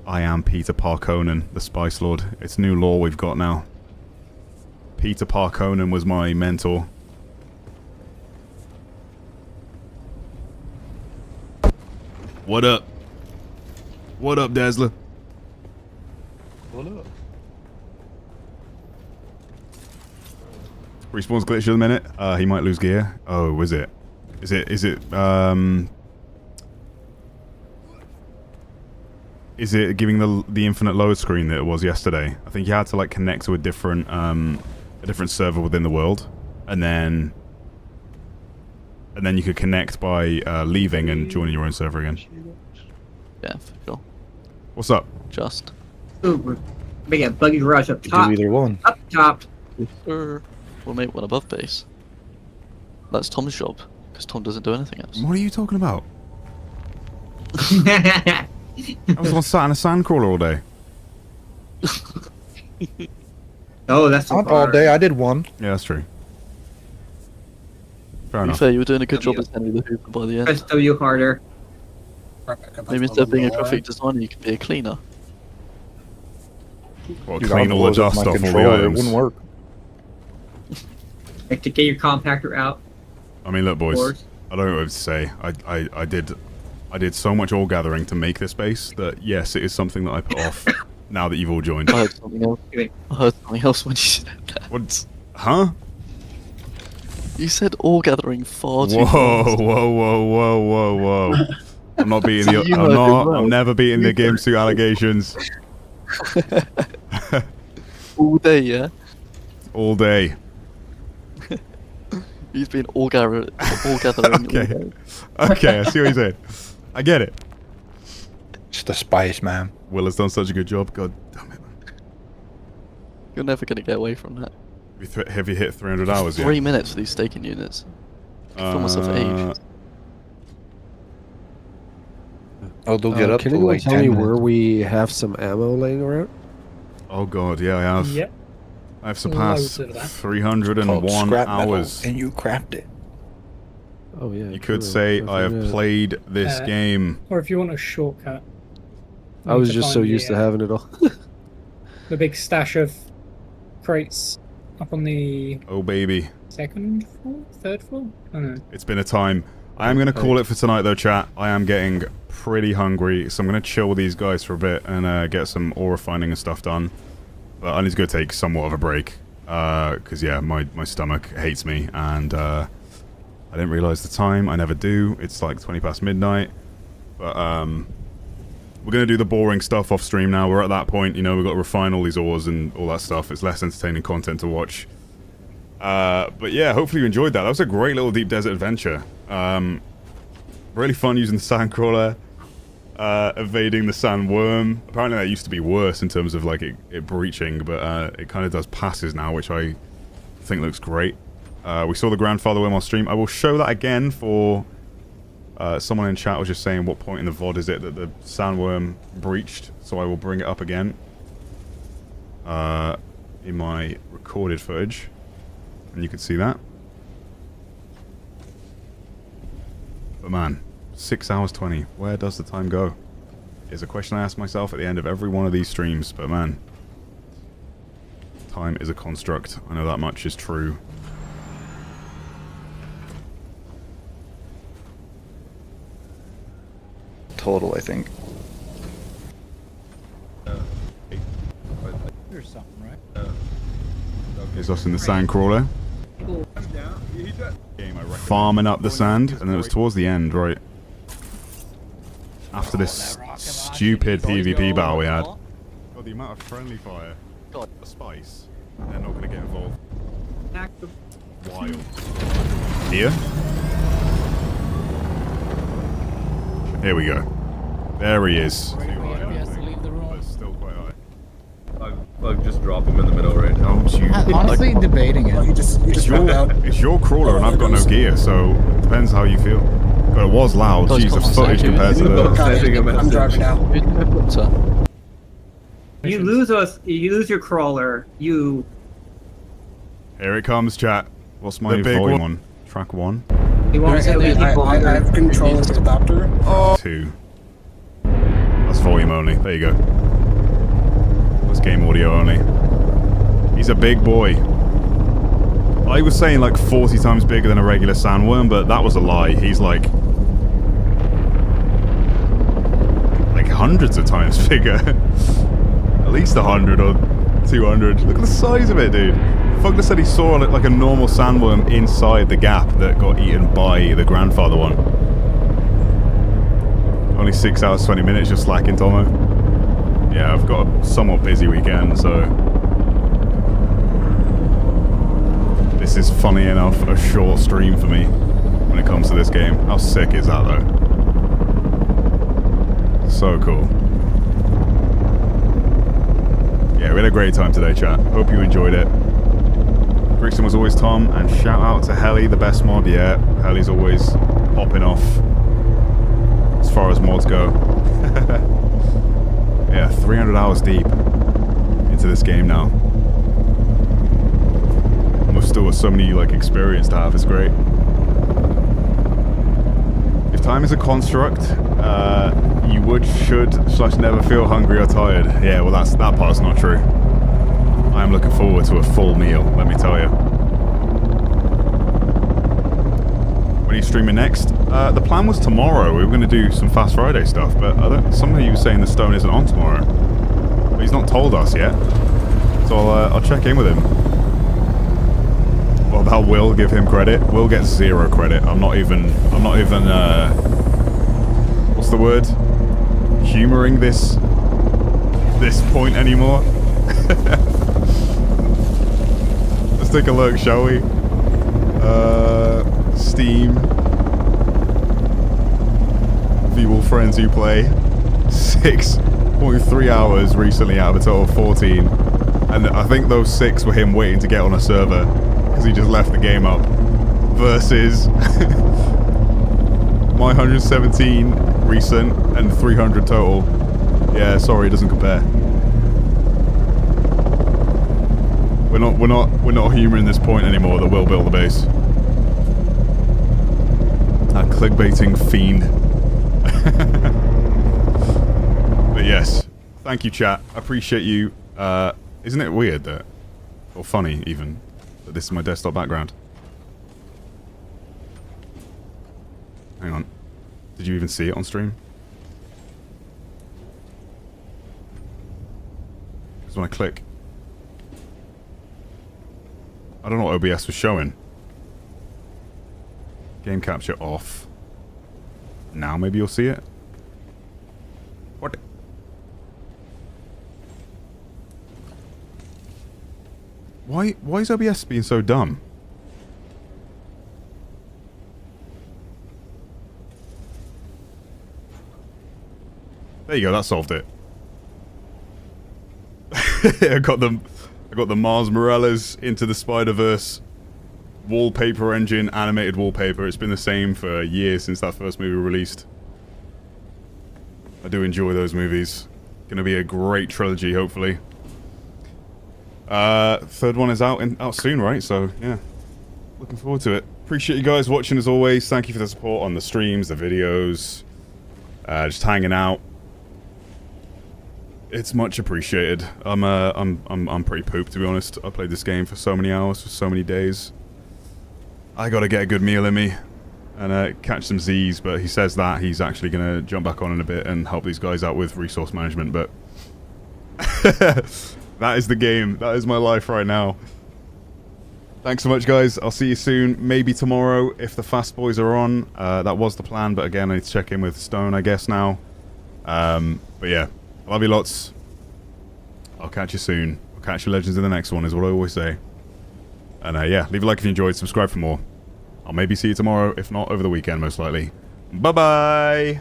[SPEAKER 1] I am Peter Parkonen, the Spice Lord. It's new lore we've got now. Peter Parkonen was my mentor. What up? What up, Dazzler?
[SPEAKER 20] What up?
[SPEAKER 1] Respawn's glitched in a minute. He might lose gear. Oh, is it? Is it giving the infinite load screen that it was yesterday? I think you had to like connect to a different server within the world, and then you could connect by leaving and joining your own server again.
[SPEAKER 10] Yeah, for sure.
[SPEAKER 1] What's up?
[SPEAKER 10] Just.
[SPEAKER 9] Ooh, we got buggy rush up top.
[SPEAKER 19] Do either one.
[SPEAKER 9] Up top.
[SPEAKER 10] We'll make one above base. That's Tom's job, because Tom doesn't do anything else.
[SPEAKER 1] What are you talking about? I was on sat in a sandcrawler all day.
[SPEAKER 9] Oh, that's
[SPEAKER 19] Not all day. I did one.
[SPEAKER 1] Yeah, that's true. Fair
[SPEAKER 10] To be
[SPEAKER 1] enough.
[SPEAKER 10] fair, you were doing a good job as Henry the Hooper by the
[SPEAKER 9] Press
[SPEAKER 10] end.
[SPEAKER 9] W harder.
[SPEAKER 10] Maybe instead of being a graphic designer, you could be a cleaner.
[SPEAKER 1] Well,
[SPEAKER 19] Dude,
[SPEAKER 1] clean
[SPEAKER 19] I'll
[SPEAKER 1] all the
[SPEAKER 19] close up
[SPEAKER 1] dust
[SPEAKER 19] my
[SPEAKER 1] off all the
[SPEAKER 19] controller,
[SPEAKER 1] items.
[SPEAKER 19] It wouldn't work.
[SPEAKER 9] Like to get your compactor out.
[SPEAKER 1] I mean, look, boys.
[SPEAKER 9] course.
[SPEAKER 1] I don't know what to say. I did so much ore gathering to make this base that yes, it is something that I put off. Now that you've all joined.
[SPEAKER 10] I heard something else. I heard something else when you said that.
[SPEAKER 1] What? Huh?
[SPEAKER 10] You said ore gathering far too
[SPEAKER 1] Whoa,
[SPEAKER 10] fast.
[SPEAKER 1] whoa. I'm not beating the.
[SPEAKER 10] You
[SPEAKER 1] I'm
[SPEAKER 10] heard it
[SPEAKER 1] not.
[SPEAKER 10] well.
[SPEAKER 1] I'm never beating the Game 2 allegations.
[SPEAKER 10] All day, yeah?
[SPEAKER 1] All day.
[SPEAKER 10] He's been ore gathering all
[SPEAKER 1] Okay.
[SPEAKER 10] day.
[SPEAKER 1] Okay, I see what you're saying. I get it.
[SPEAKER 19] Just a spice, man.
[SPEAKER 1] Will has done such a good job. God damn it.
[SPEAKER 10] You're never going to get away from that.
[SPEAKER 1] Have you hit 300 hours yet?
[SPEAKER 10] 3 minutes for these staking units. I can feel myself age.
[SPEAKER 19] Oh, they'll get up
[SPEAKER 16] Can
[SPEAKER 19] to
[SPEAKER 16] anyone
[SPEAKER 19] like
[SPEAKER 16] tell
[SPEAKER 19] 10
[SPEAKER 16] me
[SPEAKER 19] minutes.
[SPEAKER 16] where we have some ammo laying around?
[SPEAKER 1] Oh god, yeah, I have.
[SPEAKER 5] Yep.
[SPEAKER 1] I've surpassed
[SPEAKER 5] Loads of that.
[SPEAKER 19] Called
[SPEAKER 1] 301
[SPEAKER 19] scrap metal,
[SPEAKER 1] hours.
[SPEAKER 19] and you crapped it.
[SPEAKER 16] Oh yeah.
[SPEAKER 1] You could
[SPEAKER 16] true.
[SPEAKER 1] say
[SPEAKER 16] I
[SPEAKER 1] I have
[SPEAKER 16] forget.
[SPEAKER 1] played this game.
[SPEAKER 5] Or if you want a shortcut. you
[SPEAKER 16] I
[SPEAKER 5] need
[SPEAKER 16] was
[SPEAKER 5] to
[SPEAKER 16] just so
[SPEAKER 5] find
[SPEAKER 16] used to
[SPEAKER 5] the,
[SPEAKER 16] having it all.
[SPEAKER 5] the big stash of crates up on the
[SPEAKER 1] Oh baby.
[SPEAKER 5] second floor, third floor. I don't know.
[SPEAKER 1] It's been a time. I am going to call it for tonight though, chat. I am getting pretty hungry, so I'm going to chill with these guys for a bit and get some ore refining and stuff done. But I need to go take somewhat of a break. Because, yeah, my stomach hates me. And I didn't realise the time. I never do. It's like 20 past midnight. But we're going to do the boring stuff off stream now. We're at that point, you know, we've got to refine all these ores and all that stuff. It's less entertaining content to watch. But yeah, hopefully you enjoyed that. That was a great little deep desert adventure. Really fun using the sandcrawler, evading the sandworm. Apparently that used to be worse in terms of like it breaching, but it kind of does passes now, which I think looks great. We saw the grandfather worm on stream. I will show that again for someone in chat was just saying what point in the VOD is it that the sandworm breached, so I will bring it up again in my recorded footage. And you can see that. But man, 6 hours 20. Where does the time go? Is a question I ask myself at the end of every one of these streams. But man, time is a construct. I know that much is true.
[SPEAKER 8] Total, I think.
[SPEAKER 3] There's something, right?
[SPEAKER 1] Is us in the sand crawler. Farming up the sand, and it was towards the end, right? After this stupid PvP battle we had. God, the amount of friendly fire. God, a spice. They're not going to get involved. Wild. Here? Here we go. There he is. Still quite high.
[SPEAKER 7] Bug, just drop him in the middle right now.
[SPEAKER 1] Don't you?
[SPEAKER 3] Honestly, debating it.
[SPEAKER 1] It's your crawler, and I've got no gear, so it depends how you feel. But it was loud. Jeez, the footage compared to the.
[SPEAKER 4] I'm driving now.
[SPEAKER 9] You lose your crawler. You.
[SPEAKER 1] Here it comes, chat. What's my volume on? Track 1.
[SPEAKER 9] You won't get any people
[SPEAKER 4] I have control of the adapter.
[SPEAKER 1] 2. That's volume only. There you go. That's game audio only. He's a big boy. I was saying like 40 times bigger than a regular sandworm, but that was a lie. He's like hundreds of times bigger. At least 100 or 200. Look at the size of it, dude. Fugler said he saw like a normal sandworm inside the gap that got eaten by the grandfather one. Only 6 hours, 20 minutes, just slacking, Tomo. Yeah, I've got a somewhat busy weekend, so... This is, funny enough, a short stream for me when it comes to this game. How sick is that, though? So cool. Yeah, we had a great time today, chat. Hope you enjoyed it. Brixton was always Tom, and shout out to Helly, the best mod. Yeah, Helly's always popping off as far as mods go. Yeah, 300 hours deep into this game now. And we've still got so many like experience to have. It's great. If time is a construct, you should / never feel hungry or tired. Yeah, well that part's not true. I am looking forward to a full meal, let me tell you. When are you streaming next? The plan was tomorrow. We were going to do some Fast Friday stuff, but some of you were saying the Stone isn't on tomorrow. But he's not told us yet. So I'll check in with him. What about Will? Give him credit. Will gets 0 credit. I'm not even what's the word? Humoring this point anymore. Let's take a look, shall we? Steam. Feeble friends who play. 6.3 hours recently out of a total of 14. And I think those 6 were him waiting to get on a server because he just left the game up. Versus my 117 recent and 300 total. Yeah, sorry, it doesn't compare. We're not humoring this point anymore that we'll build the base. That clickbaiting fiend. But yes, thank you, chat. I appreciate you. Isn't it weird that, or funny even, that this is my desktop background? Hang on. Did you even see it on stream? Because when I click, I don't know what OBS was showing. Game capture off. Now maybe you'll see it. What? Why is OBS being so dumb? There you go, that solved it. I got the Mars Morales Into the Spider-Verse wallpaper engine, animated wallpaper. It's been the same for years since that first movie released. I do enjoy those movies. Gonna be a great trilogy, hopefully. Third one is out soon, right? So yeah, looking forward to it. Appreciate you guys watching as always. Thank you for the support on the streams, the videos, just hanging out. It's much appreciated. I'm pretty pooped, to be honest. I played this game for so many hours, for so many days. I gotta get a good meal in me and catch some Z's, but he says that he's actually gonna jump back on in a bit and help these guys out with resource management, but that is the game. That is my life right now. Thanks so much, guys. I'll see you soon. Maybe tomorrow if the Fast Boys are on. That was the plan, but again, I need to check in with Stone, I guess, now. But yeah, love you lots. I'll catch you soon. I'll catch you legends in the next one, is what I always say. And yeah, leave a like if you enjoyed. Subscribe for more. I'll maybe see you tomorrow, if not over the weekend, most likely. Bye-bye!